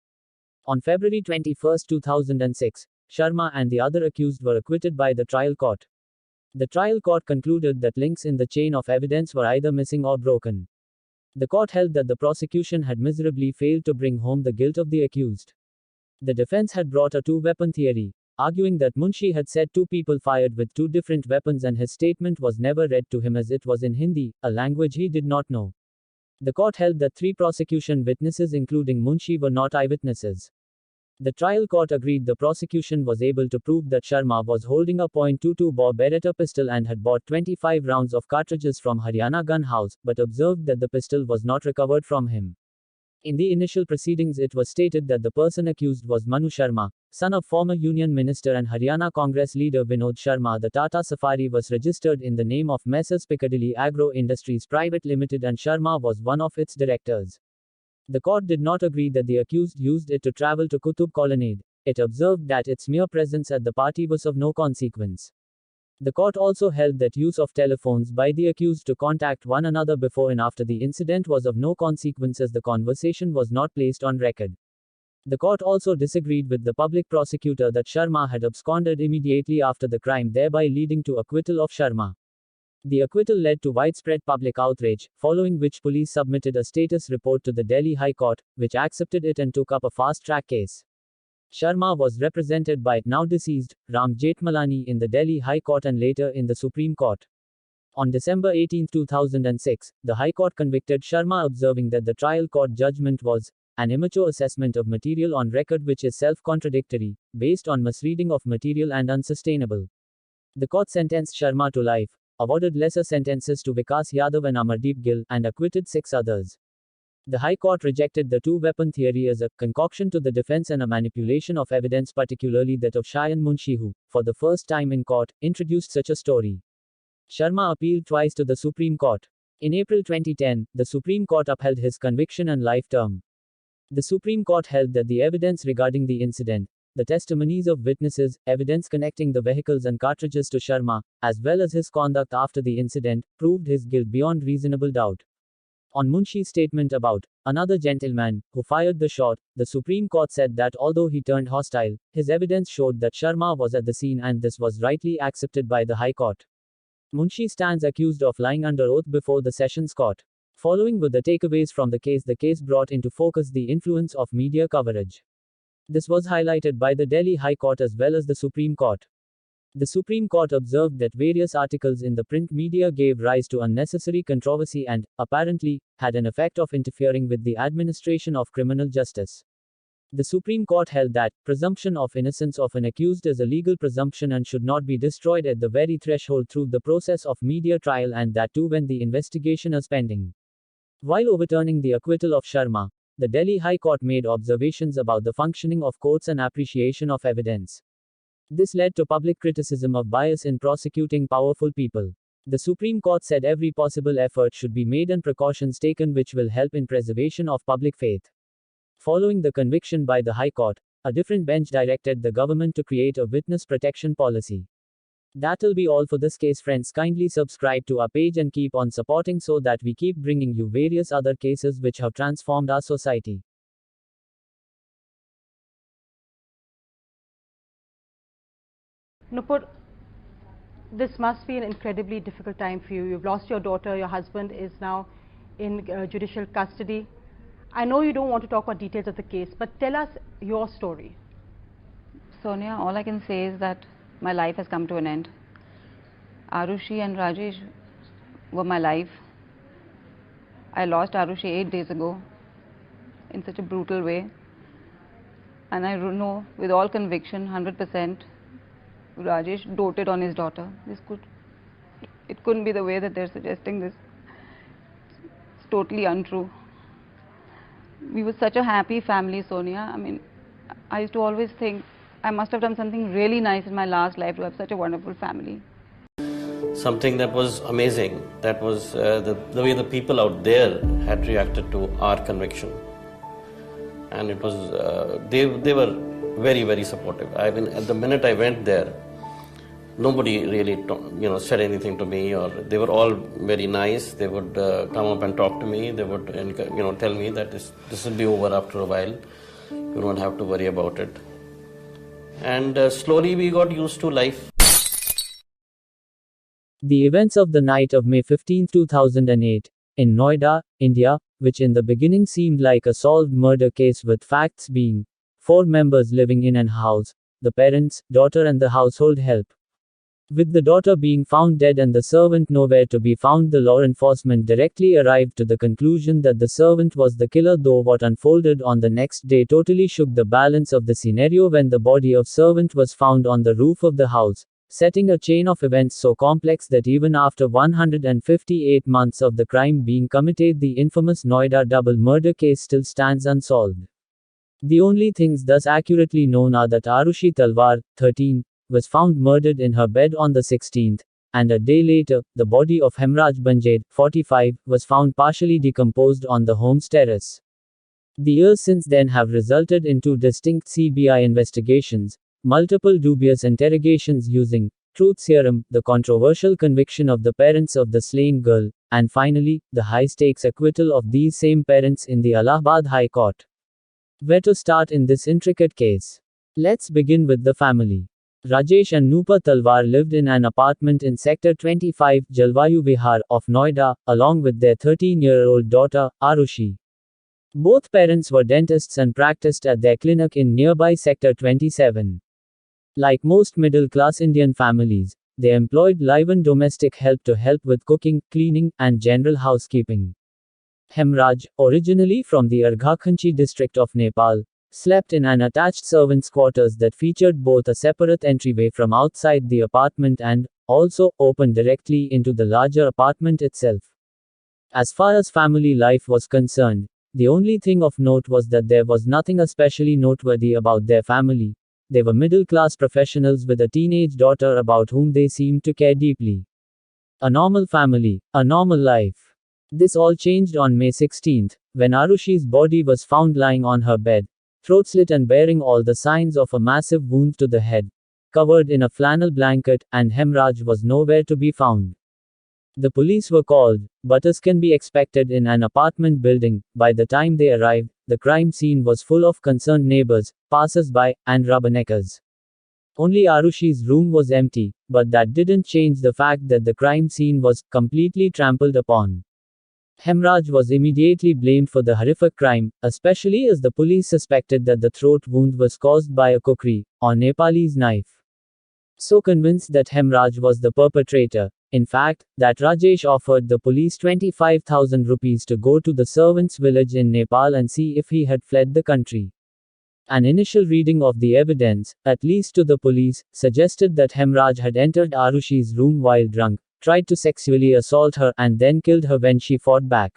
On February 21, 2006, Sharma and the other accused were acquitted by the trial court. The trial court concluded that links in the chain of evidence were either missing or broken. The court held that the prosecution had miserably failed to bring home the guilt of the accused. The defense had brought a 2-weapon theory, arguing that Munshi had said 2 people fired with 2 different weapons and his statement was never read to him as it was in Hindi, a language he did not know. The court held that 3 prosecution witnesses including Munshi were not eyewitnesses. The trial court agreed the prosecution was able to prove that Sharma was holding a .22 bore Beretta pistol and had bought 25 rounds of cartridges from Haryana gun house, but observed that the pistol was not recovered from him. In the initial proceedings, it was stated that the person accused was Manu Sharma, son of former Union Minister and Haryana Congress leader Vinod Sharma. The Tata Safari was registered in the name of Messrs Piccadilly Agro Industries Private Limited and Sharma was one of its directors. The court did not agree that the accused used it to travel to Qutub Colonnade. It observed that its mere presence at the party was of no consequence. The court also held that use of telephones by the accused to contact one another before and after the incident was of no consequence as the conversation was not placed on record. The court also disagreed with the public prosecutor that Sharma had absconded immediately after the crime, thereby leading to acquittal of Sharma. The acquittal led to widespread public outrage, following which police submitted a status report to the Delhi High Court, which accepted it and took up a fast-track case. Sharma was represented by, now deceased, Ram Jethmalani in the Delhi High Court and later in the Supreme Court. On December 18, 2006, the High Court convicted Sharma, observing that the trial court judgment was an immature assessment of material on record which is self-contradictory, based on misreading of material and unsustainable. The court sentenced Sharma to life, awarded lesser sentences to Vikas Yadav and Amardeep Gill, and acquitted 6 others. The High Court rejected the 2-weapon theory as a concoction to the defense and a manipulation of evidence, particularly that of Shayan Munshi, who, for the first time in court, introduced such a story. Sharma appealed twice to the Supreme Court. In April 2010, the Supreme Court upheld his conviction and life term. The Supreme Court held that the evidence regarding the incident, the testimonies of witnesses, evidence connecting the vehicles and cartridges to Sharma, as well as his conduct after the incident, proved his guilt beyond reasonable doubt. On Munshi's statement about another gentleman who fired the shot, the Supreme Court said that although he turned hostile, his evidence showed that Sharma was at the scene and this was rightly accepted by the High Court. Munshi stands accused of lying under oath before the Sessions Court. Following with the takeaways from the case brought into focus the influence of media coverage. This was highlighted by the Delhi High Court as well as the Supreme Court. The Supreme Court observed that various articles in the print media gave rise to unnecessary controversy and, apparently, had an effect of interfering with the administration of criminal justice. The Supreme Court held that presumption of innocence of an accused is a legal presumption and should not be destroyed at the very threshold through the process of media trial, and that too when the investigation is pending. While overturning the acquittal of Sharma, the Delhi High Court made observations about the functioning of courts and appreciation of evidence. This led to public criticism of bias in prosecuting powerful people. The Supreme Court said every possible effort should be made and precautions taken which will help in preservation of public faith. Following the conviction by the High Court, a different bench directed the government to create a witness protection policy. That'll be all for this case, friends. Kindly subscribe to our page and keep on supporting so that we keep bringing you various other cases which have transformed our society.
Nupur, this must be an incredibly difficult time for you. You've lost your daughter, your husband is now in judicial custody. I know you don't want to talk about details of the case, but tell us your story.
Sonia, all I can say is that my life has come to an end. Arushi and Rajesh were my life. I lost Arushi 8 days ago in such a brutal way. And I know with all conviction, 100%, Rajesh doted on his daughter. It couldn't be the way that they're suggesting this. It's totally untrue. We were such a happy family, Sonia. I mean, I used to always think I must have done something really nice in my last life to have such a wonderful family.
Something that was amazing, that was the way the people out there had reacted to our conviction. And it was, they were very, very supportive. I mean, at the minute I went there, nobody really said anything to me, or they were all very nice. They would come up and talk to me. They would tell me that this will be over after a while. You don't have to worry about it. And slowly we got used to life.
The events of the night of May 15, 2008, in Noida, India, which in the beginning seemed like a solved murder case with facts being 4 members living in an house, the parents, daughter and the household help. With the daughter being found dead and the servant nowhere to be found, the law enforcement directly arrived to the conclusion that the servant was the killer, though what unfolded on the next day totally shook the balance of the scenario when the body of servant was found on the roof of the house, setting a chain of events so complex that even after 158 months of the crime being committed, the infamous Noida double murder case still stands unsolved. The only things thus accurately known are that Arushi Talwar, 13, was found murdered in her bed on the 16th, and a day later, the body of Hemraj Banjed, 45, was found partially decomposed on the home's terrace. The years since then have resulted in 2 distinct CBI investigations, multiple dubious interrogations using truth serum, the controversial conviction of the parents of the slain girl, and finally, the high-stakes acquittal of these same parents in the Allahabad High Court. Where to start in this intricate case? Let's begin with the family. Rajesh and Nupur Talwar lived in an apartment in Sector 25, Jalvayu Vihar, of Noida, along with their 13-year-old daughter, Arushi. Both parents were dentists and practiced at their clinic in nearby Sector 27. Like most middle-class Indian families, they employed live-in domestic help to help with cooking, cleaning, and general housekeeping. Hemraj, originally from the Arghakhanchi district of Nepal, slept in an attached servants' quarters that featured both a separate entryway from outside the apartment and, also, opened directly into the larger apartment itself. As far as family life was concerned, the only thing of note was that there was nothing especially noteworthy about their family. They were middle-class professionals with a teenage daughter about whom they seemed to care deeply. A normal family, a normal life. This all changed on May 16, when Arushi's body was found lying on her bed, throat slit and bearing all the signs of a massive wound to the head, covered in a flannel blanket, and Hemraj was nowhere to be found. The police were called, but as can be expected in an apartment building, by the time they arrived, the crime scene was full of concerned neighbors, passers-by, and rubberneckers. Only Arushi's room was empty, but that didn't change the fact that the crime scene was completely trampled upon. Hemraj was immediately blamed for the horrific crime, especially as the police suspected that the throat wound was caused by a kukri, or Nepalese knife. So convinced that Hemraj was the perpetrator, in fact, that Rajesh offered the police 25,000 rupees to go to the servants' village in Nepal and see if he had fled the country. An initial reading of the evidence, at least to the police, suggested that Hemraj had entered Arushi's room while drunk, tried to sexually assault her, and then killed her when she fought back.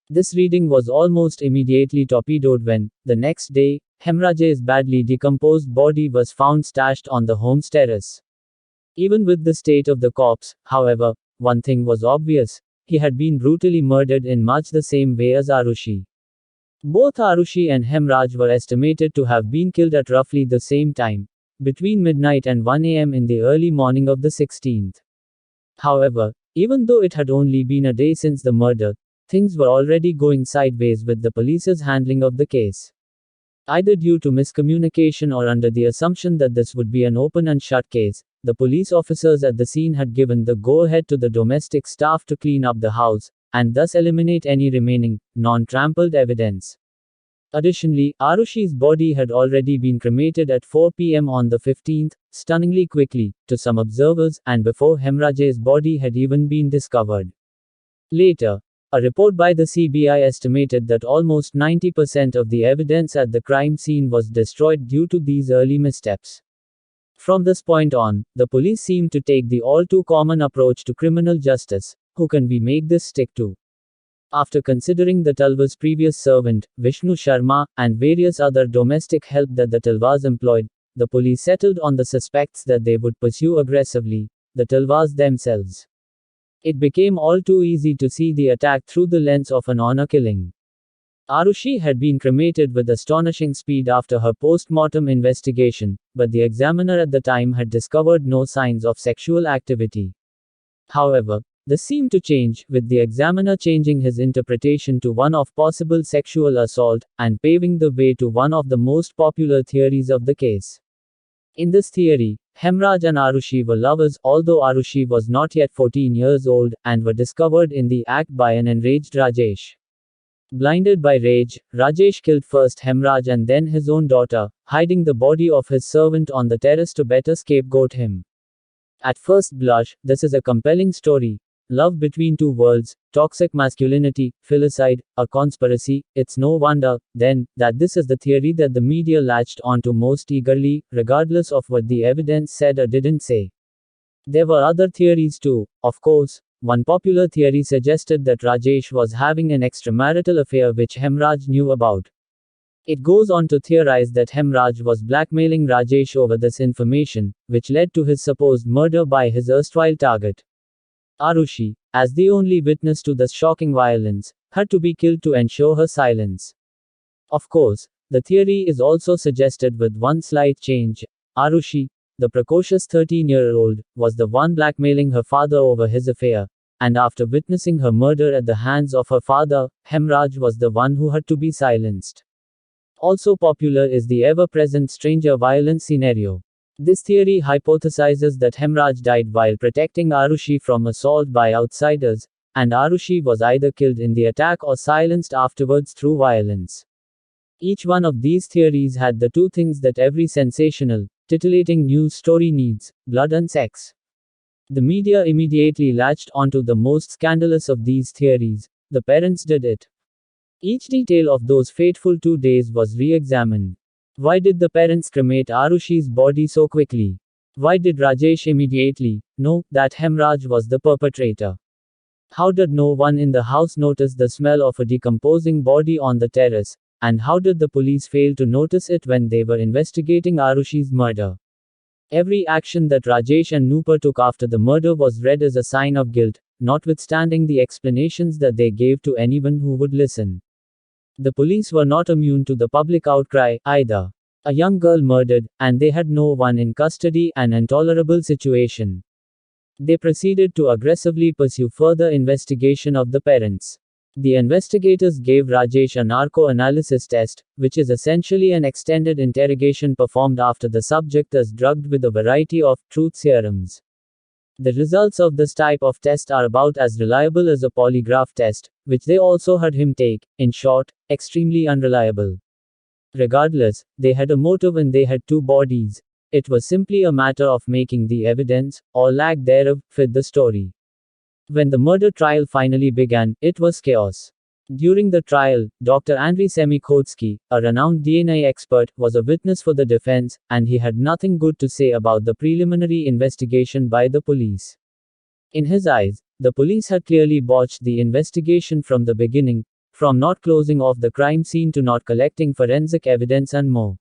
This reading was almost immediately torpedoed when, the next day, Hemraj's badly decomposed body was found stashed on the home's terrace. Even with the state of the corpse, however, one thing was obvious: he had been brutally murdered in much the same way as Arushi. Both Arushi and Hemraj were estimated to have been killed at roughly the same time, between midnight and 1 a.m. in the early morning of the 16th. However, even though it had only been a day since the murder, things were already going sideways with the police's handling of the case. Either due to miscommunication or under the assumption that this would be an open and shut case, the police officers at the scene had given the go-ahead to the domestic staff to clean up the house, and thus eliminate any remaining, non-trampled evidence. Additionally, Arushi's body had already been cremated at 4 p.m. on the 15th, stunningly quickly, to some observers, and before Hemraj's body had even been discovered. Later, a report by the CBI estimated that almost 90% of the evidence at the crime scene was destroyed due to these early missteps. From this point on, the police seemed to take the all-too-common approach to criminal justice: who can we make this stick to? After considering the Talwar's previous servant, Vishnu Sharma, and various other domestic help that the Talwars employed, the police settled on the suspects that they would pursue aggressively: the Talwars themselves. It became all too easy to see the attack through the lens of an honor killing. Arushi had been cremated with astonishing speed after her post-mortem investigation, but the examiner at the time had discovered no signs of sexual activity. However, this seemed to change, with the examiner changing his interpretation to one of possible sexual assault, and paving the way to one of the most popular theories of the case. In this theory, Hemraj and Arushi were lovers, although Arushi was not yet 14 years old, and were discovered in the act by an enraged Rajesh. Blinded by rage, Rajesh killed first Hemraj and then his own daughter, hiding the body of his servant on the terrace to better scapegoat him. At first blush, this is a compelling story. Love between two worlds, toxic masculinity, filicide, a conspiracy. It's no wonder, then, that this is the theory that the media latched onto most eagerly, regardless of what the evidence said or didn't say. There were other theories too, of course. One popular theory suggested that Rajesh was having an extramarital affair which Hemraj knew about. It goes on to theorize that Hemraj was blackmailing Rajesh over this information, which led to his supposed murder by his erstwhile target. Arushi, as the only witness to the shocking violence, had to be killed to ensure her silence. Of course, the theory is also suggested with one slight change. Arushi, the precocious 13-year-old, was the one blackmailing her father over his affair, and after witnessing her murder at the hands of her father, Hemraj was the one who had to be silenced. Also popular is the ever-present stranger violence scenario. This theory hypothesizes that Hemraj died while protecting Arushi from assault by outsiders, and Arushi was either killed in the attack or silenced afterwards through violence. Each one of these theories had the two things that every sensational, titillating news story needs: blood and sex. The media immediately latched onto the most scandalous of these theories: the parents did it. Each detail of those fateful 2 days was re-examined. Why did the parents cremate Arushi's body so quickly? Why did Rajesh immediately know that Hemraj was the perpetrator? How did no one in the house notice the smell of a decomposing body on the terrace? And how did the police fail to notice it when they were investigating Arushi's murder? Every action that Rajesh and Nupur took after the murder was read as a sign of guilt, notwithstanding the explanations that they gave to anyone who would listen. The police were not immune to the public outcry, either. A young girl murdered, and they had no one in custody, an intolerable situation. They proceeded to aggressively pursue further investigation of the parents. The investigators gave Rajesh a narco-analysis test, which is essentially an extended interrogation performed after the subject is drugged with a variety of truth serums. The results of this type of test are about as reliable as a polygraph test, which they also had him take, in short, extremely unreliable. Regardless, they had a motive and they had two bodies. It was simply a matter of making the evidence, or lack thereof, fit the story. When the murder trial finally began, it was chaos. During the trial, Dr. Andriy Semikhodsky, a renowned DNA expert, was a witness for the defense, and he had nothing good to say about the preliminary investigation by the police. In his eyes, the police had clearly botched the investigation from the beginning, from not closing off the crime scene to not collecting forensic evidence and more.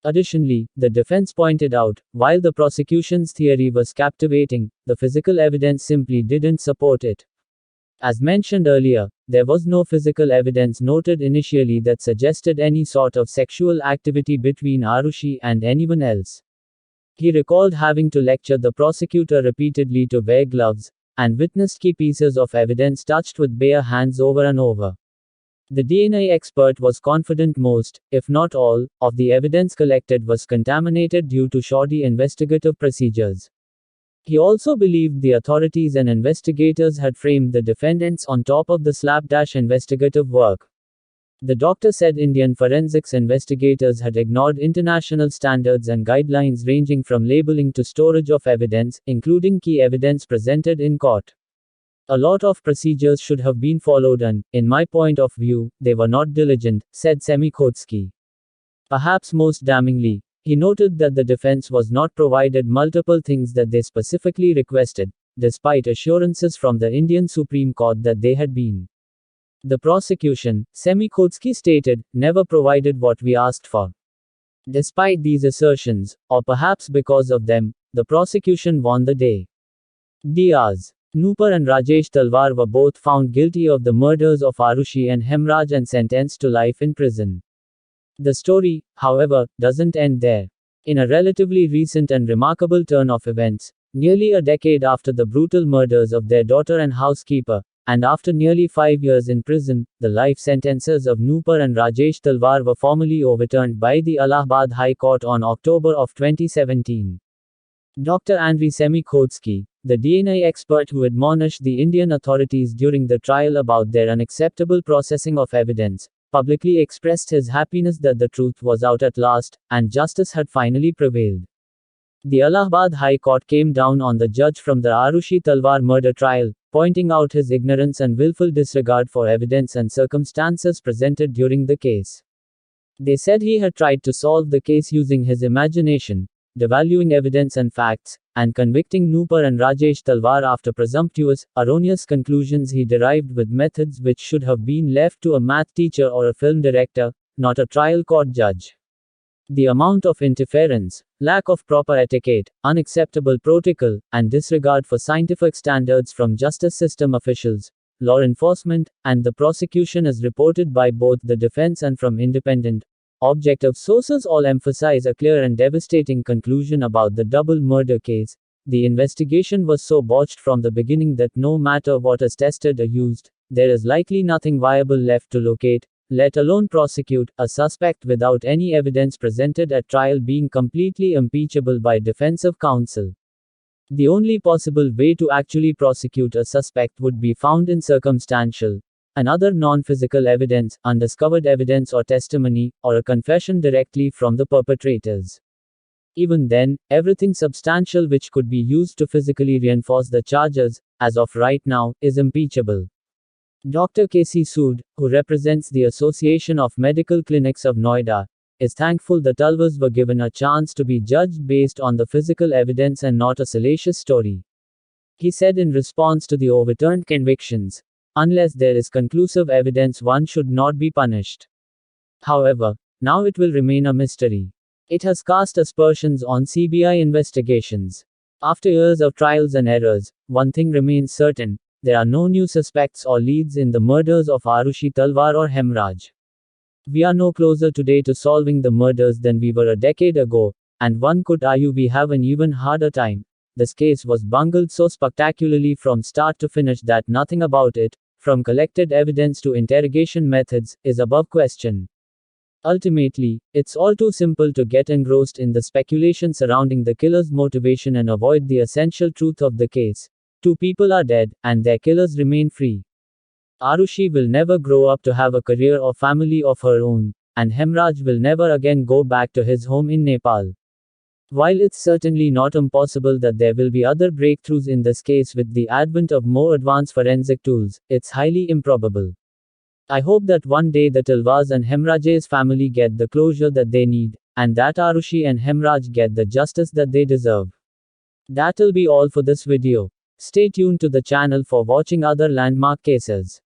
Additionally, the defense pointed out, while the prosecution's theory was captivating, the physical evidence simply didn't support it. As mentioned earlier, there was no physical evidence noted initially that suggested any sort of sexual activity between Arushi and anyone else. He recalled having to lecture the prosecutor repeatedly to wear gloves, and witnessed key pieces of evidence touched with bare hands over and over. The DNA expert was confident most, if not all, of the evidence collected was contaminated due to shoddy investigative procedures. He also believed the authorities and investigators had framed the defendants on top of the slapdash investigative work. The doctor said Indian forensics investigators had ignored international standards and guidelines ranging from labeling to storage of evidence, including key evidence presented in court. A lot of procedures should have been followed and, in my point of view, they were not diligent, said Semikhodsky. Perhaps most damningly, he noted that the defense was not provided multiple things that they specifically requested, despite assurances from the Indian Supreme Court that they had been. The prosecution, Semikhodsky stated, never provided what we asked for. Despite these assertions, or perhaps because of them, the prosecution won the day. Drs. Nupur and Rajesh Talwar were both found guilty of the murders of Arushi and Hemraj and sentenced to life in prison. The story, however, doesn't end there. In a relatively recent and remarkable turn of events, nearly a decade after the brutal murders of their daughter and housekeeper, and after nearly 5 years in prison, the life sentences of Nupur and Rajesh Talwar were formally overturned by the Allahabad High Court on October of 2017. Dr. Andriy Semikhodsky, the DNA expert who admonished the Indian authorities during the trial about their unacceptable processing of evidence, publicly expressed his happiness that the truth was out at last, and justice had finally prevailed. The Allahabad High Court came down on the judge from the Arushi Talwar murder trial, pointing out his ignorance and willful disregard for evidence and circumstances presented during the case. They said he had tried to solve the case using his imagination, devaluing evidence and facts, and convicting Nupur and Rajesh Talwar after presumptuous, erroneous conclusions he derived with methods which should have been left to a math teacher or a film director, not a trial court judge. The amount of interference, lack of proper etiquette, unacceptable protocol, and disregard for scientific standards from justice system officials, law enforcement, and the prosecution as reported by both the defense and from independent, objective sources all emphasize a clear and devastating conclusion about the double murder case. The investigation was so botched from the beginning that no matter what is tested or used, there is likely nothing viable left to locate, let alone prosecute, a suspect without any evidence presented at trial being completely impeachable by defensive counsel. The only possible way to actually prosecute a suspect would be found in circumstantial, and other non-physical evidence, undiscovered evidence or testimony, or a confession directly from the perpetrators. Even then, everything substantial which could be used to physically reinforce the charges, as of right now, is impeachable. Dr. K.C. Sood, who represents the Association of Medical Clinics of Noida, is thankful the Talwars were given a chance to be judged based on the physical evidence and not a salacious story. He said in response to the overturned convictions, "Unless there is conclusive evidence, one should not be punished. However, now it will remain a mystery. It has cast aspersions on CBI investigations. After years of trials and errors, one thing remains certain: there are no new suspects or leads in the murders of Arushi Talwar or Hemraj. We are no closer today to solving the murders than we were a decade ago, and one could argue we have an even harder time. This case was bungled so spectacularly from start to finish that nothing about it, from collected evidence to interrogation methods, is above question. Ultimately, it's all too simple to get engrossed in the speculation surrounding the killer's motivation and avoid the essential truth of the case. Two people are dead, and their killers remain free. Arushi will never grow up to have a career or family of her own, and Hemraj will never again go back to his home in Nepal. While it's certainly not impossible that there will be other breakthroughs in this case with the advent of more advanced forensic tools, it's highly improbable. I hope that one day the Talwars and Hemraj's family get the closure that they need, and that Arushi and Hemraj get the justice that they deserve. That'll be all for this video. Stay tuned to the channel for watching other landmark cases.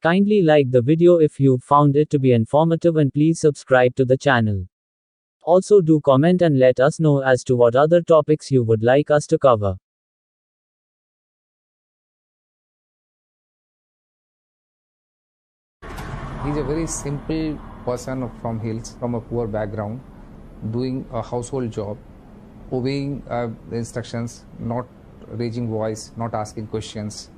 Kindly like the video if you found it to be informative, and please subscribe to the channel. Also do comment and let us know as to what other topics you would like us to cover.
He's a very simple person from hills, from a poor background, doing a household job, obeying the instructions, not raising voice, not asking questions.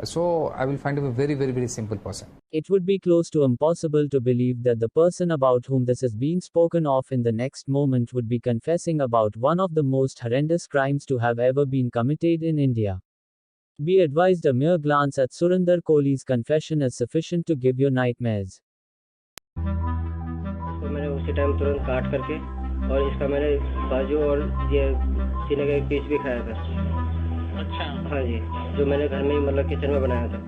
So I will find him a very simple person.
It would be close to impossible to believe that the person about whom this is being spoken of in the next moment would be confessing about one of the most horrendous crimes to have ever been committed in India. Be advised, a mere glance at Surinder Kohli's confession is sufficient to give you nightmares.
तो मैंने उसी time तुरंत काट करके और इसका मैंने बाजू और ये सीने का एक पीस भी खाया था। अच्छा। हाँ जी, जो मैंने घर में ही मतलब किचन में बनाया था।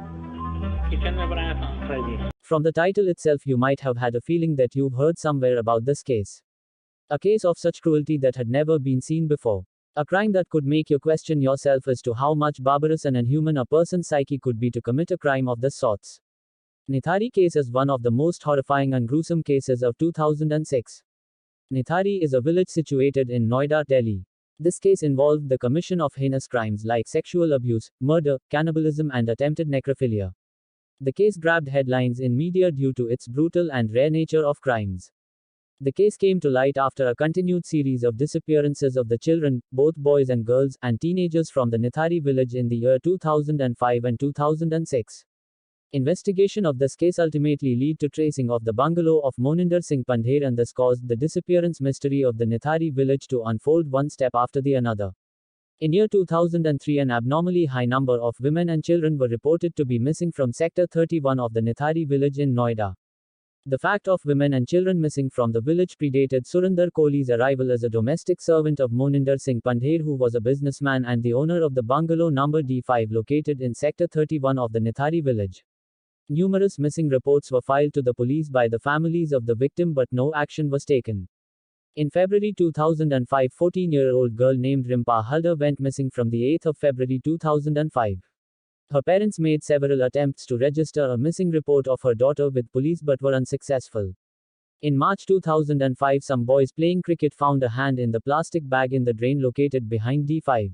किचन में बनाया था। हाँ जी।
From the title itself, you might have had a feeling that you've heard somewhere about this case. A case of such cruelty that had never been seen before. A crime that could make you question yourself as to how much barbarous and inhuman a person's psyche could be to commit a crime of this sort. Nithari case is one of the most horrifying and gruesome cases of 2006. Nithari is a village situated in Noida, Delhi. This case involved the commission of heinous crimes like sexual abuse, murder, cannibalism, and attempted necrophilia. The case grabbed headlines in media due to its brutal and rare nature of crimes. The case came to light after a continued series of disappearances of the children, both boys and girls, and teenagers from the Nithari village in the year 2005 and 2006. Investigation of this case ultimately led to tracing of the bungalow of Moninder Singh Pandher, and this caused the disappearance mystery of the Nithari village to unfold one step after the another. In year 2003, an abnormally high number of women and children were reported to be missing from Sector 31 of the Nithari village in Noida. The fact of women and children missing from the village predated Surinder Kohli's arrival as a domestic servant of Moninder Singh Pandher, who was a businessman and the owner of the bungalow number D5 located in Sector 31 of the Nithari village. Numerous missing reports were filed to the police by the families of the victim, but no action was taken. In February 2005, 14-year-old girl named Rimpa Halder went missing from the 8th of February 2005. Her parents made several attempts to register a missing report of her daughter with police but were unsuccessful. In March 2005, some boys playing cricket found a hand in the plastic bag in the drain located behind D5.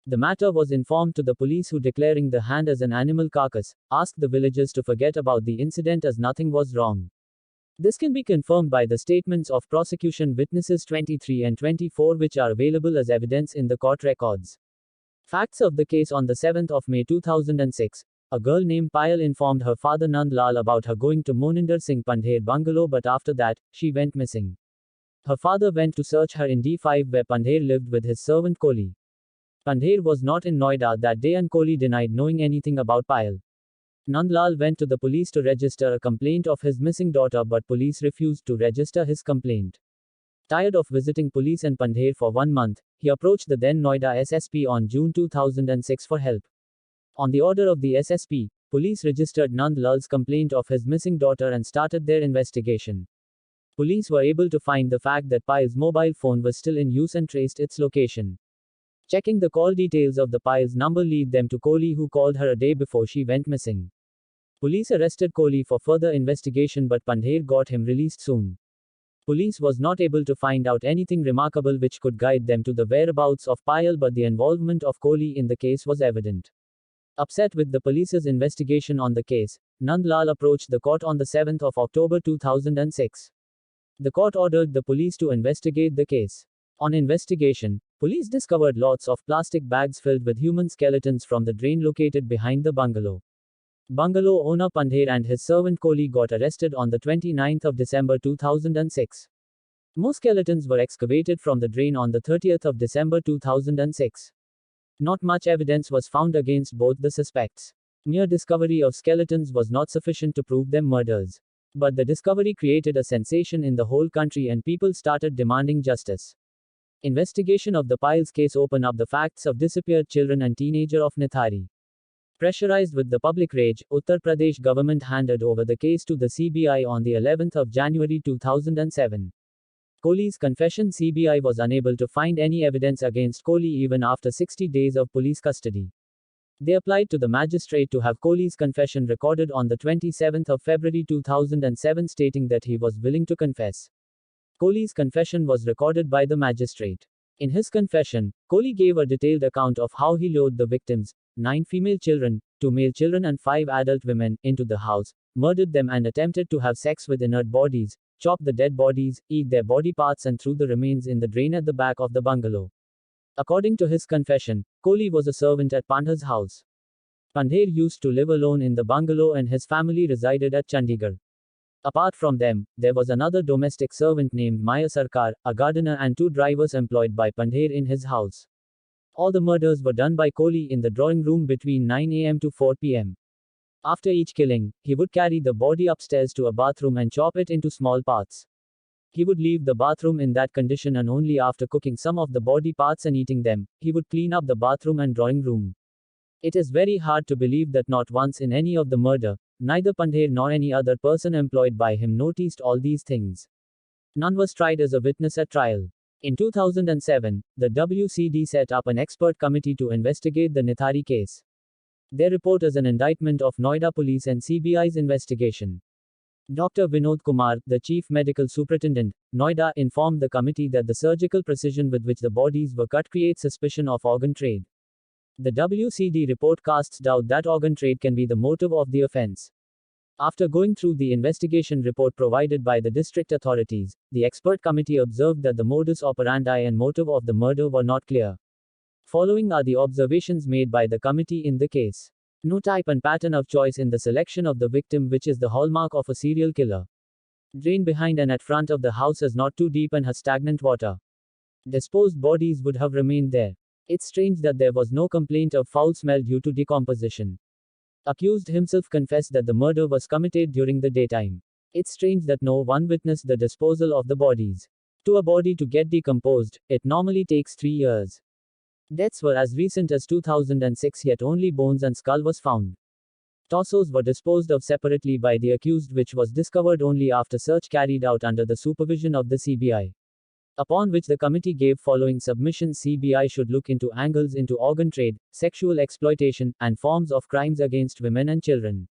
The matter was informed to the police, who, declaring the hand as an animal carcass, asked the villagers to forget about the incident as nothing was wrong. This can be confirmed by the statements of prosecution witnesses 23 and 24, which are available as evidence in the court records. Facts of the case: on the 7th of May 2006, a girl named Payal informed her father Nand Lal about her going to Moninder Singh Pandher bungalow, but after that, she went missing. Her father went to search her in D5, where Pandher lived with his servant Kohli. Pandher was not in Noida that day, and Kohli denied knowing anything about Payal. Nand Lal went to the police to register a complaint of his missing daughter, but police refused to register his complaint. Tired of visiting police and Pandher for 1 month, he approached the then Noida SSP on June 2006 for help. On the order of the SSP, police registered Nand Lal's complaint of his missing daughter and started their investigation. Police were able to find the fact that Payal's mobile phone was still in use and traced its location. Checking the call details of the Payal's number led them to Kohli, who called her a day before she went missing. Police arrested Kohli for further investigation, but Pandher got him released soon. police was not able to find out anything remarkable which could guide them to the whereabouts of Payal, but the involvement of Kohli in the case was evident. Upset with the police's investigation on the case, Nand Lal approached the court on the 7th of October 2006. The court ordered the police to investigate the case. On investigation, police discovered lots of plastic bags filled with human skeletons from the drain located behind the bungalow. Bungalow owner Pandher and his servant Kohli got arrested on the 29th of December 2006. More skeletons were excavated from the drain on the 30th of December 2006. Not much evidence was found against both the suspects. Mere discovery of skeletons was not sufficient to prove them murders. But the discovery created a sensation in the whole country and people started demanding justice. Investigation of the Payal's case opened up the facts of disappeared children and teenager of Nithari. Pressurized with the public rage, Uttar Pradesh government handed over the case to the CBI on the 11th of January 2007. Kohli's confession. CBI was unable to find any evidence against Kohli even after 60 days of police custody. They applied to the magistrate to have Kohli's confession recorded on the 27th of February 2007, stating that he was willing to confess. Kohli's confession was recorded by the magistrate. In his confession, Kohli gave a detailed account of how he lured the victims, 9 female children, 2 male children and 5 adult women, into the house, murdered them and attempted to have sex with inert bodies, chopped the dead bodies, eat their body parts and threw the remains in the drain at the back of the bungalow. According to his confession, Kohli was a servant at Pandher's house. Pandher used to live alone in the bungalow and his family resided at Chandigarh. Apart from them, there was another domestic servant named Maya Sarkar, a gardener and 2 drivers employed by Pandher in his house. All the murders were done by Kohli in the drawing room between 9 am to 4 pm. After each killing, he would carry the body upstairs to a bathroom and chop it into small parts. He would leave the bathroom in that condition and only after cooking some of the body parts and eating them, he would clean up the bathroom and drawing room. It is very hard to believe that not once in any of the murder, neither Pandher nor any other person employed by him noticed all these things. None was tried as a witness at trial. In 2007, the WCD set up an expert committee to investigate the Nithari case. Their report is an indictment of Noida police and CBI's investigation. Dr. Vinod Kumar, the chief medical superintendent, Noida, informed the committee that the surgical precision with which the bodies were cut creates suspicion of organ trade. The WCD report casts doubt that organ trade can be the motive of the offense. After going through the investigation report provided by the district authorities, the expert committee observed that the modus operandi and motive of the murder were not clear. Following are the observations made by the committee in the case. No type and pattern of choice in the selection of the victim, which is the hallmark of a serial killer. Drain behind and at front of the house is not too deep and has stagnant water. Disposed bodies would have remained there. It's strange that there was no complaint of foul smell due to decomposition. Accused himself confessed that the murder was committed during the daytime. It's strange that no one witnessed the disposal of the bodies. To a body to get decomposed, it normally takes 3 years. Deaths were as recent as 2006, yet only bones and skull was found. Torsos were disposed of separately by the accused, which was discovered only after search carried out under the supervision of the CBI. Upon which the committee gave following submissions: CBI should look into angles into organ trade, sexual exploitation, and forms of crimes against women and children.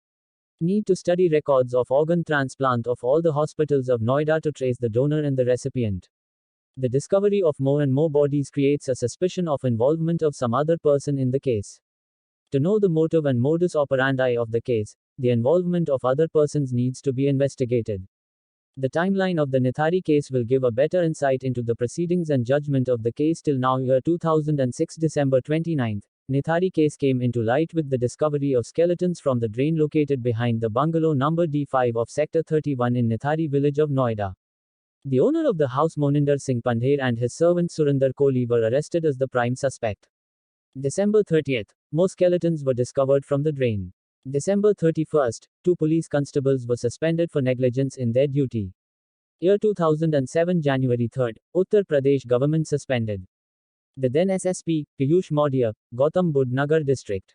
Need to study records of organ transplant of all the hospitals of Noida to trace the donor and the recipient. The discovery of more and more bodies creates a suspicion of involvement of some other person in the case. To know the motive and modus operandi of the case, the involvement of other persons needs to be investigated. The timeline of the Nithari case will give a better insight into the proceedings and judgment of the case till now. Year 2006, December 29, Nithari case came into light with the discovery of skeletons from the drain located behind the bungalow number D5 of Sector 31 in Nithari village of Noida. The owner of the house, Moninder Singh Pandher, and his servant Surinder Kohli were arrested as the prime suspect. December 30th, more skeletons were discovered from the drain. December 31st, 2 police constables were suspended for negligence in their duty. Year 2007, January 3rd, Uttar Pradesh government suspended the then SSP, Piyush Maurya, Gautam Budh Nagar district.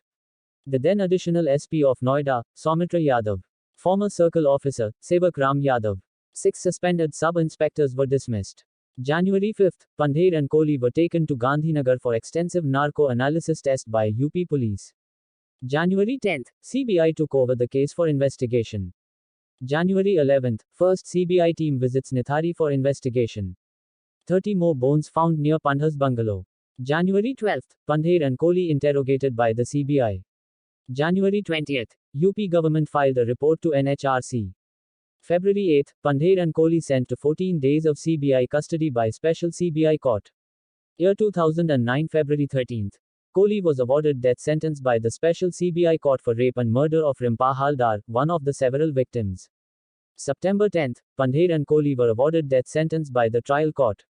The then additional SP of Noida, Soumitra Yadav. Former circle officer, Sevak Ram Yadav. 6 suspended sub-inspectors were dismissed. January 5th, Pandher and Kohli were taken to Gandhinagar for extensive narco-analysis test by UP police. January 10th, CBI took over the case for investigation. January 11th, first CBI team visits Nithari for investigation. 30 more bones found near Pandhar's bungalow. January 12th, Pandher and Kohli interrogated by the CBI. January 20th, UP government filed a report to NHRC. February 8th, Pandher and Kohli sent to 14 days of CBI custody by special CBI court. Year 2009, February 13th. Kohli was awarded death sentence by the special CBI court for rape and murder of Rimpa Haldar, one of the several victims. September 10th, Pandher and Kohli were awarded death sentence by the trial court.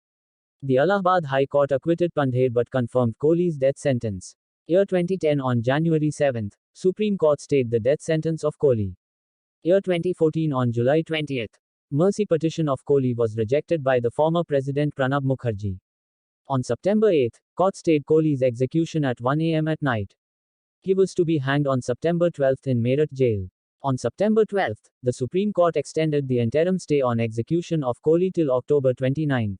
The Allahabad High Court acquitted Pandher but confirmed Kohli's death sentence. Year 2010, on January 7th, Supreme Court stayed the death sentence of Kohli. Year 2014, on July 20th, mercy petition of Kohli was rejected by the former President Pranab Mukherjee. On September 8th, court stayed Kohli's execution at 1 a.m. at night. He was to be hanged on September 12th in Meerut jail. On September 12th, the Supreme Court extended the interim stay on execution of Kohli till October 29th.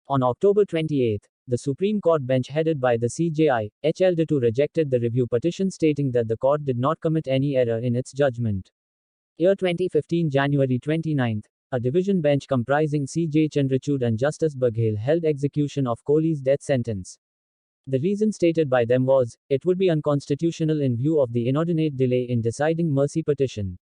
On October 28th, the Supreme Court bench headed by the CJI, HLD2 rejected the review petition stating that the court did not commit any error in its judgment. Year 2015, January 29th, a division bench comprising C.J. Chandrachud and Justice Baghel held execution of Kohli's death sentence. The reason stated by them was, it would be unconstitutional in view of the inordinate delay in deciding mercy petition.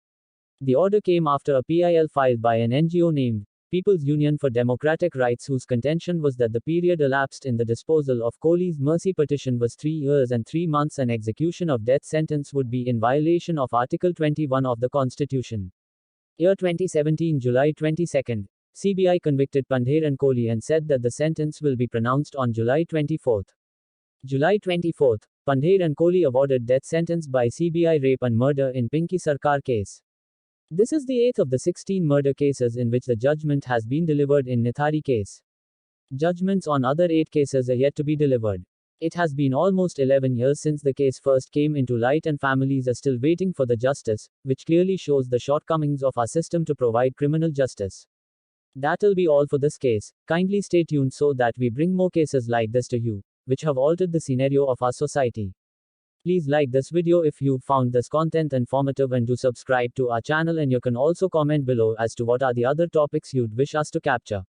The order came after a PIL filed by an NGO named People's Union for Democratic Rights, whose contention was that the period elapsed in the disposal of Kohli's mercy petition was 3 years and 3 months and execution of death sentence would be in violation of Article 21 of the Constitution. Year 2017, July 22nd, CBI convicted Pandher and Kohli and said that the sentence will be pronounced on July 24th. July 24th, Pandher and Kohli awarded death sentence by CBI rape and murder in Pinky Sarkar case. This is the 8th of the 16 murder cases in which the judgment has been delivered in Nithari case. Judgments on other 8 cases are yet to be delivered. It has been almost 11 years since the case first came into light and families are still waiting for the justice, which clearly shows the shortcomings of our system to provide criminal justice. That'll be all for this case. Kindly stay tuned so that we bring more cases like this to you, which have altered the scenario of our society. Please like this video if you found this content informative and do subscribe to our channel, and you can also comment below as to what are the other topics you'd wish us to capture.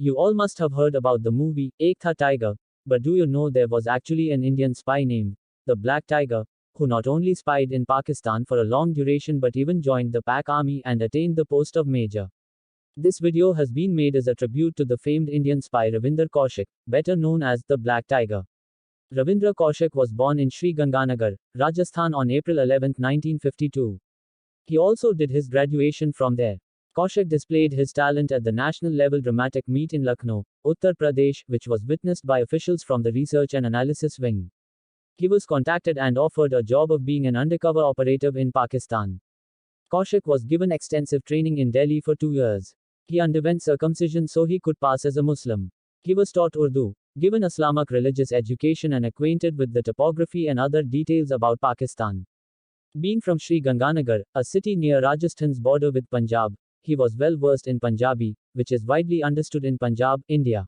You all must have heard about the movie Ek Tha Tiger, but do you know there was actually an Indian spy named the Black Tiger, who not only spied in Pakistan for a long duration but even joined the Pak army and attained the post of major. This video has been made as a tribute to the famed Indian spy Ravinder Kaushik, better known as the Black Tiger. Ravindra Kaushik was born in Sri Ganganagar, Rajasthan on April 11, 1952. He also did his graduation from there. Kaushik displayed his talent at the national level dramatic meet in Lucknow, Uttar Pradesh, which was witnessed by officials from the Research and Analysis Wing. He was contacted and offered a job of being an undercover operative in Pakistan. Kaushik was given extensive training in Delhi for 2 years. He underwent circumcision so he could pass as a Muslim. He was taught Urdu, given Islamic religious education and acquainted with the topography and other details about Pakistan. Being from Sri Ganganagar, a city near Rajasthan's border with Punjab, he was well versed in Punjabi, which is widely understood in Punjab, India.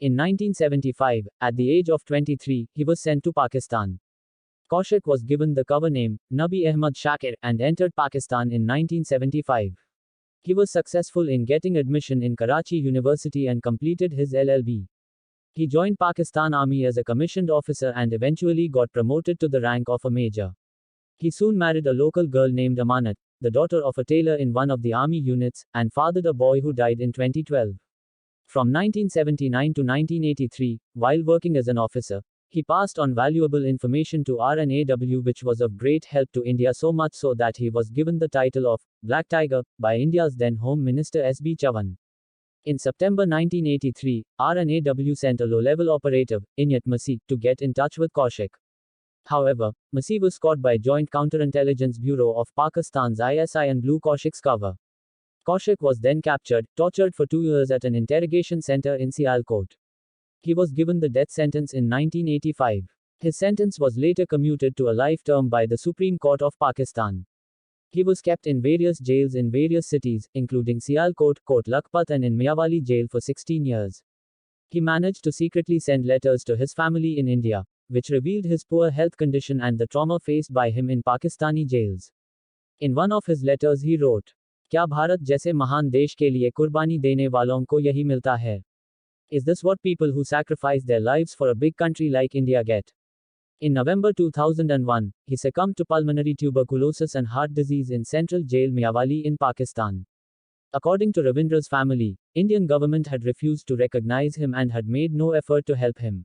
In 1975, at the age of 23, he was sent to Pakistan. Kaushik was given the cover name, Nabi Ahmad Shakir, and entered Pakistan in 1975. He was successful in getting admission in Karachi University and completed his LLB. He joined Pakistan Army as a commissioned officer and eventually got promoted to the rank of a major. He soon married a local girl named Amanat, the daughter of a tailor in one of the army units, and fathered a boy who died in 2012. From 1979 to 1983, while working as an officer, he passed on valuable information to RNAW, which was of great help to India, so much so that he was given the title of Black Tiger by India's then Home Minister S.B. Chavan. In September 1983, RNAW sent a low-level operative, Inyat Masih, to get in touch with Kaushik. However, Masih was caught by Joint Counterintelligence Bureau of Pakistan's ISI and blew Kaushik's cover. Kaushik was then captured, tortured for 2 years at an interrogation center in Sialkot. He was given the death sentence in 1985. His sentence was later commuted to a life term by the Supreme Court of Pakistan. He was kept in various jails in various cities, including Sialkot, Kot Lakhpat, and in Miyawali jail for 16 years. He managed to secretly send letters to his family in India, which revealed his poor health condition and the trauma faced by him in Pakistani jails. In one of his letters he wrote, क्या भारत जैसे महान देश के लिए कुर्बानी देने वालों को यही मिलता है? Is this what people who sacrifice their lives for a big country like India get? In November 2001, he succumbed to pulmonary tuberculosis and heart disease in central jail Miyawali in Pakistan. According to Ravindra's family, Indian government had refused to recognize him and had made no effort to help him.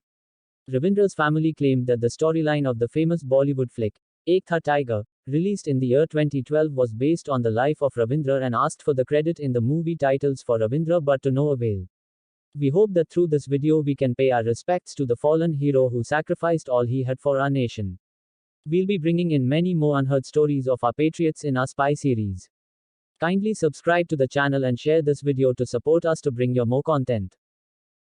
Ravindra's family claimed that the storyline of the famous Bollywood flick, Ek Tha Tiger, released in the year 2012 was based on the life of Ravindra and asked for the credit in the movie titles for Ravindra but to no avail. We hope that through this video we can pay our respects to the fallen hero who sacrificed all he had for our nation. We'll be bringing in many more unheard stories of our patriots in our spy series. Kindly subscribe to the channel and share this video to support us to bring you more content.